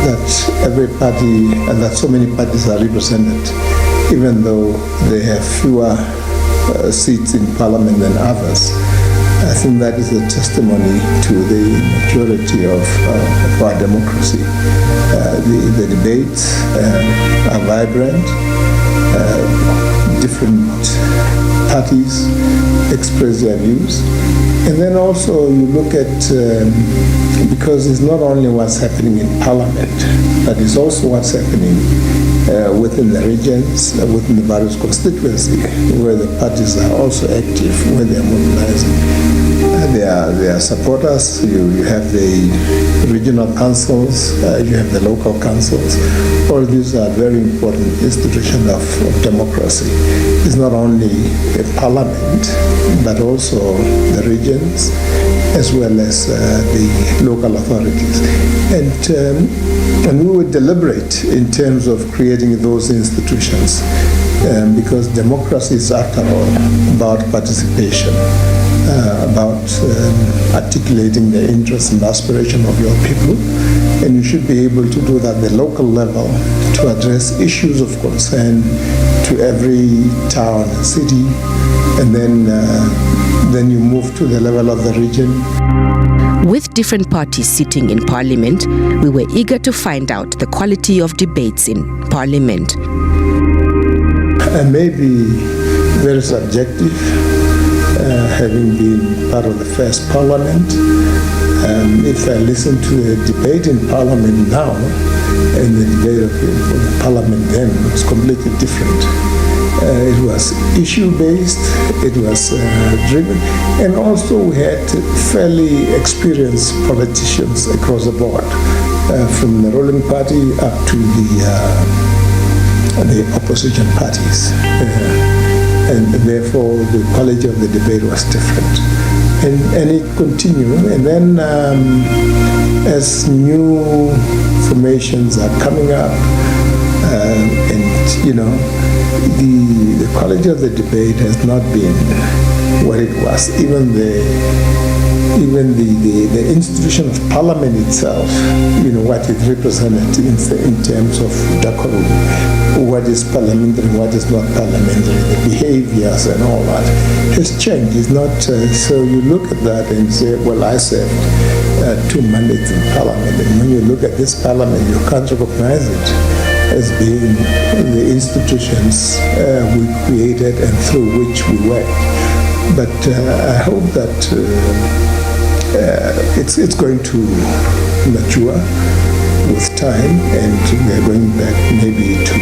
[SPEAKER 16] that every party and that so many parties are represented, even though they have fewer seats in parliament than others, I think that is a testimony to the maturity of our democracy. The debates are vibrant, different parties express their views. And then also you look at, because it's not only what's happening in Parliament, but it's also what's happening within the regions, within the various constituencies, where the parties are also active, where they are mobilizing. They are supporters. You have the regional councils, you have the local councils. All these are very important institutions of democracy. It's not only a parliament, but also the regions, as well as the local authorities. And we would deliberate in terms of creating those institutions, because democracy is, after all, about participation. About articulating the interests and aspiration of your people, and you should be able to do that at the local level to address issues of concern to every town and city, and then you move to the level of the region.
[SPEAKER 9] With different parties sitting in Parliament, we were eager to find out the quality of debates in Parliament.
[SPEAKER 16] And maybe very subjective. Having been part of the first Parliament, if I listen to the debate in Parliament now and the debate of the Parliament then, it's completely different. It was issue-based, it was driven, and also we had fairly experienced politicians across the board, from the ruling party up to the opposition parties. And therefore the quality of the debate was different. And it continued, and then as new formations are coming up, and you know, the quality of the debate has not been what it was. Even the institution of Parliament itself, you know, what it represented in terms of decorum, what is parliamentary, what is not parliamentary, the behaviors and all that has changed. It's not, so you look at that and say, well, I served 2 mandates in Parliament, and when you look at this Parliament, you can't recognize it as being the institutions we created and through which we worked. But I hope that it's going to mature with time, and we are going back maybe to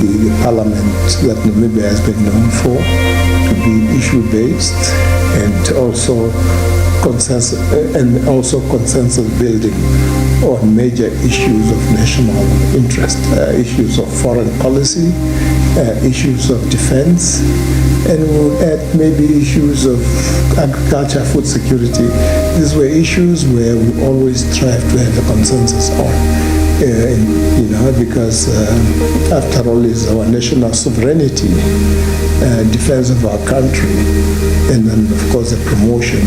[SPEAKER 16] the Parliament that Namibia has been known for, to be issue-based and also consensus building on major issues of national interest, issues of foreign policy, issues of defense, and we'll add maybe issues of agriculture, food security. These were issues where we always strive to have a consensus on. You know, because after all, is our national sovereignty, defense of our country, and then of course the promotion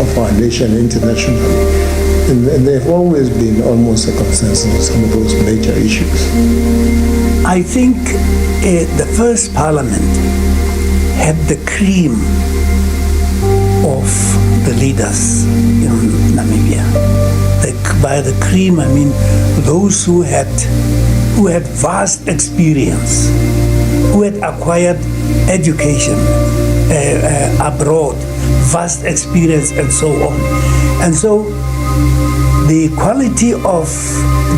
[SPEAKER 16] of our nation internationally. And they've always been almost a consensus on some of those major issues.
[SPEAKER 15] I think the first Parliament had the cream of the leaders in Namibia. By the cream, I mean those who had vast experience, who had acquired education abroad, vast experience, and so on. And so the quality of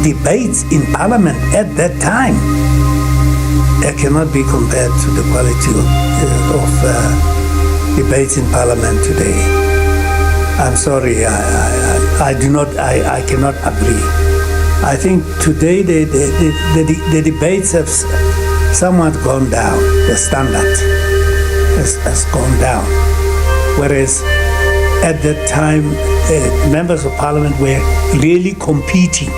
[SPEAKER 15] debates in Parliament at that time cannot be compared to the quality of debates in Parliament today. I'm sorry, I cannot agree. I think today the debates have somewhat gone down. The standard has gone down. Whereas at that time, members of Parliament were really competing.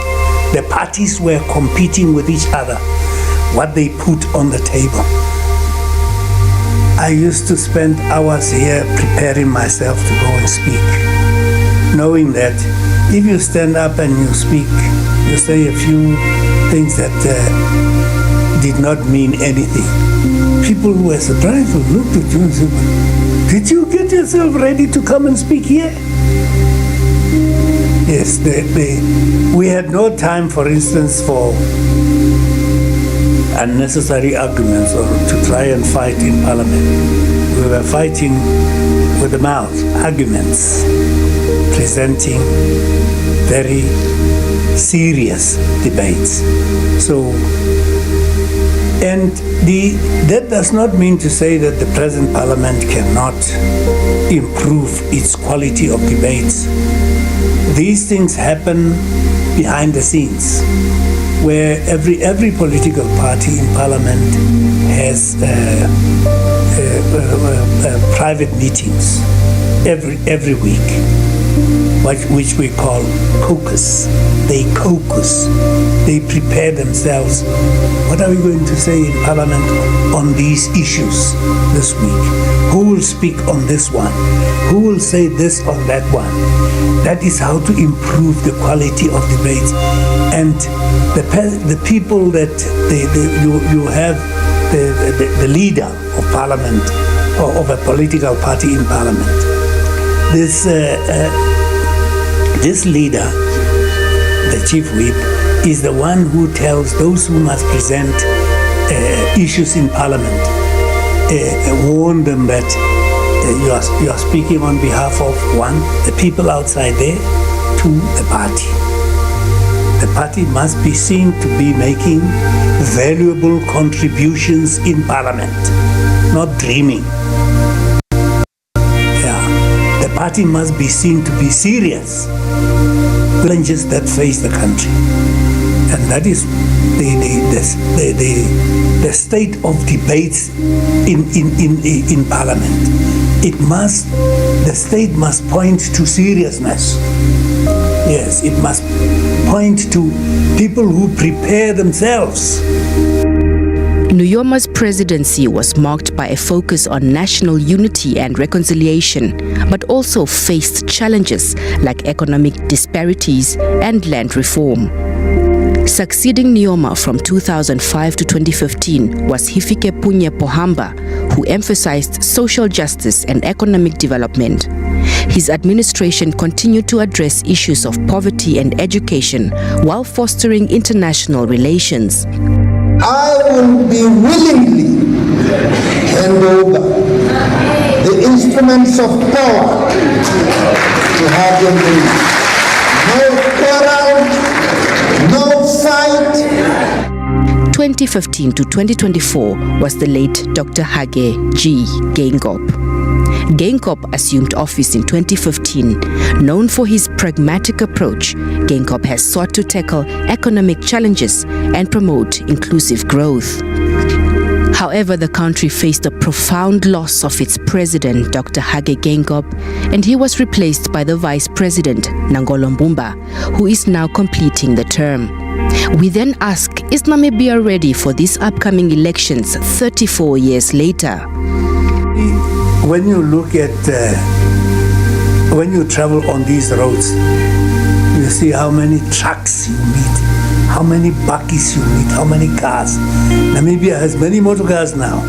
[SPEAKER 15] The parties were competing with each other, what they put on the table. I used to spend hours here preparing myself to go and speak, knowing that if you stand up and you speak, you say a few things that did not mean anything. People who were surprised would look at you and say, did you get yourself ready to come and speak here? Yes, we had no time, for instance, for unnecessary arguments or to try and fight in Parliament. We were fighting with the mouth, arguments, presenting very serious debates. So, and that does not mean to say that the present Parliament cannot improve its quality of debates. These things happen behind the scenes, where every political party in Parliament has private meetings every week, which we call caucus. They caucus. They prepare themselves. What are we going to say in Parliament on these issues this week? Who will speak on this one? Who will say this on that one? That is how to improve the quality of debates. And the people that you have, the leader of Parliament or of a political party in Parliament. This leader, the chief whip, is the one who tells those who must present issues in Parliament, warn them that you are speaking on behalf of one, the people outside there, two, the party. The party must be seen to be making valuable contributions in Parliament, not dreaming. The party must be seen to be serious, challenges that face the country, and that is the state of debates in Parliament. The state must point to seriousness. Yes, it must point to people who prepare themselves.
[SPEAKER 9] Nuyoma's presidency was marked by a focus on national unity and reconciliation, but also faced challenges like economic disparities and land reform. Succeeding Nuyoma from 2005 to 2015 was Hifikepunye Pohamba, who emphasized social justice and economic development. His administration continued to address issues of poverty and education while fostering international relations.
[SPEAKER 18] I will be willingly hand over the instruments of power to have them released. No quarrel, no fight.
[SPEAKER 9] 2015 to 2024 was the late Dr. Hage G. Geingob. Geingob assumed office in 2015. Known for his pragmatic approach, Geingob has sought to tackle economic challenges and promote inclusive growth. However, the country faced a profound loss of its president, Dr. Hage Geingob, and he was replaced by the vice president, Nangolo Mbumba, who is now completing the term. We then ask, is Namibia ready for these upcoming elections 34 years later?
[SPEAKER 15] When you look at, when you travel on these roads, you see how many trucks you meet, how many bakkies you meet, how many cars. Namibia has many motor cars now.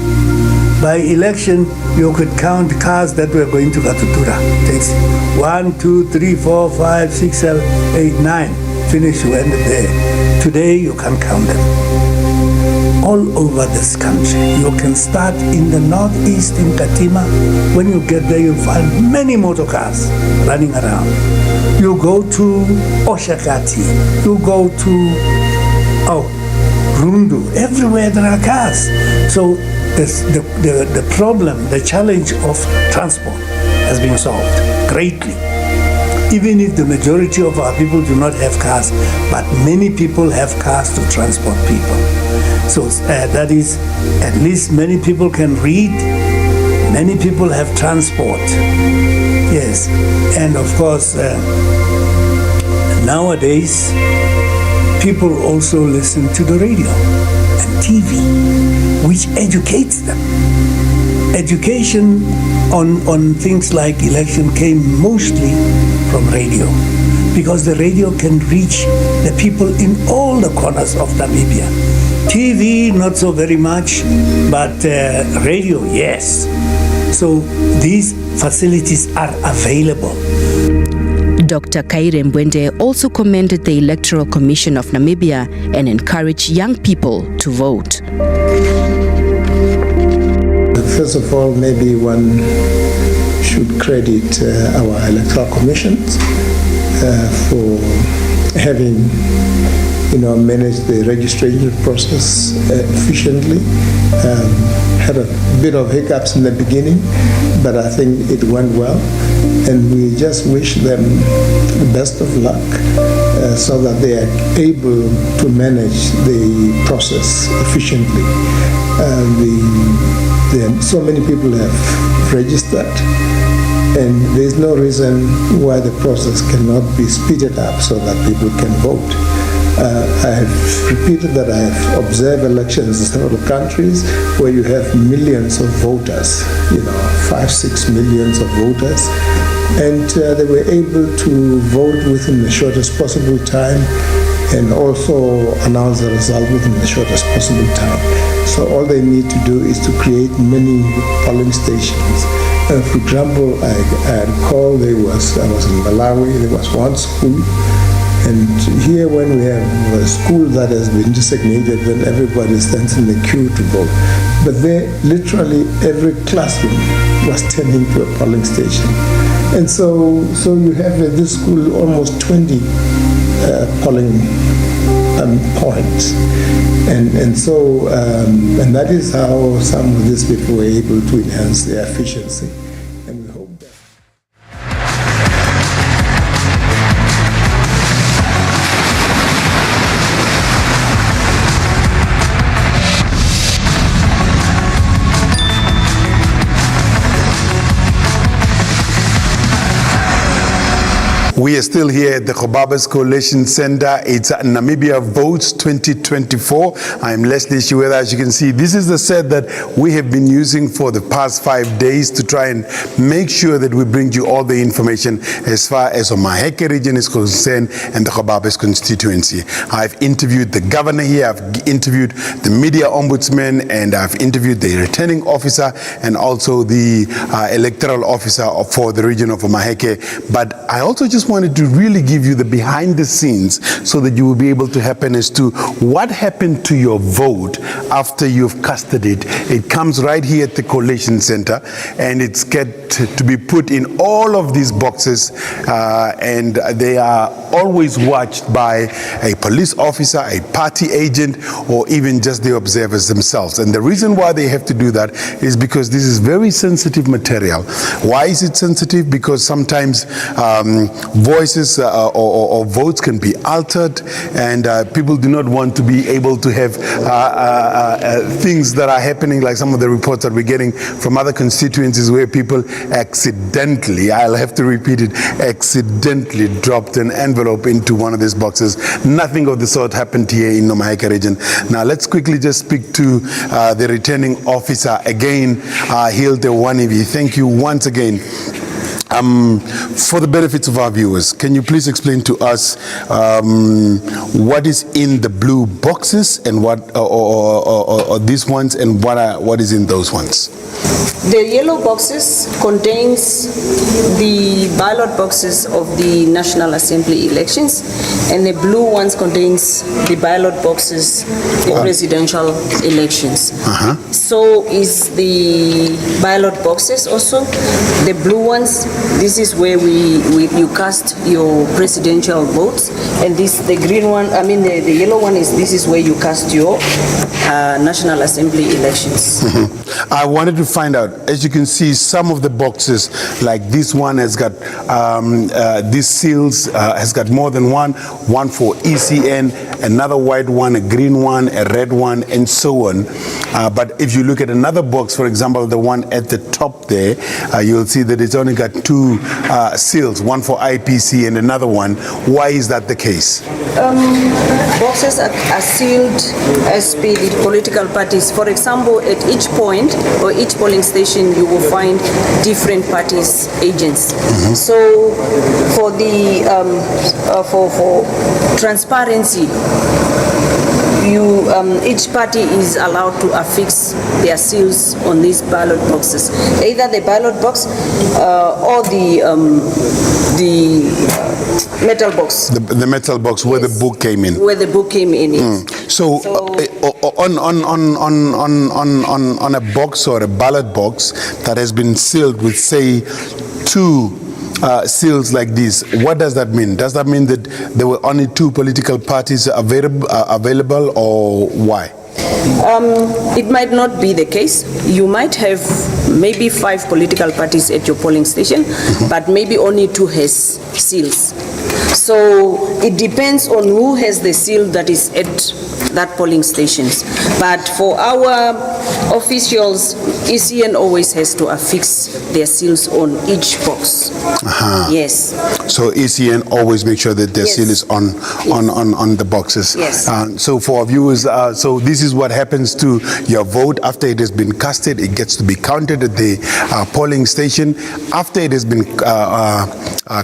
[SPEAKER 15] By election, you could count cars that were going to Katutura. Takes 1, 2, 3, 4, 5, 6, 7, 8, 9. Finish, you end there. Today, you can't count them. All over this country. You can start in the northeast in Katima. When you get there, you'll find many motor cars running around. You go to Oshakati, you go to Rundu, everywhere there are cars. So the problem, the challenge of transport has been solved greatly. Even if the majority of our people do not have cars, but many people have cars to transport people. So that is, at least many people can read, many people have transport. Yes, and of course, nowadays, people also listen to the radio and TV, which educates them. Education on things like election came mostly from radio, because the radio can reach the people in all the corners of Namibia. TV, not so very much, but radio, yes. So these facilities are available.
[SPEAKER 9] Dr. Kaire Mbwende also commended the Electoral Commission of Namibia and encouraged young people to vote.
[SPEAKER 16] First of all, maybe one should credit our Electoral Commissions for having managed the registration process efficiently. Had a bit of hiccups in the beginning, but I think it went well. And we just wish them the best of luck so that they are able to manage the process efficiently. So many people have registered, and there's no reason why the process cannot be speeded up so that people can vote. I have repeated that I have observed elections in several countries where you have millions of voters, 5-6 millions of voters, and they were able to vote within the shortest possible time and also announce the result within the shortest possible time. So all they need to do is to create many polling stations. For example, I recall I was in Malawi, there was one school, and here when we have a school that has been designated, then everybody stands in the queue to vote. But there, literally every classroom was turned into a polling station. And so you have at this school almost 20 polling points. And that is how some of these people were able to enhance their efficiency. And we hope that.
[SPEAKER 11] We are still here at the Kobabas Coalition Center. It's Namibia Votes 2024. I'm Leslie Shiweda. As you can see, this is the set that we have been using for the past 5 days to try and make sure that we bring you all the information as far as Omahake region is concerned and the Kobabas constituency. I've interviewed the governor here, I've interviewed the media ombudsman, and I've interviewed the returning officer and also the electoral officer for the region of Omahake. But I also just wanted to really give you the behind the scenes so that you will be able to happen as to what happened to your vote after you've casted it. It comes right here at the Coalition Center, and it's get to be put in all of these boxes, and they are always watched by a police officer, a party agent, or even just the observers themselves. And the reason why they have to do that is because this is very sensitive material. Why is it sensitive? Because sometimes voices or votes can be altered, and people do not want to be able to have things that are happening, like some of the reports that we're getting from other constituencies where people accidentally, I'll have to repeat it, accidentally dropped an envelope into one of these boxes. Nothing of the sort happened here in Omahake region. Now let's quickly just speak to the returning officer again, Hilde Wanivi. Thank you once again. For the benefits of our viewers, can you please explain to us what is in the blue boxes and what or these ones, and what is in those ones?
[SPEAKER 5] The yellow boxes contains the ballot boxes of the National Assembly elections, and the blue ones contains the ballot boxes for presidential elections. So is the ballot boxes also. The blue ones, this is where you cast your presidential votes, and the green one, the yellow one this is where you cast your National Assembly elections.
[SPEAKER 11] I wanted to find out, as you can see, some of the boxes, like this one has got these seals, has got more than one for ECN, another white one, a green one, a red one, and so on. But if you look at another box, for example, the one at the top there, you'll see that it's only got two seals, one for IPC and another one. Why is that the case?
[SPEAKER 5] Boxes are sealed as per the political parties. For example, at each point or each polling station, you will find different parties' agents. So for the for transparency, each party is allowed to affix their seals on these ballot boxes, either the ballot box or the metal box.
[SPEAKER 11] The metal box where the book came in.
[SPEAKER 5] Where the book came in. Yes.
[SPEAKER 11] So on a box or a ballot box that has been sealed with, say, 2 seals like this, what does that mean? Does that mean that there were only 2 political parties available, or why?
[SPEAKER 5] It might not be the case. You might have maybe 5 political parties at your polling station, but maybe only 2 has seals. So it depends on who has the seal that is at that polling stations. But for our officials, ECN always has to affix their seals on each box. Yes.
[SPEAKER 11] So ECN always make sure that their seal is on the boxes.
[SPEAKER 5] Yes.
[SPEAKER 11] So for our viewers, so this is what happens to your vote after it has been casted. It gets to be counted at the polling station. After it has been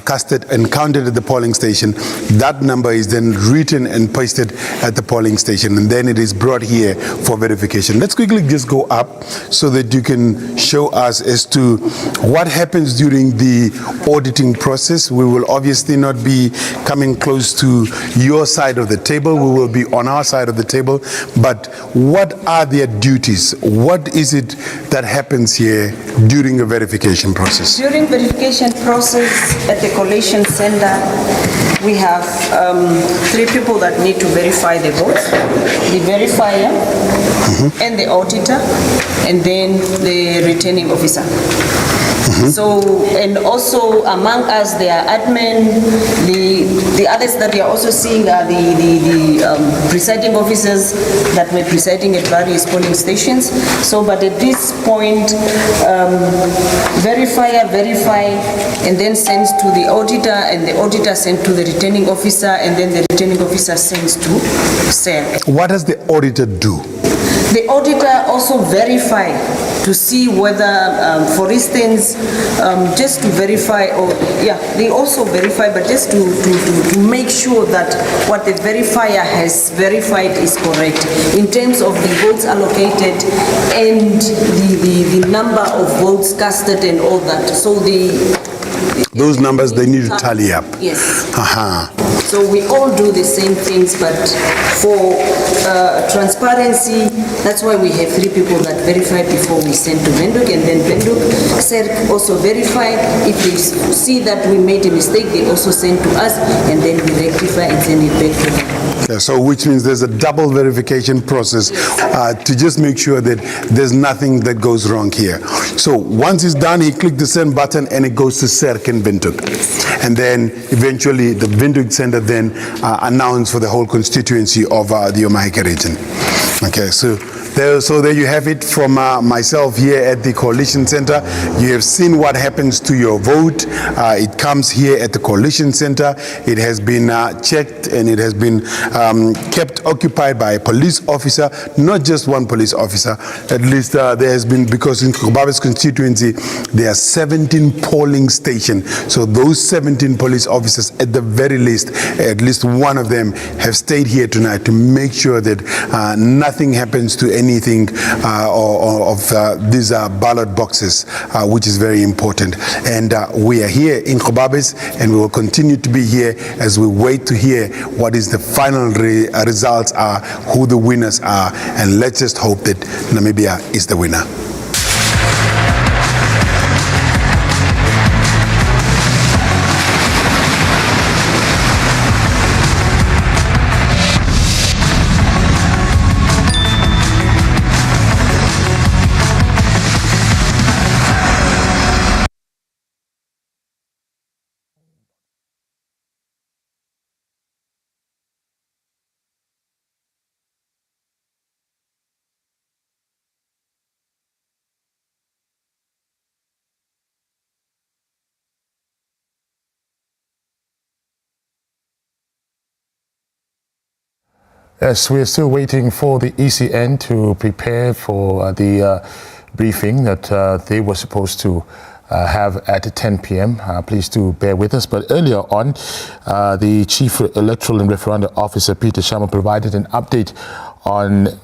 [SPEAKER 11] casted and counted at the polling station, that number is then written and pasted at the polling station, and then it is brought here for verification. Let's quickly just go up so that you can show us as to what happens during the auditing process. We will obviously not be coming close to your side of the table. We will be on our side of the table. But what are their duties? What is it that happens here during a verification process?
[SPEAKER 5] During verification process at the collation center, we have 3 people that need to verify the votes: the verifier, and the auditor, and then the returning officer. So, and also among us, there are admin. The others that we are also seeing are the presiding officers that were presiding at various polling stations. So, but at this point, verifier verify and then sends to the auditor, and the auditor sends to the returning officer, and then the returning officer sends to SER.
[SPEAKER 11] What does the auditor do?
[SPEAKER 5] The auditor also verify to see whether, for instance, just to verify, or they also verify, but just to make sure that what the verifier has verified is correct in terms of the votes allocated and the number of votes casted and all that. So
[SPEAKER 11] those numbers, they need to tally up.
[SPEAKER 5] Yes. So we all do the same things, but for transparency, that's why we have 3 people that verify before we send to Venduk, and then Venduk also verify. If they see that we made a mistake, they also send to us, and then we rectify and send it back to them.
[SPEAKER 11] Yeah, so which means there's a double verification process to just make sure that there's nothing that goes wrong here. So once it's done, he clicked the send button and it goes to Serk and Windhoek. And then eventually the Windhoek Center then announced for the whole constituency of the Omahake region. Okay, so there you have it from myself here at the Coalition Center. You have seen what happens to your vote. It comes here at the Coalition Center. It has been checked and it has been kept occupied by a police officer, not just one police officer. At least there has been, because in Kubabe's constituency, there are 17 polling stations. So those 17 police officers, at the very least, at least one of them have stayed here tonight to make sure that nothing happens to anything of these ballot boxes, which is very important. And we are here in Kobabes, and we will continue to be here as we wait to hear what is the final results are, who the winners are, and let's just hope that Namibia is the winner.
[SPEAKER 2] Yes, we are still waiting for the ECN to prepare for the briefing that they were supposed to have at 10 p.m. Please do bear with us. But earlier on, the Chief Electoral and Referendum Officer, Peter Sharma, provided an update on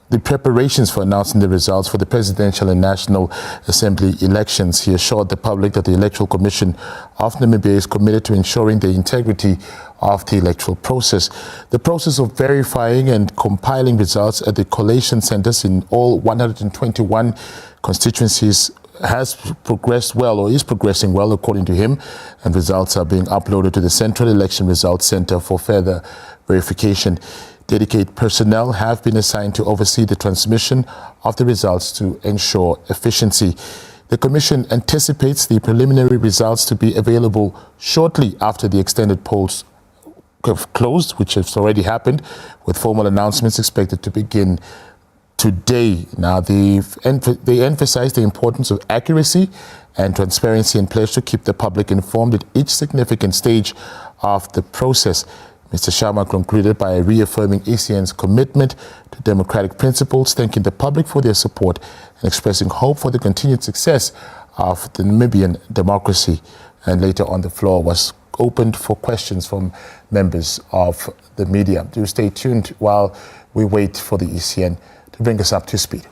[SPEAKER 2] the preparations for announcing the results for the Presidential and National Assembly elections. He assured the public that the Electoral Commission of Namibia is committed to ensuring the integrity of the electoral process. The process of verifying and compiling results at the collation centers in all 121 constituencies has progressed well, or is progressing well, according to him, and results are being uploaded to the Central Election Results Center for further verification. Dedicated personnel have been assigned to oversee the transmission of the results to ensure efficiency. The Commission anticipates the preliminary results to be available shortly after the extended polls have closed, which has already happened, with formal announcements expected to begin today. Now, they emphasize the importance of accuracy and transparency and pledge to keep the public informed at each significant stage of the process. Mr. Sharma concluded by reaffirming ECN's commitment to democratic principles, thanking the public for their support and expressing hope for the continued success of the Namibian democracy. And later on, the floor was opened for questions from members of the media. Do stay tuned while we wait for the ECN to bring us up to speed.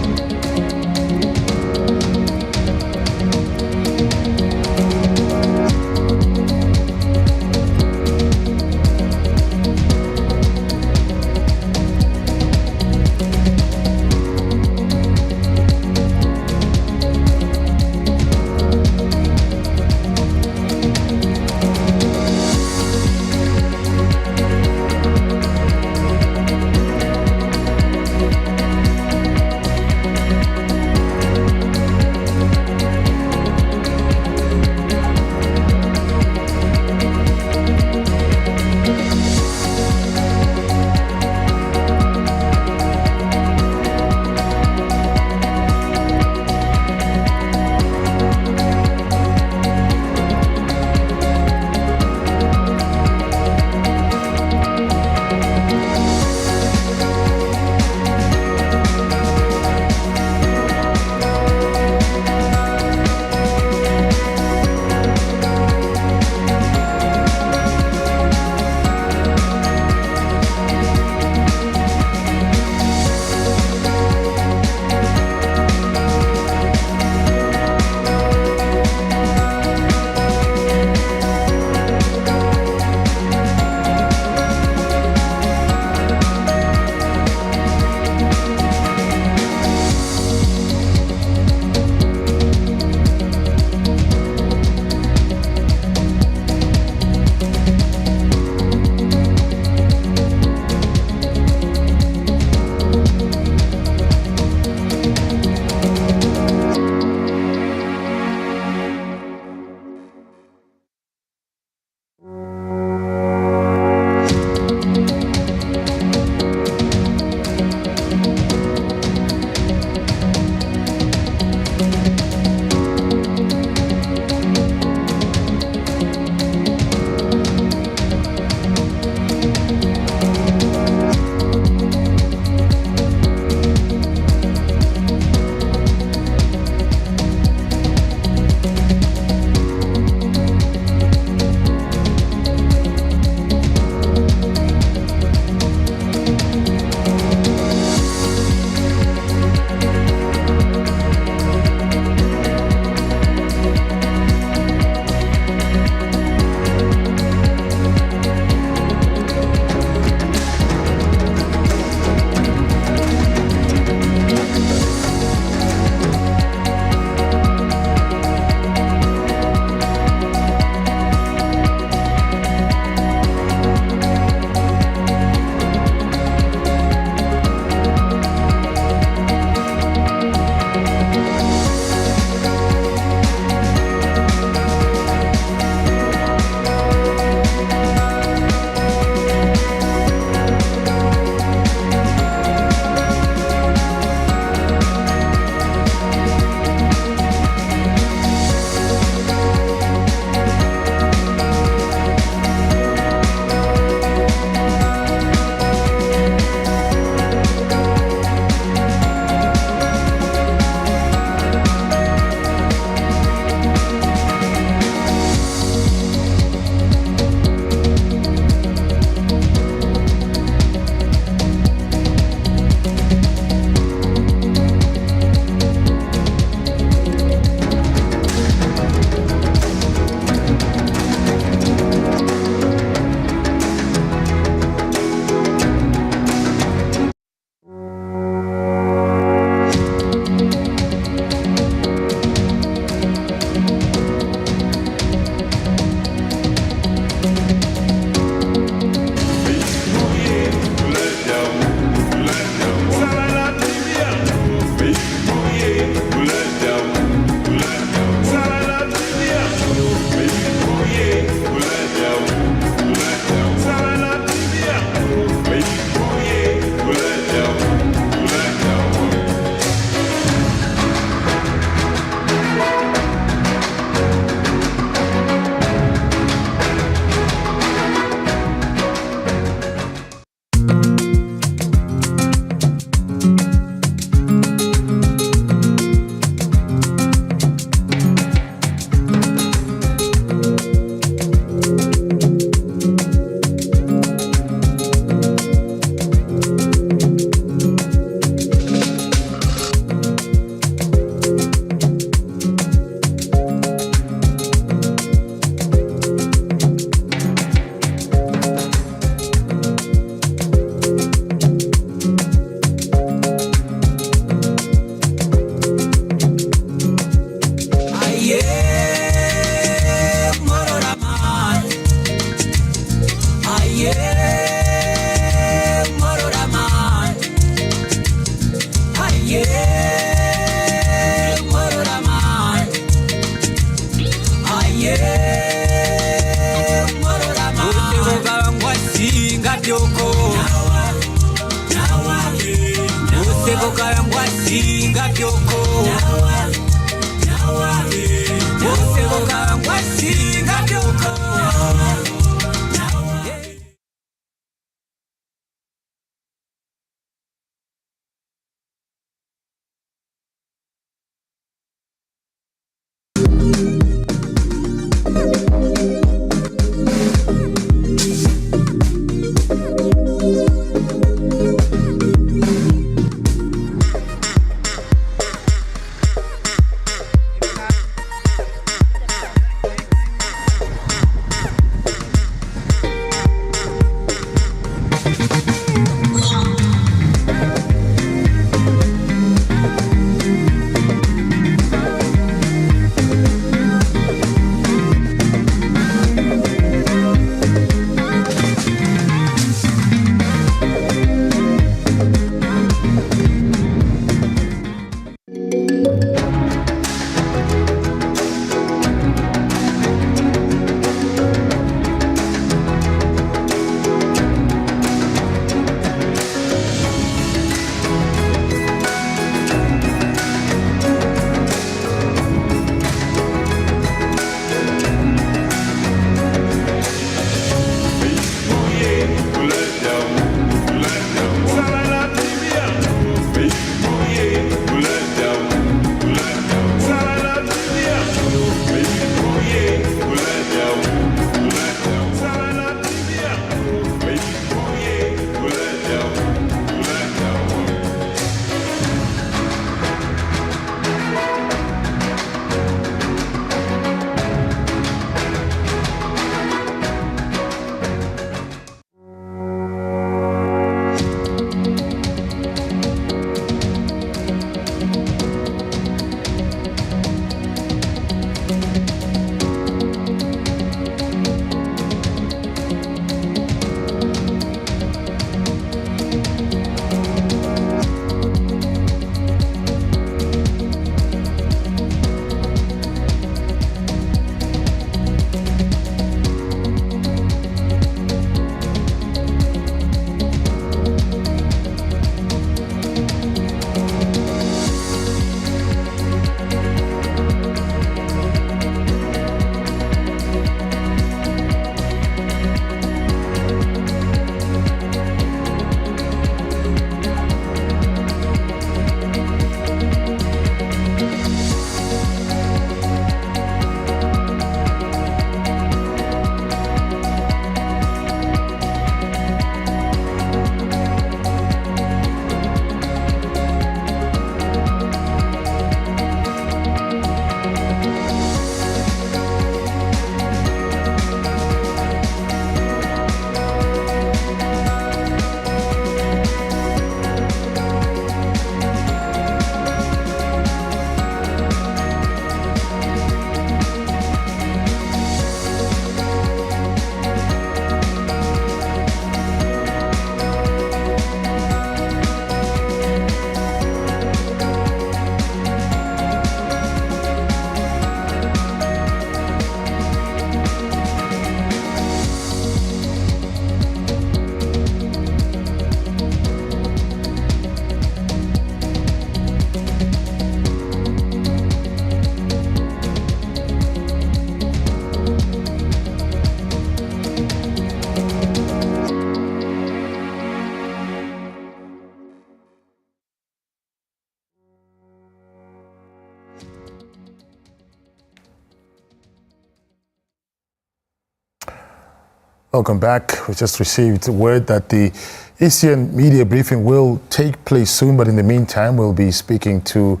[SPEAKER 2] Welcome back. We just received word that the ECN media briefing will take place soon, but in the meantime, we'll be speaking to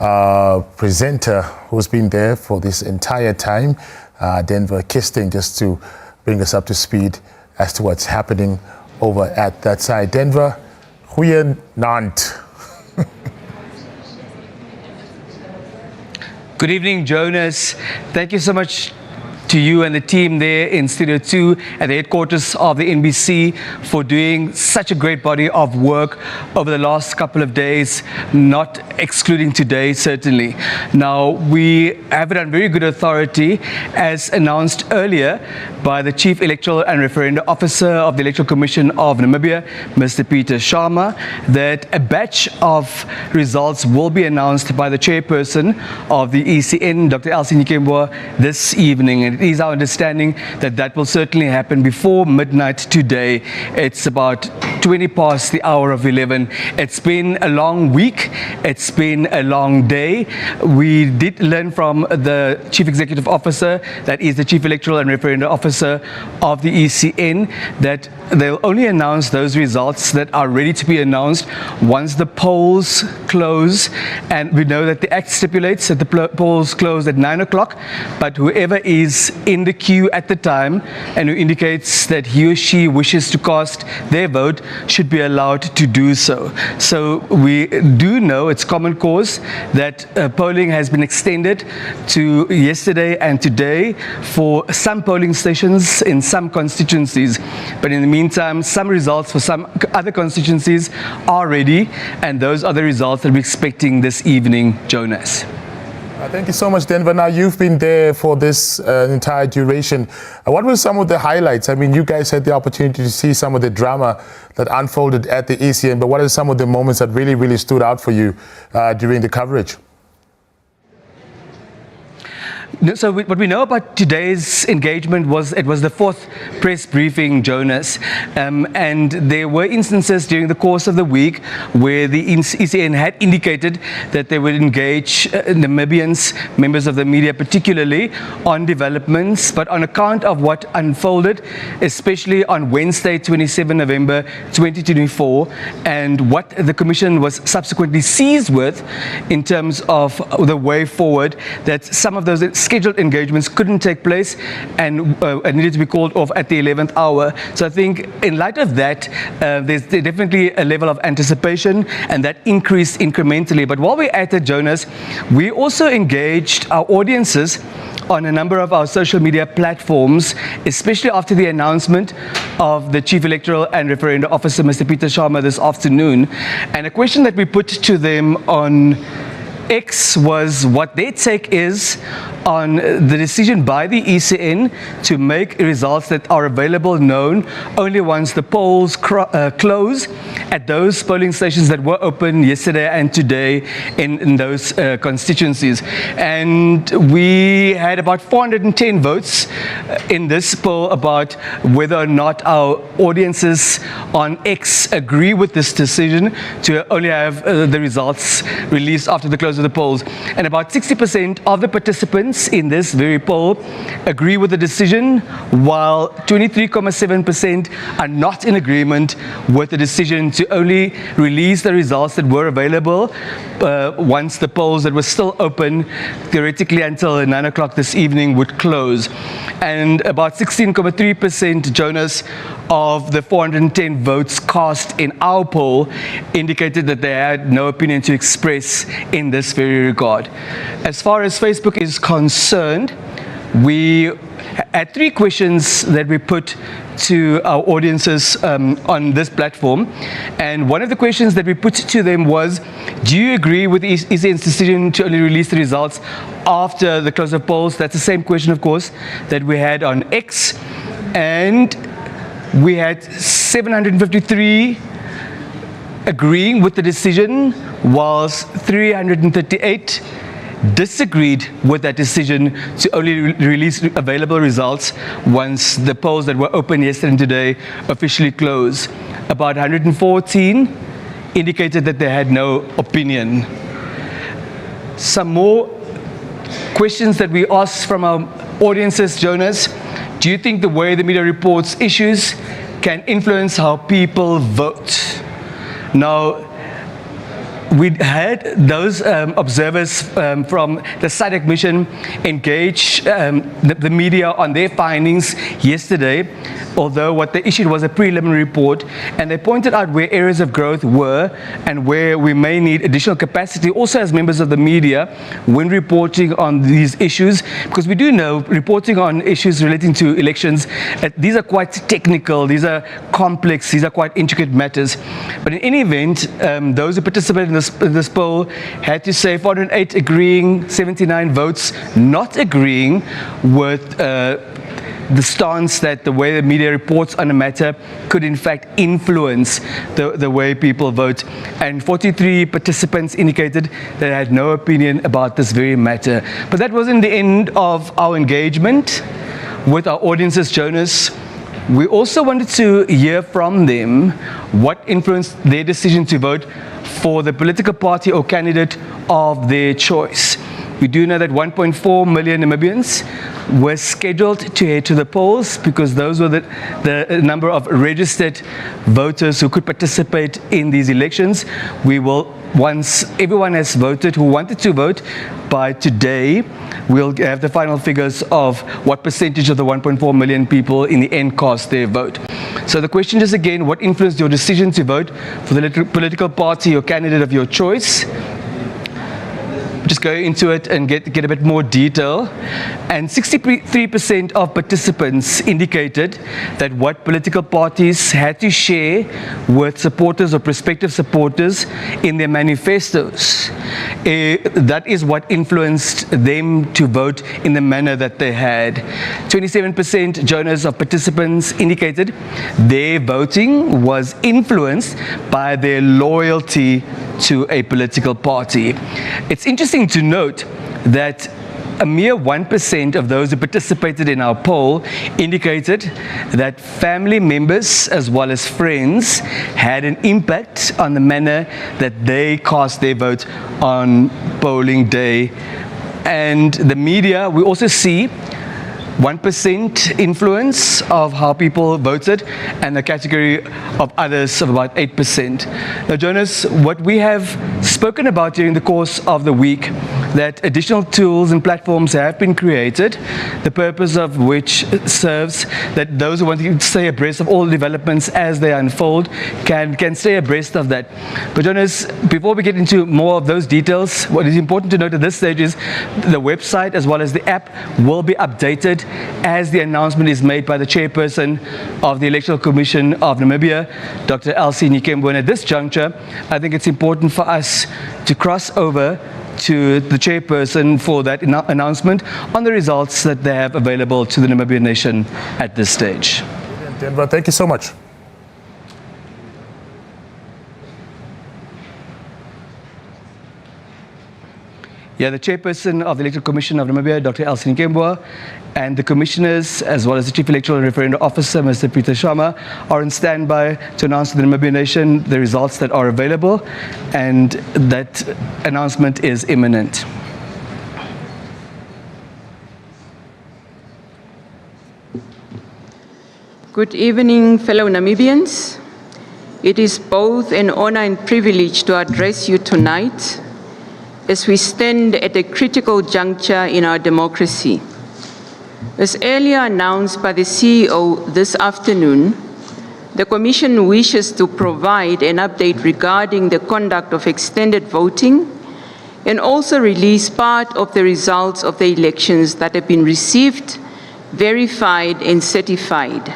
[SPEAKER 2] a presenter who's been there for this entire time, Denver Kisting, just to bring us up to speed as to what's happening over at that side. Denver, goeienaand.
[SPEAKER 19] Good evening, Jonas. Thank you so much to you and the team there in Studio 2 at the headquarters of the NBC for doing such a great body of work over the last couple of days, not excluding today, certainly. Now, we have it on very good authority, as announced earlier by the Chief Electoral and Referendum Officer of the Electoral Commission of Namibia, Mr. Peter Sharma, that a batch of results will be announced by the chairperson of the ECN, Dr. Elsie Nikembwa, this evening. And it is our understanding that that will certainly happen before midnight today. It's about 20 past the hour of 11. It's been a long week. It's been a long day. We did learn from the Chief Executive Officer, that is the Chief Electoral and Referendum Officer of the ECN, that they'll only announce those results that are ready to be announced once the polls close. And we know that the Act stipulates that the polls close at 9 o'clock, but whoever is in the queue at the time and who indicates that he or she wishes to cast their vote should be allowed to do so. So we do know it's common cause that polling has been extended to yesterday and today for some polling stations in some constituencies. But in the meantime, some results for some other constituencies are ready, and those are the results that we're expecting this evening, Jonas.
[SPEAKER 2] Thank you so much, Denver. Now, you've been there for this entire duration. What were some of the highlights? I mean, you guys had the opportunity to see some of the drama that unfolded at the ECN, but what are some of the moments that really stood out for you during the coverage?
[SPEAKER 19] So what we know about today's engagement was it was the fourth press briefing, Jonas, and there were instances during the course of the week where the ECN had indicated that they would engage Namibians, members of the media particularly, on developments, but on account of what unfolded, especially on Wednesday, 27 November 2024, and what the Commission was subsequently seized with in terms of the way forward, that some of those scheduled engagements couldn't take place and needed to be called off at the 11th hour. So I think in light of that, there's definitely a level of anticipation, and that increased incrementally. But while we're at it, Jonas, we also engaged our audiences on a number of our social media platforms, especially after the announcement of the Chief Electoral and Referendum Officer, Mr. Peter Sharma, this afternoon. And a question that we put to them on X was what their take is on the decision by the ECN to make results that are available known only once the polls close at those polling stations that were open yesterday and today in those constituencies. And we had about 410 votes in this poll about whether or not our audiences on X agree with this decision to only have the results released after the close of the polls. And about 60% of the participants in this very poll agree with the decision, while 23.7% are not in agreement with the decision to only release the results that were available once the polls that were still open, theoretically until 9 o'clock this evening, would close. And about 16.3%, Jonas, of the 410 votes cast in our poll indicated that they had no opinion to express in this very regard. As far as Facebook is concerned, we had three questions that we put to our audiences on this platform. And one of the questions that we put to them was, do you agree with the ECN's decision to only release the results after the close of polls? That's the same question, of course, that we had on X. And we had 753 agreeing with the decision, whilst 338 disagreed with that decision to only release available results once the polls that were open yesterday and today officially close. About 114 indicated that they had no opinion. Some more questions that we asked from our audiences, Jonas. Do you think the way the media reports issues can influence how people vote? Now, we had those observers from the SADC mission engage the media on their findings yesterday, although what they issued was a preliminary report, and they pointed out where areas of growth were and where we may need additional capacity also as members of the media when reporting on these issues, because we do know reporting on issues relating to elections, these are quite technical, these are complex, these are quite intricate matters. But in any event, those who participated in this poll had to say 408 agreeing, 79 votes not agreeing with the stance that the way the media reports on a matter could in fact influence the way people vote. And 43 participants indicated that they had no opinion about this very matter. But that wasn't the end of our engagement with our audiences, Jonas. We also wanted to hear from them what influenced their decision to vote for the political party or candidate of their choice. We do know that 1.4 million Namibians were scheduled to head to the polls because those were the number of registered voters who could participate in these elections. We will, once everyone has voted who wanted to vote, by today, we'll have the final figures of what percentage of the 1.4 million people in the end cast their vote. So the question is again, what influenced your decision to vote for the political party or candidate of your choice? Just go into it and get a bit more detail. And 63% of participants indicated that what political parties had to share with supporters or prospective supporters in their manifestos, that is what influenced them to vote in the manner that they had. 27%, Jonas, of participants indicated their voting was influenced by their loyalty to a political party. It's interesting to note that a mere 1% of those who participated in our poll indicated that family members as well as friends had an impact on the manner that they cast their vote on polling day. And the media, we also see 1% influence of how people voted, and a category of others of about 8%. Now, Jonas, what we have spoken about during the course of the week, that additional tools and platforms have been created, the purpose of which serves that those who want to stay abreast of all developments as they unfold can stay abreast of that. But Jonas, before we get into more of those details, what is important to note at this stage is the website as well as the app will be updated as the announcement is made by the chairperson of the Electoral Commission of Namibia, Dr. Elsie Nikembo. And at this juncture, I think it's important for us to cross over to the chairperson for that announcement on the results that they have available to the Namibian nation at this stage.
[SPEAKER 2] Denver, thank you so much.
[SPEAKER 19] Yeah, the chairperson of the Electoral Commission of Namibia, Dr. Elsie Nikembo, and the commissioners, as well as the Chief Electoral and Referendum Officer, Mr. Peter Sharma, are on standby to announce to the Namibian nation the results that are available, and that announcement is imminent.
[SPEAKER 7] Good evening, fellow Namibians. It is both an honor and privilege to address you tonight as we stand at a critical juncture in our democracy. As earlier announced by the CEO this afternoon, the Commission wishes to provide an update regarding the conduct of extended voting and also release part of the results of the elections that have been received, verified, and certified.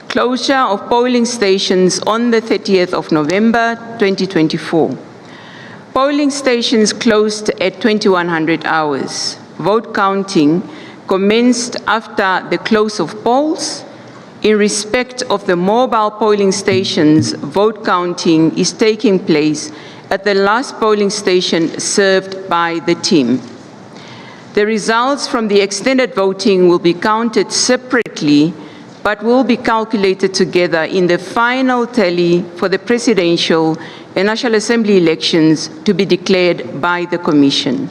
[SPEAKER 7] Closure of polling stations on the 30th of November 2024. Polling stations closed at 2100 hours. Vote counting commenced after the close of polls. In respect of the mobile polling stations, vote counting is taking place at the last polling station served by the team. The results from the extended voting will be counted separately, but will be calculated together in the final tally for the presidential and National Assembly elections to be declared by the Commission.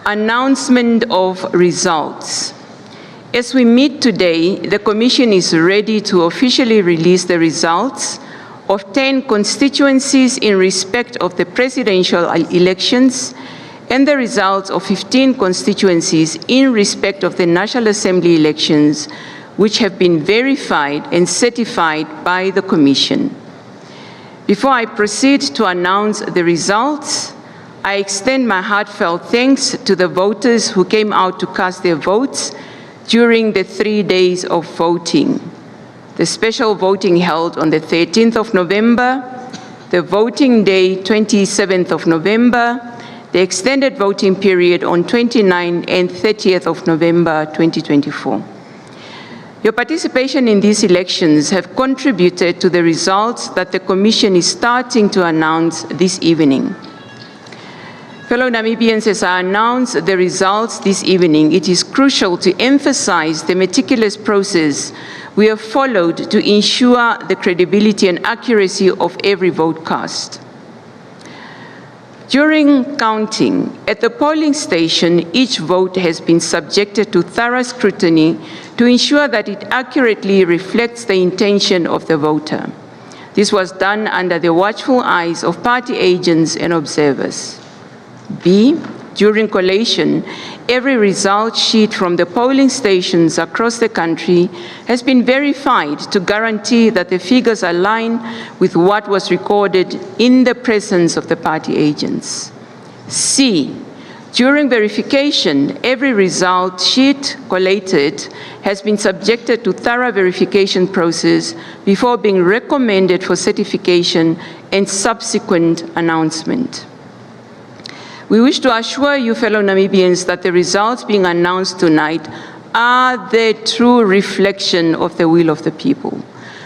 [SPEAKER 7] Announcement of results. As we meet today, the Commission is ready to officially release the results of 10 constituencies in respect of the presidential elections and the results of 15 constituencies in respect of the National Assembly elections, which have been verified and certified by the Commission. Before I proceed to announce the results, I extend my heartfelt thanks to the voters who came out to cast their votes during the 3 days of voting. The special voting held on the 13th of November, the voting day 27th of November, the extended voting period on 29th and 30th of November 2024. Your participation in these elections have contributed to the results that the Commission is starting to announce this evening. Fellow Namibians, as I announce the results this evening, it is crucial to emphasize the meticulous process we have followed to ensure the credibility and accuracy of every vote cast. During counting, at the polling station, each vote has been subjected to thorough scrutiny to ensure that it accurately reflects the intention of the voter. This was done under the watchful eyes of party agents and observers. B, during collation, every result sheet from the polling stations across the country has been verified to guarantee that the figures align with what was recorded in the presence of the party agents. C, during verification, every result sheet collated has been subjected to thorough verification process before being recommended for certification and subsequent announcement. We wish to assure you, fellow Namibians, that the results being announced tonight are the true reflection of the will of the people.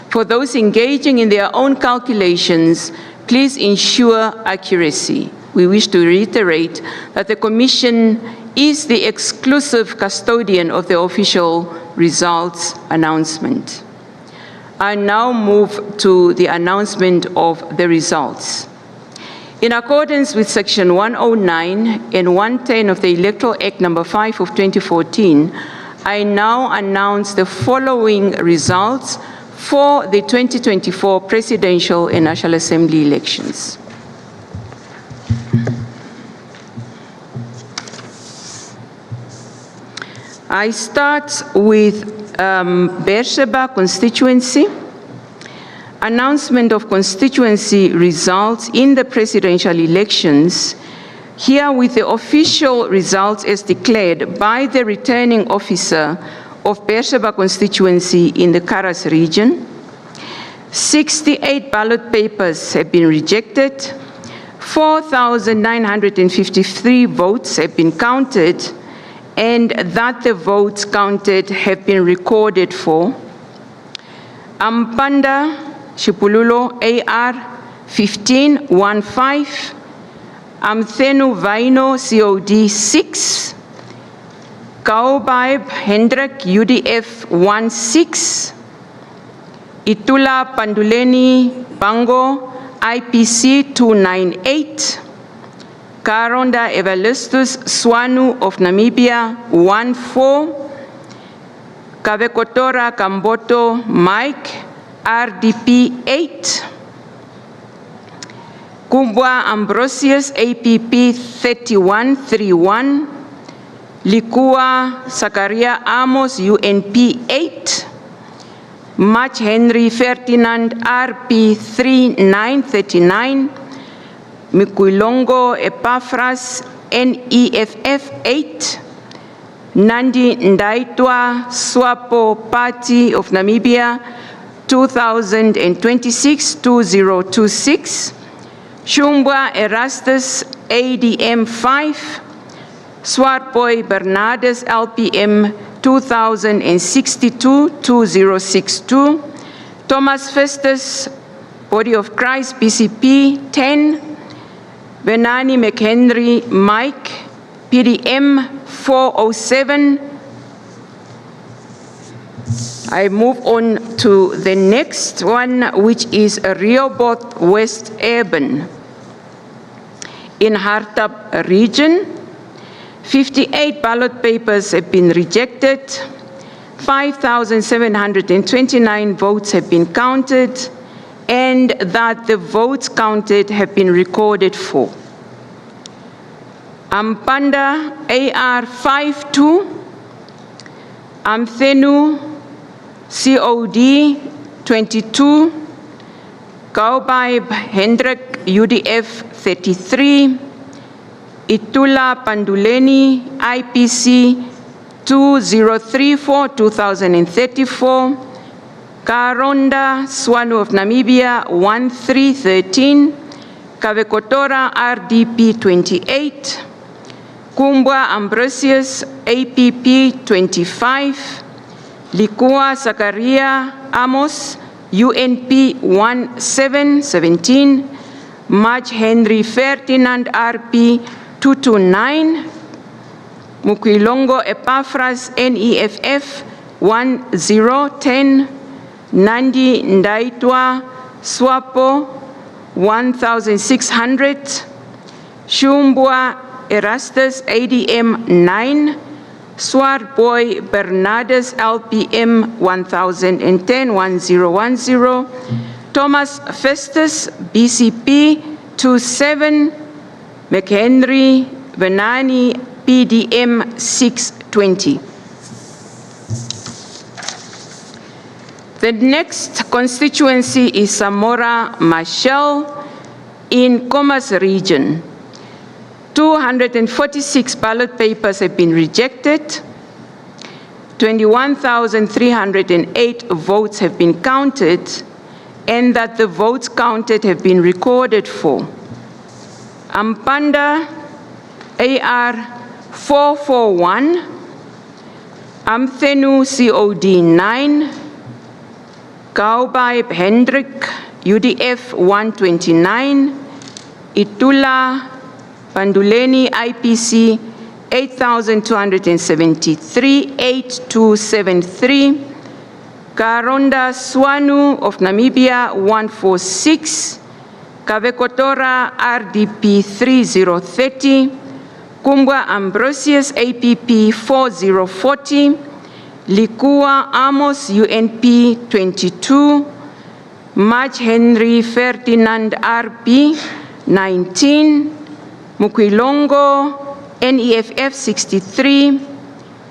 [SPEAKER 7] For those engaging in their own calculations, please ensure accuracy. We wish to reiterate that the Commission is the exclusive custodian of the official results announcement. I now move to the announcement of the results. In accordance with Section 109 and 110 of the Electoral Act No. 5 of 2014, I now announce the following results for the 2024 Presidential and National Assembly elections. I start with Beersheba constituency. Announcement of constituency results in the presidential elections, here with the official results as declared by the returning officer of Beersheba constituency in the Karas region. 68 ballot papers have been rejected, 4,953 votes have been counted, and that the votes counted have been recorded for Ampanda Shipululo AR 1515, Amthenu Vaino COD 6, Kaubaib Hendrik UDF 16, Itula Panduleni Bango IPC 298, Karonda Evalustus Swanu of Namibia 14, Kavekotora Kamboto Mike RDP 8, Kumbwa Ambrosius APP 3131, Likua Zakaria Amos UNP 8, Mach Henry Ferdinand RP 3939, Mikuilongo Epaphras NEFF 8, Nandi Ndaitwa Swapo Party of Namibia 2026-2026, Shumbwa Erastus ADM 5, Swartboy Bernardus LPM 2062-2062, Thomas Festus Body of Christ BCP 10, Venani McHenry Mike PDM 407. I move on to the next one, which is Rehoboth West Urban. In Hartab region, 58 ballot papers have been rejected. 5,729 votes have been counted, and that the votes counted have been recorded for. Ampanda AR 52, Amthenu COD 22, Kaubaib Hendrik UDF 33, Itula Panduleni IPC 2034-2034, Karonda Swanu of Namibia 1313, Kavekotora RDP 28, Kumbwa Ambrosius APP 25, Likua Zakaria Amos UNP 1717, Maj Henry Ferdinand RP 229, Mukwilongo Epaphras NEFF 1010, Nandi Ndaitwa Swapo 1600, Shumbwa Erastus ADM 9, Swarboy Bernardus LPM 1010, Thomas Festus BCP 27, McHenry Venani PDM 620. The next constituency is Samora Machel in Comas region. 246 ballot papers have been rejected. 21,308 votes have been counted, and that the votes counted have been recorded for. Ampanda AR 441, Amthenu COD 9, Kaubaib Hendrik UDF 129, Itula Panduleni IPC 8,273, 8273, Karonda Swanu of Namibia 146, Kavekotora RDP 3030, Kumbwa Ambrosius APP 4040, Likua Amos UNP 22, Maj Henry Ferdinand RP 19, Mukwilongo NEFF 63,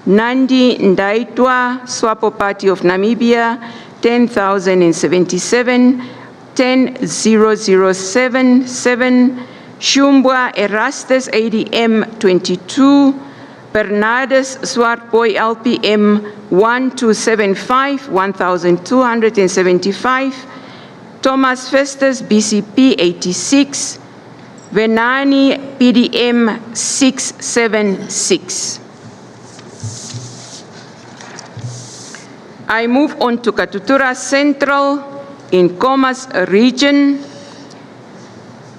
[SPEAKER 7] Nandi Ndaitwa Swapo Party of Namibia 10,077, 10,077, Shumbwa Erastus ADM 22, Bernardus Swartboy LPM 1275, 1,275, Thomas Festus BCP 86, Venani PDM 676. I move on to Katutura Central in Comas region.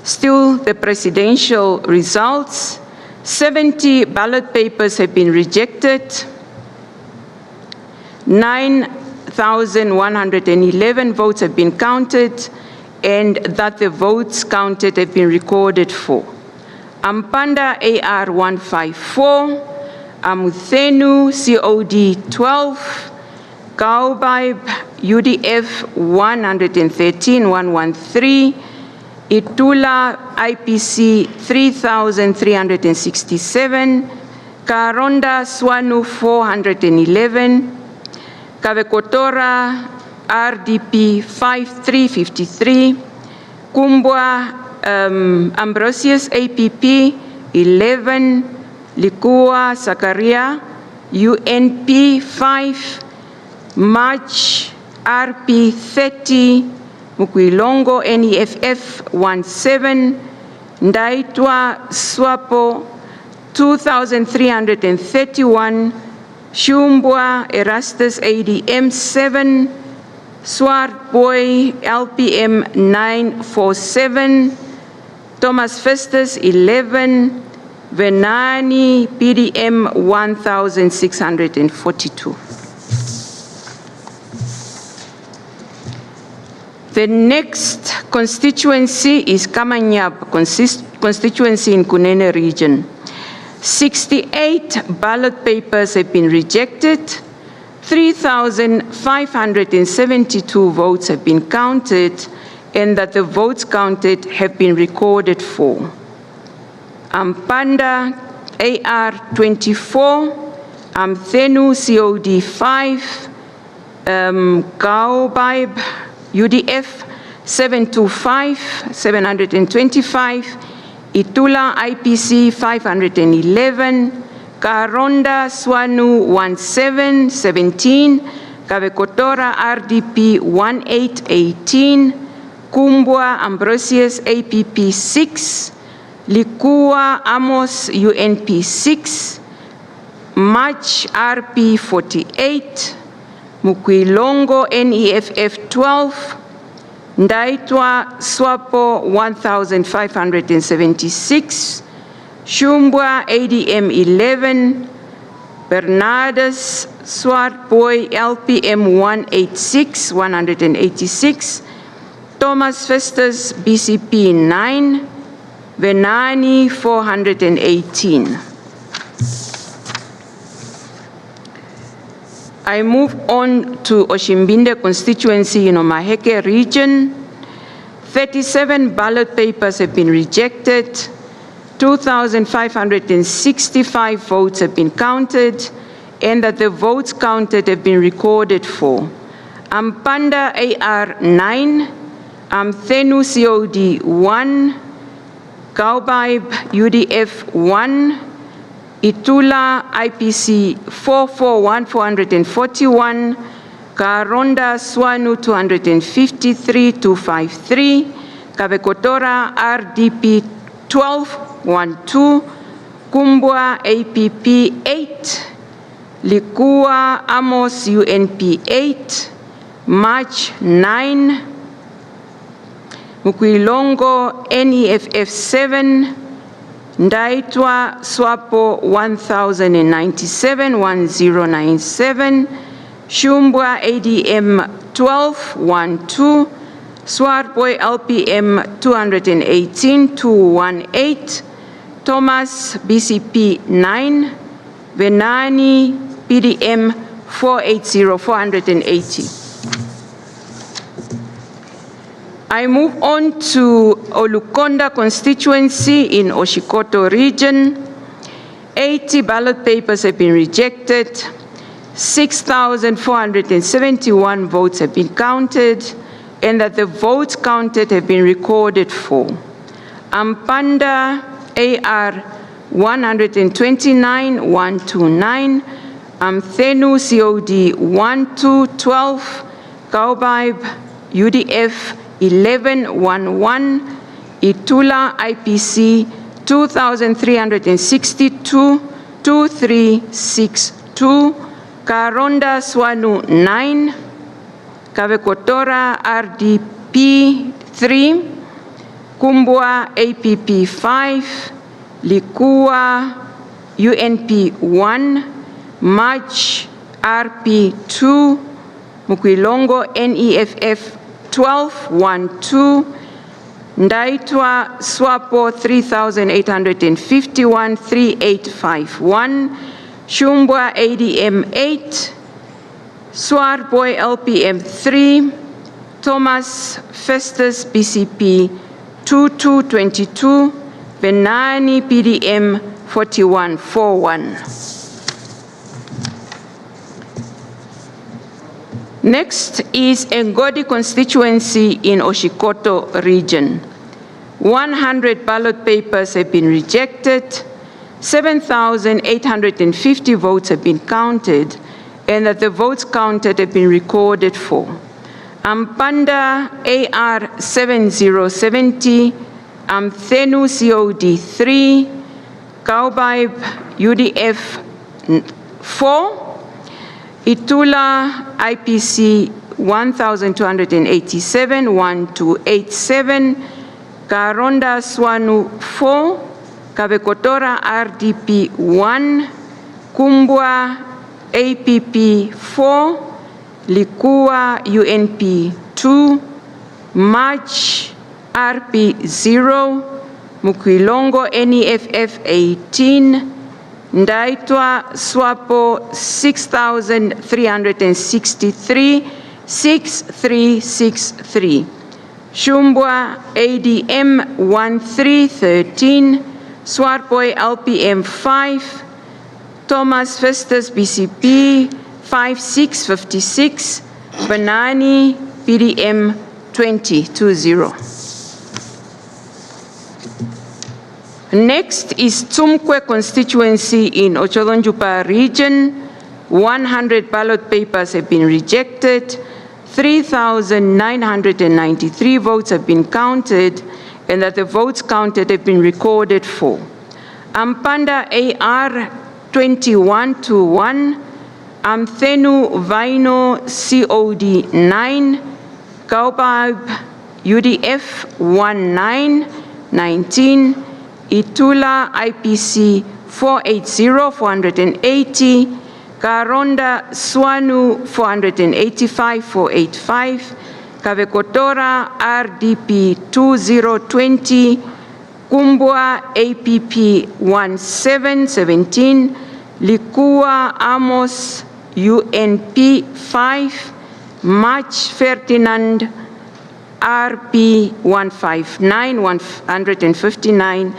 [SPEAKER 7] Still the presidential results. 70 ballot papers have been rejected. 9,111 votes have been counted, and that the votes counted have been recorded for. Ampanda AR 154, Amuthenu COD 12, Kaubaib UDF 113, 113, Itula IPC 3,367, Karonda Swanu 411, Kavekotora RDP 5353, Kumbwa Ambrosius APP 11, Likua Zakaria UNP 5, March RP 30, Mukwilongo NEFF 17, Ndaitwa Swapo 2,331, Shumbwa Erastus ADM 7, Swartboy LPM 947, Thomas Festus 11, Venani PDM 1,642. The next constituency is Kamanyab constituency in Kunene region. 68 ballot papers have been rejected. 3,572 votes have been counted, and that the votes counted have been recorded for. Ampanda AR 24, Amthenu COD 5, Gaobaib UDF 725, Itula IPC 511, Karonda Swanu 1717, Kabekotora RDP 1818, Kumbwa Ambrosius APP 6, Likua Amos UNP 6, Mach RP 48, Mukwilongo NEFF 12, Ndaitwa Swapo 1576, Shumbwa ADM 11, Bernardus Swartboy LPM 186, Thomas Festus BCP 9, Venani 418. I move on to Oshimbinde constituency in Omahake region. 37 ballot papers have been rejected. 2,565 votes have been counted, and that the votes counted have been recorded for. Ampanda AR 9, Amthenu COD 1, Gaobaib UDF 1, Itula IPC 441, Karonda Swanu 253, Kabekotora RDP 1212, Kumbwa APP 8, Likua Amos UNP 8, March 9, Mukwilongo NEFF 7, Ndaitwa Swapo 1097, Shumbwa ADM 1212, Swartboy LPM 218, Thomas BCP 9, Venani PDM 480. I move on to Olukonda constituency in Oshikoto region. 80 ballot papers have been rejected. 6,471 votes have been counted, and that the votes counted have been recorded for. Ampanda AR 129, Amthenu COD 1212, Gaobaib UDF 1111, Itula IPC 2362, 2362, Karonda Swanu 9, Kabekotora RDP 3, Kumbwa APP 5, Likua UNP 1, March RP 2, Mukwilongo NEFF 1212, Ndaitwa Swapo 3851, 3851, Shumbwa ADM 8, Swartboy LPM 3, Thomas Festus BCP 2222, Venani PDM 4141. Next is Ngodi constituency in Oshikoto region. 100 ballot papers have been rejected, 7,850 votes have been counted, and that the votes counted have been recorded for. Ampanda AR 7070, Amthenu COD 3, Gaobaib UDF 4, Itula IPC 1287, 1287, Karonda Swanu 4, Kabekotora RDP 1, Kumbwa APP 4, Likua UNP 2, March RP 0, Mukwilongo NEFF 18, Ndaitwa Swapo 6,363, 6363. Shumbwa ADM 1313, Swartboy LPM 5, Thomas Festus BCP 5656, Banani PDM 2020. Next is Tsumkwe constituency in Ocholonjupa region. 100 ballot papers have been rejected. 3,993 votes have been counted, and that the votes counted have been recorded for. Ampanda AR 2121, Amthenu Vino COD 9, Kaubab UDF 1919, Itula IPC 480 480, Karonda Swanu 485 485, Kavekotora RDP 2020, Kumbwa APP 1717, Likua Amos UNP 5, March Ferdinand RP 159 159,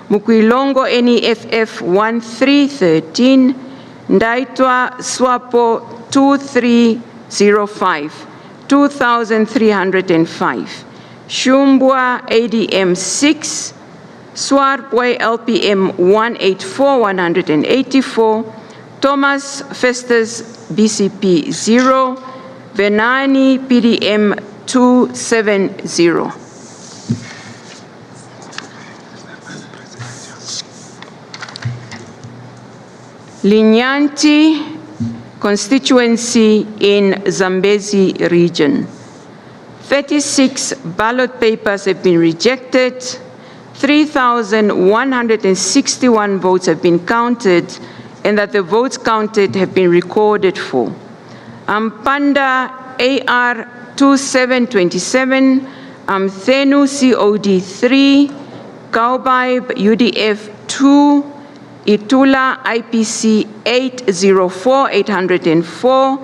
[SPEAKER 7] Mukwilongo NEFF 1313, Ndaitwa Swapo 2305, 2305, Shumbwa ADM 6, Swartboy LPM 184 184, Thomas Festus BCP 0, Venani PDM 270. Linyanti constituency in Zambezi region. 36 ballot papers have been rejected. 3,161 votes have been counted, and that the votes counted have been recorded for. Ampanda AR 2727, Amthenu COD 3, Kaubaib UDF 2, Itula IPC 804 804,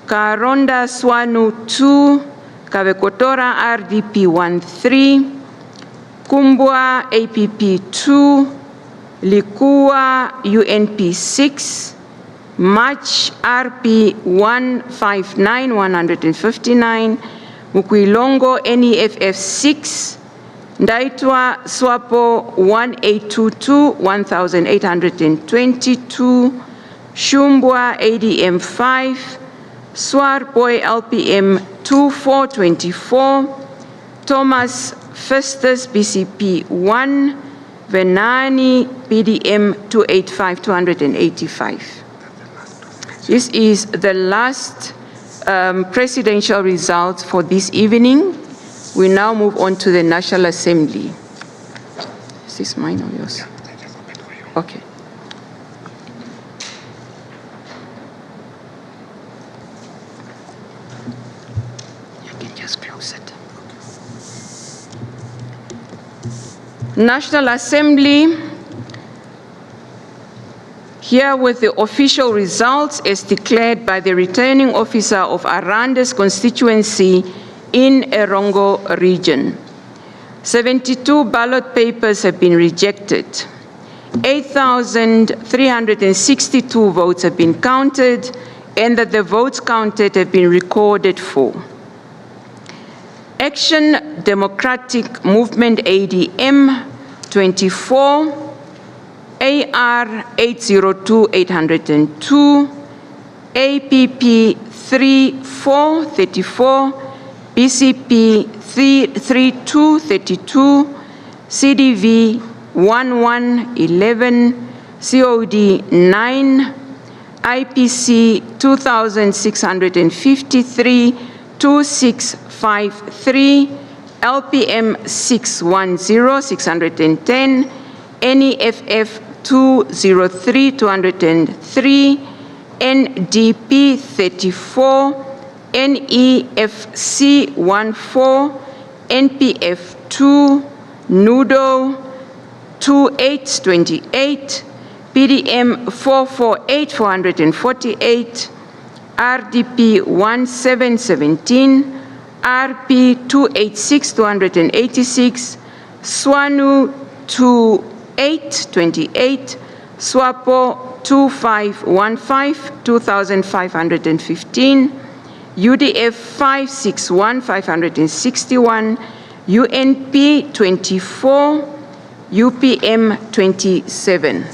[SPEAKER 7] Karonda Swanu 2, Kavekotora RDP 13, Kumbwa APP 2, Likua UNP 6, March RP 159 159, Mukwilongo NEFF 6, Ndaitwa Swapo 1822 1822, Shumbwa ADM 5, Swartboy LPM 2424, Thomas Festus BCP 1, Venani PDM 285 285. This is the last presidential result for this evening. We now move on to the National Assembly. Is this mine or yours? Okay. You can just close it. National Assembly, here with the official results as declared by the returning officer of Aranda's constituency in Erongo region. 72 ballot papers have been rejected. 8,362 votes have been counted, and that the votes counted have been recorded for. Action Democratic Movement ADM 24, AR 802 802, APP 3434, BCP 3232, CDV 1111, COD 9, IPC 2653, 2653, LPM 610, 610, NEFF 203, 203, NDP 34, NEFC 14, NPF 2, NUDO 2828, PDM 448,448, RDP 1717, RP 286,286, SWANU 2828, SWAPO 2515, 2,515, UDF 561,561, UNP 24, UPM 27.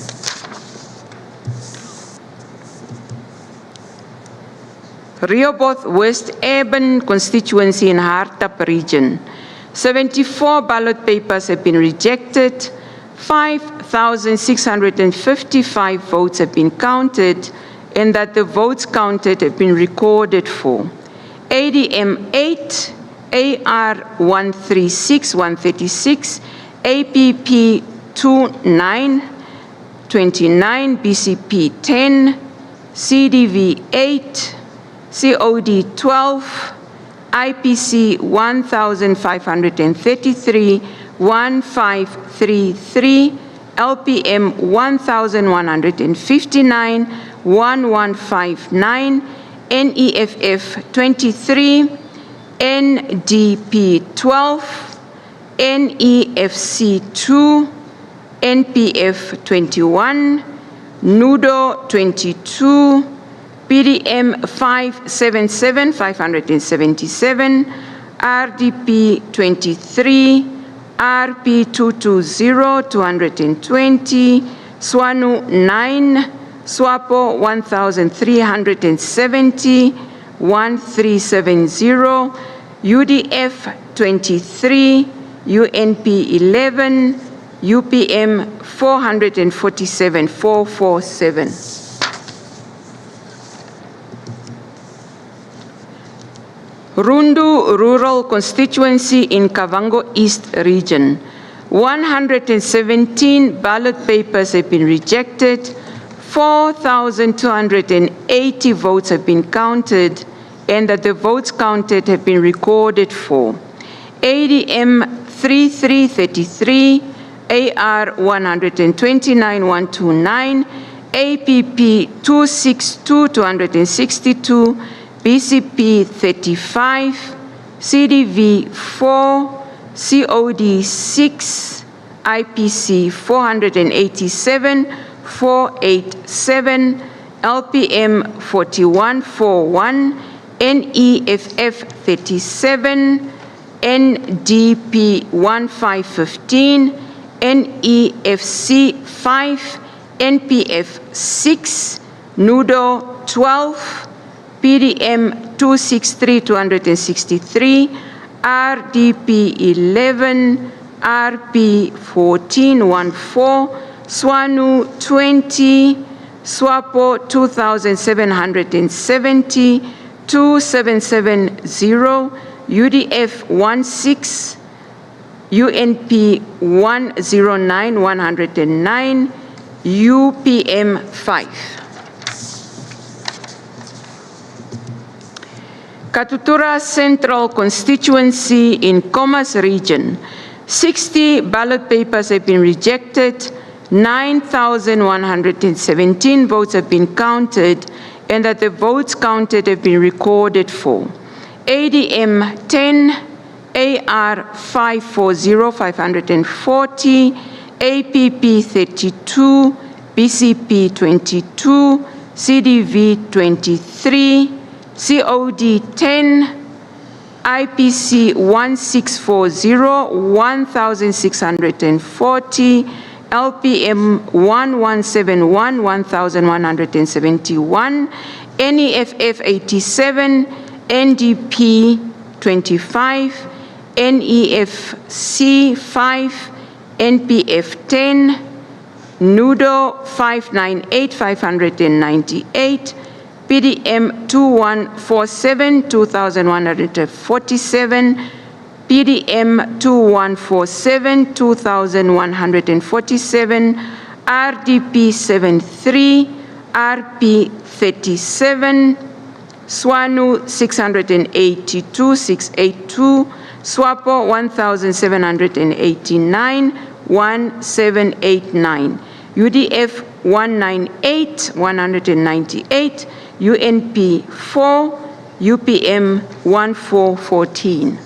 [SPEAKER 7] Rehoboth West Urban Constituency in Hartap Region. 74 ballot papers have been rejected. 5,655 votes have been counted, and that the votes counted have been recorded for. ADM 8, AR 136, 136, APP 2929, BCP 10, CDV 8, COD 12, IPC 1,533, 1533, LPM 1,159, 1159, NEFF 23, NDP 12, NEFC 2, NPF 21, NUDO 22, PDM 577, 577, RDP 23, RP 220, 220, SWANU 9, SWAPO 1370, 1370, UDF 23, UNP 11, UPM 447, 447. Rundu Rural Constituency in Kavango East Region. 117 ballot papers have been rejected. 4,280 votes have been counted, and that the votes counted have been recorded for. ADM 3333, AR 129, 129, APP 262, 262, BCP 35, CDV 4, COD 6, IPC 487, 487, LPM 4141, NEFF 37, NDP 1515, NEFC 5, NPF 6, NUDO 12, PDM 263, 263, RDP 11, RP 1414, SWANU 20, SWAPO 2770, 2770, UDF 16, UNP 109, 109, UPM 5. Katutura Central Constituency in Khomas Region. 60 ballot papers have been rejected, 9,117 votes have been counted, and that the votes counted have been recorded for. ADM 10, AR 540, 540, APP 32, BCP 22, CDV 23, COD 10, IPC 1640, 1,640, LPM 1171, 1,171, NEFF 87, NDP 25, NEFC 5, NPF 10, NUDO 598, 598, PDM 2147, 2,147, PDM 2147, 2,147, RDP 73, RP 37, SWANU 682, 682, SWAPO 1,789, 1789, UDF 198, 198, UNP 4, UPM 1414.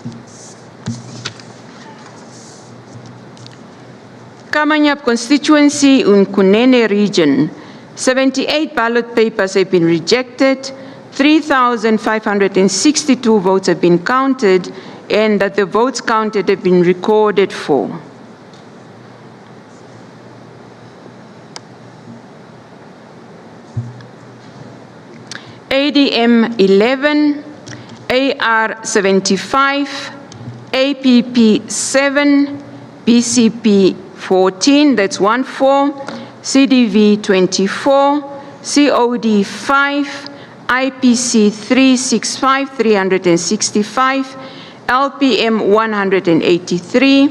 [SPEAKER 7] Kamanyap constituency in Kunene region, 78 ballot papers have been rejected, 3,562 votes have been counted, and that the votes counted have been recorded for. ADM 11, AR 75, APP 7, BCP 14, that's 14, CDV 24, COD 5, IPC 365, 365, LPM 183,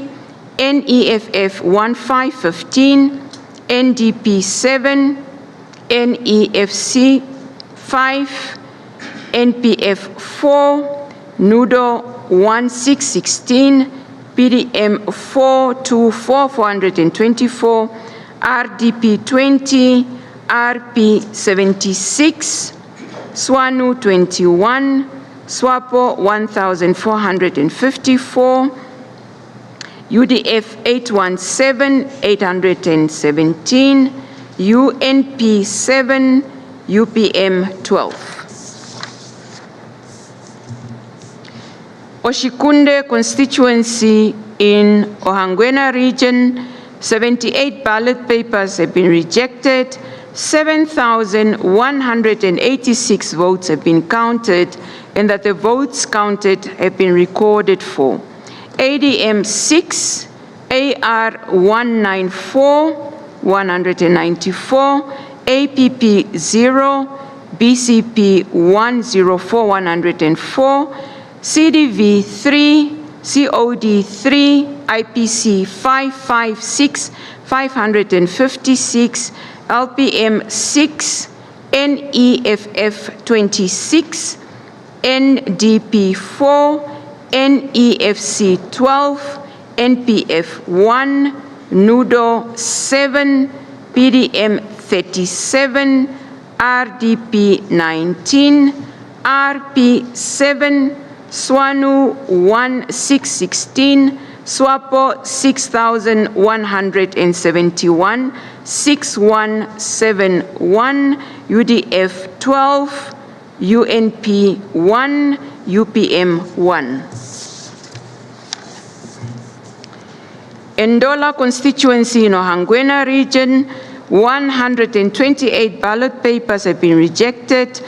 [SPEAKER 7] NEFF 1515, NDP 7, NEFC 5, NPF 4, NUDO 1616, PDM 424, 424, RDP 20, RP 76, SWANU 21, SWAPO 1454, UDF 817, 817, UNP 7, UPM 12. Oshikunde constituency in Ohangwena region, 78 ballot papers have been rejected, 7,186 votes have been counted, and that the votes counted have been recorded for. ADM 6, AR 194, 194, APP 0, BCP 104, 104, CDV 3, COD 3, IPC 556, 556, LPM 6, NEFF 26, NDP 4, NEFC 12, NPF 1, NUDO 7, PDM 37, RDP 19, RP 7, SWANU 1616, SWAPO 6171, 6171, UDF 12, UNP 1, UPM 1. Ndola constituency in Ohangwena region, 128 ballot papers have been rejected,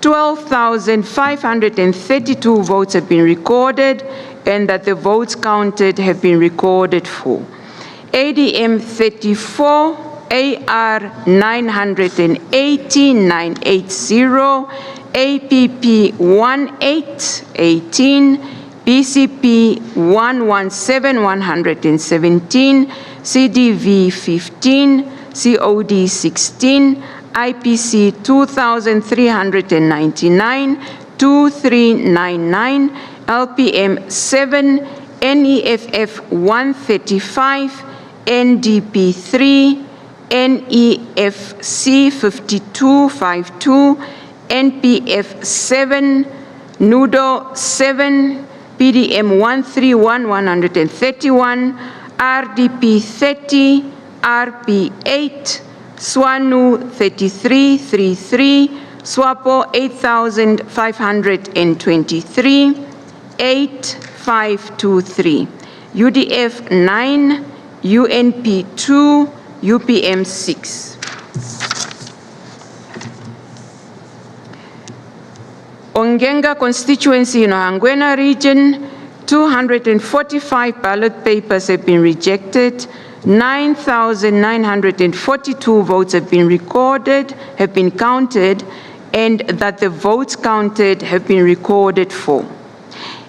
[SPEAKER 7] 12,532 votes have been recorded, and that the votes counted have been recorded for. ADM 34, AR 980, 980, APP 1818, BCP 117, 117, CDV 15, COD 16, IPC 2399, 2399, LPM 7, NEFF 135, NDP 3, NEFC 5252, NPF 7, NUDO 7, PDM 131, 131, RDP 30, RP 8, SWANU 3333, SWAPO 8523, 8523, UDF 9, UNP 2, UPM 6. Ongenga constituency in Ohangwena region, 245 ballot papers have been rejected, 9,942 votes have been recorded, have been counted, and that the votes counted have been recorded for.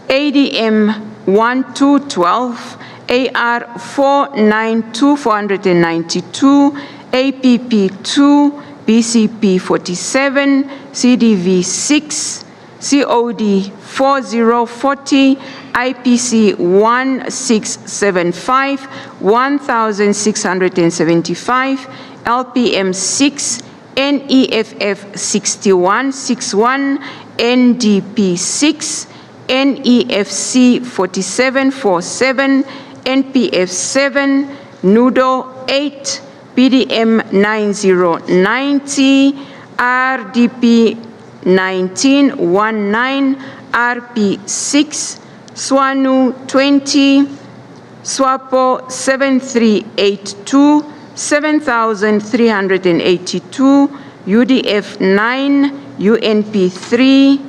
[SPEAKER 7] ADM 1212, AR 492, 492, APP 2, BCP 47, CDV 6, COD 4040, IPC 1675, 1675, LPM 6, NEFF 6161, NDP 6, NEFC 4747, NPF 7, NUDO 8, PDM 9090, RDP 1919, RP 6, SWANU 20, SWAPO 7382, 7382, UDF 9, UNP 3,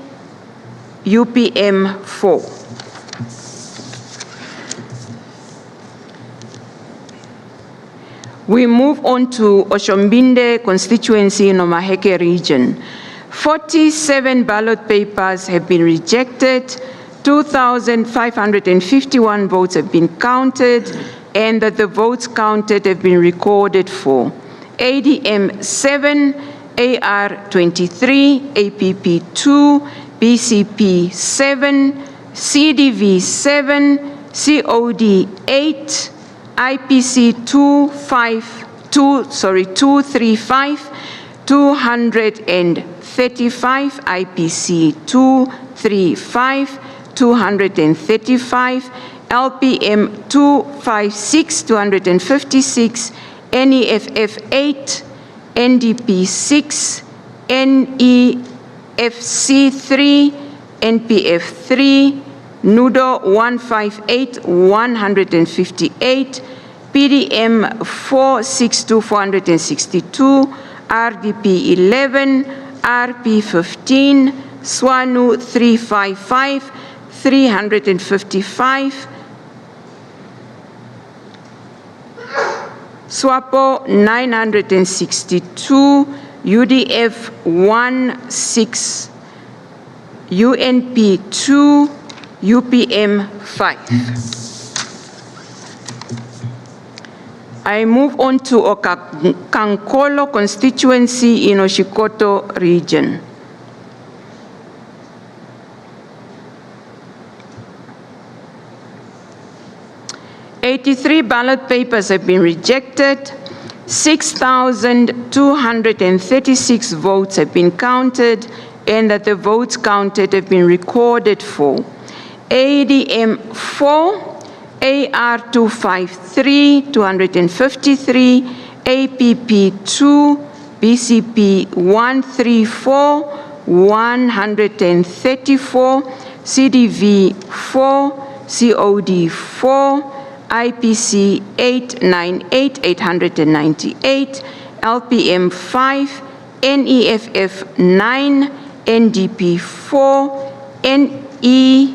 [SPEAKER 7] UPM 4. We move on to Oshombinde constituency in Omahake region. 47 ballot papers have been rejected, 2,551 votes have been counted, and that the votes counted have been recorded for ADM 7, AR 23, APP 2, BCP 7, CDV 7, COD 8, IPC 235, 235, IPC 235, 235, LPM 256, 256, NEFF 8, NDP 6, NEFC 3, NPF 3, NUDO 158, 158, PDM 462, 462, RDP 11, RP 15, SWANU 355, 355, SWAPO 962, UDF 16, UNP 2, UPM 5. I move on to Okankolo constituency in Oshikoto region. '83 ballot papers have been rejected, 6,236 votes have been counted, and that the votes counted have been recorded for ADM 4, AR 253, 253, APP 2, BCP 134, 134, CDV 4, COD 4, IPC 898, 898, LPM 5, NEFF 9, NDP 4, NEFC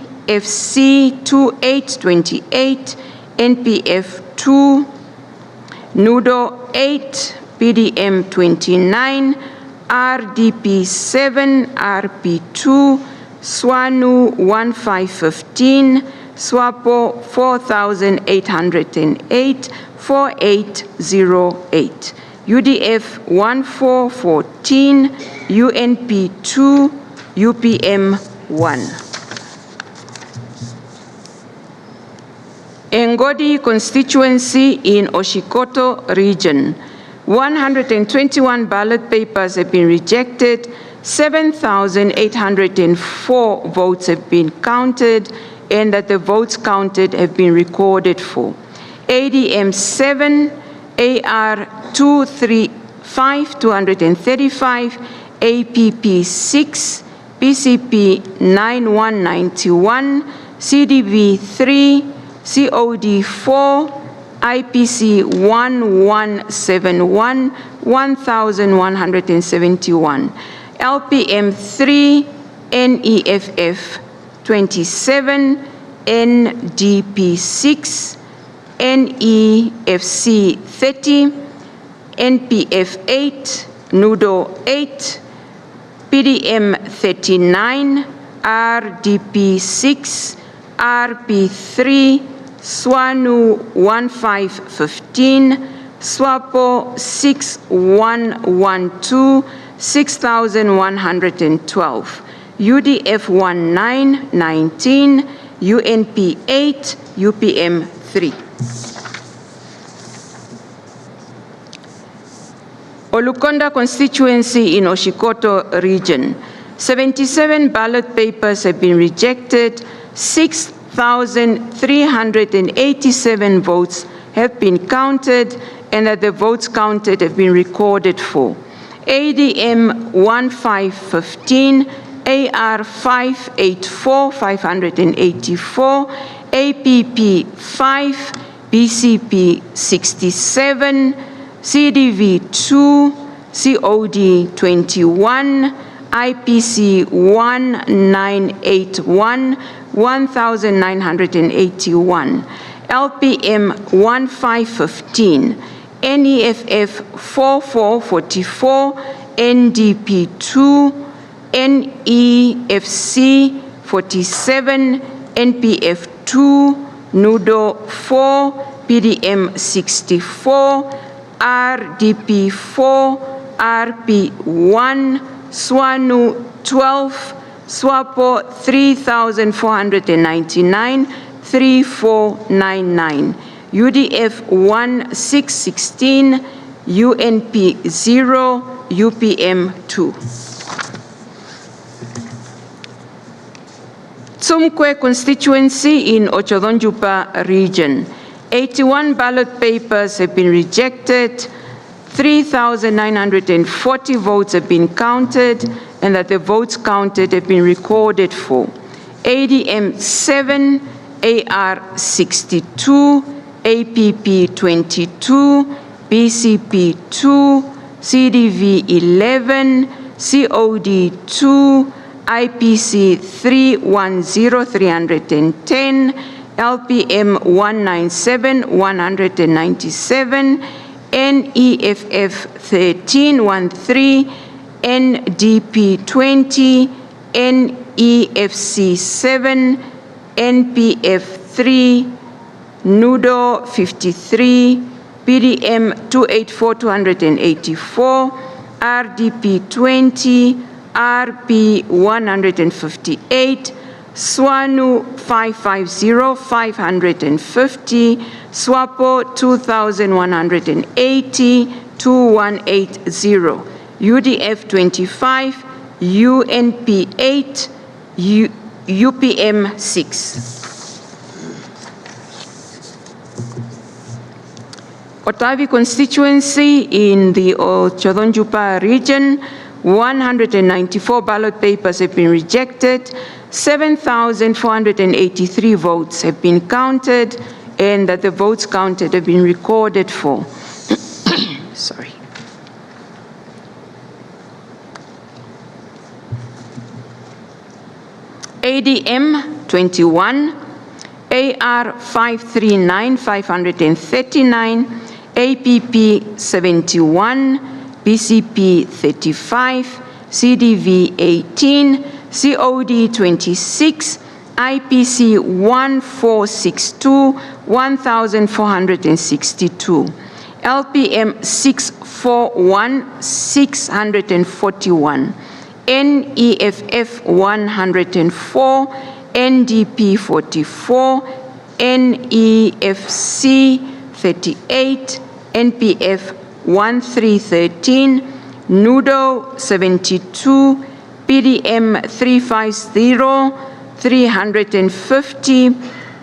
[SPEAKER 7] 2828, NPF 2, NUDO 8, PDM 29, RDP 7, RP 2, SWANU 1515, SWAPO 4808, 4808, UDF 1414, UNP 2, UPM 1. Ngodi constituency in Oshikoto region. 121 ballot papers have been rejected, 7,804 votes have been counted, and that the votes counted have been recorded for ADM 7, AR 235, 235, APP 6, BCP 9191, CDV 3, COD 4, IPC 1171, 1171, LPM 3, NEFF 27, NDP 6, NEFC 30, NPF 8, NUDO 8, PDM 39, RDP 6, RP 3, SWANU 1515, SWAPO 6112, 6112, UDF 1919, UNP 8, UPM 3. Olukonda constituency in Oshikoto region. 77 ballot papers have been rejected, 6,387 votes have been counted, and that the votes counted have been recorded for. ADM 1515, AR 584, 584, APP 5, BCP 67, CDV 2, COD 21, IPC 1981, 1981, LPM 1515, NEFF 4444, NDP 2, NEFC 47, NPF 2, NUDO 4, PDM 64, RDP 4, RP 1, SWANU 12, SWAPO 3,499, 3499, UDF 1616, UNP 0, UPM 2. Tsumkwe constituency in Ochodonjupa region. 81 ballot papers have been rejected, 3,940 votes have been counted, and that the votes counted have been recorded for. ADM 7, AR 62, APP 22, BCP 2, CDV 11, COD 2, IPC 310, LPM 197, 197, NEFF 1313, NDP 20, NEFC 7, NPF 3, NUDO 53, PDM 284, RDP 20, RP 158, SWANU 550, 550, SWAPO 2180, 2180, UDF 25, UNP 8, UPM 6. Otavi constituency in the Ochodonjupa region, 194 ballot papers have been rejected, 7,483 votes have been counted, and that the votes counted have been recorded for. Sorry. ADM 21, AR 539, 539, APP 71, BCP 35, CDV 18, COD 26, IPC 1462, 1462, LPM 641, 641, NEFF 104, NDP 44, NEFC 38, NPF 1313, NUDO 72, PDM 350, 350,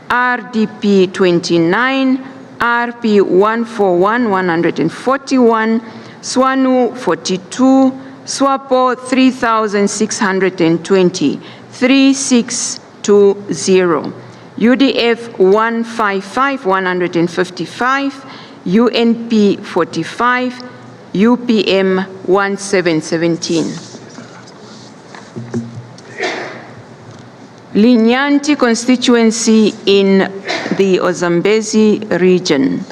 [SPEAKER 7] RDP 29, RP 141, 141, SWANU 42, SWAPO 3620, 3620, UDF 155, 155, UNP 45, UPM 1717. Linyanti constituency in the Zambezi region.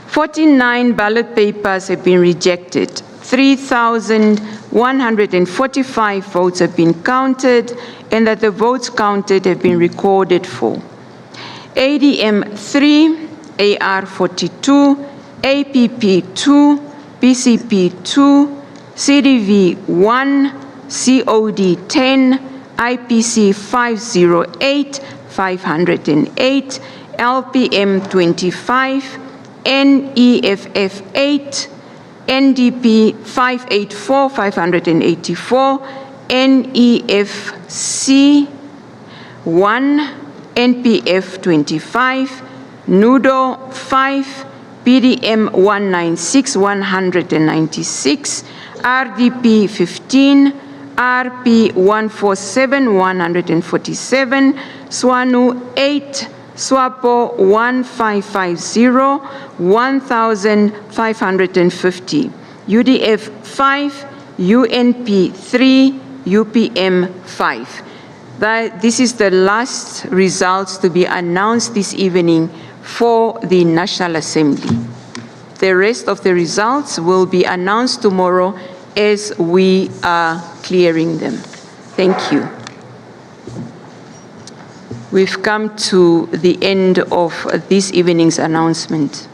[SPEAKER 7] 49 ballot papers have been rejected. 3,145 votes have been counted, and that the votes counted have been recorded for. ADM 3, AR 42, APP 2, BCP 2, CDV 1, COD 10, IPC 508, 508, LPM 25, NEFF 8, NDP 584, 584, NEFC 1, NPF 25, NUDO 5, PDM 196, 196, RDP 15, RP 147, 147, SWANU 8, SWAPO 1550, 1550, UDF 5, UNP 3, UPM 5. This is the last results to be announced this evening for the National Assembly. The rest of the results will be announced tomorrow as we are clearing them. Thank you. We've come to the end of this evening's announcement.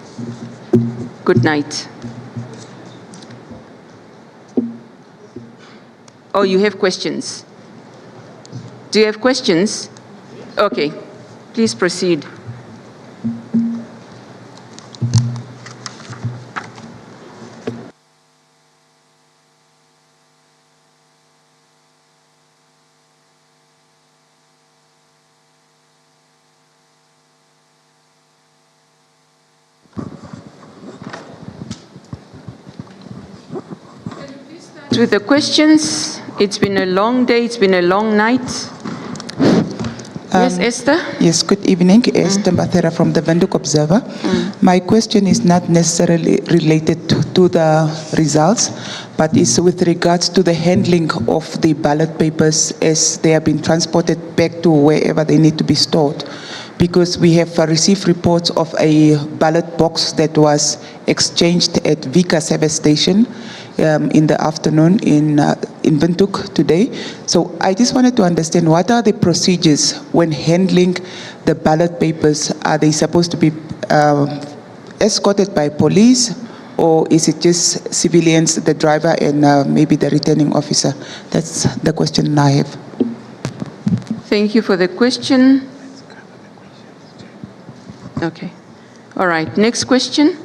[SPEAKER 7] Good night. Oh, you have questions? Do you have questions? Okay, please proceed. With the questions, it's been a long day, it's been a long night. Yes, Esther?
[SPEAKER 17] Yes, good evening. Esther Mbathera from the Windhoek Observer. My question is not necessarily related to the results, but is with regards to the handling of the ballot papers as they have been transported back to wherever they need to be stored. Because we have received reports of a ballot box that was exchanged at Vika Service Station in the afternoon in Windhoek today. So I just wanted to understand, what are the procedures when handling the ballot papers? Are they supposed to be escorted by police, or is it just civilians, the driver and maybe the returning officer? That's the question I have.
[SPEAKER 7] Thank you for the question. Okay. All right. Next question.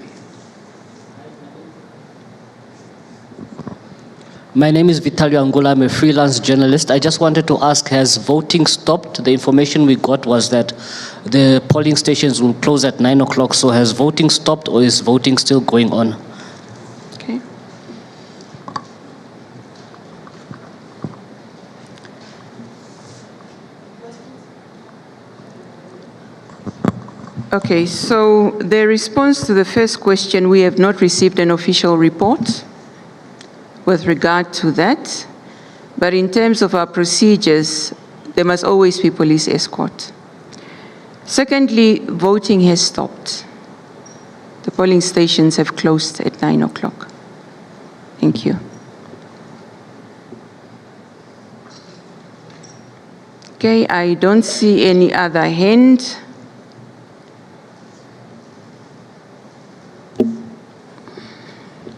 [SPEAKER 20] My name is Vitalio Angola. I'm a freelance journalist. I just wanted to ask, has voting stopped? The information we got was that the polling stations will close at 9 o'clock. So has voting stopped, or is voting still going on?
[SPEAKER 7] Okay. Okay, so the response to the first question, we have not received an official report with regard to that. But in terms of our procedures, there must always be police escort. Secondly, voting has stopped. The polling stations have closed at 9 o'clock. Thank you. Okay, I don't see any other hand.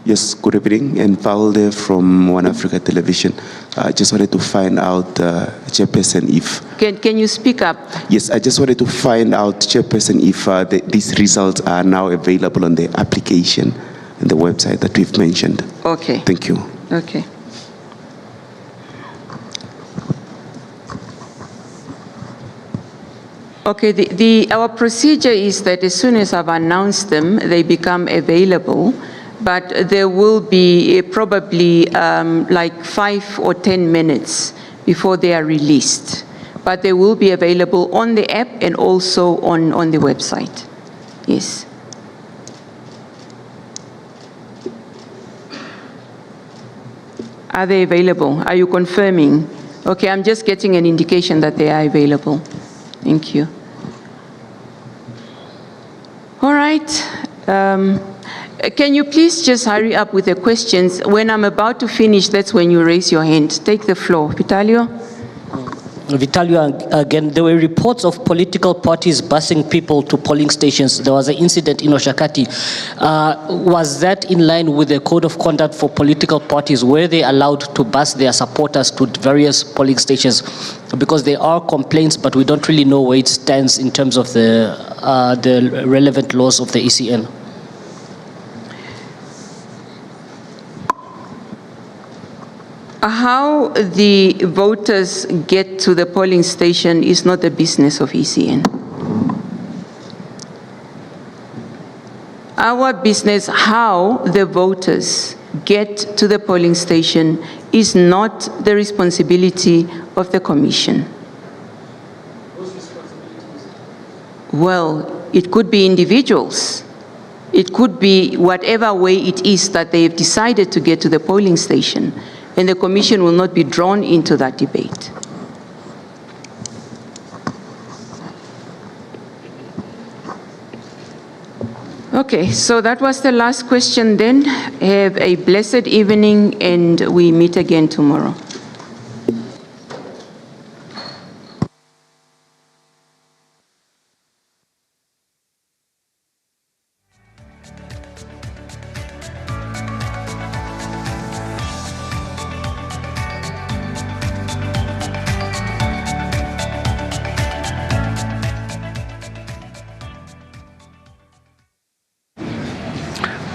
[SPEAKER 21] Yes, good evening, and Valde from One Africa Television. I just wanted to find out, Chairperson, if...
[SPEAKER 7] Can you speak up?
[SPEAKER 21] Yes, I just wanted to find out, Chairperson, if these results are now available on the application and the website that we've mentioned.
[SPEAKER 7] Okay.
[SPEAKER 21] Thank you.
[SPEAKER 7] Okay. Okay, our procedure is that as soon as I've announced them, they become available. But there will be probably like 5 or 10 minutes before they are released. But they will be available on the app and also on the website. Yes. Are they available? Are you confirming? Okay, I'm just getting an indication that they are available. Thank you. All right. Can you please just hurry up with the questions? When I'm about to finish, that's when you raise your hand. Take the floor. Vitalio?
[SPEAKER 20] Vitalio, again, there were reports of political parties busing people to polling stations. There was an incident in Oshakati. Was that in line with the code of conduct for political parties? Were they allowed to bus their supporters to various polling stations? Because there are complaints, but we don't really know where it stands in terms of the relevant laws of the ECN.
[SPEAKER 7] How the voters get to the polling station is not the business of ECN. Our business, how the voters get to the polling station, is not the responsibility of the Commission. Well, it could be individuals. It could be whatever way it is that they have decided to get to the polling station, and the Commission will not be drawn into that debate. Okay, so that was the last question then. Have a blessed evening, and we meet again tomorrow.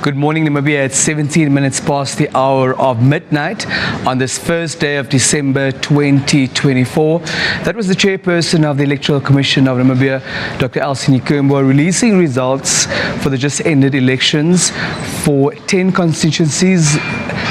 [SPEAKER 19] Good morning, Namibia. It's 17 minutes past the hour of midnight on this first day of December 2024. That was the chairperson of the Electoral Commission of Namibia, Dr. Elsie Nyikumbo, releasing results for the just ended elections for 10 constituencies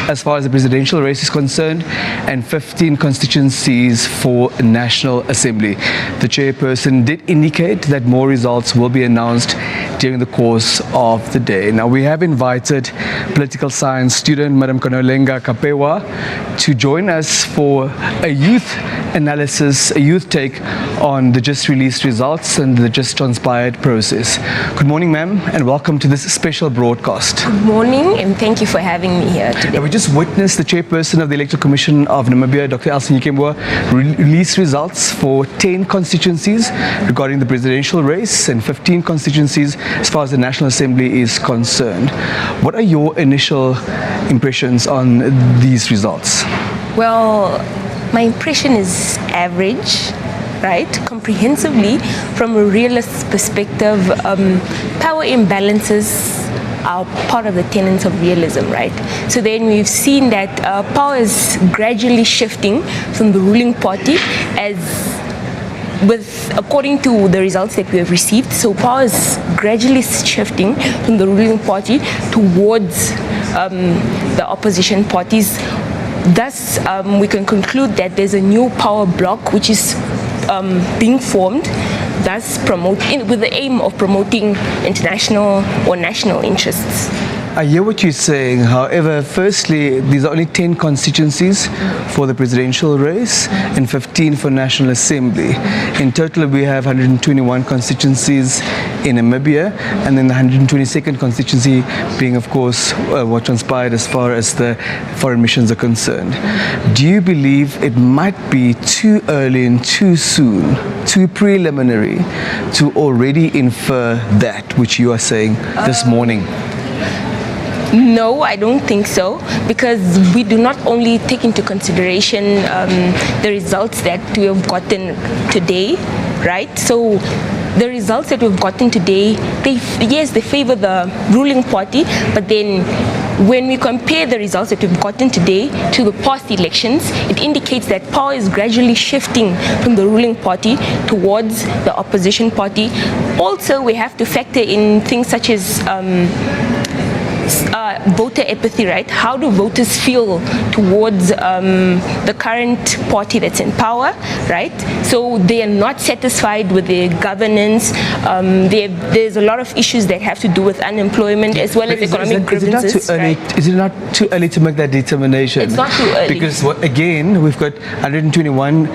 [SPEAKER 19] as far as the presidential race is concerned, and 15 constituencies for National Assembly. The chairperson did indicate that more results will be announced during the course of the day. Now, we have invited political science student Madam Konolenga Kapewa to join us for a youth analysis, a youth take on the just released results and the just transpired process. Good morning, ma'am, and welcome to this special broadcast.
[SPEAKER 10] Good morning, and thank you for having me here today.
[SPEAKER 19] We just witnessed the chairperson of the Electoral Commission of Namibia, Dr. Elsie Nyikumbo, release results for 10 constituencies regarding the presidential race and 15 constituencies as far as the National Assembly is concerned. What are your initial impressions on these results?
[SPEAKER 10] Well, my impression is average, right? Comprehensively, from a realist perspective, power imbalances are part of the tenets of realism, right? So then we've seen that power is gradually shifting from the ruling party according to the results that we have received. So power is gradually shifting from the ruling party towards the opposition parties. Thus, we can conclude that there's a new power bloc which is being formed, thus with the aim of promoting international or national interests.
[SPEAKER 19] I hear what you're saying. However, firstly, these are only 10 constituencies for the presidential race and 15 for National Assembly. In total, we have 121 constituencies in Namibia, and then the 122nd constituency being, of course, what transpired as far as the foreign missions are concerned. Do you believe it might be too early and too soon, too preliminary, to already infer that which you are saying this morning?
[SPEAKER 10] No, I don't think so, because we do not only take into consideration the results that we have gotten today, right? So the results that we've gotten today, they favor the ruling party, but then when we compare the results that we've gotten today to the past elections, it indicates that power is gradually shifting from the ruling party towards the opposition party. Also, we have to factor in things such as voter apathy, right? How do voters feel towards the current party that's in power, right? So they are not satisfied with their governance. There's a lot of issues that have to do with unemployment as well as economic grievances.
[SPEAKER 19] Is it not too early to make that determination?
[SPEAKER 10] It's not too early.
[SPEAKER 19] Because again, we've got 121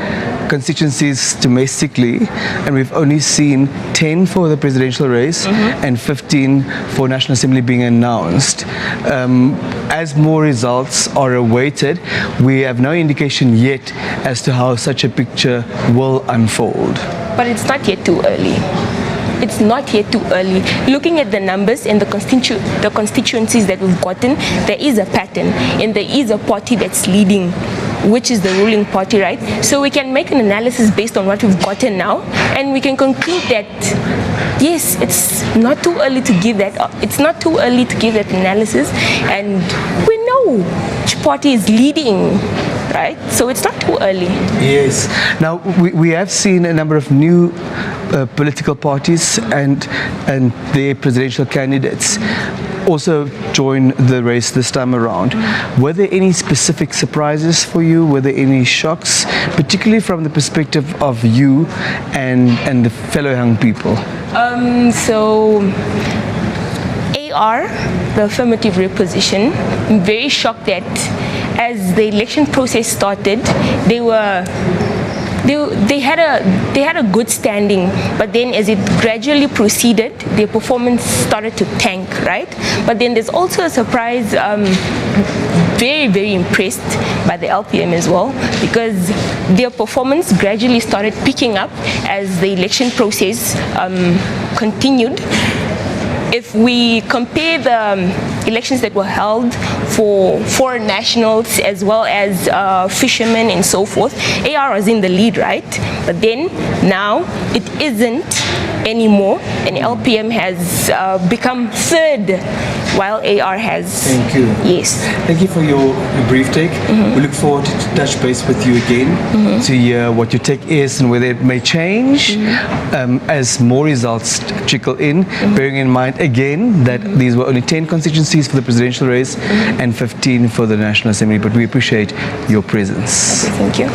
[SPEAKER 19] constituencies domestically, and we've only seen 10 for the presidential race and 15 for National Assembly being announced. As more results are awaited, we have no indication yet as to how such a picture will unfold.
[SPEAKER 10] But it's not yet too early. It's not yet too early. Looking at the numbers and the constituencies that we've gotten, there is a pattern, and there is a party that's leading, which is the ruling party, right? So we can make an analysis based on what we've gotten now, and we can conclude that yes, it's not too early to give that. It's not too early to give that analysis, and we know which party is leading right? So it's not too early.
[SPEAKER 19] Yes. Now, we have seen a number of new political parties and their presidential candidates also join the race this time around. Were there any specific surprises for you? Were there any shocks, particularly from the perspective of you and the fellow young people?
[SPEAKER 10] So AR, the affirmative reposition, I'm very shocked that as the election process started, they had a good standing, but then as it gradually proceeded, their performance started to tank, right? But then there's also a surprise, very, very impressed by the LPM as well, because their performance gradually started picking up as the election process continued. If we compare the elections that were held for foreign nationals as well as fishermen and so forth, AR was in the lead, right? But then now it isn't anymore, and LPM has become third while AR has.
[SPEAKER 19] Thank you.
[SPEAKER 10] Yes.
[SPEAKER 19] Thank you for your brief take. We look forward to touch base with you again to hear what your take is and whether it may change as more results trickle in, bearing in mind again that these were only 10 constituencies for the presidential race and 15 for the National Assembly, but we appreciate your presence.
[SPEAKER 10] Okay, thank you.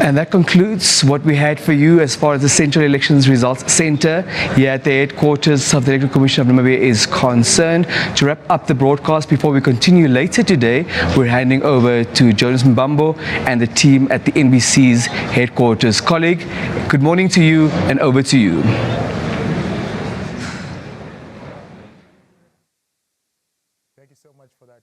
[SPEAKER 19] And that concludes what we had for you as far as the Central Elections Results Centre here at the headquarters of the Electoral Commission of Namibia is concerned. To wrap up the broadcast before we continue later today, we're handing over to Jonas Mbambo and the team at the NBC's headquarters. Colleague, good morning to you and over to you.
[SPEAKER 2] Thank you so much for that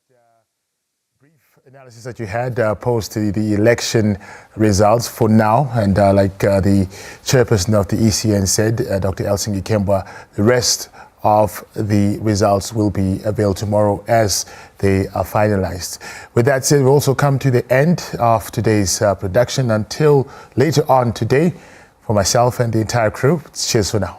[SPEAKER 2] brief analysis that you had post the election results for now. And like the chairperson of the ECN said, Dr. Elsingi Kembwa, the rest of the results will be available tomorrow as they are finalized. With that said, we've also come to the end of today's production. Until later on today, for myself and the entire crew, cheers for now.